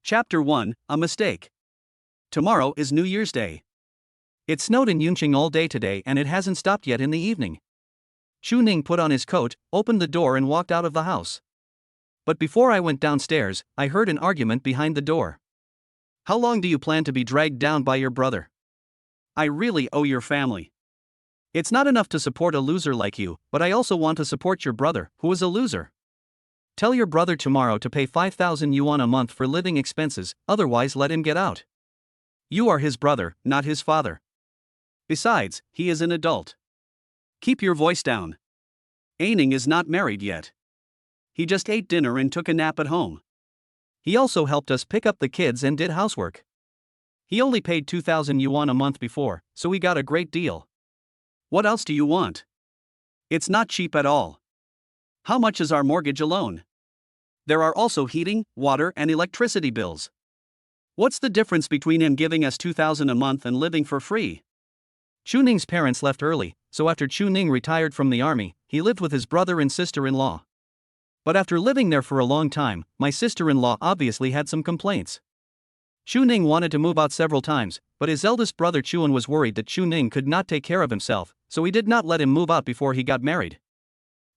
Chapter 1, A Mistake. Tomorrow is New Year's Day. It snowed in Yunqing all day today and it hasn't stopped yet in the evening. Chu Ning put on his coat, opened the door and walked out of the house. But before I went downstairs, I heard an argument behind the door. How long do you plan to be dragged down by your brother? I really owe your family. It's not enough to support a loser like you, but I also want to support your brother, who is a loser. Tell your brother tomorrow to pay 5,000 yuan a month for living expenses, otherwise let him get out. You are his brother, not his father. Besides, he is an adult. Keep your voice down. Aining is not married yet. He just ate dinner and took a nap at home. He also helped us pick up the kids and did housework. He only paid 2,000 yuan a month before, so he got a great deal. What else do you want? It's not cheap at all. How much is our mortgage alone? There are also heating, water and electricity bills. What's the difference between him giving us 2,000 a month and living for free? Chu Ning's parents left early, so after Chu Ning retired from the army, he lived with his brother and sister-in-law. But after living there for a long time, my sister-in-law obviously had some complaints. Chu Ning wanted to move out several times, but his eldest brother Chuan was worried that Chu Ning could not take care of himself, so he did not let him move out before he got married.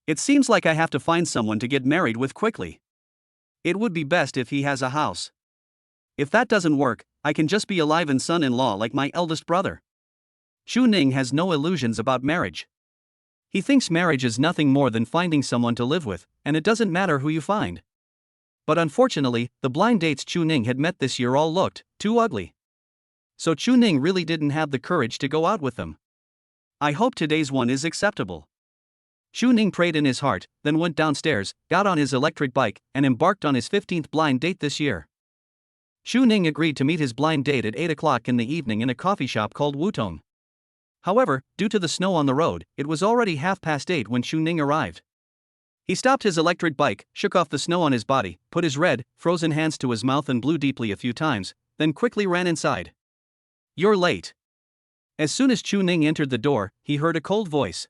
It seems like I have to find someone to get married with quickly. It would be best if he has a house. If that doesn't work, I can just be alive and son-in-law like my eldest brother. Chu Ning has no illusions about marriage. He thinks marriage is nothing more than finding someone to live with, and it doesn't matter who you find. But unfortunately, the blind dates Chu Ning had met this year all looked too ugly. So Chu Ning really didn't have the courage to go out with them. I hope today's one is acceptable. Chu Ning prayed in his heart, then went downstairs, got on his electric bike, and embarked on his 15th blind date this year. Chu Ning agreed to meet his blind date at 8 o'clock in the evening in a coffee shop called Wutong. However, due to the snow on the road, it was already 8:30 when Chu Ning arrived. He stopped his electric bike, shook off the snow on his body, put his red, frozen hands to his mouth and blew deeply a few times, then quickly ran inside. You're late. As soon as Chu Ning entered the door, he heard a cold voice.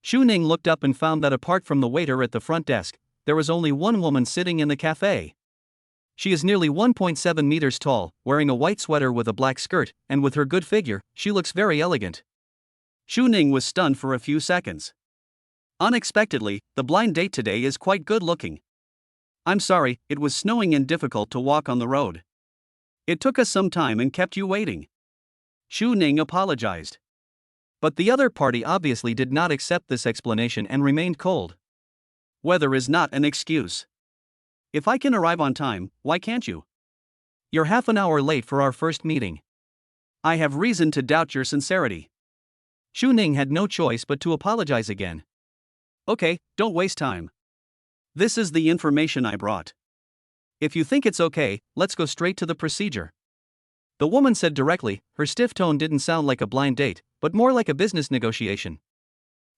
Chu Ning looked up and found that apart from the waiter at the front desk, there was only one woman sitting in the cafe. She is nearly 1.7 meters tall, wearing a white sweater with a black skirt, and with her good figure, she looks very elegant. Chu Ning was stunned for a few seconds. Unexpectedly, the blind date today is quite good looking. I'm sorry, it was snowing and difficult to walk on the road. It took us some time and kept you waiting. Chu Ning apologized. But the other party obviously did not accept this explanation and remained cold. Weather is not an excuse. If I can arrive on time, why can't you? You're half an hour late for our first meeting. I have reason to doubt your sincerity. Chu Ning had no choice but to apologize again. Okay, don't waste time. This is the information I brought. If you think it's okay, let's go straight to the procedure. The woman said directly, her stiff tone didn't sound like a blind date, but more like a business negotiation.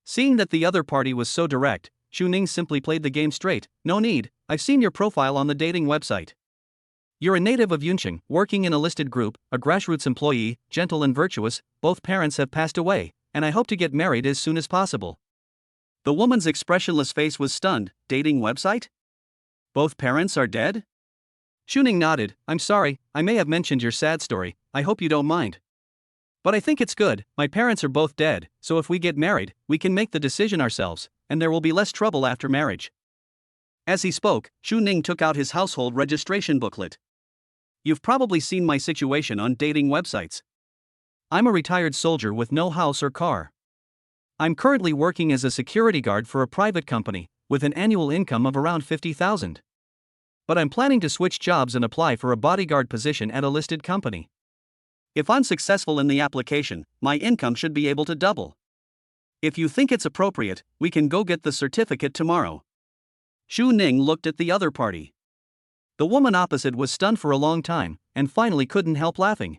Seeing that the other party was so direct, Chu Ning simply played the game straight. No need, I've seen your profile on the dating website. You're a native of Yunqing, working in a listed group, a grassroots employee, gentle and virtuous, both parents have passed away, and I hope to get married as soon as possible. The woman's expressionless face was stunned. Dating website? Both parents are dead? Chu Ning nodded. I'm sorry, I may have mentioned your sad story, I hope you don't mind. But I think it's good, my parents are both dead, so if we get married, we can make the decision ourselves, and there will be less trouble after marriage. As he spoke, Chu Ning took out his household registration booklet. You've probably seen my situation on dating websites. I'm a retired soldier with no house or car. I'm currently working as a security guard for a private company, with an annual income of around 50,000. But I'm planning to switch jobs and apply for a bodyguard position at a listed company. If I'm successful in the application, my income should be able to double. If you think it's appropriate, we can go get the certificate tomorrow. Chu Ning looked at the other party. The woman opposite was stunned for a long time, and finally couldn't help laughing.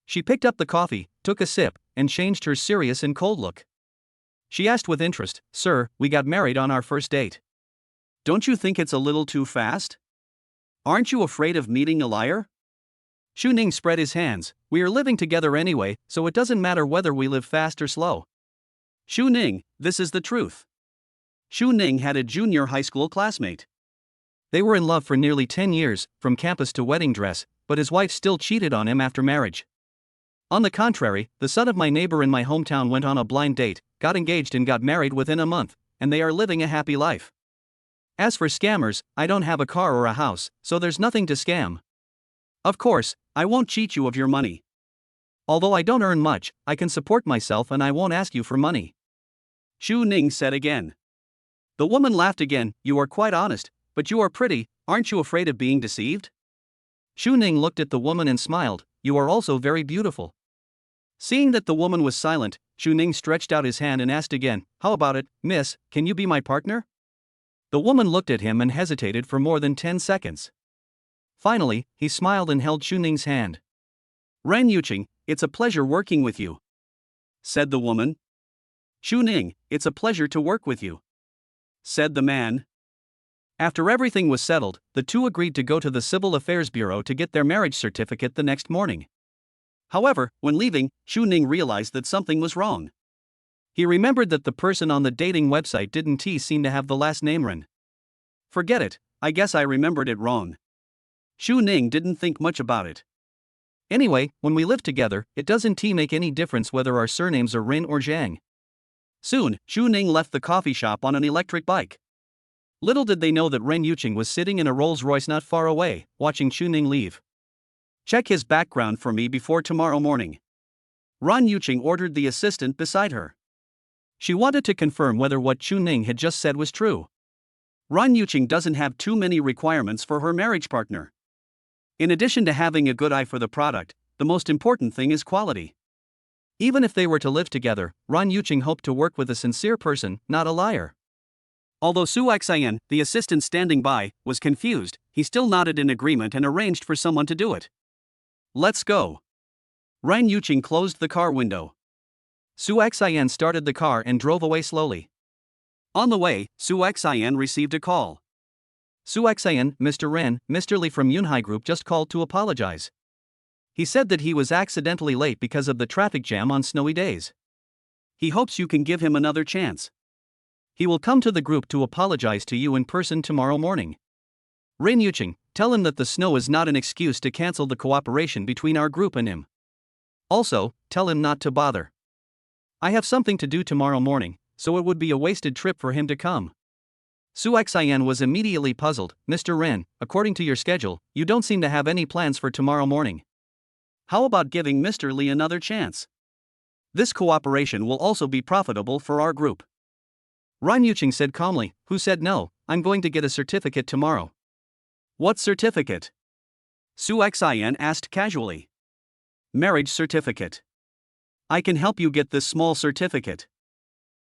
She picked up the coffee, took a sip, and changed her serious and cold look. She asked with interest, Sir, we got married on our first date. Don't you think it's a little too fast? Aren't you afraid of meeting a liar? Chu Ning spread his hands. We are living together anyway, so it doesn't matter whether we live fast or slow. Chu Ning, this is the truth. Chu Ning had a junior high school classmate. They were in love for nearly 10 years, from campus to wedding dress, but his wife still cheated on him after marriage. On the contrary, the son of my neighbor in my hometown went on a blind date, got engaged and got married within a month, and they are living a happy life. As for scammers, I don't have a car or a house, so there's nothing to scam. Of course, I won't cheat you of your money. Although I don't earn much, I can support myself and I won't ask you for money. Xu Ning said again. The woman laughed again. You are quite honest, but you are pretty, aren't you afraid of being deceived? Xu Ning looked at the woman and smiled. You are also very beautiful. Seeing that the woman was silent, Xu Ning stretched out his hand and asked again, How about it, miss, can you be my partner? The woman looked at him and hesitated for more than 10 seconds. Finally, he smiled and held Xu Ning's hand. Ren Yuqing, it's a pleasure working with you, said the woman. Xu Ning, it's a pleasure to work with you, said the man. After everything was settled, the two agreed to go to the Civil Affairs Bureau to get their marriage certificate the next morning. However, when leaving, Xu Ning realized that something was wrong. He remembered that the person on the dating website didn't seem to have the last name Ren. Forget it, I guess I remembered it wrong. Xu Ning didn't think much about it. Anyway, when we live together, it doesn't make any difference whether our surnames are Rin or Zhang. Soon, Xu Ning left the coffee shop on an electric bike. Little did they know that Ren Yuqing was sitting in a Rolls-Royce not far away, watching Xu Ning leave. Check his background for me before tomorrow morning. Ren Yuqing ordered the assistant beside her. She wanted to confirm whether what Xu Ning had just said was true. Ren Yuqing doesn't have too many requirements for her marriage partner. In addition to having a good eye for the product, the most important thing is quality. Even if they were to live together, Ren Yuqing hoped to work with a sincere person, not a liar. Although Su Xian, the assistant standing by, was confused, he still nodded in agreement and arranged for someone to do it. Let's go. Ren Yuqing closed the car window. Su Xian started the car and drove away slowly. On the way, Su Xian received a call. Su Xian, Mr. Ren, Mr. Li from Yunhai Group just called to apologize. He said that he was accidentally late because of the traffic jam on snowy days. He hopes you can give him another chance. He will come to the group to apologize to you in person tomorrow morning. Ren Yuqing, tell him that the snow is not an excuse to cancel the cooperation between our group and him. Also, tell him not to bother. I have something to do tomorrow morning, so it would be a wasted trip for him to come. Su Xian was immediately puzzled. Mr. Ren, according to your schedule, you don't seem to have any plans for tomorrow morning. How about giving Mr. Li another chance? This cooperation will also be profitable for our group. Ren Yuqing said calmly. Who said no? I'm going to get a certificate tomorrow. What certificate? Su Xian asked casually. Marriage certificate. I can help you get this small certificate.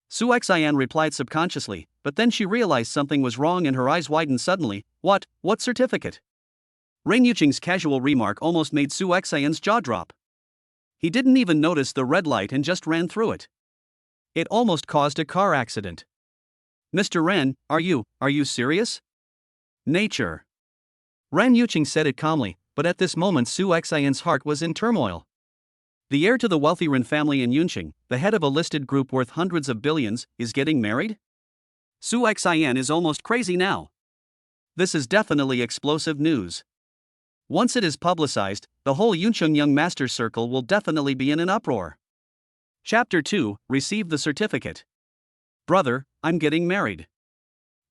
Su Xian replied subconsciously, but then she realized something was wrong and her eyes widened suddenly. What certificate? Ren Yuqing's casual remark almost made Su Xian's jaw drop. He didn't even notice the red light and just ran through it. It almost caused a car accident. Mr. Ren, are you serious? Nature. Ren Yuqing said it calmly, but at this moment Su Xian's heart was in turmoil. The heir to the wealthy Ren family in Yunqing, the head of a listed group worth hundreds of billions, is getting married? Su Xian is almost crazy now. This is definitely explosive news. Once it is publicized, the whole Yunqing Young Master Circle will definitely be in an uproar. Chapter 2, Receive the Certificate. Brother, I'm getting married.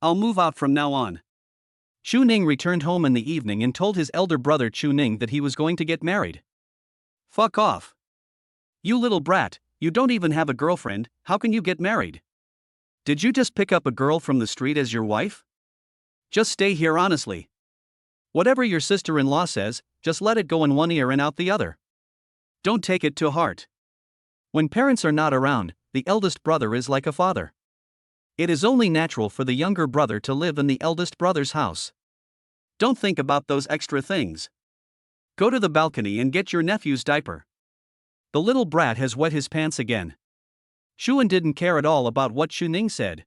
I'll move out from now on. Xu Ning returned home in the evening and told his elder brother Xu Ning that he was going to get married. Fuck off. You little brat, you don't even have a girlfriend, how can you get married? Did you just pick up a girl from the street as your wife? Just stay here honestly. Whatever your sister-in-law says, just let it go in one ear and out the other. Don't take it to heart. When parents are not around, the eldest brother is like a father. It is only natural for the younger brother to live in the eldest brother's house. Don't think about those extra things. Go to the balcony and get your nephew's diaper. The little brat has wet his pants again. Xuan didn't care at all about what Xu Ning said.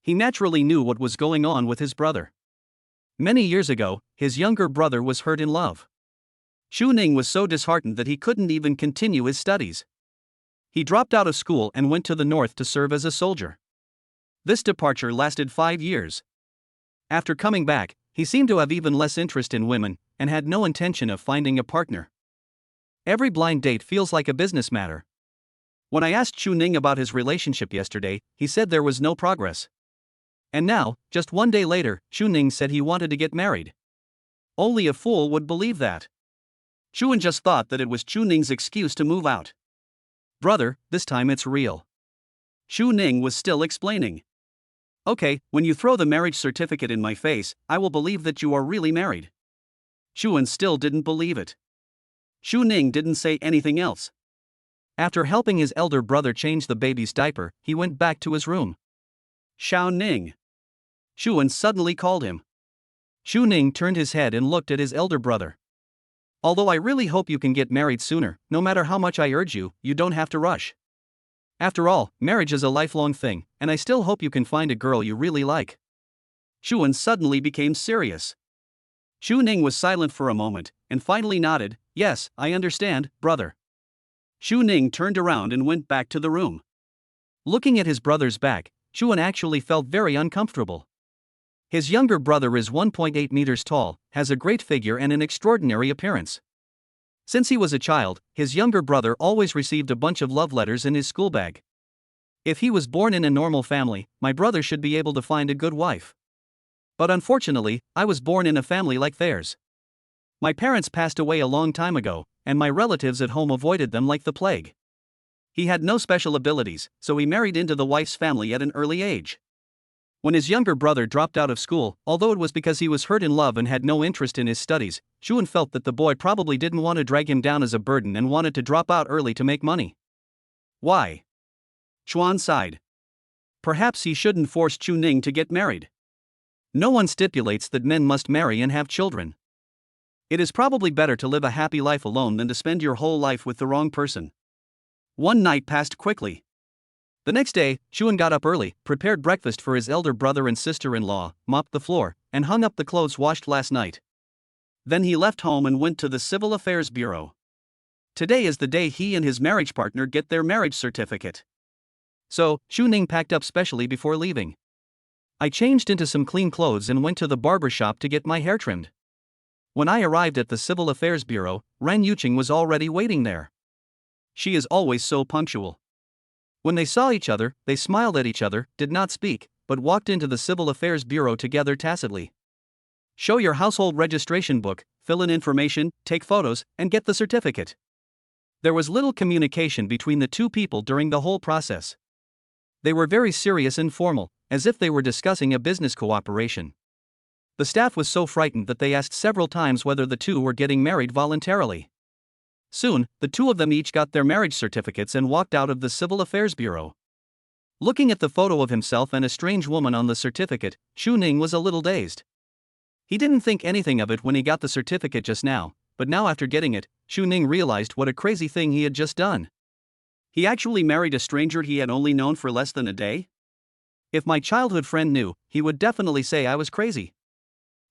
He naturally knew what was going on with his brother. Many years ago, his younger brother was hurt in love. Xu Ning was so disheartened that he couldn't even continue his studies. He dropped out of school and went to the north to serve as a soldier. This departure lasted 5 years. After coming back, He seemed to have even less interest in women, and had no intention of finding a partner. Every blind date feels like a business matter. When I asked Chu Ning about his relationship yesterday, he said there was no progress. And now, just one day later, Chu Ning said he wanted to get married. Only a fool would believe that. Chuan just thought that it was Chu Ning's excuse to move out. Brother, this time it's real. Chu Ning was still explaining. Okay, when you throw the marriage certificate in my face, I will believe that you are really married. Chuan still didn't believe it. Chu Ning didn't say anything else. After helping his elder brother change the baby's diaper, he went back to his room. Xiao Ning. Chuan suddenly called him. Chu Ning turned his head and looked at his elder brother. Although I really hope you can get married sooner, no matter how much I urge you, you don't have to rush. After all, marriage is a lifelong thing, and I still hope you can find a girl you really like. Chuan suddenly became serious. Chu Ning was silent for a moment, and finally nodded. Yes, I understand, brother. Chu Ning turned around and went back to the room. Looking at his brother's back, Chuan actually felt very uncomfortable. His younger brother is 1.8 meters tall, has a great figure and an extraordinary appearance. Since he was a child, his younger brother always received a bunch of love letters in his school bag. If he was born in a normal family, my brother should be able to find a good wife. But unfortunately, I was born in a family like theirs. My parents passed away a long time ago, and my relatives at home avoided them like the plague. He had no special abilities, so he married into the wife's family at an early age. When his younger brother dropped out of school, although it was because he was hurt in love and had no interest in his studies, Chuan felt that the boy probably didn't want to drag him down as a burden and wanted to drop out early to make money. Why? Chuan sighed. Perhaps he shouldn't force Chu Ning to get married. No one stipulates that men must marry and have children. It is probably better to live a happy life alone than to spend your whole life with the wrong person. One night passed quickly. The next day, Chuan got up early, prepared breakfast for his elder brother and sister-in-law, mopped the floor, and hung up the clothes washed last night. Then he left home and went to the Civil Affairs Bureau. Today is the day he and his marriage partner get their marriage certificate. So, Chu Ning packed up specially before leaving. I changed into some clean clothes and went to the barber shop to get my hair trimmed. When I arrived at the Civil Affairs Bureau, Ran Yuqing was already waiting there. She is always so punctual. When they saw each other, they smiled at each other, did not speak, but walked into the Civil Affairs Bureau together tacitly. Show your household registration book, fill in information, take photos, and get the certificate. There was little communication between the two people during the whole process. They were very serious and formal, as if they were discussing a business cooperation. The staff was so frightened that they asked several times whether the two were getting married voluntarily. Soon, the two of them each got their marriage certificates and walked out of the Civil Affairs Bureau. Looking at the photo of himself and a strange woman on the certificate, Chu Ning was a little dazed. He didn't think anything of it when he got the certificate just now, but now after getting it, Chu Ning realized what a crazy thing he had just done. He actually married a stranger he had only known for less than a day? If my childhood friend knew, he would definitely say I was crazy.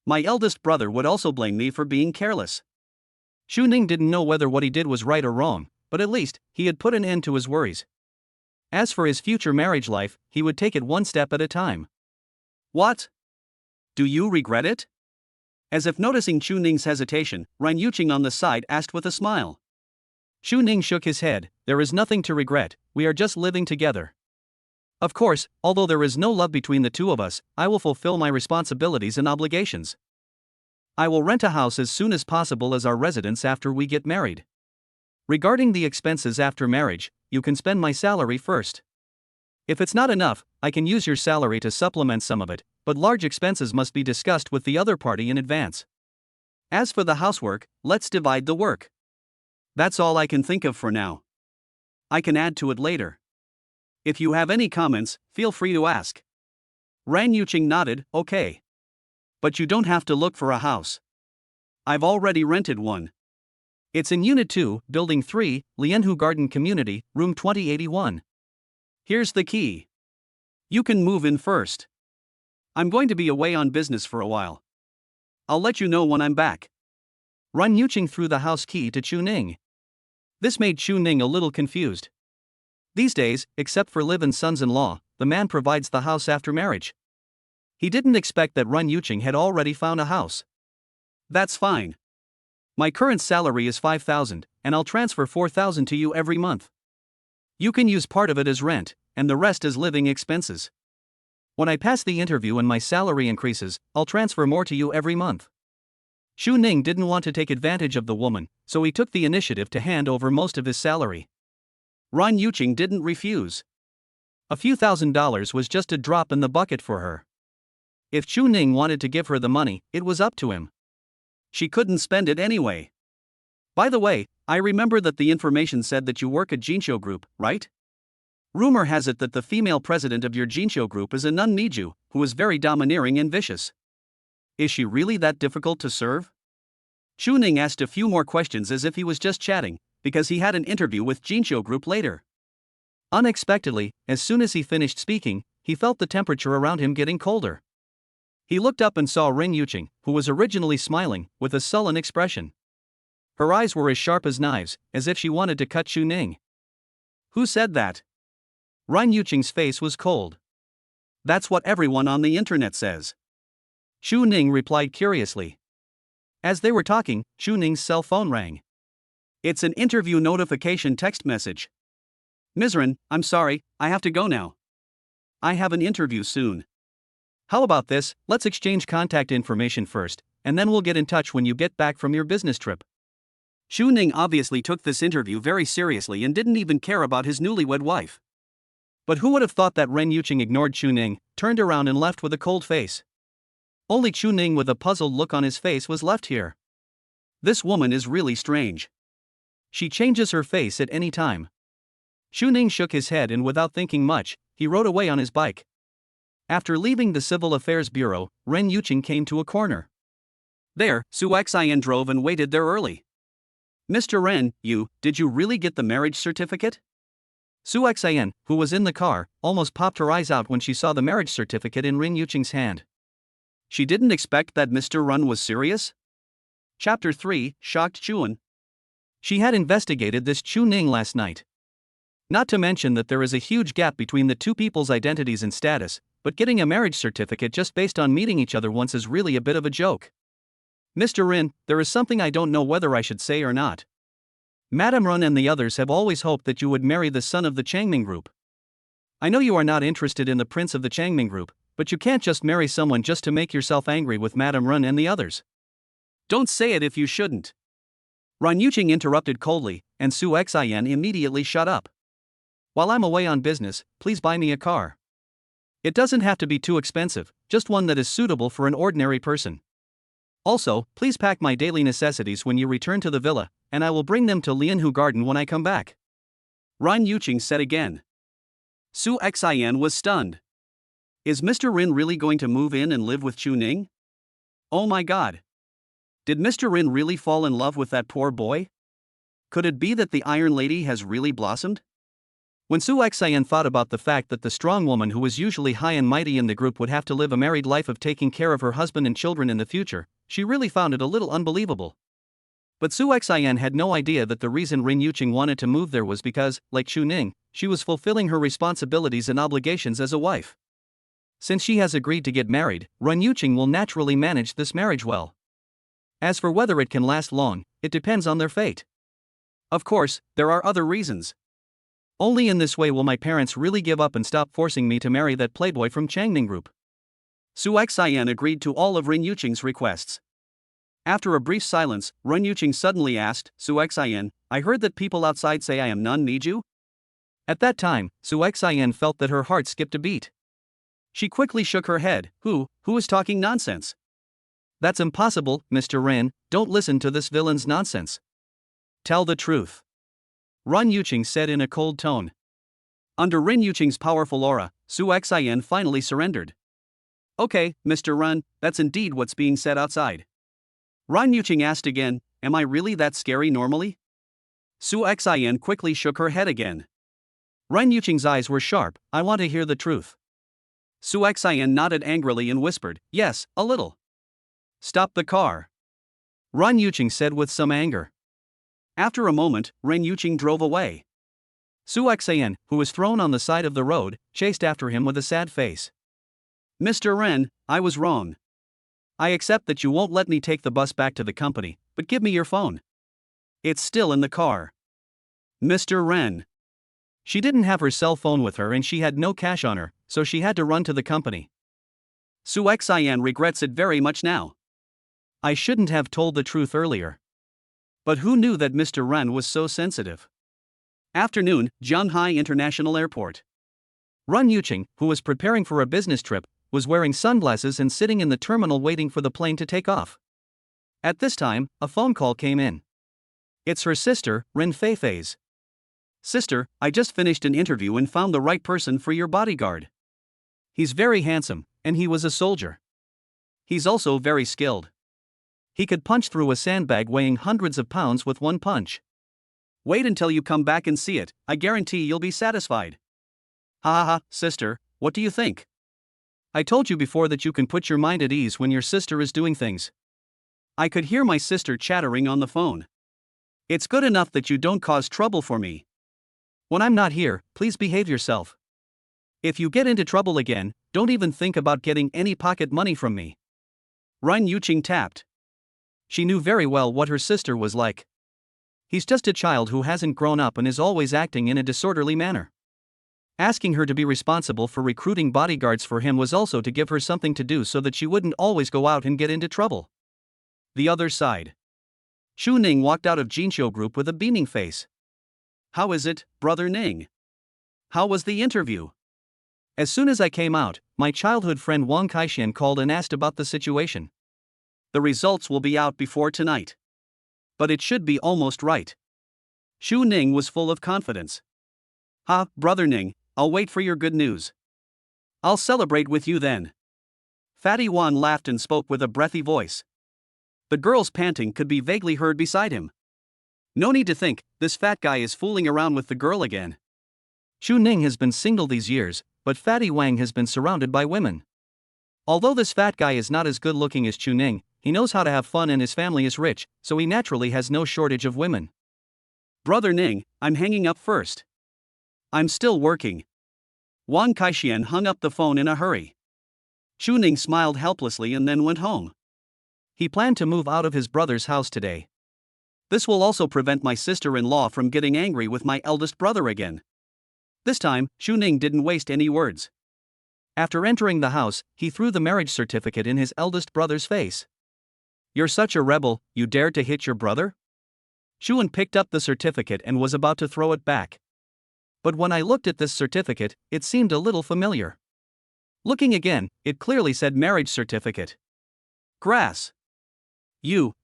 My eldest brother would also blame me for being careless. Chu Ning didn't know whether what he did was right or wrong, but at least, he had put an end to his worries. As for his future marriage life, he would take it one step at a time. What? Do you regret it? As if noticing Chu Ning's hesitation, Ran Yuqing on the side asked with a smile. Chu Ning shook his head. There is nothing to regret, we are just living together. Of course, although there is no love between the two of us, I will fulfill my responsibilities and obligations. I will rent a house as soon as possible as our residence after we get married. Regarding the expenses after marriage, you can spend my salary first. If it's not enough, I can use your salary to supplement some of it, but large expenses must be discussed with the other party in advance. As for the housework, let's divide the work. That's all I can think of for now. I can add to it later. If you have any comments, feel free to ask. Ran Yuqing nodded, okay. But you don't have to look for a house. I've already rented one. It's in Unit 2, Building 3, Lianhu Garden Community, Room 2081. Here's the key. You can move in first. I'm going to be away on business for a while. I'll let you know when I'm back. Ran Yuqing threw the house key to Chu Ning. This made Chu Ning a little confused. These days, except for live-in sons-in-law, the man provides the house after marriage. He didn't expect that Run Yuching had already found a house. That's fine. My current salary is 5,000, and I'll transfer 4,000 to you every month. You can use part of it as rent, and the rest as living expenses. When I pass the interview and my salary increases, I'll transfer more to you every month. Xu Ning didn't want to take advantage of the woman, so he took the initiative to hand over most of his salary. Run Yuching didn't refuse. A few $1,000s was just a drop in the bucket for her. If Xu Ning wanted to give her the money, it was up to him. She couldn't spend it anyway. By the way, I remember that the information said that you work at Jinxiu Group, right? Rumor has it that the female president of your Jinxiu Group is a nun Niju, who is very domineering and vicious. Is she really that difficult to serve? Xu Ning asked a few more questions as if he was just chatting, because he had an interview with Jinxiu Group later. Unexpectedly, as soon as he finished speaking, he felt the temperature around him getting colder. He looked up and saw Ren Yuching, who was originally smiling, with a sullen expression. Her eyes were as sharp as knives, as if she wanted to cut Xu Ning. Who said that? Ren Yuching's face was cold. That's what everyone on the internet says. Xu Ning replied curiously. As they were talking, Xu Ning's cell phone rang. It's an interview notification text message. Mizran, I'm sorry, I have to go now. I have an interview soon. How about this, let's exchange contact information first, and then we'll get in touch when you get back from your business trip. Xu Ning obviously took this interview very seriously and didn't even care about his newlywed wife. But who would have thought that Ren Yuching ignored Xu Ning, turned around and left with a cold face? Only Xu Ning with a puzzled look on his face was left here. This woman is really strange. She changes her face at any time. Xu Ning shook his head and without thinking much, he rode away on his bike. After leaving the Civil Affairs Bureau, Ren Yuching came to a corner. There, Su Xian drove and waited there early. Mr. Ren, did you really get the marriage certificate? Su Xian, who was in the car, almost popped her eyes out when she saw the marriage certificate in Ren Yuching's hand. She didn't expect that Mr. Run was serious? Chapter 3, Shocked Chuan. She had investigated this Xu Ning last night. Not to mention that there is a huge gap between the two people's identities and status, but getting a marriage certificate just based on meeting each other once is really a bit of a joke. Mr. Rin, there is something I don't know whether I should say or not. Madame Run and the others have always hoped that you would marry the son of the Changming Group. I know you are not interested in the prince of the Changming Group, but you can't just marry someone just to make yourself angry with Madame Run and the others. Don't say it if you shouldn't. Ran Yuching interrupted coldly, and Su Xian immediately shut up. While I'm away on business, please buy me a car. It doesn't have to be too expensive, just one that is suitable for an ordinary person. Also, please pack my daily necessities when you return to the villa, and I will bring them to Lianhu Garden when I come back. Ran Yuching said again. Su Xian was stunned. Is Mr. Rin really going to move in and live with Xu Ning? Oh my god. Did Mr. Rin really fall in love with that poor boy? Could it be that the Iron Lady has really blossomed? When Su Xian thought about the fact that the strong woman who was usually high and mighty in the group would have to live a married life of taking care of her husband and children in the future, she really found it a little unbelievable. But Su Xian had no idea that the reason Ren Yuching wanted to move there was because, like Xu Ning, she was fulfilling her responsibilities and obligations as a wife. Since she has agreed to get married, Ren Yuching will naturally manage this marriage well. As for whether it can last long, it depends on their fate. Of course, there are other reasons. Only in this way will my parents really give up and stop forcing me to marry that playboy from Changning Group. Su Xian agreed to all of Ren Yuching's requests. After a brief silence, Ren Yuching suddenly asked, Su Xian, I heard that people outside say I am nun Niju? At that time, Su Xian felt that her heart skipped a beat. She quickly shook her head. Who is talking nonsense? That's impossible, Mr. Ren, don't listen to this villain's nonsense. Tell the truth. Ren Yuching said in a cold tone. Under Ren Yuching's powerful aura, Su Xian finally surrendered. Okay, Mr. Ren, that's indeed what's being said outside. Ren Yuching asked again, am I really that scary normally? Su Xian quickly shook her head again. Ren Yuching's eyes were sharp, I want to hear the truth. Su Xian nodded angrily and whispered, yes, a little. Stop the car. Ren Yuching said with some anger. After a moment, Ren Yuching drove away. Su Xian, who was thrown on the side of the road, chased after him with a sad face. Mr. Ren, I was wrong. I accept that you won't let me take the bus back to the company, but give me your phone. It's still in the car. Mr. Ren. She didn't have her cell phone with her and she had no cash on her, so she had to run to the company. Su Xian regrets it very much now. I shouldn't have told the truth earlier. But who knew that Mr. Ren was so sensitive? Afternoon, Zhanghai International Airport. Run Yuqing, who was preparing for a business trip, was wearing sunglasses and sitting in the terminal waiting for the plane to take off. At this time, a phone call came in. It's her sister, Ren Feifei's. Sister, I just finished an interview and found the right person for your bodyguard. He's very handsome, and he was a soldier. He's also very skilled. He could punch through a sandbag weighing hundreds of pounds with one punch. Wait until you come back and see it, I guarantee you'll be satisfied. Ha ha ha, sister, what do you think? I told you before that you can put your mind at ease when your sister is doing things. I could hear my sister chattering on the phone. It's good enough that you don't cause trouble for me. When I'm not here, please behave yourself. If you get into trouble again, don't even think about getting any pocket money from me. Run Yuqing tapped. She knew very well what her sister was like. He's just a child who hasn't grown up and is always acting in a disorderly manner. Asking her to be responsible for recruiting bodyguards for him was also to give her something to do so that she wouldn't always go out and get into trouble. The other side. Xu Ning walked out of Jinxiu Group with a beaming face. How is it, Brother Ning? How was the interview? As soon as I came out, my childhood friend Wang Kaixian called and asked about the situation. The results will be out before tonight. But it should be almost right. Xu Ning was full of confidence. Ha, Brother Ning, I'll wait for your good news. I'll celebrate with you then. Fatty Wan laughed and spoke with a breathy voice. The girl's panting could be vaguely heard beside him. No need to think, this fat guy is fooling around with the girl again. Xu Ning has been single these years, but Fatty Wang has been surrounded by women. Although this fat guy is not as good looking as Xu Ning, he knows how to have fun and his family is rich, so he naturally has no shortage of women. Brother Ning, I'm hanging up first. I'm still working. Wang Kaixian hung up the phone in a hurry. Xu Ning smiled helplessly and then went home. He planned to move out of his brother's house today. This will also prevent my sister-in-law from getting angry with my eldest brother again. This time, Xu Ning didn't waste any words. After entering the house, he threw the marriage certificate in his eldest brother's face. You're such a rebel, you dared to hit your brother? Xuan picked up the certificate and was about to throw it back. But when I looked at this certificate, it seemed a little familiar. Looking again, it clearly said marriage certificate. Grass.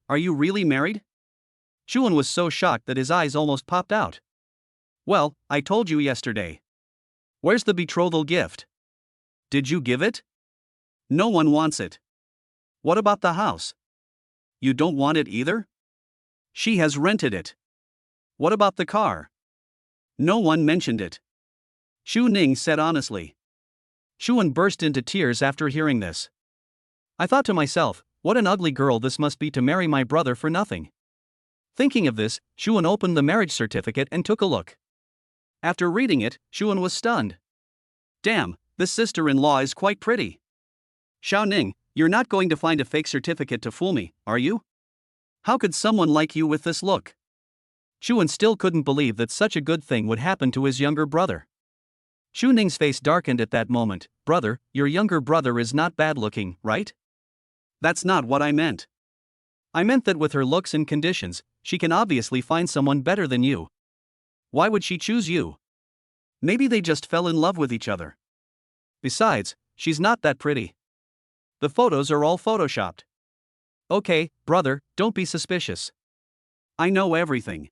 Are you really married? Xuan was so shocked that his eyes almost popped out. Well, I told you yesterday. Where's the betrothal gift? Did you give it? No one wants it. What about the house? You don't want it either? She has rented it. What about the car? No one mentioned it. Xu Ning said honestly. Xuan burst into tears after hearing this. I thought to myself, what an ugly girl this must be to marry my brother for nothing. Thinking of this, Xuan opened the marriage certificate and took a look. After reading it, Xuan was stunned. Damn, this sister-in-law is quite pretty. Xiao Ning, you're not going to find a fake certificate to fool me, are you? How could someone like you with this look? Xuan still couldn't believe that such a good thing would happen to his younger brother. Xu Ning's face darkened at that moment. Brother, your younger brother is not bad looking, right? That's not what I meant. I meant that with her looks and conditions, she can obviously find someone better than you. Why would she choose you? Maybe they just fell in love with each other. Besides, she's not that pretty. The photos are all photoshopped. Okay, brother, don't be suspicious. I know everything.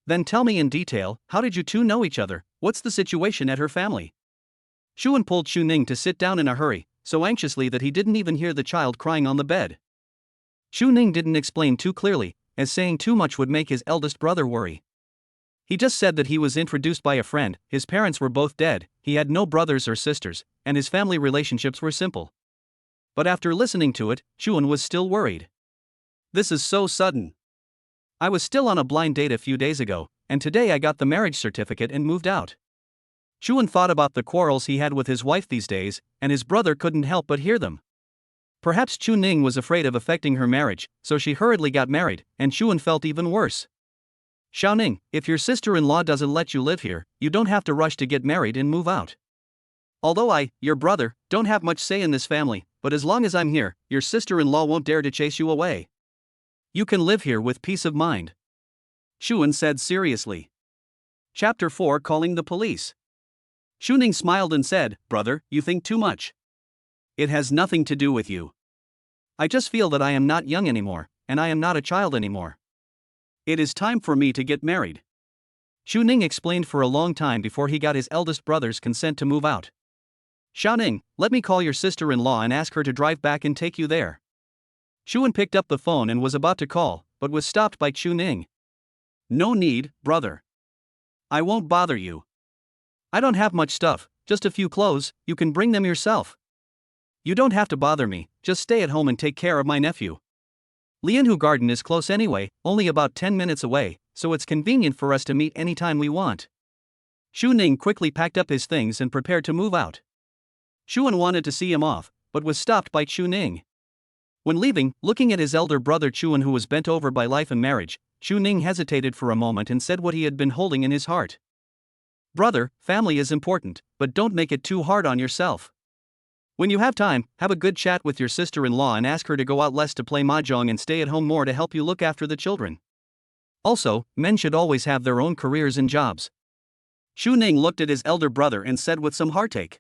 Then tell me in detail, how did you two know each other? What's the situation at her family? Xuan pulled Xu Ning to sit down in a hurry, so anxiously that he didn't even hear the child crying on the bed. Xu Ning didn't explain too clearly, as saying too much would make his eldest brother worry. He just said that he was introduced by a friend, his parents were both dead, he had no brothers or sisters, and his family relationships were simple. But after listening to it, Xuan was still worried. This is so sudden. I was still on a blind date a few days ago, and today I got the marriage certificate and moved out. Xuan thought about the quarrels he had with his wife these days, and his brother couldn't help but hear them. Perhaps Chu Ning was afraid of affecting her marriage, so she hurriedly got married, and Chuan felt even worse. Xiaoning, if your sister-in-law doesn't let you live here, you don't have to rush to get married and move out. Although I, your brother, don't have much say in this family, but as long as I'm here, your sister-in-law won't dare to chase you away. You can live here with peace of mind. Chuan said seriously. Chapter 4 Calling the Police. Ning smiled and said, Brother, you think too much. It has nothing to do with you. I just feel that I am not young anymore, and I am not a child anymore. It is time for me to get married. Ning explained for a long time before he got his eldest brother's consent to move out. Xiaoning, let me call your sister-in-law and ask her to drive back and take you there. Chuan picked up the phone and was about to call, but was stopped by Ning. No need, brother. I won't bother you. I don't have much stuff, just a few clothes, you can bring them yourself. You don't have to bother me, just stay at home and take care of my nephew. Lianhu Garden is close anyway, only about 10 minutes away, so it's convenient for us to meet anytime we want. Ning quickly packed up his things and prepared to move out. Chuan wanted to see him off, but was stopped by Ning. When leaving, looking at his elder brother Chuan, who was bent over by life and marriage, Ning hesitated for a moment and said what he had been holding in his heart. Brother, family is important, but don't make it too hard on yourself. When you have time, have a good chat with your sister-in-law and ask her to go out less to play mahjong and stay at home more to help you look after the children. Also, men should always have their own careers and jobs. Ning looked at his elder brother and said with some heartache.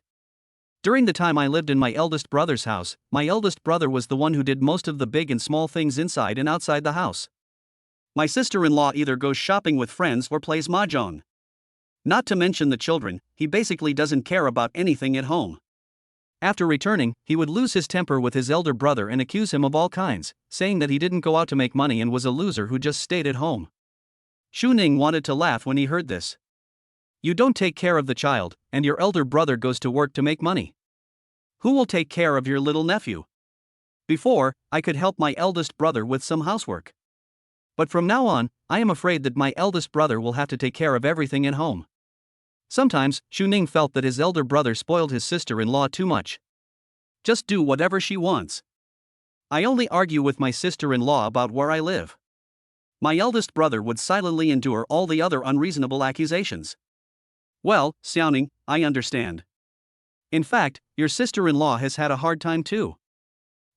During the time I lived in my eldest brother's house, my eldest brother was the one who did most of the big and small things inside and outside the house. My sister-in-law either goes shopping with friends or plays mahjong. Not to mention the children, he basically doesn't care about anything at home. After returning, he would lose his temper with his elder brother and accuse him of all kinds, saying that he didn't go out to make money and was a loser who just stayed at home. Ning wanted to laugh when he heard this. You don't take care of the child, and your elder brother goes to work to make money. Who will take care of your little nephew? Before, I could help my eldest brother with some housework. But from now on, I am afraid that my eldest brother will have to take care of everything at home. Sometimes, Ning felt that his elder brother spoiled his sister-in-law too much. Just do whatever she wants. I only argue with my sister-in-law about where I live. My eldest brother would silently endure all the other unreasonable accusations. Well, Xiaoning, I understand. In fact, your sister-in-law has had a hard time too.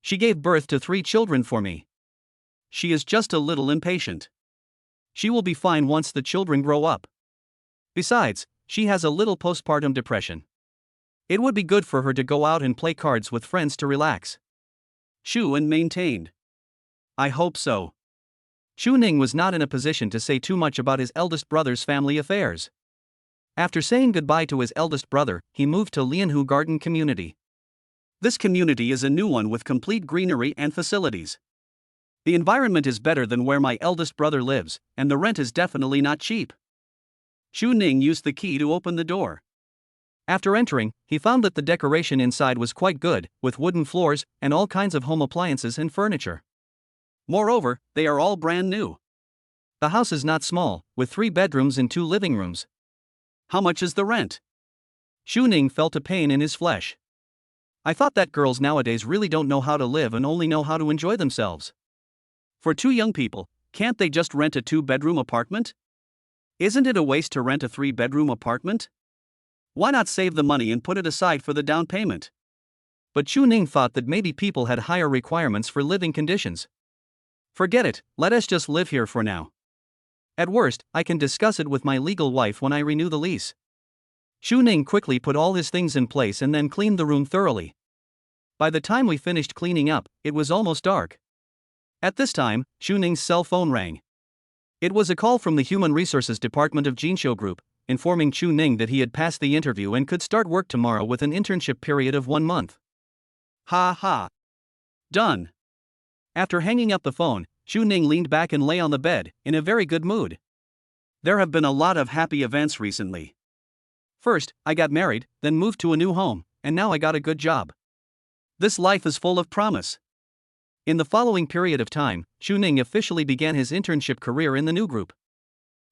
She gave birth to 3 children for me. She is just a little impatient. She will be fine once the children grow up. Besides, she has a little postpartum depression. It would be good for her to go out and play cards with friends to relax. Chuan maintained. I hope so. Ning was not in a position to say too much about his eldest brother's family affairs. After saying goodbye to his eldest brother, he moved to Lianhu Garden Community. This community is a new one with complete greenery and facilities. The environment is better than where my eldest brother lives, and the rent is definitely not cheap. Ning used the key to open the door. After entering, he found that the decoration inside was quite good, with wooden floors and all kinds of home appliances and furniture. Moreover, they are all brand new. The house is not small, with 3 bedrooms and 2 living rooms. How much is the rent? Ning felt a pain in his flesh. I thought that girls nowadays really don't know how to live and only know how to enjoy themselves. For 2 young people, can't they just rent a 2-bedroom apartment? Isn't it a waste to rent a 3-bedroom apartment? Why not save the money and put it aside for the down payment? But Ning thought that maybe people had higher requirements for living conditions. Forget it, let us just live here for now. At worst, I can discuss it with my legal wife when I renew the lease. Ning quickly put all his things in place and then cleaned the room thoroughly. By the time we finished cleaning up, it was almost dark. At this time, Ning's cell phone rang. It was a call from the Human Resources Department of Jinsho Group, informing Ning that he had passed the interview and could start work tomorrow with an internship period of 1 month. Ha ha. Done. After hanging up the phone, Ning leaned back and lay on the bed, in a very good mood. There have been a lot of happy events recently. First, I got married, then moved to a new home, and now I got a good job. This life is full of promise. In the following period of time, Ning officially began his internship career in the new group.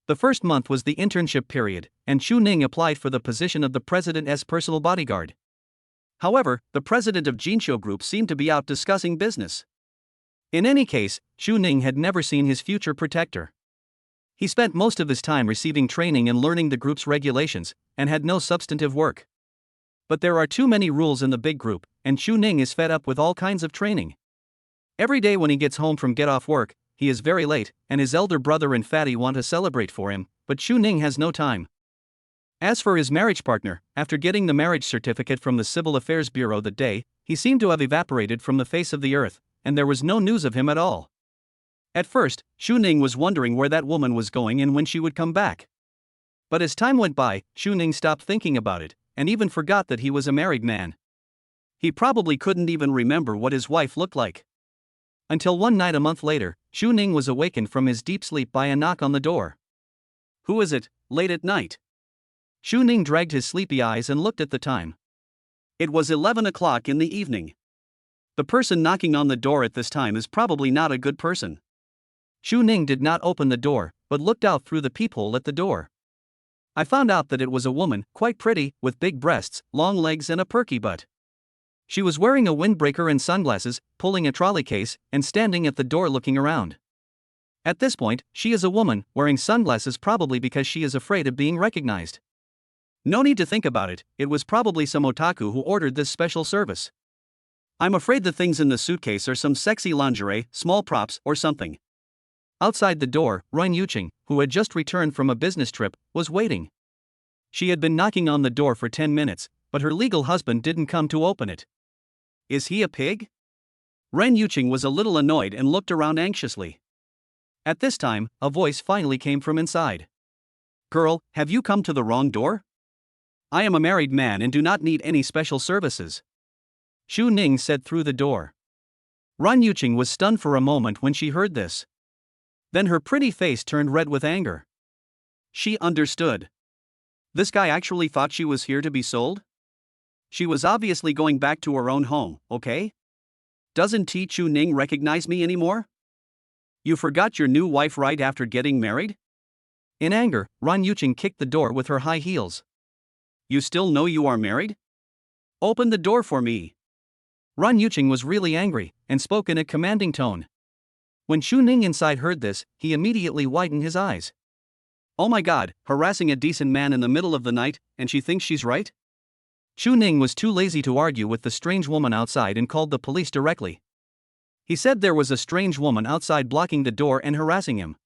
The first month was the internship period, and Ning applied for the position of the president's personal bodyguard. However, the president of Jinsho Group seemed to be out discussing business. In any case, Xu Ning had never seen his future protector. He spent most of his time receiving training and learning the group's regulations, and had no substantive work. But there are too many rules in the big group, and Xu Ning is fed up with all kinds of training. Every day when he gets home from get-off work, he is very late, and his elder brother and Fatty want to celebrate for him, but Xu Ning has no time. As for his marriage partner, after getting the marriage certificate from the Civil Affairs Bureau that day, he seemed to have evaporated from the face of the earth, and there was no news of him at all. At first, Xu Ning was wondering where that woman was going and when she would come back. But as time went by, Xu Ning stopped thinking about it, and even forgot that he was a married man. He probably couldn't even remember what his wife looked like. Until one night a month later, Xu Ning was awakened from his deep sleep by a knock on the door. Who is it, late at night? Xu Ning dragged his sleepy eyes and looked at the time. It was 11 o'clock in the evening. The person knocking on the door at this time is probably not a good person. Xu Ning did not open the door, but looked out through the peephole at the door. I found out that it was a woman, quite pretty, with big breasts, long legs and a perky butt. She was wearing a windbreaker and sunglasses, pulling a trolley case, and standing at the door looking around. At this point, she is a woman, wearing sunglasses probably because she is afraid of being recognized. No need to think about it, it was probably some otaku who ordered this special service. I'm afraid the things in the suitcase are some sexy lingerie, small props, or something. Outside the door, Ren Yuqing, who had just returned from a business trip, was waiting. She had been knocking on the door for 10 minutes, but her legal husband didn't come to open it. Is he a pig? Ren Yuqing was a little annoyed and looked around anxiously. At this time, a voice finally came from inside. Girl, have you come to the wrong door? I am a married man and do not need any special services. Xu Ning said through the door. Ren Yuqing was stunned for a moment when she heard this. Then her pretty face turned red with anger. She understood. This guy actually thought she was here to be sold? She was obviously going back to her own home, okay? Doesn't Xu Ning recognize me anymore? You forgot your new wife right after getting married? In anger, Ren Yuqing kicked the door with her high heels. You still know you are married? Open the door for me. Ren Yuqing was really angry, and spoke in a commanding tone. When Xu Ning inside heard this, he immediately widened his eyes. Oh my god, harassing a decent man in the middle of the night, and she thinks she's right? Xu Ning was too lazy to argue with the strange woman outside and called the police directly. He said there was a strange woman outside blocking the door and harassing him.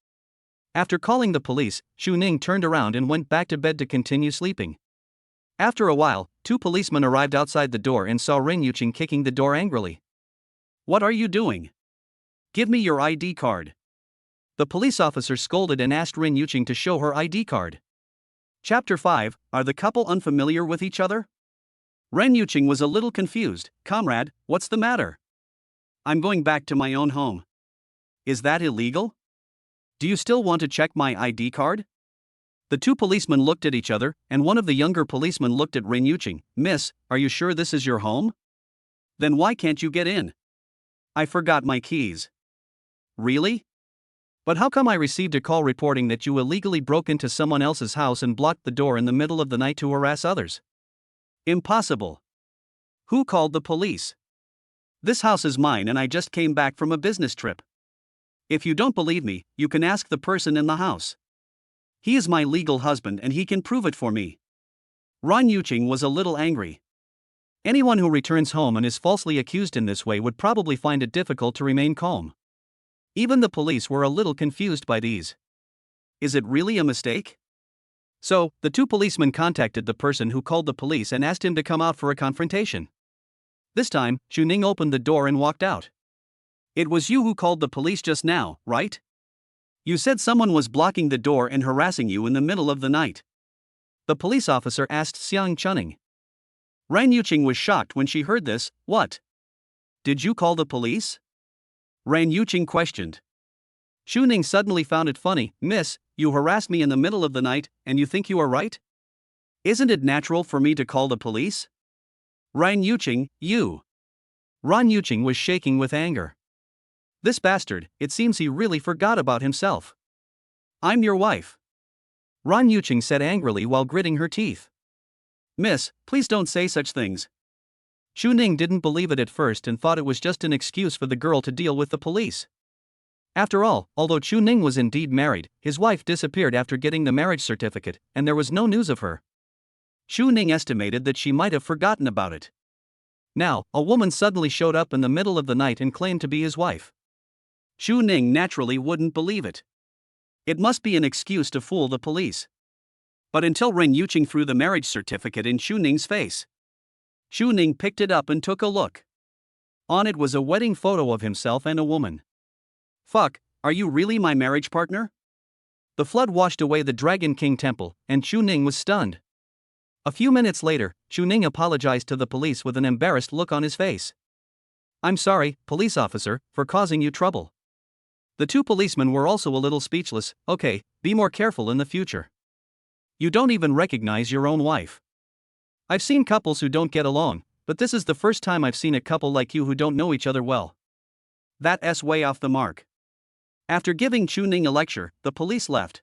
After calling the police, Xu Ning turned around and went back to bed to continue sleeping. After a while, 2 policemen arrived outside the door and saw Ren Yuqing kicking the door angrily. What are you doing? Give me your ID card. The police officer scolded and asked Ren Yuqing to show her ID card. Chapter 5, Are the couple unfamiliar with each other? Ren Yuqing was a little confused. Comrade, what's the matter? I'm going back to my own home. Is that illegal? Do you still want to check my ID card? The 2 policemen looked at each other, and one of the younger policemen looked at Ren Yuqing. Miss, are you sure this is your home? Then why can't you get in? I forgot my keys. Really? But how come I received a call reporting that you illegally broke into someone else's house and blocked the door in the middle of the night to harass others? Impossible. Who called the police? This house is mine and I just came back from a business trip. If you don't believe me, you can ask the person in the house. He is my legal husband and he can prove it for me. Ren Yuqing was a little angry. Anyone who returns home and is falsely accused in this way would probably find it difficult to remain calm. Even the police were a little confused by these. Is it really a mistake? So, the 2 policemen contacted the person who called the police and asked him to come out for a confrontation. This time, Xu Ning opened the door and walked out. It was you who called the police just now, right? You said someone was blocking the door and harassing you in the middle of the night. The police officer asked Xiang Chunning. Ren Yuqing was shocked when she heard this. What? Did you call the police? Ren Yuqing questioned. Xu Ning suddenly found it funny. Miss, you harassed me in the middle of the night, and you think you are right? Isn't it natural for me to call the police? Ren Yuqing, you. Ren Yuqing was shaking with anger. This bastard, it seems he really forgot about himself. I'm your wife. Ren Yuqing said angrily while gritting her teeth. Miss, please don't say such things. Xu Ning didn't believe it at first and thought it was just an excuse for the girl to deal with the police. After all, although Xu Ning was indeed married, his wife disappeared after getting the marriage certificate, and there was no news of her. Xu Ning estimated that she might have forgotten about it. Now, a woman suddenly showed up in the middle of the night and claimed to be his wife. Xu Ning naturally wouldn't believe it. It must be an excuse to fool the police. But until Ren Yuqing threw the marriage certificate in Xu Ning's face. Xu Ning picked it up and took a look. On it was a wedding photo of himself and a woman. Fuck, are you really my marriage partner? The flood washed away the Dragon King temple, and Xu Ning was stunned. A few minutes later, Xu Ning apologized to the police with an embarrassed look on his face. I'm sorry, police officer, for causing you trouble. The two policemen were also a little speechless. Okay, be more careful in the future. You don't even recognize your own wife. I've seen couples who don't get along, but this is the first time I've seen a couple like you who don't know each other well. That's way off the mark. After giving Xu Ning a lecture, the police left.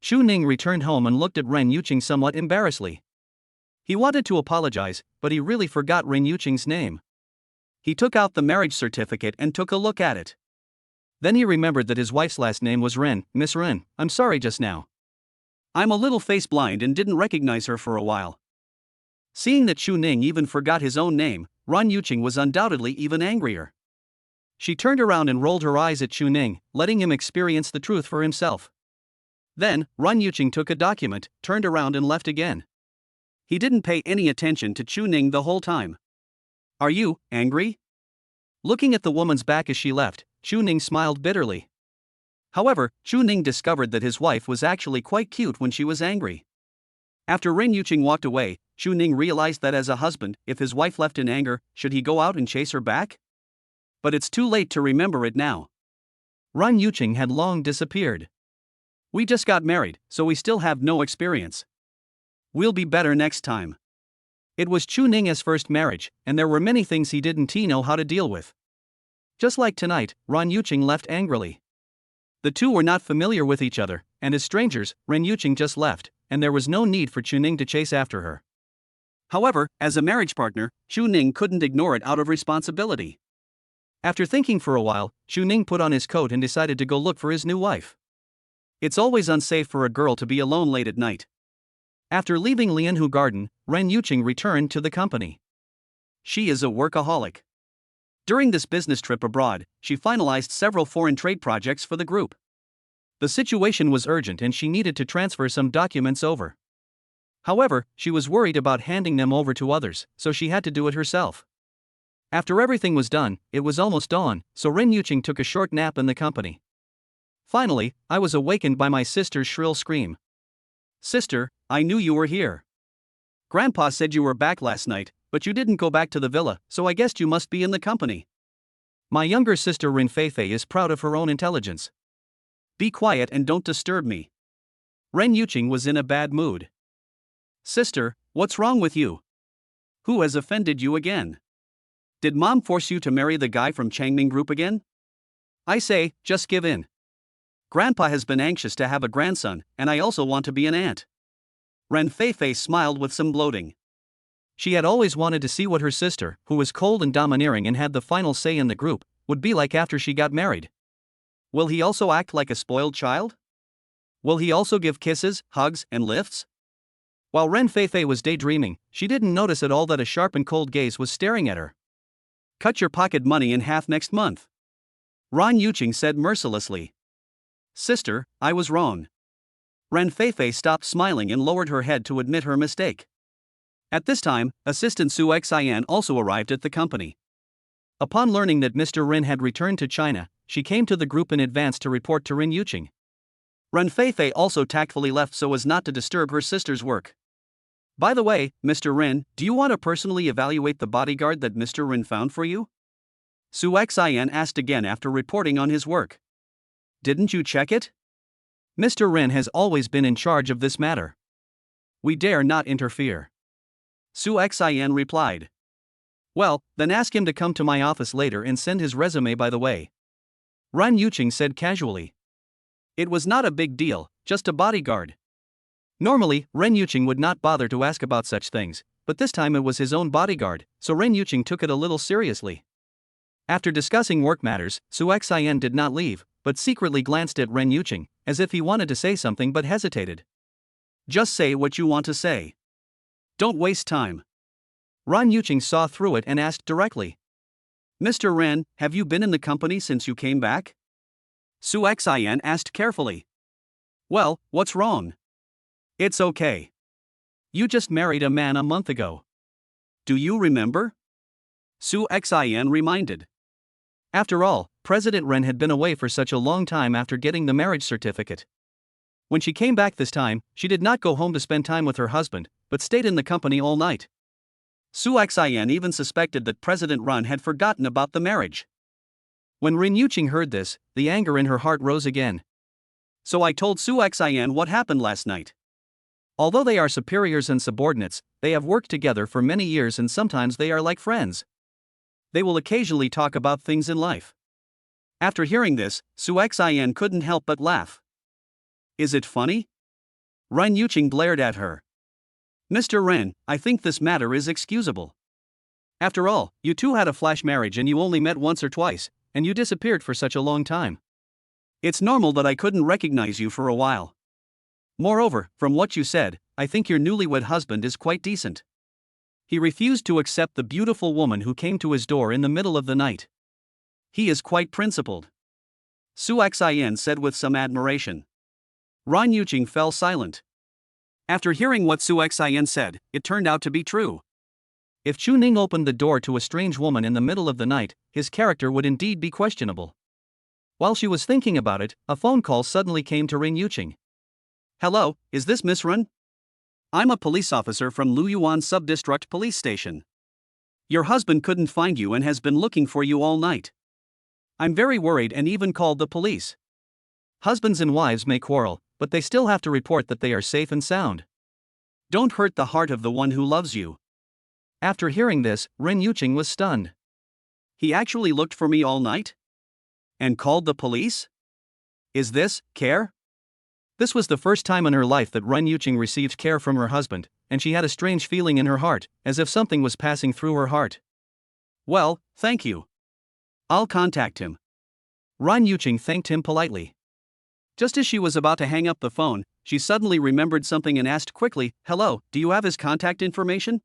Xu Ning returned home and looked at Ren Yuqing somewhat embarrassedly. He wanted to apologize, but he really forgot Ren Yuqing's name. He took out the marriage certificate and took a look at it. Then he remembered that his wife's last name was Ren. Miss Ren, I'm sorry just now. I'm a little face blind and didn't recognize her for a while. Seeing that Xu Ning even forgot his own name, Ren Yuqing was undoubtedly even angrier. She turned around and rolled her eyes at Xu Ning, letting him experience the truth for himself. Then, Ren Yuqing took a document, turned around and left again. He didn't pay any attention to Xu Ning the whole time. Are you angry? Looking at the woman's back as she left, Xu Ning smiled bitterly. However, Xu Ning discovered that his wife was actually quite cute when she was angry. After Ren Yuqing walked away, Xu Ning realized that as a husband, if his wife left in anger, should he go out and chase her back? But it's too late to remember it now. Ren Yuqing had long disappeared. We just got married, so we still have no experience. We'll be better next time. It was Xu Ning's first marriage, and there were many things he didn't know how to deal with. Just like tonight, Ren Yuqing left angrily. The two were not familiar with each other, and as strangers, Ren Yuqing just left, and there was no need for Xu Ning to chase after her. However, as a marriage partner, Xu Ning couldn't ignore it out of responsibility. After thinking for a while, Xu Ning put on his coat and decided to go look for his new wife. It's always unsafe for a girl to be alone late at night. After leaving Lianhu Garden, Ren Yuqing returned to the company. She is a workaholic. During this business trip abroad, she finalized several foreign trade projects for the group. The situation was urgent and she needed to transfer some documents over. However, she was worried about handing them over to others, so she had to do it herself. After everything was done, it was almost dawn, so Ren Yuqing took a short nap in the company. Finally, I was awakened by my sister's shrill scream. Sister, I knew you were here. Grandpa said you were back last night, but you didn't go back to the villa, so I guessed you must be in the company. My younger sister Ren Feifei is proud of her own intelligence. Be quiet and don't disturb me. Ren Yuqing was in a bad mood. Sister, what's wrong with you? Who has offended you again? Did mom force you to marry the guy from Changming Group again? I say, just give in. Grandpa has been anxious to have a grandson, and I also want to be an aunt. Ren Feifei smiled with some bloating. She had always wanted to see what her sister, who was cold and domineering and had the final say in the group, would be like after she got married. Will he also act like a spoiled child? Will he also give kisses, hugs, and lifts? While Ren Feifei was daydreaming, she didn't notice at all that a sharp and cold gaze was staring at her. Cut your pocket money in half next month. Ren Yuqing said mercilessly. Sister, I was wrong. Ren Feifei stopped smiling and lowered her head to admit her mistake. At this time, assistant Su Xian also arrived at the company. Upon learning that Mr. Ren had returned to China, she came to the group in advance to report to Ren Yuqing. Ren Feifei also tactfully left so as not to disturb her sister's work. By the way, Mr. Ren, do you want to personally evaluate the bodyguard that Mr. Ren found for you? Su Xian asked again after reporting on his work. Didn't you check it? Mr. Ren has always been in charge of this matter. We dare not interfere. Su Xian replied. Well, then ask him to come to my office later and send his resume by the way. Ren Yuqing said casually. It was not a big deal, just a bodyguard. Normally, Ren Yuqing would not bother to ask about such things, but this time it was his own bodyguard, so Ren Yuqing took it a little seriously. After discussing work matters, Su Xian did not leave, but secretly glanced at Ren Yuqing, as if he wanted to say something but hesitated. Just say what you want to say. Don't waste time. Ren Yuqing saw through it and asked directly. Mr. Ren, have you been in the company since you came back? Su Xian asked carefully. Well, what's wrong? It's okay. You just married a man a month ago. Do you remember? Su Xian reminded. After all, President Ren had been away for such a long time after getting the marriage certificate. When she came back this time, she did not go home to spend time with her husband, but stayed in the company all night. Su Xian even suspected that President Ren had forgotten about the marriage. When Ren Yuqing heard this, the anger in her heart rose again. So I told Su Xian what happened last night. Although they are superiors and subordinates, they have worked together for many years and sometimes they are like friends. They will occasionally talk about things in life. After hearing this, Su Xian couldn't help but laugh. Is it funny? Ren Yuqing glared at her. Mr. Ren, I think this matter is excusable. After all, you two had a flash marriage and you only met once or twice, and you disappeared for such a long time. It's normal that I couldn't recognize you for a while. Moreover, from what you said, I think your newlywed husband is quite decent. He refused to accept the beautiful woman who came to his door in the middle of the night. He is quite principled. Su Xian said with some admiration. Ren Yuqing fell silent. After hearing what Su Xian said, it turned out to be true. If Chu Ning opened the door to a strange woman in the middle of the night, his character would indeed be questionable. While she was thinking about it, a phone call suddenly came to Ren Yuqing. Hello, is this Miss Ren? I'm a police officer from Luyuan Subdistrict Police Station. Your husband couldn't find you and has been looking for you all night. I'm very worried and even called the police. Husbands and wives may quarrel, but they still have to report that they are safe and sound. Don't hurt the heart of the one who loves you. After hearing this, Ren Yuqing was stunned. He actually looked for me all night? And called the police? Is this care? This was the first time in her life that Ren Yuqing received care from her husband, and she had a strange feeling in her heart, as if something was passing through her heart. Well, thank you. I'll contact him. Ren Yuqing thanked him politely. Just as she was about to hang up the phone, she suddenly remembered something and asked quickly, Hello, do you have his contact information?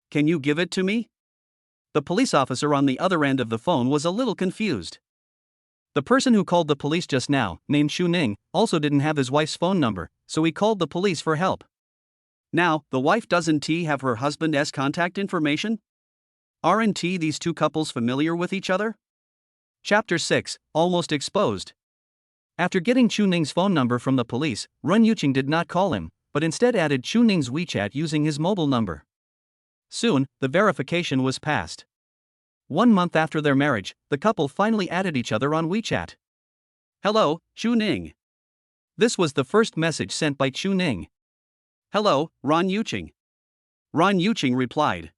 Can you give it to me? The police officer on the other end of the phone was a little confused. The person who called the police just now, named Chu Ning, also didn't have his wife's phone number, so he called the police for help. Now, the wife doesn't have her husband's contact information? Aren't these two couples familiar with each other? Chapter 6, Almost Exposed. After getting Chu Ning's phone number from the police, Ren Yuqing did not call him, but instead added Chu Ning's WeChat using his mobile number. Soon, the verification was passed. 1 month after their marriage, the couple finally added each other on WeChat. Hello, Chu Ning. This was the first message sent by Chu Ning. Hello, Ren Yuqing. Ren Yuqing replied.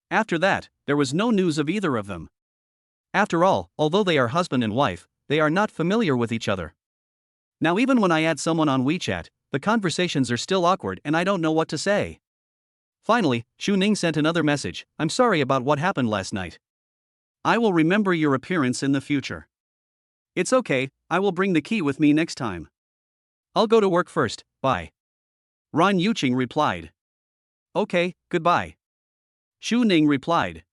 After that, there was no news of either of them. After all, although they are husband and wife, they are not familiar with each other. Now even when I add someone on WeChat, the conversations are still awkward and I don't know what to say. Finally, Chu Ning sent another message, I'm sorry about what happened last night. I will remember your appearance in the future. It's okay, I will bring the key with me next time. I'll go to work first, bye. Ren Yuqing replied. Okay, goodbye. Chu Ning replied.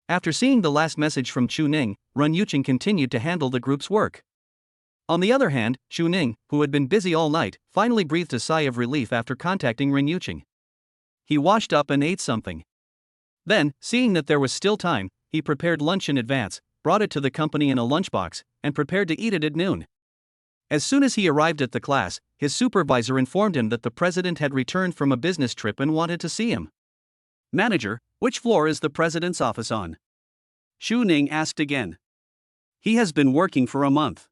After seeing the last message from Chu Ning, Ren Yuqing continued to handle the group's work. On the other hand, Chu Ning, who had been busy all night, finally breathed a sigh of relief after contacting Ren Yuqing. He washed up and ate something. Then, seeing that there was still time, he prepared lunch in advance, brought it to the company in a lunchbox, and prepared to eat it at noon. As soon as he arrived at the class, his supervisor informed him that the president had returned from a business trip and wanted to see him. Manager, which floor is the president's office on? Chu Ning asked again. He has been working for a month.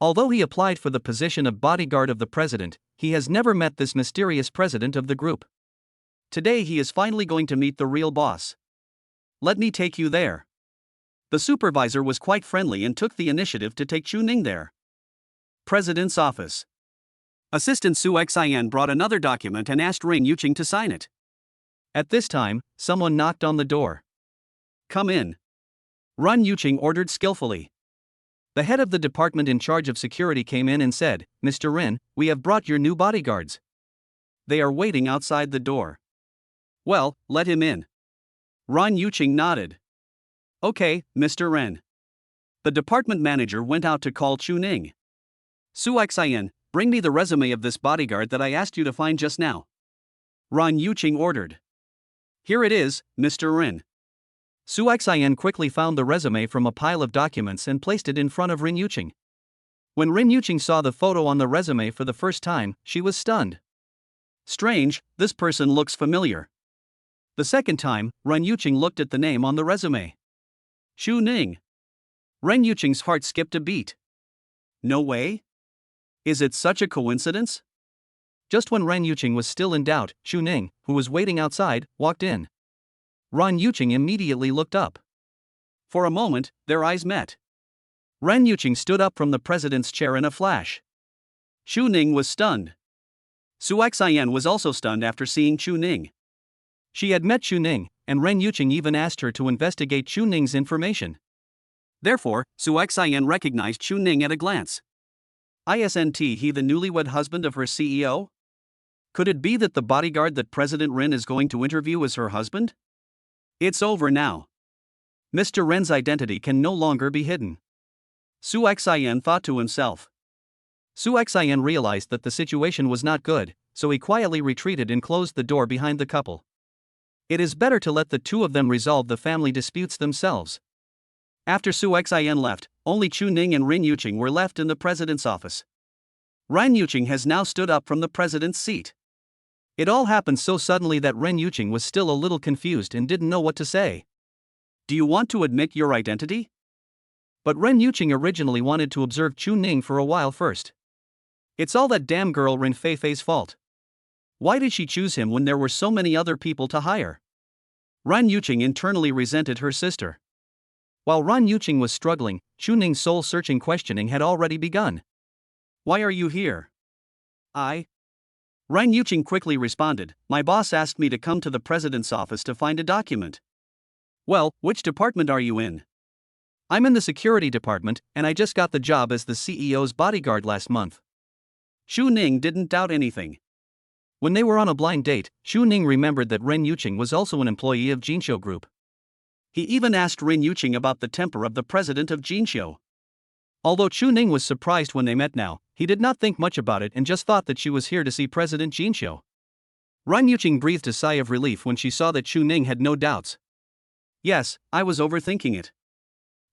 Although he applied for the position of bodyguard of the president, he has never met this mysterious president of the group. Today he is finally going to meet the real boss. Let me take you there. The supervisor was quite friendly and took the initiative to take Chu Ning there. President's office. Assistant Su Xian brought another document and asked Ren Yuqing to sign it. At this time, someone knocked on the door. "Come in," Ren Yuqing ordered skillfully. The head of the department in charge of security came in and said, "Mr. Ren, we have brought your new bodyguards. They are waiting outside the door." "Well, let him in." Ren Yuqing nodded. "Okay, Mr. Ren." The department manager went out to call Chu Ning. "Su Xian, bring me the resume of this bodyguard that I asked you to find just now," Ren Yuqing ordered. "Here it is, Mr. Ren." Su Xian quickly found the resume from a pile of documents and placed it in front of Ren Yuqing. When Ren Yuqing saw the photo on the resume for the first time, she was stunned. "Strange, this person looks familiar." The second time, Ren Yuqing looked at the name on the resume. Chu Ning. Ren Yuqing's heart skipped a beat. No way? Is it such a coincidence? Just when Ren Yuqing was still in doubt, Chu Ning, who was waiting outside, walked in. Ren Yuqing immediately looked up. For a moment, their eyes met. Ren Yuqing stood up from the president's chair in a flash. Chu Ning was stunned. Su Xian was also stunned after seeing Chu Ning. She had met Chu Ning, and Ren Yuqing even asked her to investigate Chu Ning's information. Therefore, Su Xian recognized Chu Ning at a glance. Isn't he the newlywed husband of her CEO? Could it be that the bodyguard that President Ren is going to interview is her husband? It's over now. Mr. Ren's identity can no longer be hidden. Su Xian thought to himself. Su Xian realized that the situation was not good, so he quietly retreated and closed the door behind the couple. It is better to let the two of them resolve the family disputes themselves. After Su Xian left, only Chu Ning and Ren Yuqing were left in the president's office. Ren Yuqing has now stood up from the president's seat. It all happened so suddenly that Ren Yuqing was still a little confused and didn't know what to say. "Do you want to admit your identity?" But Ren Yuqing originally wanted to observe Chu Ning for a while first. It's all that damn girl Ren Feifei's fault. Why did she choose him when there were so many other people to hire? Ren Yuqing internally resented her sister. While Ren Yuqing was struggling, Chu Ning's soul-searching questioning had already begun. "Why are you here?" Ren Yuqing quickly responded, "My boss asked me to come to the president's office to find a document." "Well, which department are you in?" "I'm in the security department, and I just got the job as the CEO's bodyguard last month." Chu Ning didn't doubt anything. When they were on a blind date, Chu Ning remembered that Ren Yuqing was also an employee of Jinxiu Group. He even asked Ren Yuqing about the temper of the president of Jinxiu. Although Chu Ning was surprised when they met now, he did not think much about it and just thought that she was here to see President Jinxiu. Ren Yuqing breathed a sigh of relief when she saw that Chu Ning had no doubts. "Yes, I was overthinking it."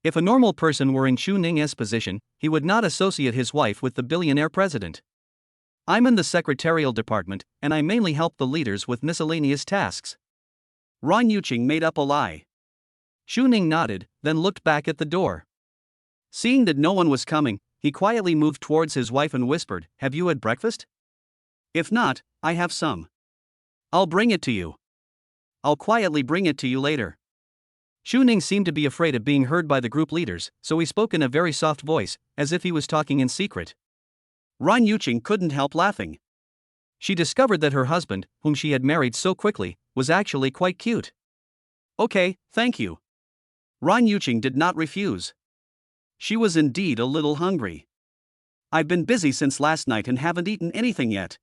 If a normal person were in Chu Ning's position, he would not associate his wife with the billionaire president. "I'm in the secretarial department, and I mainly help the leaders with miscellaneous tasks." Ren Yuqing made up a lie. Chu Ning nodded, then looked back at the door. Seeing that no one was coming, he quietly moved towards his wife and whispered, "Have you had breakfast? If not, I have some. I'll bring it to you. I'll quietly bring it to you later." Chu Ning seemed to be afraid of being heard by the group leaders, so he spoke in a very soft voice, as if he was talking in secret. Ren Yuqing couldn't help laughing. She discovered that her husband, whom she had married so quickly, was actually quite cute. "Okay, thank you." Ren Yuqing did not refuse. She was indeed a little hungry. "I've been busy since last night and haven't eaten anything yet."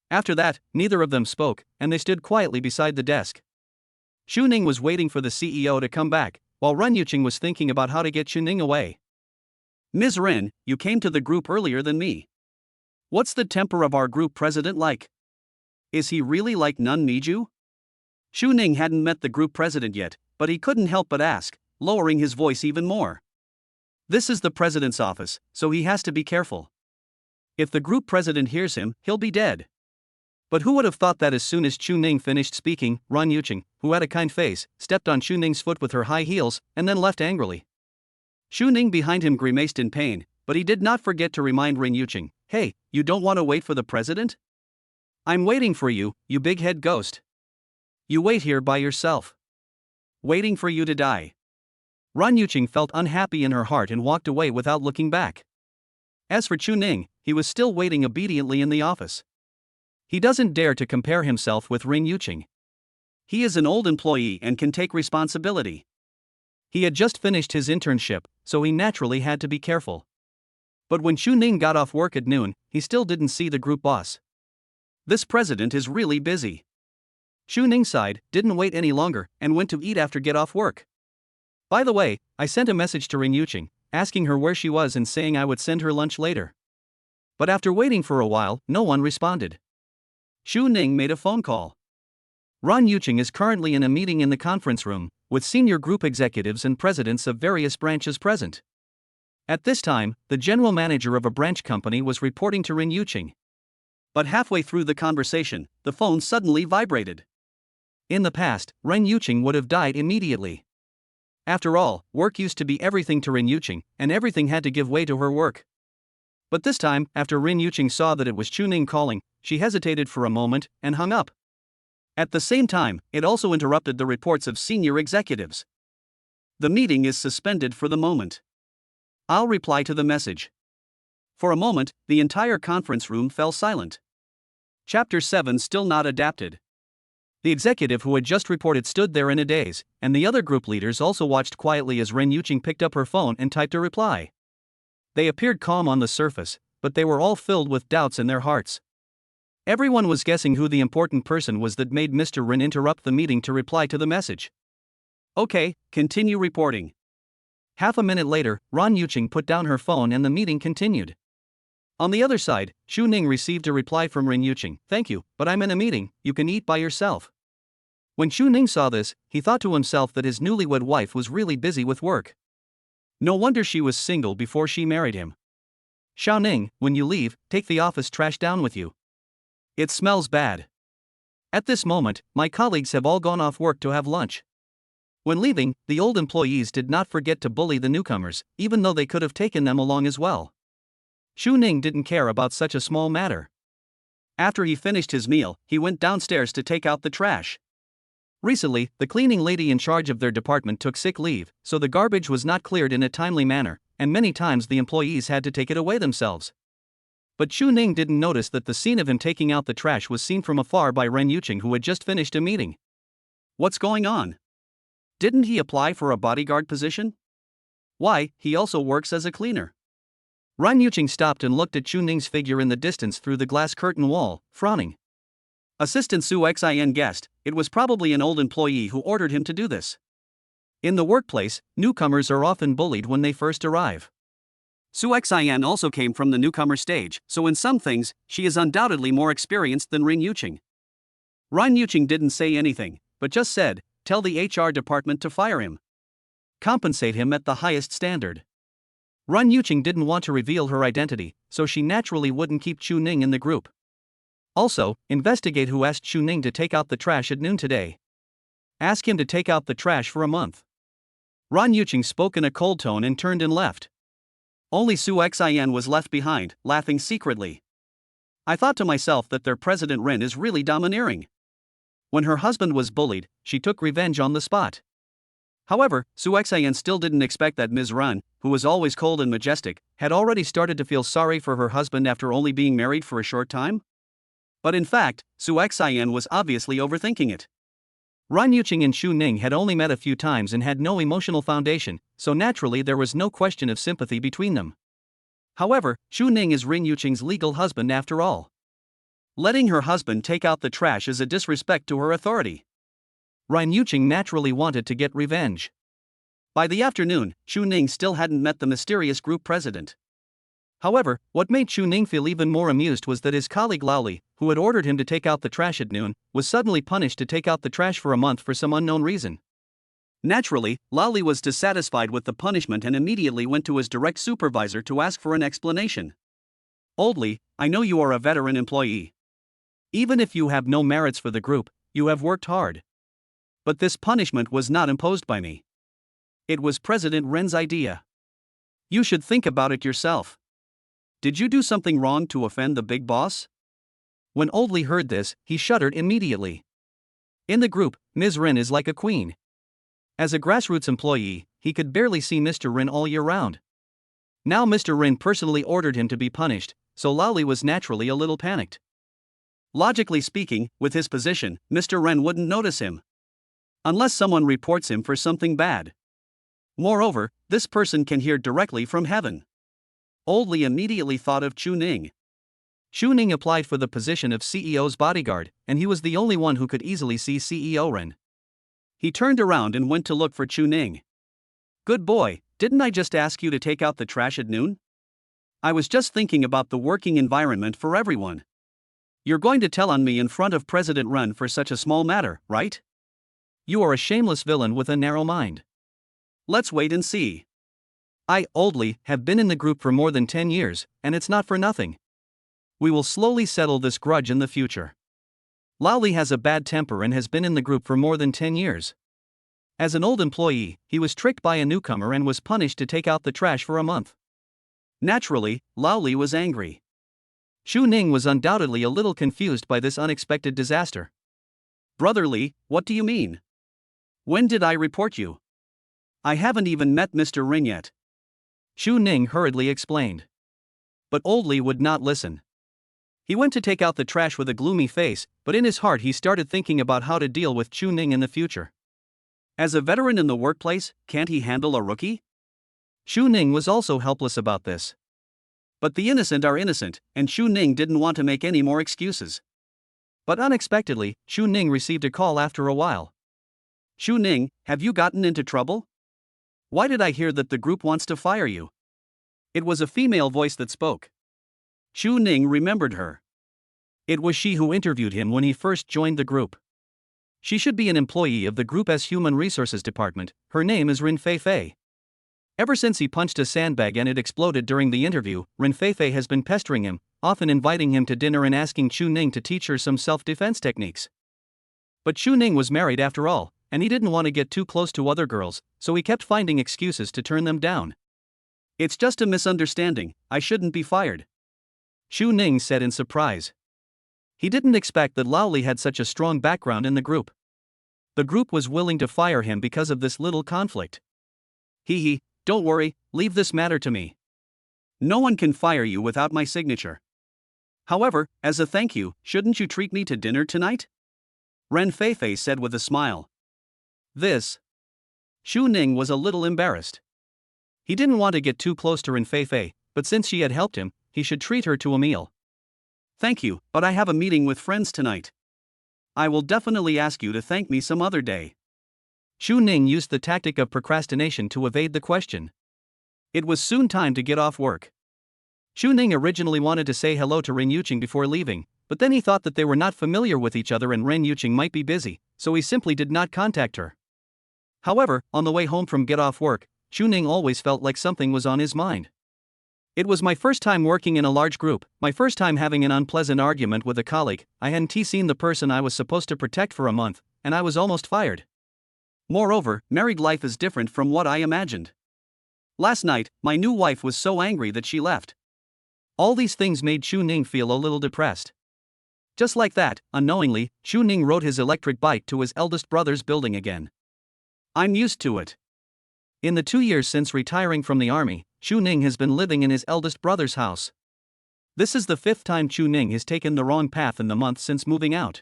After that, neither of them spoke, and they stood quietly beside the desk. Chu Ning was waiting for the CEO to come back, while Ren Yuqing was thinking about how to get Chu Ning away. "Ms. Ren, you came to the group earlier than me. What's the temper of our group president like? Is he really like Nun Miju?" Chu Ning hadn't met the group president yet, but he couldn't help but ask, lowering his voice even more. This is the president's office, so he has to be careful. If the group president hears him, he'll be dead. But who would have thought that as soon as Chu Ning finished speaking, Ren Yuqing, who had a kind face, stepped on Chu Ning's foot with her high heels, and then left angrily. Chu Ning behind him grimaced in pain, but he did not forget to remind Ren Yuqing, "Hey, you don't want to wait for the president? I'm waiting for you, you big-head ghost. You wait here by yourself. Waiting for you to die." Ren Yuqing felt unhappy in her heart and walked away without looking back. As for Chu Ning, he was still waiting obediently in the office. He doesn't dare to compare himself with Ren Yuqing. He is an old employee and can take responsibility. He had just finished his internship, so he naturally had to be careful. But when Chu Ning got off work at noon, he still didn't see the group boss. This president is really busy. Chu Ning sighed, didn't wait any longer, and went to eat after get off work. By the way, I sent a message to Ren Yuqing, asking her where she was and saying I would send her lunch later. But after waiting for a while, no one responded. Chu Ning made a phone call. Ren Yuqing is currently in a meeting in the conference room, with senior group executives and presidents of various branches present. At this time, the general manager of a branch company was reporting to Ren Yuqing. But halfway through the conversation, the phone suddenly vibrated. In the past, Ren Yuqing would have died immediately. After all, work used to be everything to Ren Yuqing, and everything had to give way to her work. But this time, after Ren Yuqing saw that it was Chu Ning calling, she hesitated for a moment and hung up. At the same time, it also interrupted the reports of senior executives. The meeting is suspended for the moment. I'll reply to the message. For a moment, the entire conference room fell silent. Chapter 7 still not adapted. The executive who had just reported stood there in a daze, and the other group leaders also watched quietly as Ren Yuqing picked up her phone and typed a reply. They appeared calm on the surface, but they were all filled with doubts in their hearts. Everyone was guessing who the important person was that made Mr. Ren interrupt the meeting to reply to the message. Okay, continue reporting. Half a minute later, Ren Yuqing put down her phone and the meeting continued. On the other side, Chu Ning received a reply from Ren Yuqing, "Thank you, but I'm in a meeting, you can eat by yourself." When Chu Ning saw this, he thought to himself that his newlywed wife was really busy with work. No wonder she was single before she married him. "Xiao Ning, when you leave, take the office trash down with you. It smells bad. At this moment, my colleagues have all gone off work to have lunch." When leaving, the old employees did not forget to bully the newcomers, even though they could have taken them along as well. Chu Ning didn't care about such a small matter. After he finished his meal, he went downstairs to take out the trash. Recently, the cleaning lady in charge of their department took sick leave, so the garbage was not cleared in a timely manner, and many times the employees had to take it away themselves. But Chu Ning didn't notice that the scene of him taking out the trash was seen from afar by Ren Yuqing, who had just finished a meeting. What's going on? Didn't he apply for a bodyguard position? Why, he also works as a cleaner. Ren Yuqing stopped and looked at Chu Ning's figure in the distance through the glass curtain wall, frowning. Assistant Su Xin guessed, it was probably an old employee who ordered him to do this. In the workplace, newcomers are often bullied when they first arrive. Su Xin also came from the newcomer stage, so in some things, she is undoubtedly more experienced than Ren Yuqing. Ren Yuqing didn't say anything, but just said, "Tell the HR department to fire him. Compensate him at the highest standard." Ren Yuqing didn't want to reveal her identity, so she naturally wouldn't keep Chu Ning in the group. Also, investigate who asked Chu Ning to take out the trash at noon today. Ask him to take out the trash for a month. Ren Yuqing spoke in a cold tone and turned and left. Only Su Xin was left behind, laughing secretly. I thought to myself that their President Ren is really domineering. When her husband was bullied, she took revenge on the spot. However, Su Xin still didn't expect that Ms. Ren, who was always cold and majestic, had already started to feel sorry for her husband after only being married for a short time. But in fact, Su Xin was obviously overthinking it. Ren Yuqing and Chu Ning had only met a few times and had no emotional foundation, so naturally there was no question of sympathy between them. However, Chu Ning is Ren Yuqing's legal husband after all. Letting her husband take out the trash is a disrespect to her authority. Ren Yuqing naturally wanted to get revenge. By the afternoon, Chu Ning still hadn't met the mysterious group president. However, what made Chu Ning feel even more amused was that his colleague Lao Li, who had ordered him to take out the trash at noon, was suddenly punished to take out the trash for a month for some unknown reason. Naturally, Lao Li was dissatisfied with the punishment and immediately went to his direct supervisor to ask for an explanation. "Old Li, I know you are a veteran employee. Even if you have no merits for the group, you have worked hard. But this punishment was not imposed by me. It was President Ren's idea. You should think about it yourself. Did you do something wrong to offend the big boss?" When Old Li heard this, he shuddered immediately. In the group, Ms. Ren is like a queen. As a grassroots employee, he could barely see Mr. Ren all year round. Now Mr. Ren personally ordered him to be punished, so Lao Li was naturally a little panicked. Logically speaking, with his position, Mr. Ren wouldn't notice him. unless someone reports him for something bad. Moreover, this person can hear directly from heaven. Old Li immediately thought of Chu Ning. Chu Ning applied for the position of CEO's bodyguard, and he was the only one who could easily see CEO Ren. He turned around and went to look for Chu Ning. Good boy, didn't I just ask you to take out the trash at noon? I was just thinking about the working environment for everyone. You're going to tell on me in front of President Ren for such a small matter, right? You are a shameless villain with a narrow mind. Let's wait and see. I, Old Li, have been in the group for more than 10 years, and it's not for nothing. We will slowly settle this grudge in the future. Lao Li has a bad temper and has been in the group for more than 10 years. As an old employee, he was tricked by a newcomer and was punished to take out the trash for a month. Naturally, Lao Li was angry. Chu Ning was undoubtedly a little confused by this unexpected disaster. Brother Li, what do you mean? When did I report you? I haven't even met Mr. Ring yet. Chu Ning hurriedly explained. But Old Li would not listen. He went to take out the trash with a gloomy face, but in his heart he started thinking about how to deal with Chu Ning in the future. As a veteran in the workplace, can't he handle a rookie? Chu Ning was also helpless about this. But the innocent are innocent, and Chu Ning didn't want to make any more excuses. But unexpectedly, Chu Ning received a call after a while. Chu Ning, have you gotten into trouble? Why did I hear that the group wants to fire you? It was a female voice that spoke. Chu Ning remembered her. It was she who interviewed him when he first joined the group. She should be an employee of the group's Human Resources Department. Her name is Rin Feifei. Ever since he punched a sandbag and it exploded during the interview, Rin Feifei has been pestering him, often inviting him to dinner and asking Chu Ning to teach her some self-defense techniques. But Chu Ning was married after all, and he didn't want to get too close to other girls, so he kept finding excuses to turn them down. It's just a misunderstanding, I shouldn't be fired. Chu Ning said in surprise. He didn't expect that Lao Li had such a strong background in the group. The group was willing to fire him because of this little conflict. Hee, don't worry, leave this matter to me. No one can fire you without my signature. However, as a thank you, shouldn't you treat me to dinner tonight? Ren Feifei said with a smile. This. Chu Ning was a little embarrassed. He didn't want to get too close to Ren Feifei, but since she had helped him, he should treat her to a meal. Thank you, but I have a meeting with friends tonight. I will definitely ask you to thank me some other day. Chu Ning used the tactic of procrastination to evade the question. It was soon time to get off work. Chu Ning originally wanted to say hello to Ren Yuqing before leaving, but then he thought that they were not familiar with each other and Ren Yuqing might be busy, so he simply did not contact her. However, on the way home from get off work, Chu Ning always felt like something was on his mind. It was my first time working in a large group, my first time having an unpleasant argument with a colleague. I hadn't seen the person I was supposed to protect for a month, and I was almost fired. Moreover, married life is different from what I imagined. Last night, my new wife was so angry that she left. All these things made Chu Ning feel a little depressed. Just like that, unknowingly, Chu Ning rode his electric bike to his eldest brother's building again. I'm used to it. In the 2 years since retiring from the army, Chu Ning has been living in his eldest brother's house. This is the 5th time Chu Ning has taken the wrong path in the month since moving out.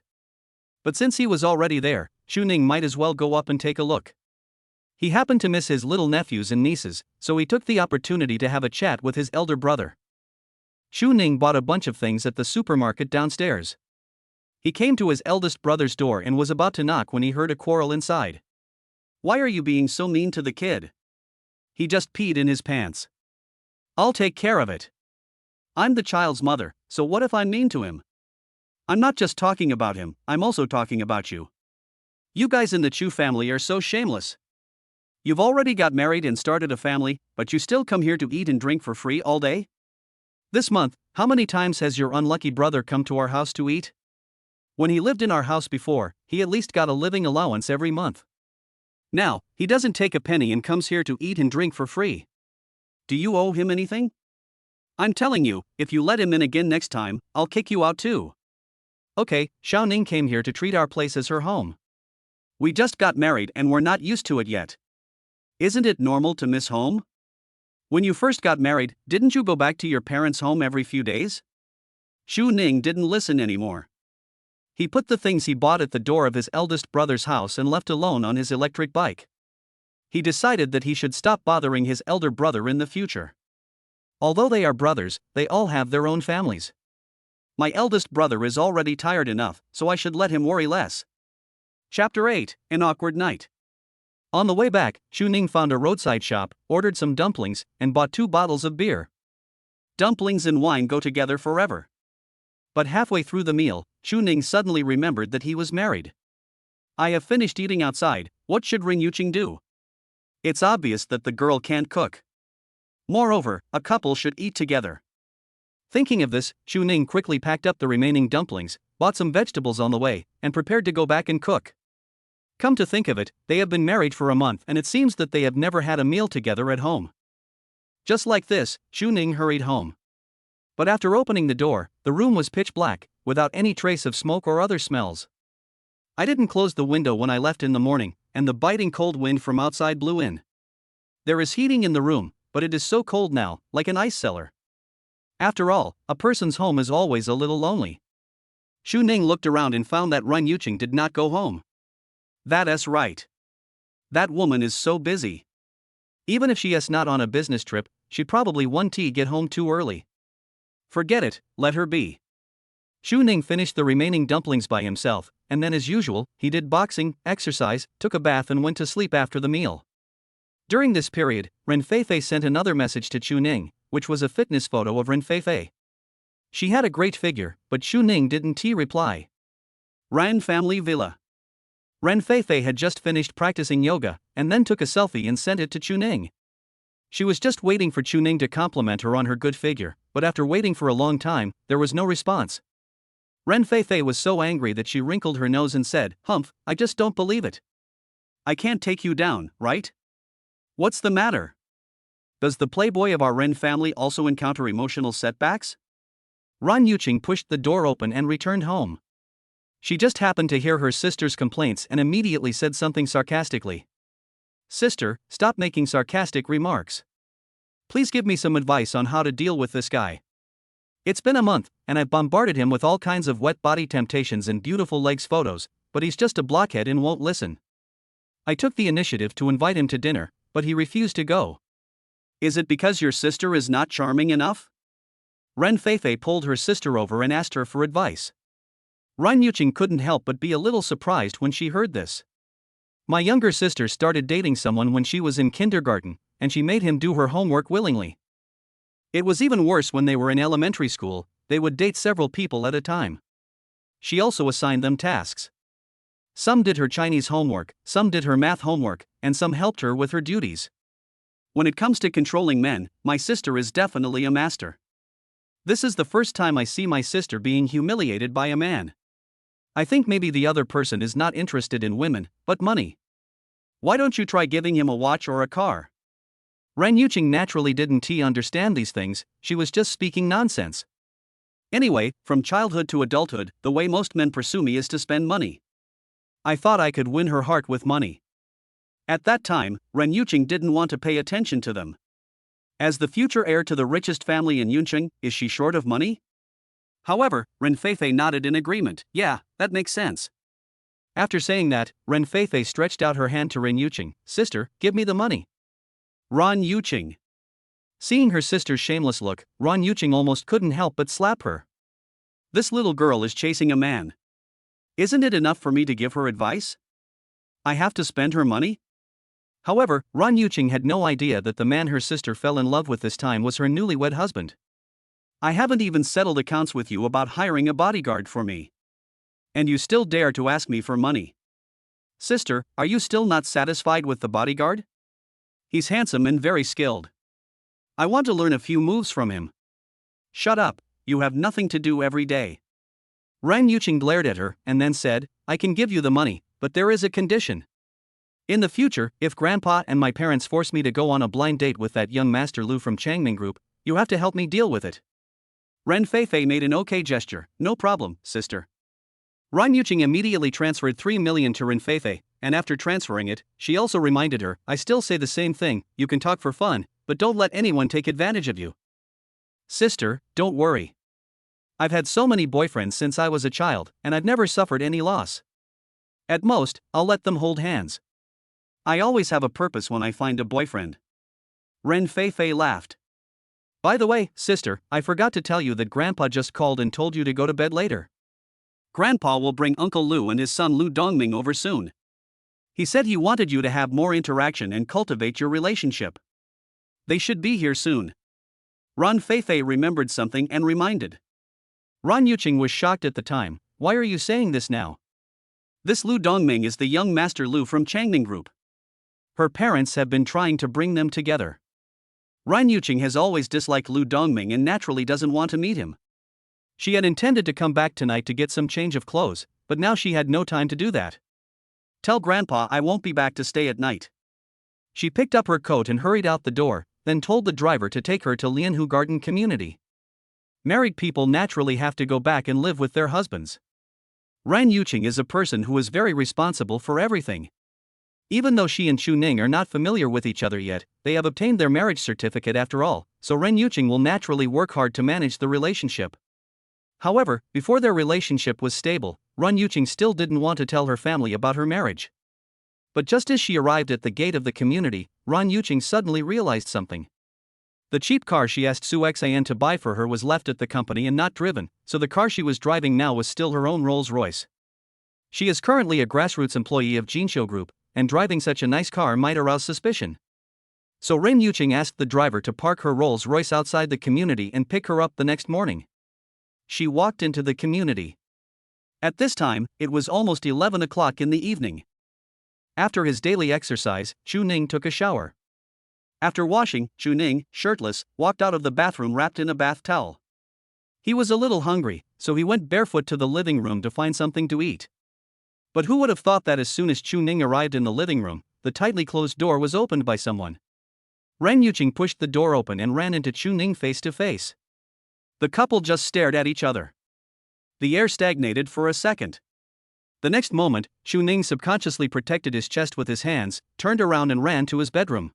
But since he was already there, Chu Ning might as well go up and take a look. He happened to miss his little nephews and nieces, so he took the opportunity to have a chat with his elder brother. Chu Ning bought a bunch of things at the supermarket downstairs. He came to his eldest brother's door and was about to knock when he heard a quarrel inside. Why are you being so mean to the kid? He just peed in his pants. I'll take care of it. I'm the child's mother, so what if I'm mean to him? I'm not just talking about him, I'm also talking about you. You guys in the Chu family are so shameless. You've already got married and started a family, but you still come here to eat and drink for free all day? This month, how many times has your unlucky brother come to our house to eat? When he lived in our house before, he at least got a living allowance every month. Now, he doesn't take a penny and comes here to eat and drink for free. Do you owe him anything? I'm telling you, if you let him in again next time, I'll kick you out too. Okay, Xiao Ning came here to treat our place as her home. We just got married and we're not used to it yet. Isn't it normal to miss home? When you first got married, didn't you go back to your parents' home every few days? Chu Ning didn't listen anymore. He put the things he bought at the door of his eldest brother's house and left alone on his electric bike. He decided that he should stop bothering his elder brother in the future. Although they are brothers, they all have their own families. My eldest brother is already tired enough, so I should let him worry less. Chapter 8: An Awkward Night. On the way back, Chu-Ning found a roadside shop, ordered some dumplings, and bought 2 bottles of beer. Dumplings and wine go together forever. But halfway through the meal, Chu-Ning suddenly remembered that he was married. I have finished eating outside, what should Ren Yuqing do? It's obvious that the girl can't cook. Moreover, a couple should eat together. Thinking of this, Chu-Ning quickly packed up the remaining dumplings, bought some vegetables on the way, and prepared to go back and cook. Come to think of it, they have been married for a month and it seems that they have never had a meal together at home. Just like this, Chu-Ning hurried home. But after opening the door, the room was pitch black, without any trace of smoke or other smells. I didn't close the window when I left in the morning, and the biting cold wind from outside blew in. There is heating in the room, but it is so cold now, like an ice cellar. After all, a person's home is always a little lonely. Chu-Ning looked around and found that Ren Yuqing did not go home. That's right. That woman is so busy. Even if she is not on a business trip, she'd probably want to get home too early. Forget it, let her be. Chu-Ning finished the remaining dumplings by himself, and then as usual, he did boxing, exercise, took a bath and went to sleep after the meal. During this period, Ren Feifei sent another message to Chu-Ning, which was a fitness photo of Ren Feifei. She had a great figure, but Chu-Ning didn't reply. Ran Family Villa. Ren Feifei had just finished practicing yoga, and then took a selfie and sent it to Chu-Ning. She was just waiting for Chu-Ning to compliment her on her good figure, but after waiting for a long time, there was no response. Ren Feifei was so angry that she wrinkled her nose and said, "Humph, I just don't believe it. I can't take you down, right? What's the matter? Does the playboy of our Ren family also encounter emotional setbacks?" Ren Yuqing pushed the door open and returned home. She just happened to hear her sister's complaints and immediately said something sarcastically. "Sister, stop making sarcastic remarks. Please give me some advice on how to deal with this guy. It's been a month, and I've bombarded him with all kinds of wet body temptations and beautiful legs photos, but he's just a blockhead and won't listen. I took the initiative to invite him to dinner, but he refused to go. Is it because your sister is not charming enough?" Ren Feifei pulled her sister over and asked her for advice. Ren Yuqing couldn't help but be a little surprised when she heard this. "My younger sister started dating someone when she was in kindergarten, and she made him do her homework willingly. It was even worse when they were in elementary school, they would date several people at a time. She also assigned them tasks. Some did her Chinese homework, some did her math homework, and some helped her with her duties. When it comes to controlling men, my sister is definitely a master. This is the first time I see my sister being humiliated by a man. I think maybe the other person is not interested in women, but money. Why don't you try giving him a watch or a car?" Ren Yuqing naturally didn't understand these things, she was just speaking nonsense. "Anyway, from childhood to adulthood, the way most men pursue me is to spend money. I thought I could win her heart with money." At that time, Ren Yuqing didn't want to pay attention to them. As the future heir to the richest family in Yuncheng, is she short of money? However, Ren Feifei nodded in agreement. "Yeah, that makes sense." After saying that, Ren Feifei stretched out her hand to Ren Yuqing. "Sister, give me the money." Ren Yuqing. Seeing her sister's shameless look, Ren Yuqing almost couldn't help but slap her. "This little girl is chasing a man. Isn't it enough for me to give her advice? I have to spend her money?" However, Ren Yuqing had no idea that the man her sister fell in love with this time was her newlywed husband. "I haven't even settled accounts with you about hiring a bodyguard for me. And you still dare to ask me for money. Sister, are you still not satisfied with the bodyguard? He's handsome and very skilled. I want to learn a few moves from him." "Shut up, you have nothing to do every day." Ren Yuqing glared at her and then said, "I can give you the money, but there is a condition. In the future, if Grandpa and my parents force me to go on a blind date with that young Master Lu from Changming Group, you have to help me deal with it." Ren Feifei made an okay gesture. "No problem, sister." Ren Yuqing immediately transferred 3 million to Ren Feifei, and after transferring it, she also reminded her, "I still say the same thing, you can talk for fun, but don't let anyone take advantage of you." "Sister, don't worry. I've had so many boyfriends since I was a child, and I've never suffered any loss. At most, I'll let them hold hands. I always have a purpose when I find a boyfriend. Ren Fei laughed. By the way, sister, I forgot to tell you that Grandpa just called and told you to go to bed later. Grandpa will bring Uncle Lu and his son Lu Dongming over soon. He said he wanted you to have more interaction and cultivate your relationship. They should be here soon. Ran Fei remembered something and reminded. Ran Yuqing was shocked at the time. Why are you saying this now? This Lu Dongming is the young Master Lu from Changning Group. Her parents have been trying to bring them together. Ran Yuqing has always disliked Lu Dongming and naturally doesn't want to meet him. She had intended to come back tonight to get some change of clothes, but now she had no time to do that. Tell Grandpa I won't be back to stay at night. She picked up her coat and hurried out the door, then told the driver to take her to Lianhu Garden Community. Married people naturally have to go back and live with their husbands. Ran Yuqing is a person who is very responsible for everything. Even though she and Chu Ning are not familiar with each other yet, they have obtained their marriage certificate after all, so Ren Yuqing will naturally work hard to manage the relationship. However, before their relationship was stable, Ren Yuqing still didn't want to tell her family about her marriage. But just as she arrived at the gate of the community, Ren Yuqing suddenly realized something. The cheap car she asked Su Xian to buy for her was left at the company and not driven, so the car she was driving now was still her own Rolls-Royce. She is currently a grassroots employee of Jinsho Group, and driving such a nice car might arouse suspicion. So Ren Yuqing asked the driver to park her Rolls-Royce outside the community and pick her up the next morning. She walked into the community. At this time, it was almost 11 o'clock in the evening. After his daily exercise, Chu Ning took a shower. After washing, Chu Ning, shirtless, walked out of the bathroom wrapped in a bath towel. He was a little hungry, so he went barefoot to the living room to find something to eat. But who would have thought that as soon as Chu Ning arrived in the living room, the tightly closed door was opened by someone. Ren Yuqing pushed the door open and ran into Chu Ning face to face. The couple just stared at each other. The air stagnated for a second. The next moment, Chu Ning subconsciously protected his chest with his hands, turned around and ran to his bedroom.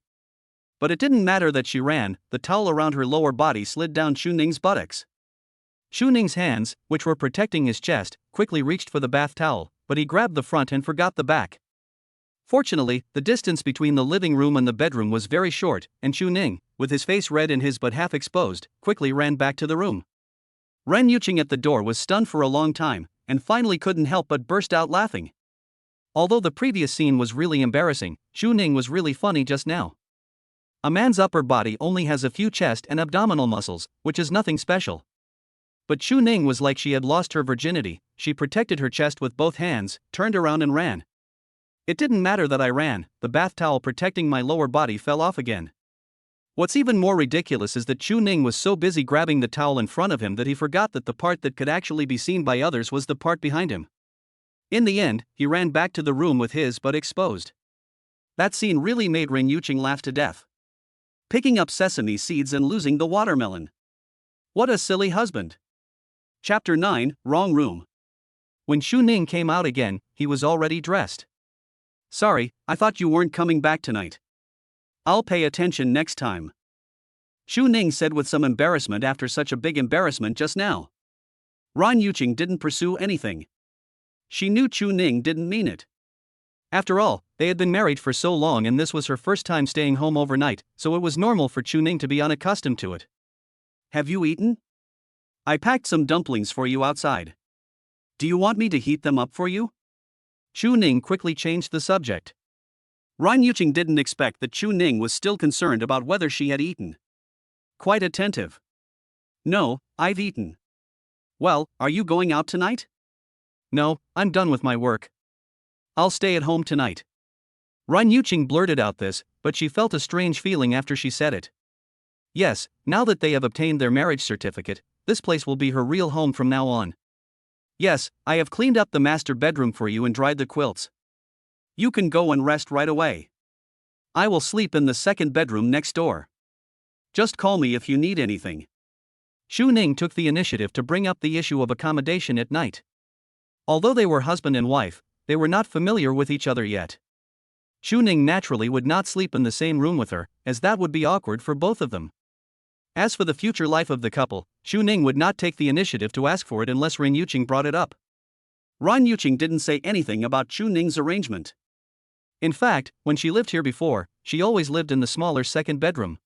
But it didn't matter that she ran, the towel around her lower body slid down Chu Ning's buttocks. Chu Ning's hands, which were protecting his chest, quickly reached for the bath towel, but he grabbed the front and forgot the back. Fortunately, the distance between the living room and the bedroom was very short, and Chu Ning, with his face red and his butt half exposed, quickly ran back to the room. Ren Yuqing at the door was stunned for a long time, and finally couldn't help but burst out laughing. Although the previous scene was really embarrassing, Chu Ning was really funny just now. A man's upper body only has a few chest and abdominal muscles, which is nothing special. But Chu Ning was like she had lost her virginity. She protected her chest with both hands, turned around and ran. It didn't matter that I ran, the bath towel protecting my lower body fell off again. What's even more ridiculous is that Chu Ning was so busy grabbing the towel in front of him that he forgot that the part that could actually be seen by others was the part behind him. In the end, he ran back to the room with his butt exposed. That scene really made Ren Yuqing laugh to death. Picking up sesame seeds and losing the watermelon. What a silly husband. Chapter 9, Wrong Room. When Chu Ning came out again, he was already dressed. Sorry, I thought you weren't coming back tonight. I'll pay attention next time. Chu Ning said with some embarrassment after such a big embarrassment just now. Ran Yuqing didn't pursue anything. She knew Chu Ning didn't mean it. After all, they had been married for so long and this was her first time staying home overnight, so it was normal for Chu Ning to be unaccustomed to it. Have you eaten? I packed some dumplings for you outside. Do you want me to heat them up for you? Chu Ning quickly changed the subject. Ran Yuqing didn't expect that Chu Ning was still concerned about whether she had eaten. Quite attentive. No, I've eaten. Well, are you going out tonight? No, I'm done with my work. I'll stay at home tonight. Ran Yuqing blurted out this, but she felt a strange feeling after she said it. Yes, now that they have obtained their marriage certificate, this place will be her real home from now on. Yes, I have cleaned up the master bedroom for you and dried the quilts. You can go and rest right away. I will sleep in the second bedroom next door. Just call me if you need anything. Chu Ning took the initiative to bring up the issue of accommodation at night. Although they were husband and wife, they were not familiar with each other yet. Chu Ning naturally would not sleep in the same room with her, as that would be awkward for both of them. As for the future life of the couple, Xu Ning would not take the initiative to ask for it unless Ren Yuqing brought it up. Ren Yuqing didn't say anything about Xu Ning's arrangement. In fact, when she lived here before, she always lived in the smaller second bedroom.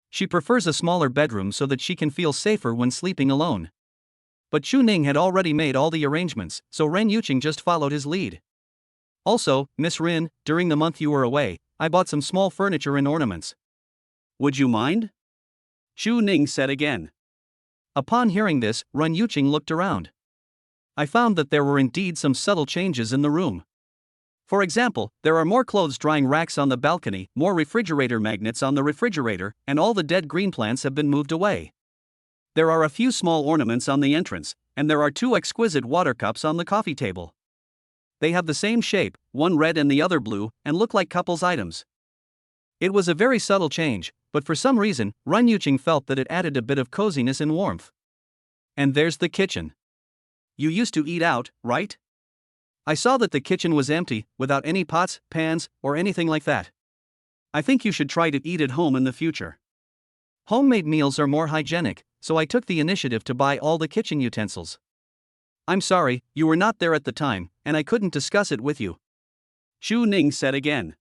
She prefers a smaller bedroom so that she can feel safer when sleeping alone. But Xu Ning had already made all the arrangements, so Ren Yuqing just followed his lead. Also, Miss Rin, during the month you were away, I bought some small furniture and ornaments. Would you mind? Xu Ning said again. Upon hearing this, Ren Yuqing looked around. I found that there were indeed some subtle changes in the room. For example, there are more clothes drying racks on the balcony, more refrigerator magnets on the refrigerator, and all the dead green plants have been moved away. There are a few small ornaments on the entrance, and there are 2 exquisite water cups on the coffee table. They have the same shape, one red and the other blue, and look like couples' items. It was a very subtle change, but for some reason, Ren Yuqing felt that it added a bit of coziness and warmth. And there's the kitchen. You used to eat out, right? I saw that the kitchen was empty, without any pots, pans, or anything like that. I think you should try to eat at home in the future. Homemade meals are more hygienic, so I took the initiative to buy all the kitchen utensils. I'm sorry, you were not there at the time, and I couldn't discuss it with you. Xu Ning said again.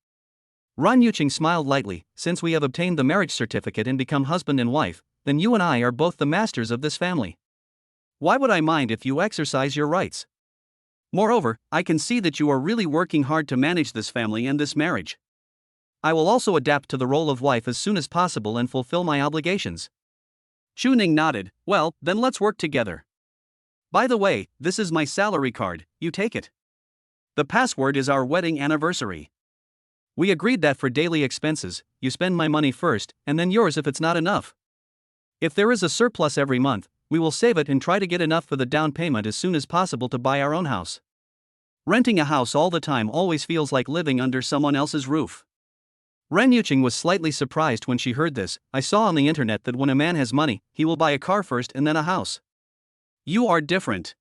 Ren Yuqing smiled lightly. Since we have obtained the marriage certificate and become husband and wife, then you and I are both the masters of this family. Why would I mind if you exercise your rights? Moreover, I can see that you are really working hard to manage this family and this marriage. I will also adapt to the role of wife as soon as possible and fulfill my obligations. Xu Ning nodded. Well, then let's work together. By the way, this is my salary card, you take it. The password is our wedding anniversary. We agreed that for daily expenses, you spend my money first, and then yours if it's not enough. If there is a surplus every month, we will save it and try to get enough for the down payment as soon as possible to buy our own house. Renting a house all the time always feels like living under someone else's roof. Ren Yuqing was slightly surprised when she heard this. I saw on the internet that when a man has money, he will buy a car first and then a house. You are different.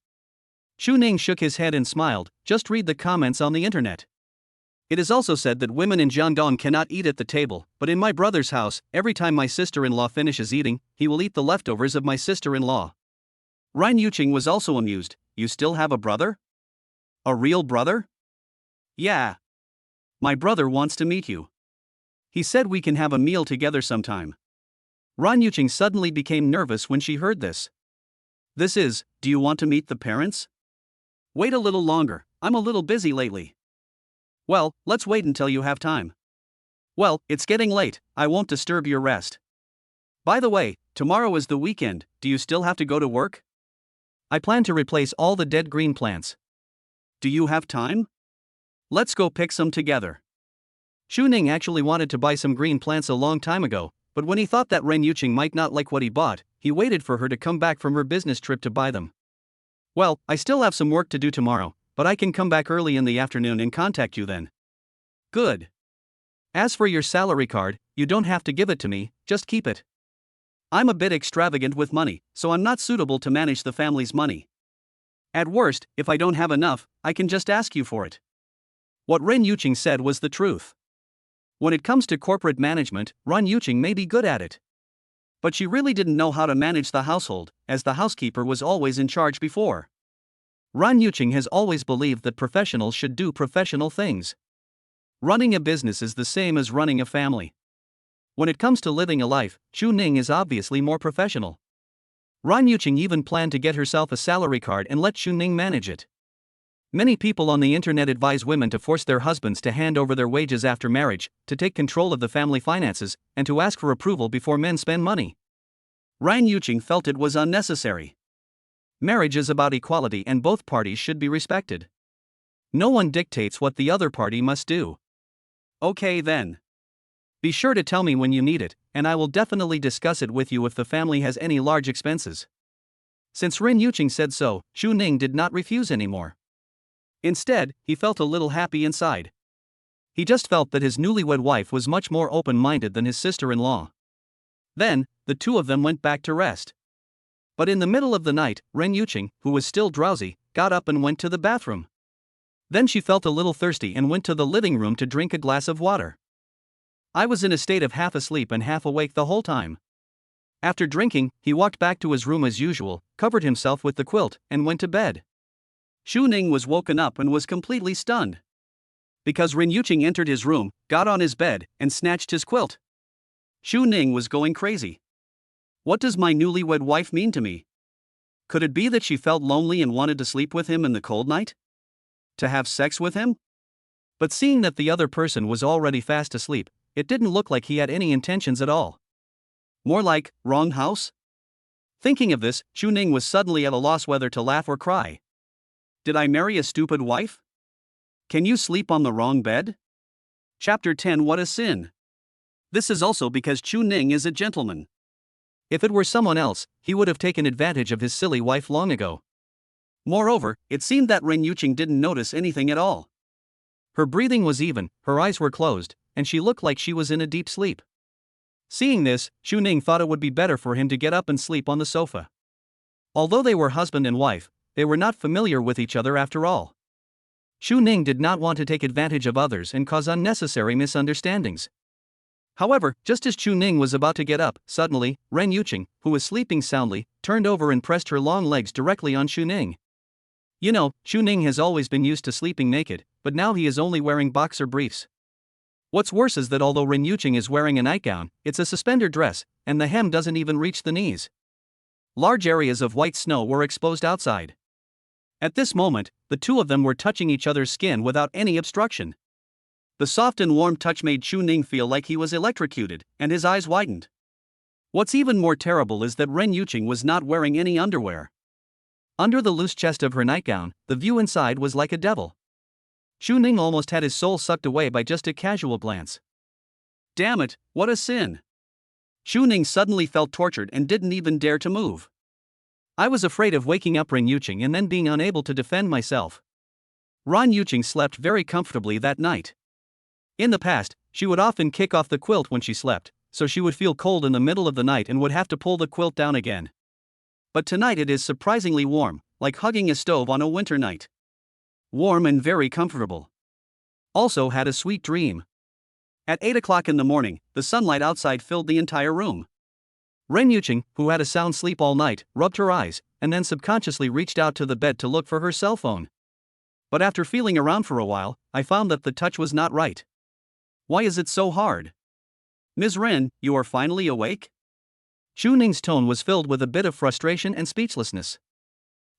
Xu Ning shook his head and smiled. Just read the comments on the internet. It is also said that women in Jiangdong cannot eat at the table, but in my brother's house, every time my sister-in-law finishes eating, he will eat the leftovers of my sister-in-law. Ren Yuqing was also amused. You still have a brother? A real brother? Yeah. My brother wants to meet you. He said we can have a meal together sometime. Ren Yuqing suddenly became nervous when she heard this. Do you want to meet the parents? Wait a little longer, I'm a little busy lately. Well, let's wait until you have time. Well, it's getting late, I won't disturb your rest. By the way, tomorrow is the weekend, do you still have to go to work? I plan to replace all the dead green plants. Do you have time? Let's go pick some together. Xu Ning actually wanted to buy some green plants a long time ago, but when he thought that Ren Yuqing might not like what he bought, he waited for her to come back from her business trip to buy them. Well, I still have some work to do tomorrow, but I can come back early in the afternoon and contact you then. Good. As for your salary card, you don't have to give it to me, just keep it. I'm a bit extravagant with money, so I'm not suitable to manage the family's money. At worst, if I don't have enough, I can just ask you for it. What Ren Yuqing said was the truth. When it comes to corporate management, Ren Yuqing may be good at it. But she really didn't know how to manage the household, as the housekeeper was always in charge before. Ren Yuqing has always believed that professionals should do professional things. Running a business is the same as running a family. When it comes to living a life, Xu Ning is obviously more professional. Ren Yuqing even planned to get herself a salary card and let Xu Ning manage it. Many people on the internet advise women to force their husbands to hand over their wages after marriage, to take control of the family finances, and to ask for approval before men spend money. Ren Yuqing felt it was unnecessary. Marriage is about equality and both parties should be respected. No one dictates what the other party must do. Okay then. Be sure to tell me when you need it, and I will definitely discuss it with you if the family has any large expenses. Since Ren Yuqing said so, Xu Ning did not refuse anymore. Instead, he felt a little happy inside. He just felt that his newlywed wife was much more open-minded than his sister-in-law. Then, the two of them went back to rest. But in the middle of the night, Ren Yuqing, who was still drowsy, got up and went to the bathroom. Then she felt a little thirsty and went to the living room to drink a glass of water. I was in a state of half asleep and half awake the whole time. After drinking, he walked back to his room as usual, covered himself with the quilt, and went to bed. Xu Ning was woken up and was completely stunned. Because Ren Yuqing entered his room, got on his bed, and snatched his quilt. Xu Ning was going crazy. What does my newlywed wife mean to me? Could it be that she felt lonely and wanted to sleep with him in the cold night? To have sex with him? But seeing that the other person was already fast asleep, it didn't look like he had any intentions at all. More like, wrong house? Thinking of this, Xu Ning was suddenly at a loss whether to laugh or cry. Did I marry a stupid wife? Can you sleep on the wrong bed? Chapter 10 What a Sin! This is also because Xu Ning is a gentleman. If it were someone else, he would have taken advantage of his silly wife long ago. Moreover, it seemed that Ren Yuqing didn't notice anything at all. Her breathing was even, her eyes were closed, and she looked like she was in a deep sleep. Seeing this, Xu Ning thought it would be better for him to get up and sleep on the sofa. Although they were husband and wife, they were not familiar with each other after all. Xu Ning did not want to take advantage of others and cause unnecessary misunderstandings. However, just as Xu Ning was about to get up, suddenly, Ren Yuqing, who was sleeping soundly, turned over and pressed her long legs directly on Xu Ning. You know, Xu Ning has always been used to sleeping naked, but now he is only wearing boxer briefs. What's worse is that although Ren Yuqing is wearing a nightgown, it's a suspender dress, and the hem doesn't even reach the knees. Large areas of white snow were exposed outside. At this moment, the two of them were touching each other's skin without any obstruction. The soft and warm touch made Xu Ning feel like he was electrocuted, and his eyes widened. What's even more terrible is that Ren Yuqing was not wearing any underwear. Under the loose chest of her nightgown, the view inside was like a devil. Xu Ning almost had his soul sucked away by just a casual glance. Damn it, what a sin! Xu Ning suddenly felt tortured and didn't even dare to move. I was afraid of waking up Ren Yuqing and then being unable to defend myself. Ren Yuqing slept very comfortably that night. In the past, she would often kick off the quilt when she slept, so she would feel cold in the middle of the night and would have to pull the quilt down again. But tonight it is surprisingly warm, like hugging a stove on a winter night. Warm and very comfortable. Also had a sweet dream. At 8 o'clock in the morning, the sunlight outside filled the entire room. Ren Yuqing, who had a sound sleep all night, rubbed her eyes, and then subconsciously reached out to the bed to look for her cell phone. But after feeling around for a while, I found that the touch was not right. Why is it so hard? Ms. Ren, you are finally awake? Xu Ning's tone was filled with a bit of frustration and speechlessness.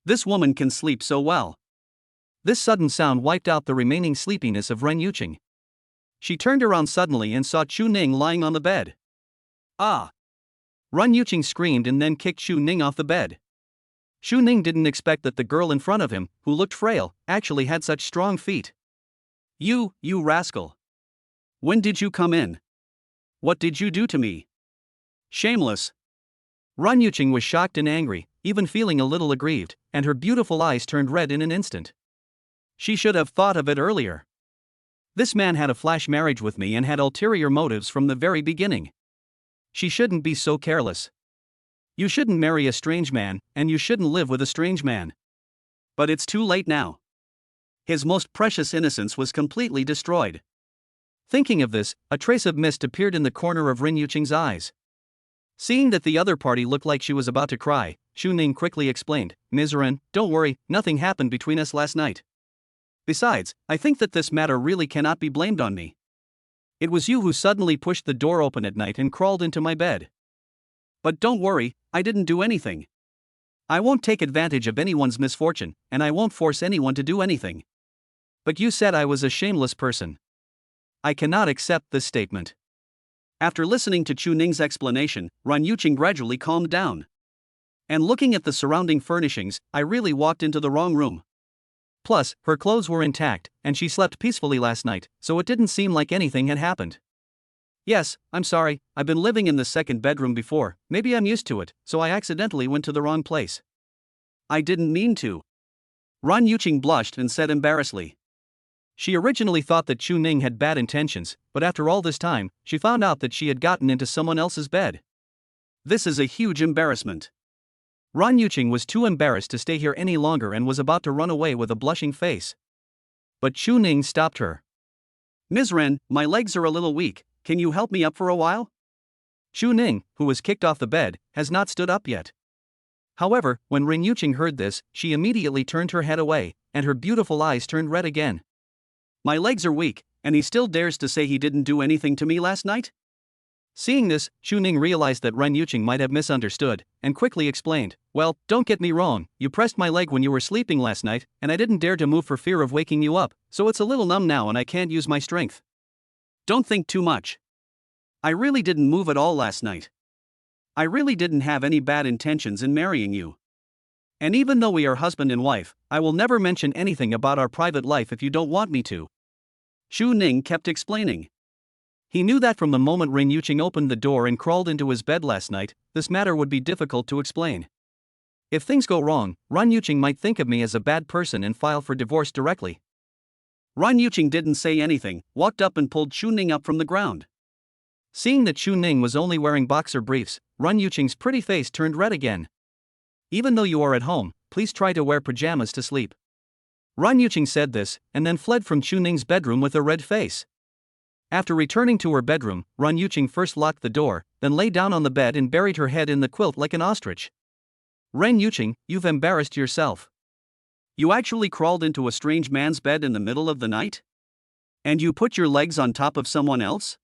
This woman can sleep so well. This sudden sound wiped out the remaining sleepiness of Ren Yuqing. She turned around suddenly and saw Xu Ning lying on the bed. Ah! Ren Yuqing screamed and then kicked Xu Ning off the bed. Xu Ning didn't expect that the girl in front of him, who looked frail, actually had such strong feet. You rascal! When did you come in? What did you do to me? Shameless! Ren Yuqing was shocked and angry, even feeling a little aggrieved, and her beautiful eyes turned red in an instant. She should have thought of it earlier. This man had a flash marriage with me and had ulterior motives from the very beginning. She shouldn't be so careless. You shouldn't marry a strange man, and you shouldn't live with a strange man. But it's too late now. His most precious innocence was completely destroyed. Thinking of this, a trace of mist appeared in the corner of Ren Yuqing's eyes. Seeing that the other party looked like she was about to cry, Xu Ning quickly explained, Ms. Ren, don't worry, nothing happened between us last night. Besides, I think that this matter really cannot be blamed on me. It was you who suddenly pushed the door open at night and crawled into my bed. But don't worry, I didn't do anything. I won't take advantage of anyone's misfortune, and I won't force anyone to do anything. But you said I was a shameless person. I cannot accept this statement. After listening to Xu Ning's explanation, Ren Yuqing gradually calmed down. And looking at the surrounding furnishings, I really walked into the wrong room. Plus, her clothes were intact, and she slept peacefully last night, so it didn't seem like anything had happened. Yes, I'm sorry, I've been living in the second bedroom before, maybe I'm used to it, so I accidentally went to the wrong place. I didn't mean to. Ren Yuqing blushed and said embarrassedly. She originally thought that Xu Ning had bad intentions, but after all this time, she found out that she had gotten into someone else's bed. This is a huge embarrassment. Ren Yuqing was too embarrassed to stay here any longer and was about to run away with a blushing face. But Xu Ning stopped her. Ms. Ren, my legs are a little weak, can you help me up for a while? Shu Ning, who was kicked off the bed, has not stood up yet. However, when Ren Yuqing heard this, she immediately turned her head away, and her beautiful eyes turned red again. My legs are weak, and he still dares to say he didn't do anything to me last night? Seeing this, Shu Ning realized that Ren Yuqing might have misunderstood, and quickly explained, well, don't get me wrong, you pressed my leg when you were sleeping last night, and I didn't dare to move for fear of waking you up, so it's a little numb now and I can't use my strength. Don't think too much. I really didn't move at all last night. I really didn't have any bad intentions in marrying you. And even though we are husband and wife, I will never mention anything about our private life if you don't want me to. Shu Ning kept explaining. He knew that from the moment Ren Yuqing opened the door and crawled into his bed last night, this matter would be difficult to explain. If things go wrong, Ren Yuqing might think of me as a bad person and file for divorce directly. Ren Yuqing didn't say anything, walked up and pulled Shu Ning up from the ground. Seeing that Shu Ning was only wearing boxer briefs, Ren Yuqing's pretty face turned red again. Even though you are at home, please try to wear pajamas to sleep. Ren Yuqing said this, and then fled from Shu Ning's bedroom with a red face. After returning to her bedroom, Ren Yuqing first locked the door, then lay down on the bed and buried her head in the quilt like an ostrich. Ren Yuqing, you've embarrassed yourself. You actually crawled into a strange man's bed in the middle of the night? And you put your legs on top of someone else?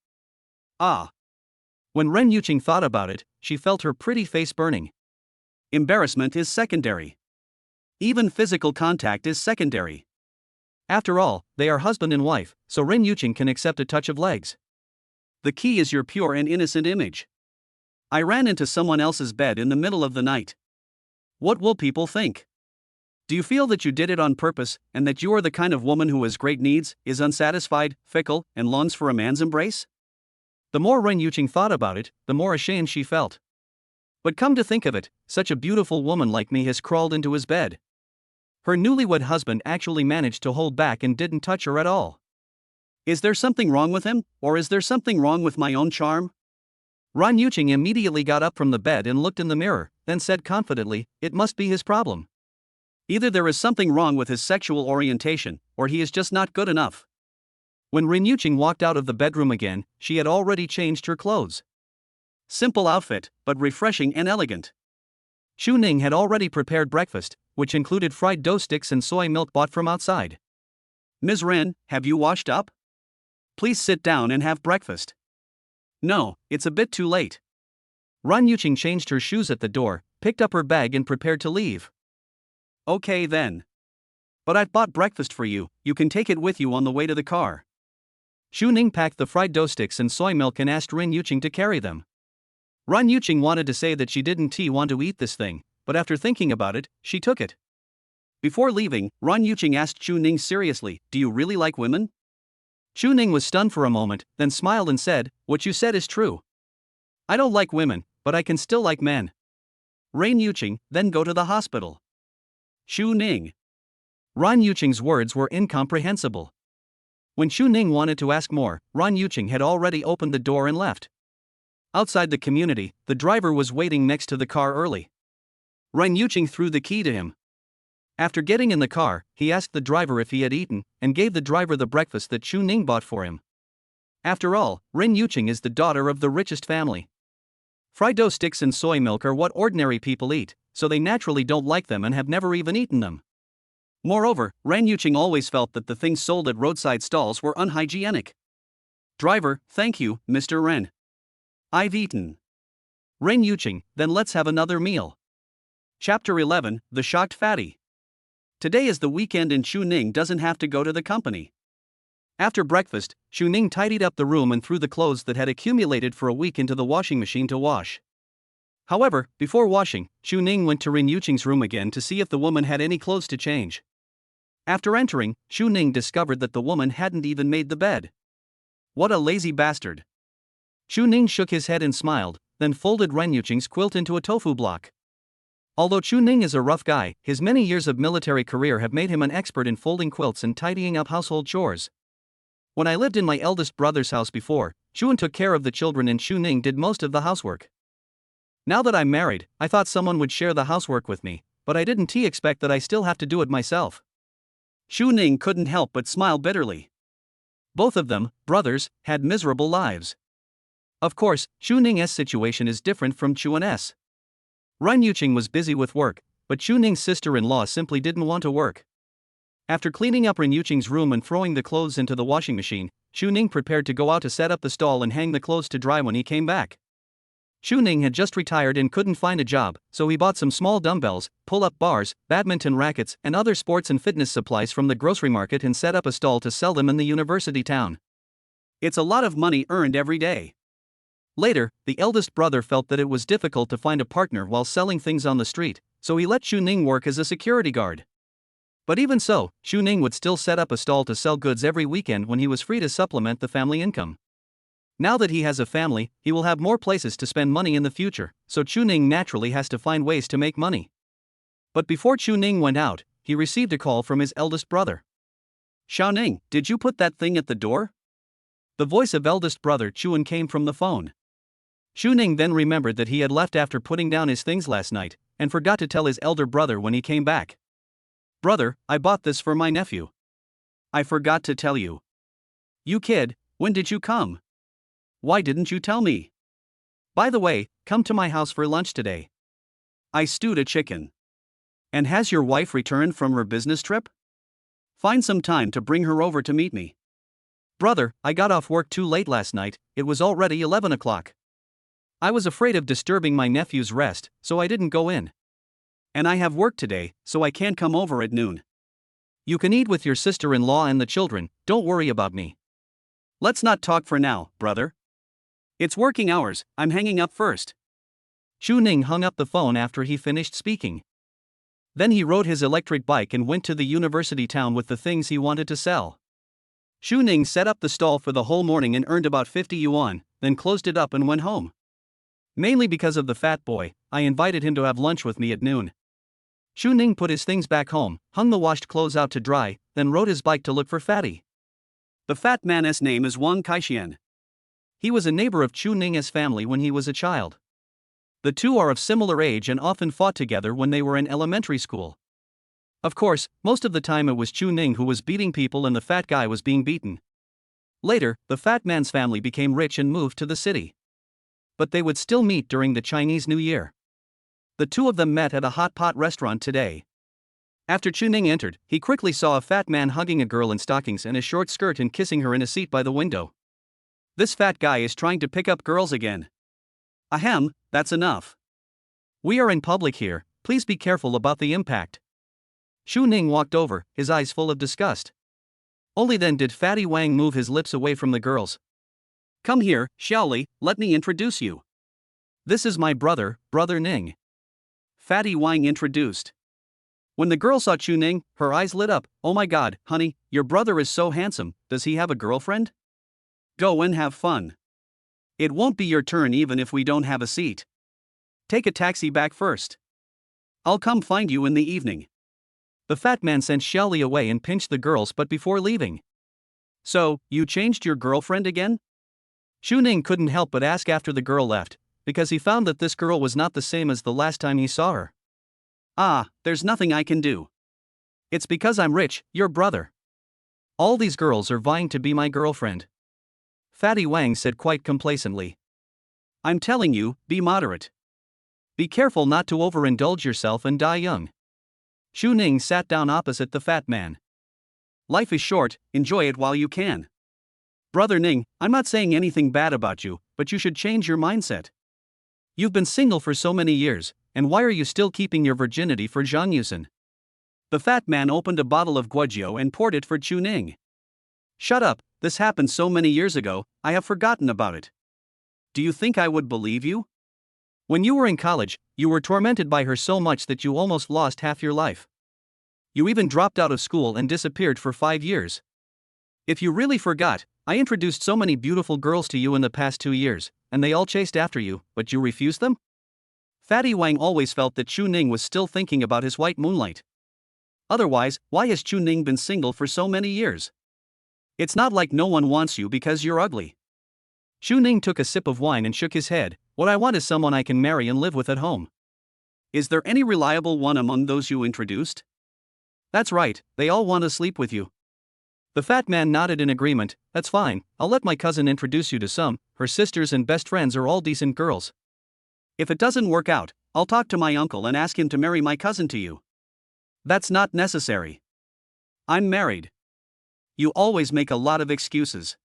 Ah. When Ren Yuqing thought about it, she felt her pretty face burning. Embarrassment is secondary. Even physical contact is secondary. After all, they are husband and wife, so Ren Yuqing can accept a touch of legs. The key is your pure and innocent image. I ran into someone else's bed in the middle of the night. What will people think? Do you feel that you did it on purpose, and that you are the kind of woman who has great needs, is unsatisfied, fickle, and longs for a man's embrace? The more Ren Yuqing thought about it, the more ashamed she felt. But come to think of it, such a beautiful woman like me has crawled into his bed. Her newlywed husband actually managed to hold back and didn't touch her at all. Is there something wrong with him, or is there something wrong with my own charm? Ren Yuqing immediately got up from the bed and looked in the mirror, then said confidently, it must be his problem. Either there is something wrong with his sexual orientation, or he is just not good enough. When Ren Yuqing walked out of the bedroom again, she had already changed her clothes. Simple outfit, but refreshing and elegant. Shu Ning had already prepared breakfast, which included fried dough sticks and soy milk bought from outside. Ms. Ren, have you washed up? Please sit down and have breakfast. No, it's a bit too late. Ren Yuqing changed her shoes at the door, picked up her bag and prepared to leave. Okay then. But I've bought breakfast for you, you can take it with you on the way to the car. Shu Ning packed the fried dough sticks and soy milk and asked Ren Yuqing to carry them. Ren Yuqing wanted to say that she didn't want to eat this thing, but after thinking about it, she took it. Before leaving, Ren Yuqing asked Shu Ning seriously, do you really like women? Shu Ning was stunned for a moment, then smiled and said, what you said is true. I don't like women, but I can still like men. Ren Yuqing, then go to the hospital. Shu Ning. Ren Yuqing's words were incomprehensible. When Shu Ning wanted to ask more, Ren Yuqing had already opened the door and left. Outside the community, the driver was waiting next to the car early. Ren Yuqing threw the key to him. After getting in the car, he asked the driver if he had eaten, and gave the driver the breakfast that Shu Ning bought for him. After all, Ren Yuqing is the daughter of the richest family. Fried dough sticks and soy milk are what ordinary people eat, so they naturally don't like them and have never even eaten them. Moreover, Ren Yuqing always felt that the things sold at roadside stalls were unhygienic. Driver, thank you, Mr. Ren. I've eaten. Ren Yuqing, then let's have another meal. Chapter 11, The Shocked Fatty. Today is the weekend and Shu Ning doesn't have to go to the company. After breakfast, Shu Ning tidied up the room and threw the clothes that had accumulated for a week into the washing machine to wash. However, before washing, Shu Ning went to Ren Yuqing's room again to see if the woman had any clothes to change. After entering, Shu Ning discovered that the woman hadn't even made the bed. What a lazy bastard. Shu Ning shook his head and smiled, then folded Ren Yuqing's quilt into a tofu block. Although Shu Ning is a rough guy, his many years of military career have made him an expert in folding quilts and tidying up household chores. When I lived in my eldest brother's house before, Shuan took care of the children and Shu Ning did most of the housework. Now that I'm married, I thought someone would share the housework with me, but I didn't expect that I still have to do it myself. Shu Ning couldn't help but smile bitterly. Both of them, brothers, had miserable lives. Of course, Chu Ning's situation is different from Chuan's. Ren Yuqing was busy with work, but Chu Ning's sister-in-law simply didn't want to work. After cleaning up Ren Yuqing's room and throwing the clothes into the washing machine, Chu Ning prepared to go out to set up the stall and hang the clothes to dry when he came back. Chu Ning had just retired and couldn't find a job, so he bought some small dumbbells, pull-up bars, badminton rackets, and other sports and fitness supplies from the grocery market and set up a stall to sell them in the university town. It's a lot of money earned every day. Later, the eldest brother felt that it was difficult to find a partner while selling things on the street, so he let Chu Ning work as a security guard. But even so, Chu Ning would still set up a stall to sell goods every weekend when he was free to supplement the family income. Now that he has a family, he will have more places to spend money in the future, so Chu Ning naturally has to find ways to make money. But before Chu Ning went out, he received a call from his eldest brother. "Xiao Ning, did you put that thing at the door?" The voice of eldest brother Chuan came from the phone. Chu Ning then remembered that he had left after putting down his things last night, and forgot to tell his elder brother when he came back. "Brother, I bought this for my nephew. I forgot to tell you." "You kid, when did you come? Why didn't you tell me? By the way, come to my house for lunch today. I stewed a chicken. And has your wife returned from her business trip? Find some time to bring her over to meet me." "Brother, I got off work too late last night, it was already 11 o'clock. I was afraid of disturbing my nephew's rest, so I didn't go in. And I have work today, so I can't come over at noon. You can eat with your sister-in-law and the children, don't worry about me. Let's not talk for now, brother. It's working hours, I'm hanging up first." Chu Ning hung up the phone after he finished speaking. Then he rode his electric bike and went to the university town with the things he wanted to sell. Chu Ning set up the stall for the whole morning and earned about 50 yuan, then closed it up and went home. "Mainly because of the fat boy, I invited him to have lunch with me at noon." Chu Ning put his things back home, hung the washed clothes out to dry, then rode his bike to look for Fatty. The fat man's name is Wang Kaixian. He was a neighbor of Chu Ning's family when he was a child. The two are of similar age and often fought together when they were in elementary school. Of course, most of the time it was Chu Ning who was beating people and the fat guy was being beaten. Later, the fat man's family became rich and moved to the city. But they would still meet during the Chinese New Year. The two of them met at a hot pot restaurant today. After Chu Ning entered, he quickly saw a fat man hugging a girl in stockings and a short skirt and kissing her in a seat by the window. This fat guy is trying to pick up girls again. Ahem, that's enough. We are in public here, please be careful about the impact. Chu Ning walked over, his eyes full of disgust. Only then did Fatty Wang move his lips away from the girls. "Come here, Xiaoli, let me introduce you. This is my brother, Brother Ning." Fatty Wang introduced. When the girl saw Chu Ning, her eyes lit up. "Oh my god, honey, your brother is so handsome, does he have a girlfriend? Go and have fun. It won't be your turn even if we don't have a seat. Take a taxi back first. I'll come find you in the evening." The fat man sent Xiaoli away and pinched the girls but before leaving. "So, you changed your girlfriend again?" Chu Ning couldn't help but ask after the girl left, because he found that this girl was not the same as the last time he saw her. "Ah, there's nothing I can do. It's because I'm rich, your brother. All these girls are vying to be my girlfriend." Fatty Wang said quite complacently. "I'm telling you, be moderate. Be careful not to overindulge yourself and die young." Chu Ning sat down opposite the fat man. "Life is short, enjoy it while you can. Brother Ning, I'm not saying anything bad about you, but you should change your mindset. You've been single for so many years, and why are you still keeping your virginity for Zhang Yusen?" The fat man opened a bottle of guojiu and poured it for Chu Ning. "Shut up, this happened so many years ago, I have forgotten about it. Do you think I would believe you? When you were in college, you were tormented by her so much that you almost lost half your life. You even dropped out of school and disappeared for 5 years. If you really forgot, I introduced so many beautiful girls to you in the past 2 years, and they all chased after you, but you refused them?" Fatty Wang always felt that Chu Ning was still thinking about his white moonlight. Otherwise, why has Chu Ning been single for so many years? It's not like no one wants you because you're ugly. Chu Ning took a sip of wine and shook his head. "What I want is someone I can marry and live with at home." "Is there any reliable one among those you introduced?" "That's right, they all want to sleep with you." The fat man nodded in agreement. That's fine, I'll let my cousin introduce you to some. Her sisters and best friends are all decent girls. If it doesn't work out, I'll talk to my uncle and ask him to marry my cousin to you. That's not necessary. I'm married. You always make a lot of excuses.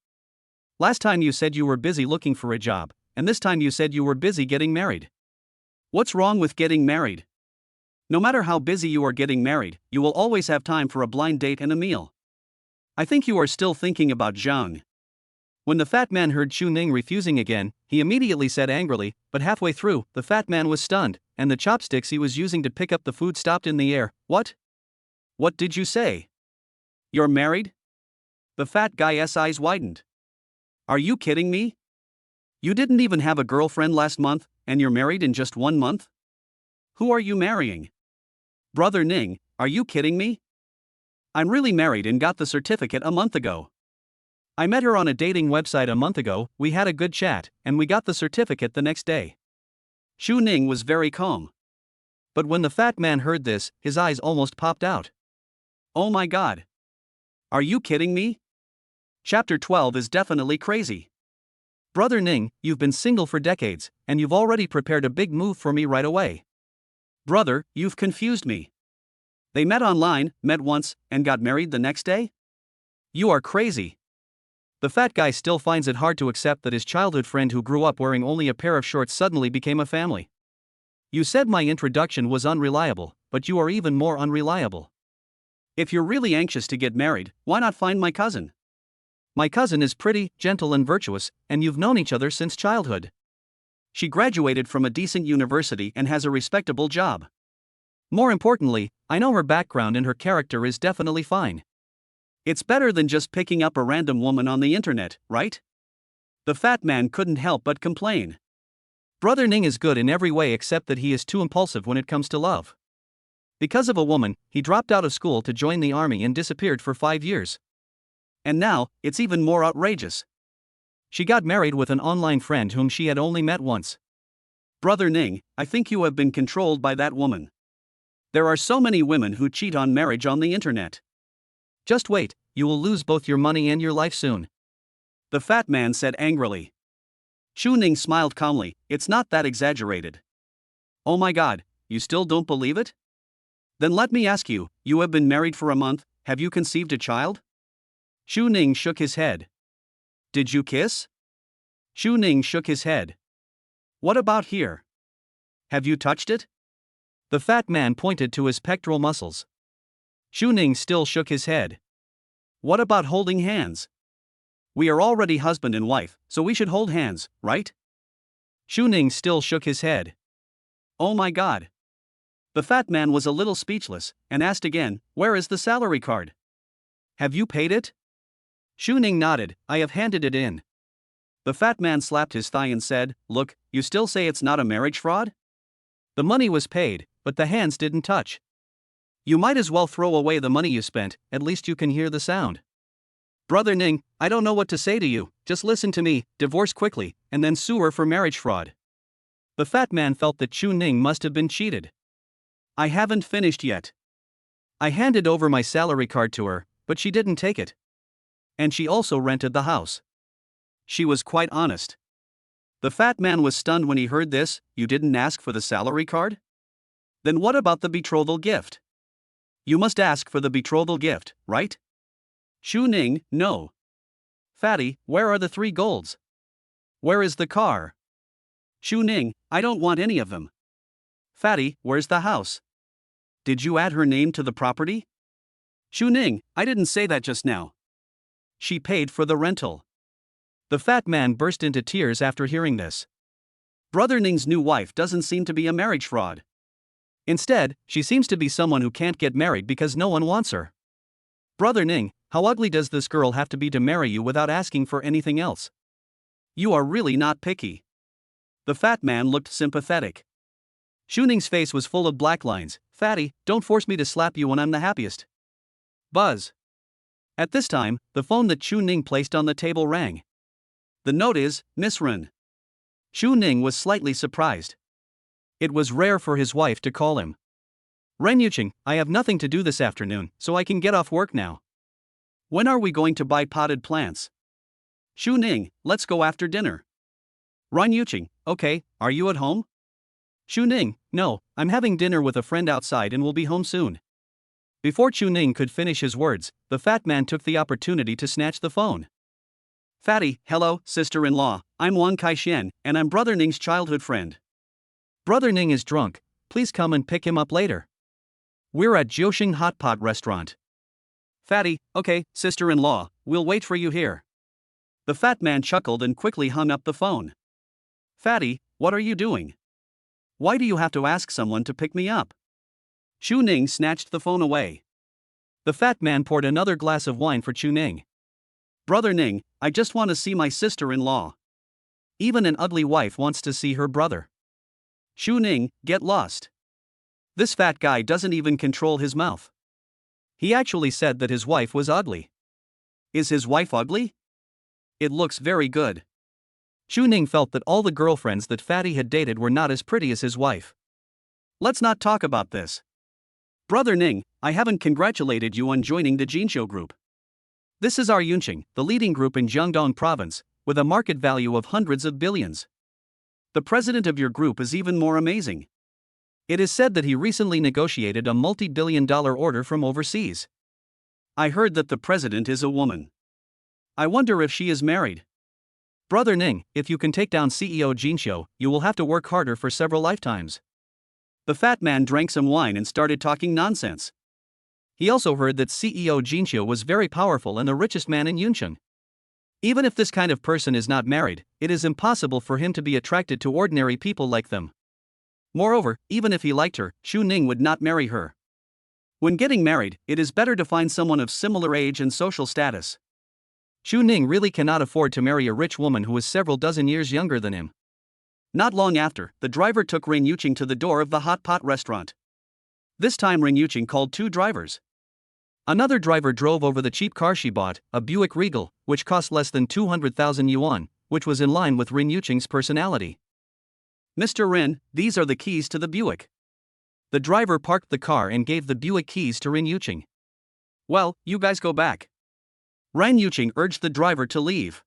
Last time you said you were busy looking for a job, and this time you said you were busy getting married. What's wrong with getting married? No matter how busy you are getting married, you will always have time for a blind date and a meal. I think you are still thinking about Zhang. When the fat man heard Chu Ning refusing again, he immediately said angrily, but halfway through, the fat man was stunned, and the chopsticks he was using to pick up the food stopped in the air. What? What did you say? You're married? The fat guy's eyes widened. Are you kidding me? You didn't even have a girlfriend last month, and you're married in just 1 month? Who are you marrying? Brother Ning, are you kidding me? I'm really married and got the certificate a month ago. I met her on a dating website a month ago, we had a good chat, and we got the certificate the next day. Chu Ning was very calm. But when the fat man heard this, his eyes almost popped out. Oh my god. Are you kidding me? Chapter 12 is definitely crazy. Brother Ning, you've been single for decades, and you've already prepared a big move for me right away. Brother, you've confused me. They met online, met once, and got married the next day? You are crazy. The fat guy still finds it hard to accept that his childhood friend who grew up wearing only a pair of shorts suddenly became a family. You said my introduction was unreliable, but you are even more unreliable. If you're really anxious to get married, why not find my cousin? My cousin is pretty, gentle and virtuous, and you've known each other since childhood. She graduated from a decent university and has a respectable job. More importantly, I know her background and her character is definitely fine. It's better than just picking up a random woman on the internet, right? The fat man couldn't help but complain. Brother Ning is good in every way except that he is too impulsive when it comes to love. Because of a woman, he dropped out of school to join the army and disappeared for 5 years. And now, it's even more outrageous. She got married with an online friend whom she had only met once. Brother Ning, I think you have been controlled by that woman. There are so many women who cheat on marriage on the internet. Just wait, you will lose both your money and your life soon. The fat man said angrily. Chu Ning smiled calmly, it's not that exaggerated. Oh my god, you still don't believe it? Then let me ask you, you have been married for a month, have you conceived a child? Chu Ning shook his head. Did you kiss? Chu Ning shook his head. What about here? Have you touched it? The fat man pointed to his pectoral muscles. Chu Ning still shook his head. What about holding hands? We are already husband and wife, so we should hold hands, right? Chu Ning still shook his head. Oh my god. The fat man was a little speechless, and asked again, where is the salary card? Have you paid it? Chu Ning nodded, I have handed it in. The fat man slapped his thigh and said, look, you still say it's not a marriage fraud? The money was paid, but the hands didn't touch. You might as well throw away the money you spent, at least you can hear the sound. Brother Ning, I don't know what to say to you, just listen to me, divorce quickly, and then sue her for marriage fraud. The fat man felt that Chu Ning must have been cheated. I haven't finished yet. I handed over my salary card to her, but she didn't take it. And she also rented the house. She was quite honest. The fat man was stunned when he heard this, you didn't ask for the salary card? Then what about the betrothal gift? You must ask for the betrothal gift, right? Chu Ning, no. Fatty, where are the 3 golds? Where is the car? Chu Ning, I don't want any of them. Fatty, where's the house? Did you add her name to the property? Chu Ning, I didn't say that just now. She paid for the rental. The fat man burst into tears after hearing this. Brother Ning's new wife doesn't seem to be a marriage fraud. Instead, she seems to be someone who can't get married because no one wants her. Brother Ning, how ugly does this girl have to be to marry you without asking for anything else? You are really not picky. The fat man looked sympathetic. Chu Ning's face was full of black lines. Fatty, don't force me to slap you when I'm the happiest. Buzz. At this time, the phone that Chu Ning placed on the table rang. The note is, Miss Ren. Chu Ning was slightly surprised. It was rare for his wife to call him. Ren Yuqing, I have nothing to do this afternoon, so I can get off work now. When are we going to buy potted plants? Shu Ning, let's go after dinner. Ran Yuqing, okay, are you at home? Shu Ning, no, I'm having dinner with a friend outside and will be home soon. Before Chu Ning could finish his words, the fat man took the opportunity to snatch the phone. Fatty, hello, sister-in-law, I'm Wang Kaixian, and I'm Brother Ning's childhood friend. Brother Ning is drunk, please come and pick him up later. We're at Jiuxing Hot Pot Restaurant. Fatty, okay, sister-in-law, we'll wait for you here. The fat man chuckled and quickly hung up the phone. Fatty, what are you doing? Why do you have to ask someone to pick me up? Chu Ning snatched the phone away. The fat man poured another glass of wine for Chu Ning. Brother Ning, I just want to see my sister-in-law. Even an ugly wife wants to see her brother. Chu Ning, get lost. This fat guy doesn't even control his mouth. He actually said that his wife was ugly. Is his wife ugly? It looks very good. Chu Ning felt that all the girlfriends that Fatty had dated were not as pretty as his wife. Let's not talk about this. Brother Ning, I haven't congratulated you on joining the Jinqiu group. This is our Yunqing, the leading group in Jiangdong province, with a market value of hundreds of billions. The president of your group is even more amazing. It is said that he recently negotiated a multi-billion-dollar order from overseas. I heard that the president is a woman. I wonder if she is married. Brother Ning, if you can take down CEO Jinqiu, you will have to work harder for several lifetimes. The fat man drank some wine and started talking nonsense. He also heard that CEO Jinqiu was very powerful and the richest man in Yuncheng. Even if this kind of person is not married, it is impossible for him to be attracted to ordinary people like them. Moreover, even if he liked her, Chu Ning would not marry her. When getting married, it is better to find someone of similar age and social status. Chu Ning really cannot afford to marry a rich woman who is several dozen years younger than him. Not long after, the driver took Ren Yuqing to the door of the hot pot restaurant. This time Ren Yuqing called 2 drivers. Another driver drove over the cheap car she bought, a Buick Regal, which cost less than 200,000 yuan, which was in line with Ren Yuqing's personality. Mr. Ren, these are the keys to the Buick. The driver parked the car and gave the Buick keys to Ren Yuqing. Well, you guys go back. Ren Yuqing urged the driver to leave.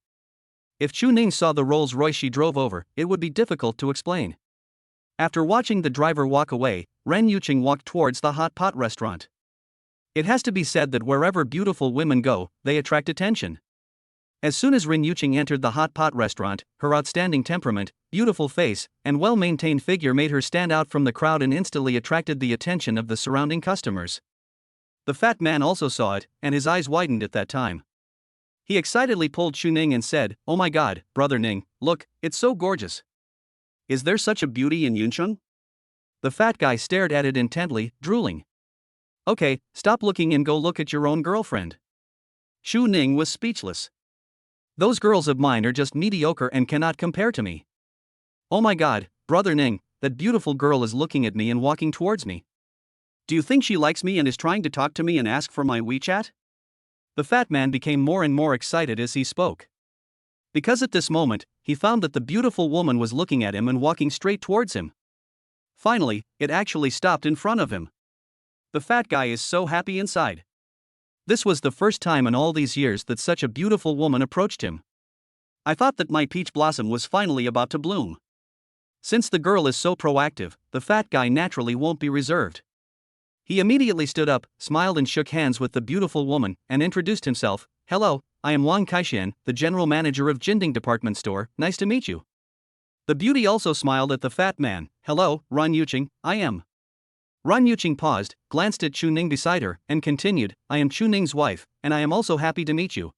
If Chu Ning saw the Rolls Royce she drove over, it would be difficult to explain. After watching the driver walk away, Ren Yuqing walked towards the hot pot restaurant. It has to be said that wherever beautiful women go, they attract attention. As soon as Ren Yuqing entered the hot pot restaurant, her outstanding temperament, beautiful face, and well-maintained figure made her stand out from the crowd and instantly attracted the attention of the surrounding customers. The fat man also saw it, and his eyes widened at that time. He excitedly pulled Chu Ning and said, "Oh my god, Brother Ning, look, it's so gorgeous. Is there such a beauty in Yuncheng?" The fat guy stared at it intently, drooling. "Okay, stop looking and go look at your own girlfriend." Chu Ning was speechless. "Those girls of mine are just mediocre and cannot compare to me. Oh my god, Brother Ning, that beautiful girl is looking at me and walking towards me. Do you think she likes me and is trying to talk to me and ask for my WeChat?" The fat man became more and more excited as he spoke. Because at this moment, he found that the beautiful woman was looking at him and walking straight towards him. Finally, it actually stopped in front of him. The fat guy is so happy inside. This was the first time in all these years that such a beautiful woman approached him. I thought that my peach blossom was finally about to bloom. Since the girl is so proactive, the fat guy naturally won't be reserved. He immediately stood up, smiled and shook hands with the beautiful woman, and introduced himself. "Hello, I am Wang Kaixian, the general manager of Jinding Department Store, nice to meet you." The beauty also smiled at the fat man. "Hello, Ran Yuqing, I am." Ran Yuqing paused, glanced at Chu Ning beside her, and continued, "I am Chu Ning's wife, and I am also happy to meet you."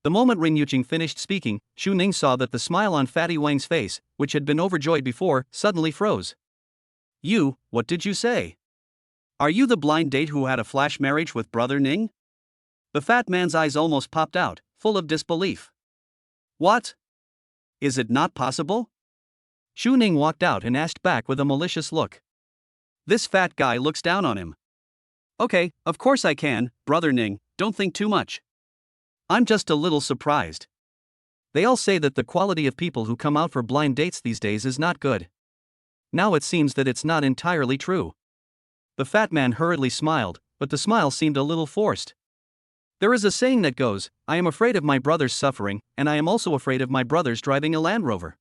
The moment Ran Yuqing finished speaking, Chu Ning saw that the smile on Fatty Wang's face, which had been overjoyed before, suddenly froze. "You, what did you say? Are you the blind date who had a flash marriage with Brother Ning?" The fat man's eyes almost popped out, full of disbelief. "What? Is it not possible?" Chu Ning walked out and asked back with a malicious look. This fat guy looks down on him. "Okay, of course I can, Brother Ning, don't think too much. I'm just a little surprised. They all say that the quality of people who come out for blind dates these days is not good. Now it seems that it's not entirely true." The fat man hurriedly smiled, but the smile seemed a little forced. There is a saying that goes, I am afraid of my brother's suffering, and I am also afraid of my brother's driving a Land Rover.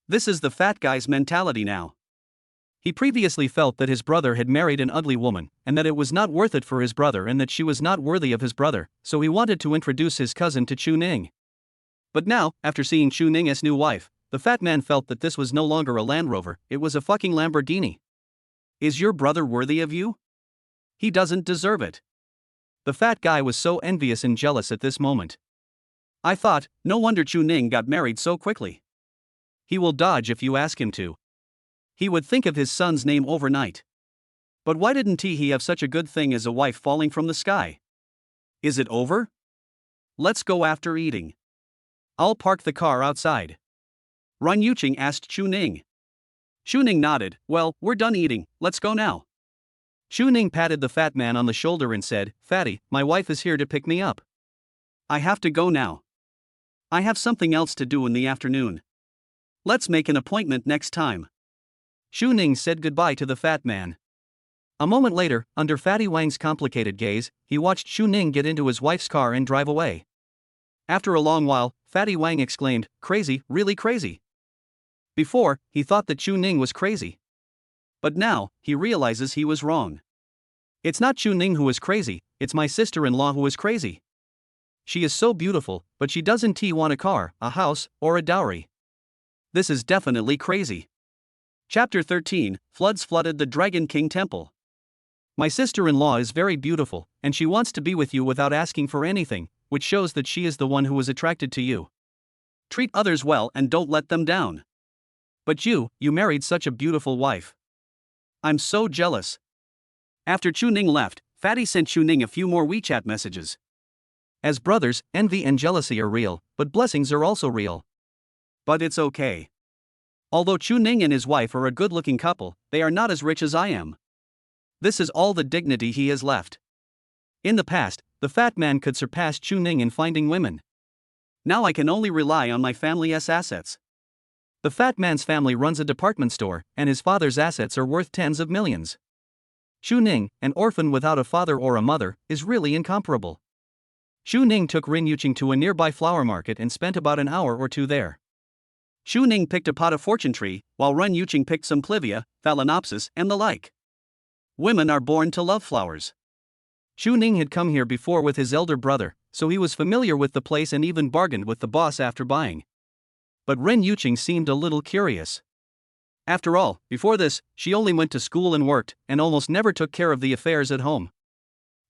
This is the fat guy's mentality now. He previously felt that his brother had married an ugly woman, and that it was not worth it for his brother and that she was not worthy of his brother, so he wanted to introduce his cousin to Chu Ning. But now, after seeing Chu Ning as new wife, the fat man felt that this was no longer a Land Rover, it was a fucking Lamborghini. Is your brother worthy of you? He doesn't deserve it. The fat guy was so envious and jealous at this moment. I thought, no wonder Chu Ning got married so quickly. He will dodge if you ask him to. He would think of his son's name overnight. But why didn't he have such a good thing as a wife falling from the sky? Is it over? Let's go after eating. I'll park the car outside. Run Yuqing asked Chu Ning. Chu Ning nodded. Well, we're done eating, let's go now. Chu Ning patted the fat man on the shoulder and said, Fatty, my wife is here to pick me up. I have to go now. I have something else to do in the afternoon. Let's make an appointment next time. Chu Ning said goodbye to the fat man. A moment later, under Fatty Wang's complicated gaze, he watched Chu Ning get into his wife's car and drive away. After a long while, Fatty Wang exclaimed, Crazy, really crazy. Before, he thought that Chu Ning was crazy. But now, he realizes he was wrong. It's not Chu Ning who is crazy, it's my sister-in-law who is crazy. She is so beautiful, but she doesn't want a car, a house, or a dowry. This is definitely crazy. Chapter 13, Floods flooded the Dragon King Temple. My sister-in-law is very beautiful, and she wants to be with you without asking for anything, which shows that she is the one who was attracted to you. Treat others well and don't let them down. But you married such a beautiful wife. I'm so jealous. After Chu Ning left, Fatty sent Chu Ning a few more WeChat messages. As brothers, envy and jealousy are real, but blessings are also real. But it's okay. Although Chu Ning and his wife are a good-looking couple, they are not as rich as I am. This is all the dignity he has left. In the past, the fat man could surpass Chu Ning in finding women. Now I can only rely on my family's assets. The fat man's family runs a department store, and his father's assets are worth tens of millions. Chu Ning, an orphan without a father or a mother, is really incomparable. Chu Ning took Rin Yuqing to a nearby flower market and spent about an hour or two there. Chu Ning picked a pot of fortune tree, while Ren Yuqing picked some plivia, phalaenopsis, and the like. Women are born to love flowers. Chu Ning had come here before with his elder brother, so he was familiar with the place and even bargained with the boss after buying. But Ren Yuqing seemed a little curious. After all, before this, she only went to school and worked, and almost never took care of the affairs at home.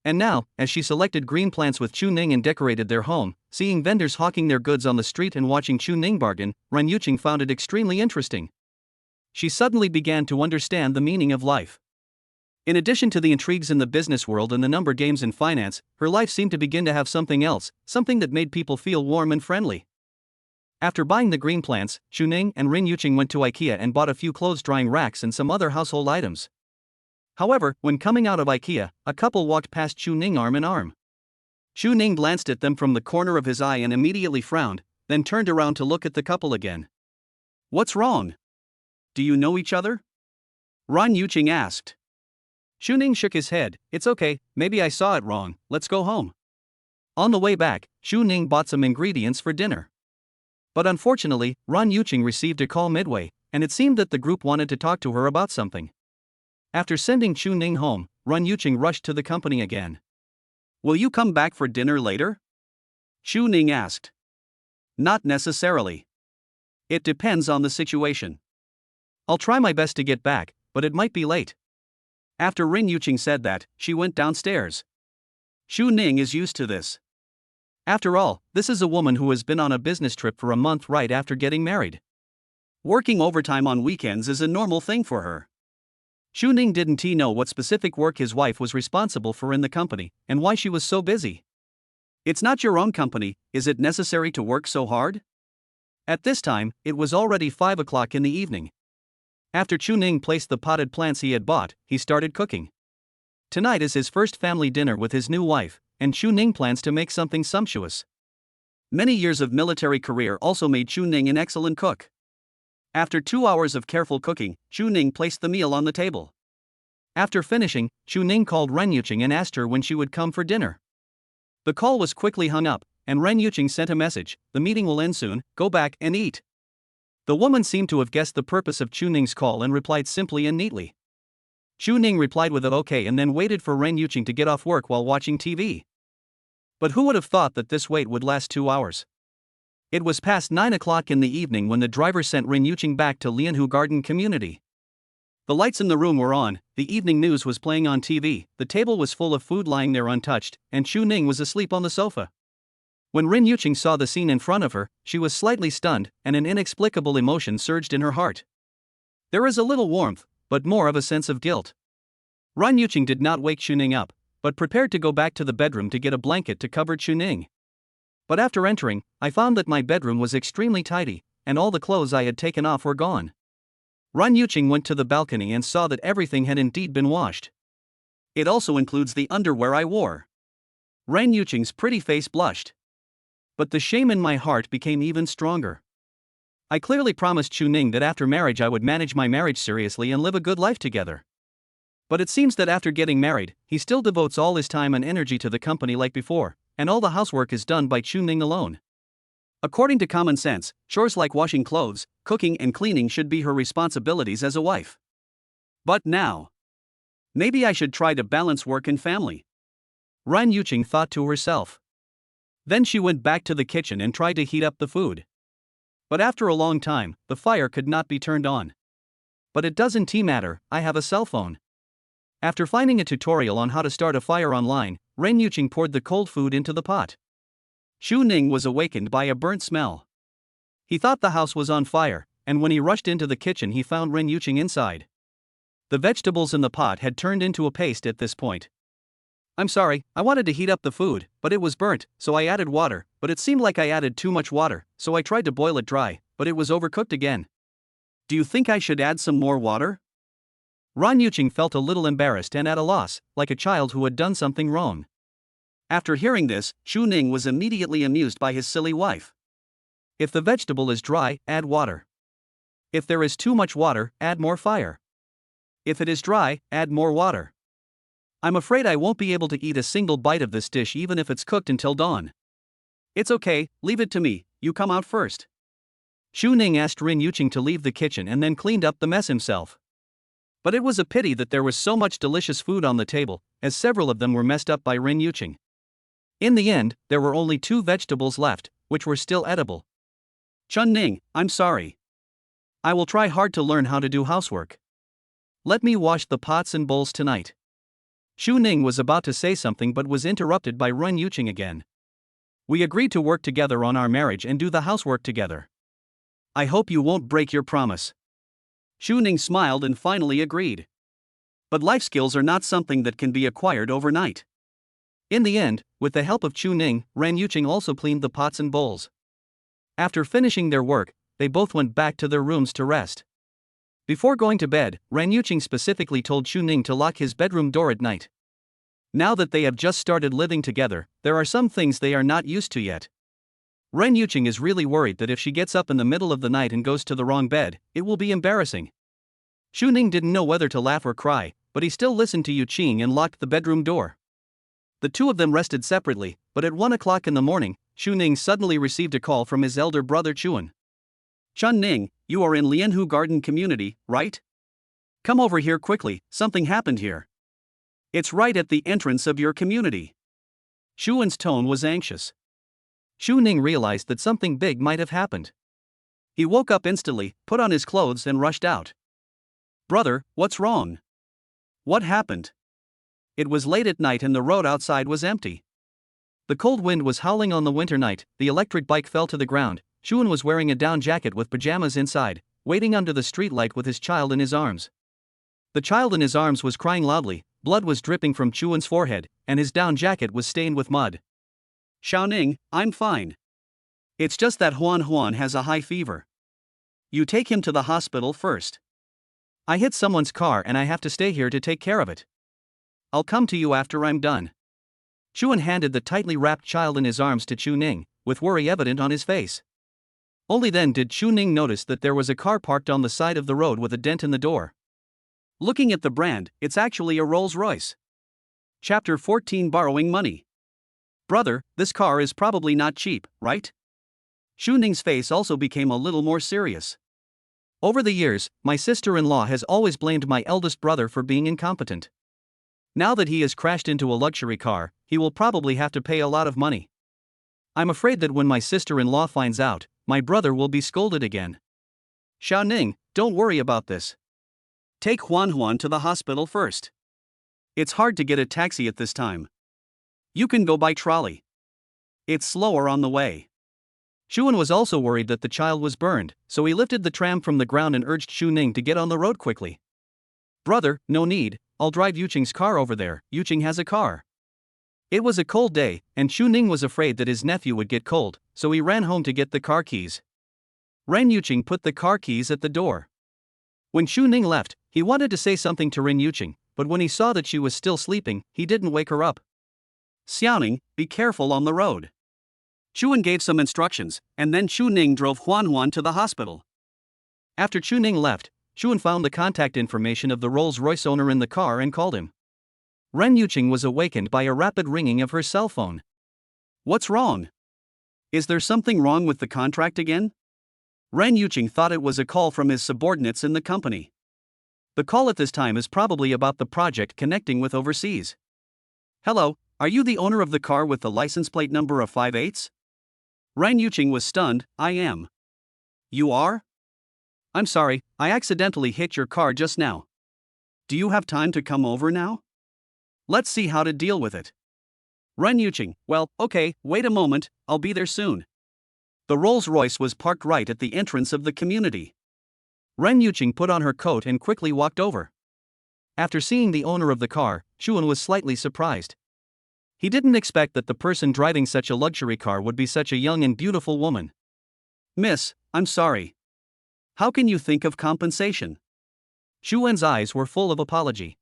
And now, as she selected green plants with Chu Ning and decorated their home, seeing vendors hawking their goods on the street and watching Chu Ning bargain, Ren Yuqing found it extremely interesting. She suddenly began to understand the meaning of life. In addition to the intrigues in the business world and the number games in finance, her life seemed to begin to have something else, something that made people feel warm and friendly. After buying the green plants, Chu Ning and Ren Yuqing went to IKEA and bought a few clothes-drying racks and some other household items. However, when coming out of IKEA, a couple walked past Chu Ning arm in arm. Chu Ning glanced at them from the corner of his eye and immediately frowned, then turned around to look at the couple again. What's wrong? Do you know each other? Ren Yuqing asked. Chu Ning shook his head. It's okay, maybe I saw it wrong, let's go home. On the way back, Chu Ning bought some ingredients for dinner. But unfortunately, Ren Yuqing received a call midway, and it seemed that the group wanted to talk to her about something. After sending Chu Ning home, Ren Yuqing rushed to the company again. Will you come back for dinner later? Chu Ning asked. Not necessarily. It depends on the situation. I'll try my best to get back, but it might be late. After Ren Yuqing said that, she went downstairs. Chu Ning is used to this. After all, this is a woman who has been on a business trip for a month right after getting married. Working overtime on weekends is a normal thing for her. Chu Ning didn't know what specific work his wife was responsible for in the company, and why she was so busy. It's not your own company, is it necessary to work so hard? At this time, it was already 5 o'clock in the evening. After Chu Ning placed the potted plants he had bought, he started cooking. Tonight is his first family dinner with his new wife, and Chu Ning plans to make something sumptuous. Many years of military career also made Chu Ning an excellent cook. After 2 hours of careful cooking, Chu Ning placed the meal on the table. After finishing, Chu Ning called Ren Yuqing and asked her when she would come for dinner. The call was quickly hung up, and Ren Yuqing sent a message, "The meeting will end soon, go back and eat." The woman seemed to have guessed the purpose of Chu Ning's call and replied simply and neatly. Chu Ning replied with a okay and then waited for Ren Yuqing to get off work while watching TV. But who would have thought that this wait would last 2 hours? It was past 9 o'clock in the evening when the driver sent Ren Yuqing back to Lianhu Garden Community. The lights in the room were on, the evening news was playing on TV, the table was full of food lying there untouched, and Chu Ning was asleep on the sofa. When Ren Yuqing saw the scene in front of her, she was slightly stunned, and an inexplicable emotion surged in her heart. There is a little warmth, but more of a sense of guilt. Ren Yuqing did not wake Chu Ning up, but prepared to go back to the bedroom to get a blanket to cover Chu Ning. But after entering, I found that my bedroom was extremely tidy, and all the clothes I had taken off were gone. Ren Yuqing went to the balcony and saw that everything had indeed been washed. It also includes the underwear I wore. Ren Yuqing's pretty face blushed. But the shame in my heart became even stronger. I clearly promised Chu Ning that after marriage I would manage my marriage seriously and live a good life together. But it seems that after getting married, he still devotes all his time and energy to the company like before, and all the housework is done by Chu Ning alone. According to common sense, chores like washing clothes, cooking and cleaning should be her responsibilities as a wife. But now, maybe I should try to balance work and family. Ren Yuqing thought to herself. Then she went back to the kitchen and tried to heat up the food. But after a long time, the fire could not be turned on. But it doesn't matter, I have a cell phone. After finding a tutorial on how to start a fire online, Ren Yuqing poured the cold food into the pot. Chu Ning was awakened by a burnt smell. He thought the house was on fire, and when he rushed into the kitchen he found Ren Yuqing inside. The vegetables in the pot had turned into a paste at this point. "I'm sorry, I wanted to heat up the food, but it was burnt, so I added water, but it seemed like I added too much water, so I tried to boil it dry, but it was overcooked again. Do you think I should add some more water?" Ren Yuqing felt a little embarrassed and at a loss, like a child who had done something wrong. After hearing this, Chu Ning was immediately amused by his silly wife. If the vegetable is dry, add water. If there is too much water, add more fire. If it is dry, add more water. I'm afraid I won't be able to eat a single bite of this dish even if it's cooked until dawn. It's okay, leave it to me, you come out first. Chu Ning asked Ren Yuqing to leave the kitchen and then cleaned up the mess himself. But it was a pity that there was so much delicious food on the table, as several of them were messed up by Ren Yuqing. In the end, there were only 2 vegetables left, which were still edible. "Chun Ning, I'm sorry. I will try hard to learn how to do housework. Let me wash the pots and bowls tonight." Chu Ning was about to say something but was interrupted by Ren Yuqing again. "We agreed to work together on our marriage and do the housework together. I hope you won't break your promise." Chu Ning smiled and finally agreed. But life skills are not something that can be acquired overnight. In the end, with the help of Chu Ning, Ren Yuqing also cleaned the pots and bowls. After finishing their work, they both went back to their rooms to rest. Before going to bed, Ren Yuqing specifically told Chu Ning to lock his bedroom door at night. Now that they have just started living together, there are some things they are not used to yet. Ren Yuqing is really worried that if she gets up in the middle of the night and goes to the wrong bed, it will be embarrassing. Chu Ning didn't know whether to laugh or cry, but he still listened to Yuqing and locked the bedroom door. The two of them rested separately, but at 1 o'clock in the morning, Chu Ning suddenly received a call from his elder brother Chuan. "Chun Ning, you are in Lianhu Garden Community, right? Come over here quickly, something happened here. It's right at the entrance of your community." Chuan's tone was anxious. Chu Ning realized that something big might have happened. He woke up instantly, put on his clothes and rushed out. "Brother, what's wrong? What happened?" It was late at night and the road outside was empty. The cold wind was howling on the winter night, the electric bike fell to the ground. Chuan was wearing a down jacket with pajamas inside, waiting under the streetlight with his child in his arms. The child in his arms was crying loudly, blood was dripping from Chuan's forehead, and his down jacket was stained with mud. "Xiaoning, I'm fine. It's just that Huan has a high fever. You take him to the hospital first. I hit someone's car and I have to stay here to take care of it. I'll come to you after I'm done." Chuan handed the tightly wrapped child in his arms to Chu Ning, with worry evident on his face. Only then did Chu Ning notice that there was a car parked on the side of the road with a dent in the door. Looking at the brand, it's actually a Rolls-Royce. Chapter 14: Borrowing Money. Brother, this car is probably not cheap, right? Xu Ning's face also became a little more serious. Over the years, my sister-in-law has always blamed my eldest brother for being incompetent. Now that he has crashed into a luxury car, he will probably have to pay a lot of money. I'm afraid that when my sister-in-law finds out, my brother will be scolded again. Xiao Ning, don't worry about this. Take Huan to the hospital first. It's hard to get a taxi at this time. You can go by trolley. It's slower on the way. Xuan was also worried that the child was burned, so he lifted the tram from the ground and urged Xu Ning to get on the road quickly. Brother, no need, I'll drive Yuqing's car over there, Yuqing has a car. It was a cold day, and Xu Ning was afraid that his nephew would get cold, so he ran home to get the car keys. Ren Yuqing put the car keys at the door. When Xu Ning left, he wanted to say something to Ren Yuqing, but when he saw that she was still sleeping, he didn't wake her up. Xiaoning, be careful on the road. Xuan gave some instructions, and then Xu Ning drove Huan to the hospital. After Xu Ning left, Xuan found the contact information of the Rolls-Royce owner in the car and called him. Ren Yuqing was awakened by a rapid ringing of her cell phone. What's wrong? Is there something wrong with the contract again? Ren Yuqing thought it was a call from his subordinates in the company. The call at this time is probably about the project connecting with overseas. Hello, are you the owner of the car with the license plate number of 58? Ren Yuqing was stunned. I am. You are? I'm sorry, I accidentally hit your car just now. Do you have time to come over now? Let's see how to deal with it. Ren Yuqing, well, okay, wait a moment, I'll be there soon. The Rolls-Royce was parked right at the entrance of the community. Ren Yuqing put on her coat and quickly walked over. After seeing the owner of the car, Xuan was slightly surprised. He didn't expect that the person driving such a luxury car would be such a young and beautiful woman. Miss, I'm sorry. How can you think of compensation? Xuan's eyes were full of apology.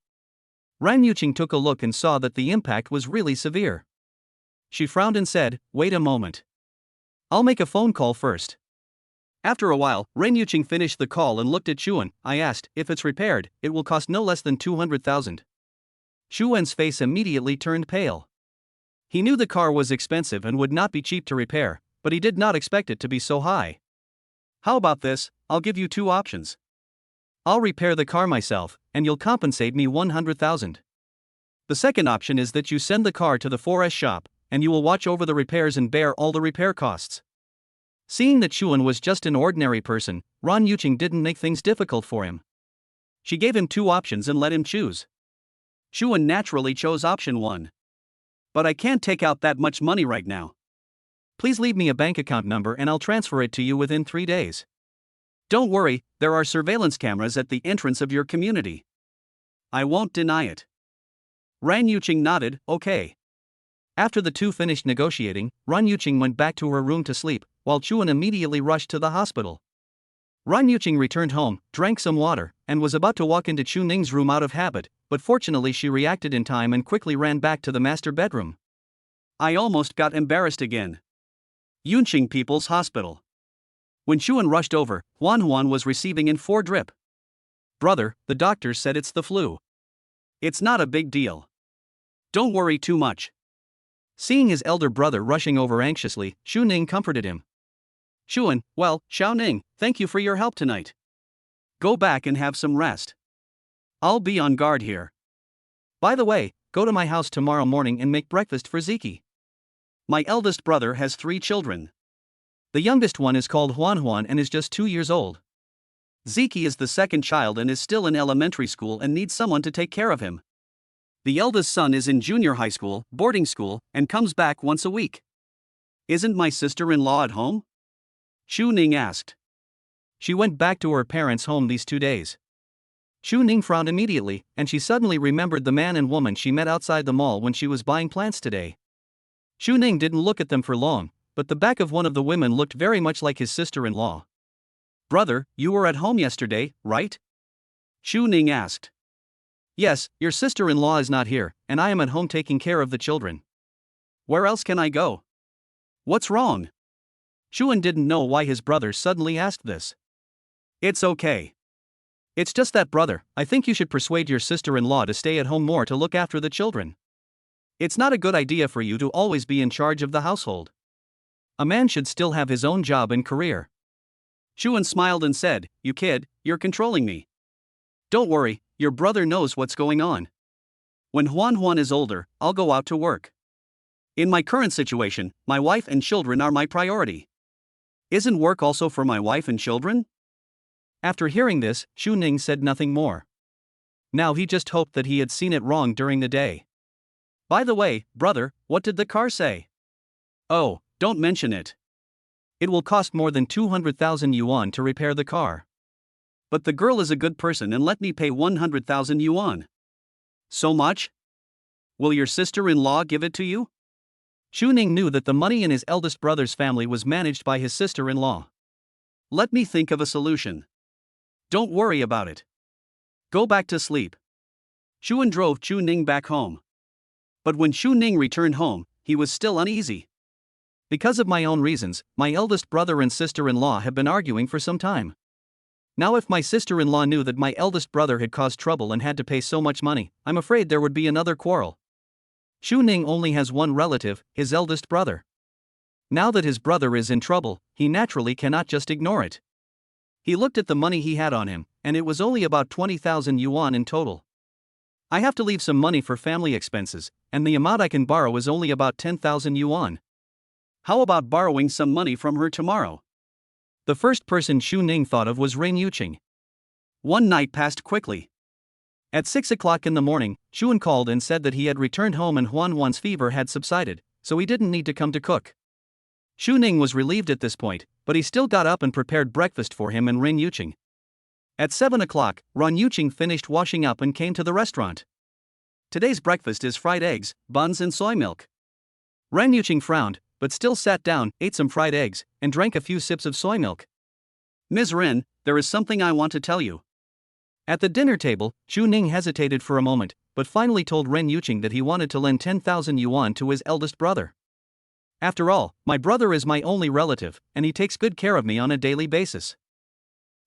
Ren Yuqing took a look and saw that the impact was really severe. She frowned and said, wait a moment. I'll make a phone call first. After a while, Ren Yuqing finished the call and looked at Xuan. I asked, if it's repaired, it will cost no less than 200,000. Xuan's face immediately turned pale. He knew the car was expensive and would not be cheap to repair, but he did not expect it to be so high. How about this, I'll give you two options. I'll repair the car myself, and you'll compensate me 100,000. The second option is that you send the car to the 4S shop, and you will watch over the repairs and bear all the repair costs. Seeing that Xuan was just an ordinary person, Ren Yuqing didn't make things difficult for him. She gave him two options and let him choose. Xuan naturally chose option 1. But I can't take out that much money right now. Please leave me a bank account number and I'll transfer it to you within 3 days. Don't worry, there are surveillance cameras at the entrance of your community. I won't deny it. Ren Yuqing nodded, okay. After the two finished negotiating, Ren Yuqing went back to her room to sleep, while Xuan immediately rushed to the hospital. Ren Yuqing returned home, drank some water, and was about to walk into Xu Ning's room out of habit, but fortunately she reacted in time and quickly ran back to the master bedroom. I almost got embarrassed again. Yunqing People's Hospital. When Xuan rushed over, Huan was receiving in 4 drip. Brother, the doctor said it's the flu. It's not a big deal. Don't worry too much. Seeing his elder brother rushing over anxiously, Xu Ning comforted him. Xuan, well, Xiao Ning, thank you for your help tonight. Go back and have some rest. I'll be on guard here. By the way, go to my house tomorrow morning and make breakfast for Ziki. My eldest brother has 3 children. The youngest one is called Huan and is just 2 years old. Ziki is the second child and is still in elementary school and needs someone to take care of him. The eldest son is in junior high school, boarding school, and comes back once a week. Isn't my sister-in-law at home? Xu Ning asked. She went back to her parents' home these 2 days. Xu Ning frowned immediately, and she suddenly remembered the man and woman she met outside the mall when she was buying plants today. Xu Ning didn't look at them for long, but the back of one of the women looked very much like his sister-in-law. Brother, you were at home yesterday, right? Xu Ning asked. Yes, your sister-in-law is not here, and I am at home taking care of the children. Where else can I go? What's wrong? Xuan didn't know why his brother suddenly asked this. It's okay. It's just that, brother, I think you should persuade your sister-in-law to stay at home more to look after the children. It's not a good idea for you to always be in charge of the household. A man should still have his own job and career. Chuan smiled and said, "You kid, you're controlling me. Don't worry, your brother knows what's going on. When Huan is older, I'll go out to work. In my current situation, my wife and children are my priority. Isn't work also for my wife and children?" After hearing this, Xu Ning said nothing more. Now he just hoped that he had seen it wrong during the day. "By the way, brother, what did the car say?" "Oh, don't mention it. It will cost more than 200,000 yuan to repair the car. But the girl is a good person and let me pay 100,000 yuan. So much? Will your sister-in-law give it to you?" Xu Ning knew that the money in his eldest brother's family was managed by his sister-in-law. "Let me think of a solution. Don't worry about it. Go back to sleep." Xuan drove Xu Ning back home. But when Xu Ning returned home, he was still uneasy. "Because of my own reasons, my eldest brother and sister-in-law have been arguing for some time. Now if my sister-in-law knew that my eldest brother had caused trouble and had to pay so much money, I'm afraid there would be another quarrel." Xu Ning only has one relative, his eldest brother. Now that his brother is in trouble, he naturally cannot just ignore it. He looked at the money he had on him, and it was only about 20,000 yuan in total. "I have to leave some money for family expenses, and the amount I can borrow is only about 10,000 yuan. How about borrowing some money from her tomorrow?" The first person Xu Ning thought of was Ren Yuqing. One night passed quickly. At 6 o'clock in the morning, Xuan called and said that he had returned home and Huan's fever had subsided, so he didn't need to come to cook. Xu Ning was relieved at this point, but he still got up and prepared breakfast for him and Ren Yuqing. At 7 o'clock, Ren Yuqing finished washing up and came to the restaurant. "Today's breakfast is fried eggs, buns and soy milk." Ren Yuqing frowned, but still sat down, ate some fried eggs, and drank a few sips of soy milk. "Ms. Ren, there is something I want to tell you." At the dinner table, Xu Ning hesitated for a moment, but finally told Ren Yuqing that he wanted to lend 10,000 yuan to his eldest brother. "After all, my brother is my only relative, and he takes good care of me on a daily basis."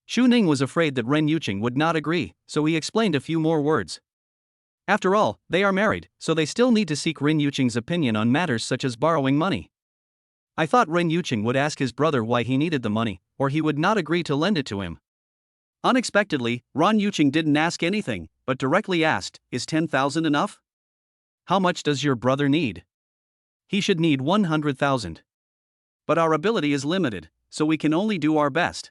Xu Ning was afraid that Ren Yuqing would not agree, so he explained a few more words. After all, they are married, so they still need to seek Ren Yuqing's opinion on matters such as borrowing money. "I thought Ren Yuqing would ask his brother why he needed the money, or he would not agree to lend it to him." Unexpectedly, Ren Yuqing didn't ask anything, but directly asked, "Is 10,000 enough? How much does your brother need?" "He should need 100,000. But our ability is limited, so we can only do our best."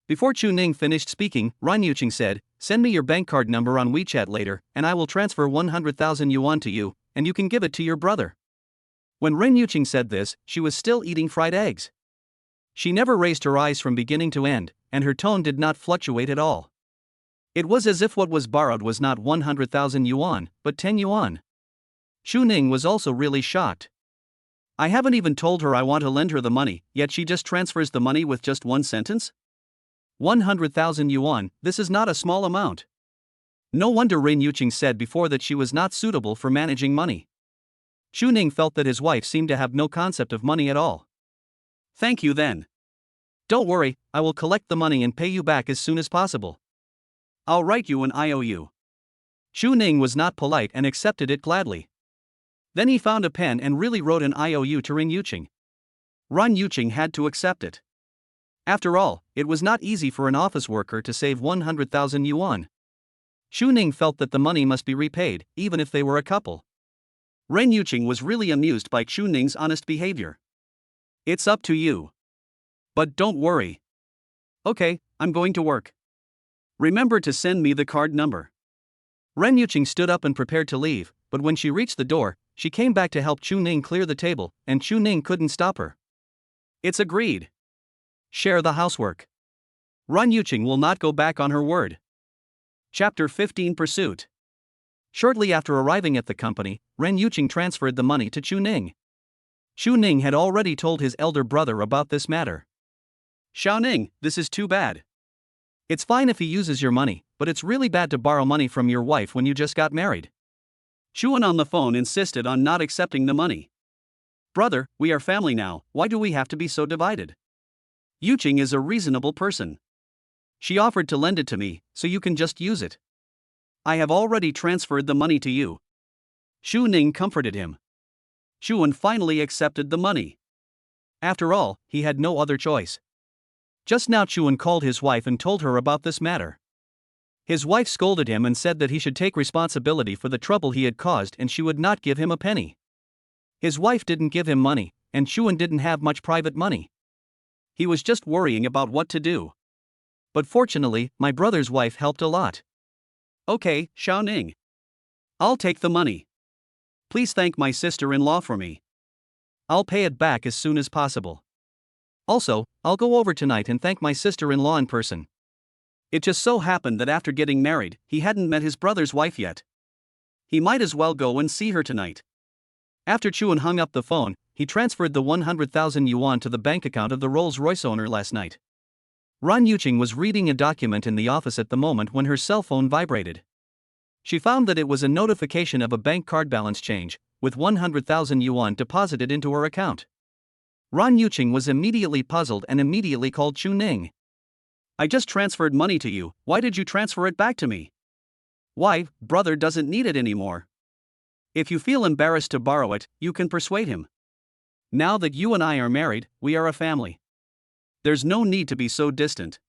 Before Xu Ning finished speaking, Ren Yuqing said, "Send me your bank card number on WeChat later, and I will transfer 100,000 yuan to you, and you can give it to your brother." When Ren Yuqing said this, she was still eating fried eggs. She never raised her eyes from beginning to end, and her tone did not fluctuate at all. It was as if what was borrowed was not 100,000 yuan, but 10 yuan. Xu Ning was also really shocked. "I haven't even told her I want to lend her the money, yet she just transfers the money with just one sentence? 100,000 yuan, this is not a small amount." No wonder Ren Yuqing said before that she was not suitable for managing money. Xu Ning felt that his wife seemed to have no concept of money at all. "Thank you then. Don't worry, I will collect the money and pay you back as soon as possible. I'll write you an IOU." Xu Ning was not polite and accepted it gladly. Then he found a pen and really wrote an IOU to Ren Yuqing. Ren Yuqing had to accept it. After all, it was not easy for an office worker to save 100,000 yuan. Xu Ning felt that the money must be repaid, even if they were a couple. Ren Yuqing was really amused by Xu Ning's honest behavior. "It's up to you. But don't worry. Okay, I'm going to work. Remember to send me the card number." Ren Yuqing stood up and prepared to leave, but when she reached the door, she came back to help Xu Ning clear the table, and Xu Ning couldn't stop her. "It's agreed. Share the housework. Ren Yuqing will not go back on her word." Chapter 15 Pursuit. Shortly after arriving at the company, Ren Yuqing transferred the money to Xu Ning. Xu Ning had already told his elder brother about this matter. "Xiao Ning, this is too bad. It's fine if he uses your money, but it's really bad to borrow money from your wife when you just got married." Xuan on the phone insisted on not accepting the money. "Brother, we are family now, why do we have to be so divided? Yuqing is a reasonable person. She offered to lend it to me, so you can just use it. I have already transferred the money to you. Xu Ning comforted him. Xuan finally accepted the money. After all, he had no other choice. Just now Chuan called his wife and told her about this matter. His wife scolded him and said that he should take responsibility for the trouble he had caused and she would not give him a penny. His wife didn't give him money, and Chuan didn't have much private money. He was just worrying about what to do. But fortunately, my brother's wife helped a lot. Okay, Xiao Ning. I'll take the money. Please thank my sister-in-law for me. I'll pay it back as soon as possible. Also, I'll go over tonight and thank my sister-in-law in person. It just so happened that after getting married, he hadn't met his brother's wife yet. He might as well go and see her tonight. After Chuan hung up the phone, he transferred the 100,000 yuan to the bank account of the Rolls-Royce owner last night. Ran Yuqing was reading a document in the office at the moment when her cell phone vibrated. She found that it was a notification of a bank card balance change, with 100,000 yuan deposited into her account. Ran Yuqing was immediately puzzled and immediately called Xu Ning. I just transferred money to you, why did you transfer it back to me? Why, brother doesn't need it anymore. If you feel embarrassed to borrow it, you can persuade him. Now that you and I are married, we are a family. There's no need to be so distant.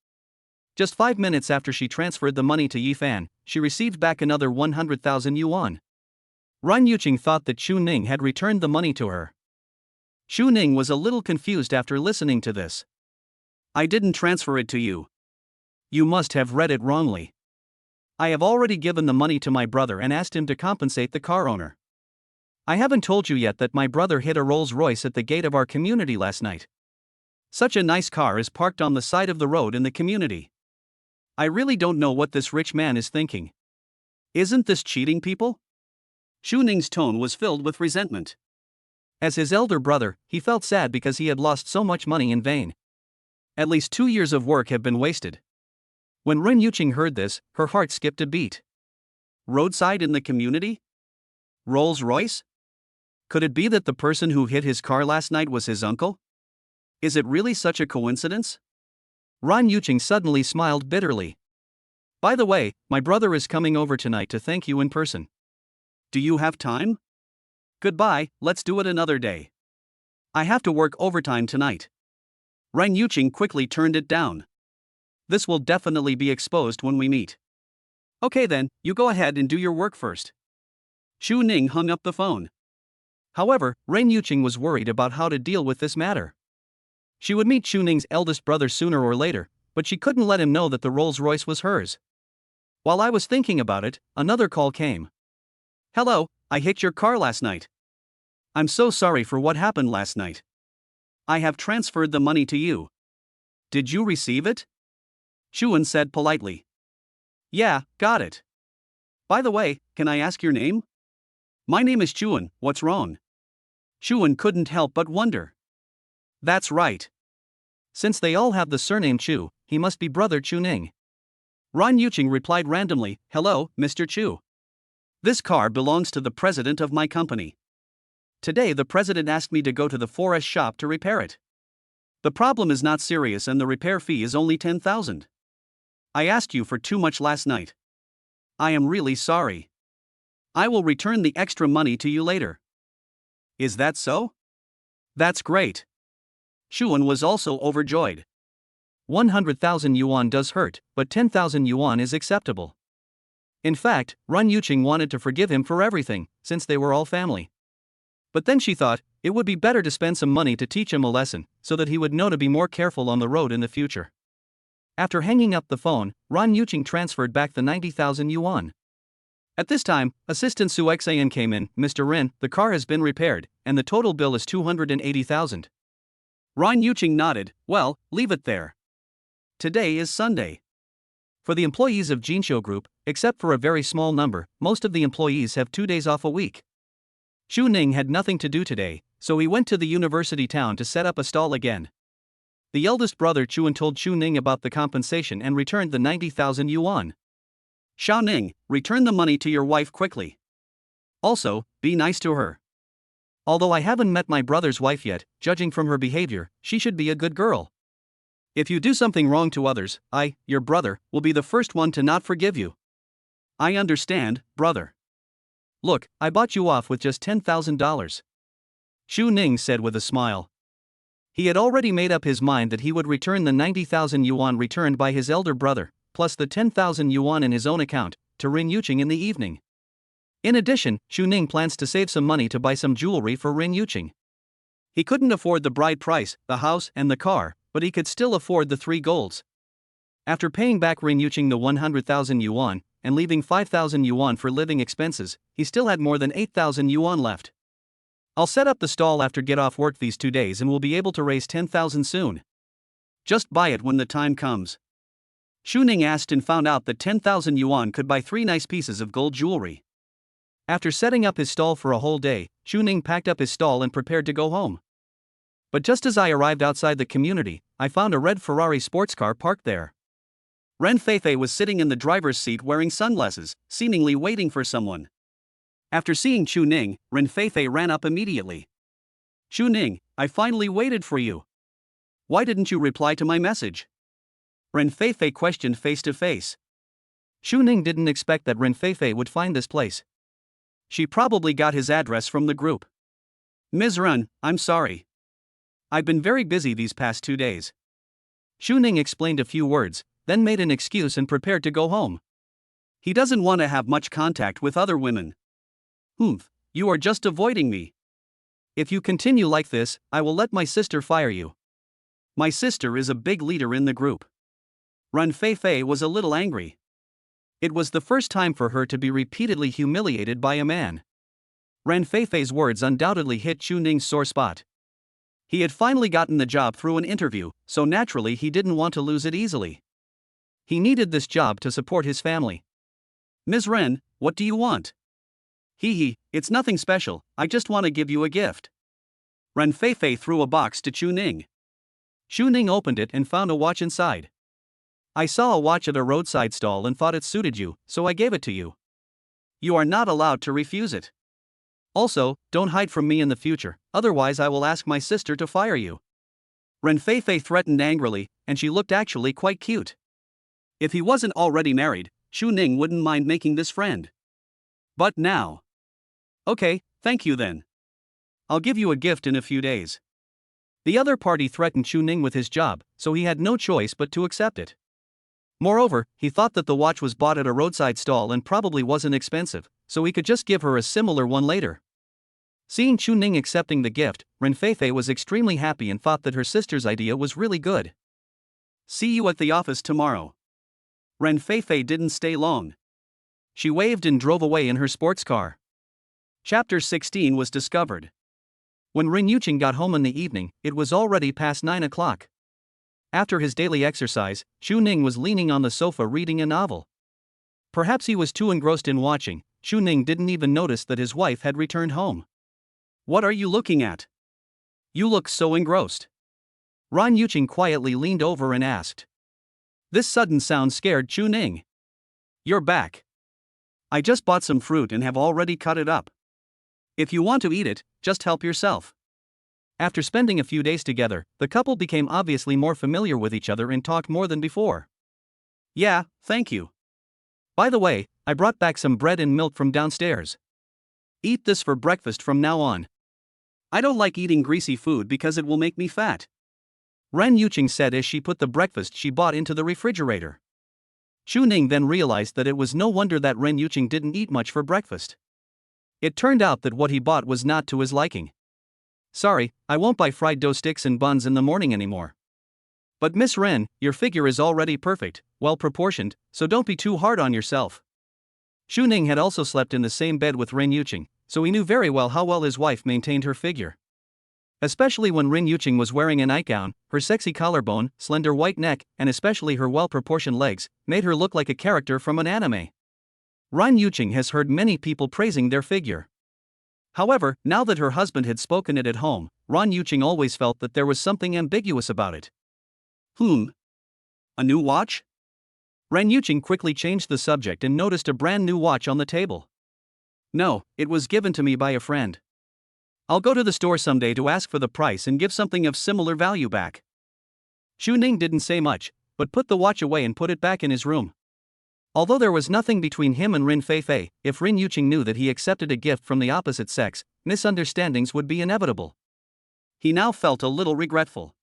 Just 5 minutes after she transferred the money to Yifan, she received back another 100,000 yuan. Ran Yuqing thought that Xu Ning had returned the money to her. Xu Ning was a little confused after listening to this. I didn't transfer it to you. You must have read it wrongly. I have already given the money to my brother and asked him to compensate the car owner. I haven't told you yet that my brother hit a Rolls-Royce at the gate of our community last night. Such a nice car is parked on the side of the road in the community. I really don't know what this rich man is thinking. Isn't this cheating people? Xu Ning's tone was filled with resentment. As his elder brother, he felt sad because he had lost so much money in vain. At least 2 years of work have been wasted. When Ren Yuqing heard this, her heart skipped a beat. Roadside in the community? Rolls-Royce? Could it be that the person who hit his car last night was his uncle? Is it really such a coincidence? Ran Yuqing suddenly smiled bitterly. By the way, my brother is coming over tonight to thank you in person. Do you have time? Goodbye, let's do it another day. I have to work overtime tonight. Ran Yuqing quickly turned it down. This will definitely be exposed when we meet. Okay then, you go ahead and do your work first. Xu Ning hung up the phone. However, Ran Yuqing was worried about how to deal with this matter. She would meet Xu Ning's eldest brother sooner or later, but she couldn't let him know that the Rolls-Royce was hers. While I was thinking about it, another call came. Hello, I hit your car last night. I'm so sorry for what happened last night. I have transferred the money to you. Did you receive it? Xuan said politely. Yeah, got it. By the way, can I ask your name? My name is Xuan, what's wrong? Xuan couldn't help but wonder. That's right. Since they all have the surname Chu, he must be brother Xu Ning. Ran Yuqing replied randomly, Hello, Mr. Chu. This car belongs to the president of my company. Today the president asked me to go to the forest shop to repair it. The problem is not serious and the repair fee is only 10,000. I asked you for too much last night. I am really sorry. I will return the extra money to you later. Is that so? That's great. Xuan was also overjoyed. 100,000 yuan does hurt, but 10,000 yuan is acceptable. In fact, Ran Yuqing wanted to forgive him for everything, since they were all family. But then she thought, it would be better to spend some money to teach him a lesson, so that he would know to be more careful on the road in the future. After hanging up the phone, Ran Yuqing transferred back the 90,000 yuan. At this time, Assistant Su Xian came in. Mr. Ren, the car has been repaired, and the total bill is 280,000. Ran Yuqing nodded, well, leave it there. Today is Sunday. For the employees of Jinsho Group, except for a very small number, most of the employees have 2 days off a week. Xu Ning had nothing to do today, so he went to the university town to set up a stall again. The eldest brother Chuan told Xu Ning about the compensation and returned the 90,000 yuan. Xiao Ning, return the money to your wife quickly. Also, be nice to her. Although I haven't met my brother's wife yet, judging from her behavior, she should be a good girl. If you do something wrong to others, I, your brother, will be the first one to not forgive you. I understand, brother. Look, I bought you off with just $10,000. Xu Ning said with a smile. He had already made up his mind that he would return the 90,000 yuan returned by his elder brother, plus the 10,000 yuan in his own account, to Rin Yuqing in the evening. In addition, Xu Ning plans to save some money to buy some jewelry for Rin Yuqing. He couldn't afford the bride price, the house, and the car, but he could still afford the 3 golds. After paying back Rin Yuqing the 100,000 yuan, and leaving 5,000 yuan for living expenses, he still had more than 8,000 yuan left. I'll set up the stall after get off work these 2 days and we'll be able to raise 10,000 soon. Just buy it when the time comes. Xu Ning asked and found out that 10,000 yuan could buy 3 nice pieces of gold jewelry. After setting up his stall for a whole day, Xu Ning packed up his stall and prepared to go home. But just as I arrived outside the community, I found a red Ferrari sports car parked there. Ren Feifei was sitting in the driver's seat wearing sunglasses, seemingly waiting for someone. After seeing Xu Ning, Ren Feifei ran up immediately. Xu Ning, I finally waited for you. Why didn't you reply to my message? Ren Feifei questioned face to face. Xu Ning didn't expect that Ren Feifei would find this place. She probably got his address from the group. Ms. Ren, I'm sorry. I've been very busy these past 2 days. Xu Ning explained a few words, then made an excuse and prepared to go home. He doesn't want to have much contact with other women. You are just avoiding me. If you continue like this, I will let my sister fire you. My sister is a big leader in the group. Ren Feifei was a little angry. It was the first time for her to be repeatedly humiliated by a man. Ren Feifei's words undoubtedly hit Xu Ning's sore spot. He had finally gotten the job through an interview, so naturally he didn't want to lose it easily. He needed this job to support his family. Ms. Ren, what do you want? It's nothing special, I just want to give you a gift. Ren Feifei threw a box to Xu Ning. Xu Ning opened it and found a watch inside. I saw a watch at a roadside stall and thought it suited you, so I gave it to you. You are not allowed to refuse it. Also, don't hide from me in the future, otherwise I will ask my sister to fire you. Ren Feifei threatened angrily, and she looked actually quite cute. If he wasn't already married, Xu Ning wouldn't mind making this friend. But now. Okay, thank you then. I'll give you a gift in a few days. The other party threatened Xu Ning with his job, so he had no choice but to accept it. Moreover, he thought that the watch was bought at a roadside stall and probably wasn't expensive, so he could just give her a similar one later. Seeing Xu Ning accepting the gift, Ren Feifei was extremely happy and thought that her sister's idea was really good. See you at the office tomorrow. Ren Feifei didn't stay long. She waved and drove away in her sports car. Chapter 16 was discovered. When Rin Yuqing got home in the evening, it was already past 9 o'clock. After his daily exercise, Xu Ning was leaning on the sofa reading a novel. Perhaps he was too engrossed in watching, Xu Ning didn't even notice that his wife had returned home. What are you looking at? You look so engrossed. Ran Yuqing quietly leaned over and asked. This sudden sound scared Xu Ning. You're back. I just bought some fruit and have already cut it up. If you want to eat it, just help yourself. After spending a few days together, the couple became obviously more familiar with each other and talked more than before. Yeah, thank you. By the way, I brought back some bread and milk from downstairs. Eat this for breakfast from now on. I don't like eating greasy food because it will make me fat. Ren Yuqing said as she put the breakfast she bought into the refrigerator. Xu Ning then realized that it was no wonder that Ren Yuqing didn't eat much for breakfast. It turned out that what he bought was not to his liking. Sorry, I won't buy fried dough sticks and buns in the morning anymore. But Miss Ren, your figure is already perfect, well proportioned, so don't be too hard on yourself. Xu Ning had also slept in the same bed with Ren Yuqing, so he knew very well how well his wife maintained her figure. Especially when Ren Yuqing was wearing a nightgown, her sexy collarbone, slender white neck, and especially her well-proportioned legs, made her look like a character from an anime. Ren Yuqing has heard many people praising their figure. However, now that her husband had spoken it at home, Ren Yuqing always felt that there was something ambiguous about it. A new watch? Ren Yuqing quickly changed the subject and noticed a brand new watch on the table. No, it was given to me by a friend. I'll go to the store someday to ask for the price and give something of similar value back. Xu Ning didn't say much, but put the watch away and put it back in his room. Although there was nothing between him and Rin Feifei, if Rin Yuqing knew that he accepted a gift from the opposite sex, misunderstandings would be inevitable. He now felt a little regretful.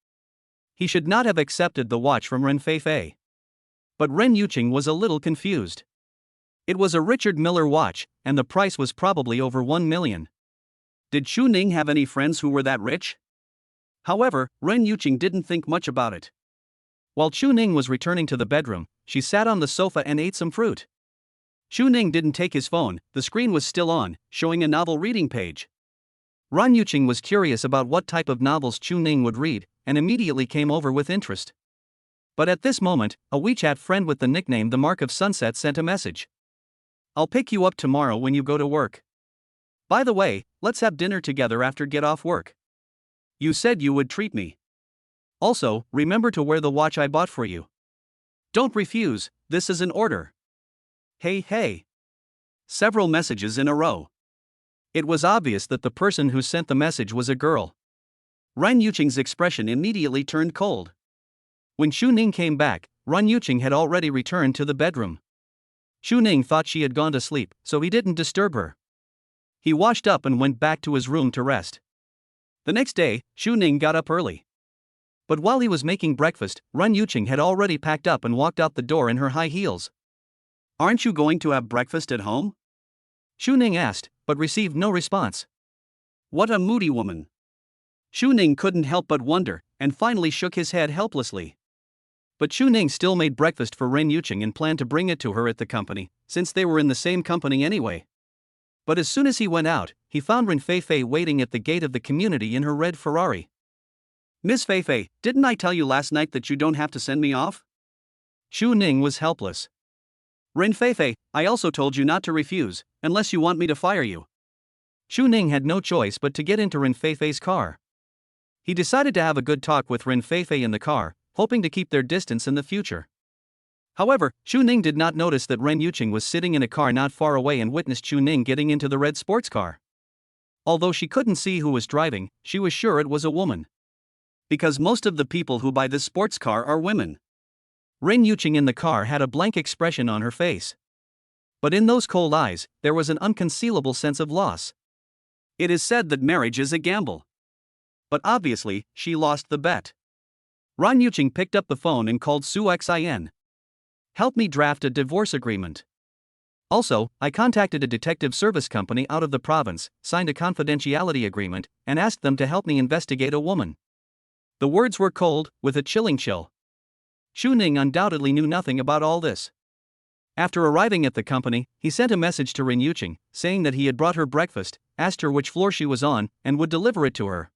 He should not have accepted the watch from Rin Feifei. But Ren Yuqing was a little confused. It was a Richard Miller watch, and the price was probably over 1 million. Did Xu Ning have any friends who were that rich? However, Ren Yuqing didn't think much about it. While Xu Ning was returning to the bedroom, she sat on the sofa and ate some fruit. Xu Ning didn't take his phone, the screen was still on, showing a novel reading page. Ren Yuqing was curious about what type of novels Xu Ning would read, and immediately came over with interest. But at this moment, a WeChat friend with the nickname The Mark of Sunset sent a message. "I'll pick you up tomorrow when you go to work. By the way, let's have dinner together after get off work. You said you would treat me. Also, remember to wear the watch I bought for you. Don't refuse, this is an order." Hey. Several messages in a row. It was obvious that the person who sent the message was a girl. Ren Yuqing's expression immediately turned cold. When Xu Ning came back, Ren Yuqing had already returned to the bedroom. Xu Ning thought she had gone to sleep, so he didn't disturb her. He washed up and went back to his room to rest. The next day, Xu Ning got up early. But while he was making breakfast, Ren Yuqing had already packed up and walked out the door in her high heels. "Aren't you going to have breakfast at home?" Xu Ning asked, but received no response. What a moody woman. Xu Ning couldn't help but wonder, and finally shook his head helplessly. But Xu Ning still made breakfast for Ren Yuqing and planned to bring it to her at the company, since they were in the same company anyway. But as soon as he went out, he found Rin Feifei waiting at the gate of the community in her red Ferrari. "Miss Feifei, didn't I tell you last night that you don't have to send me off?" Xu Ning was helpless. "Rin Feifei, I also told you not to refuse, unless you want me to fire you." Xu Ning had no choice but to get into Rin Feifei's car. He decided to have a good talk with Rin Feifei in the car, hoping to keep their distance in the future. However, Xu Ning did not notice that Ren Yuqing was sitting in a car not far away and witnessed Xu Ning getting into the red sports car. Although she couldn't see who was driving, she was sure it was a woman. Because most of the people who buy this sports car are women. Ren Yuqing in the car had a blank expression on her face. But in those cold eyes, there was an unconcealable sense of loss. It is said that marriage is a gamble. But obviously, she lost the bet. Ren Yuqing picked up the phone and called Su Xin. "Help me draft a divorce agreement. Also, I contacted a detective service company out of the province, signed a confidentiality agreement, and asked them to help me investigate a woman." The words were cold, with a chilling chill. Xu Ning undoubtedly knew nothing about all this. After arriving at the company, he sent a message to Ren Yuqing, saying that he had brought her breakfast, asked her which floor she was on, and would deliver it to her.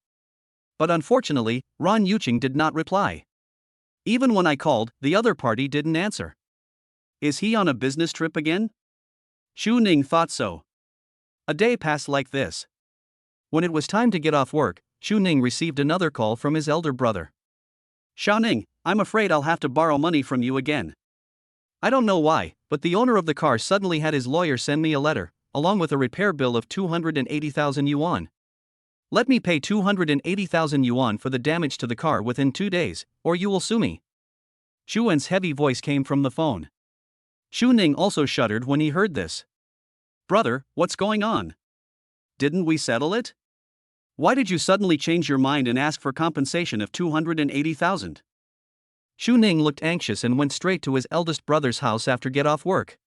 But unfortunately, Ren Yuqing did not reply. Even when I called, the other party didn't answer. Is he on a business trip again? Xu Ning thought so. A day passed like this. When it was time to get off work, Xu Ning received another call from his elder brother. "Xu Ning, I'm afraid I'll have to borrow money from you again. I don't know why, but the owner of the car suddenly had his lawyer send me a letter, along with a repair bill of 280,000 yuan. Let me pay 280,000 yuan for the damage to the car within 2 days, or you will sue me." Xu Wen's heavy voice came from the phone. Xu Ning also shuddered when he heard this. "Brother, what's going on? Didn't we settle it? Why did you suddenly change your mind and ask for compensation of 280,000? Xu Ning looked anxious and went straight to his eldest brother's house after get off work.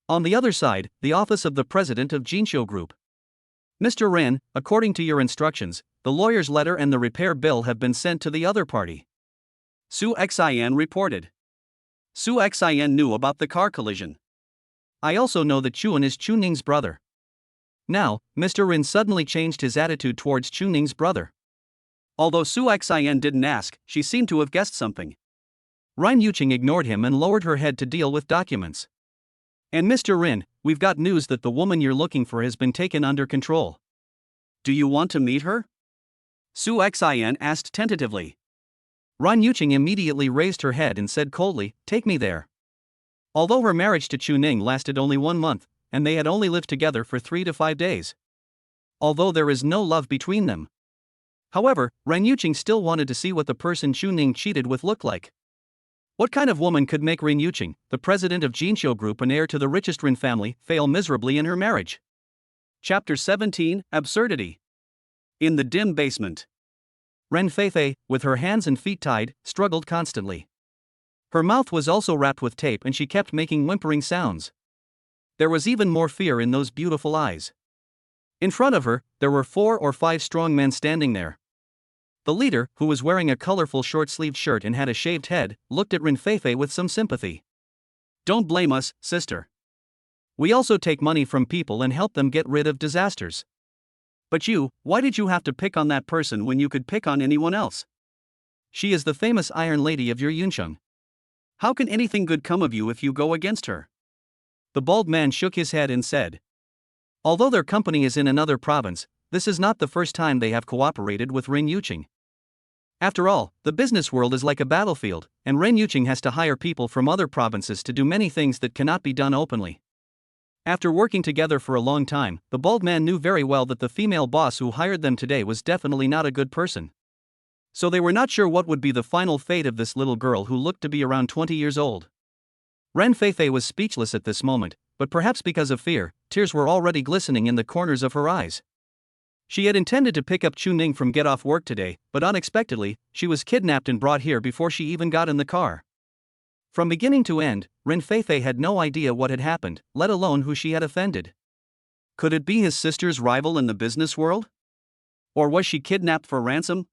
On the other side, the office of the president of Jinxiu Group. "Mr. Ren, according to your instructions, the lawyer's letter and the repair bill have been sent to the other party." Su Xian reported. Su Xian knew about the car collision. "I also know that Chuan is Xu Ning's brother." Now, Mr. Ren suddenly changed his attitude towards Xu Ning's brother. Although Su Xian didn't ask, she seemed to have guessed something. Ren Yuqing ignored him and lowered her head to deal with documents. "And Mr. Ren, we've got news that the woman you're looking for has been taken under control. Do you want to meet her?" Su Xian asked tentatively. Ren Yuqing immediately raised her head and said coldly, "Take me there." Although her marriage to Xu Ning lasted only 1 month, and they had only lived together for 3 to 5 days. Although there is no love between them. However, Ren Yuqing still wanted to see what the person Xu Ning cheated with looked like. What kind of woman could make Rin Yuqing, the president of Jinqiu Group and heir to the richest Rin family, fail miserably in her marriage? Chapter 17, Absurdity. In the dim basement. Ren Feifei, with her hands and feet tied, struggled constantly. Her mouth was also wrapped with tape and she kept making whimpering sounds. There was even more fear in those beautiful eyes. In front of her, there were 4 or 5 strong men standing there. The leader, who was wearing a colorful short-sleeved shirt and had a shaved head, looked at Ren Feifei with some sympathy. "Don't blame us, sister. We also take money from people and help them get rid of disasters. But you, why did you have to pick on that person when you could pick on anyone else? She is the famous Iron Lady of your Yuncheng. How can anything good come of you if you go against her?" The bald man shook his head and said, "Although their company is in another province, this is not the first time they have cooperated with Ren Yuqing. After all, the business world is like a battlefield, and Ren Yuqing has to hire people from other provinces to do many things that cannot be done openly." After working together for a long time, the bald man knew very well that the female boss who hired them today was definitely not a good person. So they were not sure what would be the final fate of this little girl who looked to be around 20 years old. Ren Feifei was speechless at this moment, but perhaps because of fear, tears were already glistening in the corners of her eyes. She had intended to pick up Chu Ning from get off work today, but unexpectedly, she was kidnapped and brought here before she even got in the car. From beginning to end, Ren Feifei had no idea what had happened, let alone who she had offended. Could it be his sister's rival in the business world? Or was she kidnapped for ransom?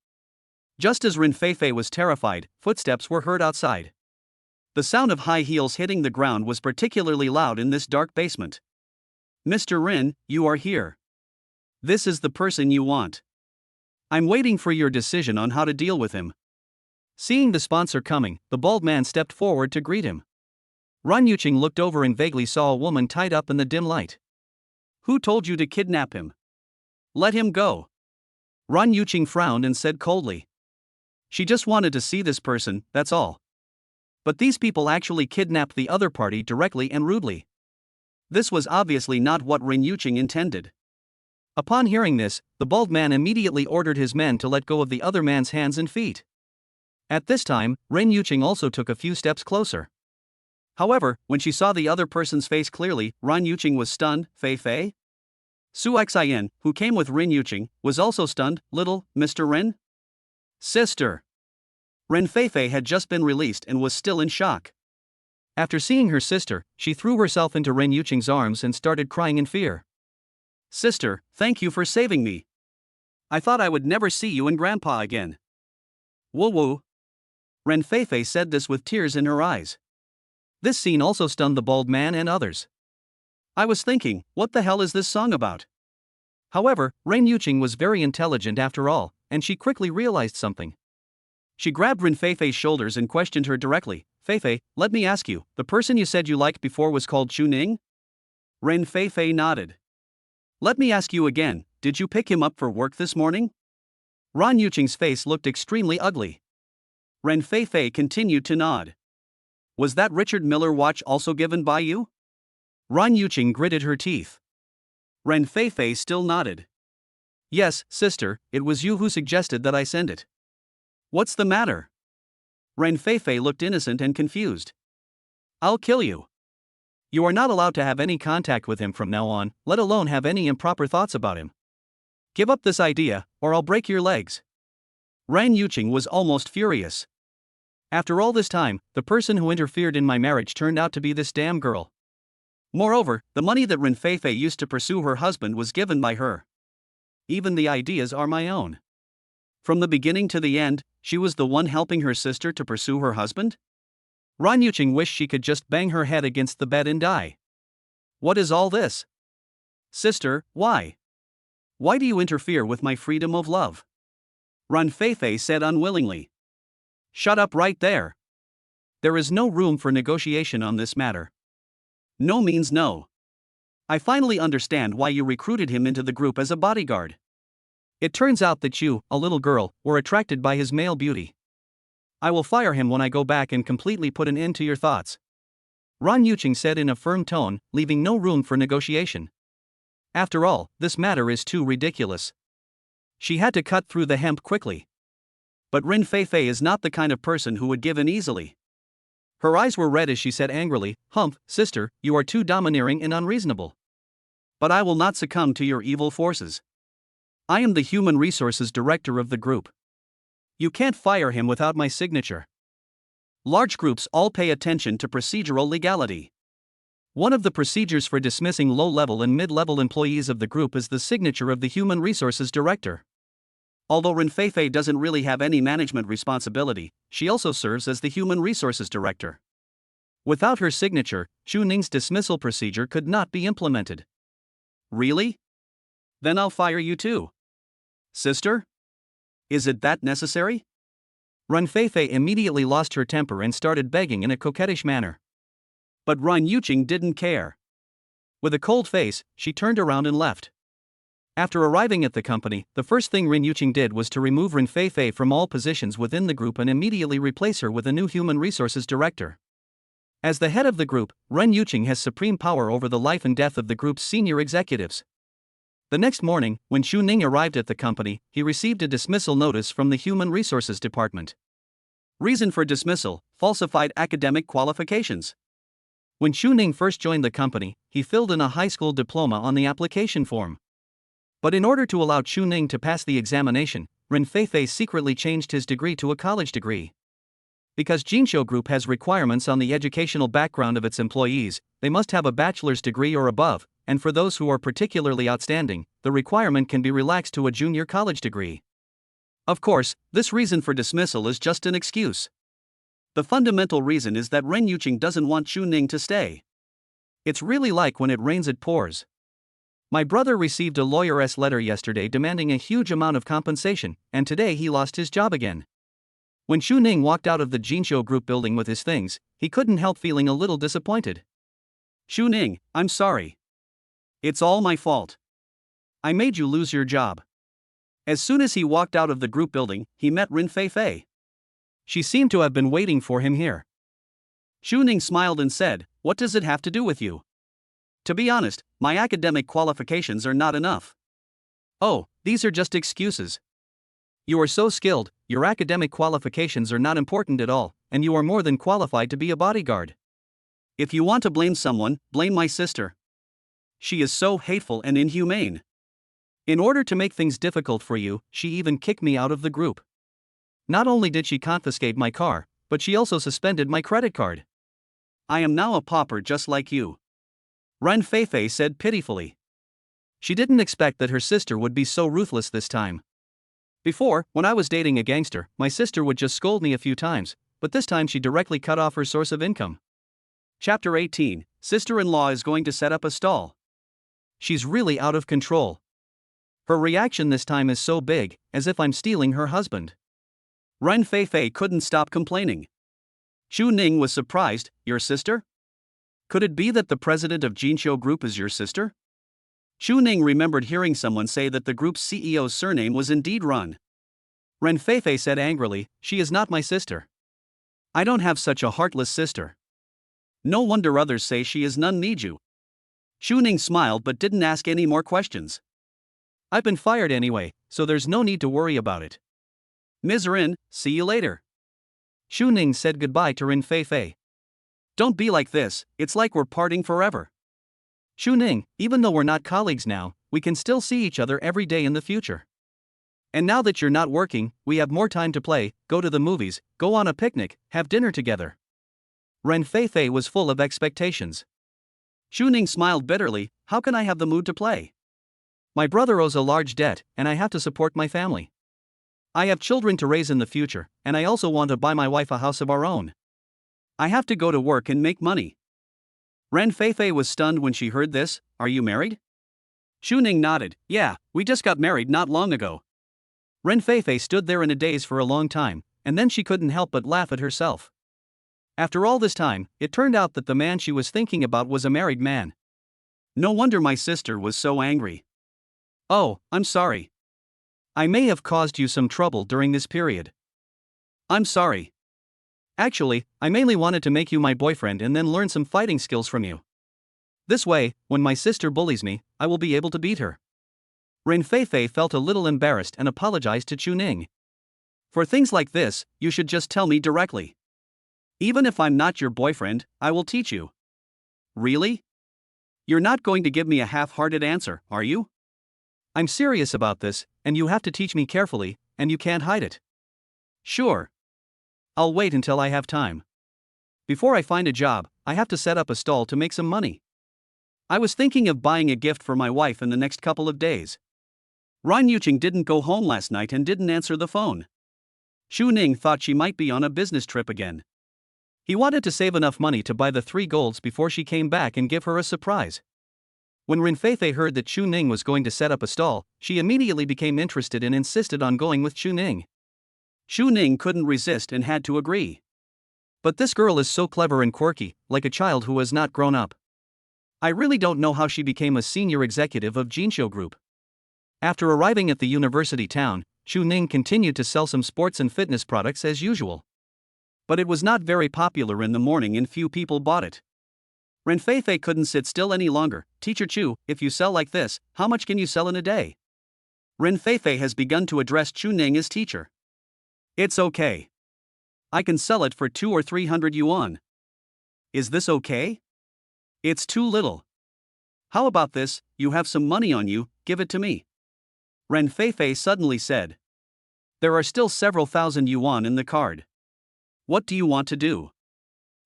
Just as Ren Feifei was terrified, footsteps were heard outside. The sound of high heels hitting the ground was particularly loud in this dark basement. "Mr. Rin, you are here. This is the person you want. I'm waiting for your decision on how to deal with him." Seeing the sponsor coming, the bald man stepped forward to greet him. Ren Yuqing looked over and vaguely saw a woman tied up in the dim light. "Who told you to kidnap him? Let him go." Ren Yuqing frowned and said coldly, "She just wanted to see this person, that's all. But these people actually kidnapped the other party directly and rudely." This was obviously not what Ren Yuqing intended. Upon hearing this, the bald man immediately ordered his men to let go of the other man's hands and feet. At this time, Ren Yuqing also took a few steps closer. However, when she saw the other person's face clearly, Ren Yuqing was stunned. "Feifei?" Su Xian, who came with Ren Yuqing, was also stunned. "Little Mr. Ren?" "Sister." Ren Feifei had just been released and was still in shock. After seeing her sister, she threw herself into Ren Yuqing's arms and started crying in fear. "Sister, thank you for saving me. I thought I would never see you and Grandpa again." "Woo woo." Ren Feifei said this with tears in her eyes. This scene also stunned the bald man and others. "I was thinking, what the hell is this song about?" However, Ren Yuqing was very intelligent after all, and she quickly realized something. She grabbed Ren Feifei's shoulders and questioned her directly. "Feifei, let me ask you, the person you said you liked before was called Chu Ning?" Ren Feifei nodded. "Let me ask you again, did you pick him up for work this morning?" Ren Yuqing's face looked extremely ugly. Ren Feifei continued to nod. "Was that Richard Miller watch also given by you?" Ren Yuqing gritted her teeth. Ren Feifei still nodded. "Yes, sister, it was you who suggested that I send it." "What's the matter?" Ren Feifei looked innocent and confused. "I'll kill you. You are not allowed to have any contact with him from now on, let alone have any improper thoughts about him. Give up this idea, or I'll break your legs." Ren Yuqing was almost furious. After all this time, the person who interfered in my marriage turned out to be this damn girl. Moreover, the money that Ren Feifei used to pursue her husband was given by her. Even the ideas are my own. From the beginning to the end, she was the one helping her sister to pursue her husband? Ren Yuqing wished she could just bang her head against the bed and die. What is all this? "Sister, why? Why do you interfere with my freedom of love?" Ren Feifei said unwillingly. "Shut up right there. There is no room for negotiation on this matter. No means no. I finally understand why you recruited him into the group as a bodyguard. It turns out that you, a little girl, were attracted by his male beauty. I will fire him when I go back and completely put an end to your thoughts," Ren Yuqing said in a firm tone, leaving no room for negotiation. After all, this matter is too ridiculous. She had to cut through the hemp quickly. But Ren Feifei is not the kind of person who would give in easily. Her eyes were red as she said angrily, "Humph, sister, you are too domineering and unreasonable. But I will not succumb to your evil forces. I am the human resources director of the group. You can't fire him without my signature." Large groups all pay attention to procedural legality. One of the procedures for dismissing low-level and mid-level employees of the group is the signature of the human resources director. Although Renfei doesn't really have any management responsibility, she also serves as the human resources director. Without her signature, Xu Ning's dismissal procedure could not be implemented. Really? Then I'll fire you too. Sister? Is it that necessary? Renfei immediately lost her temper and started begging in a coquettish manner. But Ren Yuqing didn't care. With a cold face, she turned around and left. After arriving at the company, the first thing Ren Yuqing did was to remove Renfei from all positions within the group and immediately replace her with a new human resources director. As the head of the group, Ren Yuqing has supreme power over the life and death of the group's senior executives. The next morning, when Xu Ning arrived at the company, he received a dismissal notice from the Human Resources Department. Reason for dismissal: falsified academic qualifications. When Xu Ning first joined the company, he filled in a high school diploma on the application form. But in order to allow Xu Ning to pass the examination, Renfei secretly changed his degree to a college degree. Because Jinqiu Group has requirements on the educational background of its employees, they must have a bachelor's degree or above, and for those who are particularly outstanding, the requirement can be relaxed to a junior college degree. Of course, this reason for dismissal is just an excuse. The fundamental reason is that Ren Yuqing doesn't want Xu Ning to stay. It's really like when it rains it pours. My brother received a lawyer's letter yesterday demanding a huge amount of compensation, and today he lost his job again. When Xu Ning walked out of the Jinqiu Group building with his things, he couldn't help feeling a little disappointed. "Xu Ning, I'm sorry. It's all my fault. I made you lose your job." As soon as he walked out of the group building, he met Renfei. She seemed to have been waiting for him here. Xu Ning smiled and said, "What does it have to do with you? To be honest, my academic qualifications are not enough." "Oh, these are just excuses. You are so skilled, your academic qualifications are not important at all, and you are more than qualified to be a bodyguard. If you want to blame someone, blame my sister. She is so hateful and inhumane. In order to make things difficult for you, she even kicked me out of the group. Not only did she confiscate my car, but she also suspended my credit card. I am now a pauper just like you." Renfei said pitifully. She didn't expect that her sister would be so ruthless this time. Before, when I was dating a gangster, my sister would just scold me a few times, but this time she directly cut off her source of income. Chapter 18, Sister-in-law is going to set up a stall. She's really out of control. Her reaction this time is so big, as if I'm stealing her husband. Renfei couldn't stop complaining. Xu Ning was surprised. "Your sister? Could it be that the president of Jinqiu Group is your sister?" Xu Ning remembered hearing someone say that the group's CEO's surname was indeed Run. Renfei said angrily, "She is not my sister. I don't have such a heartless sister. No wonder others say she is none need you." Xu Ning smiled but didn't ask any more questions. "I've been fired anyway, so there's no need to worry about it. Ms. Rin, see you later." Xu Ning said goodbye to Renfei. "Don't be like this, it's like we're parting forever. Xu Ning, even though we're not colleagues now, we can still see each other every day in the future. And now that you're not working, we have more time to play, go to the movies, go on a picnic, have dinner together." Renfei was full of expectations. Xu Ning smiled bitterly, "How can I have the mood to play? My brother owes a large debt, and I have to support my family. I have children to raise in the future, and I also want to buy my wife a house of our own. I have to go to work and make money." Renfei was stunned when she heard this. "Are you married?" Xu Ning nodded. "Yeah, we just got married not long ago." Renfei stood there in a daze for a long time, and then she couldn't help but laugh at herself. After all this time, it turned out that the man she was thinking about was a married man. No wonder my sister was so angry. "Oh, I'm sorry. I may have caused you some trouble during this period. I'm sorry. Actually, I mainly wanted to make you my boyfriend and then learn some fighting skills from you. This way, when my sister bullies me, I will be able to beat her." Renfei felt a little embarrassed and apologized to Xu Ning. "For things like this, you should just tell me directly. Even if I'm not your boyfriend, I will teach you. Really? You're not going to give me a half-hearted answer, are you? I'm serious about this, and you have to teach me carefully, and you can't hide it. Sure. I'll wait until I have time. Before I find a job, I have to set up a stall to make some money. I was thinking of buying a gift for my wife in the next couple of days. Ran Yuqing didn't go home last night and didn't answer the phone. Xu Ning thought she might be on a business trip again. He wanted to save enough money to buy the 3 golds before she came back and give her a surprise. When Ren Feifei heard that Xu Ning was going to set up a stall, she immediately became interested and insisted on going with Xu Ning. Xu Ning couldn't resist and had to agree. But this girl is so clever and quirky, like a child who has not grown up. I really don't know how she became a senior executive of Jinsho Group. After arriving at the university town, Xu Ning continued to sell some sports and fitness products as usual. But it was not very popular in the morning and few people bought it. Ren Feifei couldn't sit still any longer. Teacher Chu, if you sell like this, how much can you sell in a day? Ren Feifei has begun to address Xu Ning as teacher. It's okay. I can sell it for 200 or 300 yuan. Is this okay? It's too little. How about this, you have some money on you, give it to me. Ren Feifei suddenly said. There are still several thousand yuan in the card. What do you want to do?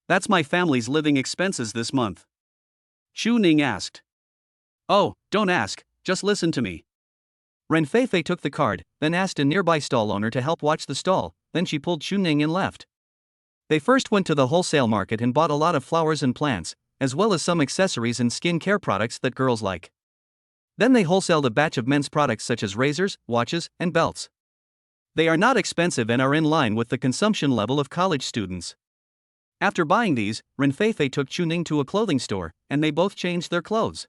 That's my family's living expenses this month. Xu Ning asked. Oh, don't ask, just listen to me. Ren Feifei took the card, then asked a nearby stall owner to help watch the stall, then she pulled Xu Ning and left. They first went to the wholesale market and bought a lot of flowers and plants, as well as some accessories and skin care products that girls like. Then they wholesaled a batch of men's products such as razors, watches, and belts. They are not expensive and are in line with the consumption level of college students. After buying these, Ren Feifei took Xu Ning to a clothing store, and they both changed their clothes.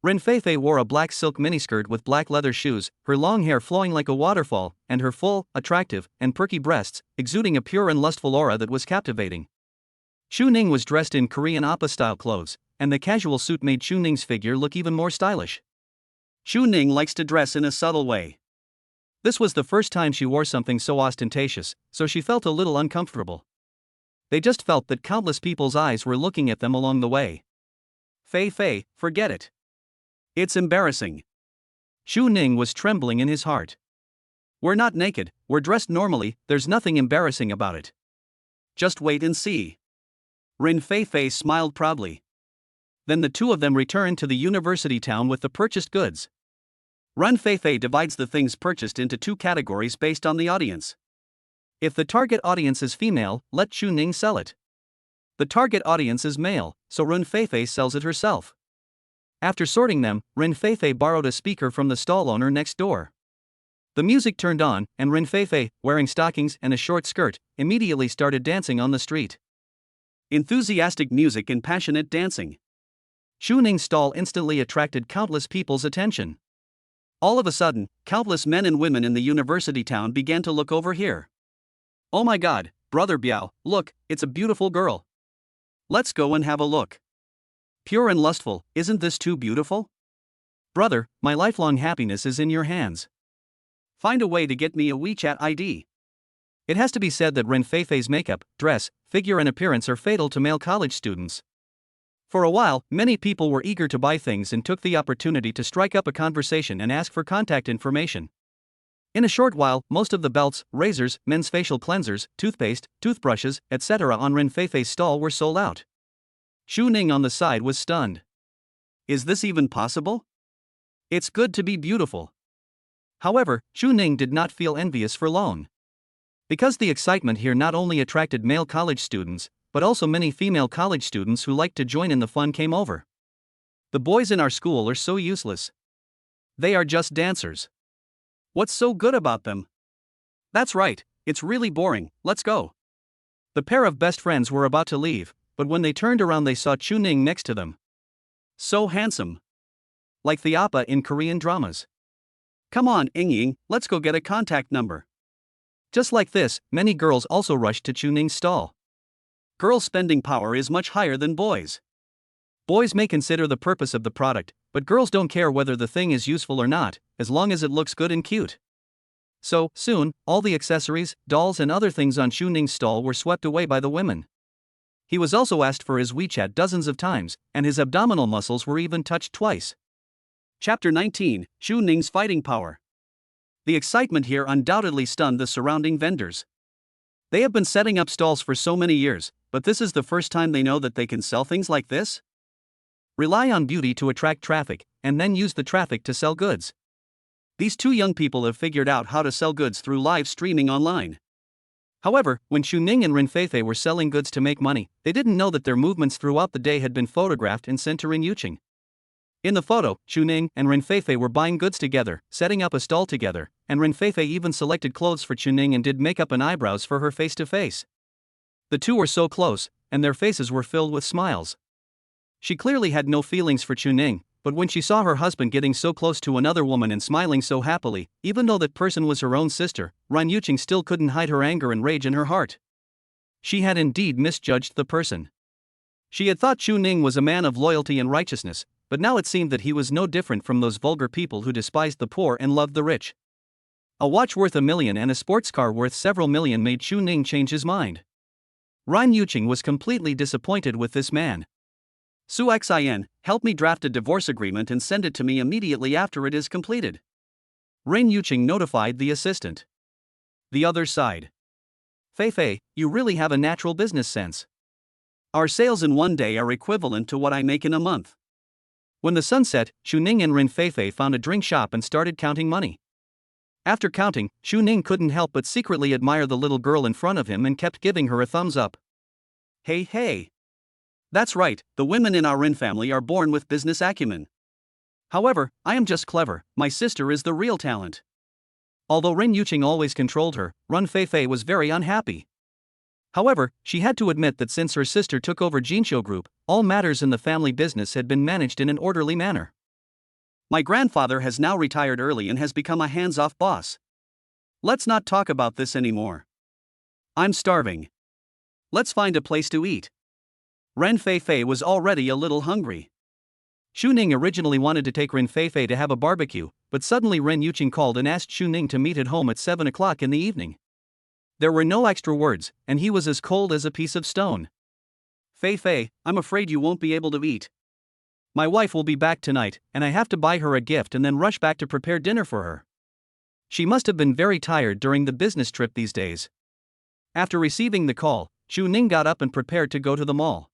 Ren Feifei wore a black silk miniskirt with black leather shoes, her long hair flowing like a waterfall, and her full, attractive, and perky breasts, exuding a pure and lustful aura that was captivating. Xu Ning was dressed in Korean oppa-style clothes, and the casual suit made Xu Ning's figure look even more stylish. Xu Ning likes to dress in a subtle way. This was the first time she wore something so ostentatious, so she felt a little uncomfortable. They just felt that countless people's eyes were looking at them along the way. Fei, forget it. It's embarrassing. Xu Ning was trembling in his heart. We're not naked, we're dressed normally, there's nothing embarrassing about it. Just wait and see. Ren Feifei smiled proudly. Then the two of them returned to the university town with the purchased goods. Ren Feifei divides the things purchased into 2 categories based on the audience. If the target audience is female, let Xu Ning sell it. The target audience is male, so Ren Feifei sells it herself. After sorting them, Ren Feifei borrowed a speaker from the stall owner next door. The music turned on, and Ren Feifei, wearing stockings and a short skirt, immediately started dancing on the street. Enthusiastic music and passionate dancing. Xu Ning's stall instantly attracted countless people's attention. All of a sudden, countless men and women in the university town began to look over here. Oh my god, Brother Biao, look, it's a beautiful girl. Let's go and have a look. Pure and lustful, isn't this too beautiful? Brother, my lifelong happiness is in your hands. Find a way to get me a WeChat ID. It has to be said that Ren Feifei's makeup, dress, figure and appearance are fatal to male college students. For a while, many people were eager to buy things and took the opportunity to strike up a conversation and ask for contact information. In a short while, most of the belts, razors, men's facial cleansers, toothpaste, toothbrushes, etc. on Ren Feifei's stall were sold out. Xu Ning on the side was stunned. Is this even possible? It's good to be beautiful. However, Xu Ning did not feel envious for long. Because the excitement here not only attracted male college students, but also many female college students who liked to join in the fun came over. The boys in our school are so useless. They are just dancers. What's so good about them? That's right, it's really boring, let's go. The pair of best friends were about to leave, but when they turned around they saw Xu Ning next to them. So handsome. Like the oppa in Korean dramas. Come on, Ying, let's go get a contact number. Just like this, many girls also rushed to Xu Ning's stall. Girls' spending power is much higher than boys. Boys may consider the purpose of the product, but girls don't care whether the thing is useful or not, as long as it looks good and cute. So, soon, all the accessories, dolls and other things on Xu Ning's stall were swept away by the women. He was also asked for his WeChat dozens of times, and his abdominal muscles were even touched twice. Chapter 19, Xu Ning's Fighting Power. The excitement here undoubtedly stunned the surrounding vendors. They have been setting up stalls for so many years, but this is the first time they know that they can sell things like this? Rely on beauty to attract traffic, and then use the traffic to sell goods. These two young people have figured out how to sell goods through live streaming online. However, when Xu Ning and Ren Feifei were selling goods to make money, they didn't know that their movements throughout the day had been photographed and sent to Ren Yuqing. In the photo, Xu Ning and Ren Feifei were buying goods together, setting up a stall together, and Ren Feifei even selected clothes for Xu Ning and did makeup and eyebrows for her face to face. The two were so close, and their faces were filled with smiles. She clearly had no feelings for Xu Ning, but when she saw her husband getting so close to another woman and smiling so happily, even though that person was her own sister, Ren Yuqing still couldn't hide her anger and rage in her heart. She had indeed misjudged the person. She had thought Xu Ning was a man of loyalty and righteousness, but now it seemed that he was no different from those vulgar people who despised the poor and loved the rich. A watch worth $1 million and a sports car worth several million made Xu Ning change his mind. Ren Yuqing was completely disappointed with this man. Su Xin, help me draft a divorce agreement and send it to me immediately after it is completed. Ren Yuqing notified the assistant. The other side. Feifei, you really have a natural business sense. Our sales in one day are equivalent to what I make in a month. When the sun set, Xu Ning and Ren Feifei found a drink shop and started counting money. After counting, Xu Ning couldn't help but secretly admire the little girl in front of him and kept giving her a thumbs up. Hey hey! That's right, the women in our Ren family are born with business acumen. However, I am just clever, my sister is the real talent. Although Ren Yuqing always controlled her, Ren Feifei was very unhappy. However, she had to admit that since her sister took over Jinqiu Group, all matters in the family business had been managed in an orderly manner. My grandfather has now retired early and has become a hands-off boss. Let's not talk about this anymore. I'm starving. Let's find a place to eat. Ren Feifei was already a little hungry. Xu Ning originally wanted to take Ren Feifei to have a barbecue, but suddenly Ren Yuqing called and asked Xu Ning to meet at home at 7 o'clock in the evening. There were no extra words, and he was as cold as a piece of stone. Feifei, I'm afraid you won't be able to eat. My wife will be back tonight, and I have to buy her a gift and then rush back to prepare dinner for her. She must have been very tired during the business trip these days. After receiving the call, Xu Ning got up and prepared to go to the mall.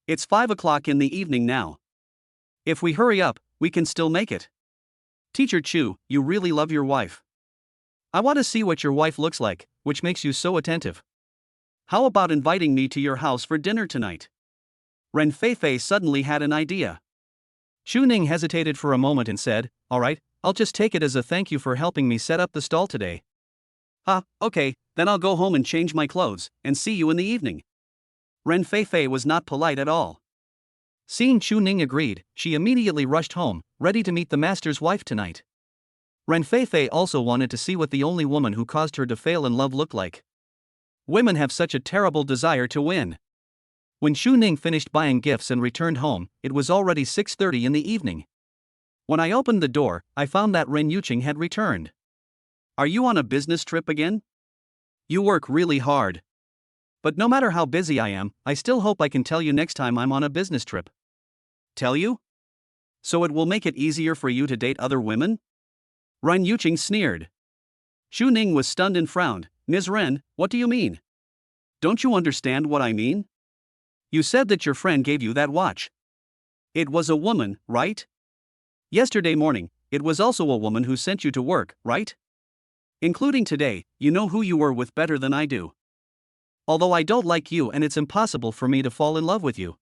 It's 5 o'clock in the evening now. If we hurry up, we can still make it. Teacher Chu, you really love your wife. I want to see what your wife looks like, which makes you so attentive. How about inviting me to your house for dinner tonight? Ren Feifei suddenly had an idea. Xu Ning hesitated for a moment and said, all right, I'll just take it as a thank you for helping me set up the stall today. Okay, then I'll go home and change my clothes, and see you in the evening. Ren Feifei was not polite at all. Seeing Xu Ning agreed, she immediately rushed home, ready to meet the master's wife tonight. Ren Feifei also wanted to see what the only woman who caused her to fail in love looked like. Women have such a terrible desire to win. When Xu Ning finished buying gifts and returned home, it was already 6:30 in the evening. When I opened the door, I found that Ren Yuqing had returned. Are you on a business trip again? You work really hard. But no matter how busy I am, I still hope I can tell you next time I'm on a business trip. Tell you? So it will make it easier for you to date other women? Ren Yuqing sneered. Xu Ning was stunned and frowned. Ms. Ren, what do you mean? Don't you understand what I mean? You said that your friend gave you that watch. It was a woman, right? Yesterday morning, it was also a woman who sent you to work, right? Including today, you know who you were with better than I do. Although I don't like you and it's impossible for me to fall in love with you.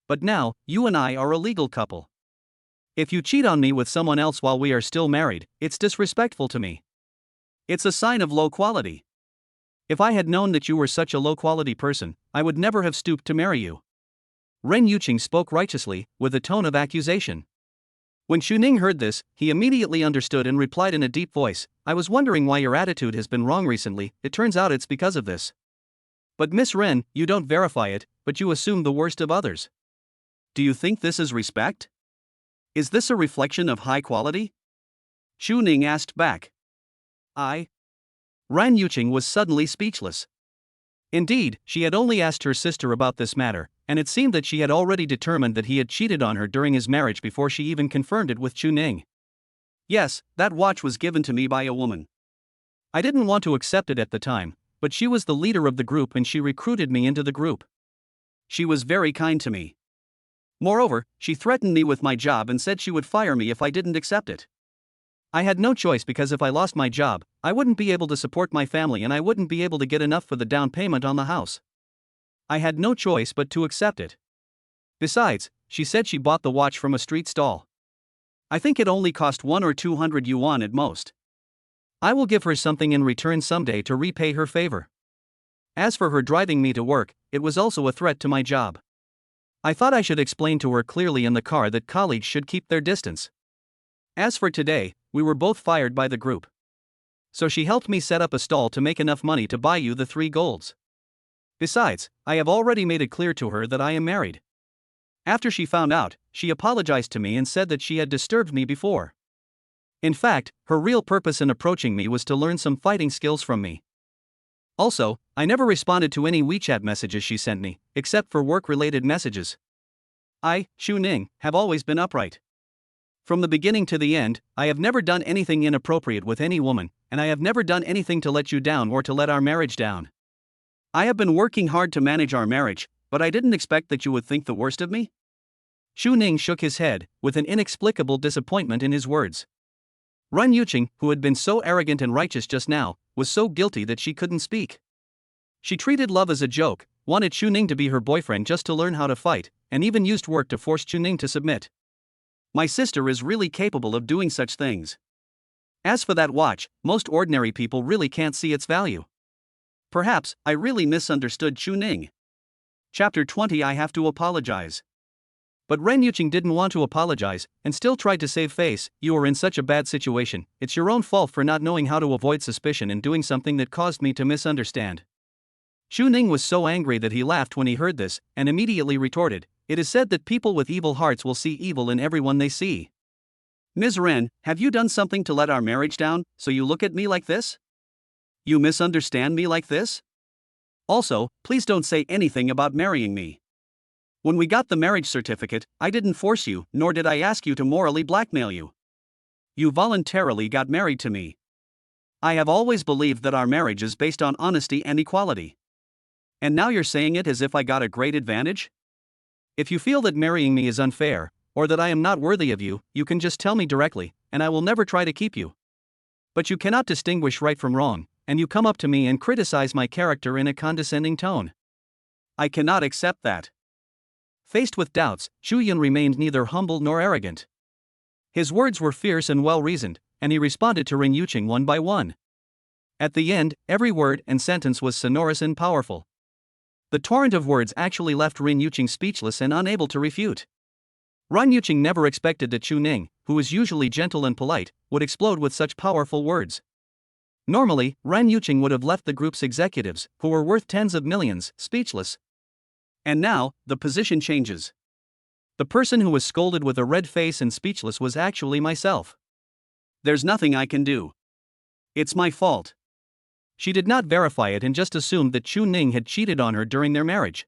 But now, you and I are a legal couple. If you cheat on me with someone else while we are still married, it's disrespectful to me. It's a sign of low quality. If I had known that you were such a low-quality person, I would never have stooped to marry you. Ren Yuqing spoke righteously, with a tone of accusation. When Xu Ning heard this, he immediately understood and replied in a deep voice, I was wondering why your attitude has been wrong recently, it turns out it's because of this. But Miss Ren, you don't verify it, but you assume the worst of others. Do you think this is respect? Is this a reflection of high quality? Xu Ning asked back. Ran Yuqing was suddenly speechless. Indeed, she had only asked her sister about this matter, and it seemed that she had already determined that he had cheated on her during his marriage before she even confirmed it with Chu Ning. Yes, that watch was given to me by a woman. I didn't want to accept it at the time, but she was the leader of the group and she recruited me into the group. She was very kind to me. Moreover, she threatened me with my job and said she would fire me if I didn't accept it. I had no choice because if I lost my job, I wouldn't be able to support my family and I wouldn't be able to get enough for the down payment on the house. I had no choice but to accept it. Besides, she said she bought the watch from a street stall. I think it only cost 1 or 200 yuan at most. I will give her something in return someday to repay her favor. As for her driving me to work, it was also a threat to my job. I thought I should explain to her clearly in the car that colleagues should keep their distance. As for today, we were both fired by the group. So she helped me set up a stall to make enough money to buy you the 3 golds. Besides, I have already made it clear to her that I am married. After she found out, she apologized to me and said that she had disturbed me before. In fact, her real purpose in approaching me was to learn some fighting skills from me. Also, I never responded to any WeChat messages she sent me, except for work-related messages. I, Chu Ning, have always been upright. From the beginning to the end, I have never done anything inappropriate with any woman, and I have never done anything to let you down or to let our marriage down. I have been working hard to manage our marriage, but I didn't expect that you would think the worst of me. Chu Ning shook his head, with an inexplicable disappointment in his words. Ran Yuqing, who had been so arrogant and righteous just now, was so guilty that she couldn't speak. She treated love as a joke, wanted Chu Ning to be her boyfriend just to learn how to fight, and even used work to force Chu Ning to submit. My sister is really capable of doing such things. As for that watch, most ordinary people really can't see its value. Perhaps, I really misunderstood Chu Ning. Chapter 20. I have to apologize. But Ran Yuqing didn't want to apologize, and still tried to save face. You are in such a bad situation, it's your own fault for not knowing how to avoid suspicion and doing something that caused me to misunderstand. Chu Ning was so angry that he laughed when he heard this, and immediately retorted, it is said that people with evil hearts will see evil in everyone they see. Ms. Ren, have you done something to let our marriage down, so you look at me like this? You misunderstand me like this? Also, please don't say anything about marrying me. When we got the marriage certificate, I didn't force you, nor did I ask you to morally blackmail you. You voluntarily got married to me. I have always believed that our marriage is based on honesty and equality. And now you're saying it as if I got a great advantage? If you feel that marrying me is unfair, or that I am not worthy of you, you can just tell me directly, and I will never try to keep you. But you cannot distinguish right from wrong, and you come up to me and criticize my character in a condescending tone. I cannot accept that. Faced with doubts, Chu Yun remained neither humble nor arrogant. His words were fierce and well-reasoned, and he responded to Ran Yuqing one by one. At the end, every word and sentence was sonorous and powerful. The torrent of words actually left Ran Yuqing speechless and unable to refute. Ran Yuqing never expected that Chu Ning, who is usually gentle and polite, would explode with such powerful words. Normally, Ran Yuqing would have left the group's executives, who were worth tens of millions, speechless. And now, the position changes. The person who was scolded with a red face and speechless was actually myself. There's nothing I can do. It's my fault. She did not verify it and just assumed that Chu Ning had cheated on her during their marriage.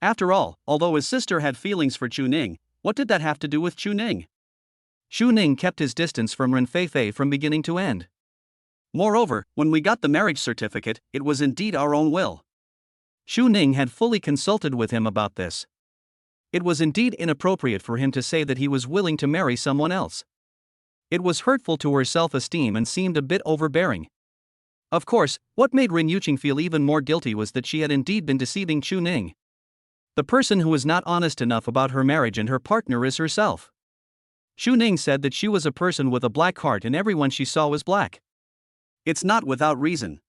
After all, although his sister had feelings for Chu Ning, what did that have to do with Chu Ning? Chu Ning kept his distance from Ren Feifei from beginning to end. Moreover, when we got the marriage certificate, it was indeed our own will. Chu Ning had fully consulted with him about this. It was indeed inappropriate for him to say that he was willing to marry someone else. It was hurtful to her self-esteem and seemed a bit overbearing. Of course, what made Ran Yuqing feel even more guilty was that she had indeed been deceiving Chu Ning. The person who is not honest enough about her marriage and her partner is herself. Chu Ning said that she was a person with a black heart and everyone she saw was black. It's not without reason.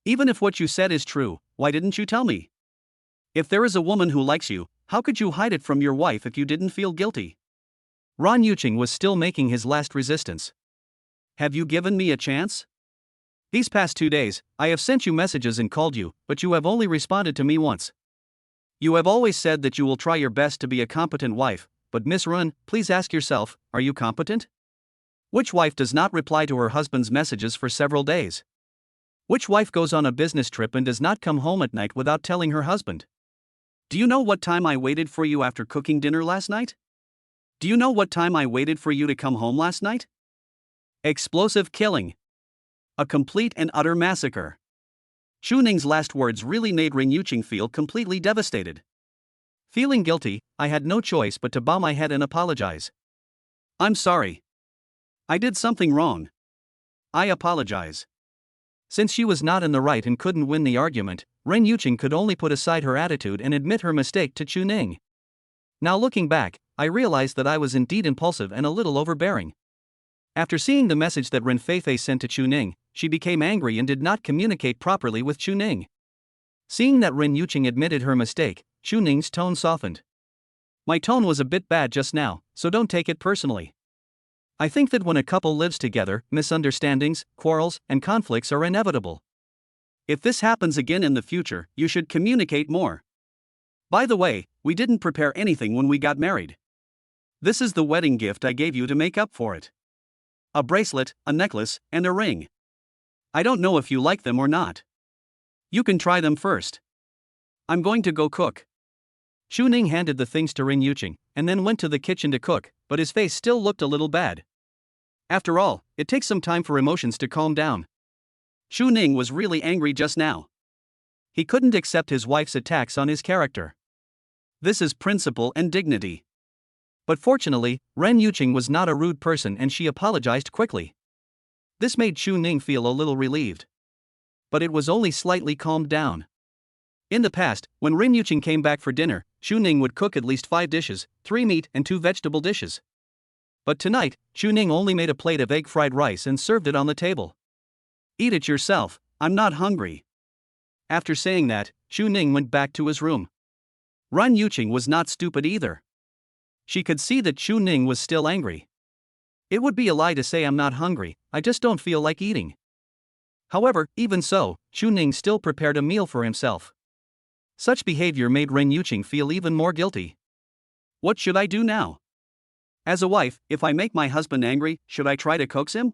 Even if what you said is true, why didn't you tell me? If there is a woman who likes you, how could you hide it from your wife if you didn't feel guilty? Ran Yuqing was still making his last resistance. Have you given me a chance? These past 2 days, I have sent you messages and called you, but you have only responded to me once. You have always said that you will try your best to be a competent wife, but Miss Run, please ask yourself, are you competent? Which wife does not reply to her husband's messages for several days? Which wife goes on a business trip and does not come home at night without telling her husband? Do you know what time I waited for you after cooking dinner last night? Do you know what time I waited for you to come home last night? Explosive killing. A complete and utter massacre. Chu Ning's last words really made Ren Yuqing feel completely devastated. Feeling guilty, I had no choice but to bow my head and apologize. I'm sorry. I did something wrong. I apologize. Since she was not in the right and couldn't win the argument, Ren Yuqing could only put aside her attitude and admit her mistake to Chu Ning. Now looking back, I realized that I was indeed impulsive and a little overbearing. After seeing the message that Ren Feifei sent to Chu Ning, she became angry and did not communicate properly with Chu Ning. Seeing that Ren Yuqing admitted her mistake, Chu Ning's tone softened. My tone was a bit bad just now, so don't take it personally. I think that when a couple lives together, misunderstandings, quarrels, and conflicts are inevitable. If this happens again in the future, you should communicate more. By the way, we didn't prepare anything when we got married. This is the wedding gift I gave you to make up for it. A bracelet, a necklace, and a ring. I don't know if you like them or not. You can try them first. I'm going to go cook. Chu Ning handed the things to Ren Yuqing, and then went to the kitchen to cook, but his face still looked a little bad. After all, it takes some time for emotions to calm down. Chu Ning was really angry just now. He couldn't accept his wife's attacks on his character. This is principle and dignity. But fortunately, Ren Yuqing was not a rude person and she apologized quickly. This made Chu Ning feel a little relieved. But it was only slightly calmed down. In the past, when Ren Yuqing came back for dinner, Chu Ning would cook at least 5 dishes, 3 meat and 2 vegetable dishes. But tonight, Chu Ning only made a plate of egg fried rice and served it on the table. Eat it yourself, I'm not hungry. After saying that, Chu Ning went back to his room. Ren Yuqing was not stupid either. She could see that Chu Ning was still angry. It would be a lie to say I'm not hungry, I just don't feel like eating. However, even so, Chu Ning still prepared a meal for himself. Such behavior made Ren Yuqing feel even more guilty. What should I do now? As a wife, if I make my husband angry, should I try to coax him?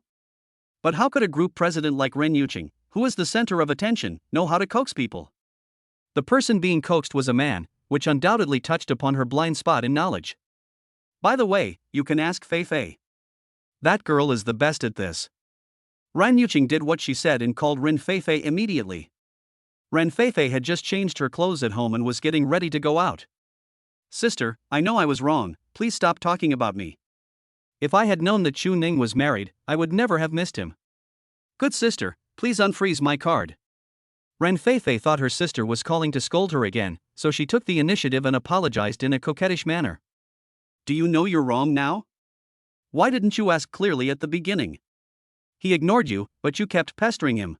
But how could a group president like Ren Yuqing, who is the center of attention, know how to coax people? The person being coaxed was a man, which undoubtedly touched upon her blind spot in knowledge. By the way, you can ask Feifei. That girl is the best at this. Ren Yuqing did what she said and called Ren Feifei immediately. Ren Feifei had just changed her clothes at home and was getting ready to go out. Sister, I know I was wrong, please stop talking about me. If I had known that Chu Ning was married, I would never have missed him. Good sister, please unfreeze my card. Ren Feifei thought her sister was calling to scold her again, so she took the initiative and apologized in a coquettish manner. Do you know you're wrong now? Why didn't you ask clearly at the beginning? He ignored you, but you kept pestering him.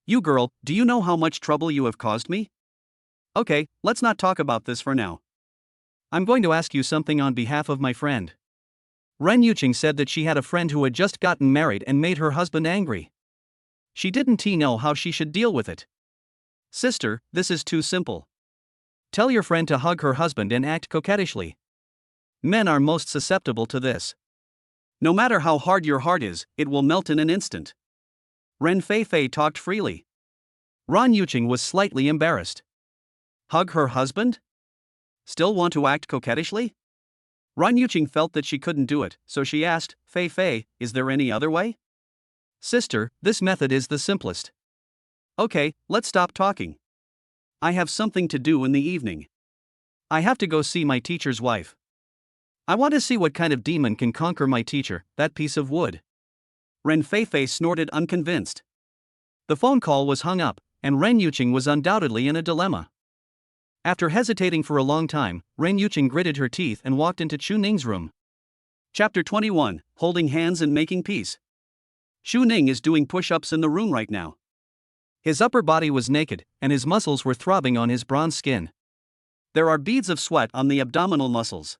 You girl, do you know how much trouble you have caused me? Okay, let's not talk about this for now. I'm going to ask you something on behalf of my friend. Ren Yuqing said that she had a friend who had just gotten married and made her husband angry. She didn't know how she should deal with it. Sister, this is too simple. Tell your friend to hug her husband and act coquettishly. Men are most susceptible to this. No matter how hard your heart is, it will melt in an instant. Ren Feifei talked freely. Ren Yuqing was slightly embarrassed. Hug her husband? Still want to act coquettishly? Ren Yuqing felt that she couldn't do it, so she asked, Feifei, is there any other way? Sister, this method is the simplest. Okay, let's stop talking. I have something to do in the evening. I have to go see my teacher's wife. I want to see what kind of demon can conquer my teacher, that piece of wood. Ren Feifei snorted unconvinced. The phone call was hung up, and Ren Yuqing was undoubtedly in a dilemma. After hesitating for a long time, Ren Yuqing gritted her teeth and walked into Chu Ning's room. Chapter 21, Holding Hands and Making Peace. Chu Ning is doing push-ups in the room right now. His upper body was naked, and his muscles were throbbing on his bronze skin. There are beads of sweat on the abdominal muscles.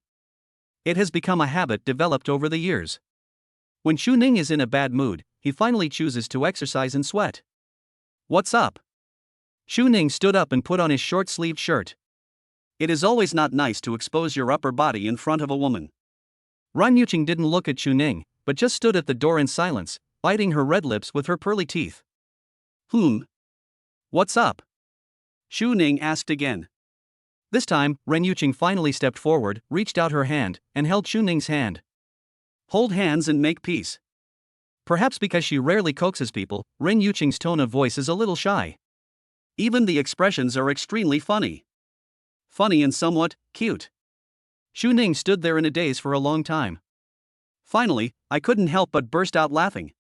It has become a habit developed over the years. When Chu Ning is in a bad mood, he finally chooses to exercise and sweat. What's up? Chu Ning stood up and put on his short-sleeved shirt. It is always not nice to expose your upper body in front of a woman. Ren Yuqing didn't look at Chu Ning, but just stood at the door in silence, biting her red lips with her pearly teeth. What's up? Xu Ning asked again. This time, Ren Yuqing finally stepped forward, reached out her hand, and held Xu Ning's hand. Hold hands and make peace. Perhaps because she rarely coaxes people, Ren Yuqing's tone of voice is a little shy. Even the expressions are extremely funny. Funny and somewhat cute. Xu Ning stood there in a daze for a long time. Finally, I couldn't help but burst out laughing.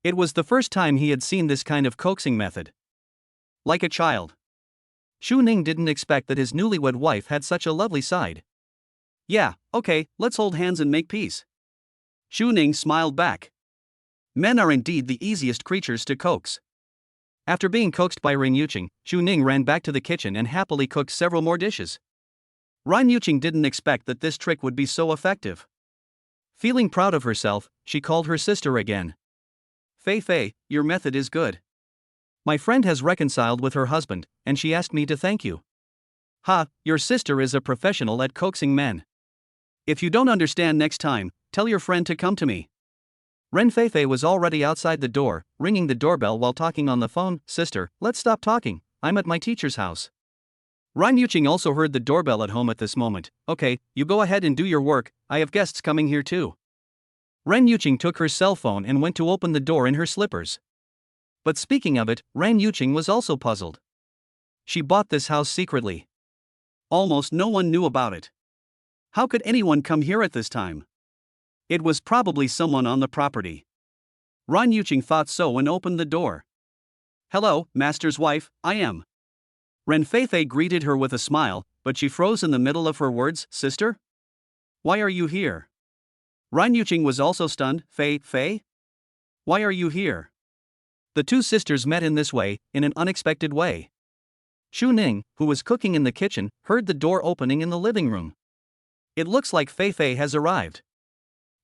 It was the first time he had seen this kind of coaxing method. Like a child. Xu Ning didn't expect that his newlywed wife had such a lovely side. Yeah, okay, let's hold hands and make peace. Xu Ning smiled back. Men are indeed the easiest creatures to coax. After being coaxed by Ren Yuqing, Xu Ning ran back to the kitchen and happily cooked several more dishes. Ren Yuqing didn't expect that this trick would be so effective. Feeling proud of herself, she called her sister again. Fei Fei, your method is good. My friend has reconciled with her husband, and she asked me to thank you. Ha, your sister is a professional at coaxing men. If you don't understand next time, tell your friend to come to me. Ren Fei Fei was already outside the door, ringing the doorbell while talking on the phone. Sister, let's stop talking, I'm at my teacher's house. Ren Yuqing also heard the doorbell at home at this moment. Okay, you go ahead and do your work, I have guests coming here too. Ren Yuqing took her cell phone and went to open the door in her slippers. But speaking of it, Ren Yuqing was also puzzled. She bought this house secretly. Almost no one knew about it. How could anyone come here at this time? It was probably someone on the property. Ren Yuqing thought so and opened the door. Hello, master's wife, I am. Ren Fei Fei greeted her with a smile, but she froze in the middle of her words. Sister? Why are you here? Ren Yuqing was also stunned. Fei Fei? Why are you here? The two sisters met in this way, in an unexpected way. Xu Ning, who was cooking in the kitchen, heard the door opening in the living room. It looks like Fei Fei has arrived.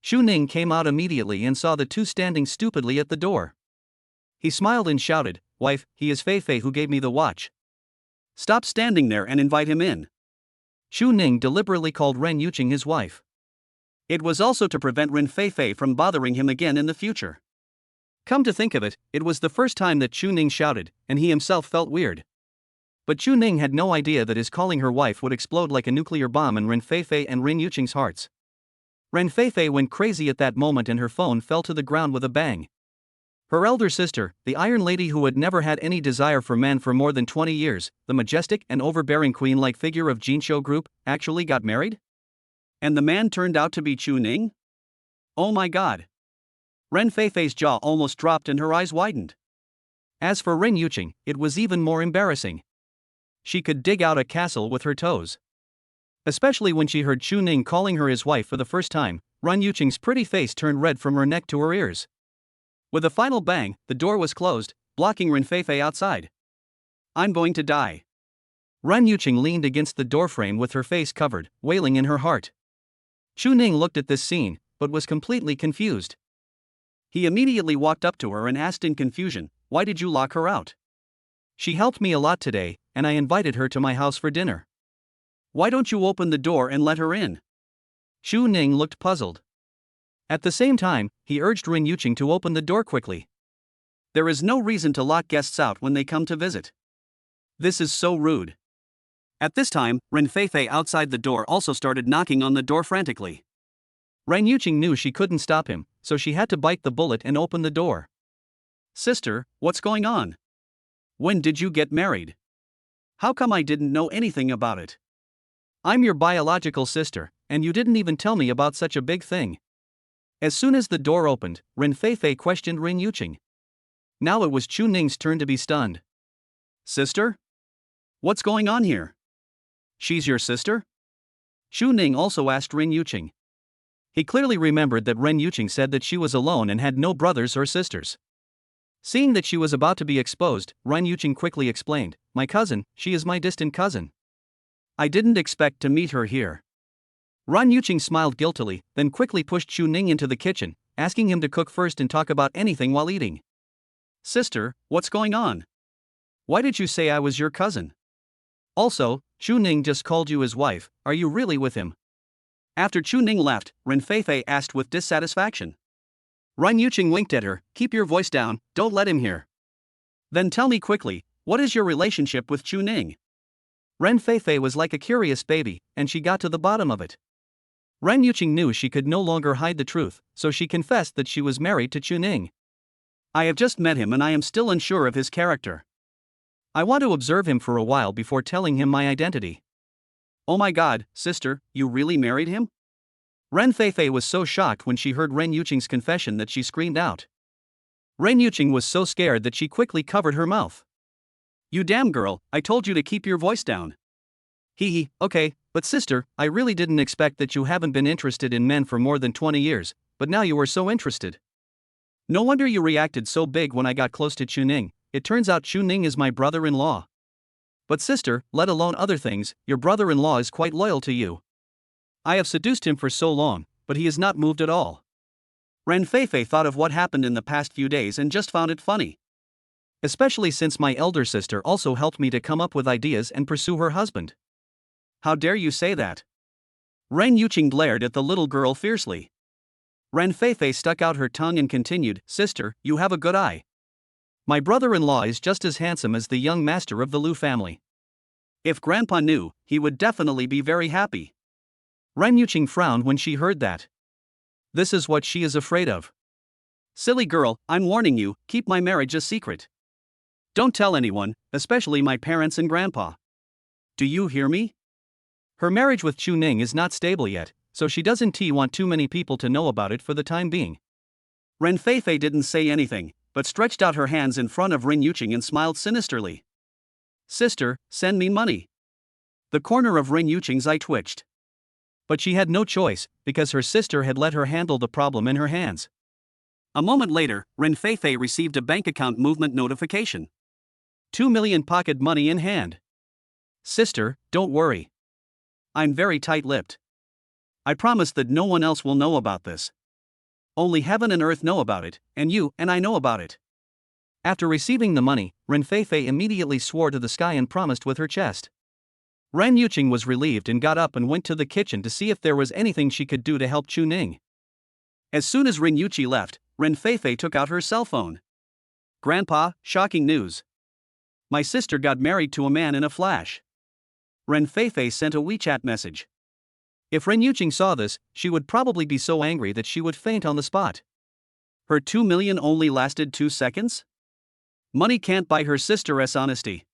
Xu Ning came out immediately and saw the two standing stupidly at the door. He smiled and shouted, Wife, he is Fei Fei who gave me the watch. Stop standing there and invite him in. Xu Ning deliberately called Ren Yuqing his wife. It was also to prevent Ren Fei Fei from bothering him again in the future. Come to think of it, it was the first time that Xu Ning shouted, and he himself felt weird. But Xu Ning had no idea that his calling her wife would explode like a nuclear bomb in Ren Fei Fei and Ren Yuqing's hearts. Ren Fei Fei went crazy at that moment and her phone fell to the ground with a bang. Her elder sister, the Iron Lady who had never had any desire for men for more than 20 years, the majestic and overbearing queen-like figure of Jinsho Group, actually got married? And the man turned out to be Xu Ning? Oh my god. Ren Fei Fei's jaw almost dropped and her eyes widened. As for Ren Yuqing, it was even more embarrassing. She could dig out a castle with her toes. Especially when she heard Xu Ning calling her his wife for the first time, Ren Yuqing's pretty face turned red from her neck to her ears. With a final bang, the door was closed, blocking Ren Fei Fei outside. I'm going to die. Ren Yuqing leaned against the doorframe with her face covered, wailing in her heart. Xu Ning looked at this scene, but was completely confused. He immediately walked up to her and asked in confusion, Why did you lock her out? She helped me a lot today, and I invited her to my house for dinner. Why don't you open the door and let her in? Xu Ning looked puzzled. At the same time, he urged Ren Yuqing to open the door quickly. There is no reason to lock guests out when they come to visit. This is so rude. At this time, Ren Fei Fei outside the door also started knocking on the door frantically. Ren Yuqing knew she couldn't stop him, so she had to bite the bullet and open the door. Sister, what's going on? When did you get married? How come I didn't know anything about it? I'm your biological sister, and you didn't even tell me about such a big thing. As soon as the door opened, Ren Fei Fei questioned Ren Yuqing. Now it was Xu Ning's turn to be stunned. Sister? What's going on here? She's your sister? Xu Ning also asked Ren Yuqing. He clearly remembered that Ren Yuqing said that she was alone and had no brothers or sisters. Seeing that she was about to be exposed, Ren Yuqing quickly explained, My cousin, she is my distant cousin. I didn't expect to meet her here. Ren Yuqing smiled guiltily, then quickly pushed Xu Ning into the kitchen, asking him to cook first and talk about anything while eating. Sister, what's going on? Why did you say I was your cousin? Also, Xu Ning just called you his wife, are you really with him? After Xu Ning left, Ren Fei Fei asked with dissatisfaction. Ren Yuqing winked at her. Keep your voice down, don't let him hear. Then tell me quickly, what is your relationship with Chu Ning? Ren Feifei was like a curious baby, and she got to the bottom of it. Ren Yuqing knew she could no longer hide the truth, so she confessed that she was married to Chu Ning. I have just met him and I am still unsure of his character. I want to observe him for a while before telling him my identity. Oh my god, sister, you really married him? Ren Feifei was so shocked when she heard Ren Yuqing's confession that she screamed out. Ren Yuqing was so scared that she quickly covered her mouth. You damn girl, I told you to keep your voice down. Hee, okay, but sister, I really didn't expect that you haven't been interested in men for more than 20 years, but now you are so interested. No wonder you reacted so big when I got close to Chu Ning. It turns out Chu Ning is my brother-in-law. But sister, let alone other things, your brother-in-law is quite loyal to you. I have seduced him for so long, but he is not moved at all. Ren Feifei thought of what happened in the past few days and just found it funny. Especially since my elder sister also helped me to come up with ideas and pursue her husband. How dare you say that? Ren Yuqing glared at the little girl fiercely. Ren Feifei stuck out her tongue and continued, Sister, you have a good eye. My brother-in-law is just as handsome as the young master of the Liu family. If Grandpa knew, he would definitely be very happy. Ren Yuqing frowned when she heard that. This is what she is afraid of. Silly girl, I'm warning you, keep my marriage a secret. Don't tell anyone, especially my parents and Grandpa. Do you hear me? Her marriage with Chu Ning is not stable yet, so she doesn't want too many people to know about it for the time being. Ren Feifei didn't say anything, but stretched out her hands in front of Ren Yuqing and smiled sinisterly. Sister, send me money. The corner of Ren Yuqing's eye twitched. But she had no choice, because her sister had let her handle the problem in her hands. A moment later, Ren Feifei received a bank account movement notification. 2 million pocket money in hand. Sister, don't worry. I'm very tight-lipped. I promise that no one else will know about this. Only heaven and earth know about it, and you and I know about it. After receiving the money, Ren Feifei immediately swore to the sky and promised with her chest. Ren Yuqing was relieved and got up and went to the kitchen to see if there was anything she could do to help Chu Ning. As soon as Ren Yuqing left, Ren Feifei took out her cell phone. Grandpa, shocking news. My sister got married to a man in a flash. Ren Feifei sent a WeChat message. If Ren Yuqing saw this, she would probably be so angry that she would faint on the spot. Her 2 million only lasted 2 seconds? Money can't buy her sister's honesty.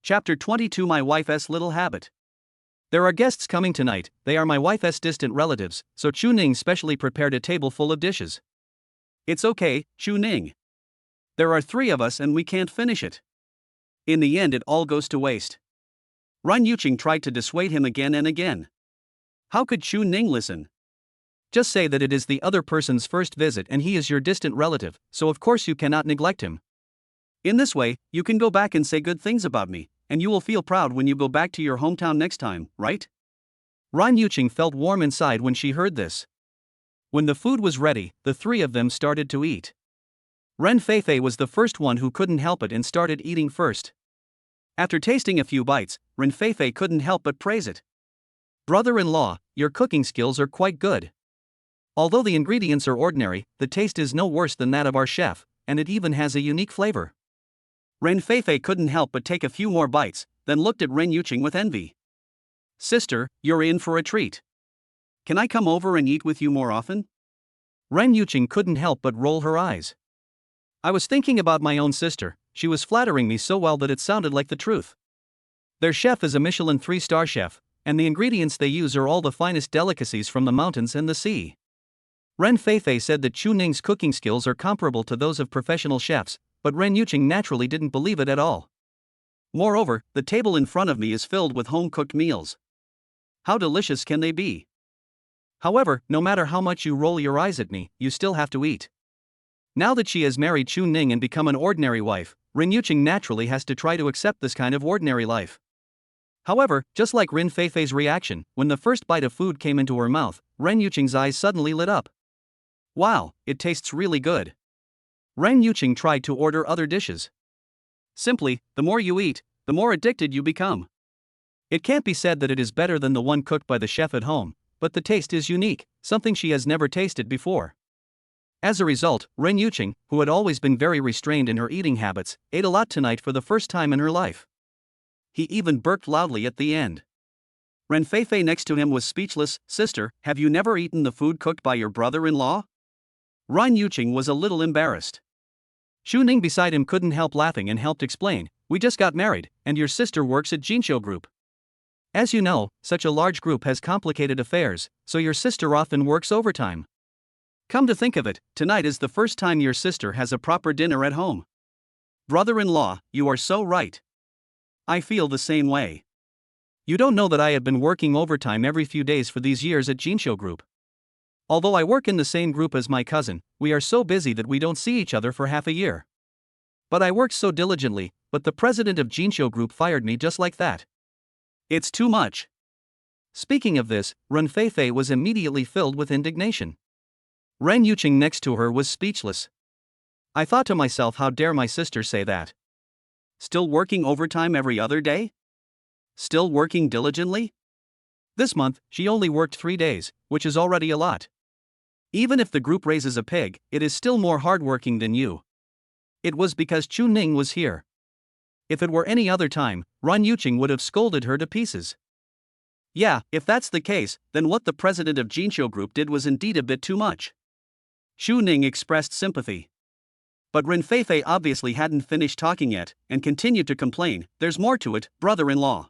Chapter 22 My Wife's Little Habit. There are guests coming tonight, they are my wife's distant relatives, so Chu Ning specially prepared a table full of dishes. It's okay, Chu Ning. There are 3 of us and we can't finish it. In the end it all goes to waste. Ren Yuqing tried to dissuade him again and again. How could Chu Ning listen? Just say that it is the other person's first visit and he is your distant relative, so of course you cannot neglect him. In this way, you can go back and say good things about me, and you will feel proud when you go back to your hometown next time, right? Ren Yuqing felt warm inside when she heard this. When the food was ready, the 3 of them started to eat. Ren Feifei was the first one who couldn't help it and started eating first. After tasting a few bites, Ren Feifei couldn't help but praise it. Brother-in-law, your cooking skills are quite good. Although the ingredients are ordinary, the taste is no worse than that of our chef, and it even has a unique flavor. Ren Feifei couldn't help but take a few more bites, then looked at Ren Yuqing with envy. Sister, you're in for a treat. Can I come over and eat with you more often? Ren Yuqing couldn't help but roll her eyes. I was thinking about my own sister, she was flattering me so well that it sounded like the truth. Their chef is a Michelin 3-star chef, and the ingredients they use are all the finest delicacies from the mountains and the sea. Ren Feifei said that Chu Ning's cooking skills are comparable to those of professional chefs, but Ren Yuqing naturally didn't believe it at all. Moreover, the table in front of me is filled with home-cooked meals. How delicious can they be? However, no matter how much you roll your eyes at me, you still have to eat. Now that she has married Chu Ning and become an ordinary wife, Ren Yuqing naturally has to try to accept this kind of ordinary life. However, just like Ren Feifei's reaction, when the first bite of food came into her mouth, Ren Yuqing's eyes suddenly lit up. Wow, it tastes really good. Ren Yuqing tried to order other dishes. Simply, the more you eat, the more addicted you become. It can't be said that it is better than the one cooked by the chef at home, but the taste is unique, something she has never tasted before. As a result, Ren Yuqing, who had always been very restrained in her eating habits, ate a lot tonight for the first time in her life. He even burped loudly at the end. Ren Feifei next to him was speechless. Sister, have you never eaten the food cooked by your brother-in-law? Ren Yuqing was a little embarrassed. Xu Ning beside him couldn't help laughing and helped explain, we just got married, and your sister works at Jinqiu Group. As you know, such a large group has complicated affairs, so your sister often works overtime. Come to think of it, tonight is the first time your sister has a proper dinner at home. Brother-in-law, you are so right. I feel the same way. You don't know that I had been working overtime every few days for these years at Jinqiu Group. Although I work in the same group as my cousin, we are so busy that we don't see each other for half a year. But I worked so diligently, but the president of Jinqiu Group fired me just like that. It's too much. Speaking of this, Ren Feifei was immediately filled with indignation. Ren Yuqing next to her was speechless. I thought to myself, how dare my sister say that? Still working overtime every other day? Still working diligently? This month, she only worked 3 days, which is already a lot. Even if the group raises a pig, it is still more hardworking than you. It was because Xu Ning was here. If it were any other time, Ren Yuqing would have scolded her to pieces. Yeah, if that's the case, then what the president of Jinqiu Group did was indeed a bit too much. Xu Ning expressed sympathy. But Ren Feifei obviously hadn't finished talking yet, and continued to complain, there's more to it, brother-in-law.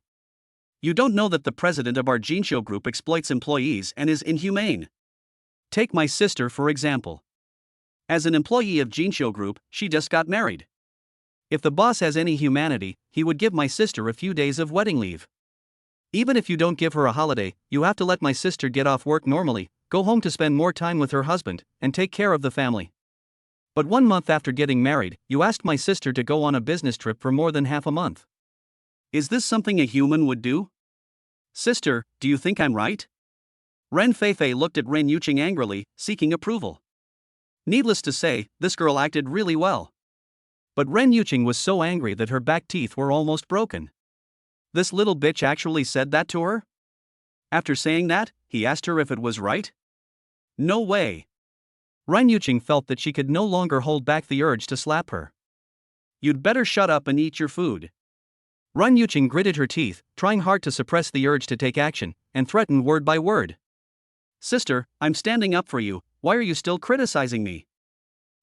You don't know that the president of our Jinqiu Group exploits employees and is inhumane. Take my sister for example. As an employee of Jinqiu Group, she just got married. If the boss has any humanity, he would give my sister a few days of wedding leave. Even if you don't give her a holiday, you have to let my sister get off work normally, go home to spend more time with her husband, and take care of the family. But 1 month after getting married, you asked my sister to go on a business trip for more than half a month. Is this something a human would do? Sister, do you think I'm right? Ren Feifei looked at Ren Yuqing angrily, seeking approval. Needless to say, this girl acted really well. But Ren Yuqing was so angry that her back teeth were almost broken. This little bitch actually said that to her? After saying that, he asked her if it was right? No way. Ren Yuqing felt that she could no longer hold back the urge to slap her. You'd better shut up and eat your food. Ren Yuqing gritted her teeth, trying hard to suppress the urge to take action, and threatened word by word. Sister, I'm standing up for you, why are you still criticizing me?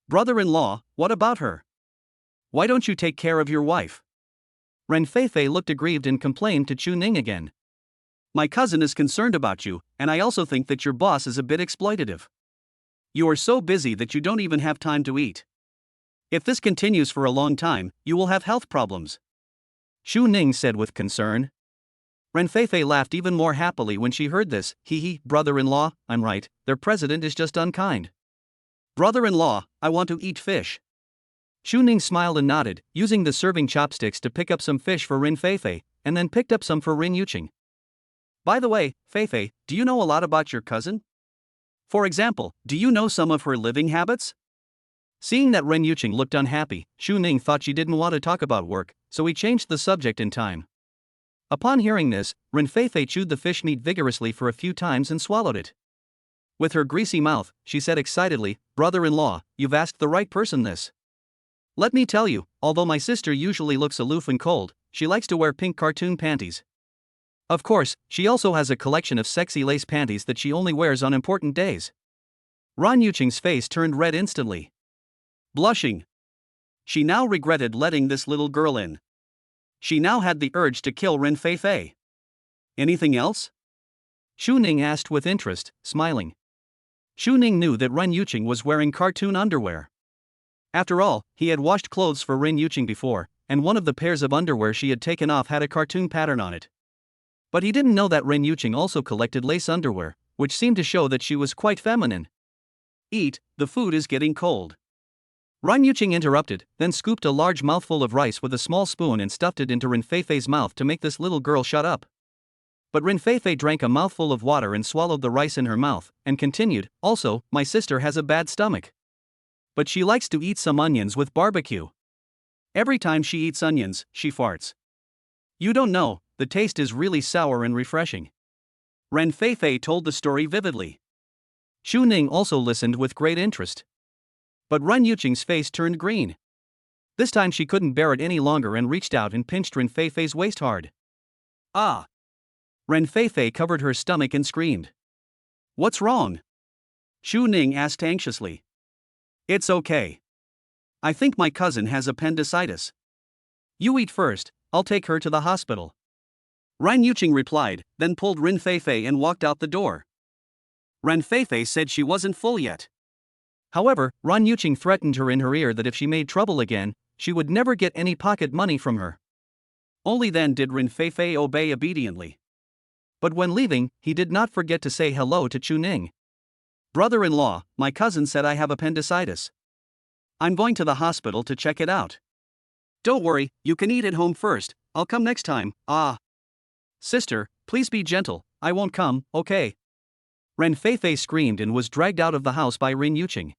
Brother-in-law, what about her? Why don't you take care of your wife? Ren Feifei looked aggrieved and complained to Xu Ning again. My cousin is concerned about you, and I also think that your boss is a bit exploitative. You are so busy that you don't even have time to eat. If this continues for a long time, you will have health problems. Xu Ning said with concern. Ren Feifei laughed even more happily when she heard this. Hee, brother-in-law, I'm right, their president is just unkind. Brother-in-law, I want to eat fish. Xu Ning smiled and nodded, using the serving chopsticks to pick up some fish for Ren Feifei, and then picked up some for Ren Yuqing. By the way, Feifei, do you know a lot about your cousin? For example, do you know some of her living habits? Seeing that Ren Yuqing looked unhappy, Xu Ning thought she didn't want to talk about work, so he changed the subject in time. Upon hearing this, Ren Feifei chewed the fish meat vigorously for a few times and swallowed it. With her greasy mouth, she said excitedly, brother-in-law, you've asked the right person this. Let me tell you, although my sister usually looks aloof and cold, she likes to wear pink cartoon panties. Of course, she also has a collection of sexy lace panties that she only wears on important days. Ren Yuqing's face turned red instantly. Blushing. She now regretted letting this little girl in. She now had the urge to kill Ren Feifei. Anything else? Xu Ning asked with interest, smiling. Xu Ning knew that Ren Yuqing was wearing cartoon underwear. After all, he had washed clothes for Ren Yuqing before, and one of the pairs of underwear she had taken off had a cartoon pattern on it. But he didn't know that Ren Yuqing also collected lace underwear, which seemed to show that she was quite feminine. Eat, the food is getting cold. Ren Yuqing interrupted, then scooped a large mouthful of rice with a small spoon and stuffed it into Ren Feifei's mouth to make this little girl shut up. But Ren Feifei drank a mouthful of water and swallowed the rice in her mouth, and continued, also, my sister has a bad stomach. But she likes to eat some onions with barbecue. Every time she eats onions, she farts. You don't know, the taste is really sour and refreshing. Ren Feifei told the story vividly. Xu Ning also listened with great interest. But Ren Yuqing's face turned green. This time she couldn't bear it any longer and reached out and pinched Ren Feifei's waist hard. Ah! Ren Feifei covered her stomach and screamed. What's wrong? Xu Ning asked anxiously. It's okay. I think my cousin has appendicitis. You eat first, I'll take her to the hospital. Ren Yuqing replied, then pulled Ren Feifei and walked out the door. Ren Feifei said she wasn't full yet. However, Ren Yuqing threatened her in her ear that if she made trouble again, she would never get any pocket money from her. Only then did Ren Feifei obey obediently. But when leaving, he did not forget to say hello to Xu Ning. Brother-in-law, my cousin said I have appendicitis. I'm going to the hospital to check it out. Don't worry, you can eat at home first, I'll come next time. Ah. Sister, please be gentle, I won't come, okay? Ren Feifei screamed and was dragged out of the house by Ren Yuqing.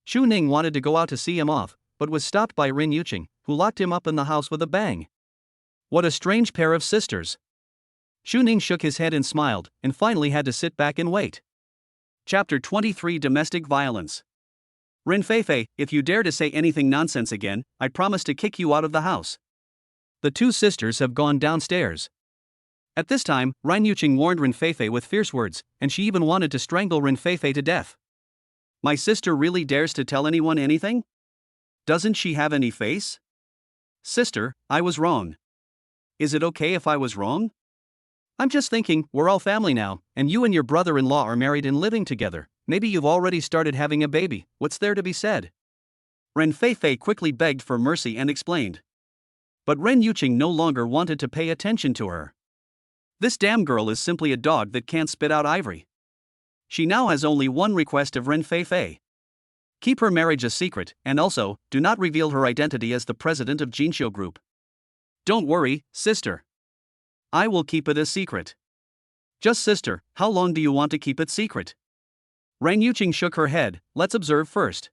Xu Ning wanted to go out to see him off, but was stopped by Ren Yuqing, who locked him up in the house with a bang. What a strange pair of sisters. Xu Ning shook his head and smiled, and finally had to sit back and wait. Chapter 23 Domestic Violence. Ren Feifei, if you dare to say anything nonsense again, I promise to kick you out of the house. The two sisters have gone downstairs. At this time, Ren Yuqing warned Ren Feifei with fierce words, and she even wanted to strangle Ren Feifei to death. My sister really dares to tell anyone anything? Doesn't she have any face? Sister, I was wrong. Is it okay if I was wrong? I'm just thinking, we're all family now, and you and your brother-in-law are married and living together. Maybe you've already started having a baby, what's there to be said? Ren Feifei quickly begged for mercy and explained. But Ren Yuqing no longer wanted to pay attention to her. This damn girl is simply a dog that can't spit out ivory. She now has only one request of Ren Feifei. Keep her marriage a secret, and also, do not reveal her identity as the president of Jinxiu Group. Don't worry, sister. I will keep it a secret. Just sister, how long do you want to keep it secret? Ren Yuqing shook her head. Let's observe first.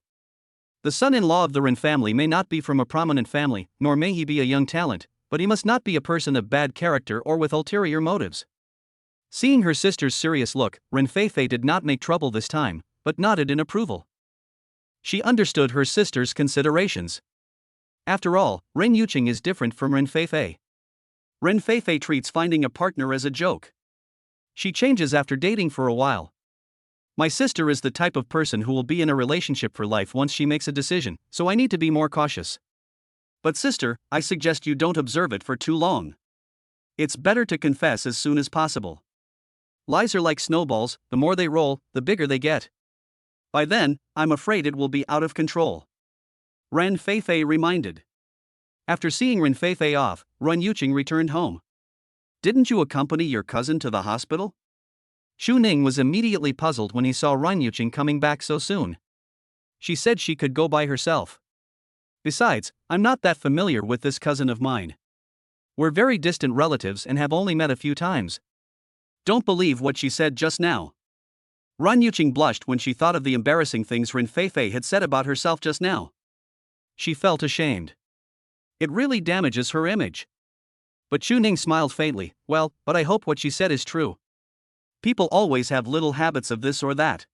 The son-in-law of the Ren family may not be from a prominent family, nor may he be a young talent, but he must not be a person of bad character or with ulterior motives. Seeing her sister's serious look, Ren Feifei did not make trouble this time, but nodded in approval. She understood her sister's considerations. After all, Ren Yuqing is different from Ren Feifei. Ren Feifei treats finding a partner as a joke. She changes after dating for a while. My sister is the type of person who will be in a relationship for life once she makes a decision, so I need to be more cautious. But sister, I suggest you don't observe it for too long. It's better to confess as soon as possible. Lies are like snowballs, the more they roll, the bigger they get. By then, I'm afraid it will be out of control. Ren Feifei reminded. After seeing Ren Feifei off, Ren Yuqing returned home. Didn't you accompany your cousin to the hospital? Xu Ning was immediately puzzled when he saw Ren Yuqing coming back so soon. She said she could go by herself. Besides, I'm not that familiar with this cousin of mine. We're very distant relatives and have only met a few times. Don't believe what she said just now. Ren Yuqing blushed when she thought of the embarrassing things Ren Feifei had said about herself just now. She felt ashamed. It really damages her image. But Xu Ning smiled faintly. Well, but I hope what she said is true. People always have little habits of this or that.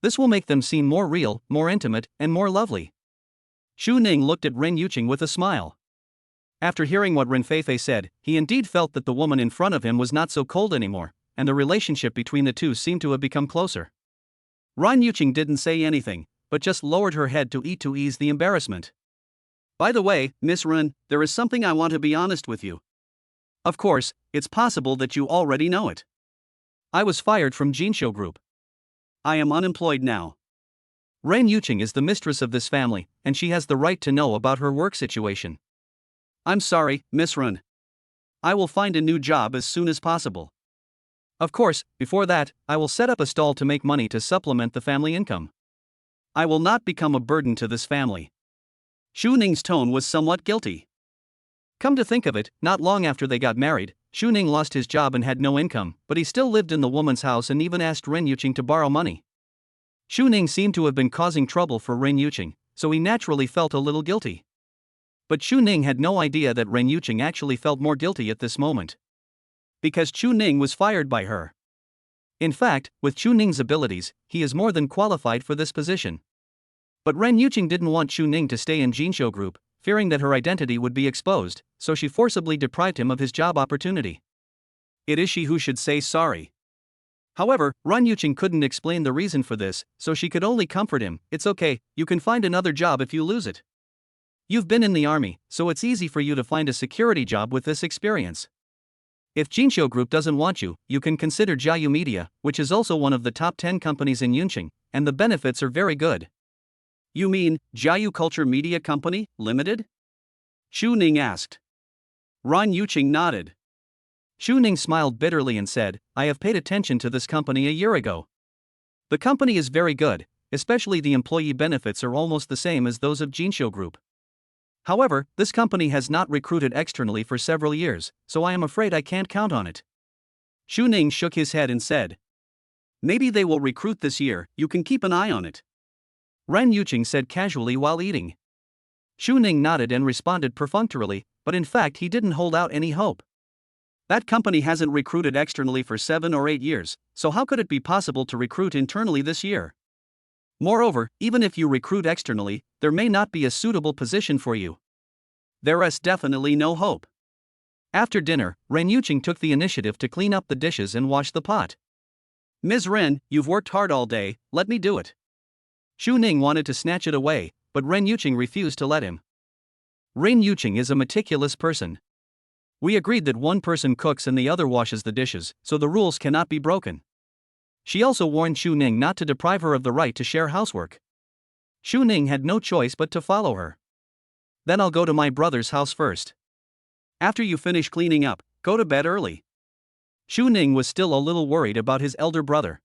This will make them seem more real, more intimate, and more lovely. Xu Ning looked at Ren Yuqing with a smile. After hearing what Ren Feifei said, he indeed felt that the woman in front of him was not so cold anymore, and the relationship between the two seemed to have become closer. Ren Yuqing didn't say anything, but just lowered her head to ease the embarrassment. By the way, Miss Ren, there is something I want to be honest with you. Of course, it's possible that you already know it. I was fired from Jinxiu Group. I am unemployed now. Ren Yuqing is the mistress of this family, and she has the right to know about her work situation. I'm sorry, Miss Ren. I will find a new job as soon as possible. Of course, before that, I will set up a stall to make money to supplement the family income. I will not become a burden to this family. Xu Ning's tone was somewhat guilty. Come to think of it, not long after they got married, Xu Ning lost his job and had no income, but he still lived in the woman's house and even asked Ren Yuqing to borrow money. Xu Ning seemed to have been causing trouble for Ren Yuqing, so he naturally felt a little guilty. But Xu Ning had no idea that Ren Yuqing actually felt more guilty at this moment. Because Xu Ning was fired by her. In fact, with Xu Ning's abilities, he is more than qualified for this position. But Ren Yuqing didn't want Xu Ning to stay in Jinsho Group, fearing that her identity would be exposed, so she forcibly deprived him of his job opportunity. It is she who should say sorry. However, Ren Yuqing couldn't explain the reason for this, so she could only comfort him. It's okay, you can find another job if you lose it. You've been in the army, so it's easy for you to find a security job with this experience. If Jinsho Group doesn't want you, you can consider Jiayu Media, which is also one of the top 10 companies in Yunqing, and the benefits are very good. You mean, Jiayu Culture Media Company, Limited? Xu Ning asked. Ren Yuqing nodded. Xu Ning smiled bitterly and said, I have paid attention to this company a year ago. The company is very good, especially the employee benefits are almost the same as those of Jinsho Group. However, this company has not recruited externally for several years, so I am afraid I can't count on it. Xu Ning shook his head and said, Maybe they will recruit this year, you can keep an eye on it. Ren Yuqing said casually while eating. Xu Ning nodded and responded perfunctorily, but in fact he didn't hold out any hope. That company hasn't recruited externally for 7 or 8 years, so how could it be possible to recruit internally this year? Moreover, even if you recruit externally, there may not be a suitable position for you. There is definitely no hope. After dinner, Ren Yuqing took the initiative to clean up the dishes and wash the pot. Ms. Ren, you've worked hard all day, let me do it. Xu Ning wanted to snatch it away, but Ren Yuqing refused to let him. Ren Yuqing is a meticulous person. We agreed that one person cooks and the other washes the dishes, so the rules cannot be broken. She also warned Xu Ning not to deprive her of the right to share housework. Xu Ning had no choice but to follow her. Then I'll go to my brother's house first. After you finish cleaning up, go to bed early. Xu Ning was still a little worried about his elder brother.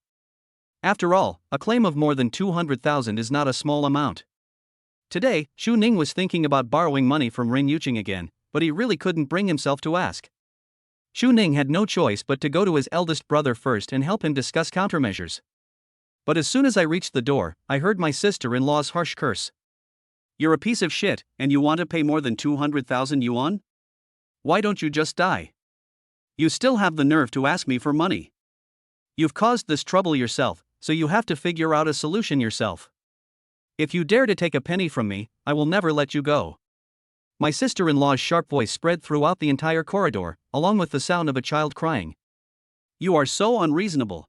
After all, a claim of more than 200,000 is not a small amount. Today, Xu Ning was thinking about borrowing money from Ren Yuqing again, but he really couldn't bring himself to ask. Xu Ning had no choice but to go to his eldest brother first and help him discuss countermeasures. But as soon as I reached the door, I heard my sister-in-law's harsh curse. You're a piece of shit, and you want to pay more than 200,000 yuan? Why don't you just die? You still have the nerve to ask me for money. You've caused this trouble yourself, so you have to figure out a solution yourself. If you dare to take a penny from me, I will never let you go. My sister-in-law's sharp voice spread throughout the entire corridor, along with the sound of a child crying. You are so unreasonable.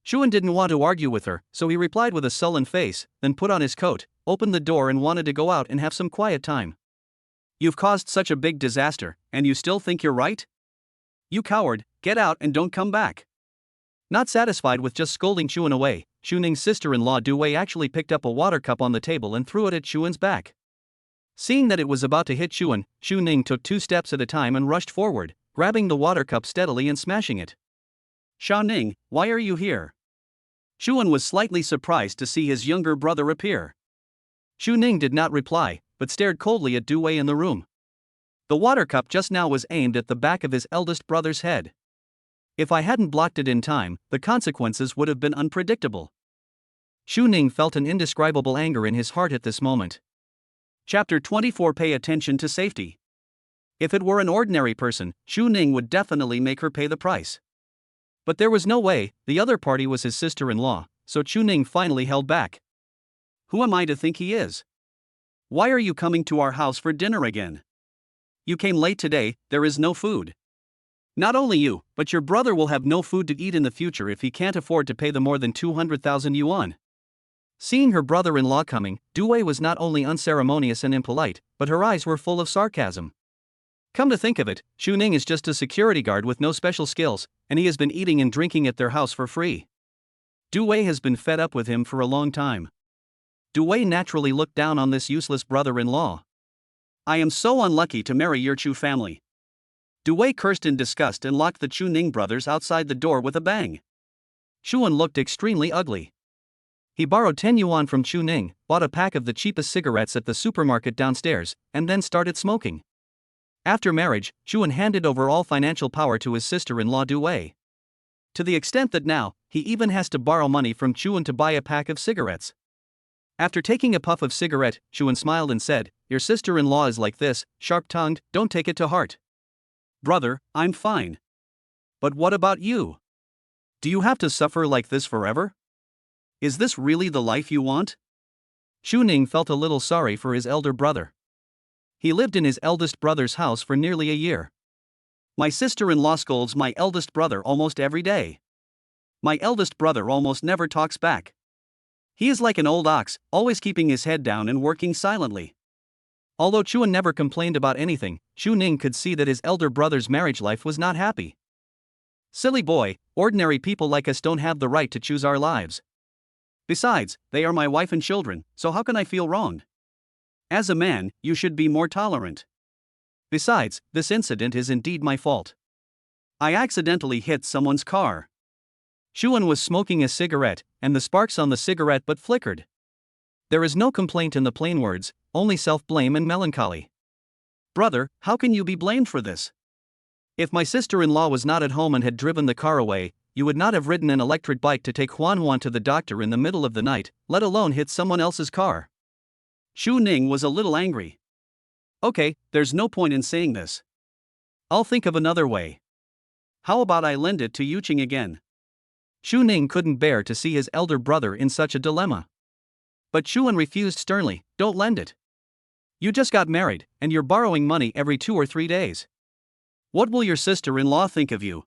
Xuan didn't want to argue with her, so he replied with a sullen face, then put on his coat, opened the door and wanted to go out and have some quiet time. You've caused such a big disaster, and you still think you're right? You coward, get out and don't come back. Not satisfied with just scolding Xuan away, Xu Ning's sister-in-law Du Wei actually picked up a water cup on the table and threw it at Xuan's back. Seeing that it was about to hit Xuan, Xu Ning took 2 steps at a time and rushed forward, grabbing the water cup steadily and smashing it. Xia Ning, why are you here? Xuan was slightly surprised to see his younger brother appear. Xu Ning did not reply, but stared coldly at Du Wei in the room. The water cup just now was aimed at the back of his eldest brother's head. If I hadn't blocked it in time, the consequences would have been unpredictable. Xu Ning felt an indescribable anger in his heart at this moment. Chapter 24 Pay attention to safety. If it were an ordinary person, Xu Ning would definitely make her pay the price. But there was no way, the other party was his sister-in-law, so Xu Ning finally held back. Who am I to think he is? Why are you coming to our house for dinner again? You came late today, there is no food. Not only you, but your brother will have no food to eat in the future if he can't afford to pay the more than 200,000 yuan. Seeing her brother-in-law coming, Du Wei was not only unceremonious and impolite, but her eyes were full of sarcasm. Come to think of it, Xu Ning is just a security guard with no special skills, and he has been eating and drinking at their house for free. Du Wei has been fed up with him for a long time. Du Wei naturally looked down on this useless brother-in-law. I am so unlucky to marry your Chu family. Du Wei cursed in disgust and locked the Chu Ning brothers outside the door with a bang. Xuan looked extremely ugly. He borrowed 10 yuan from Chu Ning, bought a pack of the cheapest cigarettes at the supermarket downstairs, and then started smoking. After marriage, Xuan handed over all financial power to his sister-in-law Du Wei. To the extent that now, he even has to borrow money from Xuan to buy a pack of cigarettes. After taking a puff of cigarette, Xuan smiled and said, Your sister-in-law is like this, sharp-tongued, don't take it to heart. Brother, I'm fine. But what about you? Do you have to suffer like this forever? Is this really the life you want? Xu Ning felt a little sorry for his elder brother. He lived in his eldest brother's house for nearly a year. My sister-in-law scolds my eldest brother almost every day. My eldest brother almost never talks back. He is like an old ox, always keeping his head down and working silently. Although Chuan never complained about anything, Xu Ning could see that his elder brother's marriage life was not happy. Silly boy, ordinary people like us don't have the right to choose our lives. Besides, they are my wife and children, so how can I feel wronged? As a man, you should be more tolerant. Besides, this incident is indeed my fault. I accidentally hit someone's car. Xuan was smoking a cigarette, and the sparks on the cigarette but flickered. There is no complaint in the plain words, only self-blame and melancholy. Brother, how can you be blamed for this? If my sister-in-law was not at home and had driven the car away, you would not have ridden an electric bike to take Huan to the doctor in the middle of the night, let alone hit someone else's car. Xu Ning was a little angry. Okay, there's no point in saying this. I'll think of another way. How about I lend it to Yuqing again? Xu Ning couldn't bear to see his elder brother in such a dilemma. But Xuan refused sternly, don't lend it. You just got married, and you're borrowing money every 2 or 3 days. What will your sister-in-law think of you?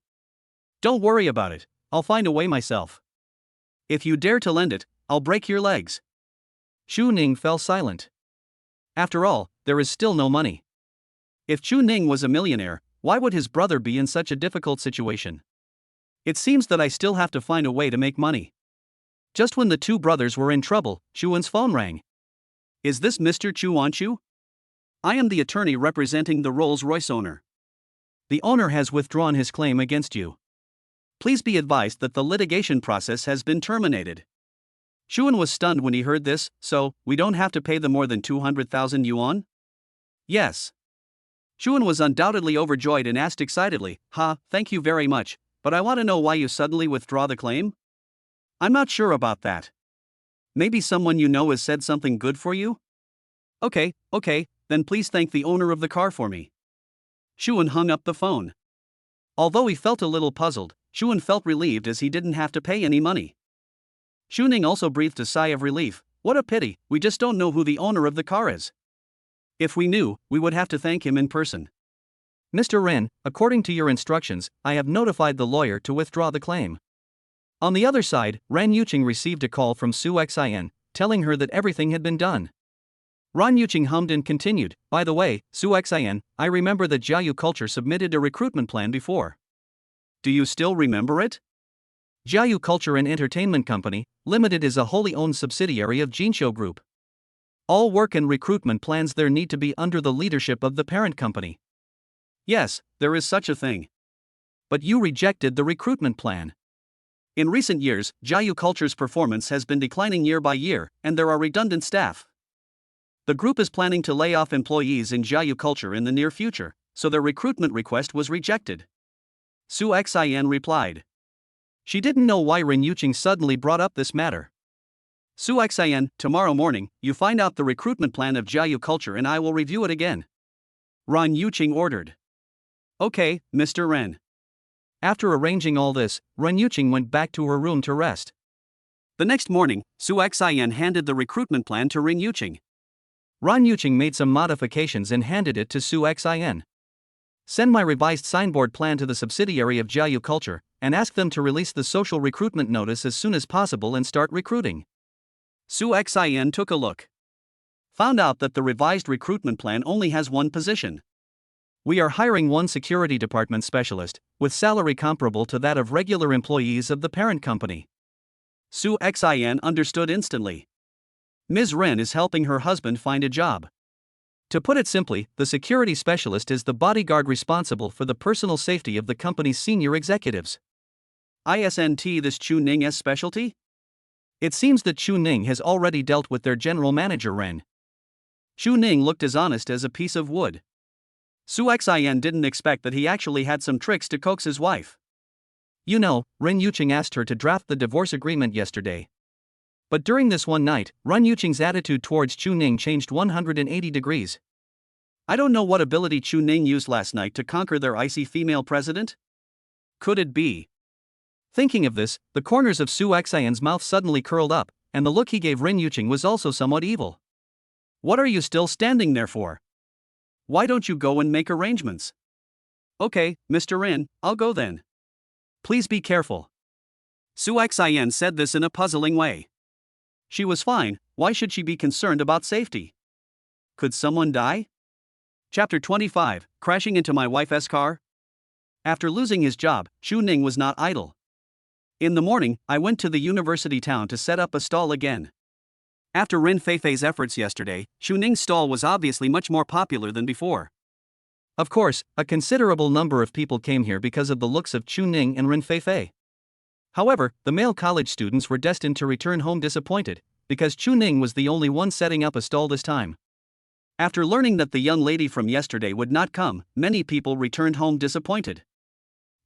Don't worry about it, I'll find a way myself. If you dare to lend it, I'll break your legs. Xu Ning fell silent. After all, there is still no money. If Xu Ning was a millionaire, why would his brother be in such a difficult situation? It seems that I still have to find a way to make money. Just when the two brothers were in trouble, Xuan's phone rang. Is this Mr. Chu? I am the attorney representing the Rolls-Royce owner. The owner has withdrawn his claim against you. Please be advised that the litigation process has been terminated. Xuan was stunned when he heard this, so, we don't have to pay them more than 200,000 yuan? Yes. Xuan was undoubtedly overjoyed and asked excitedly, thank you very much, but I want to know why you suddenly withdraw the claim? I'm not sure about that. Maybe someone you know has said something good for you? Okay, then please thank the owner of the car for me. Xuan hung up the phone. Although he felt a little puzzled, Xuan felt relieved as he didn't have to pay any money. Xu Ning also breathed a sigh of relief. What a pity, we just don't know who the owner of the car is. If we knew, we would have to thank him in person. Mr. Ren, according to your instructions, I have notified the lawyer to withdraw the claim. On the other side, Ran Yuqing received a call from Su Xin, telling her that everything had been done. Ran Yuqing hummed and continued, by the way, Su Xin, I remember that Jiayu Culture submitted a recruitment plan before. Do you still remember it? Jiayu Culture and Entertainment Company, Limited is a wholly owned subsidiary of Jinqiu Group. All work and recruitment plans there need to be under the leadership of the parent company. Yes, there is such a thing. But you rejected the recruitment plan. In recent years, Jiayu Culture's performance has been declining year by year, and there are redundant staff. The group is planning to lay off employees in Jiayu Culture in the near future, so their recruitment request was rejected. Su Xin replied. She didn't know why Ren Yuqing suddenly brought up this matter. Su Xin, tomorrow morning, you find out the recruitment plan of Jiayu Culture and I will review it again. Ran Yuqing ordered. Okay, Mr. Ren. After arranging all this, Ren Yuqing went back to her room to rest. The next morning, Su Xin handed the recruitment plan to Ren Yuqing. Ran Yuqing made some modifications and handed it to Su Xin. Send my revised signboard plan to the subsidiary of Jiayu Culture, and ask them to release the social recruitment notice as soon as possible and start recruiting. Su Xin took a look. Found out that the revised recruitment plan only has one position. We are hiring one security department specialist, with salary comparable to that of regular employees of the parent company. Su Xin understood instantly. Ms. Ren is helping her husband find a job. To put it simply, the security specialist is the bodyguard responsible for the personal safety of the company's senior executives. Isn't this Chu Ning's specialty? It seems that Chu Ning has already dealt with their general manager Ren. Chu Ning looked as honest as a piece of wood. Su Xin didn't expect that he actually had some tricks to coax his wife. You know, Ren Yuqing asked her to draft the divorce agreement yesterday. But during this one night, Ren Yuqing's attitude towards Chu Ning changed 180 degrees. I don't know what ability Chu Ning used last night to conquer their icy female president. Could it be? Thinking of this, the corners of Su Xion's mouth suddenly curled up, and the look he gave Rin Yuqing was also somewhat evil. "What are you still standing there for? Why don't you go and make arrangements?" "Okay, Mr. Rin, I'll go then. Please be careful." Su Xian said this in a puzzling way. She was fine, why should she be concerned about safety? Could someone die? Chapter 25, Crashing into my wife's car? After losing his job, Xu Ning was not idle. In the morning, I went to the university town to set up a stall again. After Rin Feifei's efforts yesterday, Xu Ning's stall was obviously much more popular than before. Of course, a considerable number of people came here because of the looks of Xu Ning and Rin Feifei. However, the male college students were destined to return home disappointed, because Xu Ning was the only one setting up a stall this time. After learning that the young lady from yesterday would not come, many people returned home disappointed.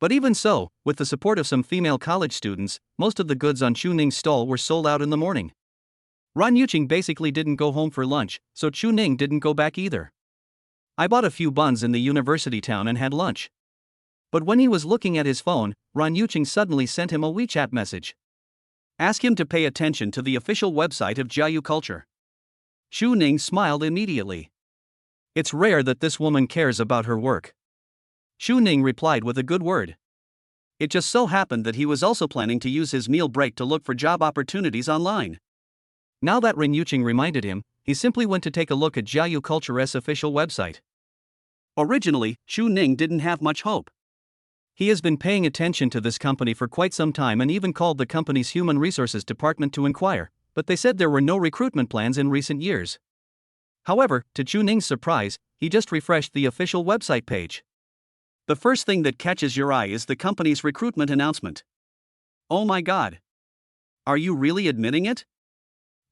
But even so, with the support of some female college students, most of the goods on Xu Ning's stall were sold out in the morning. Ran Yuqing basically didn't go home for lunch, so Xu Ning didn't go back either. I bought a few buns in the university town and had lunch. But when he was looking at his phone, Ran Yuqing suddenly sent him a WeChat message. Ask him to pay attention to the official website of Jiayu Culture. Xu Ning smiled immediately. It's rare that this woman cares about her work. Xu Ning replied with a good word. It just so happened that he was also planning to use his meal break to look for job opportunities online. Now that Rin Yuqing reminded him, he simply went to take a look at Jiayu Culture's official website. Originally, Xu Ning didn't have much hope. He has been paying attention to this company for quite some time and even called the company's human resources department to inquire, but they said there were no recruitment plans in recent years. However, to Xu Ning's surprise, he just refreshed the official website page. The first thing that catches your eye is the company's recruitment announcement. Oh my god! Are you really admitting it?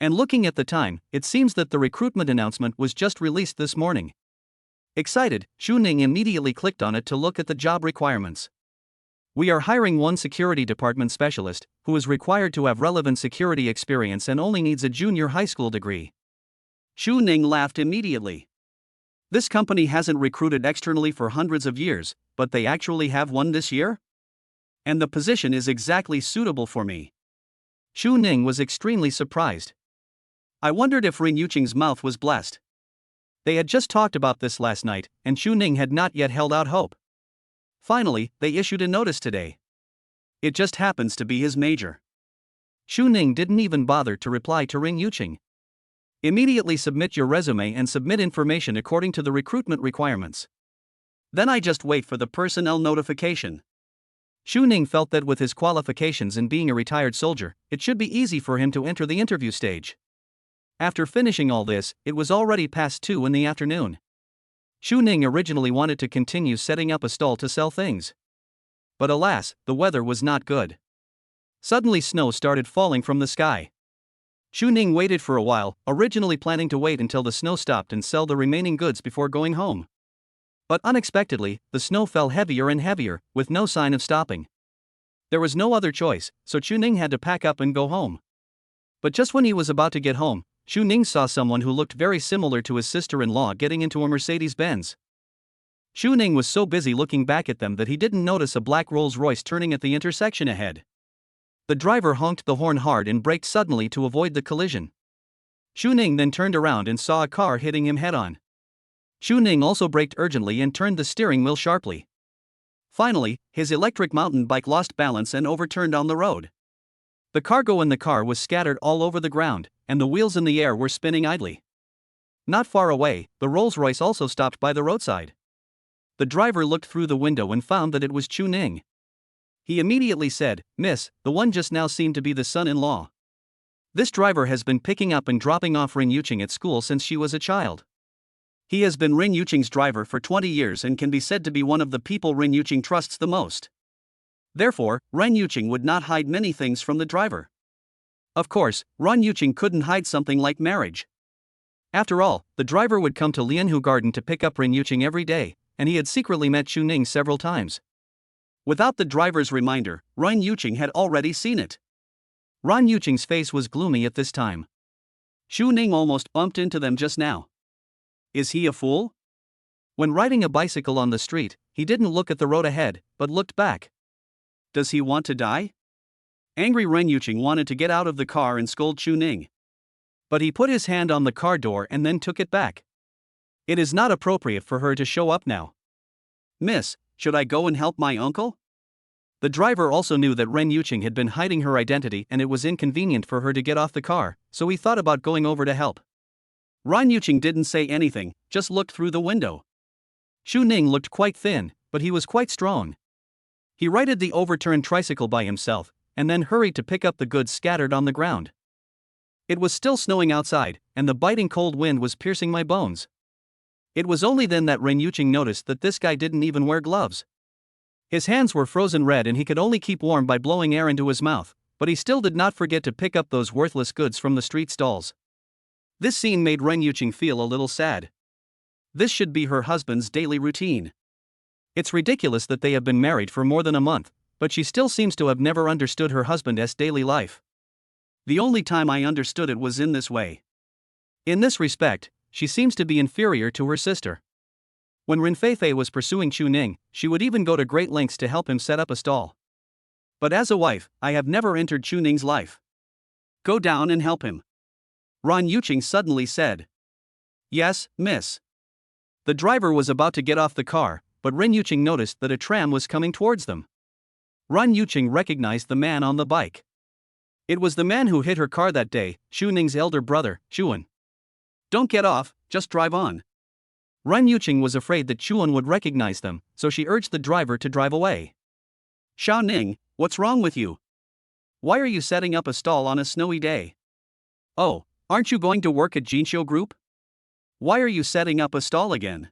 And looking at the time, it seems that the recruitment announcement was just released this morning. Excited, Xu Ning immediately clicked on it to look at the job requirements. We are hiring one security department specialist, who is required to have relevant security experience and only needs a junior high school degree. Xu Ning laughed immediately. This company hasn't recruited externally for hundreds of years, but they actually have one this year? And the position is exactly suitable for me. Xu Ning was extremely surprised. I wondered if Rin Yuqing's mouth was blessed. They had just talked about this last night, and Xu Ning had not yet held out hope. Finally, they issued a notice today. It just happens to be his major. Xu Ning didn't even bother to reply to Rin Yuqing. Immediately submit your resume and submit information according to the recruitment requirements. Then I just wait for the personnel notification. Xu Ning felt that with his qualifications and being a retired soldier, it should be easy for him to enter the interview stage. After finishing all this, it was already past 2 in the afternoon. Xu Ning originally wanted to continue setting up a stall to sell things. But alas, the weather was not good. Suddenly snow started falling from the sky. Xu Ning waited for a while, originally planning to wait until the snow stopped and sell the remaining goods before going home. But unexpectedly, the snow fell heavier and heavier, with no sign of stopping. There was no other choice, so Xu Ning had to pack up and go home. But just when he was about to get home, Xu Ning saw someone who looked very similar to his sister-in-law getting into a Mercedes-Benz. Xu Ning was so busy looking back at them that he didn't notice a black Rolls-Royce turning at the intersection ahead. The driver honked the horn hard and braked suddenly to avoid the collision. Xu Ning then turned around and saw a car hitting him head-on. Xu Ning also braked urgently and turned the steering wheel sharply. Finally, his electric mountain bike lost balance and overturned on the road. The cargo in the car was scattered all over the ground, and the wheels in the air were spinning idly. Not far away, the Rolls-Royce also stopped by the roadside. The driver looked through the window and found that it was Xu Ning. He immediately said, "Miss, the one just now seemed to be the son-in-law. This driver has been picking up and dropping off Rin Yuqing at school since she was a child. He has been Rin Yuqing's driver for 20 years and can be said to be one of the people Rin Yuqing trusts the most. Therefore, Ren Yuqing would not hide many things from the driver. Of course, Ren Yuqing couldn't hide something like marriage. After all, the driver would come to Lianhu Garden to pick up Ren Yuqing every day, and he had secretly met Xu Ning several times. Without the driver's reminder, Ren Yuqing had already seen it. Ren Yuqing's face was gloomy at this time. Xu Ning almost bumped into them just now. Is he a fool? When riding a bicycle on the street, he didn't look at the road ahead, but looked back. Does he want to die? Angry Ren Yuqing wanted to get out of the car and scold Chu Ning. But he put his hand on the car door and then took it back. It is not appropriate for her to show up now. Miss, should I go and help my uncle? The driver also knew that Ren Yuqing had been hiding her identity and it was inconvenient for her to get off the car, so he thought about going over to help. Ren Yuqing didn't say anything, just looked through the window. Chu Ning looked quite thin, but he was quite strong. He righted the overturned tricycle by himself, and then hurried to pick up the goods scattered on the ground. It was still snowing outside, and the biting cold wind was piercing my bones. It was only then that Ren Yuqing noticed that this guy didn't even wear gloves. His hands were frozen red and he could only keep warm by blowing air into his mouth, but he still did not forget to pick up those worthless goods from the street stalls. This scene made Ren Yuqing feel a little sad. This should be her husband's daily routine. It's ridiculous that they have been married for more than a month, but she still seems to have never understood her husband's daily life. The only time I understood it was in this way. In this respect, she seems to be inferior to her sister. When Ren Feifei was pursuing Chu Ning, she would even go to great lengths to help him set up a stall. But as a wife, I have never entered Chu Ning's life. Go down and help him. Ren Yuqing suddenly said. Yes, miss. The driver was about to get off the car, but Ren Yuqing noticed that a tram was coming towards them. Ren Yuqing recognized the man on the bike. It was the man who hit her car that day, Chu Ning's elder brother, Chuan. Don't get off, just drive on. Ren Yuqing was afraid that Chuan would recognize them, so she urged the driver to drive away. Xiao Ning, what's wrong with you? Why are you setting up a stall on a snowy day? Oh, aren't you going to work at Jinxiu Group? Why are you setting up a stall again?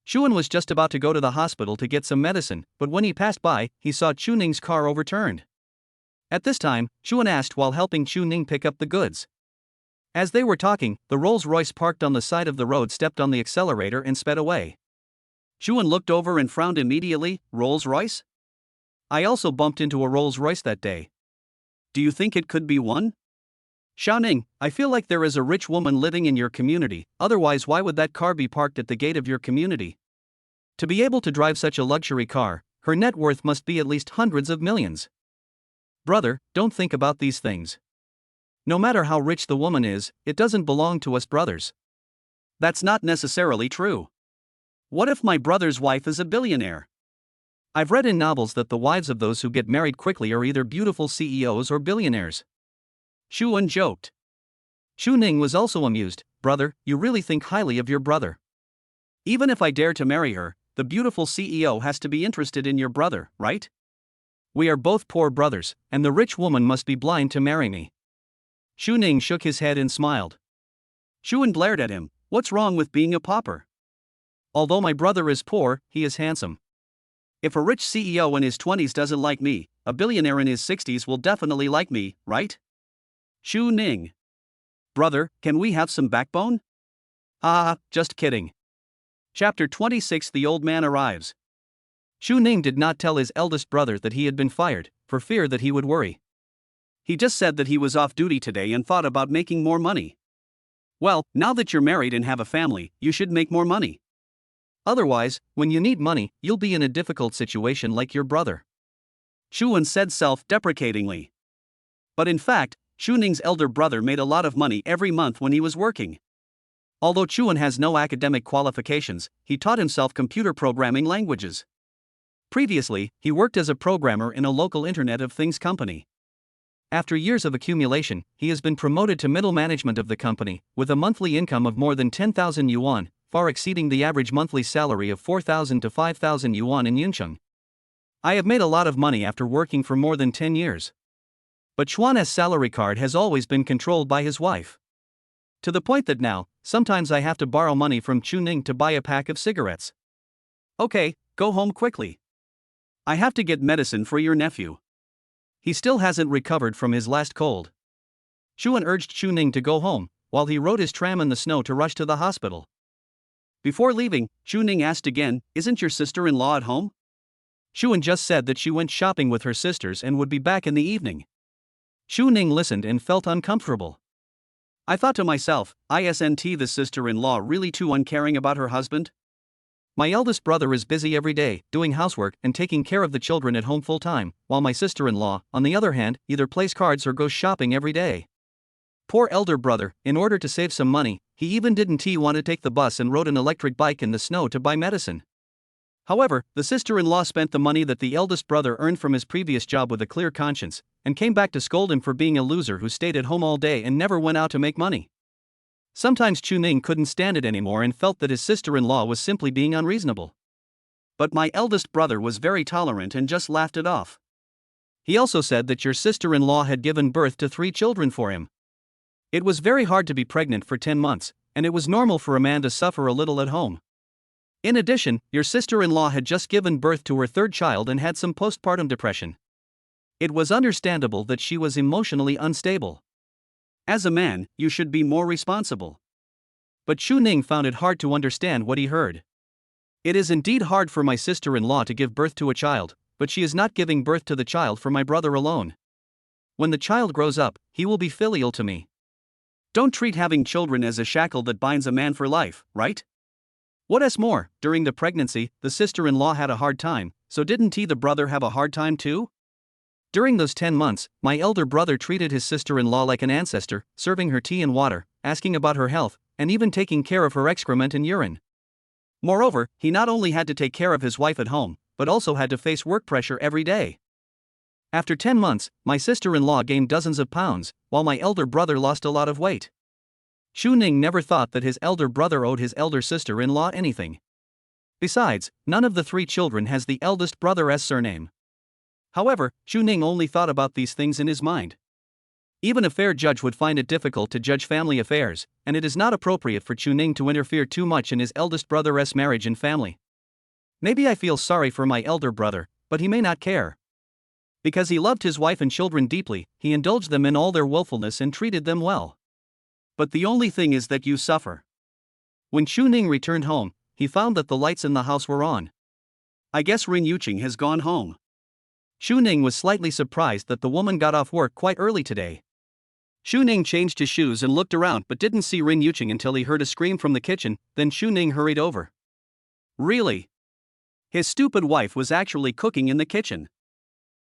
Chuan was just about to go to the hospital to get some medicine, but when he passed by, he saw Chu Ning's car overturned. At this time, Chuan asked while helping Chu Ning pick up the goods. As they were talking, the Rolls-Royce parked on the side of the road stepped on the accelerator and sped away. Chuan looked over and frowned immediately. Rolls-Royce? I also bumped into a Rolls-Royce that day. Do you think it could be one? Xiaoning, I feel like there is a rich woman living in your community, otherwise why would that car be parked at the gate of your community? To be able to drive such a luxury car, her net worth must be at least hundreds of millions. Brother, don't think about these things. No matter how rich the woman is, it doesn't belong to us brothers. That's not necessarily true. What if my brother's wife is a billionaire? I've read in novels that the wives of those who get married quickly are either beautiful CEOs or billionaires. Chuan joked. Chu Ning was also amused. Brother, you really think highly of your brother. Even if I dare to marry her, the beautiful CEO has to be interested in your brother, right? We are both poor brothers, and the rich woman must be blind to marry me. Chu Ning shook his head and smiled. Chuan glared at him. What's wrong with being a pauper? Although my brother is poor, he is handsome. If a rich CEO in his 20s doesn't like me, a billionaire in his 60s will definitely like me, right? Chu Ning. Brother, can we have some backbone? Ah, just kidding. Chapter 26. The old man arrives. Chu Ning did not tell his eldest brother that he had been fired, for fear that he would worry. He just said that he was off duty today and thought about making more money. Well, now that you're married and have a family, you should make more money. Otherwise, when you need money, you'll be in a difficult situation like your brother. Chuan said self-deprecatingly. But in fact, Chu Ning's elder brother made a lot of money every month when he was working. Although Chuan has no academic qualifications, he taught himself computer programming languages. Previously, he worked as a programmer in a local Internet of Things company. After years of accumulation, he has been promoted to middle management of the company, with a monthly income of more than 10,000 yuan, far exceeding the average monthly salary of 4,000 to 5,000 yuan in Yuncheng. I have made a lot of money after working for more than 10 years. But Chuan's salary card has always been controlled by his wife. To the point that now, sometimes I have to borrow money from Chu Ning to buy a pack of cigarettes. Okay, go home quickly. I have to get medicine for your nephew. He still hasn't recovered from his last cold. Chuan urged Chu Ning to go home, while he rode his tram in the snow to rush to the hospital. Before leaving, Chu Ning asked again, "Isn't your sister-in-law at home?" Chuan just said that she went shopping with her sisters and would be back in the evening. Chu Ning listened and felt uncomfortable. I thought to myself, isn't the sister-in-law really too uncaring about her husband? My eldest brother is busy every day, doing housework and taking care of the children at home full time, while my sister-in-law, on the other hand, either plays cards or goes shopping every day. Poor elder brother, in order to save some money, he even didn't want to take the bus and rode an electric bike in the snow to buy medicine. However, the sister-in-law spent the money that the eldest brother earned from his previous job with a clear conscience, and came back to scold him for being a loser who stayed at home all day and never went out to make money. Sometimes Chuning couldn't stand it anymore and felt that his sister-in-law was simply being unreasonable. But my eldest brother was very tolerant and just laughed it off. He also said that your sister-in-law had given birth to 3 children for him. It was very hard to be pregnant for 10 months, and it was normal for a man to suffer a little at home. In addition, your sister-in-law had just given birth to her 3rd child and had some postpartum depression. It was understandable that she was emotionally unstable. As a man, you should be more responsible. But Chuning found it hard to understand what he heard. It is indeed hard for my sister-in-law to give birth to a child, but she is not giving birth to the child for my brother alone. When the child grows up, he will be filial to me. Don't treat having children as a shackle that binds a man for life, right? What's more, during the pregnancy, the sister-in-law had a hard time, so didn't the brother have a hard time too? During those 10 months, my elder brother treated his sister-in-law like an ancestor, serving her tea and water, asking about her health, and even taking care of her excrement and urine. Moreover, he not only had to take care of his wife at home, but also had to face work pressure every day. After 10 months, my sister-in-law gained dozens of pounds, while my elder brother lost a lot of weight. Chuning never thought that his elder brother owed his elder sister-in-law anything. Besides, none of the 3 children has the eldest brother's surname. However, Chuning only thought about these things in his mind. Even a fair judge would find it difficult to judge family affairs, and it is not appropriate for Chuning to interfere too much in his eldest brother's marriage and family. Maybe I feel sorry for my elder brother, but he may not care. Because he loved his wife and children deeply, he indulged them in all their willfulness and treated them well. But the only thing is that you suffer. When Chuning returned home, he found that the lights in the house were on. I guess Rin Yuqing has gone home. Chuning was slightly surprised that the woman got off work quite early today. Chuning changed his shoes and looked around but didn't see Rin Yuqing until he heard a scream from the kitchen, then Chuning hurried over. Really? His stupid wife was actually cooking in the kitchen.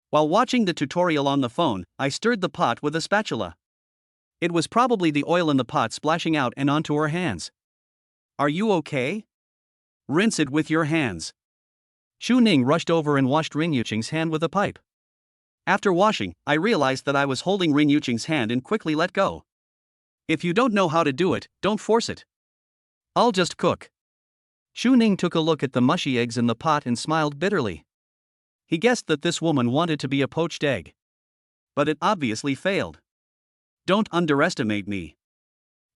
While watching the tutorial on the phone, I stirred the pot with a spatula. It was probably the oil in the pot splashing out and onto her hands. Are you okay? Rinse it with your hands. Chuning rushed over and washed Rin Yuqing's hand with a pipe. After washing, I realized that I was holding Rin Yuqing's hand and quickly let go. If you don't know how to do it, don't force it. I'll just cook. Chuning took a look at the mushy eggs in the pot and smiled bitterly. He guessed that this woman wanted to be a poached egg. But it obviously failed. Don't underestimate me.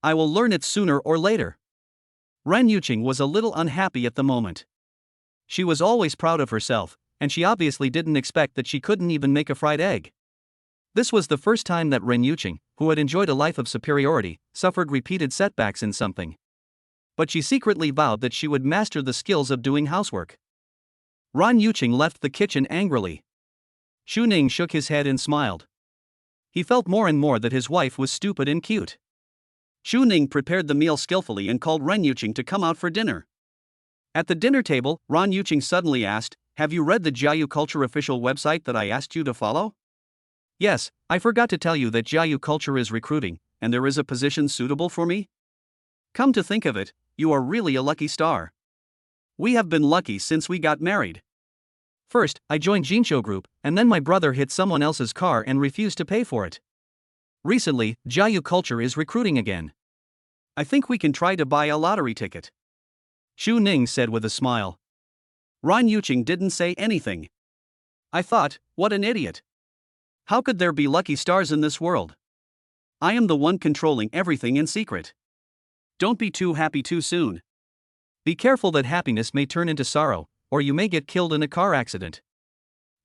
I will learn it sooner or later. Ren Yuqing was a little unhappy at the moment. She was always proud of herself, and she obviously didn't expect that she couldn't even make a fried egg. This was the first time that Ren Yuqing, who had enjoyed a life of superiority, suffered repeated setbacks in something. But she secretly vowed that she would master the skills of doing housework. Ren Yuqing left the kitchen angrily. Xu Ning shook his head and smiled. He felt more and more that his wife was stupid and cute. Xu Ning prepared the meal skillfully and called Ren Yuqing to come out for dinner. At the dinner table, Ren Yuqing suddenly asked, "Have you read the Jiayu Culture official website that I asked you to follow?" "Yes, I forgot to tell you that Jiayu Culture is recruiting, and there is a position suitable for me." "Come to think of it, you are really a lucky star. We have been lucky since we got married. First, I joined Jinsho Group, and then my brother hit someone else's car and refused to pay for it. Recently, Jiayu Culture is recruiting again. I think we can try to buy a lottery ticket." Xu Ning said with a smile. Ren Yuqing didn't say anything. I thought, what an idiot. How could there be lucky stars in this world? I am the one controlling everything in secret. Don't be too happy too soon. Be careful that happiness may turn into sorrow, or you may get killed in a car accident.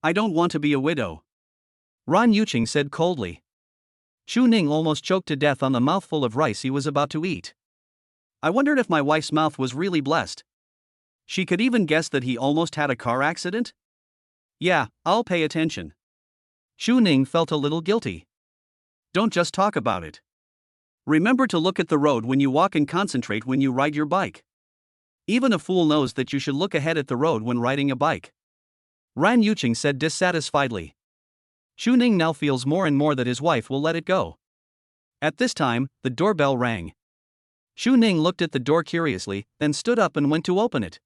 I don't want to be a widow. Ren Yuqing said coldly. Xu Ning almost choked to death on the mouthful of rice he was about to eat. I wondered if my wife's mouth was really blessed. She could even guess that he almost had a car accident? Yeah, I'll pay attention. Xu Ning felt a little guilty. Don't just talk about it. Remember to look at the road when you walk and concentrate when you ride your bike. Even a fool knows that you should look ahead at the road when riding a bike. Ran Yuqing said dissatisfiedly. Xu Ning now feels more and more that his wife will let it go. At this time, the doorbell rang. Xu Ning looked at the door curiously, then stood up and went to open it.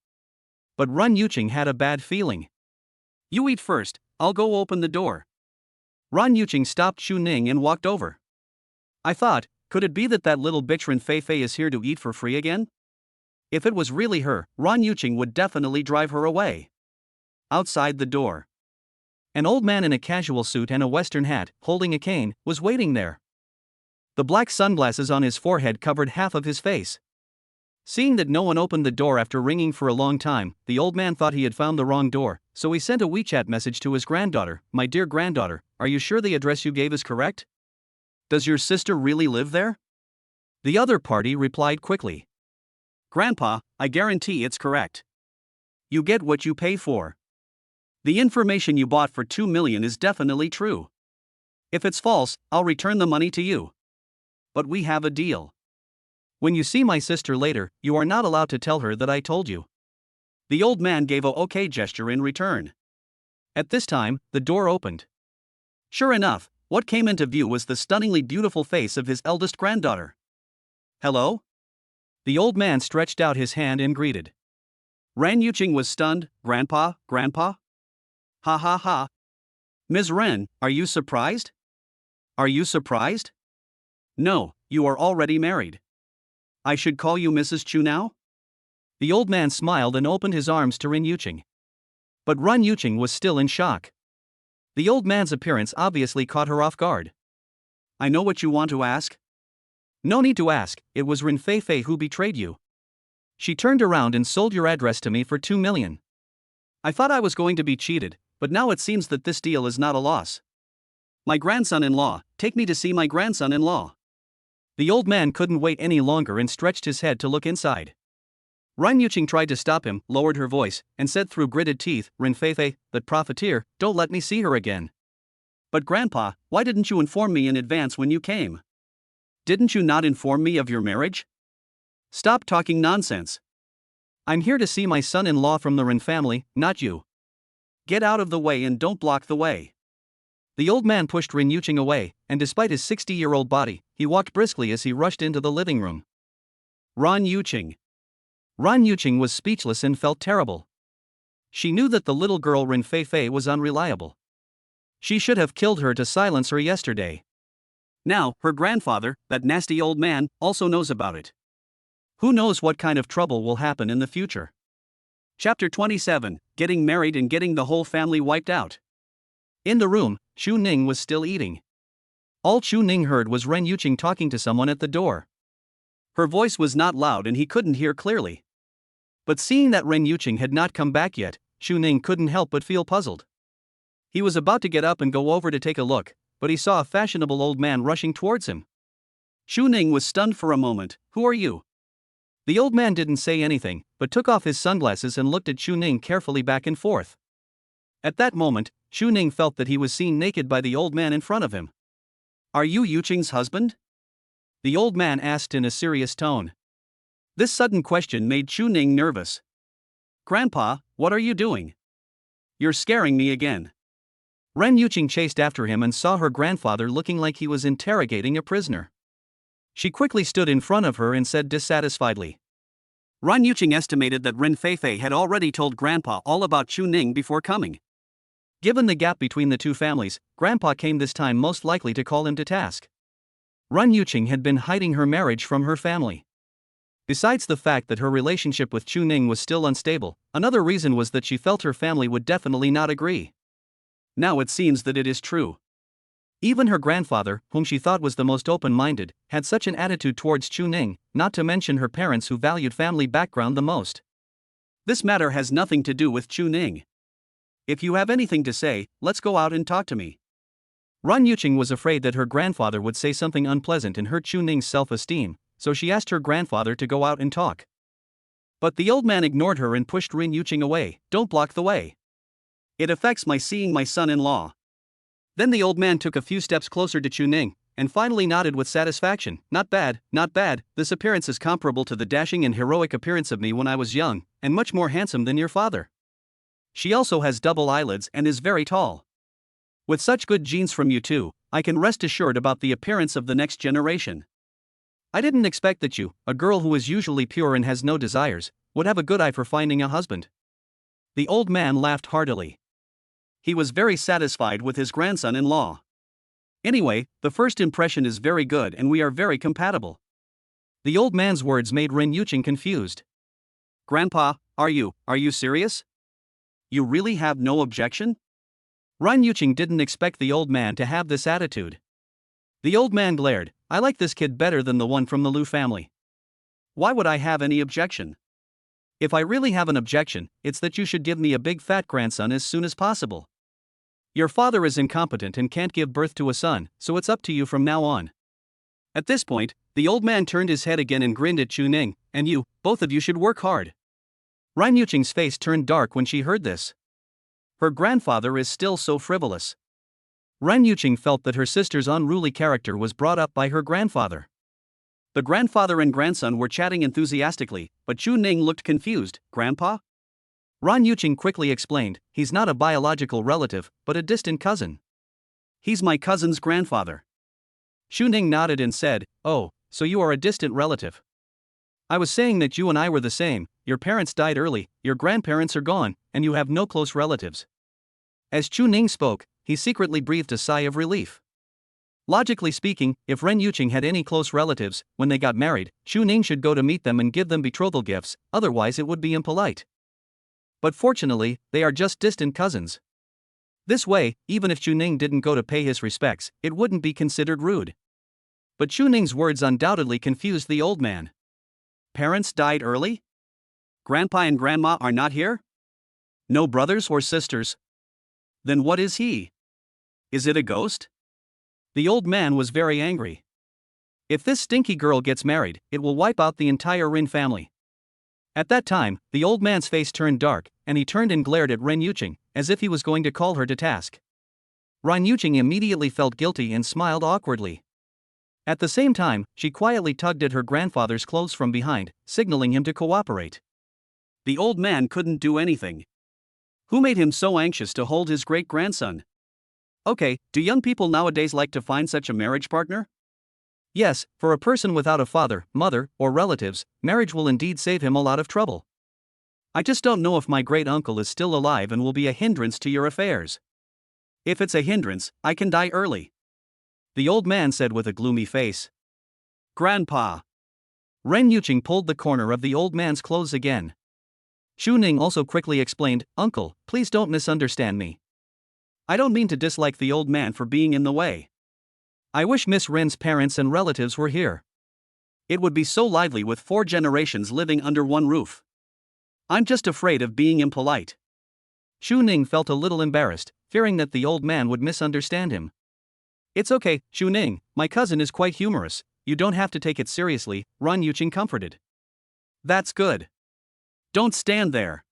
But Ran Yuqing had a bad feeling. You eat first, I'll go open the door. Ran Yuqing stopped Xu Ning and walked over. I thought, could it be that little bitch Ren Feifei is here to eat for free again? If it was really her, Ran Yuqing would definitely drive her away. Outside the door, an old man in a casual suit and a western hat, holding a cane, was waiting there. The black sunglasses on his forehead covered half of his face. Seeing that no one opened the door after ringing for a long time, the old man thought he had found the wrong door, so he sent a WeChat message to his granddaughter. My dear granddaughter, are you sure the address you gave is correct? Does your sister really live there? The other party replied quickly. Grandpa, I guarantee it's correct. You get what you pay for. The information you bought for 2 million is definitely true. If it's false, I'll return the money to you. But we have a deal. When you see my sister later, you are not allowed to tell her that I told you. The old man gave a okay gesture in return. At this time, the door opened. Sure enough, what came into view was the stunningly beautiful face of his eldest granddaughter. Hello? The old man stretched out his hand and greeted. Ran Yuqing was stunned. Grandpa? Ha ha ha. Ms. Ren, are you surprised? Are you surprised? No, you are already married. I should call you Mrs. Chu now? The old man smiled and opened his arms to Ran Yuqing. But Ran Yuqing was still in shock. The old man's appearance obviously caught her off guard. I know what you want to ask. No need to ask, it was Ren Feifei who betrayed you. She turned around and sold your address to me for 2 million. I thought I was going to be cheated, but now it seems that this deal is not a loss. My grandson-in-law, take me to see my grandson-in-law. The old man couldn't wait any longer and stretched his head to look inside. Ran Yuqing tried to stop him, lowered her voice, and said through gritted teeth, Ren Feifei, that profiteer, don't let me see her again. But Grandpa, why didn't you inform me in advance when you came? Didn't you not inform me of your marriage? Stop talking nonsense. I'm here to see my son-in-law from the Ren family, not you. Get out of the way and don't block the way. The old man pushed Ran Yuqing away, and despite his 60-year-old body, he walked briskly as he rushed into the living room. Ran Yuqing was speechless and felt terrible. She knew that the little girl Ren Feifei was unreliable. She should have killed her to silence her yesterday. Now, her grandfather, that nasty old man, also knows about it. Who knows what kind of trouble will happen in the future? Chapter 27, Getting Married and Getting the Whole Family Wiped Out. In the room, Xu Ning was still eating. All Xu Ning heard was Ran Yuqing talking to someone at the door. Her voice was not loud and he couldn't hear clearly. But seeing that Ran Yuqing had not come back yet, Xu Ning couldn't help but feel puzzled. He was about to get up and go over to take a look, but he saw a fashionable old man rushing towards him. Xu Ning was stunned for a moment. Who are you? The old man didn't say anything, but took off his sunglasses and looked at Xu Ning carefully back and forth. At that moment, Xu Ning felt that he was seen naked by the old man in front of him. Are you Yuqing's husband? The old man asked in a serious tone. This sudden question made Xu Ning nervous. Grandpa, what are you doing? You're scaring me again. Ran Yuqing chased after him and saw her grandfather looking like he was interrogating a prisoner. She quickly stood in front of her and said dissatisfiedly. Ran Yuqing estimated that Ren Feifei had already told Grandpa all about Xu Ning before coming. Given the gap between the two families, Grandpa came this time most likely to call him to task. Ran Yuqing had been hiding her marriage from her family. Besides the fact that her relationship with Xu Ning was still unstable, another reason was that she felt her family would definitely not agree. Now it seems that it is true. Even her grandfather, whom she thought was the most open-minded, had such an attitude towards Xu Ning, not to mention her parents who valued family background the most. This matter has nothing to do with Xu Ning. If you have anything to say, let's go out and talk to me. Ran Yuqing was afraid that her grandfather would say something unpleasant and hurt Xu Ning's self-esteem, so she asked her grandfather to go out and talk. But the old man ignored her and pushed Ran Yuqing away. Don't block the way. It affects my seeing my son-in-law. Then the old man took a few steps closer to Xu Ning, and finally nodded with satisfaction. Not bad, not bad. This appearance is comparable to the dashing and heroic appearance of me when I was young, and much more handsome than your father. She also has double eyelids and is very tall. With such good genes from you two, I can rest assured about the appearance of the next generation. I didn't expect that you, a girl who is usually pure and has no desires, would have a good eye for finding a husband." The old man laughed heartily. He was very satisfied with his grandson-in-law. "Anyway, the first impression is very good and we are very compatible." The old man's words made Ren Yuqing confused. "Grandpa, are you serious? You really have no objection?" Ren Yuqing didn't expect the old man to have this attitude. The old man glared. "I like this kid better than the one from the Liu family. Why would I have any objection? If I really have an objection, it's that you should give me a big fat grandson as soon as possible. Your father is incompetent and can't give birth to a son, so it's up to you from now on." At this point, the old man turned his head again and grinned at Chu Ning. "And you, both of you should work hard." Ren Yuqing's face turned dark when she heard this. Her grandfather is still so frivolous. Ren Yuqing felt that her sister's unruly character was brought up by her grandfather. The grandfather and grandson were chatting enthusiastically, but Chu Ning looked confused. "Grandpa?" Ren Yuqing quickly explained, "He's not a biological relative, but a distant cousin. He's my cousin's grandfather." Chu Ning nodded and said, "Oh, so you are a distant relative. I was saying that you and I were the same. Your parents died early, your grandparents are gone, and you have no close relatives." As Chu Ning spoke, he secretly breathed a sigh of relief. Logically speaking, if Ren Yuqing had any close relatives, when they got married, Chu Ning should go to meet them and give them betrothal gifts, otherwise it would be impolite. But fortunately, they are just distant cousins. This way, even if Chu Ning didn't go to pay his respects, it wouldn't be considered rude. But Chu Ning's words undoubtedly confused the old man. Parents died early? Grandpa and grandma are not here? No brothers or sisters? Then what is he? Is it a ghost? The old man was very angry. If this stinky girl gets married, it will wipe out the entire Rin family. At that time, the old man's face turned dark, and he turned and glared at Ren Yuqing, as if he was going to call her to task. Ren Yuqing immediately felt guilty and smiled awkwardly. At the same time, she quietly tugged at her grandfather's clothes from behind, signaling him to cooperate. The old man couldn't do anything. Who made him so anxious to hold his great-grandson? Okay, do young people nowadays like to find such a marriage partner? Yes, for a person without a father, mother, or relatives, marriage will indeed save him a lot of trouble. I just don't know if my great-uncle is still alive and will be a hindrance to your affairs. If it's a hindrance, I can die early," the old man said with a gloomy face. "Grandpa." Ren Yuqing pulled the corner of the old man's clothes again. Chu Ning also quickly explained, "Uncle, please don't misunderstand me. I don't mean to dislike the old man for being in the way. I wish Miss Ren's parents and relatives were here. It would be so lively with 4 generations living under one roof. I'm just afraid of being impolite." Chu Ning felt a little embarrassed, fearing that the old man would misunderstand him. "It's okay, Chu Ning, my cousin is quite humorous, you don't have to take it seriously," Ren Yuqing comforted. "That's good. Don't stand there.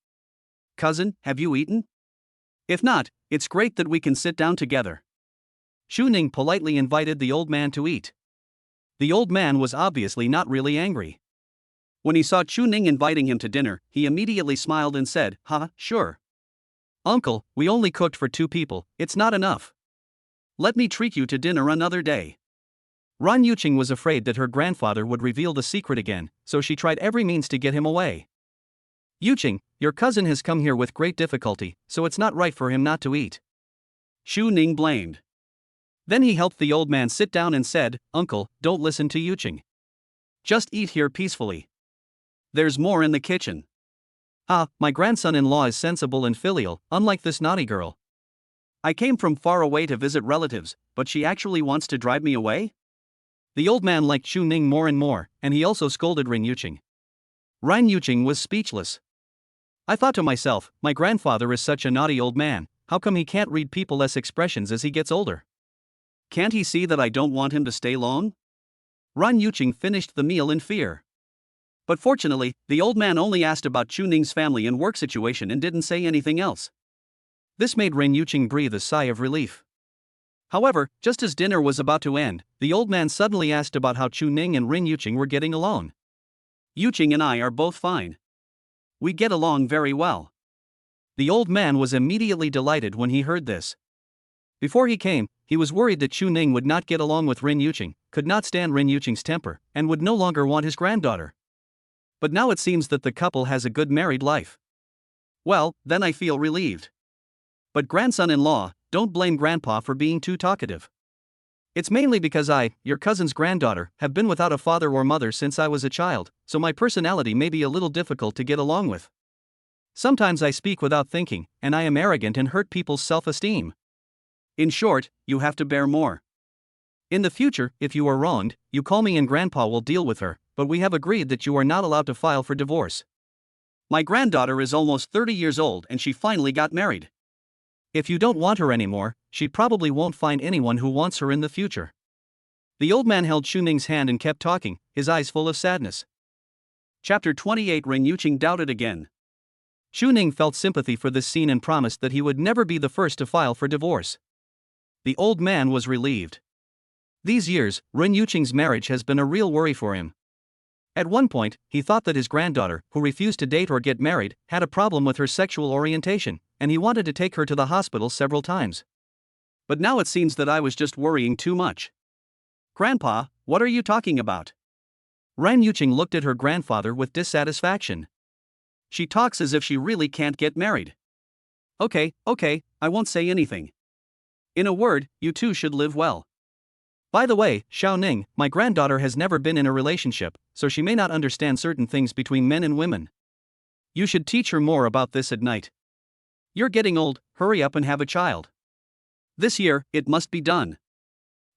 Cousin, have you eaten? If not, it's great that we can sit down together." Chu Ning politely invited the old man to eat. The old man was obviously not really angry. When he saw Chu Ning inviting him to dinner, he immediately smiled and said, Sure. Uncle, we only cooked for 2 people, it's not enough. Let me treat you to dinner another day." Ren Yuqing was afraid that her grandfather would reveal the secret again, so she tried every means to get him away. "Yuqing, your cousin has come here with great difficulty, so it's not right for him not to eat." Chu Ning blamed. Then he helped the old man sit down and said, "Uncle, don't listen to Yuqing. Just eat here peacefully. There's more in the kitchen. My grandson-in-law is sensible and filial, unlike this naughty girl. I came from far away to visit relatives, but she actually wants to drive me away?" The old man liked Chu Ning more and more, and he also scolded Ren Yuqing. Ren Yuqing was speechless. "I thought to myself, my grandfather is such a naughty old man, how come he can't read people's expressions as he gets older? Can't he see that I don't want him to stay long?" Ren Yuqing finished the meal in fear. But fortunately, the old man only asked about Chu Ning's family and work situation and didn't say anything else. This made Ren Yuqing breathe a sigh of relief. However, just as dinner was about to end, the old man suddenly asked about how Chu Ning and Rin Yuqing were getting along. Yuqing and I are both fine. We get along very well. The old man was immediately delighted when he heard this. Before he came, he was worried that Chu Ning would not get along with Rin Yuqing, could not stand Rin Yuqing's temper, and would no longer want his granddaughter. But now it seems that the couple has a good married life. Well, then I feel relieved. But grandson-in-law, don't blame Grandpa for being too talkative. It's mainly because I, your cousin's granddaughter, have been without a father or mother since I was a child, so my personality may be a little difficult to get along with. Sometimes I speak without thinking, and I am arrogant and hurt people's self-esteem. In short, you have to bear more. In the future, if you are wronged, you call me and Grandpa will deal with her, but we have agreed that you are not allowed to file for divorce. My granddaughter is almost 30 years old and she finally got married. If you don't want her anymore, she probably won't find anyone who wants her in the future. The old man held Chu Ning's hand and kept talking, his eyes full of sadness. Chapter 28. Rin Yuqing doubted again. Chu Ning felt sympathy for this scene and promised that he would never be the first to file for divorce. The old man was relieved. These years, Rin Yuqing's marriage has been a real worry for him. At one point, he thought that his granddaughter, who refused to date or get married, had a problem with her sexual orientation, and he wanted to take her to the hospital several times. But now it seems that I was just worrying too much. Grandpa, what are you talking about? Rin Yuqing looked at her grandfather with dissatisfaction. She talks as if she really can't get married. Okay, I won't say anything. In a word, you two should live well. By the way, Xiao Ning, my granddaughter has never been in a relationship, so she may not understand certain things between men and women. You should teach her more about this at night. You're getting old, hurry up and have a child. This year, it must be done.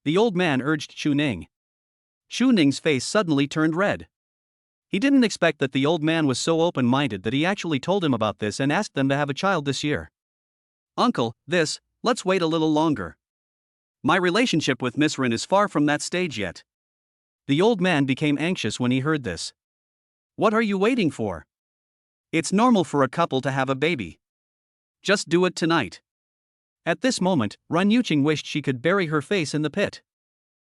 The old man urged Chu Ning. Chu Ning's face suddenly turned red. He didn't expect that the old man was so open-minded that he actually told him about this and asked them to have a child this year. Uncle, let's wait a little longer. My relationship with Miss Rin is far from that stage yet. The old man became anxious when he heard this. What are you waiting for? It's normal for a couple to have a baby. Just do it tonight. At this moment, Rin Yuqing wished she could bury her face in the pit.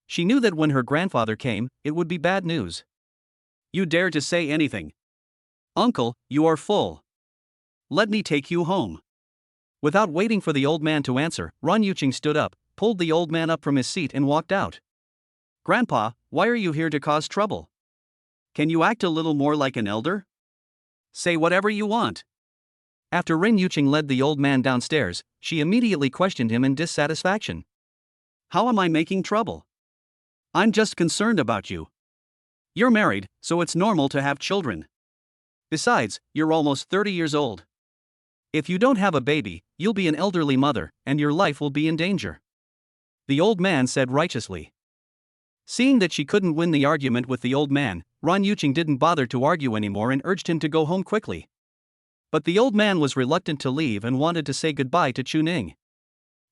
She knew that when her grandfather came, it would be bad news. You dare to say anything? Uncle, you are full. Let me take you home. Without waiting for the old man to answer, Rin Yuqing stood up, pulled the old man up from his seat and walked out. Grandpa, why are you here to cause trouble? Can you act a little more like an elder? Say whatever you want. After Rin Yuqing led the old man downstairs, she immediately questioned him in dissatisfaction. How am I making trouble? I'm just concerned about you. You're married, so it's normal to have children. Besides, you're almost 30 years old. If you don't have a baby, you'll be an elderly mother, and your life will be in danger. The old man said righteously. Seeing that she couldn't win the argument with the old man, Rin Yuqing didn't bother to argue anymore and urged him to go home quickly. But the old man was reluctant to leave and wanted to say goodbye to Chu Ning.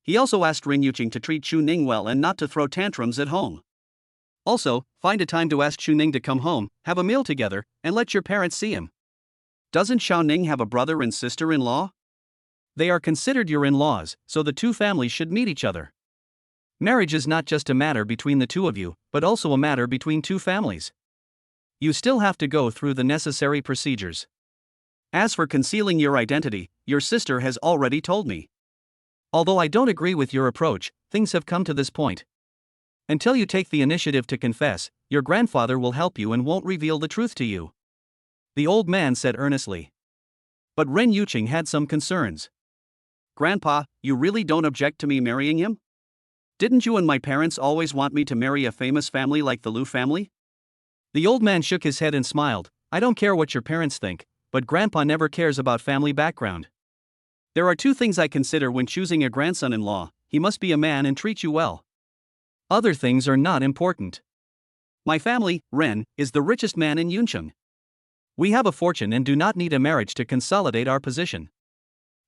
He also asked Rin Yuqing to treat Chu Ning well and not to throw tantrums at home. Also, find a time to ask Chu Ning to come home, have a meal together, and let your parents see him. Doesn't Xiao Ning have a brother and sister-in-law? They are considered your in-laws, so the two families should meet each other. Marriage is not just a matter between the two of you, but also a matter between two families. You still have to go through the necessary procedures. As for concealing your identity, your sister has already told me. Although I don't agree with your approach, things have come to this point. Until you take the initiative to confess, your grandfather will help you and won't reveal the truth to you. The old man said earnestly. But Rin Yuqing had some concerns. Grandpa, you really don't object to me marrying him? Didn't you and my parents always want me to marry a famous family like the Liu family? The old man shook his head and smiled. I don't care what your parents think, but Grandpa never cares about family background. There are two things I consider when choosing a grandson-in-law: he must be a man and treat you well. Other things are not important. My family, Ren, is the richest man in Yuncheng. We have a fortune and do not need a marriage to consolidate our position.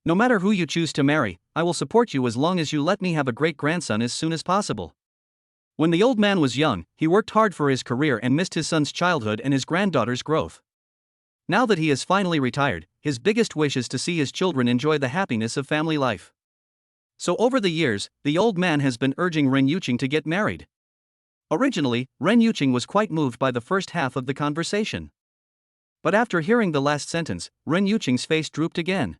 No matter who you choose to marry, I will support you as long as you let me have a great-grandson as soon as possible. When the old man was young, he worked hard for his career and missed his son's childhood and his granddaughter's growth. Now that he is finally retired, his biggest wish is to see his children enjoy the happiness of family life. So over the years, the old man has been urging Ren Yuqing to get married. Originally, Ren Yuqing was quite moved by the first half of the conversation. But after hearing the last sentence, Ren Yuqing's face drooped again.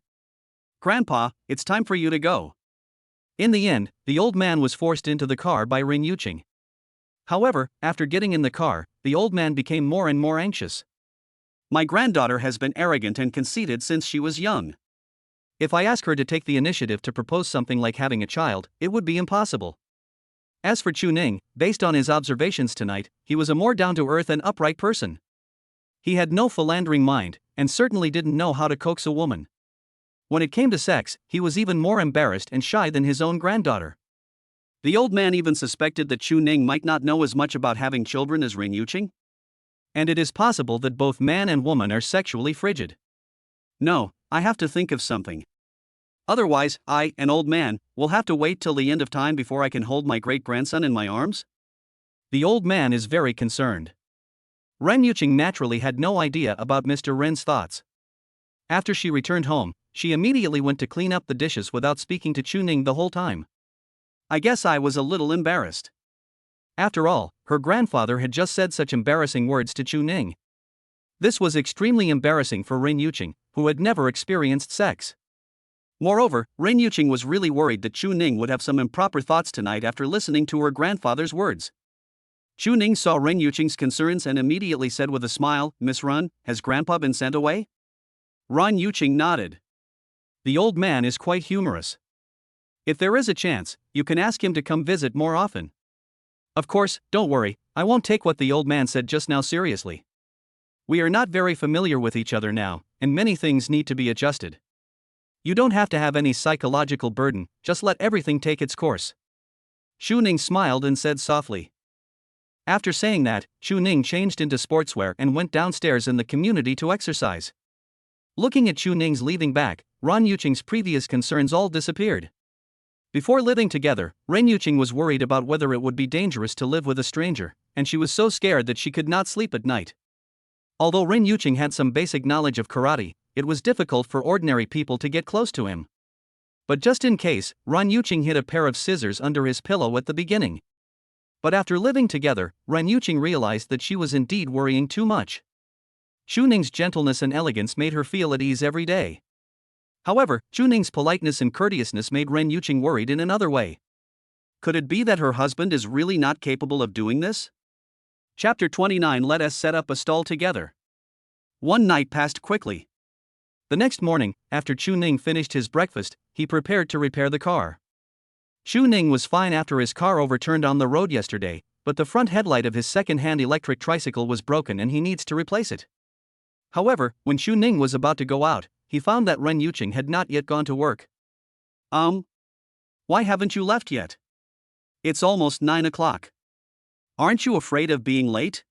"Grandpa, it's time for you to go." In the end, the old man was forced into the car by Ren Yuqing. However, after getting in the car, the old man became more and more anxious. "My granddaughter has been arrogant and conceited since she was young. If I ask her to take the initiative to propose something like having a child, it would be impossible." As for Chu Ning, based on his observations tonight, he was a more down-to-earth and upright person. He had no philandering mind, and certainly didn't know how to coax a woman. When it came to sex, he was even more embarrassed and shy than his own granddaughter. The old man even suspected that Chu Ning might not know as much about having children as Ren Yuqing. And it is possible that both man and woman are sexually frigid. "No, I have to think of something. Otherwise, I, an old man, will have to wait till the end of time before I can hold my great-grandson in my arms?" The old man is very concerned. Ren Yuqing naturally had no idea about Mr. Ren's thoughts. After she returned home, she immediately went to clean up the dishes without speaking to Chu Ning the whole time. "I guess I was a little embarrassed." After all, her grandfather had just said such embarrassing words to Chu Ning. This was extremely embarrassing for Ren Yuqing, who had never experienced sex. Moreover, Ren Yuqing was really worried that Chu Ning would have some improper thoughts tonight after listening to her grandfather's words. Chu Ning saw Ren Yuqing's concerns and immediately said with a smile, "Miss Ren, has Grandpa been sent away?" Ren Yuqing nodded. The old man is quite humorous. "If there is a chance, you can ask him to come visit more often." Of course, don't worry, I won't take what the old man said just now seriously. We are not very familiar with each other now, and many things need to be adjusted. You don't have to have any psychological burden, just let everything take its course." Chu Ning smiled and said softly. After saying that, Chu Ning changed into sportswear and went downstairs in the community to exercise. Looking at Chu Ning's leaving back, Ren Yuqing's previous concerns all disappeared. Before living together, Ren Yuqing was worried about whether it would be dangerous to live with a stranger, and she was so scared that she could not sleep at night. Although Ren Yuqing had some basic knowledge of karate, it was difficult for ordinary people to get close to him. But just in case, Ren Yuqing hid a pair of scissors under his pillow at the beginning. But after living together, Ren Yuqing realized that she was indeed worrying too much. Chu Ning's gentleness and elegance made her feel at ease every day. However, Chu Ning's politeness and courteousness made Ren Yuqing worried in another way. Could it be that her husband is really not capable of doing this? Chapter 29. Let us set up a stall together. One night passed quickly. The next morning, after Chu Ning finished his breakfast, he prepared to repair the car. Chu Ning was fine after his car overturned on the road yesterday, but the front headlight of his second-hand electric tricycle was broken and he needs to replace it. However, when Chu Ning was about to go out, he found that Ren Yuqing had not yet gone to work. Why haven't you left yet? It's almost 9 o'clock. Aren't you afraid of being late?"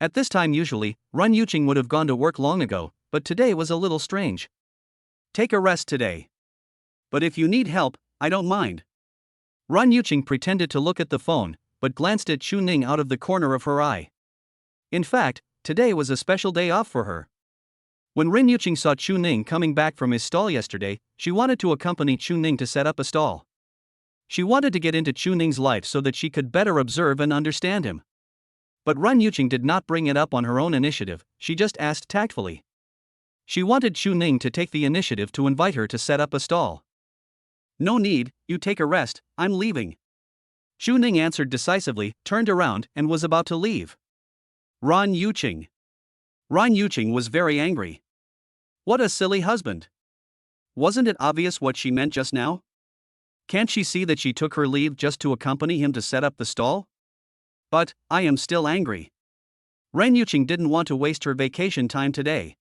At this time usually, Ren Yuqing would have gone to work long ago, but today was a little strange. "Take a rest today. But if you need help, I don't mind." Ren Yuqing pretended to look at the phone, but glanced at Chu Ning out of the corner of her eye. In fact, today was a special day off for her. When Ren Yuqing saw Chu Ning coming back from his stall yesterday, she wanted to accompany Chu Ning to set up a stall. She wanted to get into Chu Ning's life so that she could better observe and understand him. But Ren Yuqing did not bring it up on her own initiative, she just asked tactfully. She wanted Chu Ning to take the initiative to invite her to set up a stall. "No need, you take a rest, I'm leaving." Chu Ning answered decisively, turned around, and was about to leave. Ren Yuqing was very angry. What a silly husband. Wasn't it obvious what she meant just now? Can't she see that she took her leave just to accompany him to set up the stall? But, I am still angry. Ren Yuqing didn't want to waste her vacation time today.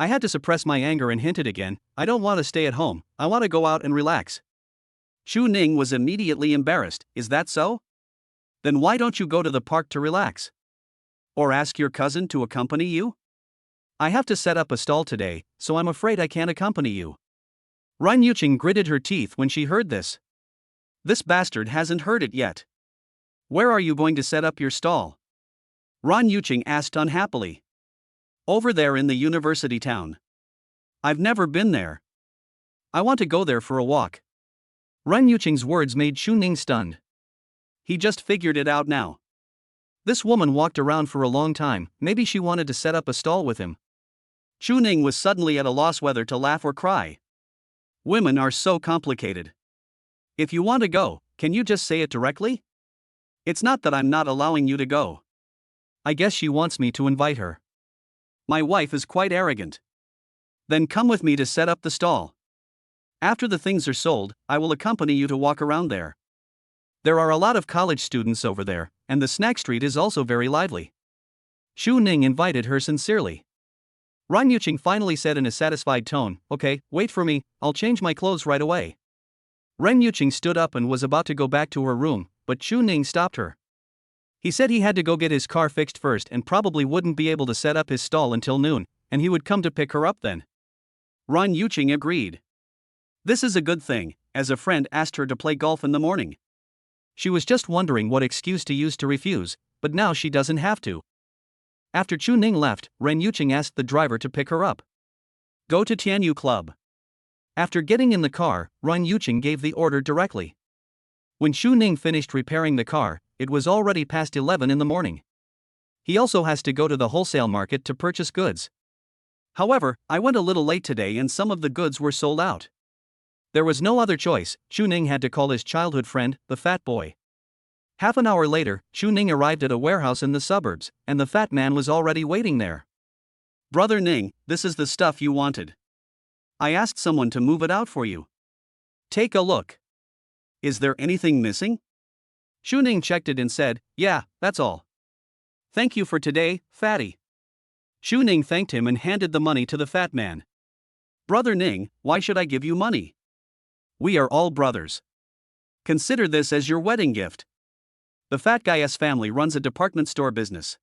I had to suppress my anger and hinted again, I don't want to stay at home, I want to go out and relax. Chu Ning was immediately embarrassed, is that so? Then why don't you go to the park to relax? Or ask your cousin to accompany you? I have to set up a stall today, so I'm afraid I can't accompany you. Ren Yuqing gritted her teeth when she heard this. This bastard hasn't heard it yet. Where are you going to set up your stall? Ren Yuqing asked unhappily. Over there in the university town. I've never been there. I want to go there for a walk. Ren Yuqing's words made Xu Ning stunned. He just figured it out now. This woman walked around for a long time, maybe she wanted to set up a stall with him. Xu Ning was suddenly at a loss whether to laugh or cry. Women are so complicated. If you want to go, can you just say it directly? It's not that I'm not allowing you to go. I guess she wants me to invite her. My wife is quite arrogant. Then come with me to set up the stall. After the things are sold, I will accompany you to walk around there. There are a lot of college students over there, and the snack street is also very lively. Xu Ning invited her sincerely. Ren Yuqing finally said in a satisfied tone, "Okay, wait for me, I'll change my clothes right away." Ren Yuqing stood up and was about to go back to her room, but Xu Ning stopped her. He said he had to go get his car fixed first and probably wouldn't be able to set up his stall until noon, and he would come to pick her up then. Ren Yuqing agreed. This is a good thing, as a friend asked her to play golf in the morning. She was just wondering what excuse to use to refuse, but now she doesn't have to. After Xu Ning left, Ren Yuqing asked the driver to pick her up. Go to Tianyu Club. After getting in the car, Ren Yuqing gave the order directly. When Xu Ning finished repairing the car, it was already past 11 in the morning. He also has to go to the wholesale market to purchase goods. However, I went a little late today and some of the goods were sold out. There was no other choice, Xu Ning had to call his childhood friend, the fat boy. Half an hour later, Xu Ning arrived at a warehouse in the suburbs, and the fat man was already waiting there. Brother Ning, this is the stuff you wanted. I asked someone to move it out for you. Take a look. Is there anything missing? Xu Ning checked it and said, "Yeah, that's all. Thank you for today, fatty." Xu Ning thanked him and handed the money to the fat man. Brother Ning, why should I give you money? We are all brothers. Consider this as your wedding gift. The fat guy's family runs a department store business.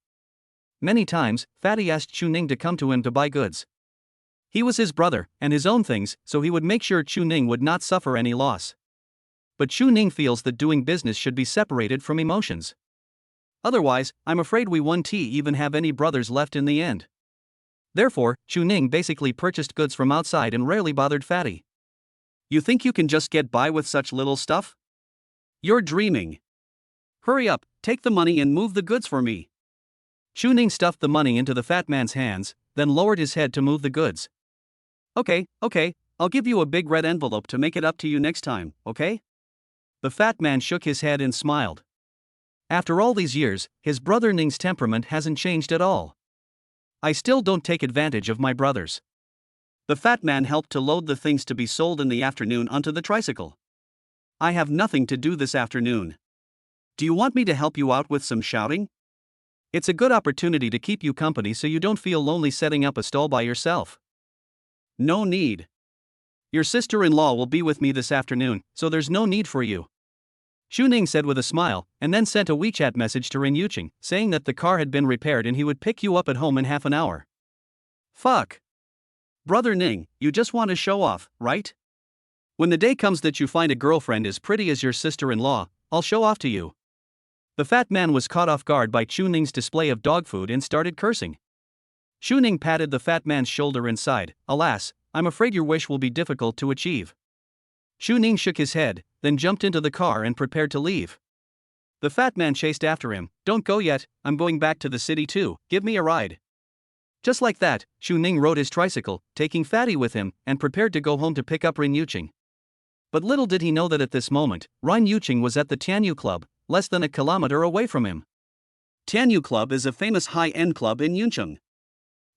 Many times, Fatty asked Xu Ning to come to him to buy goods. He was his brother, and his own things, so he would make sure Xu Ning would not suffer any loss. But Xu Ning feels that doing business should be separated from emotions. Otherwise, I'm afraid we won't even have any brothers left in the end. Therefore, Xu Ning basically purchased goods from outside and rarely bothered Fatty. You think you can just get by with such little stuff? You're dreaming. Hurry up, take the money and move the goods for me. Xu Ning stuffed the money into the fat man's hands, then lowered his head to move the goods. Okay, I'll give you a big red envelope to make it up to you next time, okay? The fat man shook his head and smiled. After all these years, his brother Ning's temperament hasn't changed at all. I still don't take advantage of my brothers. The fat man helped to load the things to be sold in the afternoon onto the tricycle. I have nothing to do this afternoon. Do you want me to help you out with some shouting? It's a good opportunity to keep you company so you don't feel lonely setting up a stall by yourself. No need. Your sister-in-law will be with me this afternoon, so there's no need for you. Xu Ning said with a smile, and then sent a WeChat message to Ren Yuqing, saying that the car had been repaired and he would pick you up at home in half an hour. Fuck. Brother Ning, you just want to show off, right? When the day comes that you find a girlfriend as pretty as your sister-in-law, I'll show off to you. The fat man was caught off guard by Xu Ning's display of dog food and started cursing. Xu Ning patted the fat man's shoulder and sighed, "Alas, I'm afraid your wish will be difficult to achieve." Xu Ning shook his head, then jumped into the car and prepared to leave. The fat man chased after him. "Don't go yet, I'm going back to the city too, give me a ride." Just like that, Xu Ning rode his tricycle, taking Fatty with him, and prepared to go home to pick up Ren Yuqing. But little did he know that at this moment, Ren Yuqing was at the Tianyu Club, less than a kilometer away from him. Tianyu Club is a famous high-end club in Yuncheng.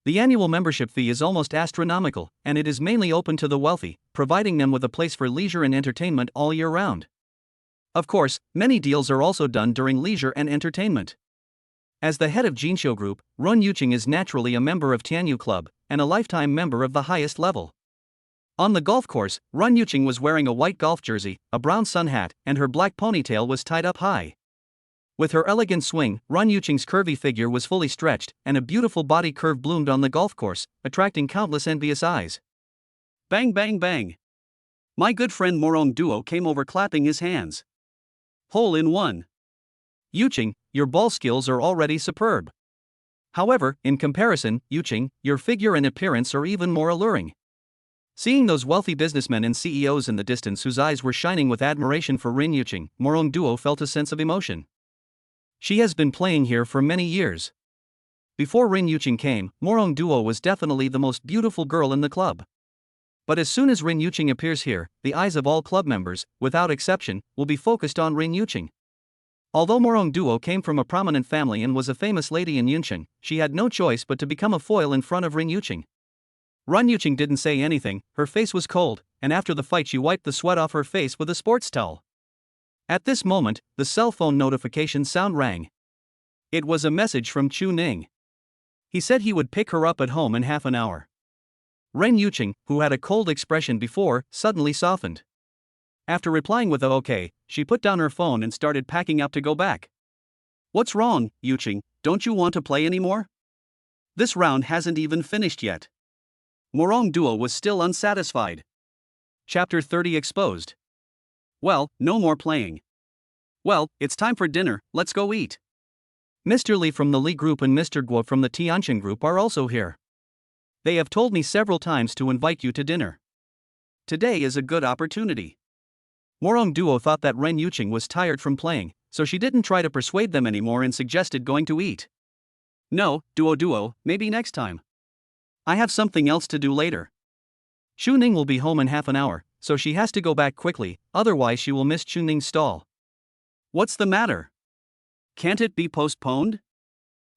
The annual membership fee is almost astronomical, and it is mainly open to the wealthy, providing them with a place for leisure and entertainment all year round. Of course, many deals are also done during leisure and entertainment. As the head of Jinxiu Group, Ren Yuqing is naturally a member of Tianyu Club, and a lifetime member of the highest level. On the golf course, Ren Yuqing was wearing a white golf jersey, a brown sun hat, and her black ponytail was tied up high. With her elegant swing, Ren Yuqing's curvy figure was fully stretched, and a beautiful body curve bloomed on the golf course, attracting countless envious eyes. Bang bang bang! My good friend Morong Duo came over clapping his hands. Hole in one. Yuqing, your ball skills are already superb. However, in comparison, Yuqing, your figure and appearance are even more alluring. Seeing those wealthy businessmen and CEOs in the distance whose eyes were shining with admiration for Rin Yuqing, Morong Duo felt a sense of emotion. She has been playing here for many years. Before Rin Yuqing came, Morong Duo was definitely the most beautiful girl in the club. But as soon as Rin Yuqing appears here, the eyes of all club members, without exception, will be focused on Rin Yuqing. Although Morong Duo came from a prominent family and was a famous lady in Yuncheng, she had no choice but to become a foil in front of Rin Yuqing. Rin Yuqing didn't say anything, her face was cold, and after the fight she wiped the sweat off her face with a sports towel. At this moment, the cell phone notification sound rang. It was a message from Chu Ning. He said he would pick her up at home in half an hour. Rin Yuqing, who had a cold expression before, suddenly softened. After replying with a okay, she put down her phone and started packing up to go back. What's wrong, Yuqing? Don't you want to play anymore? This round hasn't even finished yet. Morong Duo was still unsatisfied. Chapter 30 exposed. Well, no more playing. Well, it's time for dinner, let's go eat. Mr. Li from the Li group and Mr. Guo from the Tianqing group are also here. They have told me several times to invite you to dinner. Today is a good opportunity. Morong Duo thought that Rin Yuqing was tired from playing, so she didn't try to persuade them anymore and suggested going to eat. No, Duo, maybe next time. I have something else to do later. Chu Ning will be home in half an hour, so she has to go back quickly, otherwise she will miss Chu Ning's stall. What's the matter? Can't it be postponed?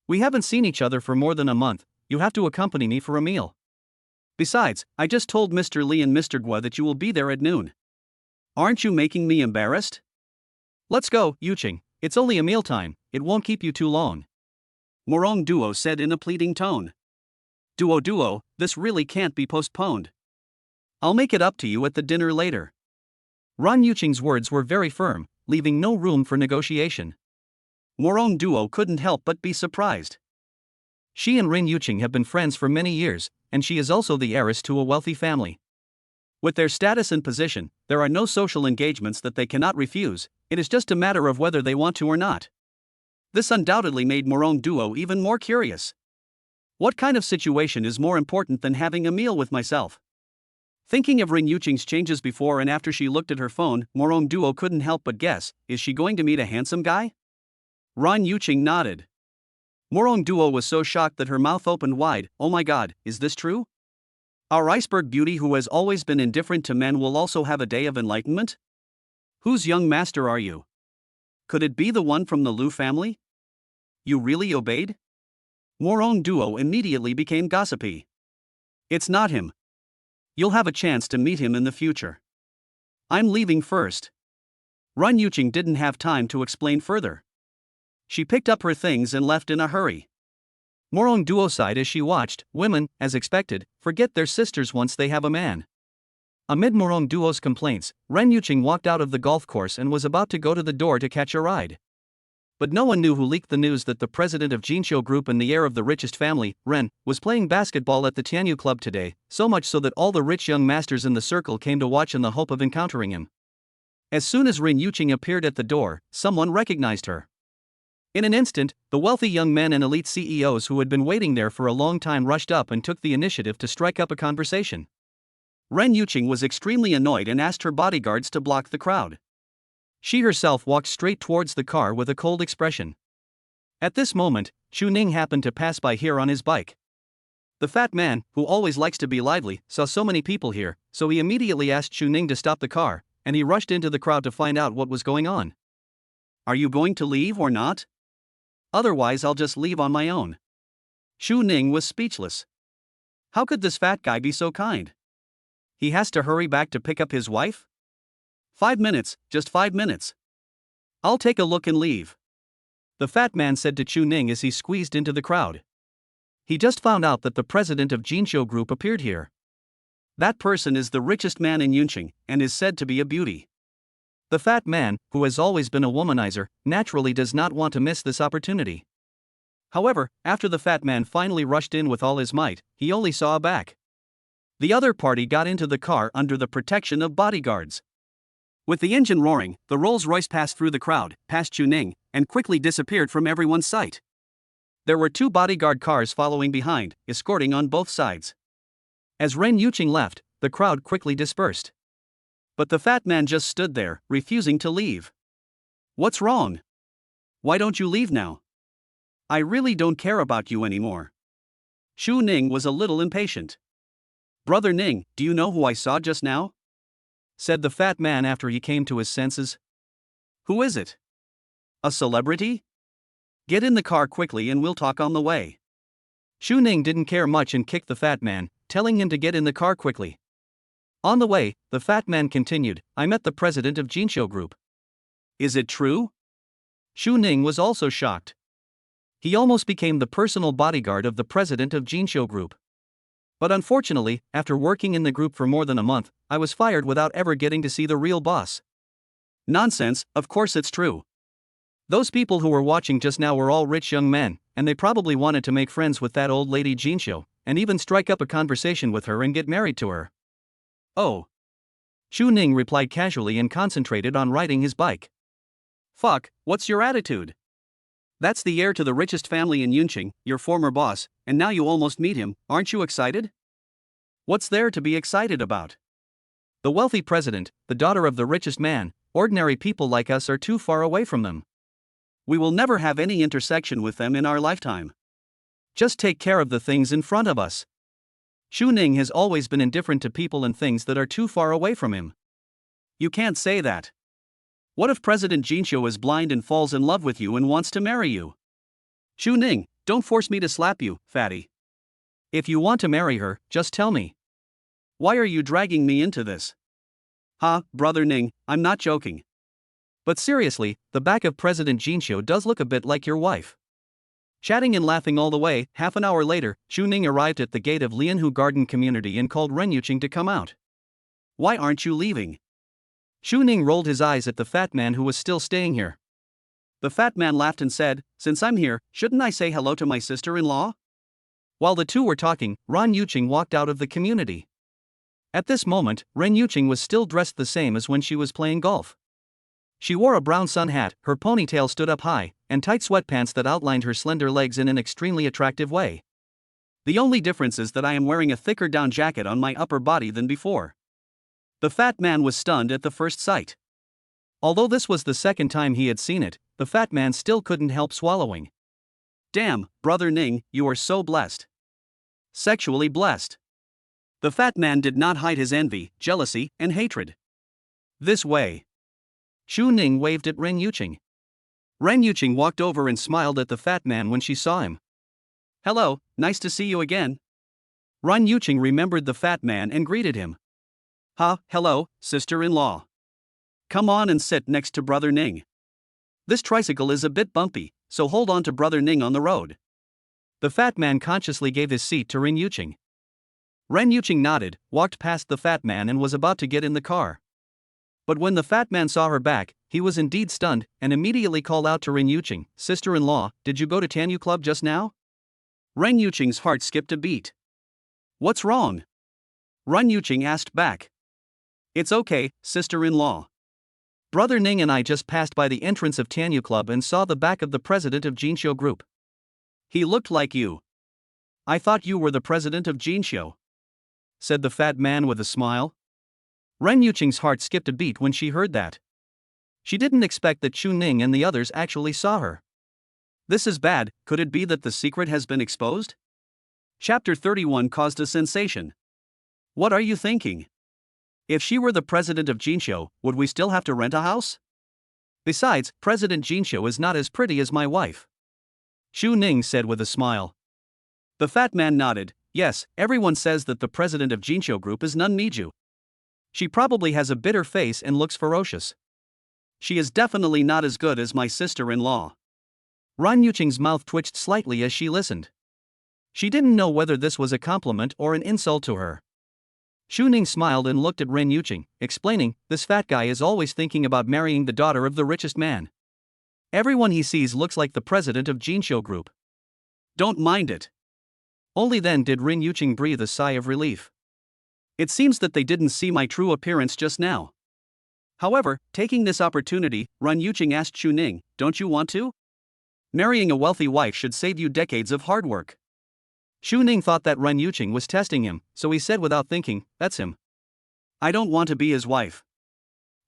We haven't seen each other for more than a month, you have to accompany me for a meal. Besides, I just told Mr. Li and Mr. Guo that you will be there at noon. Aren't you making me embarrassed? Let's go, Yuqing, it's only a mealtime, it won't keep you too long. Morong Duo said in a pleading tone. Duo, this really can't be postponed. I'll make it up to you at the dinner later. Rin Yuqing's words were very firm, leaving no room for negotiation. Morong Duo couldn't help but be surprised. She and Rin Yuqing have been friends for many years, and she is also the heiress to a wealthy family. With their status and position, there are no social engagements that they cannot refuse, it is just a matter of whether they want to or not. This undoubtedly made Morong Duo even more curious. What kind of situation is more important than having a meal with myself? Thinking of Rin Yuqing's changes before and after she looked at her phone, Morong Duo couldn't help but guess, is she going to meet a handsome guy? Rin Yuqing nodded. Morong Duo was so shocked that her mouth opened wide. Oh my god, is this true? Our iceberg beauty who has always been indifferent to men will also have a day of enlightenment? Whose young master are you? Could it be the one from the Lu family? You really obeyed? Morong Duo immediately became gossipy. It's not him. You'll have a chance to meet him in the future. I'm leaving first. Rin Yuqing didn't have time to explain further. She picked up her things and left in a hurry. Morong Duo sighed as she watched. Women, as expected, forget their sisters once they have a man. Amid Morong Duo's complaints, Rin Yuqing walked out of the golf course and was about to go to the door to catch a ride. But no one knew who leaked the news that the president of Jinqiu Group and the heir of the richest family, Ren, was playing basketball at the Tianyu Club today, so much so that all the rich young masters in the circle came to watch in the hope of encountering him. As soon as Rin Yuqing appeared at the door, someone recognized her. In an instant, the wealthy young men and elite CEOs who had been waiting there for a long time rushed up and took the initiative to strike up a conversation. Rin Yuqing was extremely annoyed and asked her bodyguards to block the crowd. She herself walked straight towards the car with a cold expression. At this moment, Chu Ning happened to pass by here on his bike. The fat man, who always likes to be lively, saw so many people here, so he immediately asked Chu Ning to stop the car, and he rushed into the crowd to find out what was going on. Are you going to leave or not? Otherwise I'll just leave on my own. Chu Ning was speechless. How could this fat guy be so kind? He has to hurry back to pick up his wife? 5 minutes, just 5 minutes. I'll take a look and leave. The fat man said to Chu Ning as he squeezed into the crowd. He just found out that the president of Jinqiu Group appeared here. That person is the richest man in Yuncheng, and is said to be a beauty. The fat man, who has always been a womanizer, naturally does not want to miss this opportunity. However, after the fat man finally rushed in with all his might, he only saw a back. The other party got into the car under the protection of bodyguards. With the engine roaring, the Rolls-Royce passed through the crowd, past Chu Ning, and quickly disappeared from everyone's sight. There were 2 bodyguard cars following behind, escorting on both sides. As Rin Yuqing left, the crowd quickly dispersed. But the fat man just stood there, refusing to leave. What's wrong? Why don't you leave now? I really don't care about you anymore. Shu Ning was a little impatient. Brother Ning, do you know who I saw just now? Said the fat man after he came to his senses. Who is it? A celebrity? Get in the car quickly and we'll talk on the way. Shu Ning didn't care much and kicked the fat man, telling him to get in the car quickly. On the way, the fat man continued, I met the president of Jinsho Group. Is it true? Shu Ning was also shocked. He almost became the personal bodyguard of the president of Jinsho Group. But unfortunately, after working in the group for more than a month, I was fired without ever getting to see the real boss. Nonsense, of course it's true. Those people who were watching just now were all rich young men, and they probably wanted to make friends with that old lady Jinsho, and even strike up a conversation with her and get married to her. Oh. Shu Ning replied casually and concentrated on riding his bike. Fuck, what's your attitude? That's the heir to the richest family in Yunqing, your former boss, and now you almost meet him, aren't you excited? What's there to be excited about? The wealthy president, the daughter of the richest man, ordinary people like us are too far away from them. We will never have any intersection with them in our lifetime. Just take care of the things in front of us. Shu Ning has always been indifferent to people and things that are too far away from him. You can't say that. What if President Jinsho is blind and falls in love with you and wants to marry you? Shu Ning, don't force me to slap you, fatty. If you want to marry her, just tell me. Why are you dragging me into this? Brother Ning, I'm not joking. But seriously, the back of President Jinsho does look a bit like your wife. Chatting and laughing all the way, half an hour later, Shu Ning arrived at the gate of Lianhu Garden Community and called Ren Yuqing to come out. Why aren't you leaving? Shu Ning rolled his eyes at the fat man who was still staying here. The fat man laughed and said, Since I'm here, shouldn't I say hello to my sister-in-law? While the two were talking, Ren Yuqing walked out of the community. At this moment, Ren Yuqing was still dressed the same as when she was playing golf. She wore a brown sun hat, her ponytail stood up high, and tight sweatpants that outlined her slender legs in an extremely attractive way. The only difference is that I am wearing a thicker down jacket on my upper body than before. The fat man was stunned at the first sight. Although this was the second time he had seen it, the fat man still couldn't help swallowing. Damn, Brother Ning, you are so blessed. Sexually blessed. The fat man did not hide his envy, jealousy, and hatred. This way. Shu Ning waved at Ren Yuqing. Ren Yuqing walked over and smiled at the fat man when she saw him. Hello, nice to see you again. Ren Yuqing remembered the fat man and greeted him. Hello, sister-in-law. Come on and sit next to Brother Ning. This tricycle is a bit bumpy, so hold on to Brother Ning on the road. The fat man consciously gave his seat to Ren Yuqing. Ren Yuqing nodded, walked past the fat man and was about to get in the car. But when the fat man saw her back, he was indeed stunned, and immediately called out to Ren Yuqing, Sister-in-law, did you go to Tanyu Club just now? Ren Yuqing's heart skipped a beat. What's wrong? Ren Yuqing asked back. It's okay, sister-in-law. Brother Ning and I just passed by the entrance of Tanyu Club and saw the back of the president of Jinsho Group. He looked like you. I thought you were the president of Jinsho, said the fat man with a smile. Ren Yuqing's heart skipped a beat when she heard that. She didn't expect that Shu Ning and the others actually saw her. This is bad, could it be that the secret has been exposed? Chapter 31 caused a sensation. What are you thinking? If she were the president of Jinsho, would we still have to rent a house? Besides, President Jinsho is not as pretty as my wife. Shu Ning said with a smile. The fat man nodded. Yes, everyone says that the president of Jinsho Group is Nun Miju. She probably has a bitter face and looks ferocious. She is definitely not as good as my sister-in-law. Ren Yuqing's mouth twitched slightly as she listened. She didn't know whether this was a compliment or an insult to her. Shu Ning smiled and looked at Ren Yuqing, explaining, this fat guy is always thinking about marrying the daughter of the richest man. Everyone he sees looks like the president of Jinsho Group. Don't mind it. Only then did Ren Yuqing breathe a sigh of relief. It seems that they didn't see my true appearance just now. However, taking this opportunity, Ren Yuqing asked Shu Ning, don't you want to? Marrying a wealthy wife should save you decades of hard work. Shu Ning thought that Ren Yuqing was testing him, so he said without thinking, that's him. I don't want to be his wife.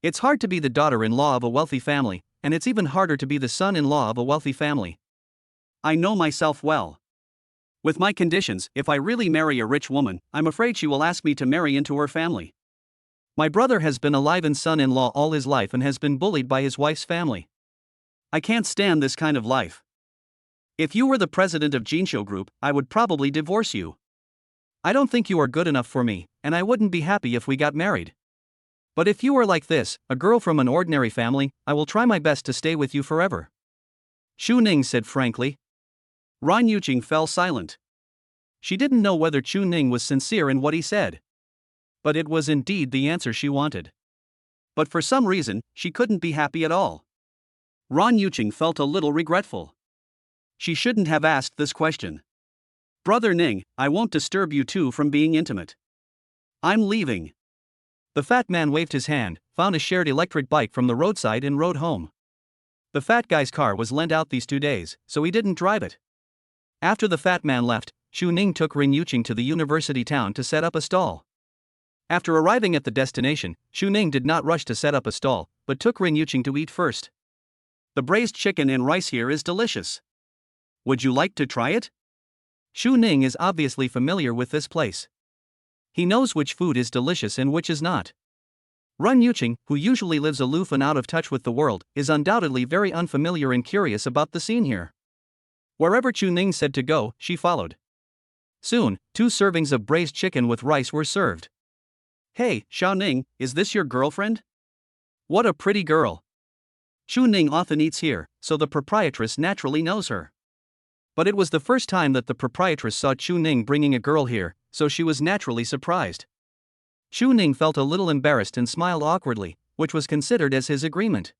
It's hard to be the daughter-in-law of a wealthy family, and it's even harder to be the son-in-law of a wealthy family. I know myself well. With my conditions, if I really marry a rich woman, I'm afraid she will ask me to marry into her family. My brother has been a live-in son-in-law all his life and has been bullied by his wife's family. I can't stand this kind of life. If you were the president of Jinsho Group, I would probably divorce you. I don't think you are good enough for me, and I wouldn't be happy if we got married. But if you are like this, a girl from an ordinary family, I will try my best to stay with you forever. Chu Ning said frankly. Ran Yuqing fell silent. She didn't know whether Chu Ning was sincere in what he said. But it was indeed the answer she wanted. But for some reason, she couldn't be happy at all. Ran Yuqing felt a little regretful. She shouldn't have asked this question. Brother Ning, I won't disturb you two from being intimate. I'm leaving. The fat man waved his hand, found a shared electric bike from the roadside and rode home. The fat guy's car was lent out these 2 days, so he didn't drive it. After the fat man left, Chu Ning took Ran Yuqing to the university town to set up a stall. After arriving at the destination, Chu Ning did not rush to set up a stall, but took Ran Yuqing to eat first. The braised chicken and rice here is delicious. Would you like to try it? Chu Ning is obviously familiar with this place. He knows which food is delicious and which is not. Ran Yuqing, who usually lives aloof and out of touch with the world, is undoubtedly very unfamiliar and curious about the scene here. Wherever Chu Ning said to go, she followed. Soon, 2 servings of braised chicken with rice were served. Hey, Xiao Ning, is this your girlfriend? What a pretty girl. Chu Ning often eats here, so the proprietress naturally knows her. But it was the first time that the proprietress saw Chu Ning bringing a girl here, so she was naturally surprised. Chu Ning felt a little embarrassed and smiled awkwardly, which was considered as his agreement.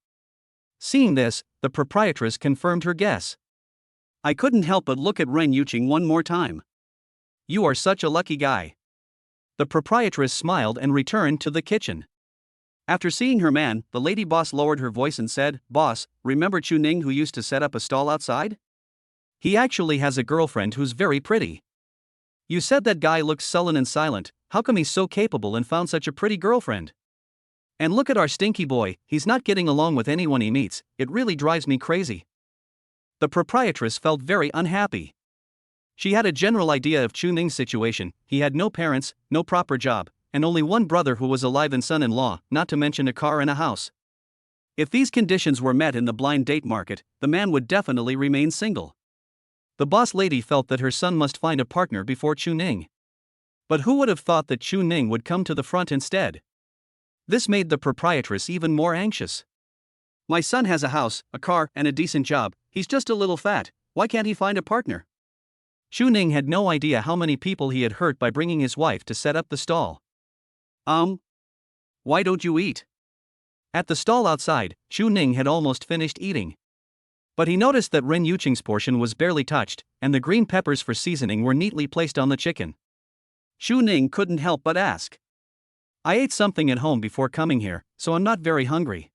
Seeing this, the proprietress confirmed her guess. I couldn't help but look at Ran Yuqing one more time. You are such a lucky guy. The proprietress smiled and returned to the kitchen. After seeing her man, the lady boss lowered her voice and said, Boss, remember Chu Ning who used to set up a stall outside? He actually has a girlfriend who's very pretty. You said that guy looks sullen and silent, how come he's so capable and found such a pretty girlfriend? And look at our stinky boy, he's not getting along with anyone he meets, it really drives me crazy. The proprietress felt very unhappy. She had a general idea of Chu Ning's situation. He had no parents, no proper job, and only one brother who was alive and son-in-law, not to mention a car and a house. If these conditions were met in the blind date market, the man would definitely remain single. The boss lady felt that her son must find a partner before Chu Ning. But who would have thought that Chu Ning would come to the front instead? This made the proprietress even more anxious. My son has a house, a car, and a decent job, he's just a little fat, why can't he find a partner? Chu Ning had no idea how many people he had hurt by bringing his wife to set up the stall. Why don't you eat? At the stall outside, Chu Ning had almost finished eating. But he noticed that Ran Yuqing's portion was barely touched, and the green peppers for seasoning were neatly placed on the chicken. Chu Ning couldn't help but ask. I ate something at home before coming here, so I'm not very hungry.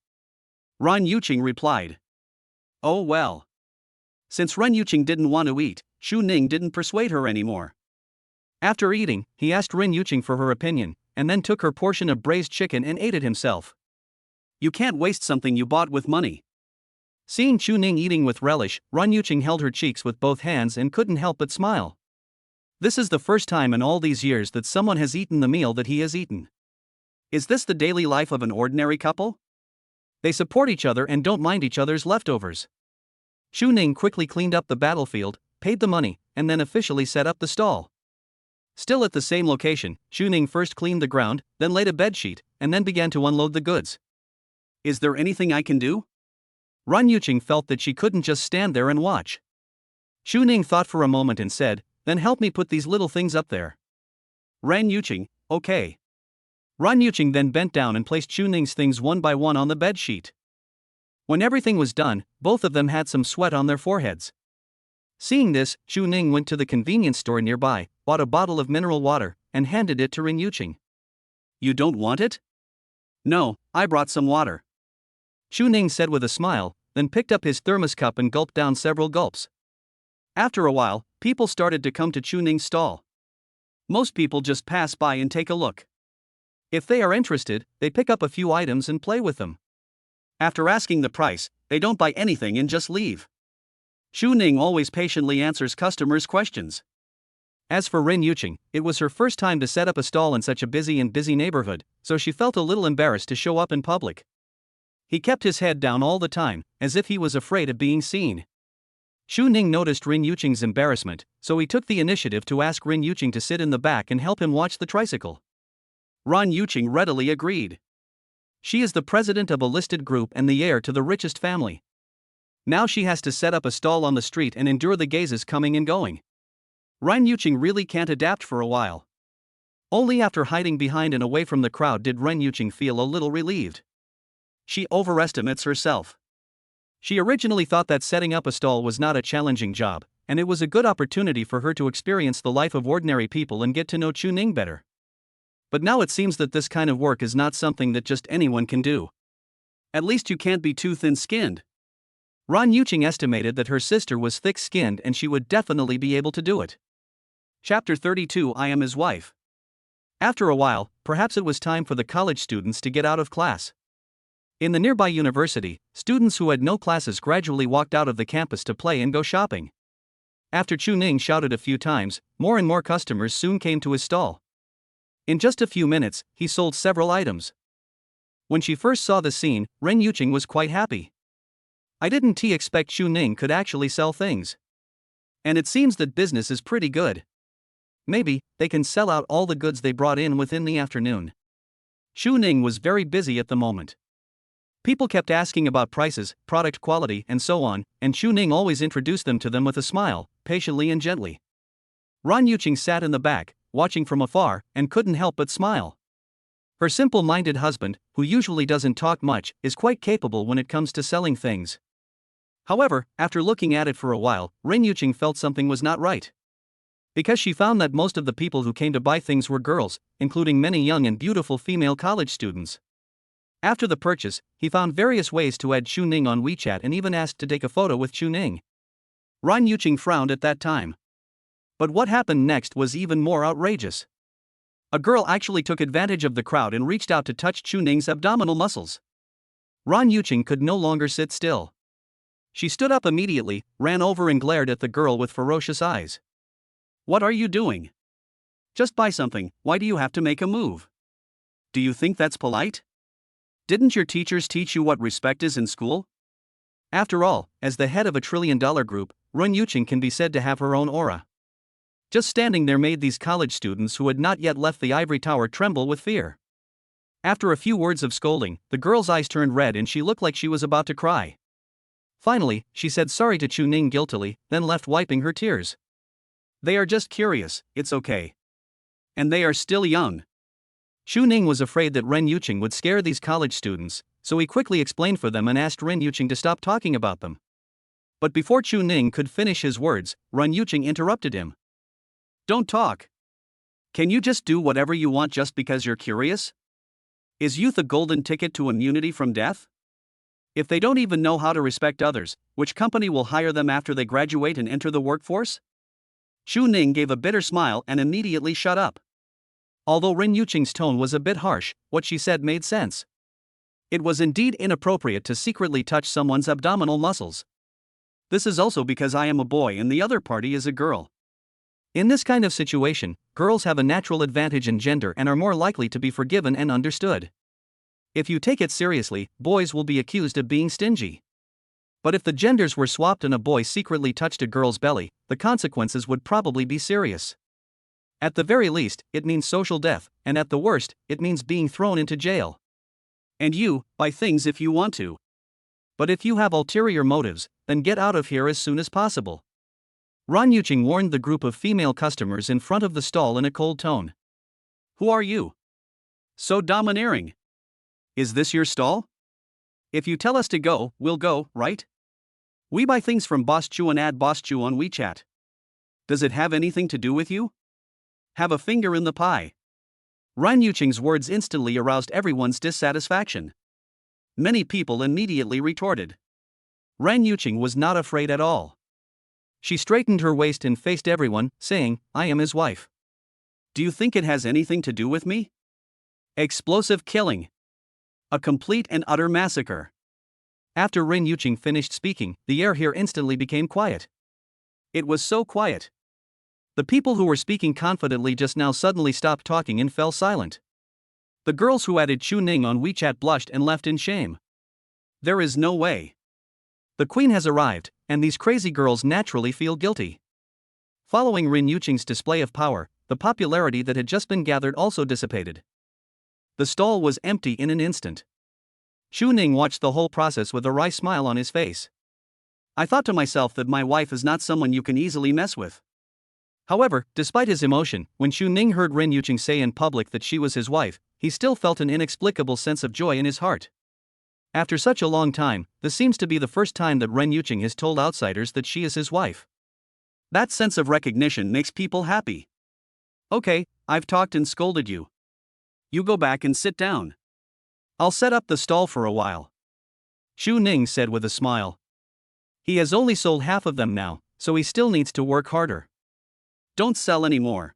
Ran Yuqing replied. Oh well. Since Ran Yuqing didn't want to eat, Chu Ning didn't persuade her anymore. After eating, he asked Ran Yuqing for her opinion, and then took her portion of braised chicken and ate it himself. You can't waste something you bought with money. Seeing Chu Ning eating with relish, Ran Yuqing held her cheeks with both hands and couldn't help but smile. This is the first time in all these years that someone has eaten the meal that he has eaten. Is this the daily life of an ordinary couple? They support each other and don't mind each other's leftovers. Chu Ning quickly cleaned up the battlefield, paid the money, and then officially set up the stall. Still at the same location, Chu Ning first cleaned the ground, then laid a bedsheet, and then began to unload the goods. Is there anything I can do? Ran Yuqing felt that she couldn't just stand there and watch. Chu Ning thought for a moment and said, then help me put these little things up there. Ran Yuqing, okay. Ran Yuqing then bent down and placed Chu Ning's things one by one on the bedsheet. When everything was done, both of them had some sweat on their foreheads. Seeing this, Chu Ning went to the convenience store nearby, bought a bottle of mineral water, and handed it to Ran Yuqing. You don't want it? No, I brought some water. Chu Ning said with a smile, then picked up his thermos cup and gulped down several gulps. After a while, people started to come to Chu Ning's stall. Most people just pass by and take a look. If they are interested, they pick up a few items and play with them. After asking the price, they don't buy anything and just leave. Xu Ning always patiently answers customers' questions. As for Ren Yuqing, it was her first time to set up a stall in such a busy neighborhood, so she felt a little embarrassed to show up in public. He kept his head down all the time, as if he was afraid of being seen. Xu Ning noticed Ren Yuqing's embarrassment, so he took the initiative to ask Ren Yuqing to sit in the back and help him watch the tricycle. Ren Yuqing readily agreed. She is the president of a listed group and the heir to the richest family. Now she has to set up a stall on the street and endure the gazes coming and going. Ren Yuqing really can't adapt for a while. Only after hiding behind and away from the crowd did Ren Yuqing feel a little relieved. She overestimates herself. She originally thought that setting up a stall was not a challenging job, and it was a good opportunity for her to experience the life of ordinary people and get to know Xu Ning better. But now it seems that this kind of work is not something that just anyone can do. At least you can't be too thin-skinned. Ren Yuqing estimated that her sister was thick-skinned and she would definitely be able to do it. Chapter 32 I Am His Wife. After a while, perhaps it was time for the college students to get out of class. In the nearby university, students who had no classes gradually walked out of the campus to play and go shopping. After Xu Ning shouted a few times, more and more customers soon came to his stall. In just a few minutes, he sold several items. When she first saw the scene, Ren Yuqing was quite happy. I didn't expect Xu Ning could actually sell things. And it seems that business is pretty good. Maybe they can sell out all the goods they brought in within the afternoon. Xu Ning was very busy at the moment. People kept asking about prices, product quality, and so on, and Xu Ning always introduced them to them with a smile, patiently and gently. Ren Yuqing sat in the back, watching from afar, and couldn't help but smile. Her simple-minded husband, who usually doesn't talk much, is quite capable when it comes to selling things. However, after looking at it for a while, Ren Yuqing felt something was not right. Because she found that most of the people who came to buy things were girls, including many young and beautiful female college students. After the purchase, he found various ways to add Xu Ning on WeChat and even asked to take a photo with Xu Ning. Ren Yuqing frowned at that time. But what happened next was even more outrageous. A girl actually took advantage of the crowd and reached out to touch Xu Ning's abdominal muscles. Ren Yuqing could no longer sit still. She stood up immediately, ran over and glared at the girl with ferocious eyes. What are you doing? Just buy something, why do you have to make a move? Do you think that's polite? Didn't your teachers teach you what respect is in school? After all, as the head of a trillion-dollar group, Ren Yuqing can be said to have her own aura. Just standing there made these college students who had not yet left the ivory tower tremble with fear. After a few words of scolding, the girl's eyes turned red and she looked like she was about to cry. Finally, she said sorry to Xu Ning guiltily, then left wiping her tears. They are just curious, it's okay. And they are still young. Xu Ning was afraid that Ren Yuqing would scare these college students, so he quickly explained for them and asked Ren Yuqing to stop talking about them. But before Xu Ning could finish his words, Ren Yuqing interrupted him. Don't talk. Can you just do whatever you want just because you're curious? Is youth a golden ticket to immunity from death? If they don't even know how to respect others, which company will hire them after they graduate and enter the workforce? Xu Ning gave a bitter smile and immediately shut up. Although Ren Yuqing's tone was a bit harsh, what she said made sense. It was indeed inappropriate to secretly touch someone's abdominal muscles. This is also because I am a boy and the other party is a girl. In this kind of situation, girls have a natural advantage in gender and are more likely to be forgiven and understood. If you take it seriously, boys will be accused of being stingy. But if the genders were swapped and a boy secretly touched a girl's belly, the consequences would probably be serious. At the very least, it means social death, and at the worst, it means being thrown into jail. And you, buy things if you want to. But if you have ulterior motives, then get out of here as soon as possible. Ren Yuqing warned the group of female customers in front of the stall in a cold tone. Who are you? So domineering. Is this your stall? If you tell us to go, we'll go, right? We buy things from Boss Chu and add Boss Chu on WeChat. Does it have anything to do with you? Have a finger in the pie. Ren Yuqing's words instantly aroused everyone's dissatisfaction. Many people immediately retorted. Ren Yuqing was not afraid at all. She straightened her waist and faced everyone, saying, I am his wife. Do you think it has anything to do with me? Explosive killing. A complete and utter massacre. After Rin Yuqing finished speaking, the air here instantly became quiet. It was so quiet. The people who were speaking confidently just now suddenly stopped talking and fell silent. The girls who added Chu Ning on WeChat blushed and left in shame. There is no way. The queen has arrived, and these crazy girls naturally feel guilty. Following Rin Yuqing's display of power, the popularity that had just been gathered also dissipated. The stall was empty in an instant. Chu Ning watched the whole process with a wry smile on his face. I thought to myself that my wife is not someone you can easily mess with. However, despite his emotion, when Chu Ning heard Rin Yuqing say in public that she was his wife, he still felt an inexplicable sense of joy in his heart. After such a long time, this seems to be the first time that Rin Yuqing has told outsiders that she is his wife. That sense of recognition makes people happy. Okay, I've talked and scolded you. You go back and sit down. I'll set up the stall for a while. Chu Ning said with a smile. He has only sold half of them now, so he still needs to work harder. Don't sell any more.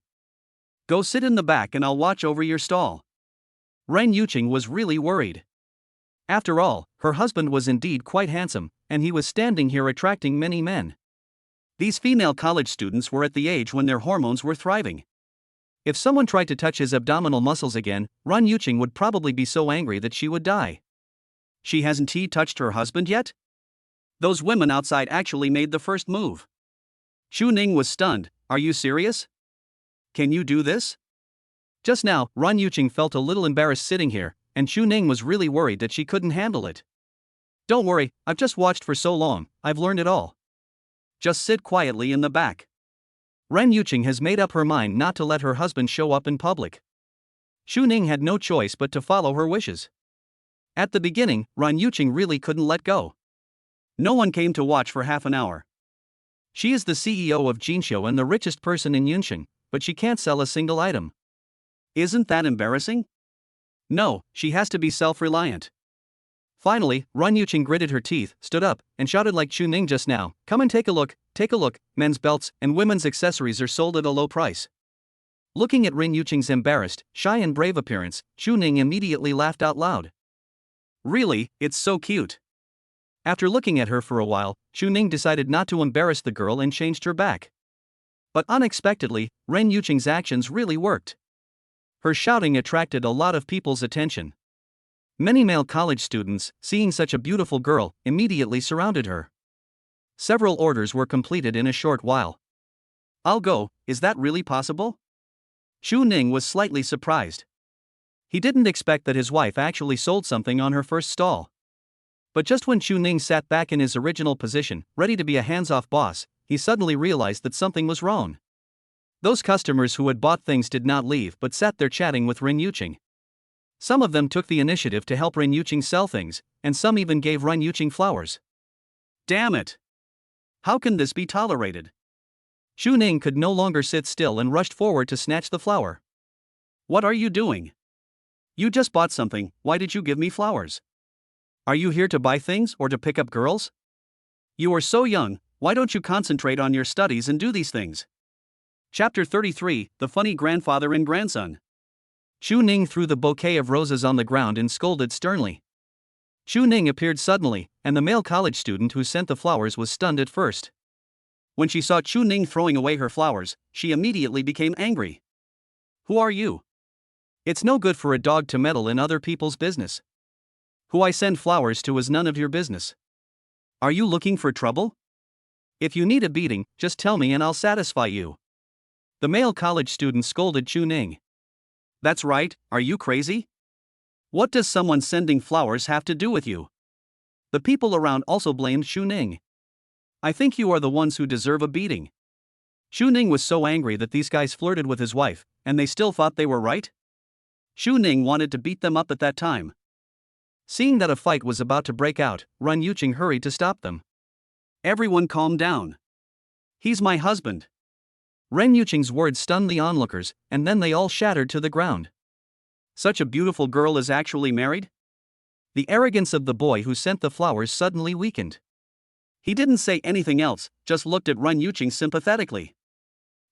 Go sit in the back and I'll watch over your stall. Ren Yuqing was really worried. After all, her husband was indeed quite handsome, and he was standing here attracting many men. These female college students were at the age when their hormones were thriving. If someone tried to touch his abdominal muscles again, Ren Yuqing would probably be so angry that she would die. She hasn't touched her husband yet? Those women outside actually made the first move. Chu Ning was stunned. Are you serious? Can you do this? Just now, Ren Yuqing felt a little embarrassed sitting here, and Chu Ning was really worried that she couldn't handle it. Don't worry, I've just watched for so long, I've learned it all. Just sit quietly in the back. Ren Yuqing has made up her mind not to let her husband show up in public. Chu Ning had no choice but to follow her wishes. At the beginning, Ren Yuqing really couldn't let go. No one came to watch for half an hour. She is the CEO of Jinxiu and the richest person in Yunsheng, but she can't sell a single item. Isn't that embarrassing? No, she has to be self-reliant. Finally, Ren Yuqing gritted her teeth, stood up, and shouted like Chu Ning just now, "Come and take a look, men's belts and women's accessories are sold at a low price." Looking at Ren Yuqing's embarrassed, shy and brave appearance, Chu Ning immediately laughed out loud. Really, it's so cute. After looking at her for a while, Chu Ning decided not to embarrass the girl and changed her back. But unexpectedly, Ren Yuqing's actions really worked. Her shouting attracted a lot of people's attention. Many male college students, seeing such a beautiful girl, immediately surrounded her. Several orders were completed in a short while. I'll go, is that really possible? Chu Ning was slightly surprised. He didn't expect that his wife actually sold something on her first stall. But just when Chu Ning sat back in his original position, ready to be a hands-off boss, he suddenly realized that something was wrong. Those customers who had bought things did not leave but sat there chatting with Ren Yuqing. Some of them took the initiative to help Ren Yuqing sell things, and some even gave Ren Yuqing flowers. Damn it! How can this be tolerated? Chu Ning could no longer sit still and rushed forward to snatch the flower. What are you doing? You just bought something, why did you give me flowers? Are you here to buy things or to pick up girls? You are so young, why don't you concentrate on your studies and do these things? Chapter 33, The Funny Grandfather and Grandson. Chu Ning threw the bouquet of roses on the ground and scolded sternly. Chu Ning appeared suddenly, and the male college student who sent the flowers was stunned at first. When she saw Chu Ning throwing away her flowers, she immediately became angry. Who are you? It's no good for a dog to meddle in other people's business. Who I send flowers to is none of your business. Are you looking for trouble? If you need a beating, just tell me and I'll satisfy you. The male college student scolded Chu Ning. That's right, are you crazy? What does someone sending flowers have to do with you? The people around also blamed Chu Ning. I think you are the ones who deserve a beating. Chu Ning was so angry that these guys flirted with his wife, and they still thought they were right? Chu Ning wanted to beat them up at that time. Seeing that a fight was about to break out, Ren Yuqing hurried to stop them. Everyone calm down. He's my husband. Ren Yuqing's words stunned the onlookers, and then they all shattered to the ground. Such a beautiful girl is actually married? The arrogance of the boy who sent the flowers suddenly weakened. He didn't say anything else, just looked at Ren Yuqing sympathetically.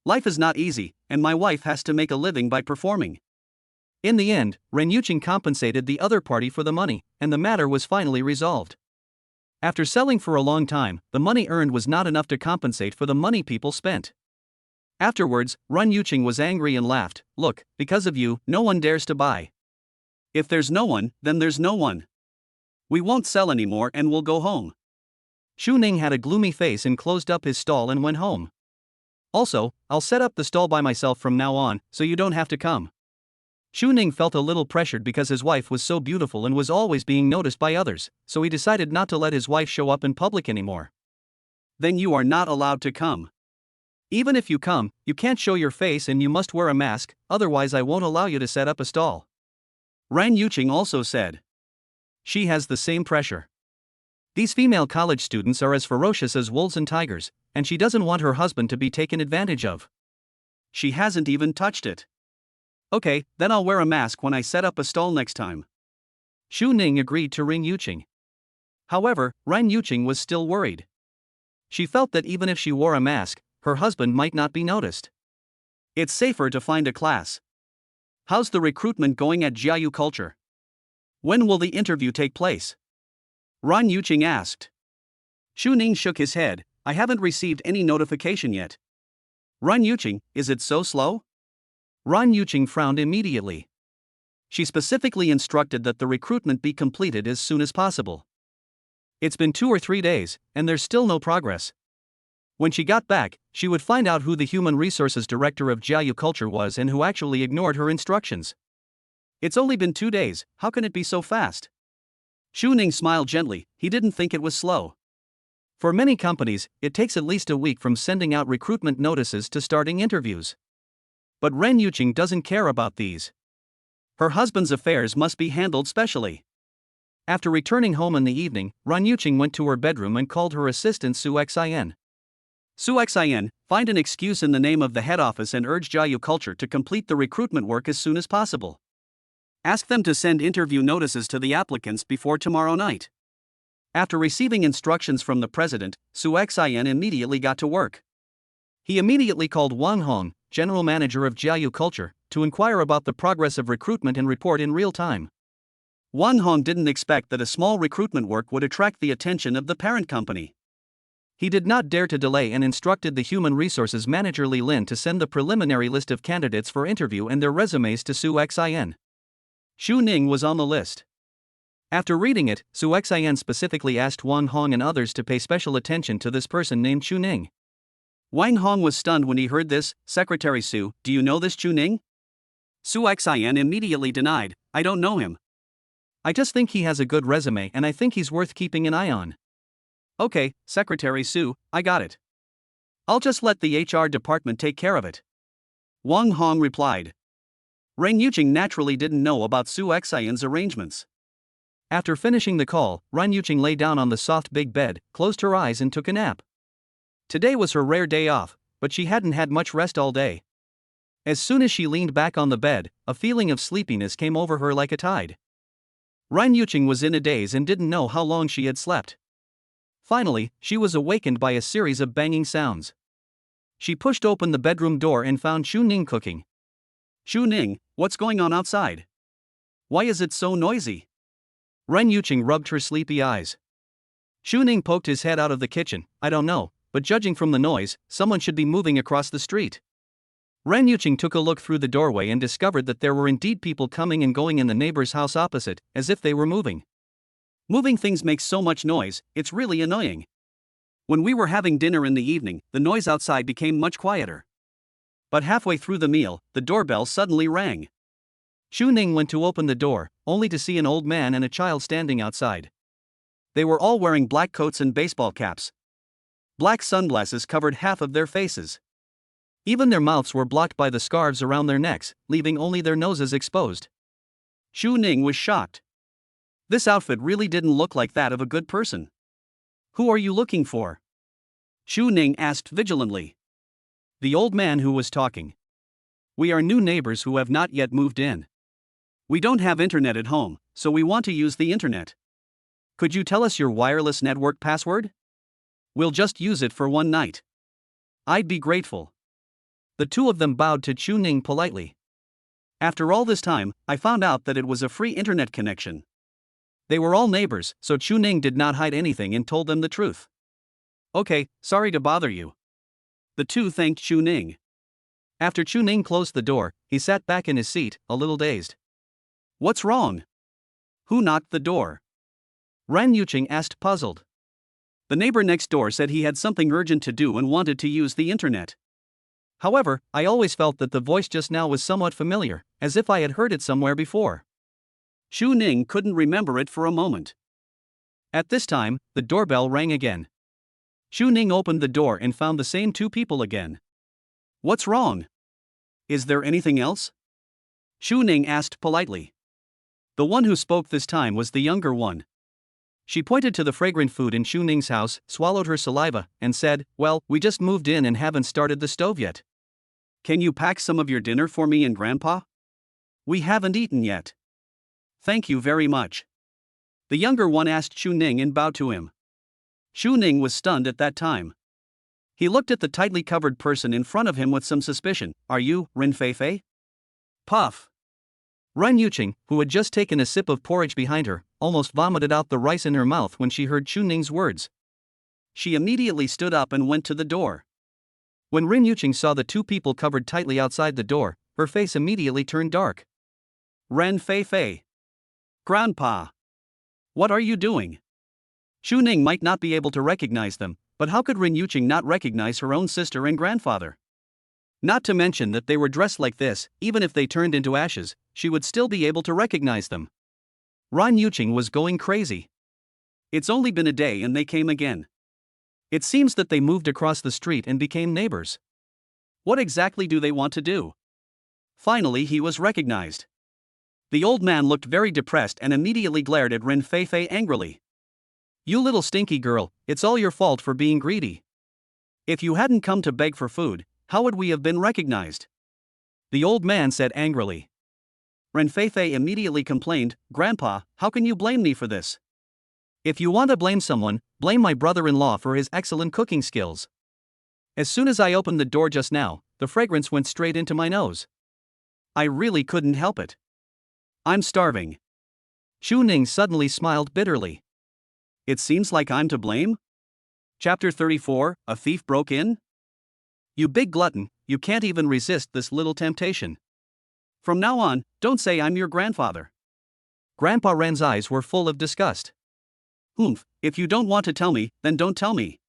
Life is not easy, and my wife has to make a living by performing. In the end, Ren Yuqing compensated the other party for the money, and the matter was finally resolved. After selling for a long time, the money earned was not enough to compensate for the money people spent. Afterwards, Ren Yuqing was angry and laughed. Look, because of you, no one dares to buy. If there's no one, then there's no one. We won't sell anymore and we'll go home. Xu Ning had a gloomy face and closed up his stall and went home. Also, I'll set up the stall by myself from now on, so you don't have to come. Xu Ning felt a little pressured because his wife was so beautiful and was always being noticed by others, so he decided not to let his wife show up in public anymore. Then you are not allowed to come. Even if you come, you can't show your face and you must wear a mask, otherwise I won't allow you to set up a stall. Ren Yuqing also said. She has the same pressure. These female college students are as ferocious as wolves and tigers, and she doesn't want her husband to be taken advantage of. She hasn't even touched it. Okay, then I'll wear a mask when I set up a stall next time. Xu Ning agreed to Ren Yuqing. However, Ren Yuqing was still worried. She felt that even if she wore a mask, her husband might not be noticed. It's safer to find a class. How's the recruitment going at Jiayu Culture? When will the interview take place? Ren Yuqing asked. Xu Ning shook his head. I haven't received any notification yet. Ren Yuqing, is it so slow? Ren Yuqing frowned immediately. She specifically instructed that the recruitment be completed as soon as possible. It's been 2 or 3 days, and there's still no progress. When she got back, she would find out who the human resources director of Jiayu Culture was and who actually ignored her instructions. It's only been 2 days, how can it be so fast? Xu Ning smiled gently, he didn't think it was slow. For many companies, it takes at least a week from sending out recruitment notices to starting interviews. But Ren Yuqing doesn't care about these. Her husband's affairs must be handled specially. After returning home in the evening, Ren Yuqing went to her bedroom and called her assistant Su Xian. Su Xian, find an excuse in the name of the head office and urge Jiayu Culture to complete the recruitment work as soon as possible. Ask them to send interview notices to the applicants before tomorrow night. After receiving instructions from the president, Su Xian immediately got to work. He immediately called Wang Hong, general manager of Jiayu Culture, to inquire about the progress of recruitment and report in real time. Wang Hong didn't expect that a small recruitment work would attract the attention of the parent company. He did not dare to delay and instructed the human resources manager Li Lin to send the preliminary list of candidates for interview and their resumes to Su Xian. Xu Ning was on the list. After reading it, Su Xian specifically asked Wang Hong and others to pay special attention to this person named Xu Ning. Wang Hong was stunned when he heard this. Secretary Su, do you know this Xu Ning? Su Xian immediately denied, I don't know him. I just think he has a good resume and I think he's worth keeping an eye on. Okay, Secretary Su, I got it. I'll just let the HR department take care of it. Wang Hong replied. Ren Yuqing naturally didn't know about Su Xian's arrangements. After finishing the call, Ren Yuqing lay down on the soft big bed, closed her eyes and took a nap. Today was her rare day off, but she hadn't had much rest all day. As soon as she leaned back on the bed, a feeling of sleepiness came over her like a tide. Ren Yuqing was in a daze and didn't know how long she had slept. Finally, she was awakened by a series of banging sounds. She pushed open the bedroom door and found Xu Ning cooking. Xu Ning, what's going on outside? Why is it so noisy? Ren Yuqing rubbed her sleepy eyes. Xu Ning poked his head out of the kitchen. I don't know, but judging from the noise, someone should be moving across the street. Ren Yuqing took a look through the doorway and discovered that there were indeed people coming and going in the neighbor's house opposite, as if they were moving. Moving things makes so much noise, it's really annoying. When we were having dinner in the evening, the noise outside became much quieter. But halfway through the meal, the doorbell suddenly rang. Xu Ning went to open the door, only to see an old man and a child standing outside. They were all wearing black coats and baseball caps. Black sunglasses covered half of their faces. Even their mouths were blocked by the scarves around their necks, leaving only their noses exposed. Xu Ning was shocked. This outfit really didn't look like that of a good person. Who are you looking for? Xu Ning asked vigilantly. The old man who was talking. We are new neighbors who have not yet moved in. We don't have internet at home, so we want to use the internet. Could you tell us your wireless network password? We'll just use it for one night. I'd be grateful. The two of them bowed to Xu Ning politely. After all this time, I found out that it was a free internet connection. They were all neighbors, so Chu Ning did not hide anything and told them the truth. Okay, sorry to bother you. The two thanked Chu Ning. After Chu Ning closed the door, he sat back in his seat, a little dazed. What's wrong? Who knocked the door? Ren Yuqing asked, puzzled. The neighbor next door said he had something urgent to do and wanted to use the internet. However, I always felt that the voice just now was somewhat familiar, as if I had heard it somewhere before. Chu Ning couldn't remember it for a moment. At this time, the doorbell rang again. Chu Ning opened the door and found the same two people again. What's wrong? Is there anything else? Chu Ning asked politely. The one who spoke this time was the younger one. She pointed to the fragrant food in Chu Ning's house, swallowed her saliva, and said, well, we just moved in and haven't started the stove yet. Can you pack some of your dinner for me and Grandpa? We haven't eaten yet. Thank you very much. The younger one asked Chu Ning and bowed to him. Chu Ning was stunned at that time. He looked at the tightly covered person in front of him with some suspicion. Are you, Ren Feifei? Puff. Ren Yuqing, who had just taken a sip of porridge behind her, almost vomited out the rice in her mouth when she heard Chu Ning's words. She immediately stood up and went to the door. When Ren Yuqing saw the two people covered tightly outside the door, her face immediately turned dark. Ren Feifei. Grandpa. What are you doing? Chu Ning might not be able to recognize them, but how could Ren Yuqing not recognize her own sister and grandfather? Not to mention that they were dressed like this, even if they turned into ashes, she would still be able to recognize them. Ren Yuqing was going crazy. It's only been a day and they came again. It seems that they moved across the street and became neighbors. What exactly do they want to do? Finally, he was recognized. The old man looked very depressed and immediately glared at Ren Feifei angrily. You little stinky girl, it's all your fault for being greedy. If you hadn't come to beg for food, how would we have been recognized? The old man said angrily. Ren Feifei immediately complained, Grandpa, how can you blame me for this? If you want to blame someone, blame my brother-in-law for his excellent cooking skills. As soon as I opened the door just now, the fragrance went straight into my nose. I really couldn't help it. I'm starving. Chu Ning suddenly smiled bitterly. It seems like I'm to blame? Chapter 34, A Thief Broke In? You big glutton, you can't even resist this little temptation. From now on, don't say I'm your grandfather. Grandpa Ren's eyes were full of disgust. Humph, if you don't want to tell me, then don't tell me.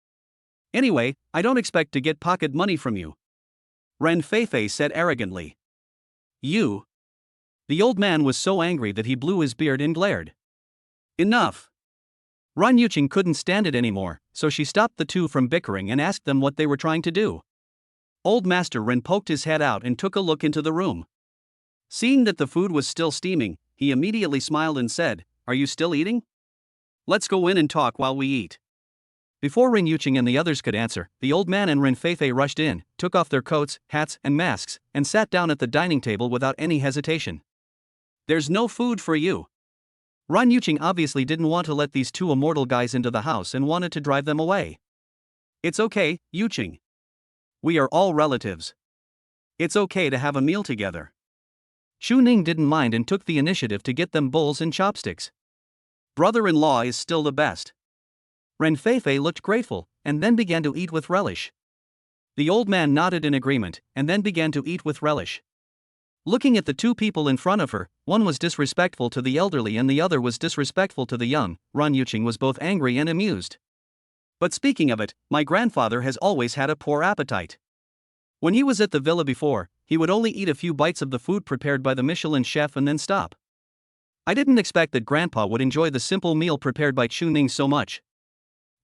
Anyway, I don't expect to get pocket money from you. Ren Feifei said arrogantly. You. The old man was so angry that he blew his beard and glared. Enough. Ren Yuqing couldn't stand it anymore, so she stopped the two from bickering and asked them what they were trying to do. Old Master Ren poked his head out and took a look into the room. Seeing that the food was still steaming, he immediately smiled and said, Are you still eating? Let's go in and talk while we eat. Before Ren Yuqing and the others could answer, the old man and Ren Feifei rushed in, took off their coats, hats, and masks, and sat down at the dining table without any hesitation. There's no food for you. Ren Yuqing obviously didn't want to let these two immortal guys into the house and wanted to drive them away. It's okay, Yuqing. We are all relatives. It's okay to have a meal together. Chu Ning didn't mind and took the initiative to get them bowls and chopsticks. Brother-in-law is still the best. Ren Feifei looked grateful, and then began to eat with relish. The old man nodded in agreement, and then began to eat with relish. Looking at the two people in front of her, one was disrespectful to the elderly and the other was disrespectful to the young. Ren Yuqing was both angry and amused. But speaking of it, my grandfather has always had a poor appetite. When he was at the villa before, he would only eat a few bites of the food prepared by the Michelin chef and then stop. I didn't expect that Grandpa would enjoy the simple meal prepared by Chu Ning so much.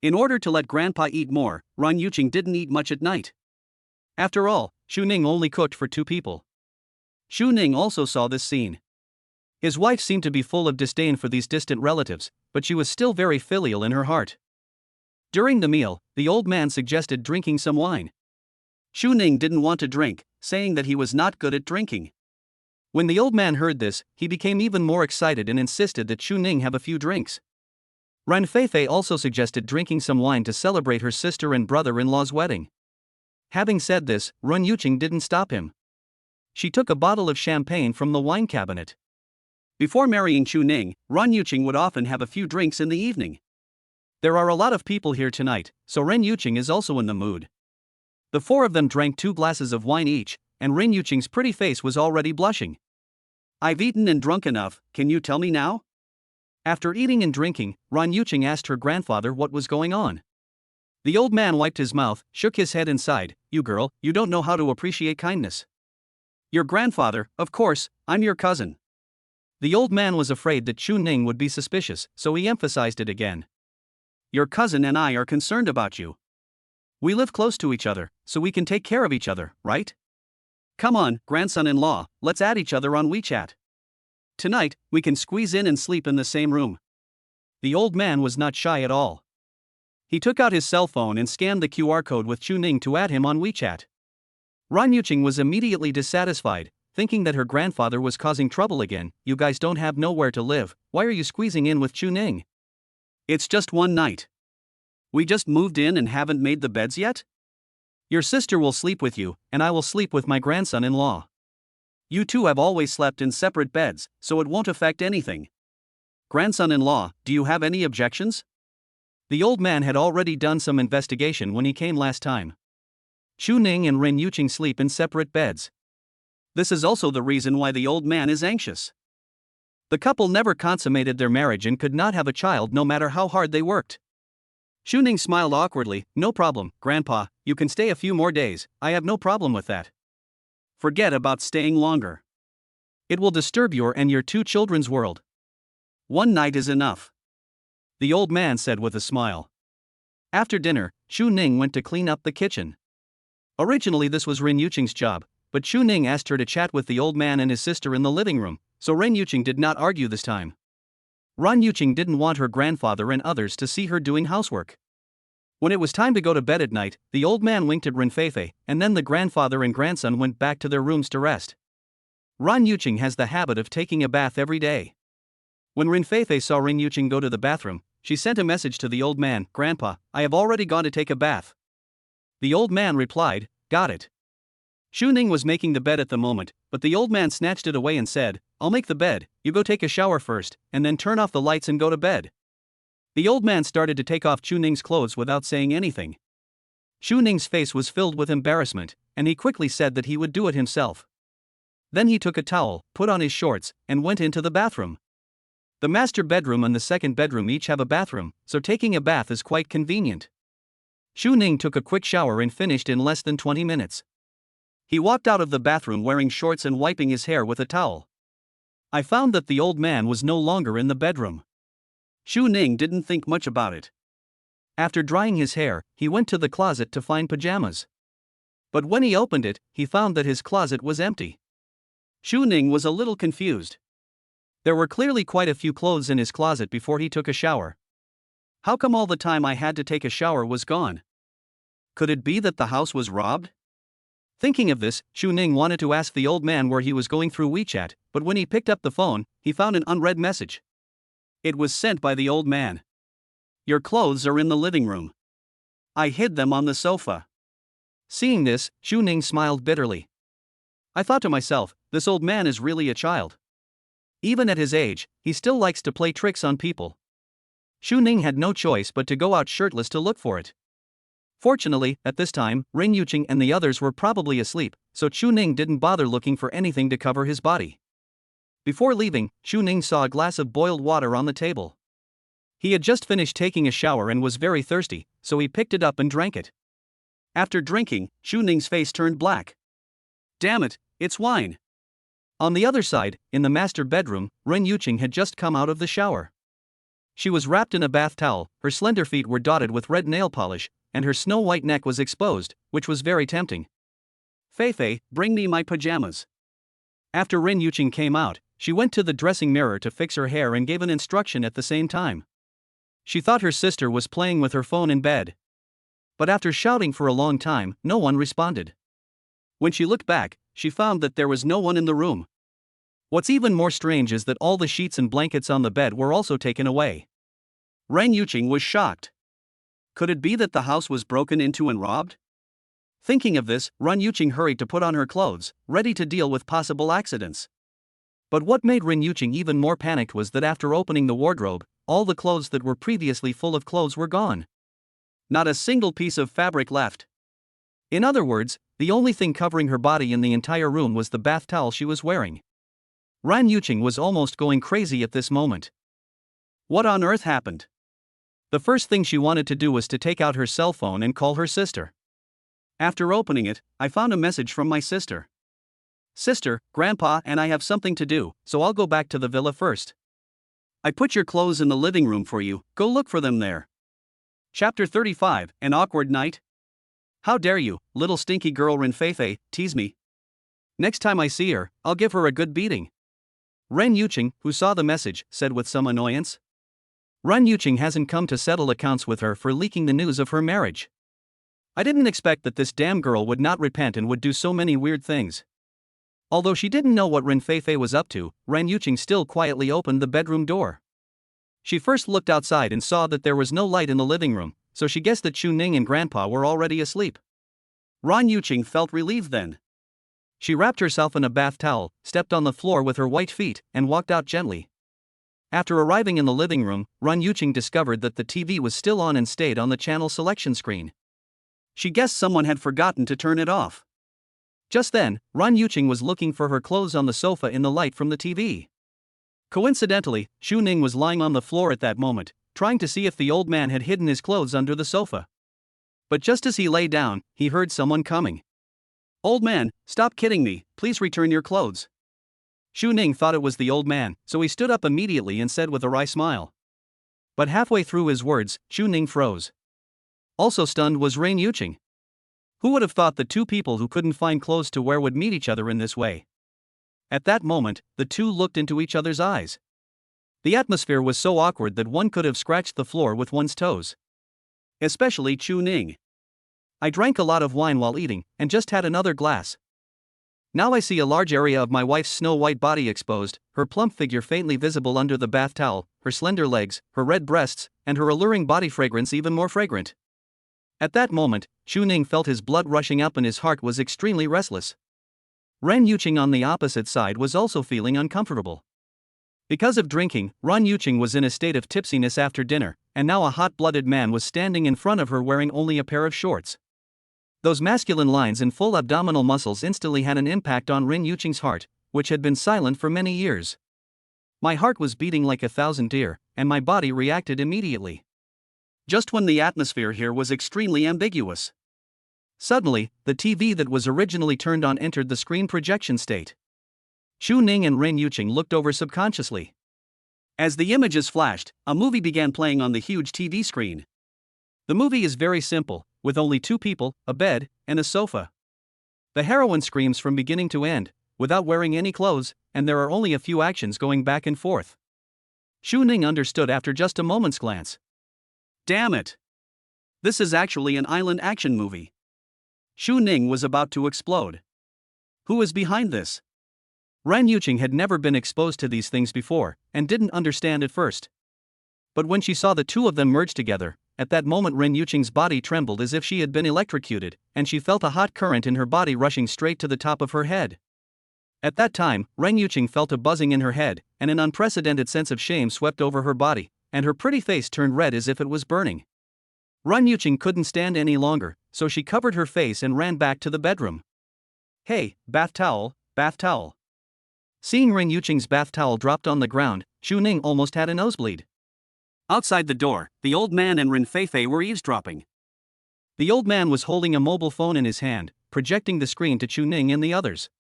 In order to let Grandpa eat more, Ren Yuqing didn't eat much at night. After all, Chu Ning only cooked for two people. Chu Ning also saw this scene. His wife seemed to be full of disdain for these distant relatives, but she was still very filial in her heart. During the meal, the old man suggested drinking some wine. Chu Ning didn't want to drink, saying that he was not good at drinking. When the old man heard this, he became even more excited and insisted that Chu Ning have a few drinks. Ren Feifei also suggested drinking some wine to celebrate her sister and brother-in-law's wedding. Having said this, Ren Yuqing didn't stop him. she took a bottle of champagne from the wine cabinet. Before marrying Chu Ning, Ren Yuqing would often have a few drinks in the evening. There are a lot of people here tonight, so Ren Yuqing is also in the mood. The four of them drank 2 glasses of wine each, and Ren Yuqing's pretty face was already blushing. "I've eaten and drunk enough, can you tell me now?" After eating and drinking, Ren Yuqing asked her grandfather what was going on. The old man wiped his mouth, shook his head and sighed, "You girl, you don't know how to appreciate kindness." "Your grandfather, of course, I'm your cousin." The old man was afraid that Chu Ning would be suspicious, so he emphasized it again. "Your cousin and I are concerned about you. We live close to each other, so we can take care of each other, right? Come on, grandson-in-law, let's add each other on WeChat. Tonight, we can squeeze in and sleep in the same room." The old man was not shy at all. He took out his cell phone and scanned the QR code with Chu Ning to add him on WeChat. Ren Yuqing was immediately dissatisfied, thinking that her grandfather was causing trouble again. "You guys don't have nowhere to live, why are you squeezing in with Chu Ning? It's just one night. We just moved in and haven't made the beds yet? Your sister will sleep with you, and I will sleep with my grandson-in-law. You two have always slept in separate beds, so it won't affect anything. Grandson-in-law, do you have any objections?" The old man had already done some investigation when he came last time. Chu Ning and Ren Yuqing sleep in separate beds. This is also the reason why the old man is anxious. The couple never consummated their marriage and could not have a child no matter how hard they worked. Chu Ning smiled awkwardly. "No problem, Grandpa, you can stay a few more days, I have no problem with that. Forget about staying longer. It will disturb your and your 2 children's world. One night is enough," the old man said with a smile. After dinner, Chu Ning went to clean up the kitchen. Originally this was Ren Yuqing's job, but Chu Ning asked her to chat with the old man and his sister in the living room, so Ren Yuqing did not argue this time. Ren Yuqing didn't want her grandfather and others to see her doing housework. When it was time to go to bed at night, the old man winked at Ren Feifei, and then the grandfather and grandson went back to their rooms to rest. Ren Yuqing has the habit of taking a bath every day. When Ren Feifei saw Ren Yuqing go to the bathroom, she sent a message to the old man, "Grandpa, I have already gone to take a bath." The old man replied, "Got it." Chu Ning was making the bed at the moment, but the old man snatched it away and said, "I'll make the bed, you go take a shower first, and then turn off the lights and go to bed." The old man started to take off Chu Ning's clothes without saying anything. Chu Ning's face was filled with embarrassment, and he quickly said that he would do it himself. Then he took a towel, put on his shorts, and went into the bathroom. The master bedroom and the second bedroom each have a bathroom, so taking a bath is quite convenient. Chu Ning took a quick shower and finished in less than 20 minutes. He walked out of the bathroom wearing shorts and wiping his hair with a towel. I found that the old man was no longer in the bedroom. Chu Ning didn't think much about it. After drying his hair, he went to the closet to find pajamas. But when he opened it, he found that his closet was empty. Chu Ning was a little confused. There were clearly quite a few clothes in his closet before he took a shower. How come all the time I had to take a shower was gone? Could it be that the house was robbed? Thinking of this, Chu Ning wanted to ask the old man where he was going through WeChat, but when he picked up the phone, he found an unread message. It was sent by the old man. "Your clothes are in the living room. I hid them on the sofa." Seeing this, Chu Ning smiled bitterly. I thought to myself, this old man is really a child. Even at his age, he still likes to play tricks on people. Chu Ning had no choice but to go out shirtless to look for it. Fortunately, at this time, Ren Yuqing and the others were probably asleep, so Chu Ning didn't bother looking for anything to cover his body. Before leaving, Chu Ning saw a glass of boiled water on the table. He had just finished taking a shower and was very thirsty, so he picked it up and drank it. After drinking, Chu Ning's face turned black. "Damn it, it's wine." On the other side, in the master bedroom, Ren Yuqing had just come out of the shower. She was wrapped in a bath towel, her slender feet were dotted with red nail polish, and her snow-white neck was exposed, which was very tempting. "Feifei, bring me my pajamas." After Ren Yuqing came out, she went to the dressing mirror to fix her hair and gave an instruction at the same time. She thought her sister was playing with her phone in bed. But after shouting for a long time, no one responded. When she looked back, she found that there was no one in the room. What's even more strange is that all the sheets and blankets on the bed were also taken away. Ren Yuqing was shocked. Could it be that the house was broken into and robbed? Thinking of this, Ren Yuqing hurried to put on her clothes, ready to deal with possible accidents. But what made Ren Yuqing even more panicked was that after opening the wardrobe, all the clothes that were previously full of clothes were gone. Not a single piece of fabric left. In other words, the only thing covering her body in the entire room was the bath towel she was wearing. Ren Yuqing was almost going crazy at this moment. What on earth happened? The first thing she wanted to do was to take out her cell phone and call her sister. After opening it, I found a message from my sister. Sister, Grandpa and I have something to do, so I'll go back to the villa first. I put your clothes in the living room for you, go look for them there. Chapter 35, An Awkward Night? How dare you, little stinky girl Ren Feifei, tease me. Next time I see her, I'll give her a good beating. Ren Yuqing, who saw the message, said with some annoyance. Ren Yuqing hasn't come to settle accounts with her for leaking the news of her marriage. I didn't expect that this damn girl would not repent and would do so many weird things. Although she didn't know what Ren Feifei was up to, Ren Yuqing still quietly opened the bedroom door. She first looked outside and saw that there was no light in the living room, so she guessed that Chu Ning and Grandpa were already asleep. Ren Yuqing felt relieved then. She wrapped herself in a bath towel, stepped on the floor with her white feet, and walked out gently. After arriving in the living room, Ren Yuqing discovered that the TV was still on and stayed on the channel selection screen. She guessed someone had forgotten to turn it off. Just then, Ren Yuqing was looking for her clothes on the sofa in the light from the TV. Coincidentally, Chu Ning was lying on the floor at that moment, trying to see if the old man had hidden his clothes under the sofa. But just as he lay down, he heard someone coming. Old man, stop kidding me, please return your clothes. Chu Ning thought it was the old man, so he stood up immediately and said with a wry smile. But halfway through his words, Chu Ning froze. Also stunned was Ren Yuqing. Who would have thought the two people who couldn't find clothes to wear would meet each other in this way? At that moment, the two looked into each other's eyes. The atmosphere was so awkward that one could have scratched the floor with one's toes. Especially Chu Ning. I drank a lot of wine while eating, and just had another glass. Now I see a large area of my wife's snow-white body exposed, her plump figure faintly visible under the bath towel, her slender legs, her red breasts, and her alluring body fragrance even more fragrant. At that moment, Chu Ning felt his blood rushing up and his heart was extremely restless. Ren Yuqing on the opposite side was also feeling uncomfortable. Because of drinking, Ren Yuqing was in a state of tipsiness after dinner, and now a hot-blooded man was standing in front of her wearing only a pair of shorts. Those masculine lines and full abdominal muscles instantly had an impact on Ren Yuqing's heart, which had been silent for many years. My heart was beating like 1,000 deer, and my body reacted immediately. Just when the atmosphere here was extremely ambiguous. Suddenly, the TV that was originally turned on entered the screen projection state. Chu Ning and Ren Yuqing looked over subconsciously. As the images flashed, a movie began playing on the huge TV screen. The movie is very simple, with only two people, a bed, and a sofa. The heroine screams from beginning to end, without wearing any clothes, and there are only a few actions going back and forth. Chu Ning understood after just a moment's glance. Damn it! This is actually an island action movie. Chu Ning was about to explode. Who is behind this? Ren Yuqing had never been exposed to these things before, and didn't understand at first. But when she saw the two of them merge together, at that moment Ren Yuqing's body trembled as if she had been electrocuted, and she felt a hot current in her body rushing straight to the top of her head. At that time, Ren Yuqing felt a buzzing in her head, and an unprecedented sense of shame swept over her body, and her pretty face turned red as if it was burning. Ren Yuqing couldn't stand any longer, so she covered her face and ran back to the bedroom. Hey, bath towel, bath towel. Seeing Ren Yuqing's bath towel dropped on the ground, Chu Ning almost had a nosebleed. Outside the door, the old man and Ren Feifei were eavesdropping. The old man was holding a mobile phone in his hand, projecting the screen to Chu Ning and the others.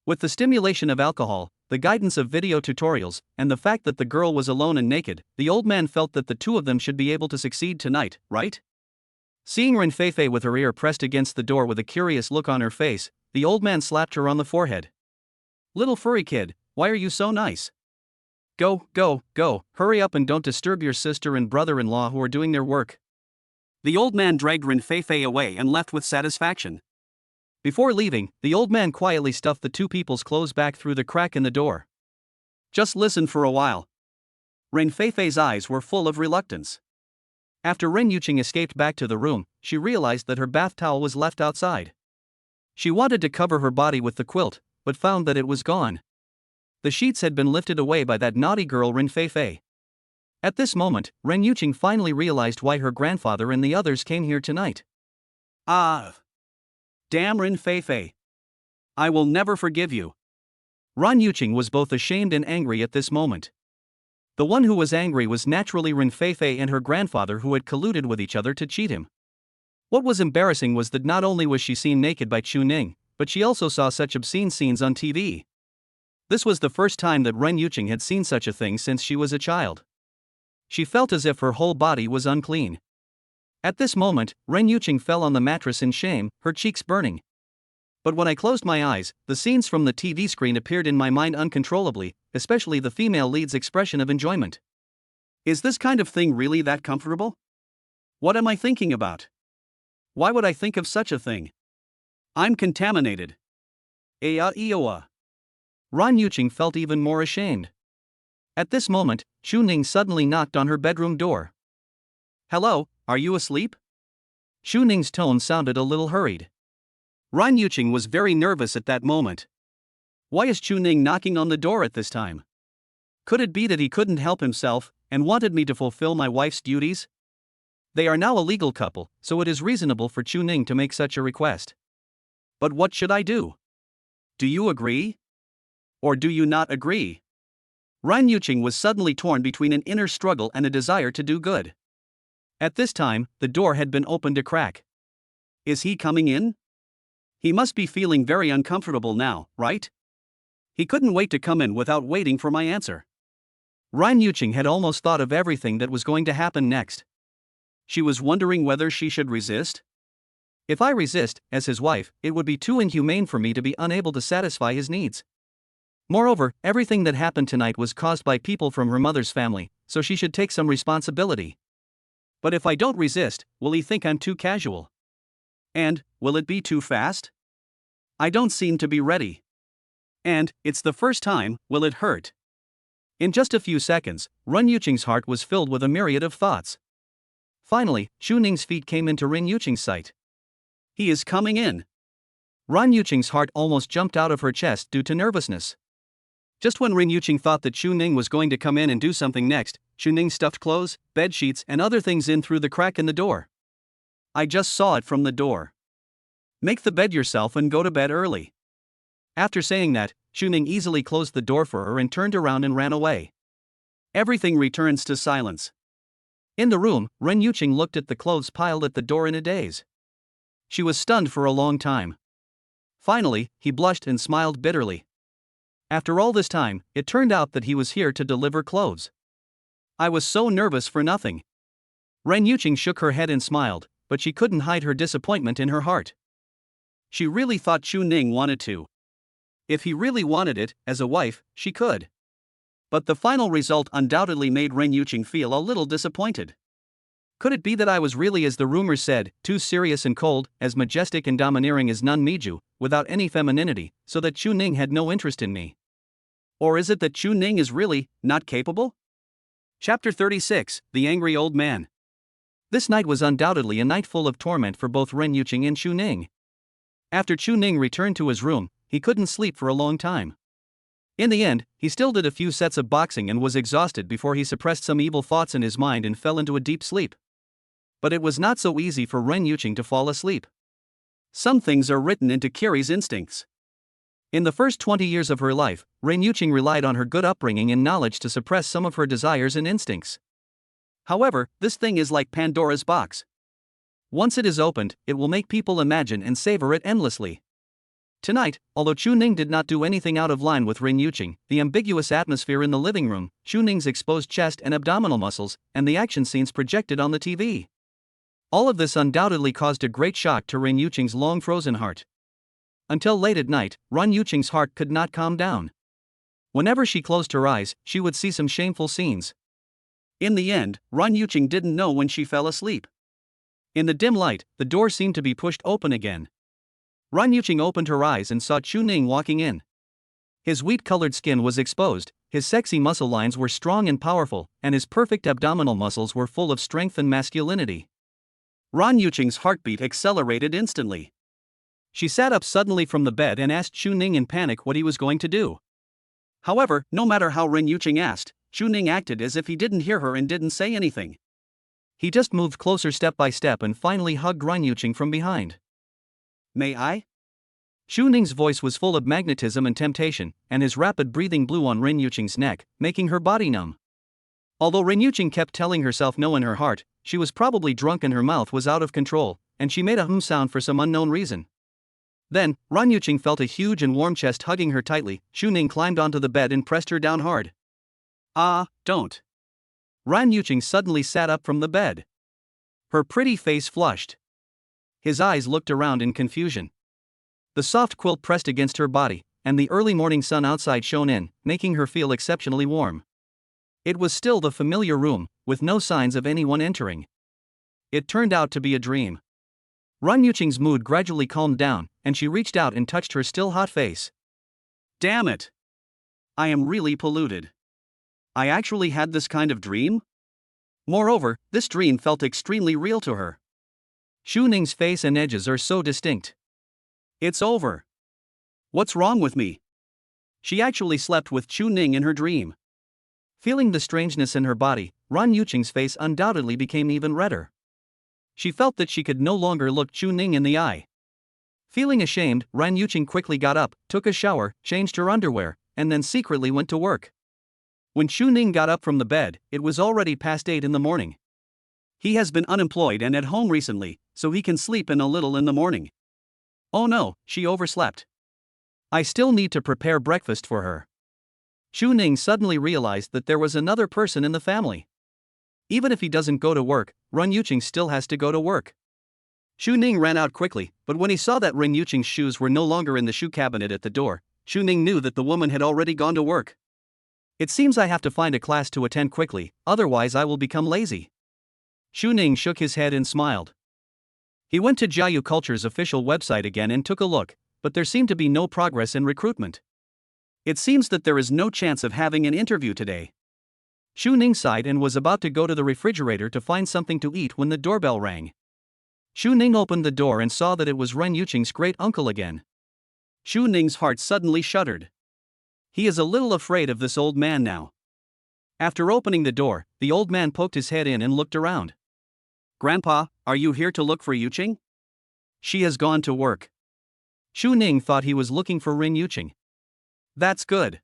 With the stimulation of alcohol, the guidance of video tutorials, and the fact that the girl was alone and naked, the old man felt that the two of them should be able to succeed tonight, right? Seeing Ren Feifei with her ear pressed against the door with a curious look on her face, the old man slapped her on the forehead. Little furry kid, why are you so nice? Go, go, go, hurry up and don't disturb your sister and brother-in-law who are doing their work. The old man dragged Ren Feifei away and left with satisfaction. Before leaving, the old man quietly stuffed the two people's clothes back through the crack in the door. Just listen for a while. Ren Feifei's eyes were full of reluctance. After Ren Yuqing escaped back to the room, she realized that her bath towel was left outside. She wanted to cover her body with the quilt, but found that it was gone. The sheets had been lifted away by that naughty girl Ren Feifei. At this moment, Ren Yuqing finally realized why her grandfather and the others came here tonight. Ah! Damn Ren Feifei! I will never forgive you. Ren Yuqing was both ashamed and angry at this moment. The one who was angry was naturally Ren Feifei and her grandfather, who had colluded with each other to cheat him. What was embarrassing was that not only was she seen naked by Chu Ning, but she also saw such obscene scenes on TV. This was the first time that Ren Yuqing had seen such a thing since she was a child. She felt as if her whole body was unclean. At this moment, Ren Yuqing fell on the mattress in shame, her cheeks burning. But when I closed my eyes, the scenes from the TV screen appeared in my mind uncontrollably, especially the female lead's expression of enjoyment. Is this kind of thing really that comfortable? What am I thinking about? Why would I think of such a thing? I'm contaminated. Ea-eoa. Ren Yuqing felt even more ashamed. At this moment, Chu Ning suddenly knocked on her bedroom door. Hello, are you asleep? Chu Ning's tone sounded a little hurried. Ren Yuqing was very nervous at that moment. Why is Chu Ning knocking on the door at this time? Could it be that he couldn't help himself, and wanted me to fulfill my wife's duties? They are now a legal couple, so it is reasonable for Chu Ning to make such a request. But what should I do? Do you agree? Or do you not agree? Ren Yuqing was suddenly torn between an inner struggle and a desire to do good. At this time, the door had been opened a crack. Is he coming in? He must be feeling very uncomfortable now, right? He couldn't wait to come in without waiting for my answer. Ren Yuqing had almost thought of everything that was going to happen next. She was wondering whether she should resist. If I resist, as his wife, it would be too inhumane for me to be unable to satisfy his needs. Moreover, everything that happened tonight was caused by people from her mother's family, so she should take some responsibility. But if I don't resist, will he think I'm too casual? And, will it be too fast? I don't seem to be ready. And, it's the first time, will it hurt? In just a few seconds, Ren Yuqing's heart was filled with a myriad of thoughts. Finally, Chu Ning's feet came into Ren Yuqing's sight. He is coming in. Ren Yuqing's heart almost jumped out of her chest due to nervousness. Just when Ren Yuqing thought that Chu Ning was going to come in and do something next, Chu Ning stuffed clothes, bed sheets, and other things in through the crack in the door. I just saw it from the door. Make the bed yourself and go to bed early. After saying that, Chu Ning easily closed the door for her and turned around and ran away. Everything returns to silence. In the room, Ren Yuqing looked at the clothes piled at the door in a daze. She was stunned for a long time. Finally, he blushed and smiled bitterly. After all this time, it turned out that he was here to deliver clothes. I was so nervous for nothing. Ren Yuqing shook her head and smiled, but she couldn't hide her disappointment in her heart. She really thought Chu Ning wanted to. If he really wanted it, as a wife, she could. But the final result undoubtedly made Ren Yuqing feel a little disappointed. Could it be that I was really, as the rumors said, too serious and cold, as majestic and domineering as Nun Miju, without any femininity, so that Chu Ning had no interest in me? Or is it that Chu Ning is really not capable? Chapter 36, The Angry Old Man. This night was undoubtedly a night full of torment for both Ren Yuqing and Chu Ning. After Chu Ning returned to his room, he couldn't sleep for a long time. In the end, he still did a few sets of boxing and was exhausted before he suppressed some evil thoughts in his mind and fell into a deep sleep. But it was not so easy for Ren Yuqing to fall asleep. Some things are written into Kiri's instincts. In the first 20 years of her life, Ren Yuqing relied on her good upbringing and knowledge to suppress some of her desires and instincts. However, this thing is like Pandora's box. Once it is opened, it will make people imagine and savor it endlessly. Tonight, although Chu Ning did not do anything out of line with Ren Yuqing, the ambiguous atmosphere in the living room, Chu Ning's exposed chest and abdominal muscles, and the action scenes projected on the TV. All of this undoubtedly caused a great shock to Ren Yuqing's long-frozen heart. Until late at night, Ren Yuqing's heart could not calm down. Whenever she closed her eyes, she would see some shameful scenes. In the end, Ren Yuqing didn't know when she fell asleep. In the dim light, the door seemed to be pushed open again. Ren Yuqing opened her eyes and saw Chu Ning walking in. His wheat-colored skin was exposed, his sexy muscle lines were strong and powerful, and his perfect abdominal muscles were full of strength and masculinity. Ran Yuqing's heartbeat accelerated instantly. She sat up suddenly from the bed and asked Xu Ning in panic what he was going to do. However, no matter how Ran Yuqing asked, Xu Ning acted as if he didn't hear her and didn't say anything. He just moved closer step by step and finally hugged Ran Yuqing from behind. "May I?" Xu Ning's voice was full of magnetism and temptation, and his rapid breathing blew on Ran Yuqing's neck, making her body numb. Although Ran Yuqing kept telling herself no in her heart, she was probably drunk and her mouth was out of control, and she made a sound for some unknown reason. Then, Ran Yuqing felt a huge and warm chest hugging her tightly. Xu Ning climbed onto the bed and pressed her down hard. "Ah, don't." Ran Yuqing suddenly sat up from the bed. Her pretty face flushed. His eyes looked around in confusion. The soft quilt pressed against her body, and the early morning sun outside shone in, making her feel exceptionally warm. It was still the familiar room, with no signs of anyone entering. It turned out to be a dream. Ran Yuqing's mood gradually calmed down, and she reached out and touched her still hot face. "Damn it! I am really polluted. I actually had this kind of dream?" Moreover, this dream felt extremely real to her. Xu Ning's face and edges are so distinct. It's over. What's wrong with me? She actually slept with Xu Ning in her dream. Feeling the strangeness in her body, Ran Yuqing's face undoubtedly became even redder. She felt that she could no longer look Xu Ning in the eye. Feeling ashamed, Ran Yuqing quickly got up, took a shower, changed her underwear, and then secretly went to work. When Xu Ning got up from the bed, it was already past 8 in the morning. He has been unemployed and at home recently, so he can sleep in a little in the morning. Oh no, she overslept. I still need to prepare breakfast for her. Xu Ning suddenly realized that there was another person in the family. Even if he doesn't go to work, Ran Yuqing still has to go to work. Xu Ning ran out quickly, but when he saw that Ran Yuqing's shoes were no longer in the shoe cabinet at the door, Xu Ning knew that the woman had already gone to work. It seems I have to find a class to attend quickly, otherwise I will become lazy. Xu Ning shook his head and smiled. He went to Jiayu Culture's official website again and took a look, but there seemed to be no progress in recruitment. It seems that there is no chance of having an interview today. Xu Ning sighed and was about to go to the refrigerator to find something to eat when the doorbell rang. Xu Ning opened the door and saw that it was Ran Yuqing's great uncle again. Xu Ning's heart suddenly shuddered. He is a little afraid of this old man now. After opening the door, the old man poked his head in and looked around. "Grandpa, are you here to look for Yuqing?" "She has gone to work." Xu Ning thought he was looking for Ran Yuqing. "That's good."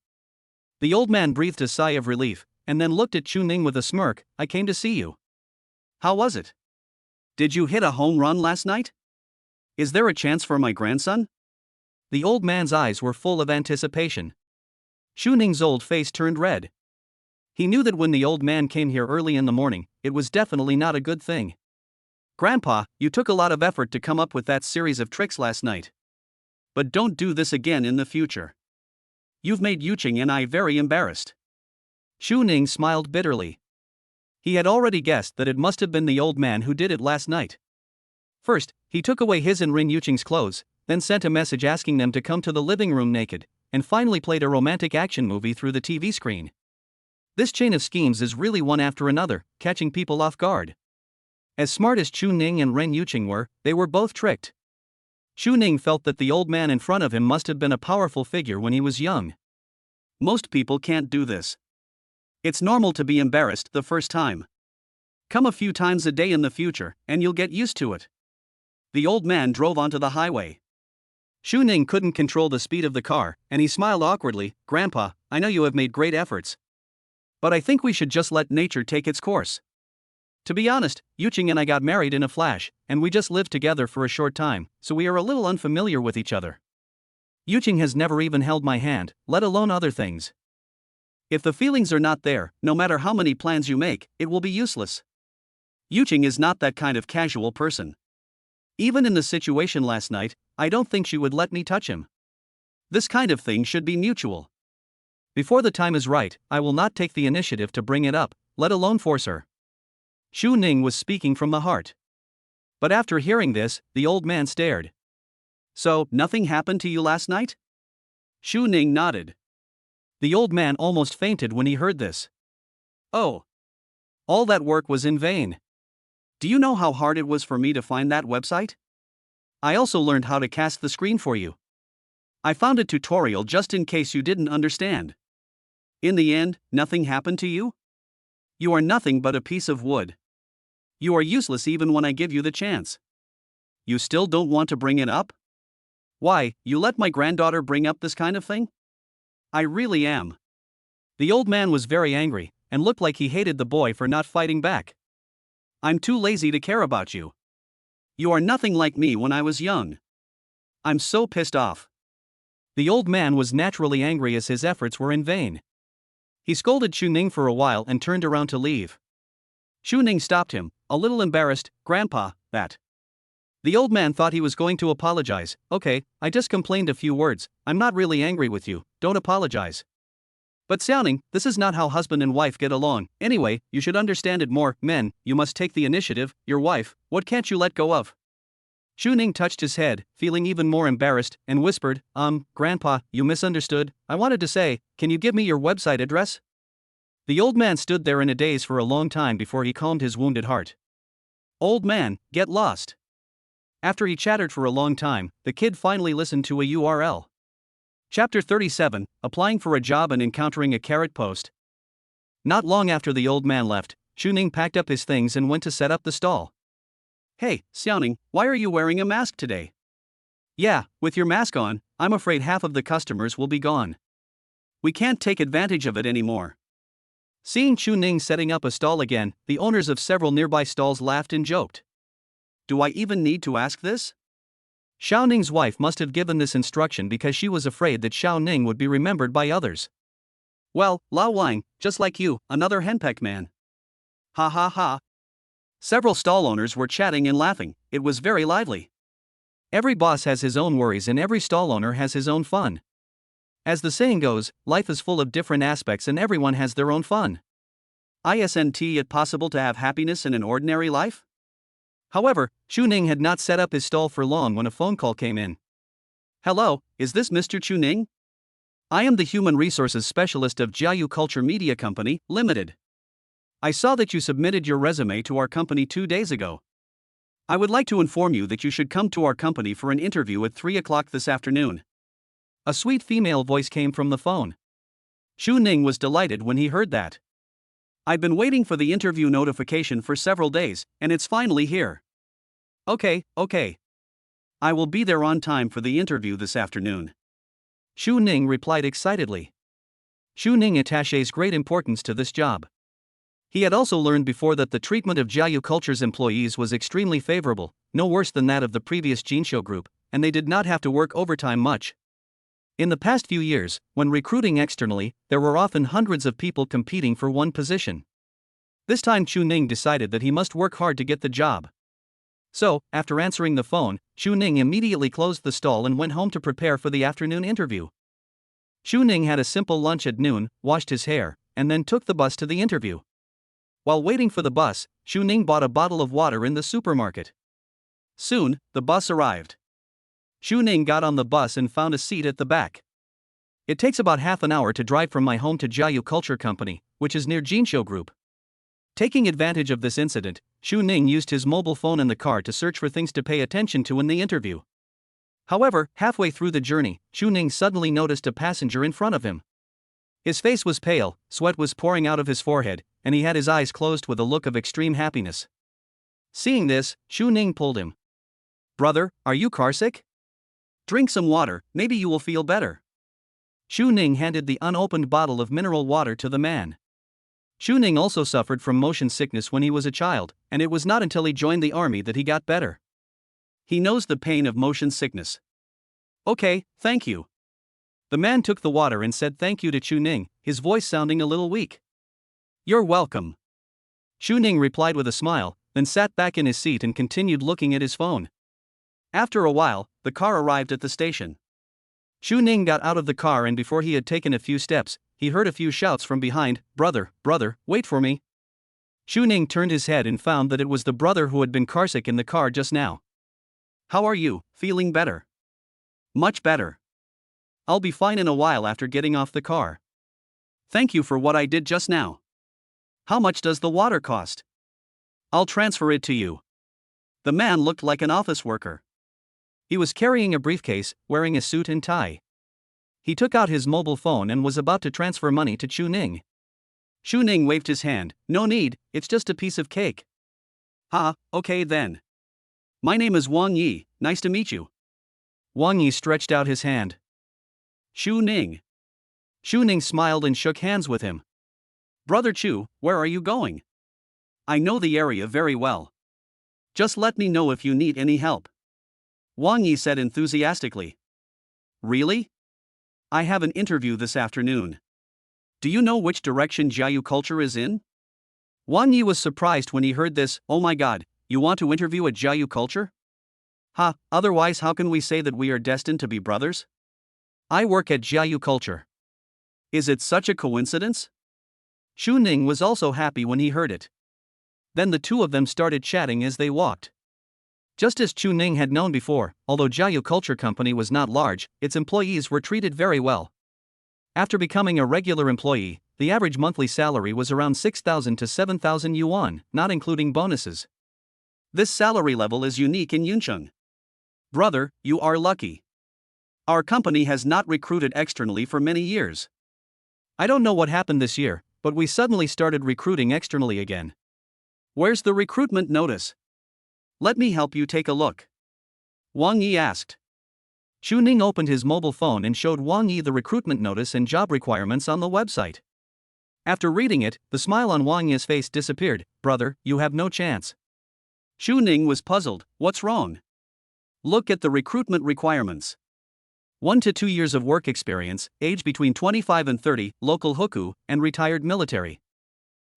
The old man breathed a sigh of relief, and then looked at Xu Ning with a smirk. "I came to see you. How was it? Did you hit a home run last night? Is there a chance for my grandson?" The old man's eyes were full of anticipation. Xu Ning's old face turned red. He knew that when the old man came here early in the morning, it was definitely not a good thing. "Grandpa, you took a lot of effort to come up with that series of tricks last night. But don't do this again in the future. You've made Yuqing and I very embarrassed." Xu Ning smiled bitterly. He had already guessed that it must have been the old man who did it last night. First, he took away his and Ran Yuqing's clothes, then sent a message asking them to come to the living room naked, and finally played a romantic action movie through the TV screen. This chain of schemes is really one after another, catching people off guard. As smart as Xu Ning and Ran Yuqing were, they were both tricked. Xu Ning felt that the old man in front of him must have been a powerful figure when he was young. Most people can't do this. It's normal to be embarrassed the first time. Come a few times a day in the future, and you'll get used to it. The old man drove onto the highway. Xu Ning couldn't control the speed of the car, and he smiled awkwardly. "Grandpa, I know you have made great efforts. But I think we should just let nature take its course. To be honest, Yuqing and I got married in a flash, and we just lived together for a short time, so we are a little unfamiliar with each other. Yuqing has never even held my hand, let alone other things. If the feelings are not there, no matter how many plans you make, it will be useless. Yuqing is not that kind of casual person. Even in the situation last night, I don't think she would let me touch him. This kind of thing should be mutual. Before the time is right, I will not take the initiative to bring it up, let alone force her." Xu Ning was speaking from the heart. But after hearing this, the old man stared. "So, nothing happened to you last night?" Xu Ning nodded. The old man almost fainted when he heard this. Oh. All that work was in vain. Do you know how hard it was for me to find that website? I also learned how to cast the screen for you. I found a tutorial just in case you didn't understand. In the end, nothing happened to you? You are nothing but a piece of wood. You are useless even when I give you the chance. You still don't want to bring it up? Why, you let my granddaughter bring up this kind of thing? I really am. The old man was very angry, and looked like he hated the boy for not fighting back. I'm too lazy to care about you. You are nothing like me when I was young. I'm so pissed off. The old man was naturally angry as his efforts were in vain. He scolded Chuning for a while and turned around to leave. Chuning stopped him, a little embarrassed. Grandpa, that. The old man thought he was going to apologize. Okay, I just complained a few words, I'm not really angry with you, don't apologize. But Xiaoning, this is not how husband and wife get along. Anyway, you should understand it more. Men, you must take the initiative. Your wife, what can't you let go of? Chuning touched his head, feeling even more embarrassed, and whispered, Grandpa, you misunderstood. I wanted to say, can you give me your website address? The old man stood there in a daze for a long time before he calmed his wounded heart. Old man, get lost. After he chattered for a long time, the kid finally listened to a URL. Chapter 37, Applying for a Job and Encountering a Carrot Post. Not long after the old man left, Chuning packed up his things and went to set up the stall. Hey, Xiaoning, why are you wearing a mask today? Yeah, with your mask on, I'm afraid half of the customers will be gone. We can't take advantage of it anymore. Seeing Chuning setting up a stall again, the owners of several nearby stalls laughed and joked. Do I even need to ask this? Xiaoning's wife must have given this instruction because she was afraid that Xiaoning would be remembered by others. Well, Lao Wang, just like you, another henpecked man. Ha ha ha. Several stall owners were chatting and laughing, it was very lively. Every boss has his own worries and every stall owner has his own fun. As the saying goes, life is full of different aspects and everyone has their own fun. Isn't it possible to have happiness in an ordinary life? However, Chuning had not set up his stall for long when a phone call came in. Hello, is this Mr. Chuning? I am the Human Resources Specialist of Jiayu Culture Media Company, Limited. I saw that you submitted your resume to our company 2 days ago. I would like to inform you that you should come to our company for an interview at 3 o'clock this afternoon. A sweet female voice came from the phone. Chuning was delighted when he heard that. I've been waiting for the interview notification for several days, and it's finally here. Okay. I will be there on time for the interview this afternoon. Chuning replied excitedly. Chuning attaches great importance to this job. He had also learned before that the treatment of Jiayu Culture's employees was extremely favorable, no worse than that of the previous Jinsho group, and they did not have to work overtime much. In the past few years, when recruiting externally, there were often hundreds of people competing for one position. This time Chuning decided that he must work hard to get the job. So, after answering the phone, Chuning immediately closed the stall and went home to prepare for the afternoon interview. Chuning had a simple lunch at noon, washed his hair, and then took the bus to the interview. While waiting for the bus, Chuning bought a bottle of water in the supermarket. Soon, the bus arrived. Chuning got on the bus and found a seat at the back. It takes about half an hour to drive from my home to Jiayu Culture Company, which is near Jinsho Group. Taking advantage of this incident, Chuning used his mobile phone in the car to search for things to pay attention to in the interview. However, halfway through the journey, Chuning suddenly noticed a passenger in front of him. His face was pale, sweat was pouring out of his forehead, and he had his eyes closed with a look of extreme happiness. Seeing this, Chuning pulled him. Brother, are you carsick? Drink some water, maybe you will feel better. Chuning handed the unopened bottle of mineral water to the man. Chuning also suffered from motion sickness when he was a child, and it was not until he joined the army that he got better. He knows the pain of motion sickness. Okay, thank you. The man took the water and said thank you to Chuning, his voice sounding a little weak. You're welcome. Chuning replied with a smile, then sat back in his seat and continued looking at his phone. After a while, the car arrived at the station. Chuning got out of the car and before he had taken a few steps, he heard a few shouts from behind, brother, wait for me. Chuning turned his head and found that it was the brother who had been carsick in the car just now. How are you, feeling better? Much better. I'll be fine in a while after getting off the car. Thank you for what I did just now. How much does the water cost? I'll transfer it to you. The man looked like an office worker. He was carrying a briefcase, wearing a suit and tie. He took out his mobile phone and was about to transfer money to Chu Ning. Chu Ning waved his hand. No need, it's just a piece of cake. Okay then. My name is Wang Yi, nice to meet you. Wang Yi stretched out his hand. Chu Ning. Chu Ning smiled and shook hands with him. Brother Chu, where are you going? I know the area very well. Just let me know if you need any help. Wang Yi said enthusiastically. Really? I have an interview this afternoon. Do you know which direction Jiayu culture is in? Wang Yi was surprised when he heard this. Oh my god, you want to interview at Jiayu culture? Otherwise how can we say that we are destined to be brothers? I work at Jiayu culture. Is it such a coincidence? Chu Ning was also happy when he heard it. Then the two of them started chatting as they walked. Just as Chu Ning had known before, although Jiayu Culture Company was not large, its employees were treated very well. After becoming a regular employee, the average monthly salary was around 6,000 to 7,000 yuan, not including bonuses. This salary level is unique in Yuncheng. Brother, you are lucky. Our company has not recruited externally for many years. I don't know what happened this year, but we suddenly started recruiting externally again. Where's the recruitment notice? Let me help you take a look. Wang Yi asked. Chu Ning opened his mobile phone and showed Wang Yi the recruitment notice and job requirements on the website. After reading it, the smile on Wang Yi's face disappeared. Brother, you have no chance. Chu Ning was puzzled. What's wrong? Look at the recruitment requirements. 1 to 2 years of work experience, age between 25 and 30, local hukou, and retired military.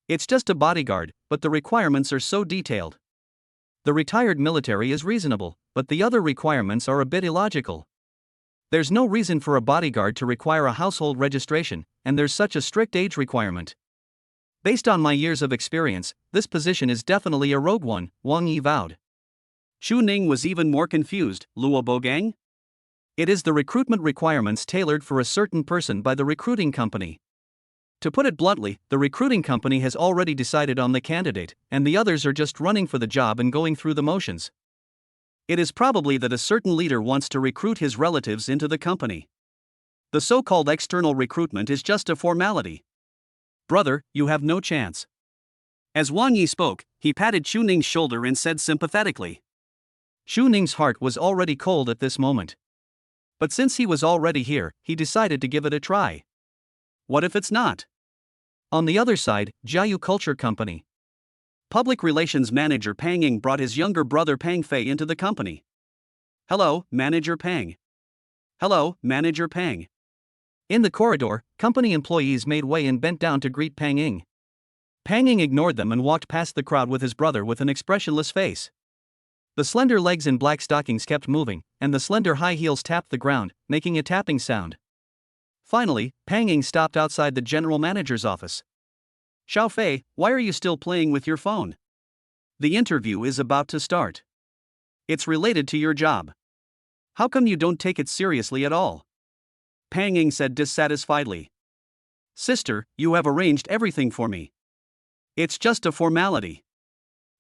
It's just a bodyguard, but the requirements are so detailed. The retired military is reasonable, but the other requirements are a bit illogical. There's no reason for a bodyguard to require a household registration, and there's such a strict age requirement. Based on my years of experience, this position is definitely a rogue one, Wang Yi vowed. Chu Ning was even more confused. Luo Bogang? It is the recruitment requirements tailored for a certain person by the recruiting company. To put it bluntly, the recruiting company has already decided on the candidate, and the others are just running for the job and going through the motions. It is probably that a certain leader wants to recruit his relatives into the company. The so-called external recruitment is just a formality. Brother, you have no chance. As Wang Yi spoke, he patted Chu Ning's shoulder and said sympathetically. Chu Ning's heart was already cold at this moment. But since he was already here, he decided to give it a try. What if it's not? On the other side, Jiayu Culture Company. Public Relations Manager Pang Ying brought his younger brother Pang Fei into the company. Hello, Manager Pang. Hello, Manager Pang. In the corridor, company employees made way and bent down to greet Pang Ying. Pang Ying ignored them and walked past the crowd with his brother with an expressionless face. The slender legs in black stockings kept moving, and the slender high heels tapped the ground, making a tapping sound. Finally, Pang Ying stopped outside the general manager's office. Xiao Fei, why are you still playing with your phone? The interview is about to start. It's related to your job. How come you don't take it seriously at all? Pang Ying said dissatisfiedly. Sister, you have arranged everything for me. It's just a formality.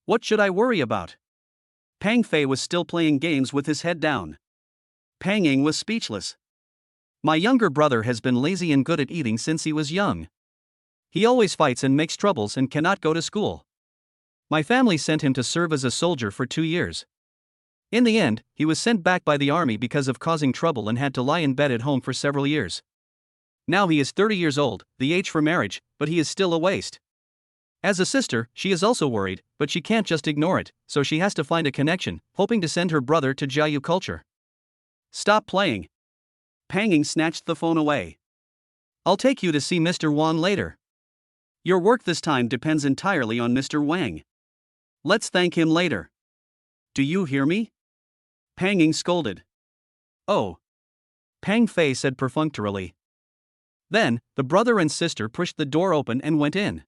What should I worry about? Pang Fei was still playing games with his head down. Pang Ying was speechless. My younger brother has been lazy and good at eating since he was young. He always fights and makes troubles and cannot go to school. My family sent him to serve as a soldier for 2 years. In the end, he was sent back by the army because of causing trouble and had to lie in bed at home for several years. Now he is 30 years old, the age for marriage, but he is still a waste. As a sister, she is also worried, but she can't just ignore it, so she has to find a connection, hoping to send her brother to Jiayu Culture. Stop playing. Pang Ying snatched the phone away. I'll take you to see Mr. Wang later. Your work this time depends entirely on Mr. Wang. Let's thank him later. Do you hear me? Pang Ying scolded. Oh. Pang Fei said perfunctorily. Then, the brother and sister pushed the door open and went in.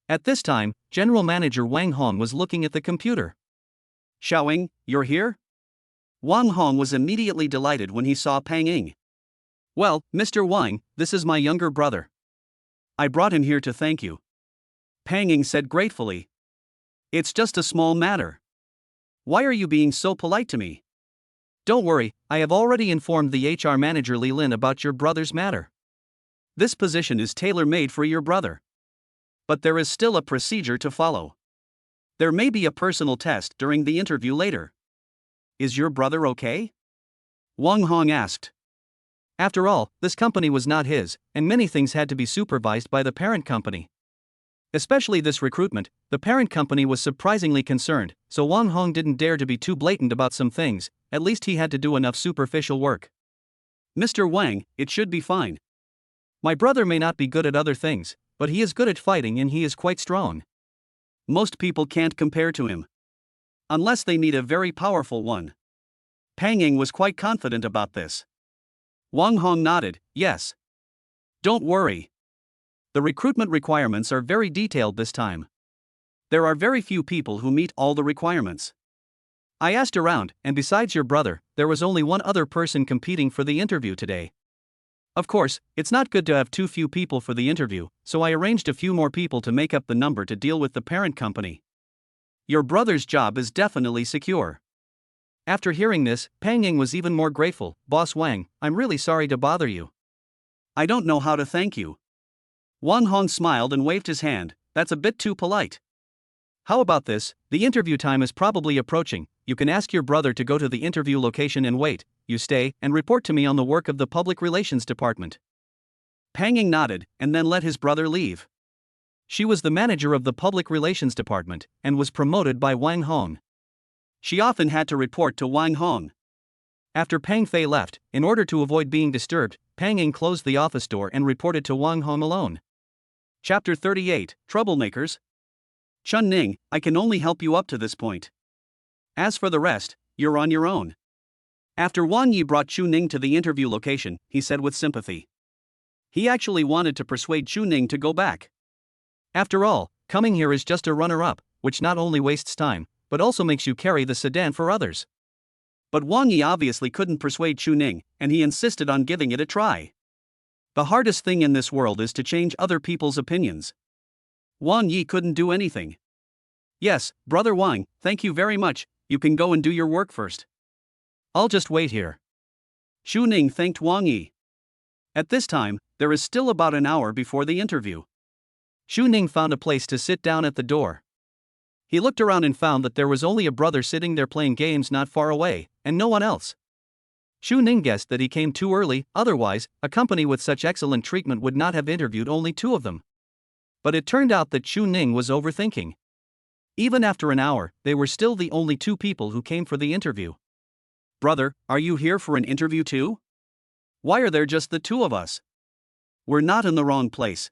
At this time, General Manager Wang Hong was looking at the computer. Xiaoying, you're here? Wang Hong was immediately delighted when he saw Pang Ying. Well, Mr. Wang, this is my younger brother. I brought him here to thank you. Pang Ying said gratefully. It's just a small matter. Why are you being so polite to me? Don't worry, I have already informed the HR manager Li Lin about your brother's matter. This position is tailor-made for your brother. But there is still a procedure to follow. There may be a personal test during the interview later. Is your brother okay? Wang Hong asked. After all, this company was not his, and many things had to be supervised by the parent company. Especially this recruitment, the parent company was surprisingly concerned, so Wang Hong didn't dare to be too blatant about some things. At least he had to do enough superficial work. Mr. Wang, it should be fine. My brother may not be good at other things, but he is good at fighting and he is quite strong. Most people can't compare to him. Unless they meet a very powerful one. Pang Ying was quite confident about this. Wang Hong nodded, yes. Don't worry. The recruitment requirements are very detailed this time. There are very few people who meet all the requirements. I asked around, and besides your brother, there was only one other person competing for the interview today. Of course, it's not good to have too few people for the interview, so I arranged a few more people to make up the number to deal with the parent company. Your brother's job is definitely secure. After hearing this, Pang Ying was even more grateful. Boss Wang, I'm really sorry to bother you. I don't know how to thank you. Wang Hong smiled and waved his hand. That's a bit too polite. How about this? The interview time is probably approaching. You can ask your brother to go to the interview location and wait. You stay and report to me on the work of the public relations department. Pang Ying nodded and then let his brother leave. She was the manager of the public relations department and was promoted by Wang Hong. She often had to report to Wang Hong. After Pang Fei left, in order to avoid being disturbed, Pang Ying closed the office door and reported to Wang Hong alone. Chapter 38, Troublemakers. Chun Ning, I can only help you up to this point. As for the rest, you're on your own. After Wang Yi brought Chu Ning to the interview location, he said with sympathy. He actually wanted to persuade Chu Ning to go back. After all, coming here is just a runner-up, which not only wastes time, but also makes you carry the sedan for others. But Wang Yi obviously couldn't persuade Chu Ning, and he insisted on giving it a try. The hardest thing in this world is to change other people's opinions. Wang Yi couldn't do anything. Yes, Brother Wang, thank you very much, you can go and do your work first. I'll just wait here. Chu Ning thanked Wang Yi. At this time, there is still about an hour before the interview. Chu Ning found a place to sit down at the door. He looked around and found that there was only a brother sitting there playing games not far away, and no one else. Chu Ning guessed that he came too early, otherwise, a company with such excellent treatment would not have interviewed only two of them. But it turned out that Chu Ning was overthinking. Even after an hour, they were still the only two people who came for the interview. Brother, are you here for an interview too? Why are there just the two of us? We're not in the wrong place.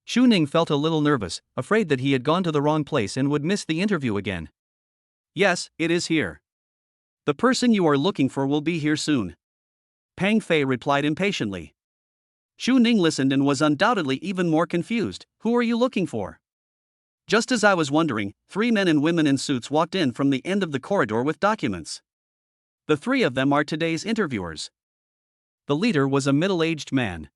Chu Ning felt a little nervous, afraid that he had gone to the wrong place and would miss the interview again. Yes, it is here. The person you are looking for will be here soon. Pang Fei replied impatiently. Chu Ning listened and was undoubtedly even more confused. Who are you looking for? Just as I was wondering, 3 men and women in suits walked in from the end of the corridor with documents. The 3 of them are today's interviewers. The leader was a middle-aged man.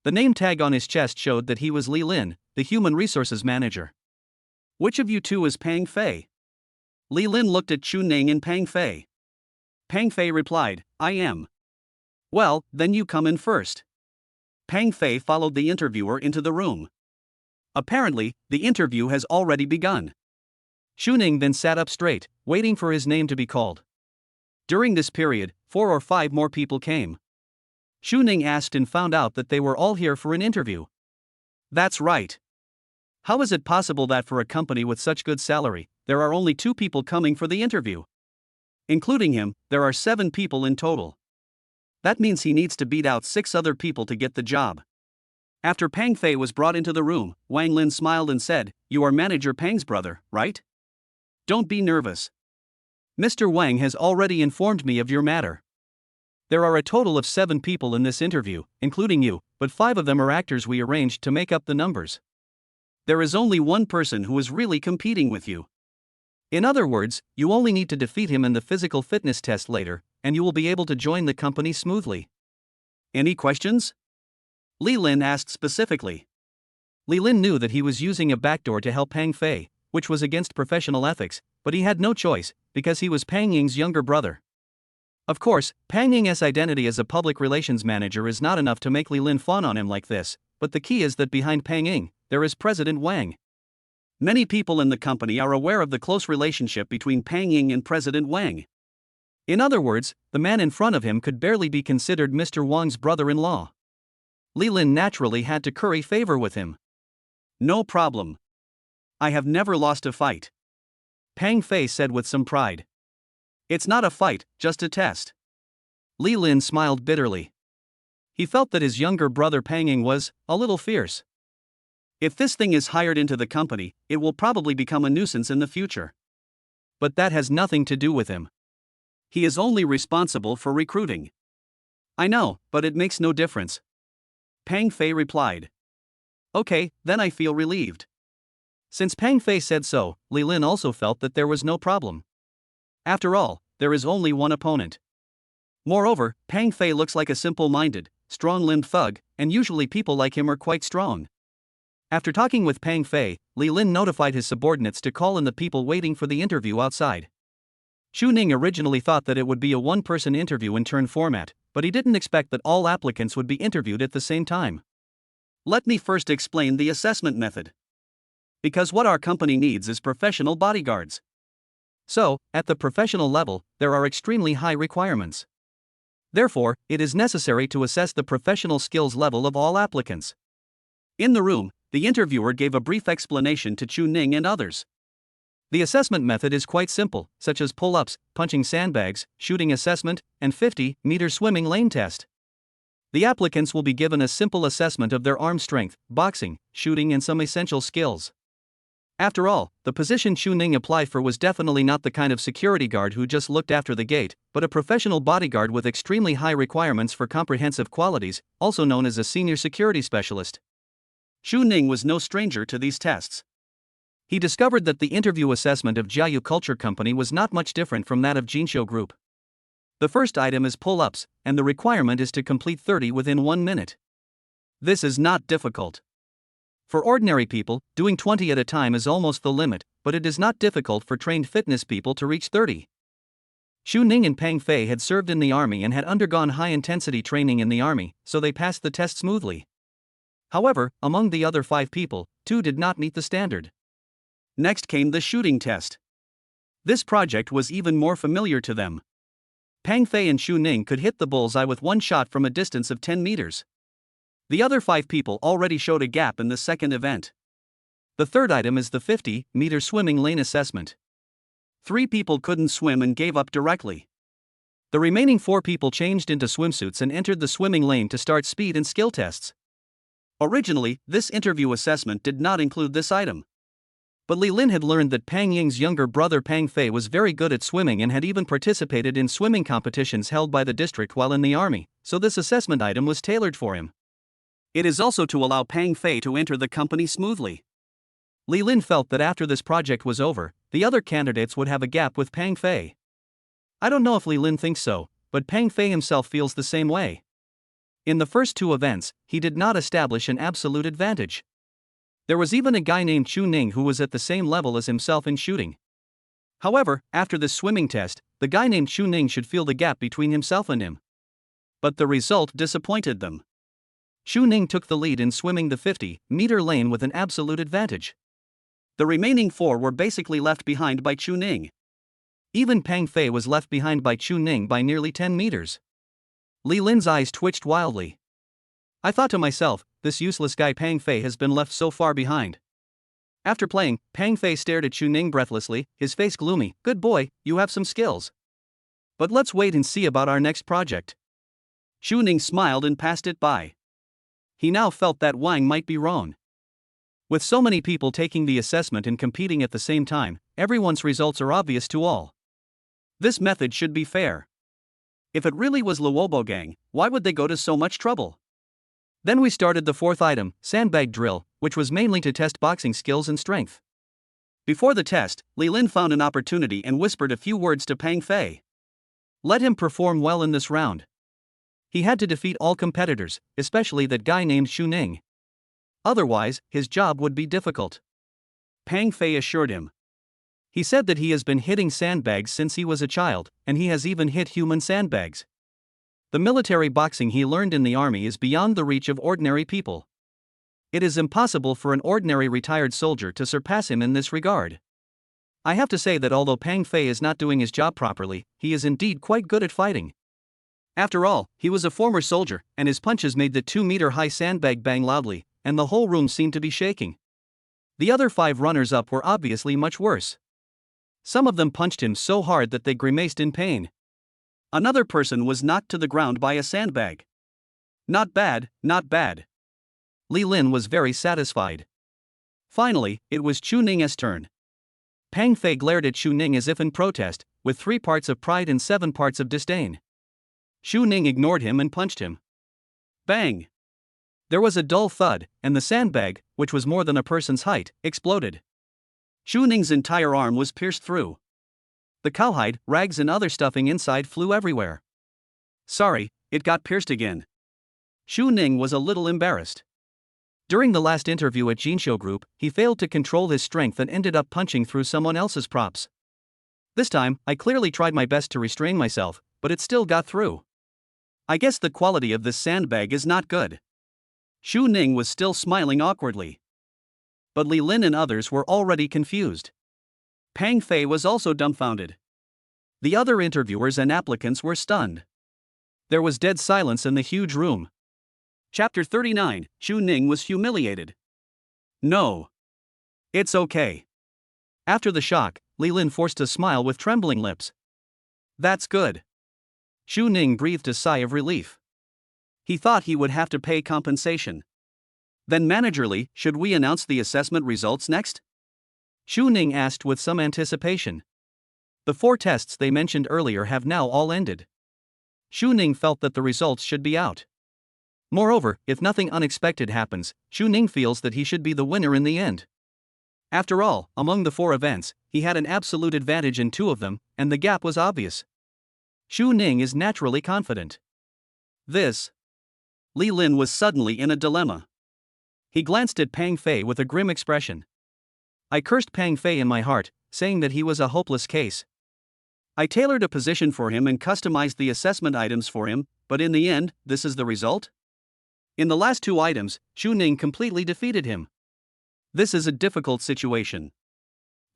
The name tag on his chest showed that he was Li Lin, the human resources manager. Which of you two is Pang Fei? Li Lin looked at Chu Ning and Pang Fei. Pang Fei replied, I am. Well, then you come in first. Pang Fei followed the interviewer into the room. Apparently, the interview has already begun. Chu Ning then sat up straight, waiting for his name to be called. During this period, 4 or 5 more people came. Chu Ning asked and found out that they were all here for an interview. That's right. How is it possible that for a company with such good salary, there are only 2 people coming for the interview? Including him, there are 7 people in total. That means he needs to beat out 6 other people to get the job. After Pang Fei was brought into the room, Wang Lin smiled and said, You are Manager Pang's brother, right? Don't be nervous. Mr. Wang has already informed me of your matter. There are a total of 7 people in this interview, including you, but 5 of them are actors we arranged to make up the numbers. There is only one person who is really competing with you. In other words, you only need to defeat him in the physical fitness test later, and you will be able to join the company smoothly. Any questions? Li Lin asked specifically. Li Lin knew that he was using a backdoor to help Pang Fei, which was against professional ethics, but he had no choice, because he was Pang Ying's younger brother. Of course, Pang Ying's identity as a public relations manager is not enough to make Li Lin fawn on him like this, but the key is that behind Pang Ying, there is President Wang. Many people in the company are aware of the close relationship between Pang Ying and President Wang. In other words, the man in front of him could barely be considered Mr. Wang's brother-in-law. Li Lin naturally had to curry favor with him. No problem. I have never lost a fight, Pang Fei said with some pride. It's not a fight, just a test. Li Lin smiled bitterly. He felt that his younger brother Pang Ying was a little fierce. If this thing is hired into the company, it will probably become a nuisance in the future. But that has nothing to do with him. He is only responsible for recruiting. I know, but it makes no difference, Pang Fei replied. Okay, then I feel relieved. Since Pang Fei said so, Li Lin also felt that there was no problem. After all, there is only one opponent. Moreover, Pang Fei looks like a simple-minded, strong-limbed thug, and usually people like him are quite strong. After talking with Pang Fei, Li Lin notified his subordinates to call in the people waiting for the interview outside. Chu Ning originally thought that it would be a one-person interview in turn format, but he didn't expect that all applicants would be interviewed at the same time. Let me first explain the assessment method. Because what our company needs is professional bodyguards. So, at the professional level, there are extremely high requirements. Therefore, it is necessary to assess the professional skills level of all applicants. In the room, the interviewer gave a brief explanation to Chu Ning and others. The assessment method is quite simple, such as pull-ups, punching sandbags, shooting assessment, and 50-meter swimming lane test. The applicants will be given a simple assessment of their arm strength, boxing, shooting, and some essential skills. After all, the position Chu Ning applied for was definitely not the kind of security guard who just looked after the gate, but a professional bodyguard with extremely high requirements for comprehensive qualities, also known as a senior security specialist. Chu Ning was no stranger to these tests. He discovered that the interview assessment of Jiayu Culture Company was not much different from that of Jinxiu Group. The first item is pull-ups, and the requirement is to complete 30 within 1 minute. This is not difficult. For ordinary people, doing 20 at a time is almost the limit, but it is not difficult for trained fitness people to reach 30. Chu Ning and Pang Fei had served in the army and had undergone high-intensity training in the army, so they passed the test smoothly. However, among the other 5 people, 2 did not meet the standard. Next came the shooting test. This project was even more familiar to them. Pang Fei and Chu Ning could hit the bullseye with one shot from a distance of 10 meters. The other 5 people already showed a gap in the second event. The third item is the 50-meter swimming lane assessment. 3 people couldn't swim and gave up directly. The remaining 4 people changed into swimsuits and entered the swimming lane to start speed and skill tests. Originally, this interview assessment did not include this item. But Li Lin had learned that Pang Ying's younger brother Pang Fei was very good at swimming and had even participated in swimming competitions held by the district while in the army, so this assessment item was tailored for him. It is also to allow Pang Fei to enter the company smoothly. Li Lin felt that after this project was over, the other candidates would have a gap with Pang Fei. I don't know if Li Lin thinks so, but Pang Fei himself feels the same way. In the first 2 events, he did not establish an absolute advantage. There was even a guy named Chu Ning who was at the same level as himself in shooting. However, after this swimming test, the guy named Chu Ning should feel the gap between himself and him. But the result disappointed them. Chu Ning took the lead in swimming the 50-meter lane with an absolute advantage. The remaining 4 were basically left behind by Chu Ning. Even Pang Fei was left behind by Chu Ning by nearly 10 meters. Li Lin's eyes twitched wildly. I thought to myself, this useless guy Pang Fei has been left so far behind. After playing, Pang Fei stared at Chu Ning breathlessly, his face gloomy. Good boy, you have some skills. But let's wait and see about our next project. Chu Ning smiled and passed it by. He now felt that Wang might be wrong. With so many people taking the assessment and competing at the same time, everyone's results are obvious to all. This method should be fair. If it really was Luobo Gang, why would they go to so much trouble? Then we started the 4th item, sandbag drill, which was mainly to test boxing skills and strength. Before the test, Li Lin found an opportunity and whispered a few words to Pang Fei. Let him perform well in this round. He had to defeat all competitors, especially that guy named Chu Ning. Otherwise, his job would be difficult. Pang Fei assured him. He said that he has been hitting sandbags since he was a child, and he has even hit human sandbags. The military boxing he learned in the army is beyond the reach of ordinary people. It is impossible for an ordinary retired soldier to surpass him in this regard. I have to say that although Pang Fei is not doing his job properly, he is indeed quite good at fighting. After all, he was a former soldier, and his punches made the 2-meter-high sandbag bang loudly, and the whole room seemed to be shaking. The other 5 runners-up were obviously much worse. Some of them punched him so hard that they grimaced in pain. Another person was knocked to the ground by a sandbag. Not bad, not bad. Li Lin was very satisfied. Finally, it was Chu Ning's turn. Pang Fei glared at Chu Ning as if in protest, with 3 parts of pride and 7 parts of disdain. Chu Ning ignored him and punched him. Bang! There was a dull thud, and the sandbag, which was more than a person's height, exploded. Chu Ning's entire arm was pierced through. The cowhide, rags and other stuffing inside flew everywhere. Sorry, it got pierced again. Chu Ning was a little embarrassed. During the last interview at Jinsho Group, he failed to control his strength and ended up punching through someone else's props. This time, I clearly tried my best to restrain myself, but it still got through. I guess the quality of this sandbag is not good. Chu Ning was still smiling awkwardly. But Li Lin and others were already confused. Pang Fei was also dumbfounded. The other interviewers and applicants were stunned. There was dead silence in the huge room. Chapter 39, Chu Ning was humiliated. No. It's okay. After the shock, Li Lin forced a smile with trembling lips. That's good. Chu Ning breathed a sigh of relief. He thought he would have to pay compensation. Then managerly, should we announce the assessment results next? Chu Ning asked with some anticipation. The 4 tests they mentioned earlier have now all ended. Chu Ning felt that the results should be out. Moreover, if nothing unexpected happens, Chu Ning feels that he should be the winner in the end. After all, among the 4 events, he had an absolute advantage in 2 of them, and the gap was obvious. Chu Ning is naturally confident. Li Lin was suddenly in a dilemma. He glanced at Pang Fei with a grim expression. I cursed Pang Fei in my heart, saying that he was a hopeless case. I tailored a position for him and customized the assessment items for him, but in the end, this is the result? In the last 2 items, Chu Ning completely defeated him. This is a difficult situation.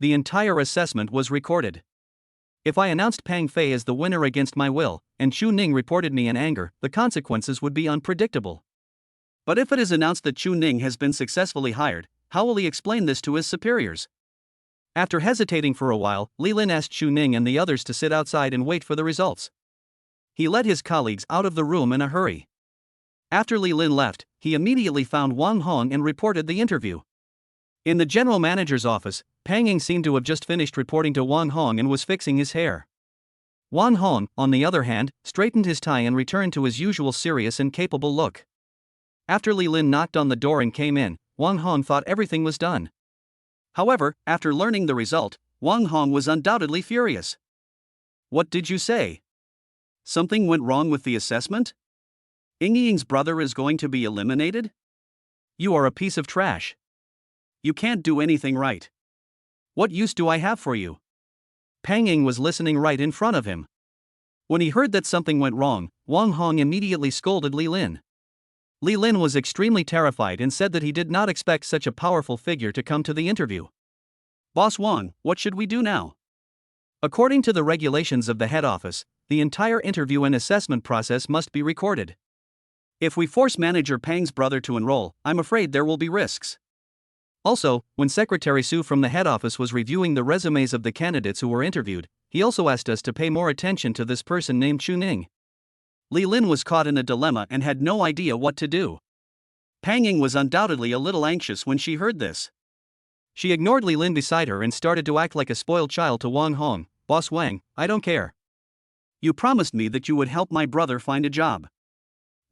The entire assessment was recorded. If I announced Pang Fei as the winner against my will, and Chu Ning reported me in anger, the consequences would be unpredictable. But if it is announced that Chu Ning has been successfully hired, how will he explain this to his superiors? After hesitating for a while, Li Lin asked Chu Ning and the others to sit outside and wait for the results. He led his colleagues out of the room in a hurry. After Li Lin left, he immediately found Wang Hong and reported the interview. In the general manager's office, Pang Ying seemed to have just finished reporting to Wang Hong and was fixing his hair. Wang Hong, on the other hand, straightened his tie and returned to his usual serious and capable look. After Li Lin knocked on the door and came in, Wang Hong thought everything was done. However, after learning the result, Wang Hong was undoubtedly furious. What did you say? Something went wrong with the assessment? Ying's brother is going to be eliminated? You are a piece of trash. You can't do anything right. What use do I have for you? Pang Ying was listening right in front of him. When he heard that something went wrong, Wang Hong immediately scolded Li Lin. Li Lin was extremely terrified and said that he did not expect such a powerful figure to come to the interview. Boss Wang, what should we do now? According to the regulations of the head office, the entire interview and assessment process must be recorded. If we force manager Pang's brother to enroll, I'm afraid there will be risks. Also, when Secretary Su from the head office was reviewing the resumes of the candidates who were interviewed, he also asked us to pay more attention to this person named Chu Ning. Li Lin was caught in a dilemma and had no idea what to do. Pang Ying was undoubtedly a little anxious when she heard this. She ignored Li Lin beside her and started to act like a spoiled child to Wang Hong. Boss Wang, I don't care. You promised me that you would help my brother find a job.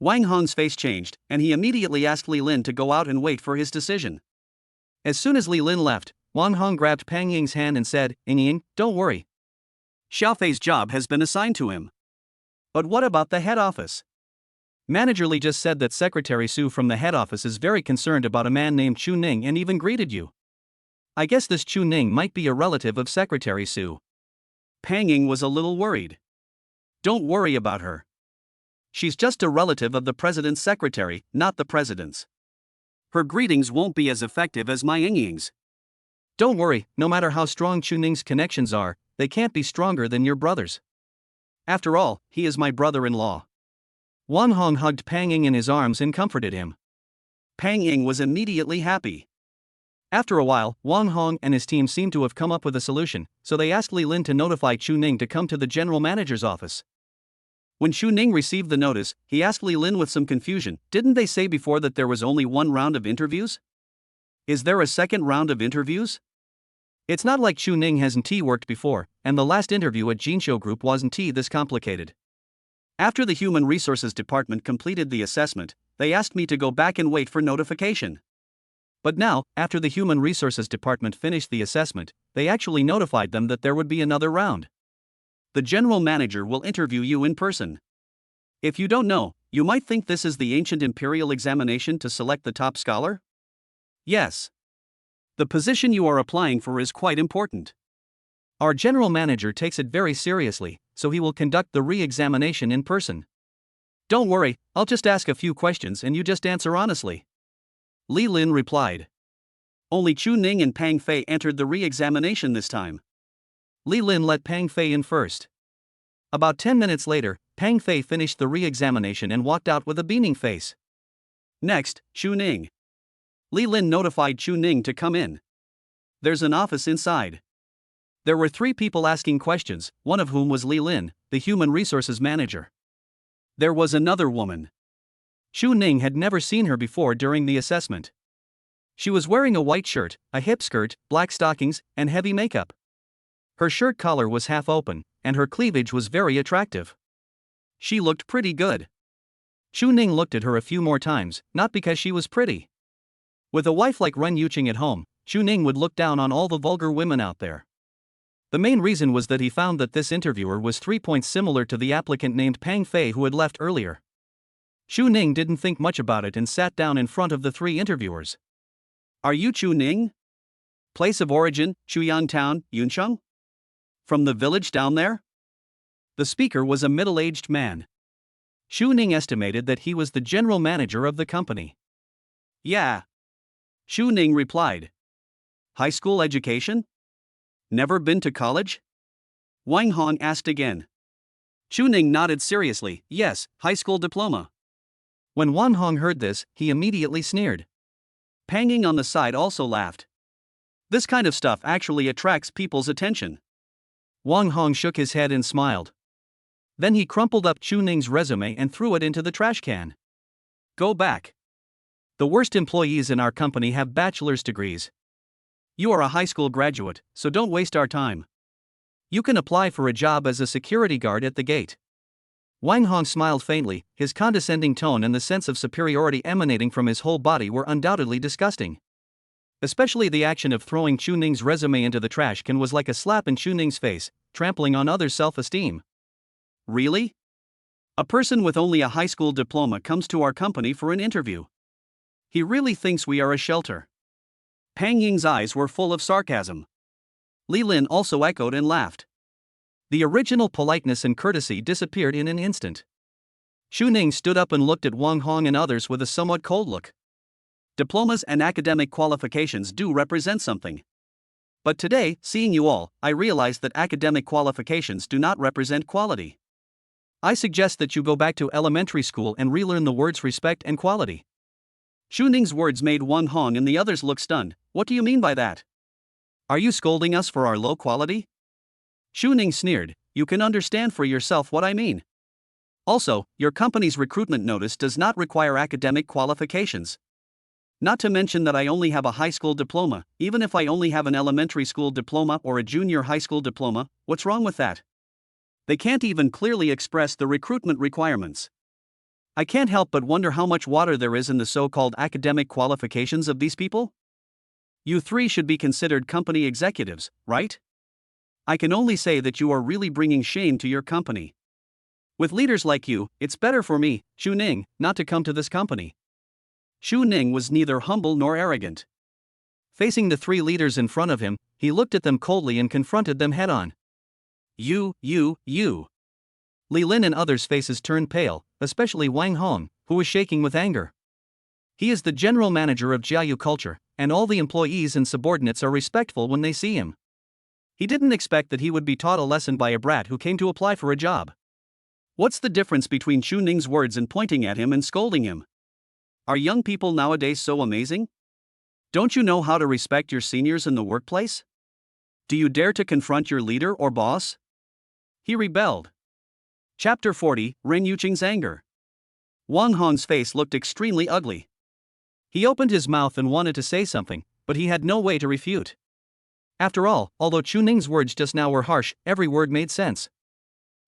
Wang Hong's face changed, and he immediately asked Li Lin to go out and wait for his decision. As soon as Li Lin left, Wang Hong grabbed Pang Ying's hand and said, Ying, don't worry. Xiao Fei's job has been assigned to him. But what about the head office? Manager Lee just said that Secretary Sue from the head office is very concerned about a man named Chu Ning and even greeted you. I guess this Chu Ning might be a relative of Secretary Sue. Pang Ying was a little worried. Don't worry about her. She's just a relative of the president's secretary, not the president's. Her greetings won't be as effective as my Ying Ying's. Don't worry, no matter how strong Chu Ning's connections are, they can't be stronger than your brother's. After all, he is my brother-in-law. Wang Hong hugged Pang Ying in his arms and comforted him. Pang Ying was immediately happy. After a while, Wang Hong and his team seemed to have come up with a solution, so they asked Li Lin to notify Chu Ning to come to the general manager's office. When Chu Ning received the notice, he asked Li Lin with some confusion, "Didn't they say before that there was only one round of interviews? Is there a second round of interviews?" It's not like Chu Ning hasn't worked before, and the last interview at Jinsho Group wasn't this complicated. After the Human Resources Department completed the assessment, they asked me to go back and wait for notification. But now, after the Human Resources Department finished the assessment, they actually notified them that there would be another round. The general manager will interview you in person. If you don't know, you might think this is the ancient imperial examination to select the top scholar? Yes. The position you are applying for is quite important. Our general manager takes it very seriously, so he will conduct the re-examination in person. Don't worry, I'll just ask a few questions and you just answer honestly. Li Lin replied. Only Chu Ning and Pang Fei entered the re-examination this time. Li Lin let Pang Fei in first. About 10 minutes later, Pang Fei finished the re-examination and walked out with a beaming face. Next, Chu Ning. Li Lin notified Chu Ning to come in. There's an office inside. There were 3 people asking questions, one of whom was Li Lin, the human resources manager. There was another woman. Chu Ning had never seen her before during the assessment. She was wearing a white shirt, a hip skirt, black stockings, and heavy makeup. Her shirt collar was half open, and her cleavage was very attractive. She looked pretty good. Chu Ning looked at her a few more times, not because she was pretty. With a wife like Ren Yuqing at home, Chu Ning would look down on all the vulgar women out there. The main reason was that he found that this interviewer was 3 points similar to the applicant named Pang Fei who had left earlier. Chu Ning didn't think much about it and sat down in front of the 3 interviewers. Are you Chu Ning? Place of origin, Chuyang Town, Yuncheng? From the village down there? The speaker was a middle-aged man. Chu Ning estimated that he was the general manager of the company. Yeah. Chu Ning replied. High school education? Never been to college? Wang Hong asked again. Chu Ning nodded seriously, yes, high school diploma. When Wang Hong heard this, he immediately sneered. Pang Ying on the side also laughed. This kind of stuff actually attracts people's attention. Wang Hong shook his head and smiled. Then he crumpled up Chu Ning's resume and threw it into the trash can. Go back. The worst employees in our company have bachelor's degrees. You are a high school graduate, so don't waste our time. You can apply for a job as a security guard at the gate. Wang Hong smiled faintly, his condescending tone and the sense of superiority emanating from his whole body were undoubtedly disgusting. Especially the action of throwing Chu Ning's resume into the trash can was like a slap in Chu Ning's face, trampling on others' self-esteem. Really? A person with only a high school diploma comes to our company for an interview. He really thinks we are a shelter. Pang Ying's eyes were full of sarcasm. Li Lin also echoed and laughed. The original politeness and courtesy disappeared in an instant. Chu Ning stood up and looked at Wang Hong and others with a somewhat cold look. Diplomas and academic qualifications do represent something. But today, seeing you all, I realize that academic qualifications do not represent quality. I suggest that you go back to elementary school and relearn the words respect and quality. Chu Ning's words made Wang Hong and the others look stunned. What do you mean by that? Are you scolding us for our low quality? Chu Ning sneered, you can understand for yourself what I mean. Also, your company's recruitment notice does not require academic qualifications. Not to mention that I only have a high school diploma, even if I only have an elementary school diploma or a junior high school diploma, what's wrong with that? They can't even clearly express the recruitment requirements. I can't help but wonder how much water there is in the so-called academic qualifications of these people. You 3 should be considered company executives, right? I can only say that you are really bringing shame to your company. With leaders like you, it's better for me, Xu Ning, not to come to this company. Xu Ning was neither humble nor arrogant. Facing the three leaders in front of him, he looked at them coldly and confronted them head-on. You. Li Lin and others' faces turned pale, especially Wang Hong, who was shaking with anger. He is the general manager of Jiayu Culture, and all the employees and subordinates are respectful when they see him. He didn't expect that he would be taught a lesson by a brat who came to apply for a job. What's the difference between Xu Ning's words and pointing at him and scolding him? Are young people nowadays so amazing? Don't you know how to respect your seniors in the workplace? Do you dare to confront your leader or boss? He rebelled. Chapter 40, Ren Yuqing's Anger. Wang Hong's face looked extremely ugly. He opened his mouth and wanted to say something, but he had no way to refute. After all, although Xu Ning's words just now were harsh, every word made sense.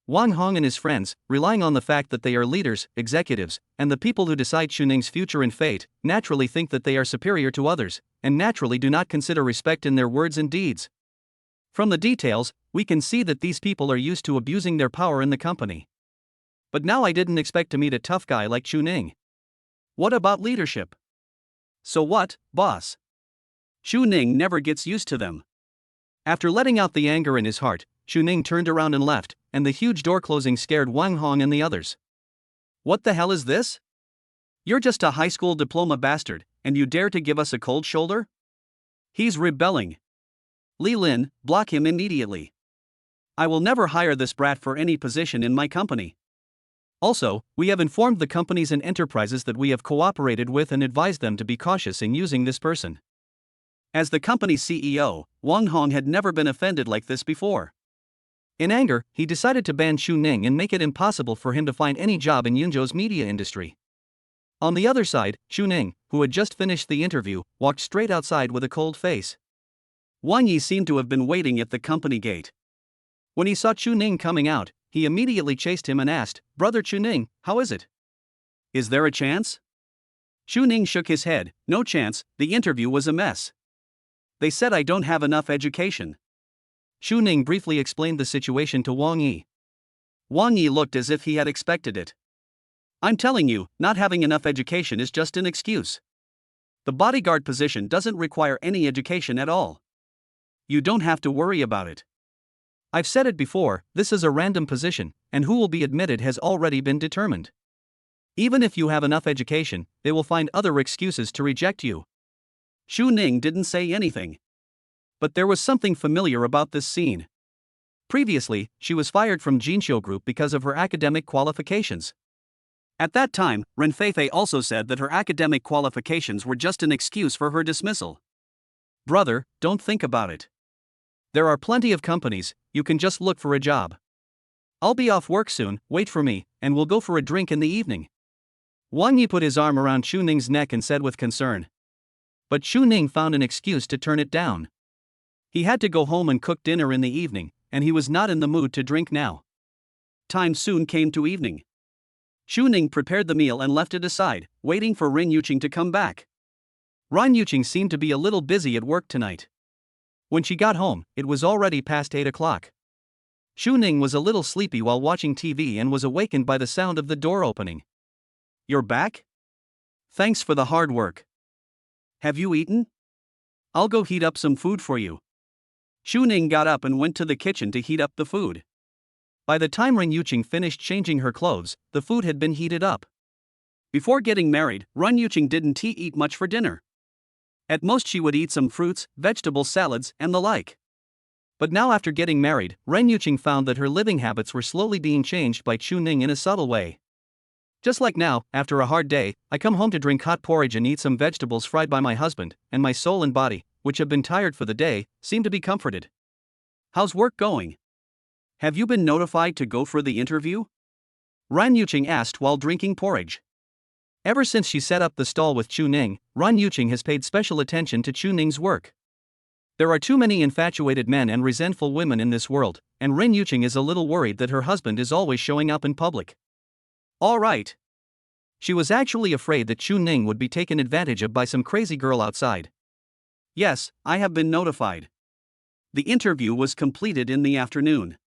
Wang Hong and his friends, relying on the fact that they are leaders, executives, and the people who decide Xu Ning's future and fate, naturally think that they are superior to others, and naturally do not consider respect in their words and deeds. From the details, we can see that these people are used to abusing their power in the company. But now I didn't expect to meet a tough guy like Xu Ning. What about leadership? So what, boss? Xu Ning never gets used to them. After letting out the anger in his heart, Xu Ning turned around and left, and the huge door closing scared Wang Hong and the others. What the hell is this? You're just a high school diploma bastard, and you dare to give us a cold shoulder? He's rebelling. Li Lin, block him immediately. I will never hire this brat for any position in my company. Also, we have informed the companies and enterprises that we have cooperated with and advised them to be cautious in using this person. As the company's CEO, Wang Hong had never been offended like this before. In anger, he decided to ban Xu Ning and make it impossible for him to find any job in Yunzhou's media industry. On the other side, Xu Ning, who had just finished the interview, walked straight outside with a cold face. Wang Yi seemed to have been waiting at the company gate. When he saw Xu Ning coming out, he immediately chased him and asked, "Brother Xu Ning, how is it? Is there a chance?" Xu Ning shook his head, "No chance, the interview was a mess. They said I don't have enough education." Xu Ning briefly explained the situation to Wang Yi. Wang Yi looked as if he had expected it. "I'm telling you, not having enough education is just an excuse. The bodyguard position doesn't require any education at all. You don't have to worry about it. I've said it before, this is a random position, and who will be admitted has already been determined. Even if you have enough education, they will find other excuses to reject you." Xu Ning didn't say anything. But there was something familiar about this scene. Previously, she was fired from Jinxiu Group because of her academic qualifications. At that time, Ren Feifei also said that her academic qualifications were just an excuse for her dismissal. "Brother, don't think about it. There are plenty of companies, you can just look for a job. I'll be off work soon, wait for me, and we'll go for a drink in the evening." Wang Yi put his arm around Xu Ning's neck and said with concern. But Xu Ning found an excuse to turn it down. He had to go home and cook dinner in the evening, and he was not in the mood to drink now. Time soon came to evening. Xu Ning prepared the meal and left it aside, waiting for Ren Yuqing to come back. Ren Yuqing seemed to be a little busy at work tonight. When she got home, it was already past 8 o'clock. Xu Ning was a little sleepy while watching TV and was awakened by the sound of the door opening. "You're back? Thanks for the hard work. Have you eaten? I'll go heat up some food for you." Xu Ning got up and went to the kitchen to heat up the food. By the time Ren Yuqing finished changing her clothes, the food had been heated up. Before getting married, Ren Yuqing didn't eat much for dinner. At most she would eat some fruits, vegetables, salads, and the like. But now after getting married, Ren Yuqing found that her living habits were slowly being changed by Xu Ning in a subtle way. Just like now, after a hard day, I come home to drink hot porridge and eat some vegetables fried by my husband, and my soul and body, which have been tired for the day, seem to be comforted. "How's work going? Have you been notified to go for the interview?" Ren Yuqing asked while drinking porridge. Ever since she set up the stall with Xu Ning, Ren Yuqing has paid special attention to Xu Ning's work. There are too many infatuated men and resentful women in this world, and Ren Yuqing is a little worried that her husband is always showing up in public. All right. She was actually afraid that Xu Ning would be taken advantage of by some crazy girl outside. "Yes, I have been notified. The interview was completed in the afternoon.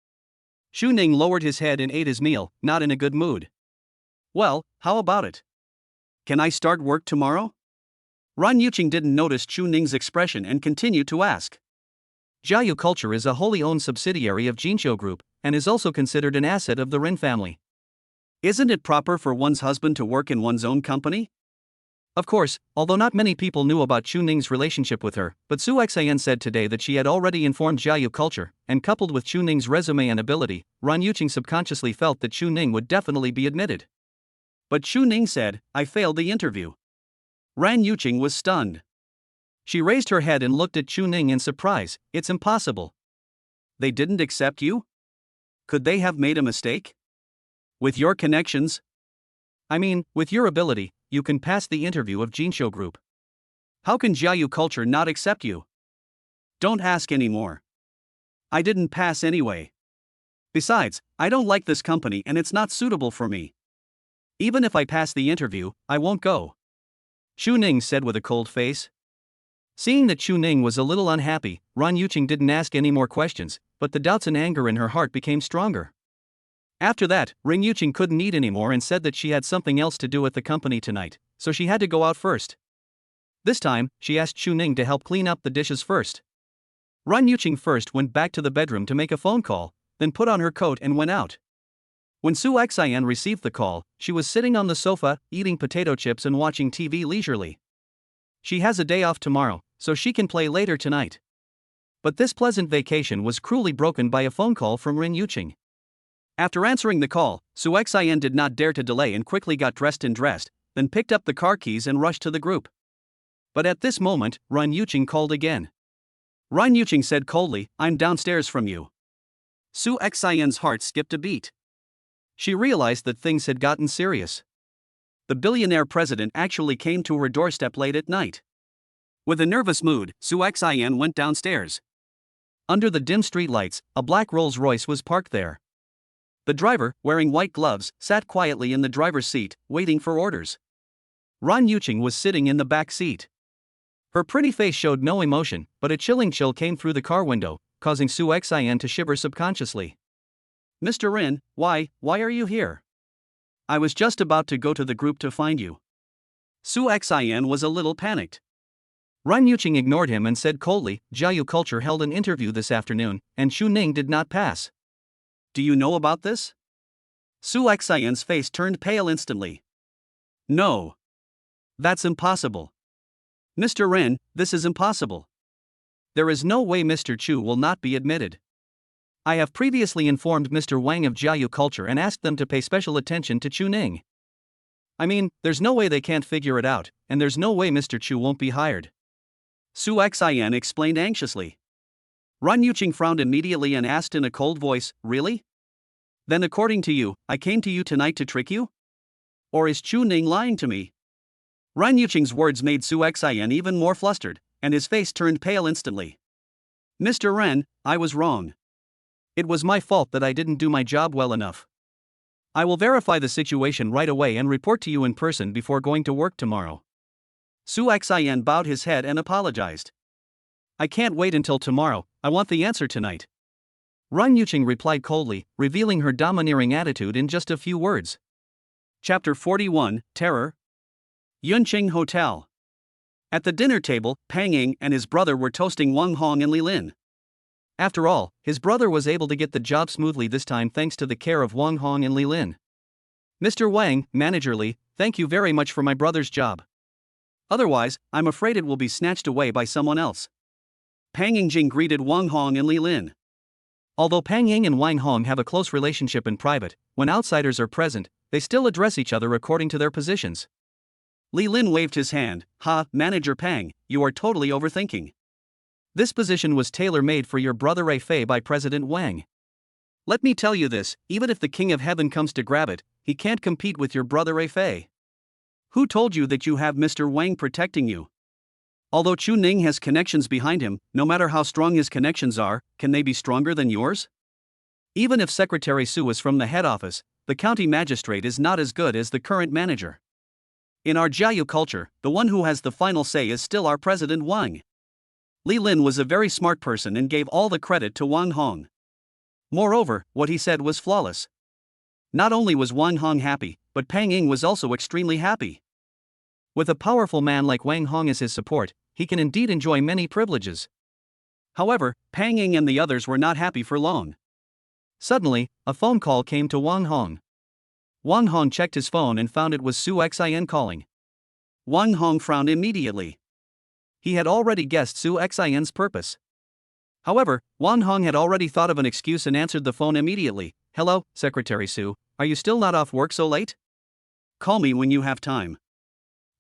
Xu Ning lowered his head and ate his meal, not in a good mood. Well, how about it? Can I start work tomorrow? Ran Yuqing didn't notice Xu Ning's expression and continued to ask. Jiayu Culture is a wholly owned subsidiary of Jinqiu Group, and is also considered an asset of the Rin family. Isn't it proper for one's husband to work in one's own company? Of course, although not many people knew about Xu Ning's relationship with her, but Su Xian said today that she had already informed Jiayu Culture, and coupled with Xu Ning's resume and ability, Ran Yuqing subconsciously felt that Xu Ning would definitely be admitted. But Xu Ning said, I failed the interview. Ran Yuqing was stunned. She raised her head and looked at Xu Ning in surprise. It's impossible. They didn't accept you? Could they have made a mistake? With your connections? I mean, with your ability, you can pass the interview of Jinqiu Group. How can Jiayu Culture not accept you? Don't ask anymore. I didn't pass anyway. Besides, I don't like this company and it's not suitable for me. Even if I pass the interview, I won't go. Xu Ning said with a cold face. Seeing that Xu Ning was a little unhappy, Ran Yuqing didn't ask any more questions, but the doubts and anger in her heart became stronger. After that, Ran Yuqing couldn't eat anymore and said that she had something else to do at the company tonight, so she had to go out first. This time, she asked Xu Ning to help clean up the dishes first. Ran Yuqing first went back to the bedroom to make a phone call, then put on her coat and went out. When Su Xian received the call, she was sitting on the sofa, eating potato chips and watching TV leisurely. She has a day off tomorrow, so she can play later tonight. But this pleasant vacation was cruelly broken by a phone call from Ran Yuqing. After answering the call, Su Xian did not dare to delay and quickly got dressed, then picked up the car keys and rushed to the group. But at this moment, Ran Yuqing called again. Ran Yuqing said coldly, I'm downstairs from you. Su Xian's heart skipped a beat. She realized that things had gotten serious. The billionaire president actually came to her doorstep late at night. With a nervous mood, Su Xian went downstairs. Under the dim streetlights, a black Rolls-Royce was parked there. The driver, wearing white gloves, sat quietly in the driver's seat, waiting for orders. Ran Yuqing was sitting in the back seat. Her pretty face showed no emotion, but a chilling chill came through the car window, causing Su Xian to shiver subconsciously. Mr. Rin, why are you here? I was just about to go to the group to find you. Su Xian was a little panicked. Ran Yuqing ignored him and said coldly, Jiayu Culture held an interview this afternoon, and Xu Ning did not pass. Do you know about this? Su Xian's face turned pale instantly. No. That's impossible. Mr. Rin, this is impossible. There is no way Mr. Chu will not be admitted. I have previously informed Mr. Wang of Jiayu Culture and asked them to pay special attention to Xu Ning. I mean, there's no way they can't figure it out, and there's no way Mr. Chu won't be hired. Su Xian explained anxiously. Ran Yuqing frowned immediately and asked in a cold voice, really? Then according to you, I came to you tonight to trick you? Or is Xu Ning lying to me? Ran Yuqing's words made Su Xian even more flustered, and his face turned pale instantly. Mr. Ren, I was wrong. It was my fault that I didn't do my job well enough. I will verify the situation right away and report to you in person before going to work tomorrow. Su Xian bowed his head and apologized. I can't wait until tomorrow, I want the answer tonight. Ran Yuqing replied coldly, revealing her domineering attitude in just a few words. Chapter 41, Terror. Yunqing Hotel. At the dinner table, Pang Ying and his brother were toasting Wang Hong and Li Lin. After all, his brother was able to get the job smoothly this time thanks to the care of Wang Hong and Li Lin. Mr. Wang, Manager Li, thank you very much for my brother's job. Otherwise, I'm afraid it will be snatched away by someone else. Pang Yingjing greeted Wang Hong and Li Lin. Although Pang Ying and Wang Hong have a close relationship in private, when outsiders are present, they still address each other according to their positions. Li Lin waved his hand. Manager Pang, you are totally overthinking. This position was tailor-made for your brother Ray Fei by President Wang. Let me tell you this, even if the King of Heaven comes to grab it, he can't compete with your brother Ray Fei. Who told you that you have Mr. Wang protecting you? Although Xu Ning has connections behind him, no matter how strong his connections are, can they be stronger than yours? Even if Secretary Su is from the head office, the county magistrate is not as good as the current manager. In our Jiayu culture, the one who has the final say is still our President Wang. Li Lin was a very smart person and gave all the credit to Wang Hong. Moreover, what he said was flawless. Not only was Wang Hong happy, but Pang Ying was also extremely happy. With a powerful man like Wang Hong as his support, he can indeed enjoy many privileges. However, Pang Ying and the others were not happy for long. Suddenly, a phone call came to Wang Hong. Wang Hong checked his phone and found it was Su Xin calling. Wang Hong frowned immediately. He had already guessed Su Xin's purpose. However, Wang Hong had already thought of an excuse and answered the phone immediately. "Hello, Secretary Su, are you still not off work so late? Call me when you have time.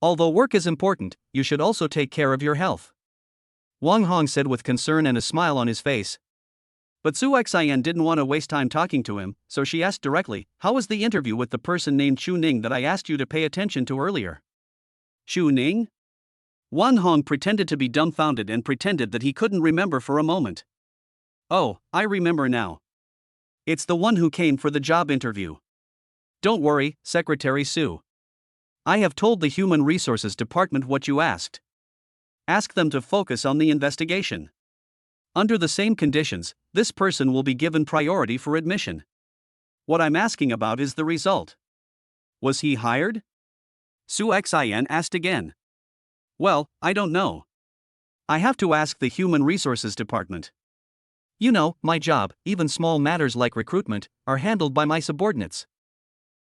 Although work is important, you should also take care of your health," Wang Hong said with concern and a smile on his face. But Su Xin didn't want to waste time talking to him, so she asked directly, "How was the interview with the person named Chu Ning that I asked you to pay attention to earlier?" Chu Ning? Wang Hong pretended to be dumbfounded and pretended that he couldn't remember for a moment. "Oh, I remember now. It's the one who came for the job interview. Don't worry, Secretary Su. I have told the Human Resources Department what you asked. Ask them to focus on the investigation. Under the same conditions, this person will be given priority for admission. What I'm asking about is the result. Was he hired?" Su Xin asked again. "Well, I don't know. I have to ask the Human Resources Department. You know, my job, even small matters like recruitment, are handled by my subordinates."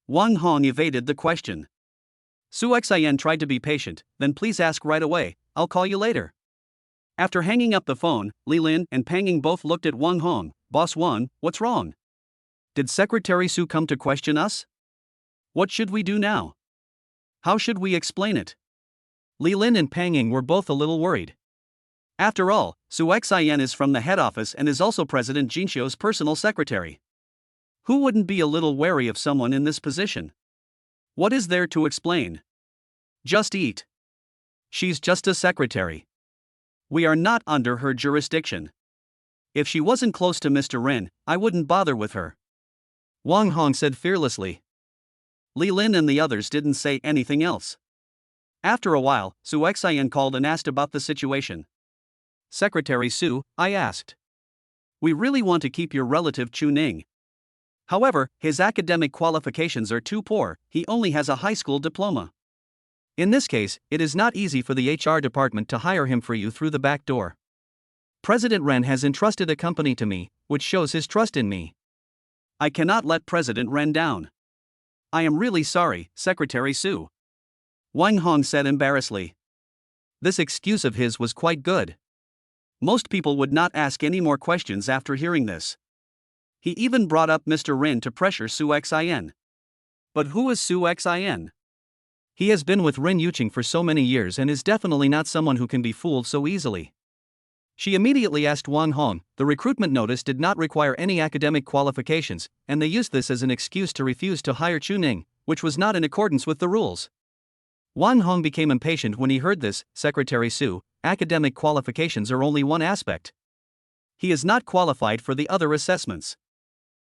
Wang Hong evaded the question. Su Xin tried to be patient, "Then please ask right away, I'll call you later." After hanging up the phone, Li Lin and Pang Ying both looked at Wang Hong. "Boss Wang, what's wrong? Did Secretary Su come to question us? What should we do now? How should we explain it?" Li Lin and Pang Ying were both a little worried. After all, Su Xin is from the head office and is also President Jinxiu's personal secretary. Who wouldn't be a little wary of someone in this position? What is there to explain? Just eat. She's just a secretary. We are not under her jurisdiction. If she wasn't close to Mr. Ren, I wouldn't bother with her," Wang Hong said fearlessly. Li Lin and the others didn't say anything else. After a while, Su Xin called and asked about the situation. "Secretary Su," I asked. "We really want to keep your relative Chu Ning. However, his academic qualifications are too poor, he only has a high school diploma. In this case, it is not easy for the HR department to hire him for you through the back door. President Ren has entrusted a company to me, which shows his trust in me. I cannot let President Ren down. I am really sorry, Secretary Su," Wang Hong said embarrassedly. This excuse of his was quite good. Most people would not ask any more questions after hearing this. He even brought up Mr. Ren to pressure Su Xin. But who is Su Xin? He has been with Ren Yuqing for so many years and is definitely not someone who can be fooled so easily. She immediately asked Wang Hong. The recruitment notice did not require any academic qualifications, and they used this as an excuse to refuse to hire Chu Ning, which was not in accordance with the rules. Wang Hong became impatient when he heard this. "Secretary Su, academic qualifications are only one aspect. He is not qualified for the other assessments.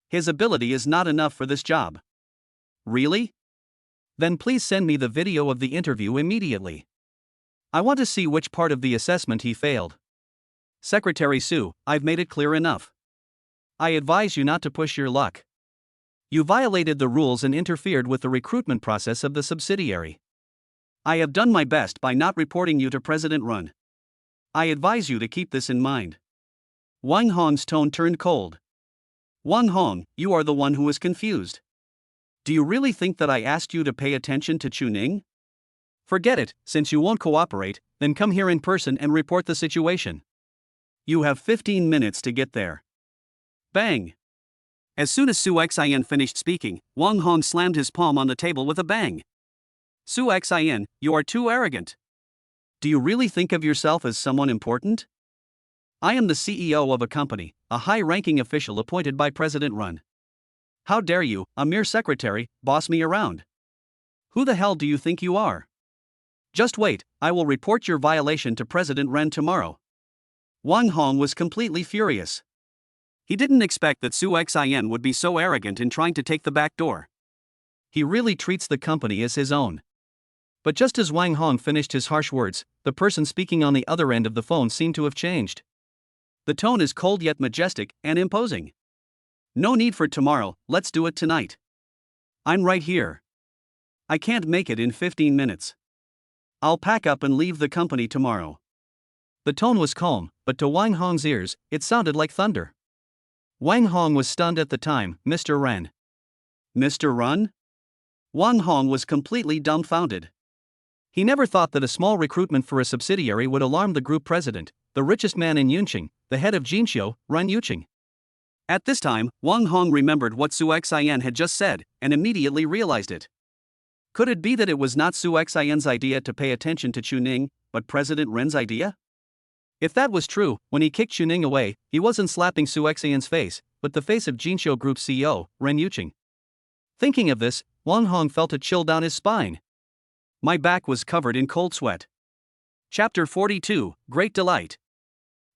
His ability is not enough for this job." "Really? Then please send me the video of the interview immediately. I want to see which part of the assessment he failed." "Secretary Su, I've made it clear enough. I advise you not to push your luck. You violated the rules and interfered with the recruitment process of the subsidiary. I have done my best by not reporting you to President Ren. I advise you to keep this in mind." Wang Hong's tone turned cold. "Wang Hong, you are the one who is confused. Do you really think that I asked you to pay attention to Chu Ning? Forget it, since you won't cooperate, then come here in person and report the situation. You have 15 minutes to get there." Bang! As soon as Su Xin finished speaking, Wang Hong slammed his palm on the table with a bang. "Su Xin, you are too arrogant. Do you really think of yourself as someone important? I am the CEO of a company, a high-ranking official appointed by President Ren. How dare you, a mere secretary, boss me around? Who the hell do you think you are? Just wait, I will report your violation to President Ren tomorrow." Wang Hong was completely furious. He didn't expect that Su Xin would be so arrogant in trying to take the back door. He really treats the company as his own. But just as Wang Hong finished his harsh words, the person speaking on the other end of the phone seemed to have changed. The tone is cold yet majestic and imposing. No need for tomorrow, let's do it tonight. I'm right here. I can't make it in 15 minutes. I'll pack up and leave the company tomorrow. The tone was calm, but to Wang Hong's ears, it sounded like thunder. Wang Hong was stunned at the time. Mr. Ren. Mr. Ren? Wang Hong was completely dumbfounded. He never thought that a small recruitment for a subsidiary would alarm the group president, the richest man in Yunqing, the head of Jinxiu, Ren Yuqing. At this time, Wang Hong remembered what Su Xian had just said, and immediately realized it. Could it be that it was not Su Xian's idea to pay attention to Chu Ning, but President Ren's idea? If that was true, when he kicked Chu Ning away, he wasn't slapping Su Xian's face, but the face of Jinxiu Group CEO, Ren Yuqing. Thinking of this, Wang Hong felt a chill down his spine. My back was covered in cold sweat. Chapter 42, Great Delight.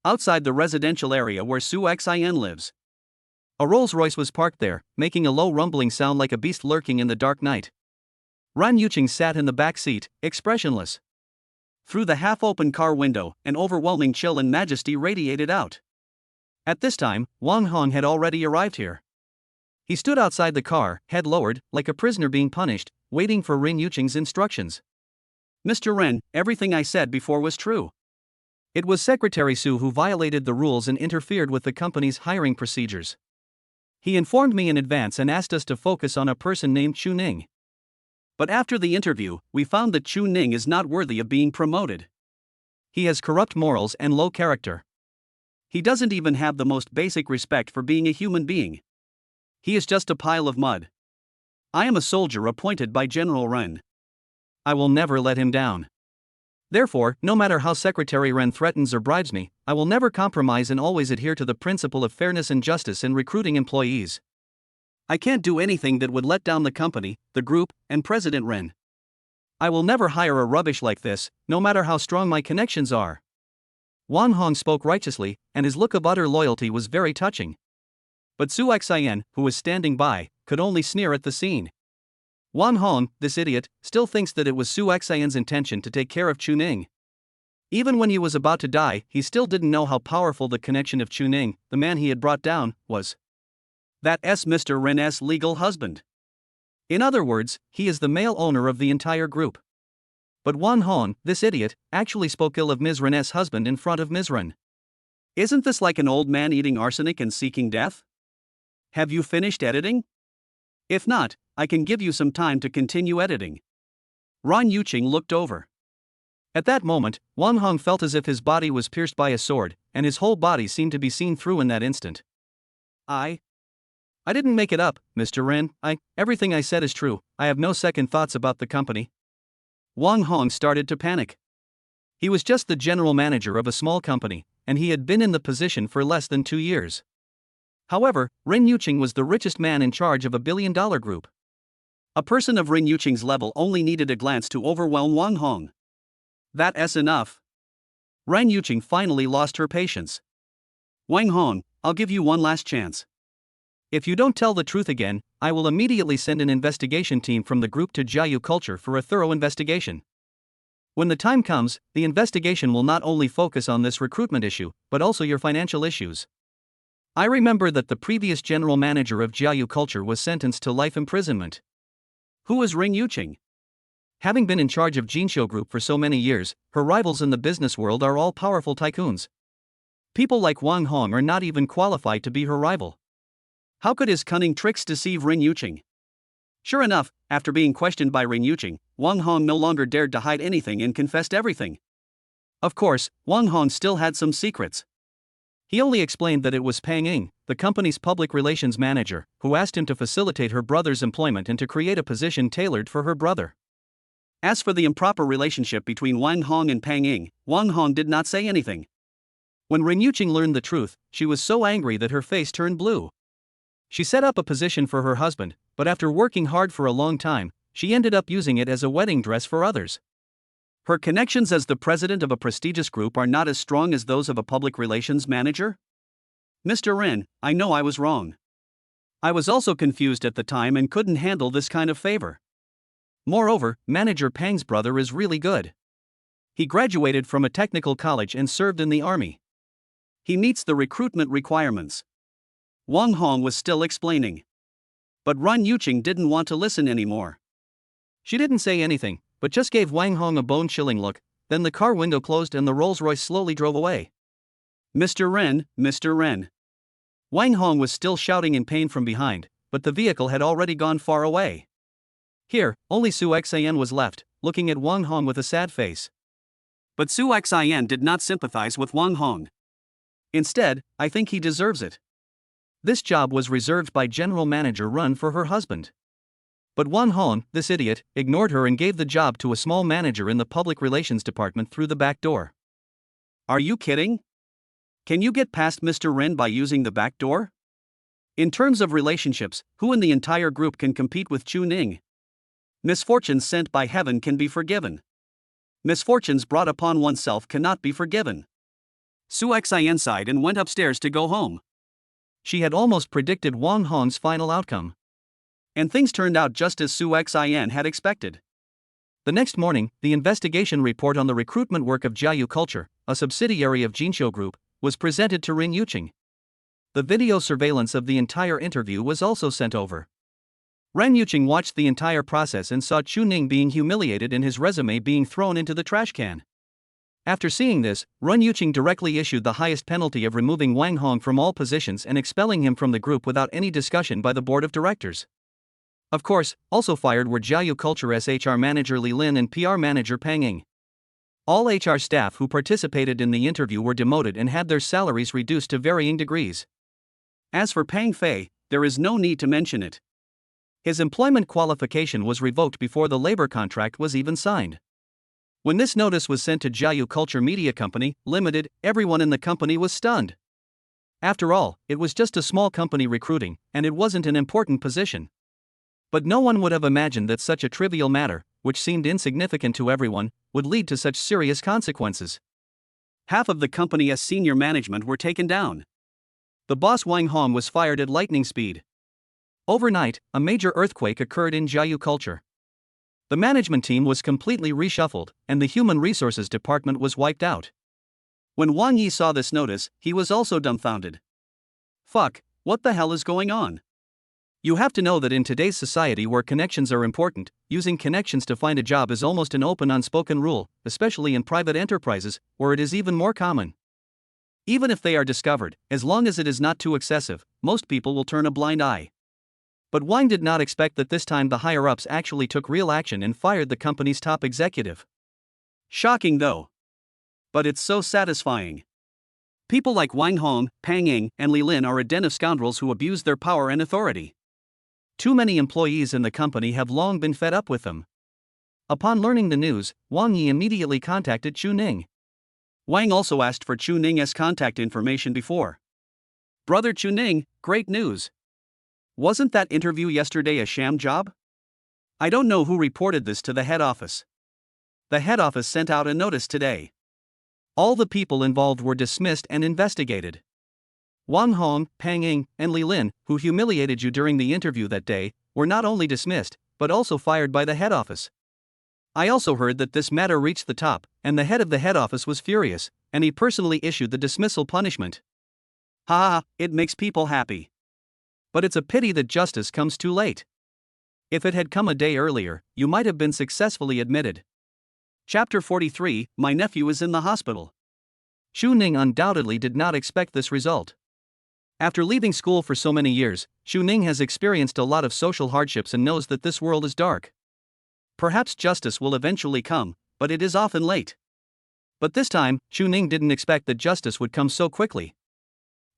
Outside the residential area where Su Xian lives. A Rolls-Royce was parked there, making a low rumbling sound like a beast lurking in the dark night. Ren Yuqing sat in the back seat, expressionless. Through the half-open car window, an overwhelming chill and majesty radiated out. At this time, Wang Hong had already arrived here. He stood outside the car, head lowered, like a prisoner being punished, waiting for Ren Yuqing's instructions. Mr. Ren, everything I said before was true. It was Secretary Su who violated the rules and interfered with the company's hiring procedures. He informed me in advance and asked us to focus on a person named Chu Ning. But after the interview, we found that Chu Ning is not worthy of being promoted. He has corrupt morals and low character. He doesn't even have the most basic respect for being a human being. He is just a pile of mud. I am a soldier appointed by General Ren. I will never let him down. Therefore, no matter how Secretary Ren threatens or bribes me, I will never compromise and always adhere to the principle of fairness and justice in recruiting employees. I can't do anything that would let down the company, the group, and President Ren. I will never hire a rubbish like this, no matter how strong my connections are. Wang Hong spoke righteously, and his look of utter loyalty was very touching. But Su Xian, who was standing by, could only sneer at the scene. Wang Hong, this idiot, still thinks that it was Su Xian's intention to take care of Chu Ning. Even when he was about to die, he still didn't know how powerful the connection of Chu Ning, the man he had brought down, was. That's Mr. Ren's legal husband. In other words, he is the male owner of the entire group. But Wang Hong, this idiot, actually spoke ill of Ms. Ren's husband in front of Ms. Ren. Isn't this like an old man eating arsenic and seeking death? Have you finished editing? If not, I can give you some time to continue editing. Ren Yuqing looked over. At that moment, Wang Hong felt as if his body was pierced by a sword, and his whole body seemed to be seen through in that instant. I didn't make it up, Mr. Ren. Everything I said is true. I have no second thoughts about the company. Wang Hong started to panic. He was just the general manager of a small company, and he had been in the position for less than 2 years. However, Ren Yuqing was the richest man in charge of a billion-dollar group. A person of Ren Yuqing's level only needed a glance to overwhelm Wang Hong. That's enough. Ren Yuqing finally lost her patience. Wang Hong, I'll give you one last chance. If you don't tell the truth again, I will immediately send an investigation team from the group to Jiayu Culture for a thorough investigation. When the time comes, the investigation will not only focus on this recruitment issue, but also your financial issues. I remember that the previous general manager of Jiayu Culture was sentenced to life imprisonment. Who is Ren Yuqing? Having been in charge of Jinxiu Group for so many years, her rivals in the business world are all powerful tycoons. People like Wang Hong are not even qualified to be her rival. How could his cunning tricks deceive Ren Yuqing? Sure enough, after being questioned by Ren Yuqing, Wang Hong no longer dared to hide anything and confessed everything. Of course, Wang Hong still had some secrets. He only explained that it was Pang Ying, the company's public relations manager, who asked him to facilitate her brother's employment and to create a position tailored for her brother. As for the improper relationship between Wang Hong and Pang Ying, Wang Hong did not say anything. When Ren Yuqing learned the truth, she was so angry that her face turned blue. She set up a position for her husband, but after working hard for a long time, she ended up using it as a wedding dress for others. Her connections as the president of a prestigious group are not as strong as those of a public relations manager? Mr. Ren, I know I was wrong. I was also confused at the time and couldn't handle this kind of favor. Moreover, Manager Pang's brother is really good. He graduated from a technical college and served in the army. He meets the recruitment requirements. Wang Hong was still explaining. But Ren Yuqing didn't want to listen anymore. She didn't say anything, but just gave Wang Hong a bone-chilling look, then the car window closed and the Rolls-Royce slowly drove away. Mr. Ren, Mr. Ren. Wang Hong was still shouting in pain from behind, but the vehicle had already gone far away. Here, only Su Xian was left, looking at Wang Hong with a sad face. But Su Xian did not sympathize with Wang Hong. Instead, I think he deserves it. This job was reserved by General Manager Ren for her husband. But Wang Hong, this idiot, ignored her and gave the job to a small manager in the public relations department through the back door. Are you kidding? Can you get past Mr. Ren by using the back door? In terms of relationships, who in the entire group can compete with Chu Ning? Misfortunes sent by heaven can be forgiven. Misfortunes brought upon oneself cannot be forgiven. Su Xian sighed and went upstairs to go home. She had almost predicted Wang Hong's final outcome. And things turned out just as Su Xian had expected. The next morning, the investigation report on the recruitment work of Jiayu Culture, a subsidiary of Jinqiu Group, was presented to Ren Yuqing. The video surveillance of the entire interview was also sent over. Ren Yuqing watched the entire process and saw Chu Ning being humiliated and his resume being thrown into the trash can. After seeing this, Ren Yuqing directly issued the highest penalty of removing Wang Hong from all positions and expelling him from the group without any discussion by the board of directors. Of course, also fired were Jiayu Culture's HR manager Li Lin and PR manager Pang Ying. All HR staff who participated in the interview were demoted and had their salaries reduced to varying degrees. As for Pang Fei, there is no need to mention it. His employment qualification was revoked before the labor contract was even signed. When this notice was sent to Jiayu Culture Media Company, Limited, everyone in the company was stunned. After all, it was just a small company recruiting, and it wasn't an important position. But no one would have imagined that such a trivial matter, which seemed insignificant to everyone, would lead to such serious consequences. Half of the company's senior management were taken down. The boss Wang Hong was fired at lightning speed. Overnight, a major earthquake occurred in Jiayu Culture. The management team was completely reshuffled, and the human resources department was wiped out. When Wang Yi saw this notice, he was also dumbfounded. Fuck, what the hell is going on? You have to know that in today's society where connections are important, using connections to find a job is almost an open unspoken rule, especially in private enterprises, where it is even more common. Even if they are discovered, as long as it is not too excessive, most people will turn a blind eye. But Wang did not expect that this time the higher-ups actually took real action and fired the company's top executive. Shocking though. But it's so satisfying. People like Wang Hong, Pang Ying, and Li Lin are a den of scoundrels who abuse their power and authority. Too many employees in the company have long been fed up with them. Upon learning the news, Wang Yi immediately contacted Chu Ning. Wang also asked for Chu Ning's contact information before. Brother Chu Ning, great news. Wasn't that interview yesterday a sham job? I don't know who reported this to the head office. The head office sent out a notice today. All the people involved were dismissed and investigated. Wang Hong, Pang Ying, and Li Lin, who humiliated you during the interview that day, were not only dismissed, but also fired by the head office. I also heard that this matter reached the top, and the head of the head office was furious, and he personally issued the dismissal punishment. Ha, it makes people happy. But it's a pity that justice comes too late. If it had come a day earlier, you might have been successfully admitted. Chapter 43, My nephew is in the hospital. Chu Ning undoubtedly did not expect this result. After leaving school for so many years, Chu Ning has experienced a lot of social hardships and knows that this world is dark. Perhaps justice will eventually come, but it is often late. But this time, Chu Ning didn't expect that justice would come so quickly.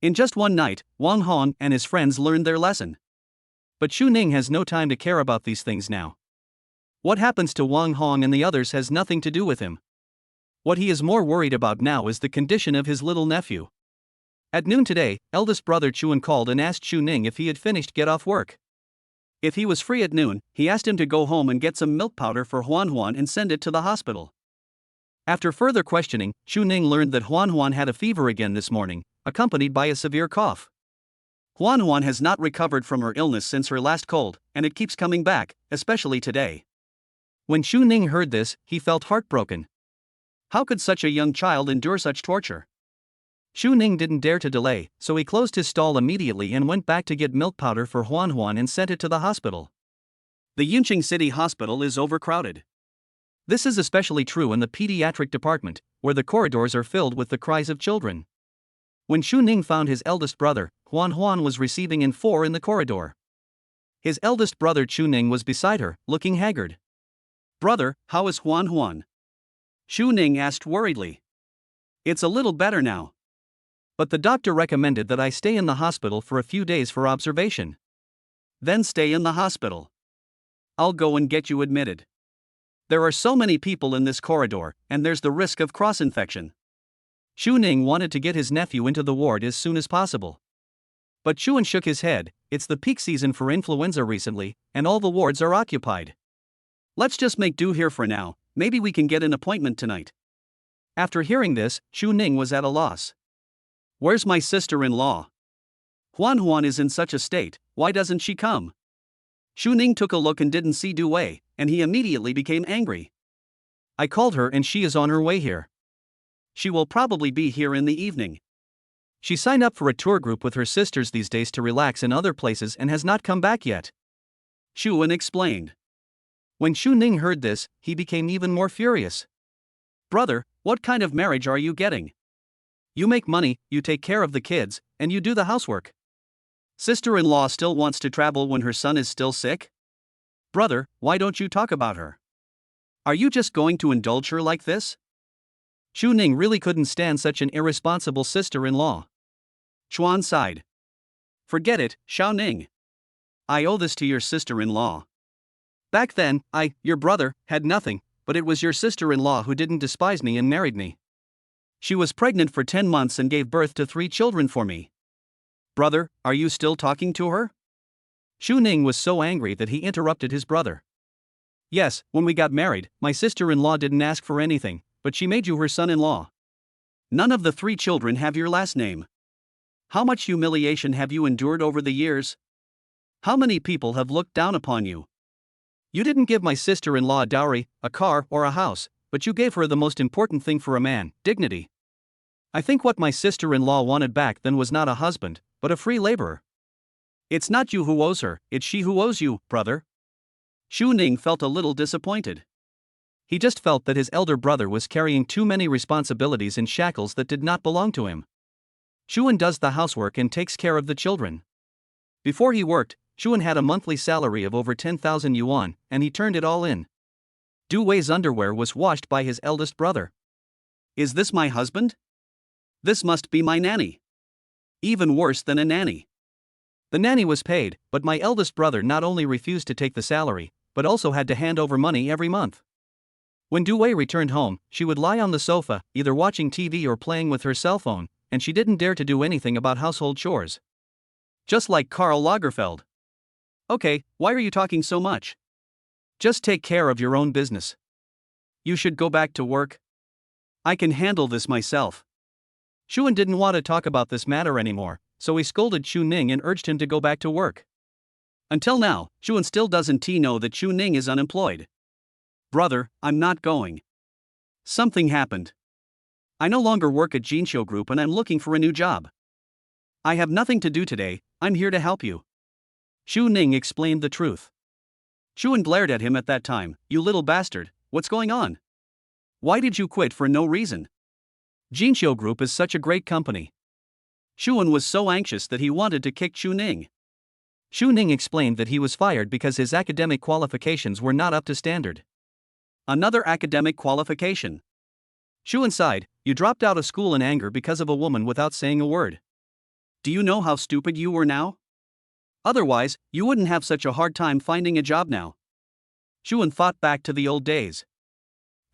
In just one night, Wang Hong and his friends learned their lesson. But Chu Ning has no time to care about these things now. What happens to Wang Hong and the others has nothing to do with him. What he is more worried about now is the condition of his little nephew. At noon today, eldest brother Chuan called and asked Chu Ning if he had finished get off work. If he was free at noon, he asked him to go home and get some milk powder for Huan Huan and send it to the hospital. After further questioning, Chu Ning learned that Huan Huan had a fever again this morning, accompanied by a severe cough. Huan Huan has not recovered from her illness since her last cold, and it keeps coming back, especially today. When Chu Ning heard this, he felt heartbroken. How could such a young child endure such torture? Xu Ning didn't dare to delay, so he closed his stall immediately and went back to get milk powder for Huan Huan and sent it to the hospital. The Yunqing City Hospital is overcrowded. This is especially true in the pediatric department, where the corridors are filled with the cries of children. When Xu Ning found his eldest brother, Huan Huan was receiving in 4 in the corridor. His eldest brother Xu Ning was beside her, looking haggard. "Brother, how is Huan Huan?" Xu Ning asked worriedly. "It's a little better now. But the doctor recommended that I stay in the hospital for a few days for observation." "Then stay in the hospital. I'll go and get you admitted. There are so many people in this corridor, and there's the risk of cross-infection." Xu Ning wanted to get his nephew into the ward as soon as possible. But Xuan shook his head. "It's the peak season for influenza recently, and all the wards are occupied. Let's just make do here for now, maybe we can get an appointment tonight." After hearing this, Xu Ning was at a loss. "Where's my sister-in-law? Huan Huan is in such a state, why doesn't she come?" Xu Ning took a look and didn't see Du Wei, and he immediately became angry. "I called her and she is on her way here. She will probably be here in the evening. She signed up for a tour group with her sisters these days to relax in other places and has not come back yet." Xuan explained. When Xu Ning heard this, he became even more furious. "Brother, what kind of marriage are you getting? You make money, you take care of the kids, and you do the housework. Sister-in-law still wants to travel when her son is still sick? Brother, why don't you talk about her? Are you just going to indulge her like this?" Xu Ning really couldn't stand such an irresponsible sister-in-law. Chuan sighed. "Forget it, Xiao Ning. I owe this to your sister-in-law. Back then, your brother, had nothing, but it was your sister-in-law who didn't despise me and married me. She was pregnant for 10 months and gave birth to 3 children for me. Brother, are you still talking to her?" Xu Ning was so angry that he interrupted his brother. "Yes, when we got married, my sister-in-law didn't ask for anything, but she made you her son-in-law. None of the 3 children have your last name. How much humiliation have you endured over the years? How many people have looked down upon you? You didn't give my sister-in-law a dowry, a car, or a house, but you gave her the most important thing for a man, dignity. I think what my sister-in-law wanted back then was not a husband, but a free laborer. It's not you who owes her, it's she who owes you, brother." Xu Ning felt a little disappointed. He just felt that his elder brother was carrying too many responsibilities in shackles that did not belong to him. Xuan does the housework and takes care of the children. Before he worked, Xuan had a monthly salary of over 10,000 yuan, and he turned it all in. Du Wei's underwear was washed by his eldest brother. "Is this my husband? This must be my nanny. Even worse than a nanny." The nanny was paid, but my eldest brother not only refused to take the salary, but also had to hand over money every month. When Du Wei returned home, she would lie on the sofa, either watching TV or playing with her cell phone, and she didn't dare to do anything about household chores. Just like Karl Lagerfeld. "Okay, why are you talking so much? Just take care of your own business. You should go back to work. I can handle this myself." Xuan didn't want to talk about this matter anymore, so he scolded Xu Ning and urged him to go back to work. Until now, Xuan still doesn't know that Xu Ning is unemployed. "Brother, I'm not going. Something happened. I no longer work at Jinxiu Group and I'm looking for a new job. I have nothing to do today, I'm here to help you." Xu Ning explained the truth. Xuan glared at him at that time. "You little bastard, what's going on? Why did you quit for no reason? Jinxiu Group is such a great company." Xuan was so anxious that he wanted to kick Xu Ning. Xu Ning explained that he was fired because his academic qualifications were not up to standard. "Another academic qualification?" Xuan sighed. "You dropped out of school in anger because of a woman without saying a word. Do you know how stupid you were now? Otherwise, you wouldn't have such a hard time finding a job now." Xuan thought back to the old days.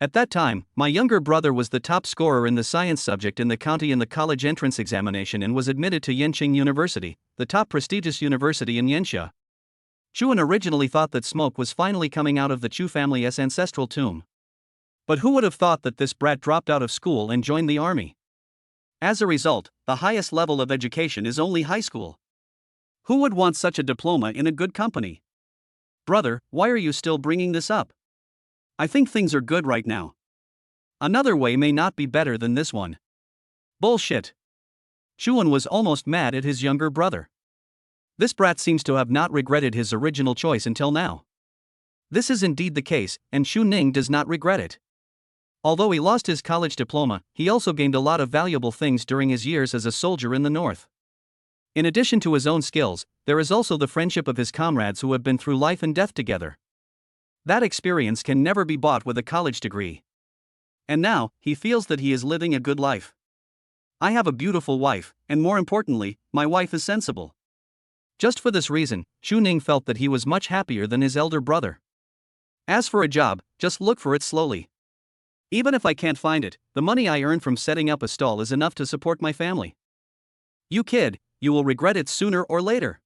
At that time, my younger brother was the top scorer in the science subject in the county in the college entrance examination and was admitted to Yenqing University, the top prestigious university in Yanxia. Xuan originally thought that smoke was finally coming out of the Chu family's ancestral tomb. But who would have thought that this brat dropped out of school and joined the army? As a result, the highest level of education is only high school. Who would want such a diploma in a good company? Brother, why are you still bringing this up? I think things are good right now. Another way may not be better than this one. Bullshit. Shuan was almost mad at his younger brother. This brat seems to have not regretted his original choice until now. This is indeed the case, and Shu Ning does not regret it. Although he lost his college diploma, he also gained a lot of valuable things during his years as a soldier in the north. In addition to his own skills, there is also the friendship of his comrades who have been through life and death together. That experience can never be bought with a college degree. And now, he feels that he is living a good life. I have a beautiful wife, and more importantly, my wife is sensible. Just for this reason, Shu Ning felt that he was much happier than his elder brother. As for a job, just look for it slowly. Even if I can't find it, the money I earn from setting up a stall is enough to support my family. You kid, you will regret it sooner or later.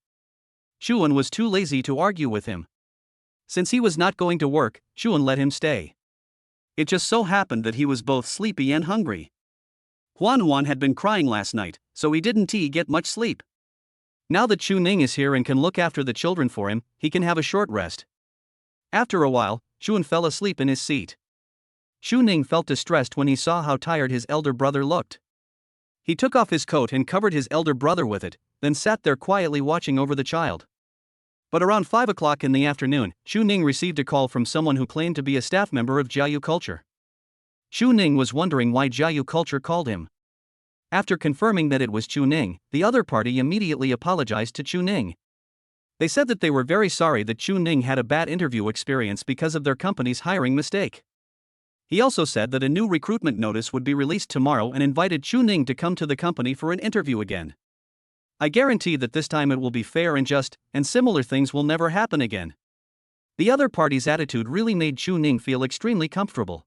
Shuan was too lazy to argue with him. Since he was not going to work, Shuan let him stay. It just so happened that he was both sleepy and hungry. Huan had been crying last night, so he didn't get much sleep. Now that Shu Ning is here and can look after the children for him, he can have a short rest. After a while, Shuan fell asleep in his seat. Shu Ning felt distressed when he saw how tired his elder brother looked. He took off his coat and covered his elder brother with it, then sat there quietly watching over the child. But around 5 o'clock in the afternoon, Shu Ning received a call from someone who claimed to be a staff member of Jiayu Culture. Shu Ning was wondering why Jiayu Culture called him. After confirming that it was Chu Ning, the other party immediately apologized to Chu Ning. They said that they were very sorry that Chu Ning had a bad interview experience because of their company's hiring mistake. He also said that a new recruitment notice would be released tomorrow and invited Chu Ning to come to the company for an interview again. I guarantee that this time it will be fair and just, and similar things will never happen again. The other party's attitude really made Chu Ning feel extremely comfortable.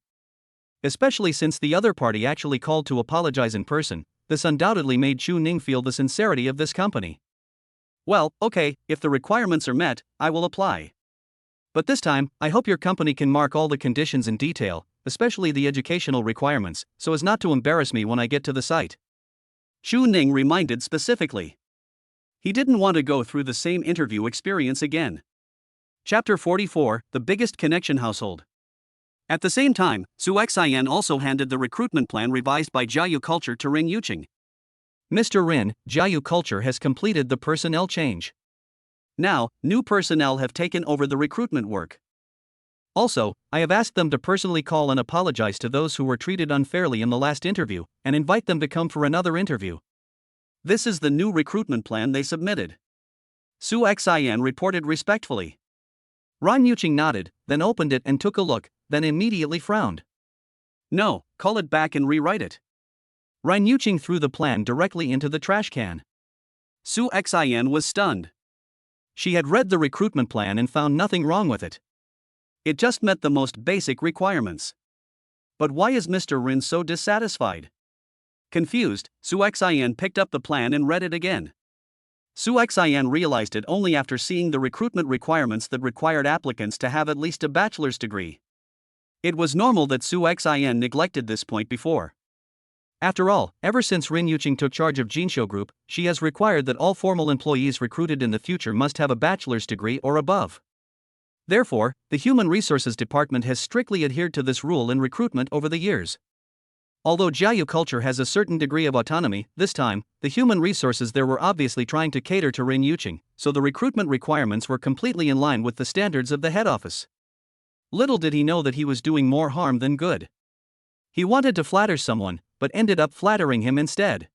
Especially since the other party actually called to apologize in person, this undoubtedly made Chu Ning feel the sincerity of this company. Well, okay, if the requirements are met, I will apply. But this time, I hope your company can mark all the conditions in detail, especially the educational requirements, so as not to embarrass me when I get to the site. Chu Ning reminded specifically. He didn't want to go through the same interview experience again. Chapter 44, The Biggest Connection Household. At the same time, Su Xian also handed the recruitment plan revised by Jiayu Culture to Rin Yuqing. Mr. Rin, Jiayu Culture has completed the personnel change. Now, new personnel have taken over the recruitment work. Also, I have asked them to personally call and apologize to those who were treated unfairly in the last interview, and invite them to come for another interview. This is the new recruitment plan they submitted. Su Xian reported respectfully. Ran Yuqing nodded, then opened it and took a look, then immediately frowned. No, call it back and rewrite it. Ran Yuqing threw the plan directly into the trash can. Su Xian was stunned. She had read the recruitment plan and found nothing wrong with it. It just met the most basic requirements. But why is Mr. Rin so dissatisfied? Confused, Su Xian picked up the plan and read it again. Su Xian realized it only after seeing the recruitment requirements that required applicants to have at least a bachelor's degree. It was normal that Su Xian neglected this point before. After all, ever since Rin Yuqing took charge of Jinsho Group, she has required that all formal employees recruited in the future must have a bachelor's degree or above. Therefore, the Human Resources Department has strictly adhered to this rule in recruitment over the years. Although Jiayu Culture has a certain degree of autonomy, this time, the human resources there were obviously trying to cater to Rin Yuqing, so the recruitment requirements were completely in line with the standards of the head office. Little did he know that he was doing more harm than good. He wanted to flatter someone, but ended up flattering him instead.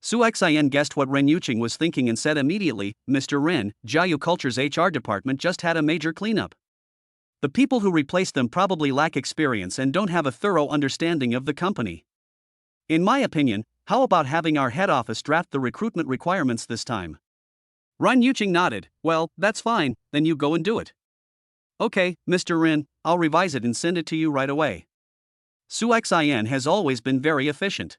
Su Xian guessed what Ren Yuqing was thinking and said immediately, Mr. Ren, Jiayu Culture's HR department just had a major cleanup. The people who replaced them probably lack experience and don't have a thorough understanding of the company. In my opinion, how about having our head office draft the recruitment requirements this time? Ren Yuqing nodded. Well, that's fine, then you go and do it. Okay, Mr. Ren, I'll revise it and send it to you right away. Su Xian has always been very efficient.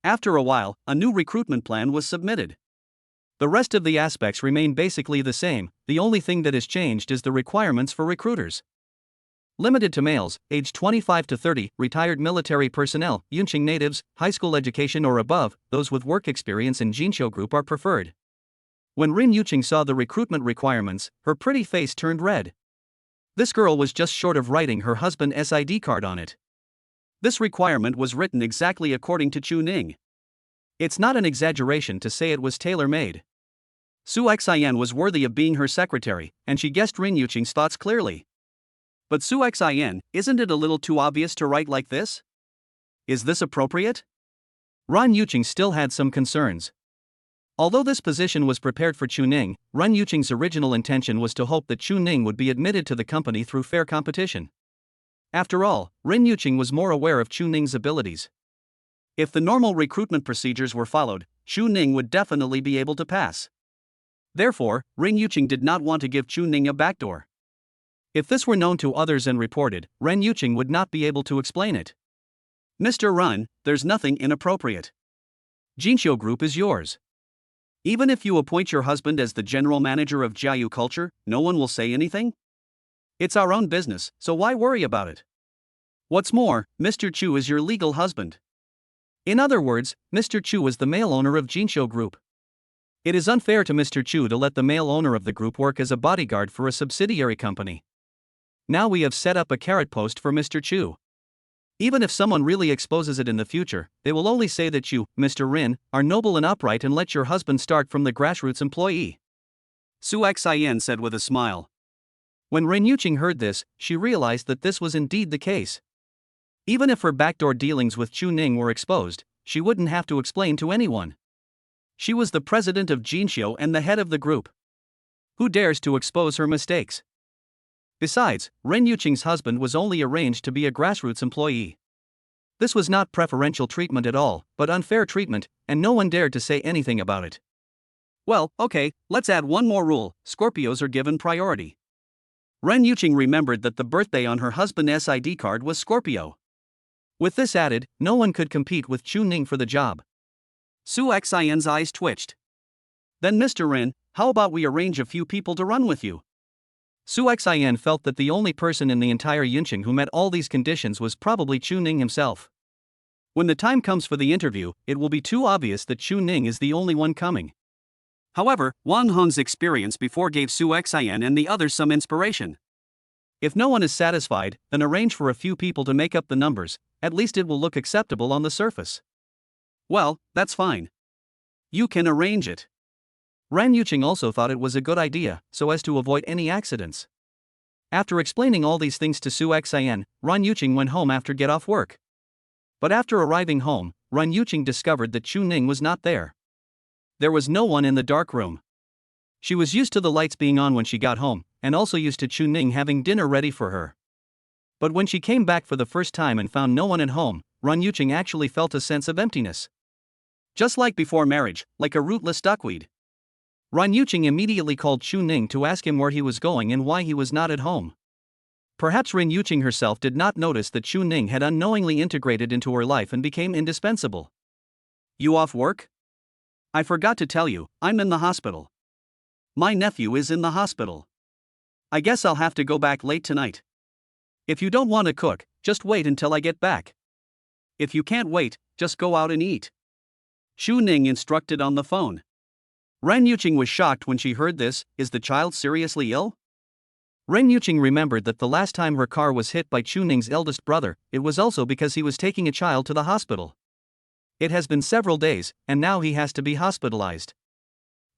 After a while, a new recruitment plan was submitted. The rest of the aspects remain basically the same, the only thing that has changed is the requirements for recruiters. Limited to males, aged 25 to 30, retired military personnel, Yunqing natives, high school education or above, those with work experience in Jinsho Group are preferred. When Rin Yuqing saw the recruitment requirements, her pretty face turned red. This girl was just short of writing her husband's ID card on it. This requirement was written exactly according to Chu Ning. It's not an exaggeration to say it was tailor-made. Su Xian was worthy of being her secretary, and she guessed Rin Yuqing's thoughts clearly. But Su Xian, isn't it a little too obvious to write like this? Is this appropriate? Ren Yuqing still had some concerns. Although this position was prepared for Chu Ning, Ren Yuqing's original intention was to hope that Chu Ning would be admitted to the company through fair competition. After all, Ren Yuqing was more aware of Chu Ning's abilities. If the normal recruitment procedures were followed, Chu Ning would definitely be able to pass. Therefore, Ren Yuqing did not want to give Chu Ning a backdoor. If this were known to others and reported, Ren Yuqing would not be able to explain it. Mr. Ren, there's nothing inappropriate. Jinxiu Group is yours. Even if you appoint your husband as the general manager of Jiayu Culture, no one will say anything? It's our own business, so why worry about it? What's more, Mr. Chu is your legal husband. In other words, Mr. Chu is the male owner of Jinxiu Group. It is unfair to Mr. Chu to let the male owner of the group work as a bodyguard for a subsidiary company. Now we have set up a carrot post for Mr. Chu. Even if someone really exposes it in the future, they will only say that you, Mr. Rin, are noble and upright and let your husband start from the grassroots employee. Su Xian said with a smile. When Ren Yuqing heard this, she realized that this was indeed the case. Even if her backdoor dealings with Chu Ning were exposed, she wouldn't have to explain to anyone. She was the president of Jinxiu and the head of the group. Who dares to expose her mistakes? Besides, Ren Yuqing's husband was only arranged to be a grassroots employee. This was not preferential treatment at all, but unfair treatment, and no one dared to say anything about it. Well, okay, let's add one more rule: Scorpios are given priority. Ren Yuqing remembered that the birthday on her husband's ID card was Scorpio. With this added, no one could compete with Chu Ning for the job. Su Xian's eyes twitched. Then Mr. Rin, how about we arrange a few people to run with you? Su Xian felt that the only person in the entire Yunqing who met all these conditions was probably Chu Ning himself. When the time comes for the interview, it will be too obvious that Chu Ning is the only one coming. However, Wang Heng's experience before gave Su Xian and the others some inspiration. If no one is satisfied, then arrange for a few people to make up the numbers, at least it will look acceptable on the surface. Well, that's fine. You can arrange it. Ren Yuqing also thought it was a good idea, so as to avoid any accidents. After explaining all these things to Su Xian, Ren Yuqing went home after get off work. But after arriving home, Ren Yuqing discovered that Chu Ning was not there. There was no one in the dark room. She was used to the lights being on when she got home, and also used to Chu Ning having dinner ready for her. But when she came back for the first time and found no one at home, Ren Yuqing actually felt a sense of emptiness. Just like before marriage, like a rootless duckweed. Ren Yuqing immediately called Chu Ning to ask him where he was going and why he was not at home. Perhaps Ren Yuqing herself did not notice that Chu Ning had unknowingly integrated into her life and became indispensable. You off work? I forgot to tell you, I'm in the hospital. My nephew is in the hospital. I guess I'll have to go back late tonight. If you don't want to cook, just wait until I get back. If you can't wait, just go out and eat. Chu Ning instructed on the phone. Ren Yuqing was shocked when she heard this. Is the child seriously ill? Ren Yuqing remembered that the last time her car was hit by Chu Ning's eldest brother, it was also because he was taking a child to the hospital. It has been several days, and now he has to be hospitalized.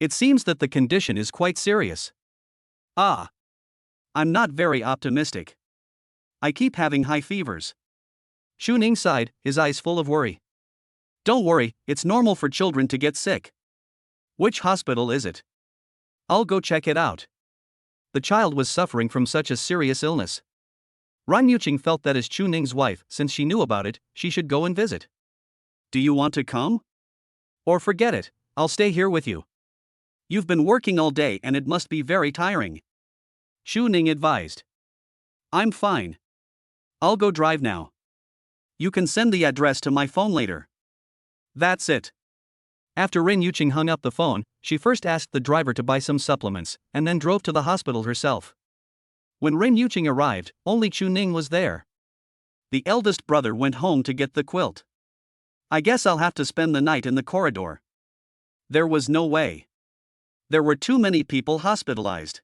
It seems that the condition is quite serious. Ah. I'm not very optimistic. I keep having high fevers. Chu Ning sighed, his eyes full of worry. Don't worry, it's normal for children to get sick. Which hospital is it? I'll go check it out. The child was suffering from such a serious illness. Ren Yuqing felt that as Chu Ning's wife, since she knew about it, she should go and visit. Do you want to come? Or forget it, I'll stay here with you. You've been working all day and it must be very tiring. Chu Ning advised. I'm fine. I'll go drive now. You can send the address to my phone later. That's it. After Ren Yuqing hung up the phone, she first asked the driver to buy some supplements, and then drove to the hospital herself. When Ren Yuqing arrived, only Chu Ning was there. The eldest brother went home to get the quilt. I guess I'll have to spend the night in the corridor. There was no way. There were too many people hospitalized.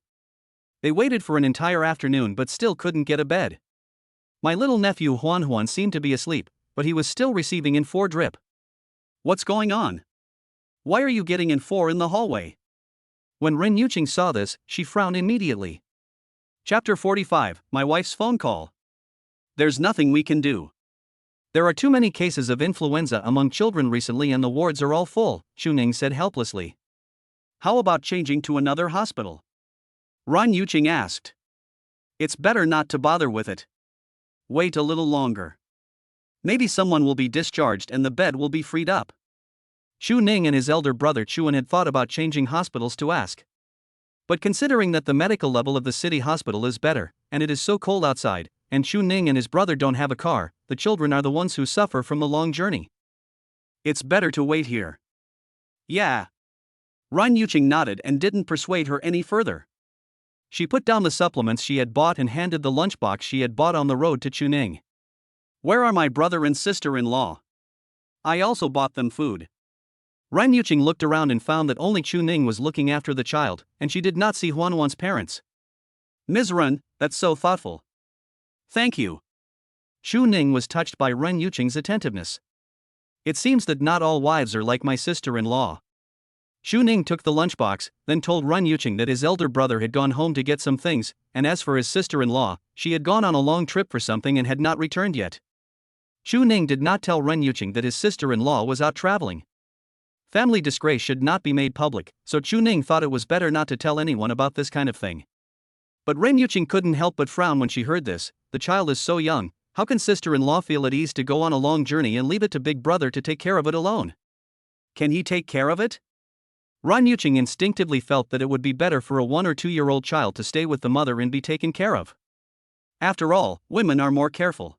They waited for an entire afternoon but still couldn't get a bed. My little nephew Huan seemed to be asleep, but he was still receiving in 4 drip. What's going on? Why are you getting in four in the hallway? When Ren Yuqing saw this, she frowned immediately. Chapter 45, My Wife's Phone Call. There's nothing we can do. There are too many cases of influenza among children recently and the wards are all full, Chuning said helplessly. How about changing to another hospital? Ren Yuqing asked. It's better not to bother with it. Wait a little longer. Maybe someone will be discharged and the bed will be freed up. Chu Ning and his elder brother Chuan had thought about changing hospitals to ask. But considering that the medical level of the city hospital is better, and it is so cold outside, and Chu Ning and his brother don't have a car, the children are the ones who suffer from the long journey. It's better to wait here. Yeah. Ren Yuqing nodded and didn't persuade her any further. She put down the supplements she had bought and handed the lunchbox she had bought on the road to Chu Ning. Where are my brother and sister-in-law? I also bought them food. Ren Yuqing looked around and found that only Chu Ning was looking after the child, and she did not see Huan's parents. Ms. Ren, that's so thoughtful. Thank you. Chu Ning was touched by Ren Yuqing's attentiveness. It seems that not all wives are like my sister-in-law. Chu Ning took the lunchbox, then told Ren Yuqing that his elder brother had gone home to get some things, and as for his sister-in-law, she had gone on a long trip for something and had not returned yet. Chu Ning did not tell Ren Yuqing that his sister-in-law was out traveling. Family disgrace should not be made public, so Chu Ning thought it was better not to tell anyone about this kind of thing. But Ren Yuqing couldn't help but frown when she heard this. The child is so young, how can sister-in-law feel at ease to go on a long journey and leave it to big brother to take care of it alone? Can he take care of it? Ren Yuqing instinctively felt that it would be better for a 1 or 2-year-old child to stay with the mother and be taken care of. After all, women are more careful.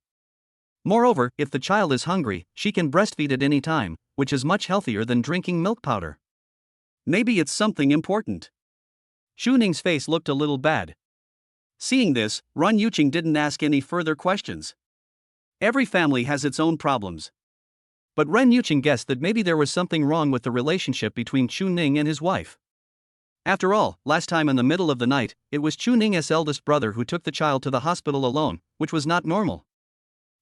Moreover, if the child is hungry, she can breastfeed at any time, which is much healthier than drinking milk powder. Maybe it's something important. Chu Ning's face looked a little bad. Seeing this, Ren Yuqing didn't ask any further questions. Every family has its own problems. But Ren Yuqing guessed that maybe there was something wrong with the relationship between Chu Ning and his wife. After all, last time in the middle of the night, it was Chu Ning's eldest brother who took the child to the hospital alone, which was not normal.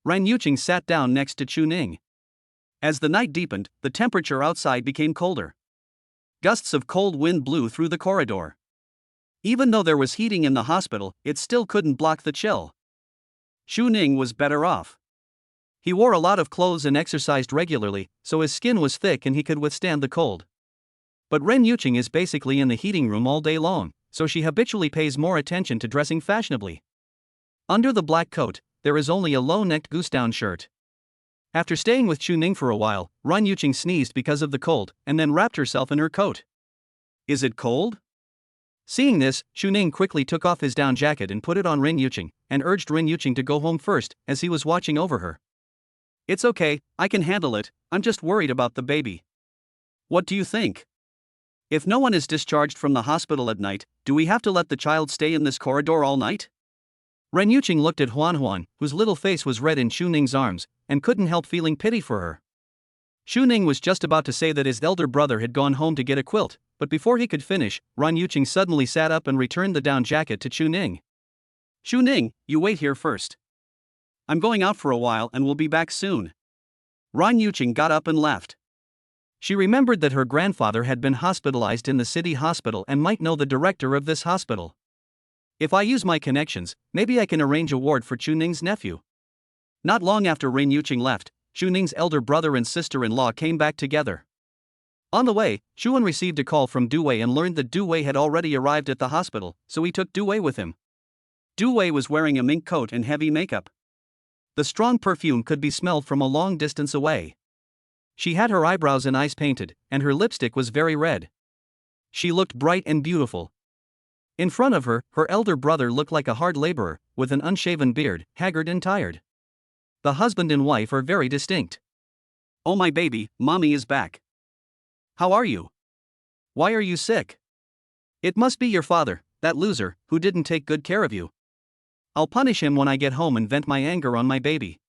Ren Yuqing sat down next to Chu Ning. As the night deepened, the temperature outside became colder. Gusts of cold wind blew through the corridor. Even though there was heating in the hospital, it still couldn't block the chill. Chu Ning was better off. He wore a lot of clothes and exercised regularly, so his skin was thick and he could withstand the cold. But Ren Yuqing is basically in the heating room all day long, so she habitually pays more attention to dressing fashionably. Under the black coat, there is only a low-necked goose-down shirt. After staying with Chu Ning for a while, Ren Yuqing sneezed because of the cold, and then wrapped herself in her coat. Is it cold? Seeing this, Chu Ning quickly took off his down jacket and put it on Ren Yuqing, and urged Ren Yuqing to go home first, as he was watching over her. It's okay, I can handle it, I'm just worried about the baby. What do you think? If no one is discharged from the hospital at night, do we have to let the child stay in this corridor all night? Ren Yuqing looked at Huan, whose little face was red in Chu Ning's arms, and couldn't help feeling pity for her. Chu Ning was just about to say that his elder brother had gone home to get a quilt, but before he could finish, Ren Yuqing suddenly sat up and returned the down jacket to Chu Ning. Chu Ning, you wait here first. I'm going out for a while and will be back soon. Ren Yuqing got up and left. She remembered that her grandfather had been hospitalized in the city hospital and might know the director of this hospital. If I use my connections, maybe I can arrange a ward for Chu Ning's nephew. Not long after Ren Yuqing left, Chu Ning's elder brother and sister-in-law came back together. On the way, Chuan received a call from Du Wei and learned that Du Wei had already arrived at the hospital, so he took Du Wei with him. Du Wei was wearing a mink coat and heavy makeup. The strong perfume could be smelled from a long distance away. She had her eyebrows and eyes painted, and her lipstick was very red. She looked bright and beautiful. In front of her, her elder brother looked like a hard laborer, with an unshaven beard, haggard and tired. The husband and wife are very distinct. Oh my baby, mommy is back. How are you? Why are you sick? It must be your father, that loser, who didn't take good care of you. I'll punish him when I get home and vent my anger on my baby.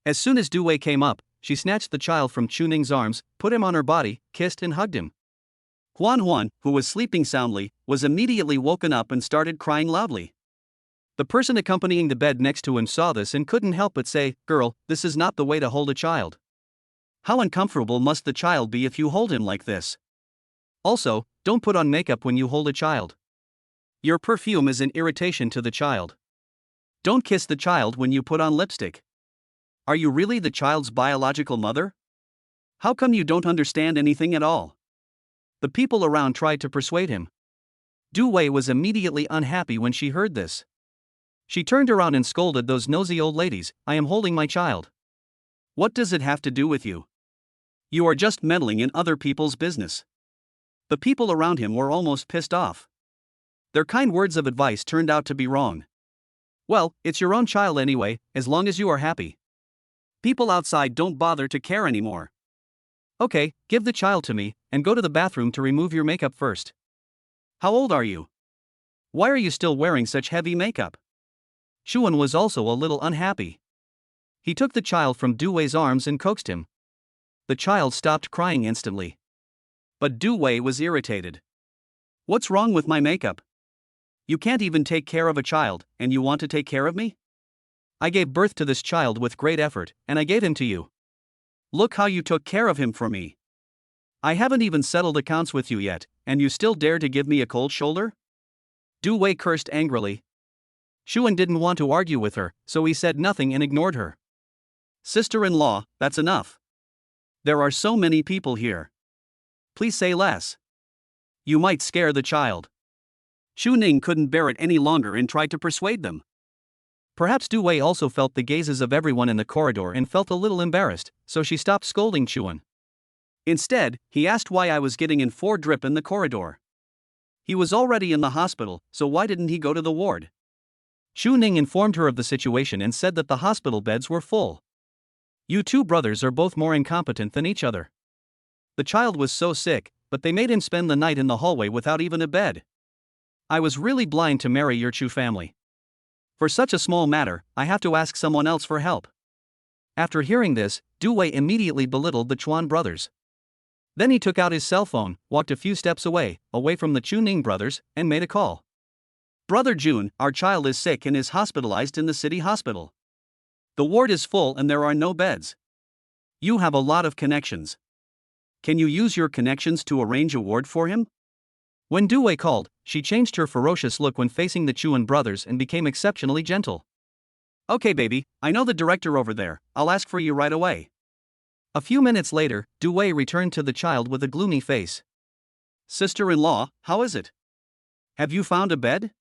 As soon as Du Wei came up, she snatched the child from Chu Ning's arms, put him on her body, kissed and hugged him. Huan, who was sleeping soundly, was immediately woken up and started crying loudly. The person accompanying the bed next to him saw this and couldn't help but say, "Girl, this is not the way to hold a child." How uncomfortable must the child be if you hold him like this? Also, don't put on makeup when you hold a child. Your perfume is an irritation to the child. Don't kiss the child when you put on lipstick. Are you really the child's biological mother? How come you don't understand anything at all? The people around tried to persuade him. Du Wei was immediately unhappy when she heard this. She turned around and scolded those nosy old ladies. I am holding my child. What does it have to do with you? You are just meddling in other people's business. The people around him were almost pissed off. Their kind words of advice turned out to be wrong. Well, it's your own child anyway, as long as you are happy. People outside don't bother to care anymore. Okay, give the child to me, and go to the bathroom to remove your makeup first. How old are you? Why are you still wearing such heavy makeup? Shuan was also a little unhappy. He took the child from Du Wei's arms and coaxed him. The child stopped crying instantly. But Du Wei was irritated. What's wrong with my makeup? You can't even take care of a child, and you want to take care of me? I gave birth to this child with great effort, and I gave him to you. Look how you took care of him for me. I haven't even settled accounts with you yet, and you still dare to give me a cold shoulder? Du Wei cursed angrily. Shuan didn't want to argue with her, so he said nothing and ignored her. Sister-in-law, that's enough. There are so many people here. Please say less. You might scare the child. Xu Ning couldn't bear it any longer and tried to persuade them. Perhaps Du Wei also felt the gazes of everyone in the corridor and felt a little embarrassed, so she stopped scolding Shuan. Instead, he asked why I was getting in for drip in the corridor. He was already in the hospital, so why didn't he go to the ward? Xu Ning informed her of the situation and said that the hospital beds were full. You two brothers are both more incompetent than each other. The child was so sick, but they made him spend the night in the hallway without even a bed. I was really blind to marry your Chu family. For such a small matter, I have to ask someone else for help. After hearing this, Du Wei immediately belittled the Chuan brothers. Then he took out his cell phone, walked a few steps away from the Chu Ning brothers, and made a call. Brother Jun, our child is sick and is hospitalized in the city hospital. The ward is full and there are no beds. You have a lot of connections. Can you use your connections to arrange a ward for him? When Du Wei called, she changed her ferocious look when facing the Chuan brothers and became exceptionally gentle. Okay baby, I know the director over there, I'll ask for you right away. A few minutes later, Du Wei returned to the child with a gloomy face. Sister-in-law, how is it? Have you found a bed?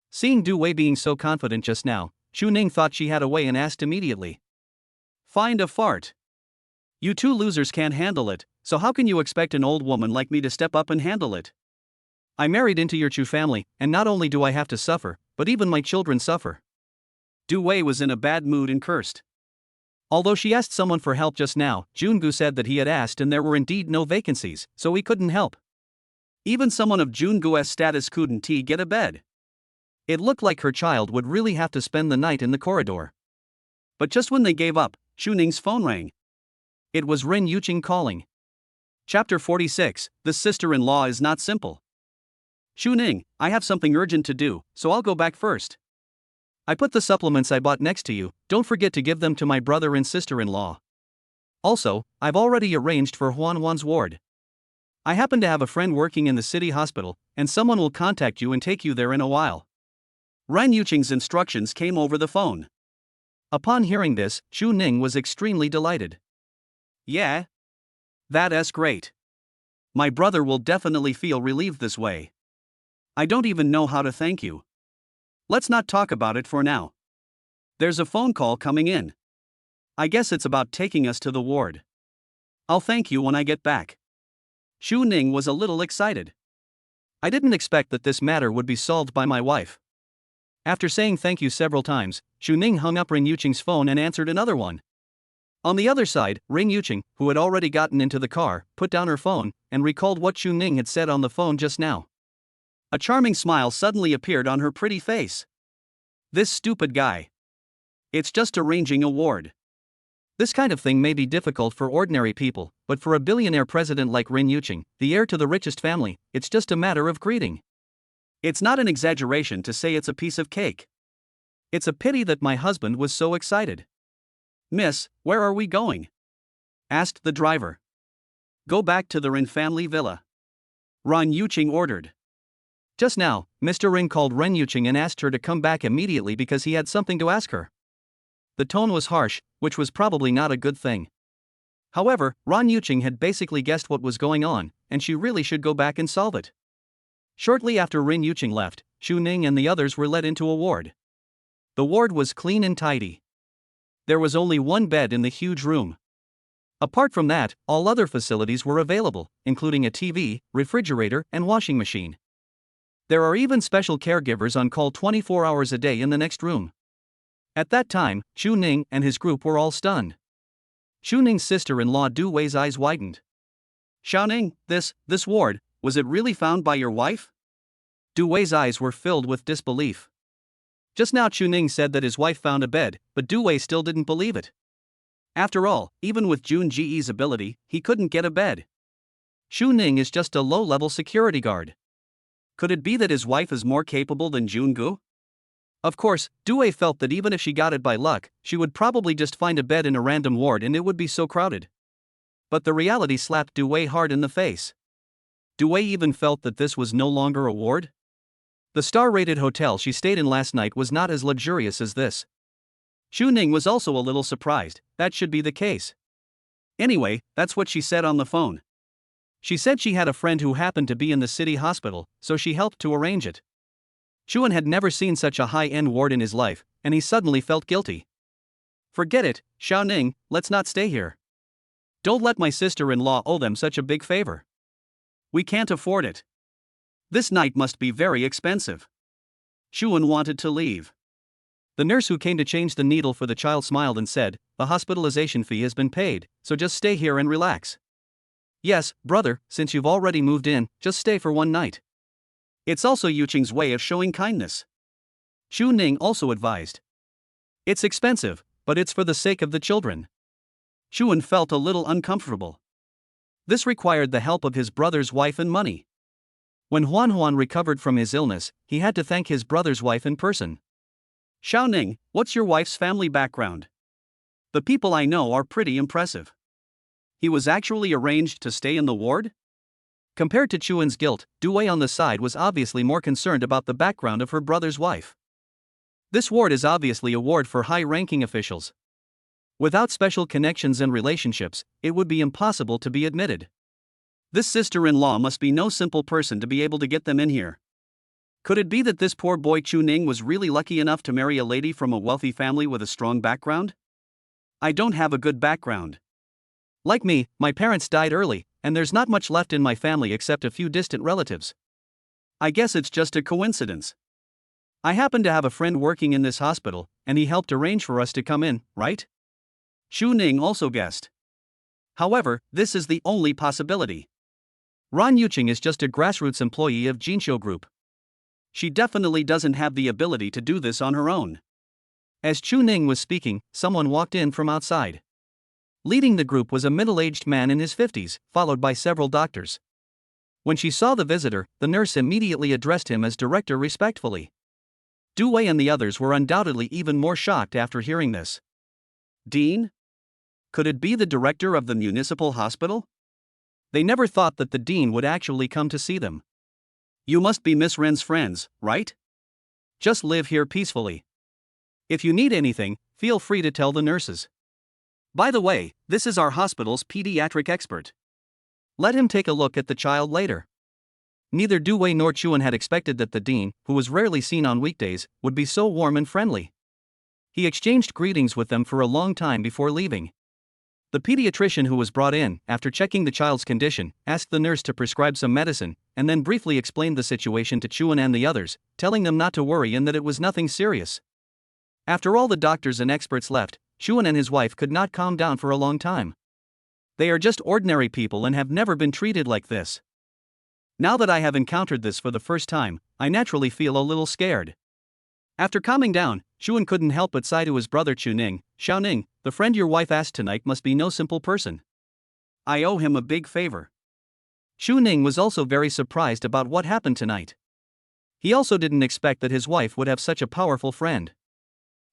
Seeing Du Wei being so confident just now, Xu Ning thought she had a way and asked immediately. Find a fart. You two losers can't handle it, so how can you expect an old woman like me to step up and handle it? I married into your Chu family, and not only do I have to suffer, but even my children suffer. Du Wei was in a bad mood and cursed. Although she asked someone for help just now, Jungu said that he had asked and there were indeed no vacancies, so he couldn't help. Even someone of Jungu's status couldn't get a bed. It looked like her child would really have to spend the night in the corridor. But just when they gave up, Xu Ning's phone rang. It was Ren Yuqing calling. Chapter 46, The Sister-in-Law is Not Simple. Xu Ning, I have something urgent to do, so I'll go back first. I put the supplements I bought next to you, don't forget to give them to my brother and sister-in-law. Also, I've already arranged for Huan's ward. I happen to have a friend working in the city hospital, and someone will contact you and take you there in a while. Ren Yuqing's instructions came over the phone. Upon hearing this, Xu Ning was extremely delighted. Yeah? That's great. My brother will definitely feel relieved this way. I don't even know how to thank you. Let's not talk about it for now. There's a phone call coming in. I guess it's about taking us to the ward. I'll thank you when I get back. Xu Ning was a little excited. I didn't expect that this matter would be solved by my wife. After saying thank you several times, Xu Ning hung up Ren Yuqing's phone and answered another one. On the other side, Ren Yuqing, who had already gotten into the car, put down her phone and recalled what Xu Ning had said on the phone just now. A charming smile suddenly appeared on her pretty face. This stupid guy. It's just arranging a ward. This kind of thing may be difficult for ordinary people, but for a billionaire president like Ren Yuqing, the heir to the richest family, it's just a matter of greeting. It's not an exaggeration to say it's a piece of cake. It's a pity that my husband was so excited. Miss, where are we going? asked the driver. Go back to the Rin family villa. Ran Yuqing ordered. Just now, Mr. Rin called Ren Yuqing and asked her to come back immediately because he had something to ask her. The tone was harsh, which was probably not a good thing. However, Ran Yuqing had basically guessed what was going on, and she really should go back and solve it. Shortly after Ren Yuqing left, Xu Ning and the others were led into a ward. The ward was clean and tidy. There was only one bed in the huge room. Apart from that, all other facilities were available, including a TV, refrigerator, and washing machine. There are even special caregivers on call 24 hours a day in the next room. At that time, Xu Ning and his group were all stunned. Xu Ning's sister-in-law Du Wei's eyes widened. Xiaoning, this ward, was it really found by your wife? Du Wei's eyes were filled with disbelief. Just now Xu Ning said that his wife found a bed, but Du Wei still didn't believe it. After all, even with Jun Ji's ability, he couldn't get a bed. Xu Ning is just a low-level security guard. Could it be that his wife is more capable than Jun Gu? Of course, Du Wei felt that even if she got it by luck, she would probably just find a bed in a random ward and it would be so crowded. But the reality slapped Du Wei hard in the face. Du Wei even felt that this was no longer a ward? The star-rated hotel she stayed in last night was not as luxurious as this. Xu Ning was also a little surprised. That should be the case. Anyway, that's what she said on the phone. She said she had a friend who happened to be in the city hospital, so she helped to arrange it. Chuan had never seen such a high-end ward in his life, and he suddenly felt guilty. Forget it, Xiaoning, let's not stay here. Don't let my sister-in-law owe them such a big favor. We can't afford it. This night must be very expensive. Chuan wanted to leave. The nurse who came to change the needle for the child smiled and said, the hospitalization fee has been paid, so just stay here and relax. Yes, brother, since you've already moved in, just stay for one night. It's also Yuqing's way of showing kindness. Xu Ning also advised. It's expensive, but it's for the sake of the children. Chuan felt a little uncomfortable. This required the help of his brother's wife and money. When Huan recovered from his illness, he had to thank his brother's wife in person. Xiaoning, what's your wife's family background? The people I know are pretty impressive. He was actually arranged to stay in the ward? Compared to Chuan's guilt, Du Wei on the side was obviously more concerned about the background of her brother's wife. This ward is obviously a ward for high-ranking officials. Without special connections and relationships, it would be impossible to be admitted. This sister-in-law must be no simple person to be able to get them in here. Could it be that this poor boy Xu Ning was really lucky enough to marry a lady from a wealthy family with a strong background? I don't have a good background. Like me, my parents died early, and there's not much left in my family except a few distant relatives. I guess it's just a coincidence. I happen to have a friend working in this hospital, and he helped arrange for us to come in, right? Xu Ning also guessed. However, this is the only possibility. Ran Yuqing is just a grassroots employee of Jinxiu Group. She definitely doesn't have the ability to do this on her own. As Xu Ning was speaking, someone walked in from outside. Leading the group was a middle-aged man in his 50s, followed by several doctors. When she saw the visitor, the nurse immediately addressed him as director respectfully. Du Wei and the others were undoubtedly even more shocked after hearing this. Dean? Could it be the director of the municipal hospital? They never thought that the dean would actually come to see them. You must be Miss Ren's friends, right? Just live here peacefully. If you need anything, feel free to tell the nurses. By the way, this is our hospital's pediatric expert. Let him take a look at the child later. Neither Du Wei nor Chuan had expected that the dean, who was rarely seen on weekdays, would be so warm and friendly. He exchanged greetings with them for a long time before leaving. The pediatrician who was brought in, after checking the child's condition, asked the nurse to prescribe some medicine, and then briefly explained the situation to Chuan and the others, telling them not to worry and that it was nothing serious. After all the doctors and experts left, Chuan and his wife could not calm down for a long time. They are just ordinary people and have never been treated like this. Now that I have encountered this for the first time, I naturally feel a little scared. After calming down, Chuan couldn't help but sigh to his brother Xiaoning, the friend your wife asked tonight must be no simple person. I owe him a big favor. Xu Ning was also very surprised about what happened tonight. He also didn't expect that his wife would have such a powerful friend.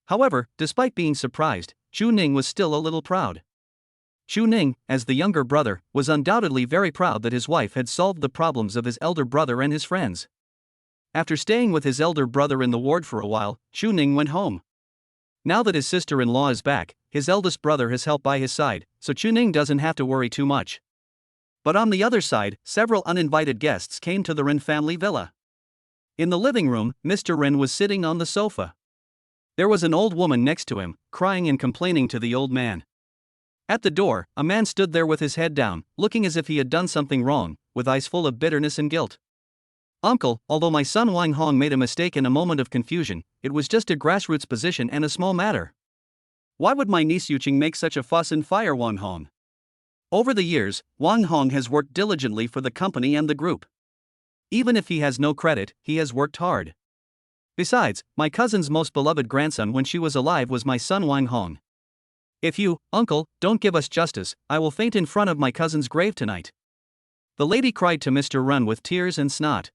However, despite being surprised, Xu Ning was still a little proud. Chu Ning, as the younger brother, was undoubtedly very proud that his wife had solved the problems of his elder brother and his friends. After staying with his elder brother in the ward for a while, Chu Ning went home. Now that his sister-in-law is back, his eldest brother has help by his side, so Chu Ning doesn't have to worry too much. But on the other side, several uninvited guests came to the Ren family villa. In the living room, Mr. Ren was sitting on the sofa. There was an old woman next to him, crying and complaining to the old man. At the door, a man stood there with his head down, looking as if he had done something wrong, with eyes full of bitterness and guilt. "Uncle, although my son Wang Hong made a mistake in a moment of confusion, it was just a grassroots position and a small matter. Why would my niece Yuqing make such a fuss and fire Wang Hong? Over the years, Wang Hong has worked diligently for the company and the group. Even if he has no credit, he has worked hard. Besides, my cousin's most beloved grandson when she was alive was my son Wang Hong. If you, uncle, don't give us justice, I will faint in front of my cousin's grave tonight." The lady cried to Mr. Run with tears and snot.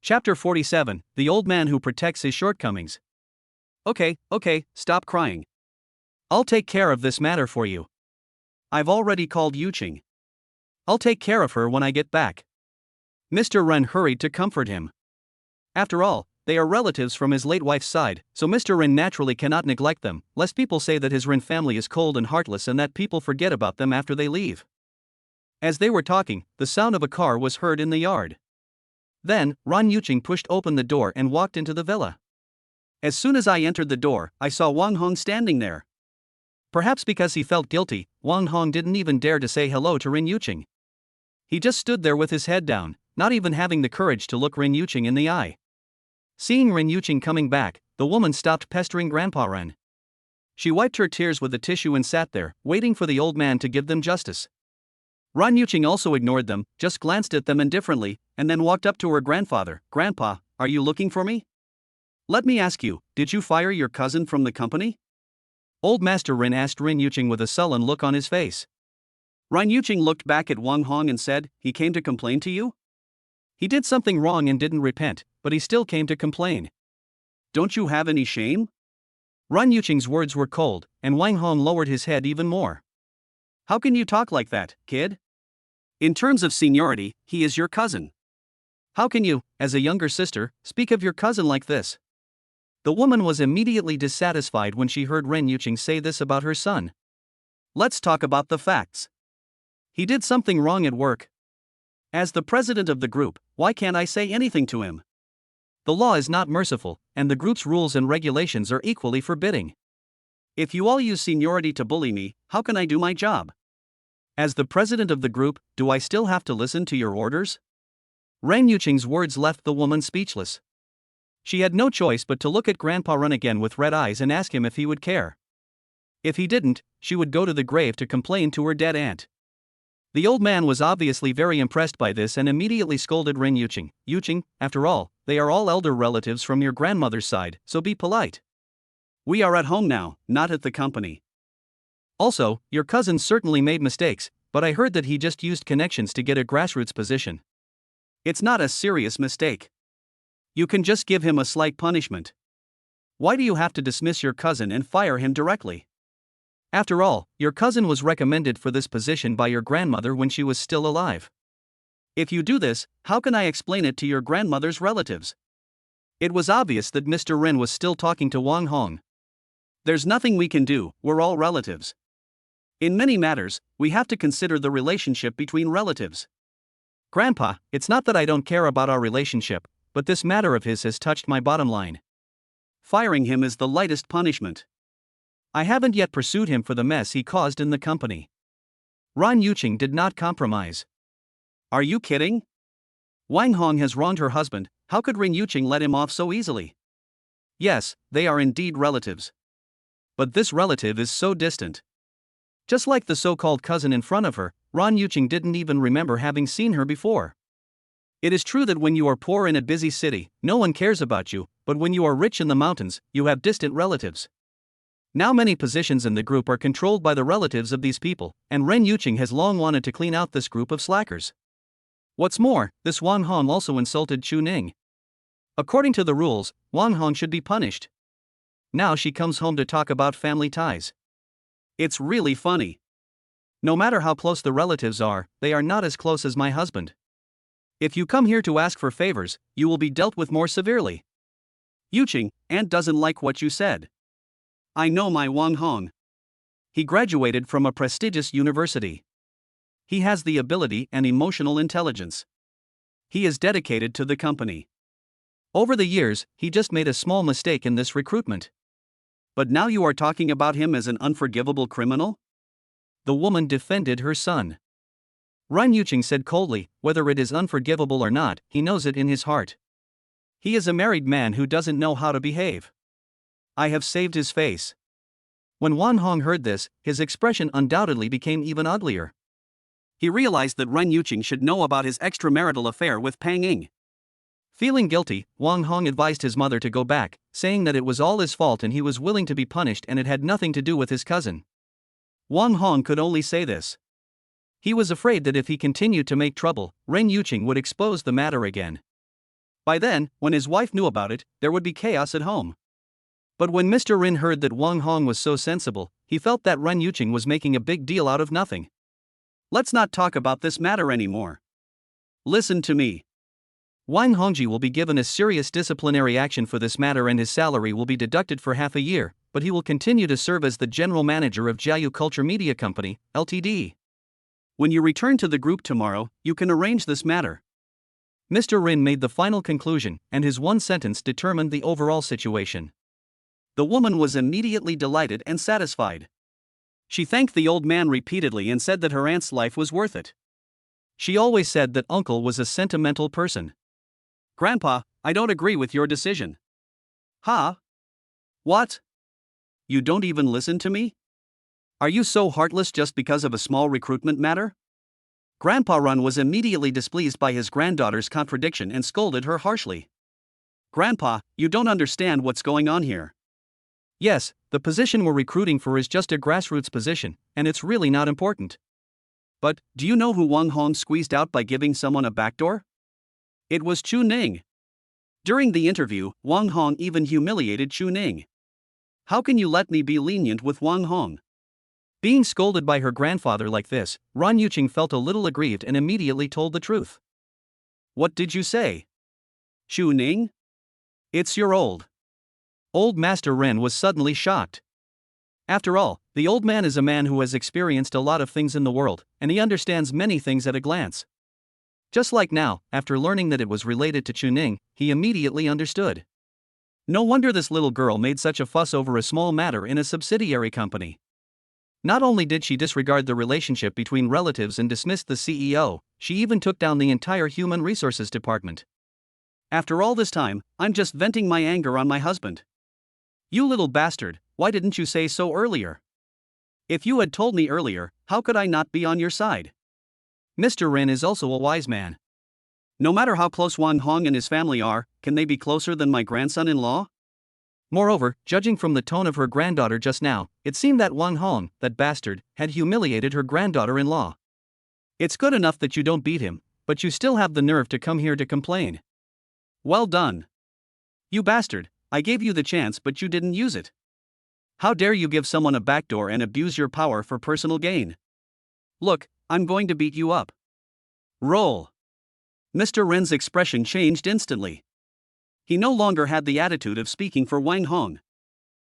Chapter 47, The Old Man Who Protects His Shortcomings. Okay, stop crying. I'll take care of this matter for you. I've already called Yuqing. I'll take care of her when I get back. Mr. Ren hurried to comfort him. After all, they are relatives from his late wife's side, so Mr. Ren naturally cannot neglect them, lest people say that his Ren family is cold and heartless and that people forget about them after they leave. As they were talking, the sound of a car was heard in the yard. Then, Ran Yuqing pushed open the door and walked into the villa. As soon as I entered the door, I saw Wang Hong standing there. Perhaps because he felt guilty, Wang Hong didn't even dare to say hello to Ren Yuqing. He just stood there with his head down, not even having the courage to look Ren Yuqing in the eye. Seeing Ren Yuqing coming back, the woman stopped pestering Grandpa Ren. She wiped her tears with a tissue and sat there, waiting for the old man to give them justice. Ran Yuqing also ignored them, just glanced at them indifferently, and then walked up to her grandfather. "Grandpa, are you looking for me? Let me ask you, did you fire your cousin from the company?" Old Master Ren asked Ren Yuqing with a sullen look on his face. Ran Yuqing looked back at Wang Hong and said, "He came to complain to you? He did something wrong and didn't repent, but he still came to complain. Don't you have any shame?" Ran Yuqing's words were cold, and Wang Hong lowered his head even more. "How can you talk like that, kid? In terms of seniority, he is your cousin. How can you, as a younger sister, speak of your cousin like this?" The woman was immediately dissatisfied when she heard Ren Yuqing say this about her son. "Let's talk about the facts. He did something wrong at work. As the president of the group, why can't I say anything to him? The law is not merciful, and the group's rules and regulations are equally forbidding. If you all use seniority to bully me, how can I do my job? As the president of the group, do I still have to listen to your orders?" Ren Yuqing's words left the woman speechless. She had no choice but to look at Grandpa Run again with red eyes and ask him if he would care. If he didn't, she would go to the grave to complain to her dead aunt. The old man was obviously very impressed by this and immediately scolded Ren Yuqing. "Yuqing, after all, they are all elder relatives from your grandmother's side, so be polite. We are at home now, not at the company. Also, your cousin certainly made mistakes, but I heard that he just used connections to get a grassroots position. It's not a serious mistake. You can just give him a slight punishment. Why do you have to dismiss your cousin and fire him directly? After all, your cousin was recommended for this position by your grandmother when she was still alive. If you do this, how can I explain it to your grandmother's relatives?" It was obvious that Mr. Ren was still talking to Wang Hong. "There's nothing we can do, we're all relatives. In many matters, we have to consider the relationship between relatives. Grandpa, it's not that I don't care about our relationship, but this matter of his has touched my bottom line. Firing him is the lightest punishment. I haven't yet pursued him for the mess he caused in the company." Ran Yuqing did not compromise. "Are you kidding? Wang Hong has wronged her husband, how could Ren Yuqing let him off so easily? Yes, they are indeed relatives. But this relative is so distant. Just like the so-called cousin in front of her, Ran Yuqing didn't even remember having seen her before. It is true that when you are poor in a busy city, no one cares about you, but when you are rich in the mountains, you have distant relatives. Now many positions in the group are controlled by the relatives of these people, and Ren Yuqing has long wanted to clean out this group of slackers. What's more, this Wang Hong also insulted Chu Ning. According to the rules, Wang Hong should be punished. Now she comes home to talk about family ties. It's really funny. No matter how close the relatives are, they are not as close as my husband. If you come here to ask for favors, you will be dealt with more severely. Yuqing, Aunt doesn't like what you said. I know my Wang Hong. He graduated from a prestigious university. He has the ability and emotional intelligence. He is dedicated to the company. Over the years, he just made a small mistake in this recruitment. But now you are talking about him as an unforgivable criminal? The woman defended her son. Ren Yuqing said coldly, whether it is unforgivable or not, he knows it in his heart. He is a married man who doesn't know how to behave. I have saved his face. When Wan Hong heard this, his expression undoubtedly became even uglier. He realized that Ren Yuqing should know about his extramarital affair with Pang Ying. Feeling guilty, Wang Hong advised his mother to go back, saying that it was all his fault and he was willing to be punished and it had nothing to do with his cousin. Wang Hong could only say this. He was afraid that if he continued to make trouble, Ren Yuqing would expose the matter again. By then, when his wife knew about it, there would be chaos at home. But when Mr. Rin heard that Wang Hong was so sensible, he felt that Ren Yuqing was making a big deal out of nothing. Let's not talk about this matter anymore. Listen to me. Wang Hongji will be given a serious disciplinary action for this matter and his salary will be deducted for half a year, but he will continue to serve as the general manager of Jiayu Culture Media Company, Ltd. When you return to the group tomorrow, you can arrange this matter. Mr. Rin made the final conclusion, and his one sentence determined the overall situation. The woman was immediately delighted and satisfied. She thanked the old man repeatedly and said that her aunt's life was worth it. She always said that uncle was a sentimental person. Grandpa, I don't agree with your decision. Huh? What? You don't even listen to me? Are you so heartless just because of a small recruitment matter? Grandpa Run was immediately displeased by his granddaughter's contradiction and scolded her harshly. Grandpa, you don't understand what's going on here. Yes, the position we're recruiting for is just a grassroots position, and it's really not important. But, do you know who Wang Hong squeezed out by giving someone a backdoor? It was Chu Ning. During the interview, Wang Hong even humiliated Chu Ning. How can you let me be lenient with Wang Hong? Being scolded by her grandfather like this, Ren Yuqing felt a little aggrieved and immediately told the truth. What did you say? Chu Ning? It's your old Master Ren was suddenly shocked. After all, the old man is a man who has experienced a lot of things in the world, and he understands many things at a glance. Just like now, after learning that it was related to Chu Ning, he immediately understood. No wonder this little girl made such a fuss over a small matter in a subsidiary company. Not only did she disregard the relationship between relatives and dismissed the CEO, she even took down the entire human resources department. After all this time, I'm just venting my anger on my husband. You little bastard, why didn't you say so earlier? If you had told me earlier, how could I not be on your side? Mr. Ren is also a wise man. No matter how close Wang Hong and his family are, can they be closer than my grandson-in-law? Moreover, judging from the tone of her granddaughter just now, it seemed that Wang Hong, that bastard, had humiliated her granddaughter-in-law. It's good enough that you don't beat him, but you still have the nerve to come here to complain. Well done. You bastard, I gave you the chance but you didn't use it. How dare you give someone a backdoor and abuse your power for personal gain? Look, I'm going to beat you up. Roll. Mr. Ren's expression changed instantly. He no longer had the attitude of speaking for Wang Hong.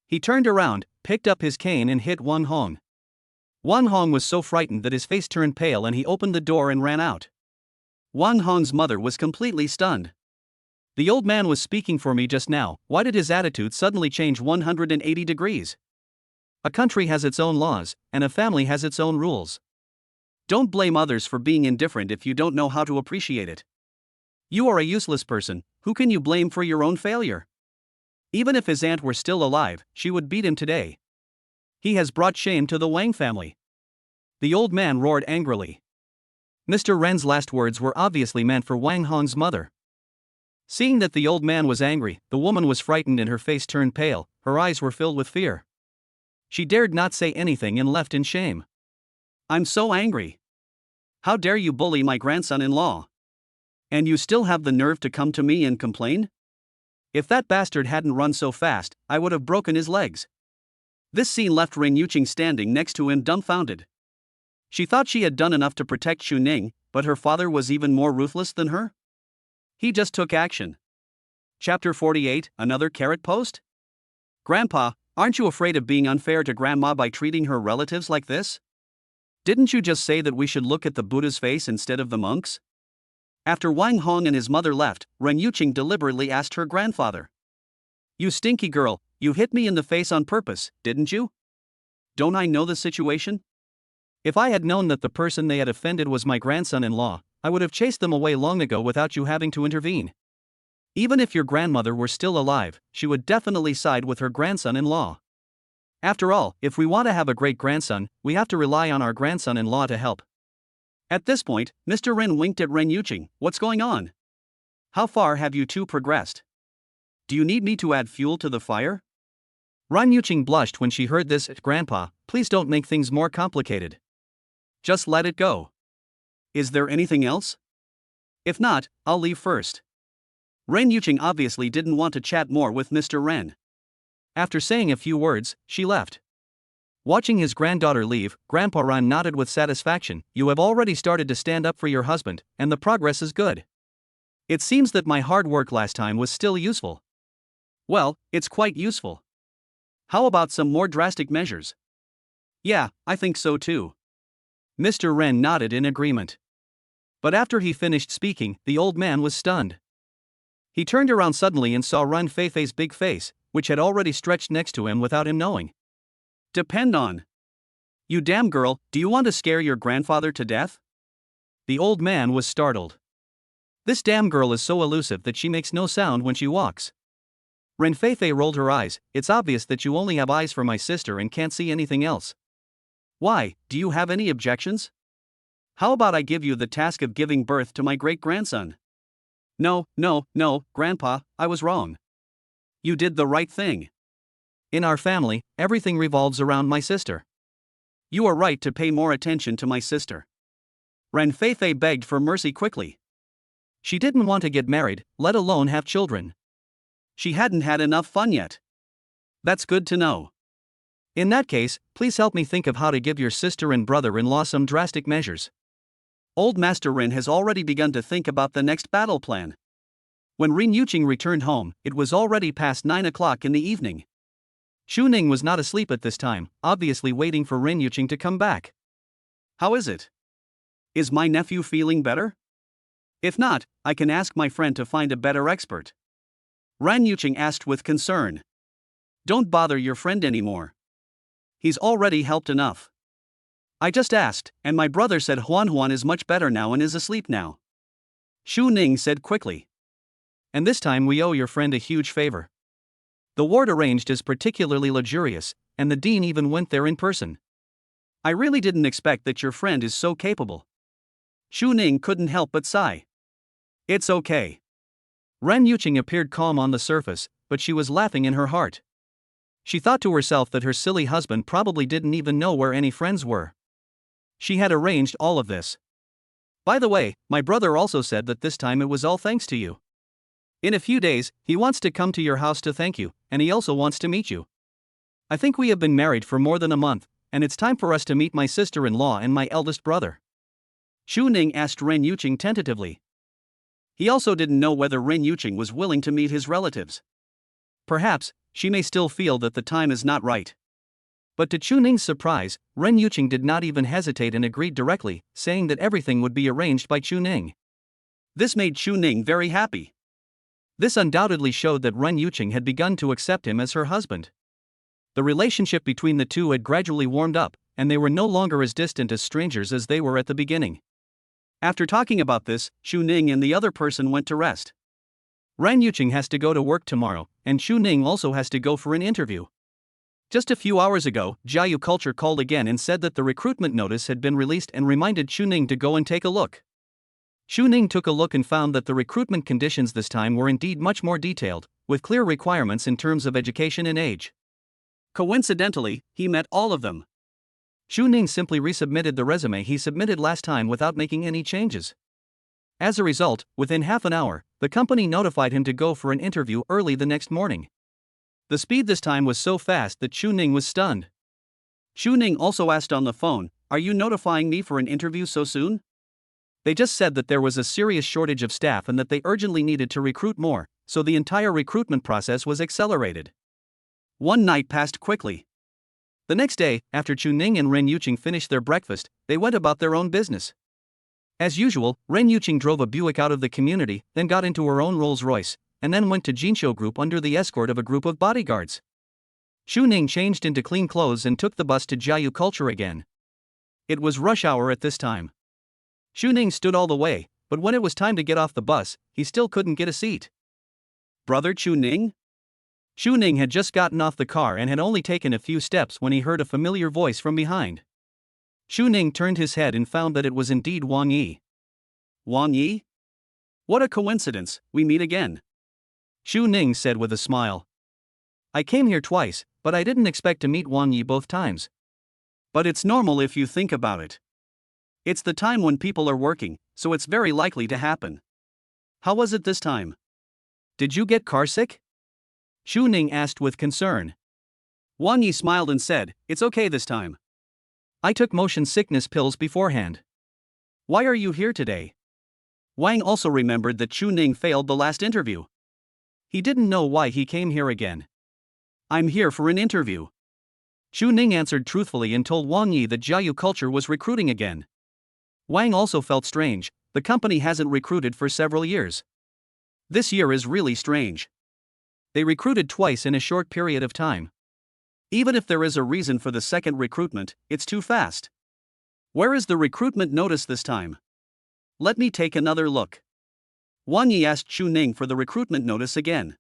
He turned around, picked up his cane and hit Wang Hong. Wang Hong was so frightened that his face turned pale and he opened the door and ran out. Wang Hong's mother was completely stunned. The old man was speaking for me just now, why did his attitude suddenly change 180 degrees? A country has its own laws, and a family has its own rules. Don't blame others for being indifferent if you don't know how to appreciate it. You are a useless person, who can you blame for your own failure? Even if his aunt were still alive, she would beat him today. He has brought shame to the Wang family. The old man roared angrily. Mr. Ren's last words were obviously meant for Wang Hong's mother. Seeing that the old man was angry, the woman was frightened and her face turned pale, her eyes were filled with fear. She dared not say anything and left in shame. I'm so angry. How dare you bully my grandson-in-law? And you still have the nerve to come to me and complain? If that bastard hadn't run so fast, I would have broken his legs. This scene left Ren Yuqing standing next to him dumbfounded. She thought she had done enough to protect Xu Ning, but her father was even more ruthless than her? He just took action. Chapter 48, Another Carrot Post? Grandpa, aren't you afraid of being unfair to Grandma by treating her relatives like this? Didn't you just say that we should look at the Buddha's face instead of the monk's? After Wang Hong and his mother left, Ren Yuqing deliberately asked her grandfather. You stinky girl, you hit me in the face on purpose, didn't you? Don't I know the situation? If I had known that the person they had offended was my grandson-in-law, I would have chased them away long ago without you having to intervene. Even if your grandmother were still alive, she would definitely side with her grandson-in-law. After all, if we want to have a great grandson, we have to rely on our grandson-in-law to help. At this point, Mr. Ren winked at Ren Yuqing. What's going on? How far have you two progressed? Do you need me to add fuel to the fire? Ren Yuqing blushed when she heard this. Grandpa, please don't make things more complicated. Just let it go. Is there anything else? If not, I'll leave first. Ren Yuqing obviously didn't want to chat more with Mr. Ren. After saying a few words, she left. Watching his granddaughter leave, Grandpa Ren nodded with satisfaction. You have already started to stand up for your husband, and the progress is good. It seems that my hard work last time was still useful. Well, it's quite useful. How about some more drastic measures? Yeah, I think so too. Mr. Ren nodded in agreement. But after he finished speaking, the old man was stunned. He turned around suddenly and saw Ren Feifei's big face, which had already stretched next to him without him knowing. Depend on. You damn girl, do you want to scare your grandfather to death? The old man was startled. This damn girl is so elusive that she makes no sound when she walks. Ren Feifei rolled her eyes. It's obvious that you only have eyes for my sister and can't see anything else. Why, do you have any objections? How about I give you the task of giving birth to my great-grandson? No, Grandpa, I was wrong. You did the right thing. In our family, everything revolves around my sister. You are right to pay more attention to my sister. Ren Feifei begged for mercy quickly. She didn't want to get married, let alone have children. She hadn't had enough fun yet. That's good to know. In that case, please help me think of how to give your sister and brother-in-law some drastic measures. Old Master Ren has already begun to think about the next battle plan. When Ren Yuqing returned home, it was already past 9 o'clock in the evening. Xu Ning was not asleep at this time, obviously waiting for Ren Yuqing to come back. How is it? Is my nephew feeling better? If not, I can ask my friend to find a better expert. Ren Yuqing asked with concern. Don't bother your friend anymore. He's already helped enough. I just asked, and my brother said Huan is much better now and is asleep now. Xu Ning said quickly. And this time we owe your friend a huge favor. The ward arranged is particularly luxurious, and the dean even went there in person. I really didn't expect that your friend is so capable. Xu Ning couldn't help but sigh. It's okay. Ren Yuqing appeared calm on the surface, but she was laughing in her heart. She thought to herself that her silly husband probably didn't even know where any friends were. She had arranged all of this. By the way, my brother also said that this time it was all thanks to you. In a few days, he wants to come to your house to thank you, and he also wants to meet you. I think we have been married for more than a month, and it's time for us to meet my sister-in-law and my eldest brother. Xu Ning asked Ren Yuqing tentatively. He also didn't know whether Ren Yuqing was willing to meet his relatives. Perhaps, she may still feel that the time is not right. But to Xu Ning's surprise, Ren Yuqing did not even hesitate and agreed directly, saying that everything would be arranged by Xu Ning. This made Xu Ning very happy. This undoubtedly showed that Ren Yuqing had begun to accept him as her husband. The relationship between the two had gradually warmed up, and they were no longer as distant as strangers as they were at the beginning. After talking about this, Xu Ning and the other person went to rest. Ren Yuqing has to go to work tomorrow, and Xu Ning also has to go for an interview. Just a few hours ago, Jiayu Culture called again and said that the recruitment notice had been released and reminded Xu Ning to go and take a look. Xu Ning took a look and found that the recruitment conditions this time were indeed much more detailed, with clear requirements in terms of education and age. Coincidentally, he met all of them. Xu Ning simply resubmitted the resume he submitted last time without making any changes. As a result, within half an hour, the company notified him to go for an interview early the next morning. The speed this time was so fast that Xu Ning was stunned. Xu Ning also asked on the phone, Are you notifying me for an interview so soon? They just said that there was a serious shortage of staff and that they urgently needed to recruit more, so the entire recruitment process was accelerated. One night passed quickly. The next day, after Chu Ning and Ren Yuqing finished their breakfast, they went about their own business. As usual, Ren Yuqing drove a Buick out of the community, then got into her own Rolls-Royce, and then went to Jinsho Group under the escort of a group of bodyguards. Chu Ning changed into clean clothes and took the bus to Jiayu Culture again. It was rush hour at this time. Chu Ning stood all the way, but when it was time to get off the bus, he still couldn't get a seat. Brother Chu Ning? Chu Ning had just gotten off the car and had only taken a few steps when he heard a familiar voice from behind. Chu Ning turned his head and found that it was indeed Wang Yi. Wang Yi? What a coincidence, we meet again. Chu Ning said with a smile. I came here twice, but I didn't expect to meet Wang Yi both times. But it's normal if you think about it. It's the time when people are working, so it's very likely to happen. How was it this time? Did you get carsick? Chu Ning asked with concern. Wang Yi smiled and said, It's okay this time. I took motion sickness pills beforehand. Why are you here today? Wang also remembered that Chu Ning failed the last interview. He didn't know why he came here again. I'm here for an interview. Chu Ning answered truthfully and told Wang Yi that Jiayu Culture was recruiting again. Wang also felt strange, the company hasn't recruited for several years. This year is really strange. They recruited twice in a short period of time. Even if there is a reason for the second recruitment, it's too fast. Where is the recruitment notice this time? Let me take another look. Wang Yi asked Chu Ning for the recruitment notice again.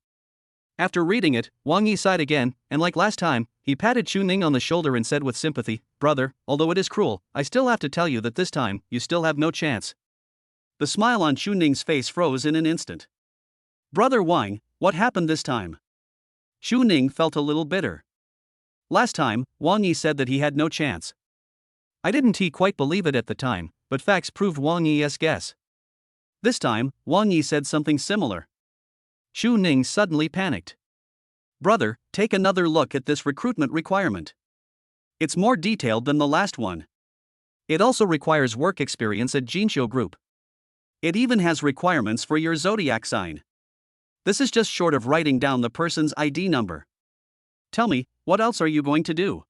After reading it, Wang Yi sighed again, and like last time, he patted Chu Ning on the shoulder and said with sympathy, Brother, although it is cruel, I still have to tell you that this time, you still have no chance. The smile on Chu Ning's face froze in an instant. Brother Wang, what happened this time? Chu Ning felt a little bitter. Last time, Wang Yi said that he had no chance. I didn't quite believe it at the time, but facts proved Wang Yi's guess. This time, Wang Yi said something similar. Chu Ning suddenly panicked. Brother, take another look at this recruitment requirement. It's more detailed than the last one. It also requires work experience at Jinsho Group. It even has requirements for your zodiac sign. This is just short of writing down the person's ID number. Tell me, what else are you going to do?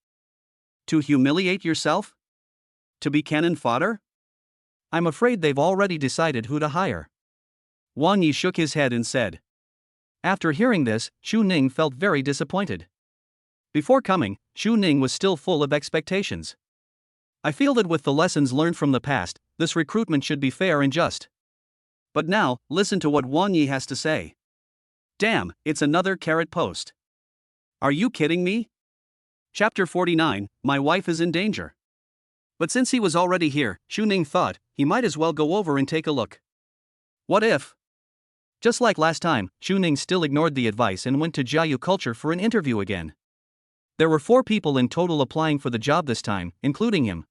To humiliate yourself? To be cannon fodder? I'm afraid they've already decided who to hire. Wang Yi shook his head and said. After hearing this, Chu Ning felt very disappointed. Before coming, Chu Ning was still full of expectations. I feel that with the lessons learned from the past, this recruitment should be fair and just. But now, listen to what Wang Yi has to say. Damn, it's another carrot post. Are you kidding me? Chapter 49, My Wife is in Danger. But since he was already here, Chu Ning thought, he might as well go over and take a look. What if? Just like last time, Chu Ning still ignored the advice and went to Jiayu Culture for an interview again. There were 4 people in total applying for the job this time, including him.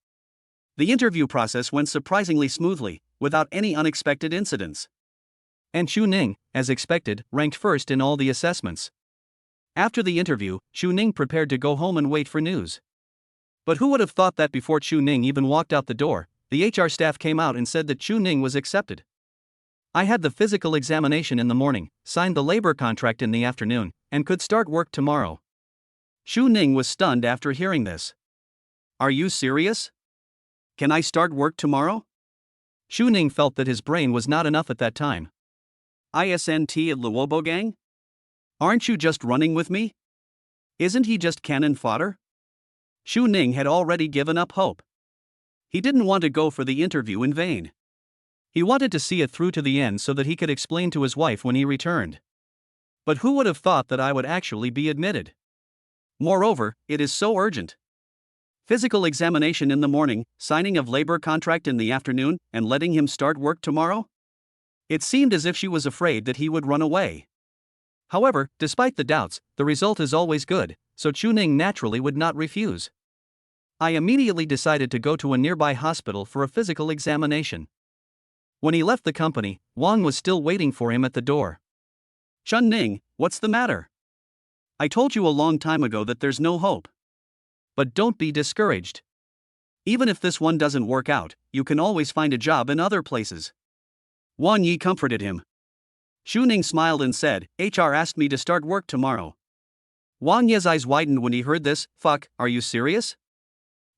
The interview process went surprisingly smoothly, without any unexpected incidents. And Chu Ning, as expected, ranked first in all the assessments. After the interview, Chu Ning prepared to go home and wait for news. But who would have thought that before Chu Ning even walked out the door, the HR staff came out and said that Chu Ning was accepted. I had the physical examination in the morning, signed the labor contract in the afternoon, and could start work tomorrow. Chu Ning was stunned after hearing this. Are you serious? Can I start work tomorrow? Chu Ning felt that his brain was not enough at that time. ISNT at Luobo Gang? Aren't you just running with me? Isn't he just cannon fodder? Chu Ning had already given up hope. He didn't want to go for the interview in vain. He wanted to see it through to the end so that he could explain to his wife when he returned. But who would have thought that I would actually be admitted? Moreover, it is so urgent. Physical examination in the morning, signing of labor contract in the afternoon, and letting him start work tomorrow? It seemed as if she was afraid that he would run away. However, despite the doubts, the result is always good, so Chu Ning naturally would not refuse. I immediately decided to go to a nearby hospital for a physical examination. When he left the company, Wang was still waiting for him at the door. Chun Ning, what's the matter? I told you a long time ago that there's no hope. But don't be discouraged. Even if this one doesn't work out, you can always find a job in other places. Wang Yi comforted him. Xu Ning smiled and said, HR asked me to start work tomorrow. Wang Yi's eyes widened when he heard this. Fuck, are you serious?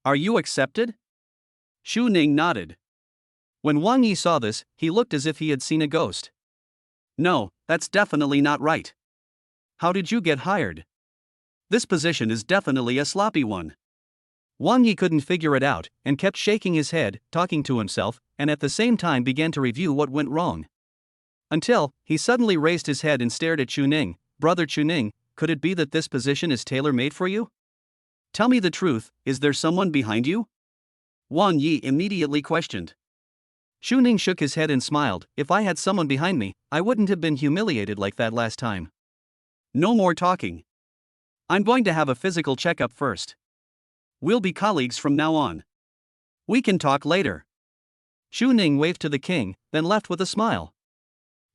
Are you accepted? Xu Ning nodded. When Wang Yi saw this, he looked as if he had seen a ghost. No, that's definitely not right. How did you get hired? This position is definitely a sloppy one. Wang Yi couldn't figure it out, and kept shaking his head, talking to himself, and at the same time began to review what went wrong. Until, he suddenly raised his head and stared at Xu Ning. Brother Xu Ning, could it be that this position is tailor-made for you? Tell me the truth, is there someone behind you? Wang Yi immediately questioned. Xu Ning shook his head and smiled. If I had someone behind me, I wouldn't have been humiliated like that last time. No more talking. I'm going to have a physical checkup first. We'll be colleagues from now on. We can talk later. Xu Ning waved to the king, then left with a smile.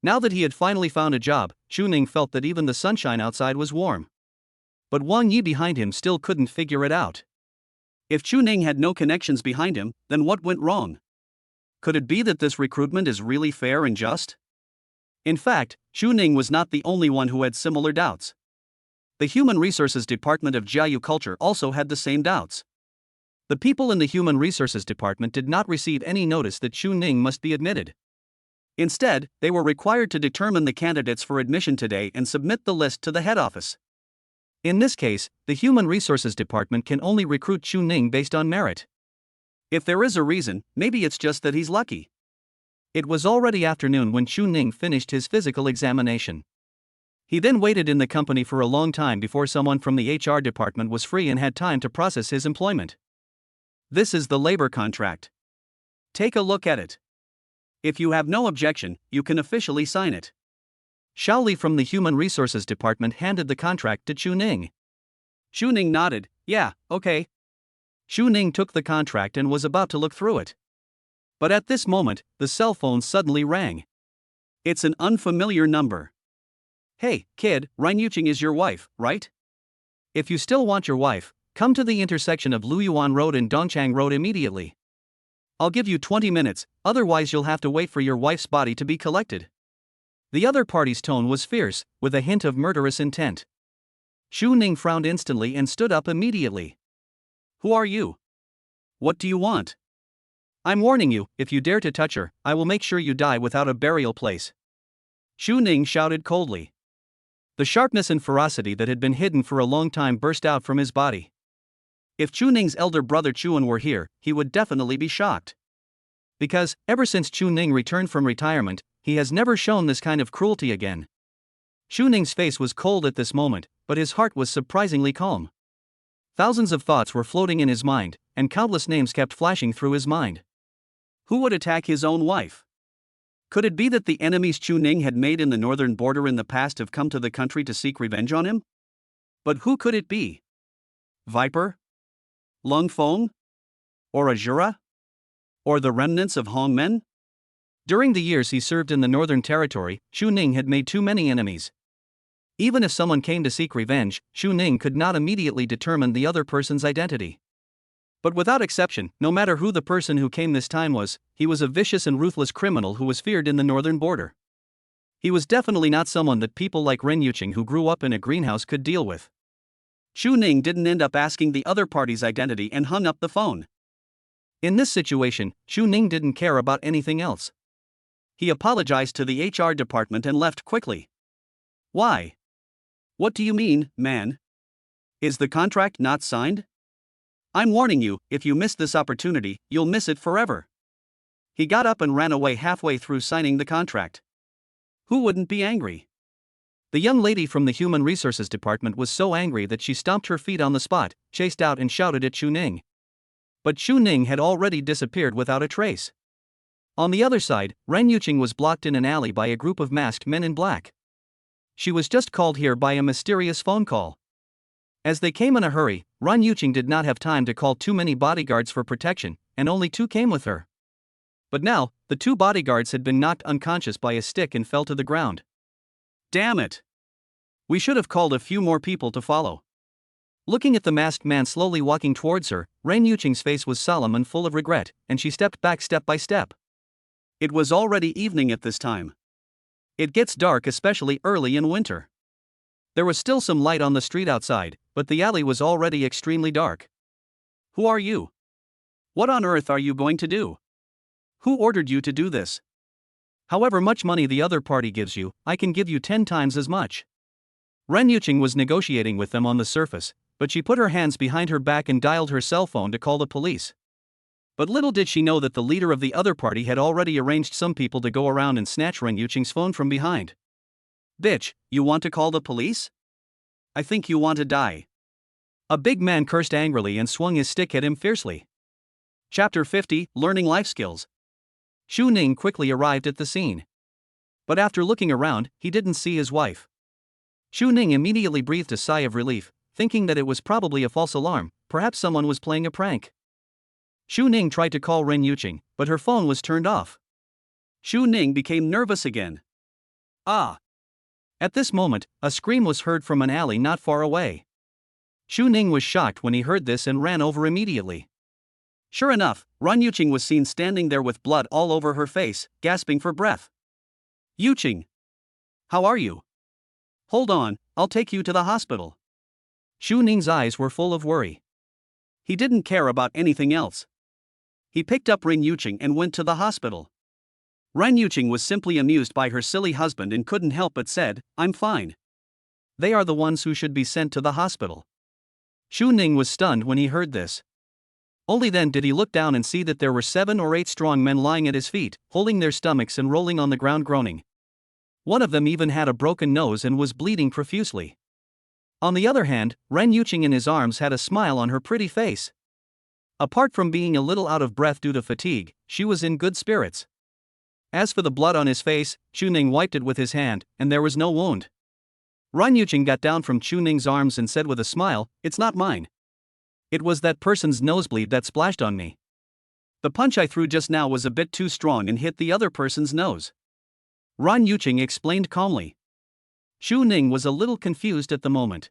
Now that he had finally found a job, Xu Ning felt that even the sunshine outside was warm. But Wang Yi behind him still couldn't figure it out. If Xu Ning had no connections behind him, then what went wrong? Could it be that this recruitment is really fair and just? In fact, Xu Ning was not the only one who had similar doubts. The Human Resources Department of Jiayu Culture also had the same doubts. The people in the Human Resources Department did not receive any notice that Xu Ning must be admitted. Instead, they were required to determine the candidates for admission today and submit the list to the head office. In this case, the Human Resources Department can only recruit Xu Ning based on merit. If there is a reason, maybe it's just that he's lucky. It was already afternoon when Xu Ning finished his physical examination. He then waited in the company for a long time before someone from the HR department was free and had time to process his employment. This is the labor contract. Take a look at it. If you have no objection, you can officially sign it. Xiao Li from the Human Resources Department handed the contract to Xu Ning. Xu Ning nodded. Yeah, okay. Xu Ning took the contract and was about to look through it. But at this moment, the cell phone suddenly rang. It's an unfamiliar number. Hey, kid, Ren Yuqing is your wife, right? If you still want your wife, come to the intersection of Luyuan Road and Dongchang Road immediately. I'll give you 20 minutes, otherwise you'll have to wait for your wife's body to be collected. The other party's tone was fierce, with a hint of murderous intent. Xu Ning frowned instantly and stood up immediately. Who are you? What do you want? I'm warning you, if you dare to touch her, I will make sure you die without a burial place. Xu Ning shouted coldly. The sharpness and ferocity that had been hidden for a long time burst out from his body. If Xu Ning's elder brother Chuan were here, he would definitely be shocked. Because, ever since Xu Ning returned from retirement, he has never shown this kind of cruelty again. Xu Ning's face was cold at this moment, but his heart was surprisingly calm. Thousands of thoughts were floating in his mind, and countless names kept flashing through his mind. Who would attack his own wife? Could it be that the enemies Xu Ning had made in the northern border in the past have come to the country to seek revenge on him? But who could it be? Viper? Lung Feng? Or Azura? Or the remnants of Hongmen? During the years he served in the Northern Territory, Xu Ning had made too many enemies. Even if someone came to seek revenge, Xu Ning could not immediately determine the other person's identity. But without exception, no matter who the person who came this time was, he was a vicious and ruthless criminal who was feared in the northern border. He was definitely not someone that people like Ren Yuqing who grew up in a greenhouse could deal with. Xu Ning didn't end up asking the other party's identity and hung up the phone. In this situation, Xu Ning didn't care about anything else. He apologized to the HR department and left quickly. Why? What do you mean, man? Is the contract not signed? I'm warning you, if you miss this opportunity, you'll miss it forever. He got up and ran away halfway through signing the contract. Who wouldn't be angry? The young lady from the Human Resources Department was so angry that she stomped her feet on the spot, chased out and shouted at Xu Ning. But Xu Ning had already disappeared without a trace. On the other side, Ren Yuqing was blocked in an alley by a group of masked men in black. She was just called here by a mysterious phone call. As they came in a hurry, Ren Yuqing did not have time to call too many bodyguards for protection, and only 2 came with her. But now, the 2 bodyguards had been knocked unconscious by a stick and fell to the ground. Damn it! We should have called a few more people to follow. Looking at the masked man slowly walking towards her, Ren Yuqing's face was solemn and full of regret, and she stepped back step by step. It was already evening at this time. It gets dark especially early in winter. There was still some light on the street outside, but the alley was already extremely dark. Who are you? What on earth are you going to do? Who ordered you to do this? However much money the other party gives you, I can give you 10 times as much. Ren Yuqing was negotiating with them on the surface, but she put her hands behind her back and dialed her cell phone to call the police. But little did she know that the leader of the other party had already arranged some people to go around and snatch Ren Yuqing's phone from behind. Bitch, you want to call the police? I think you want to die. A big man cursed angrily and swung his stick at him fiercely. Chapter 50, Learning Life Skills. Xu Ning quickly arrived at the scene. But after looking around, he didn't see his wife. Xu Ning immediately breathed a sigh of relief, thinking that it was probably a false alarm, perhaps someone was playing a prank. Xu Ning tried to call Ren Yuqing, but her phone was turned off. Xu Ning became nervous again. Ah! At this moment, a scream was heard from an alley not far away. Xu Ning was shocked when he heard this and ran over immediately. Sure enough, Ren Yuqing was seen standing there with blood all over her face, gasping for breath. Yuqing! How are you? Hold on, I'll take you to the hospital. Xu Ning's eyes were full of worry. He didn't care about anything else. He picked up Ren Yuqing and went to the hospital. Ren Yuqing was simply amused by her silly husband and couldn't help but said, I'm fine. They are the ones who should be sent to the hospital. Xu Ning was stunned when he heard this. Only then did he look down and see that there were 7 or 8 strong men lying at his feet, holding their stomachs and rolling on the ground groaning. One of them even had a broken nose and was bleeding profusely. On the other hand, Ren Yuqing in his arms had a smile on her pretty face. Apart from being a little out of breath due to fatigue, she was in good spirits. As for the blood on his face, Xu Ning wiped it with his hand, and there was no wound. Ren Yuqing got down from Xu Ning's arms and said with a smile, It's not mine. It was that person's nosebleed that splashed on me. The punch I threw just now was a bit too strong and hit the other person's nose. Ren Yuqing explained calmly. Xu Ning was a little confused at the moment.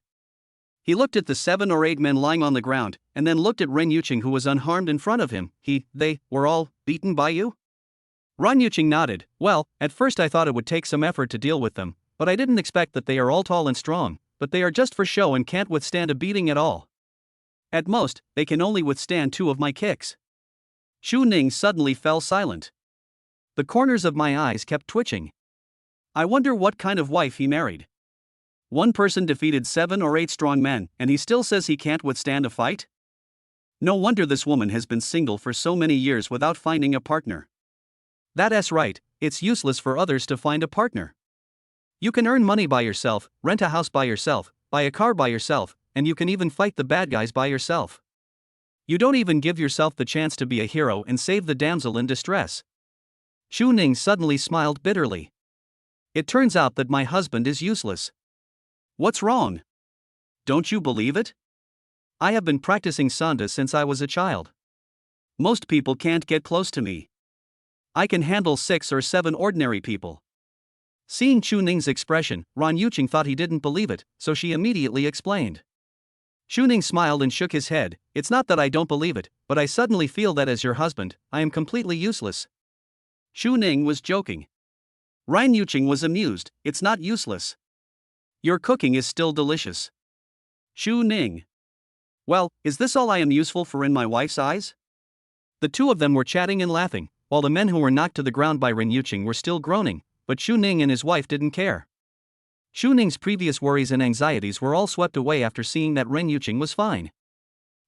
He looked at the 7 or 8 men lying on the ground, and then looked at Ren Yuqing who was unharmed in front of him. They were all beaten by you? Ren Yuqing nodded. Well, at first I thought it would take some effort to deal with them, but I didn't expect that they are all tall and strong, but they are just for show and can't withstand a beating at all. At most, they can only withstand 2 of my kicks. Xu Ning suddenly fell silent. The corners of my eyes kept twitching. I wonder what kind of wife he married. One person defeated 7 or 8 strong men, and he still says he can't withstand a fight? No wonder this woman has been single for so many years without finding a partner. That's right, it's useless for others to find a partner. You can earn money by yourself, rent a house by yourself, buy a car by yourself, and you can even fight the bad guys by yourself. You don't even give yourself the chance to be a hero and save the damsel in distress. Xu Ning suddenly smiled bitterly. It turns out that my husband is useless. What's wrong? Don't you believe it? I have been practicing Sanda since I was a child. Most people can't get close to me. I can handle 6 or 7 ordinary people. Seeing Xu Ning's expression, Ren Yuqing thought he didn't believe it, so she immediately explained. Xu Ning smiled and shook his head. It's not that I don't believe it, but I suddenly feel that as your husband, I am completely useless. Xu Ning was joking. Ren Yuqing was amused. It's not useless. Your cooking is still delicious. Xu Ning. Well, is this all I am useful for in my wife's eyes? The 2 of them were chatting and laughing, while the men who were knocked to the ground by Ren Yuqing were still groaning, but Xu Ning and his wife didn't care. Xu Ning's previous worries and anxieties were all swept away after seeing that Ren Yuqing was fine.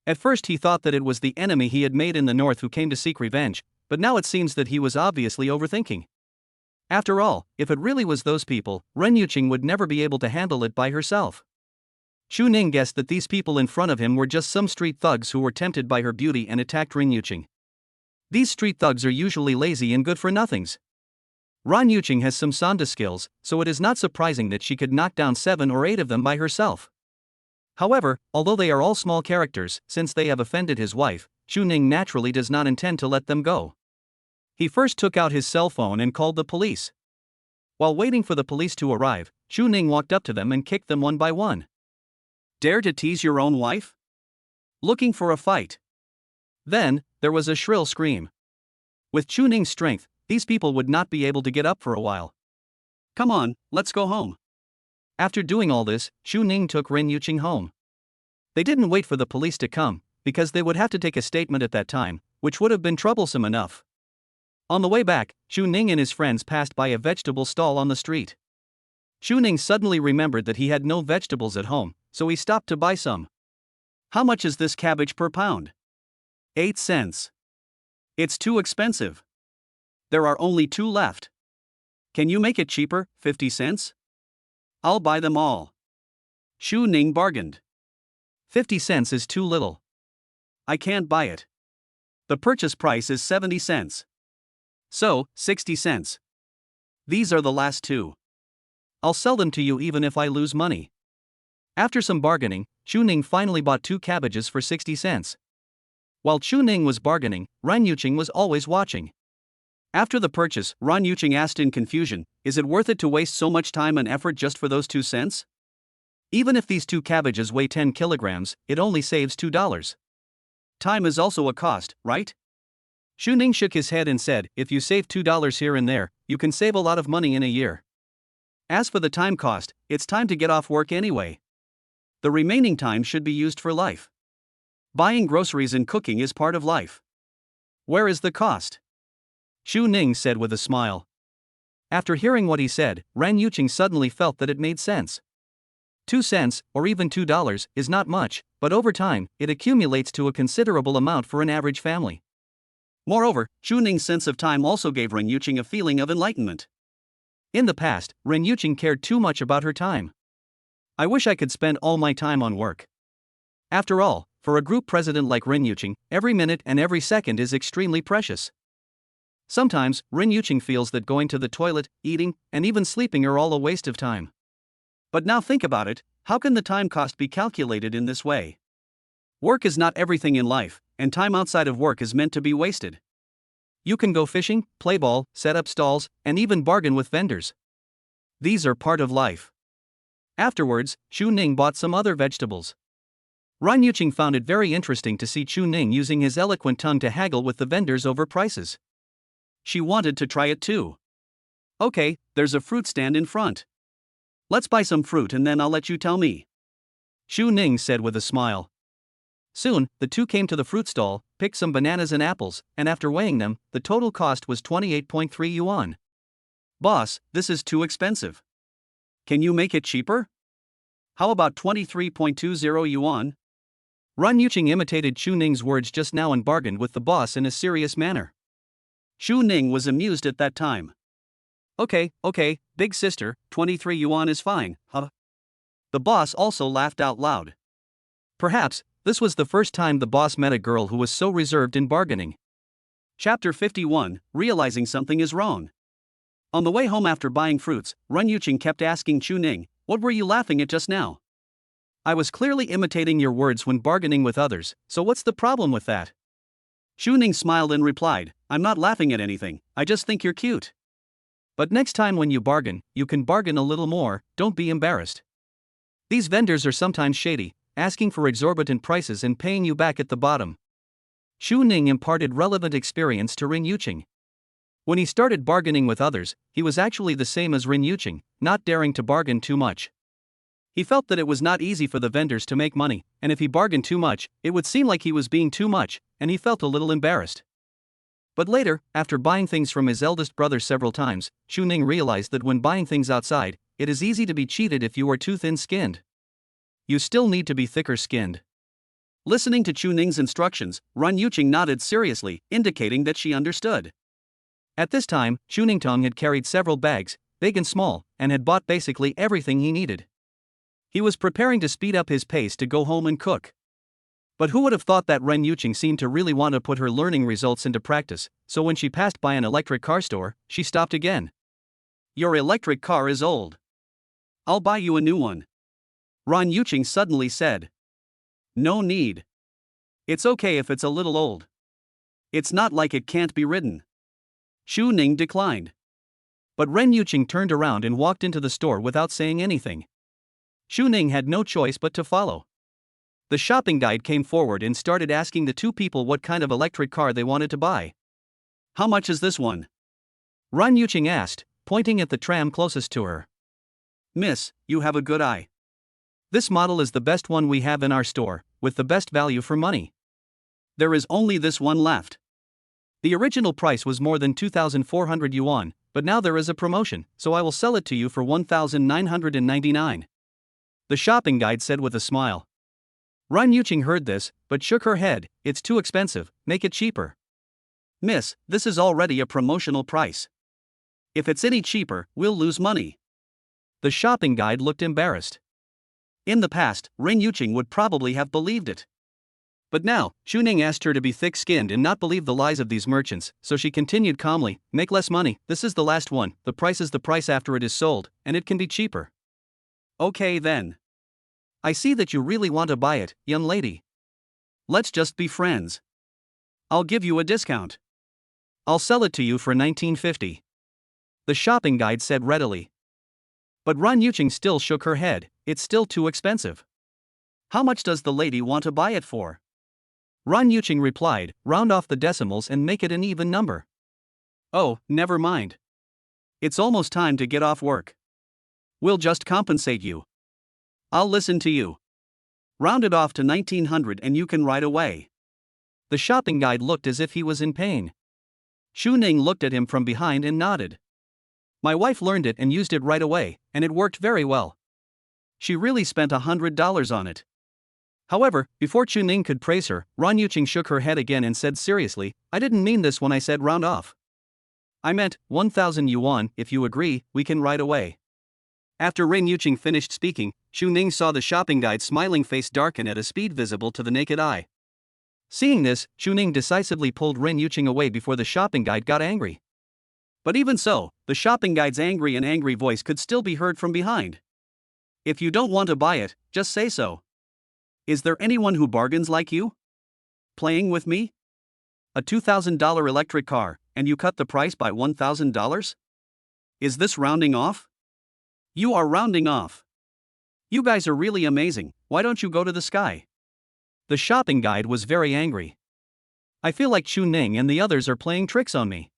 At first he thought that it was the enemy he had made in the north who came to seek revenge, but now it seems that he was obviously overthinking. After all, if it really was those people, Ren Yuqing would never be able to handle it by herself. Xu Ning guessed that these people in front of him were just some street thugs who were tempted by her beauty and attacked Ren Yuqing. These street thugs are usually lazy and good-for-nothings. Ren Yuqing has some Sanda skills, so it is not surprising that she could knock down 7 or 8 of them by herself. However, although they are all small characters, since they have offended his wife, Xu Ning naturally does not intend to let them go. He first took out his cell phone and called the police. While waiting for the police to arrive, Xu Ning walked up to them and kicked them one by one. Dare to tease your own wife? Looking for a fight? Then, there was a shrill scream. With Chu Ning's strength, these people would not be able to get up for a while. Come on, let's go home. After doing all this, Chu Ning took Ren Yuqing home. They didn't wait for the police to come, because they would have to take a statement at that time, which would have been troublesome enough. On the way back, Chu Ning and his friends passed by a vegetable stall on the street. Chu Ning suddenly remembered that he had no vegetables at home, so he stopped to buy some. How much is this cabbage per pound? 8 cents. It's too expensive. There are only 2 left. Can you make it cheaper, 50 cents? I'll buy them all. Chu Ning bargained. 50 cents is too little. I can't buy it. The purchase price is 70 cents. So, 60 cents. These are the last 2. I'll sell them to you even if I lose money. After some bargaining, Chu Ning finally bought 2 cabbages for 60 cents. While Chu Ning was bargaining, Ren Yuqing was always watching. After the purchase, Ren Yuqing asked in confusion, is it worth it to waste so much time and effort just for those 2 cents? Even if these 2 cabbages weigh 10 kilograms, it only saves $2. Time is also a cost, right? Chu Ning shook his head and said, if you save $2 here and there, you can save a lot of money in a year. As for the time cost, it's time to get off work anyway. The remaining time should be used for life. Buying groceries and cooking is part of life. Where is the cost? Chu Ning said with a smile. After hearing what he said, Ren Yuqing suddenly felt that it made sense. 2 cents, or even $2, is not much, but over time, it accumulates to a considerable amount for an average family. Moreover, Chu Ning's sense of time also gave Ren Yuqing a feeling of enlightenment. In the past, Ren Yuqing cared too much about her time. I wish I could spend all my time on work. After all, for a group president like Ren Yuqing, every minute and every second is extremely precious. Sometimes, Ren Yuqing feels that going to the toilet, eating, and even sleeping are all a waste of time. But now think about it, how can the time cost be calculated in this way? Work is not everything in life, and time outside of work is meant to be wasted. You can go fishing, play ball, set up stalls, and even bargain with vendors. These are part of life. Afterwards, Chu Ning bought some other vegetables. Ren Yuqing found it very interesting to see Chu Ning using his eloquent tongue to haggle with the vendors over prices. She wanted to try it too. Okay, there's a fruit stand in front. Let's buy some fruit and then I'll let you tell me. Chu Ning said with a smile. Soon, the 2 came to the fruit stall, picked some bananas and apples, and after weighing them, the total cost was 28.3 yuan. Boss, this is too expensive. Can you make it cheaper? How about 23.20 yuan? Ren Yuqing imitated Chu Ning's words just now and bargained with the boss in a serious manner. Chu Ning was amused at that time. Okay, big sister, 23 yuan is fine, huh? The boss also laughed out loud. Perhaps, this was the first time the boss met a girl who was so reserved in bargaining. Chapter 51, Realizing Something is Wrong. On the way home after buying fruits, Ren Yuqing kept asking Chu Ning, what were you laughing at just now? I was clearly imitating your words when bargaining with others, so what's the problem with that? Chu Ning smiled and replied, I'm not laughing at anything, I just think you're cute. But next time when you bargain, you can bargain a little more, don't be embarrassed. These vendors are sometimes shady, asking for exorbitant prices and paying you back at the bottom. Chu Ning imparted relevant experience to Ren Yuqing. When he started bargaining with others, he was actually the same as Ren Yuqing, not daring to bargain too much. He felt that it was not easy for the vendors to make money, and if he bargained too much, it would seem like he was being too much, and he felt a little embarrassed. But later, after buying things from his eldest brother several times, Chu Ning realized that when buying things outside, it is easy to be cheated if you are too thin-skinned. You still need to be thicker-skinned. Listening to Chu Ning's instructions, Ren Yuqing nodded seriously, indicating that she understood. At this time, Chu Ningtong had carried several bags, big and small, and had bought basically everything he needed. He was preparing to speed up his pace to go home and cook. But who would have thought that Ren Yuqing seemed to really want to put her learning results into practice, so when she passed by an electric car store, she stopped again. Your electric car is old. I'll buy you a new one. Ren Yuqing suddenly said. No need. It's okay if it's a little old. It's not like it can't be ridden. Chu Ning declined. But Ren Yuqing turned around and walked into the store without saying anything. Chu Ning had no choice but to follow. The shopping guide came forward and started asking the two people what kind of electric car they wanted to buy. How much is this one? Ran Yuqing asked, pointing at the tram closest to her. Miss, you have a good eye. This model is the best one we have in our store, with the best value for money. There is only this one left. The original price was more than 2,400 yuan, but now there is a promotion, so I will sell it to you for 1,999. The shopping guide said with a smile. Ran Yuqing heard this, but shook her head. It's too expensive, make it cheaper. Miss, this is already a promotional price. If it's any cheaper, we'll lose money. The shopping guide looked embarrassed. In the past, Ran Yuqing would probably have believed it. But now, Chuning asked her to be thick-skinned and not believe the lies of these merchants, so she continued calmly, make less money, this is the last one, the price is the price after it is sold, and it can be cheaper. Okay then. I see that you really want to buy it, young lady. Let's just be friends. I'll give you a discount. I'll sell it to you for 1950. The shopping guide said readily. But Ran Yuqing still shook her head, it's still too expensive. How much does the lady want to buy it for? Ran Yuqing replied, round off the decimals and make it an even number. Oh, never mind. It's almost time to get off work. We'll just compensate you. I'll listen to you. Round it off to 1900 and you can ride away. The shopping guide looked as if he was in pain. Xu Ning looked at him from behind and nodded. My wife learned it and used it right away, and it worked very well. She really spent $100 on it. However, before Xu Ning could praise her, Ran Yuqing shook her head again and said seriously, I didn't mean this when I said round off. I meant 1,000 yuan, if you agree, we can ride away. After Ran Yuqing finished speaking, Xu Ning saw the shopping guide's smiling face darken at a speed visible to the naked eye. Seeing this, Xu Ning decisively pulled Ran Yuqing away before the shopping guide got angry. But even so, the shopping guide's angry voice could still be heard from behind. If you don't want to buy it, just say so. Is there anyone who bargains like you? Playing with me? A $2,000 electric car, and you cut the price by $1,000? Is this rounding off? You are rounding off. You guys are really amazing, why don't you go to the sky? The shopping guide was very angry. I feel like Xu Ning and the others are playing tricks on me.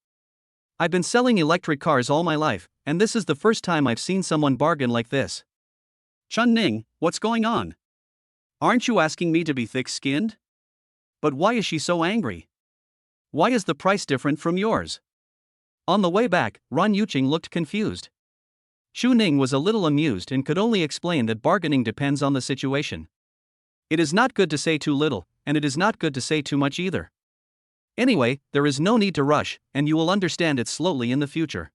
I've been selling electric cars all my life, and this is the first time I've seen someone bargain like this. Chun Ning, what's going on? Aren't you asking me to be thick-skinned? But why is she so angry? Why is the price different from yours? On the way back, Ran Yuqing looked confused. Xu Ning was a little amused and could only explain that bargaining depends on the situation. It is not good to say too little, and it is not good to say too much either. Anyway, there is no need to rush, and you will understand it slowly in the future.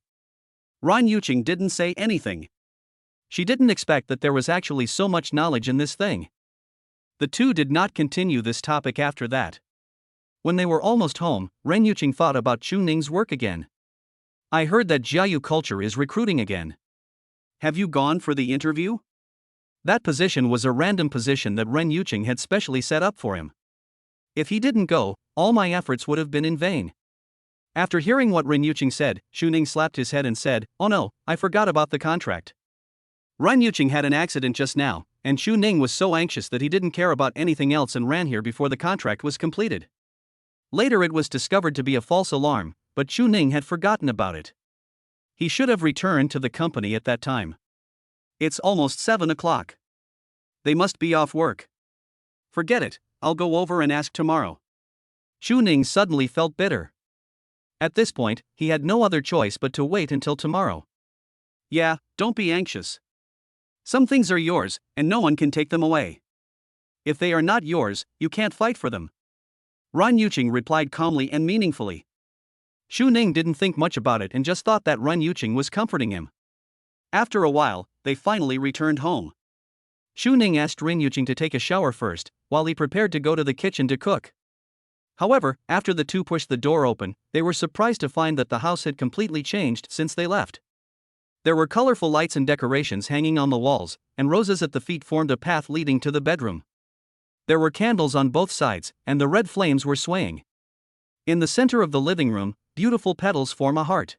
Ran Yuqing didn't say anything. She didn't expect that there was actually so much knowledge in this thing. The two did not continue this topic after that. When they were almost home, Ran Yuqing thought about Xu Ning's work again. I heard that Jiayu Culture is recruiting again. Have you gone for the interview? That position was a random position that Ran Yuqing had specially set up for him. If he didn't go, all my efforts would have been in vain. After hearing what Ran Yuqing said, Xu Ning slapped his head and said, oh no, I forgot about the contract. Ran Yuqing had an accident just now, and Xu Ning was so anxious that he didn't care about anything else and ran here before the contract was completed. Later it was discovered to be a false alarm, but Xu Ning had forgotten about it. He should have returned to the company at that time. It's almost 7 o'clock. They must be off work. Forget it, I'll go over and ask tomorrow. Xu Ning suddenly felt bitter. At this point, he had no other choice but to wait until tomorrow. Yeah, don't be anxious. Some things are yours, and no one can take them away. If they are not yours, you can't fight for them. Ran Yuqing replied calmly and meaningfully. Xu Ning didn't think much about it and just thought that Ran Yuqing was comforting him. After a while, they finally returned home. Xu Ning asked Ran Yuqing to take a shower first, while he prepared to go to the kitchen to cook. However, after the two pushed the door open, they were surprised to find that the house had completely changed since they left. There were colorful lights and decorations hanging on the walls, and roses at the feet formed a path leading to the bedroom. There were candles on both sides, and the red flames were swaying. In the center of the living room, beautiful petals form a heart.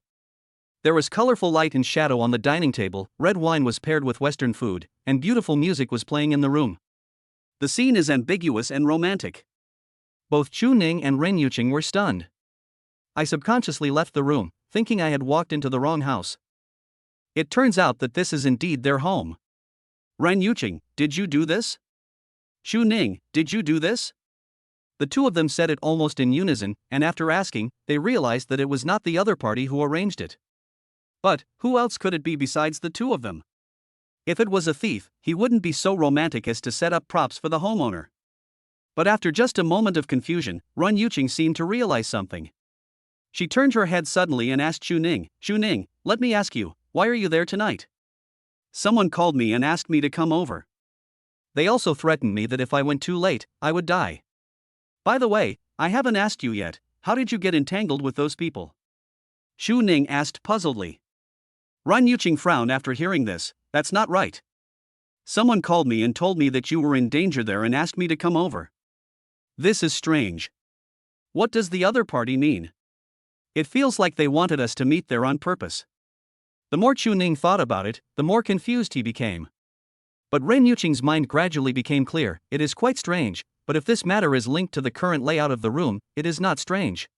There was colorful light and shadow on the dining table, red wine was paired with Western food, and beautiful music was playing in the room. The scene is ambiguous and romantic. Both Chu Ning and Ren Yuqing were stunned. I subconsciously left the room, thinking I had walked into the wrong house. It turns out that this is indeed their home. Ren Yuqing, did you do this? Chu Ning, did you do this? The two of them said it almost in unison, and after asking, they realized that it was not the other party who arranged it. But, who else could it be besides the two of them? If it was a thief, he wouldn't be so romantic as to set up props for the homeowner. But after just a moment of confusion, Ren Yuqing seemed to realize something. She turned her head suddenly and asked Chu Ning, let me ask you, why are you there tonight? Someone called me and asked me to come over. They also threatened me that if I went too late, I would die. By the way, I haven't asked you yet, how did you get entangled with those people? Chu Ning asked puzzledly. Ren Yuqing frowned after hearing this. That's not right. Someone called me and told me that you were in danger there and asked me to come over. This is strange. What does the other party mean? It feels like they wanted us to meet there on purpose. The more Chu Ning thought about it, the more confused he became. But Ren Yuqing's mind gradually became clear. It is quite strange, but if this matter is linked to the current layout of the room, it is not strange.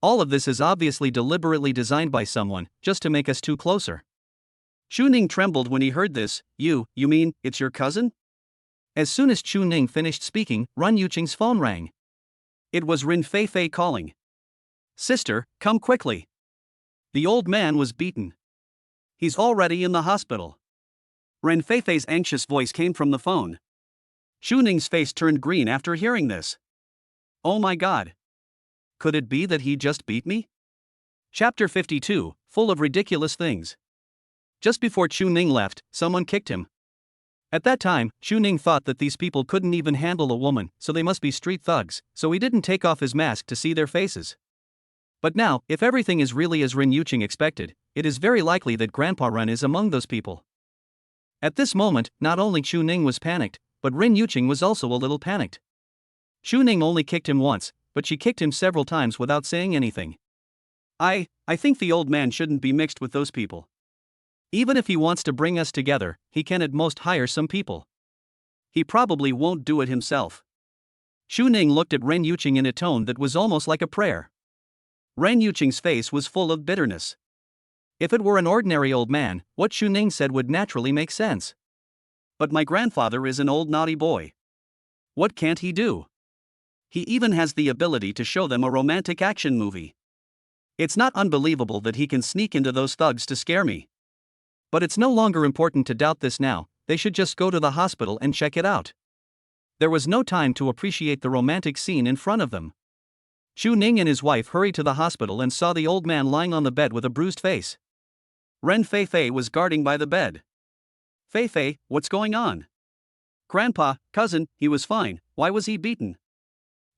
All of this is obviously deliberately designed by someone, just to make us two closer. Chu Ning trembled when he heard this. You mean, it's your cousin? As soon as Chu Ning finished speaking, Ren Yuqing's phone rang. It was Ren Feifei calling. Sister, come quickly. The old man was beaten. He's already in the hospital. Ren Feifei's anxious voice came from the phone. Chu Ning's face turned green after hearing this. Oh my god. Could it be that he just beat me? Chapter 52, full of ridiculous things. Just before Chu Ning left, someone kicked him. At that time, Chu Ning thought that these people couldn't even handle a woman, so they must be street thugs, so he didn't take off his mask to see their faces. But now, if everything is really as Ren Yuqing expected, it is very likely that Grandpa Ren is among those people. At this moment, not only Chu Ning was panicked, but Ren Yuqing was also a little panicked. Chu Ning only kicked him once, but she kicked him several times without saying anything. I think the old man shouldn't be mixed with those people. Even if he wants to bring us together, he can at most hire some people. He probably won't do it himself. Chu Ning looked at Ren Yuqing in a tone that was almost like a prayer. Ren Yuqing's face was full of bitterness. If it were an ordinary old man, what Chu Ning said would naturally make sense. But my grandfather is an old naughty boy. What can't he do? He even has the ability to show them a romantic action movie. It's not unbelievable that he can sneak into those thugs to scare me. But it's no longer important to doubt this now, they should just go to the hospital and check it out. There was no time to appreciate the romantic scene in front of them. Chu Ning and his wife hurried to the hospital and saw the old man lying on the bed with a bruised face. Ren Feifei was guarding by the bed. Feifei, what's going on? Grandpa, cousin, he was fine, why was he beaten?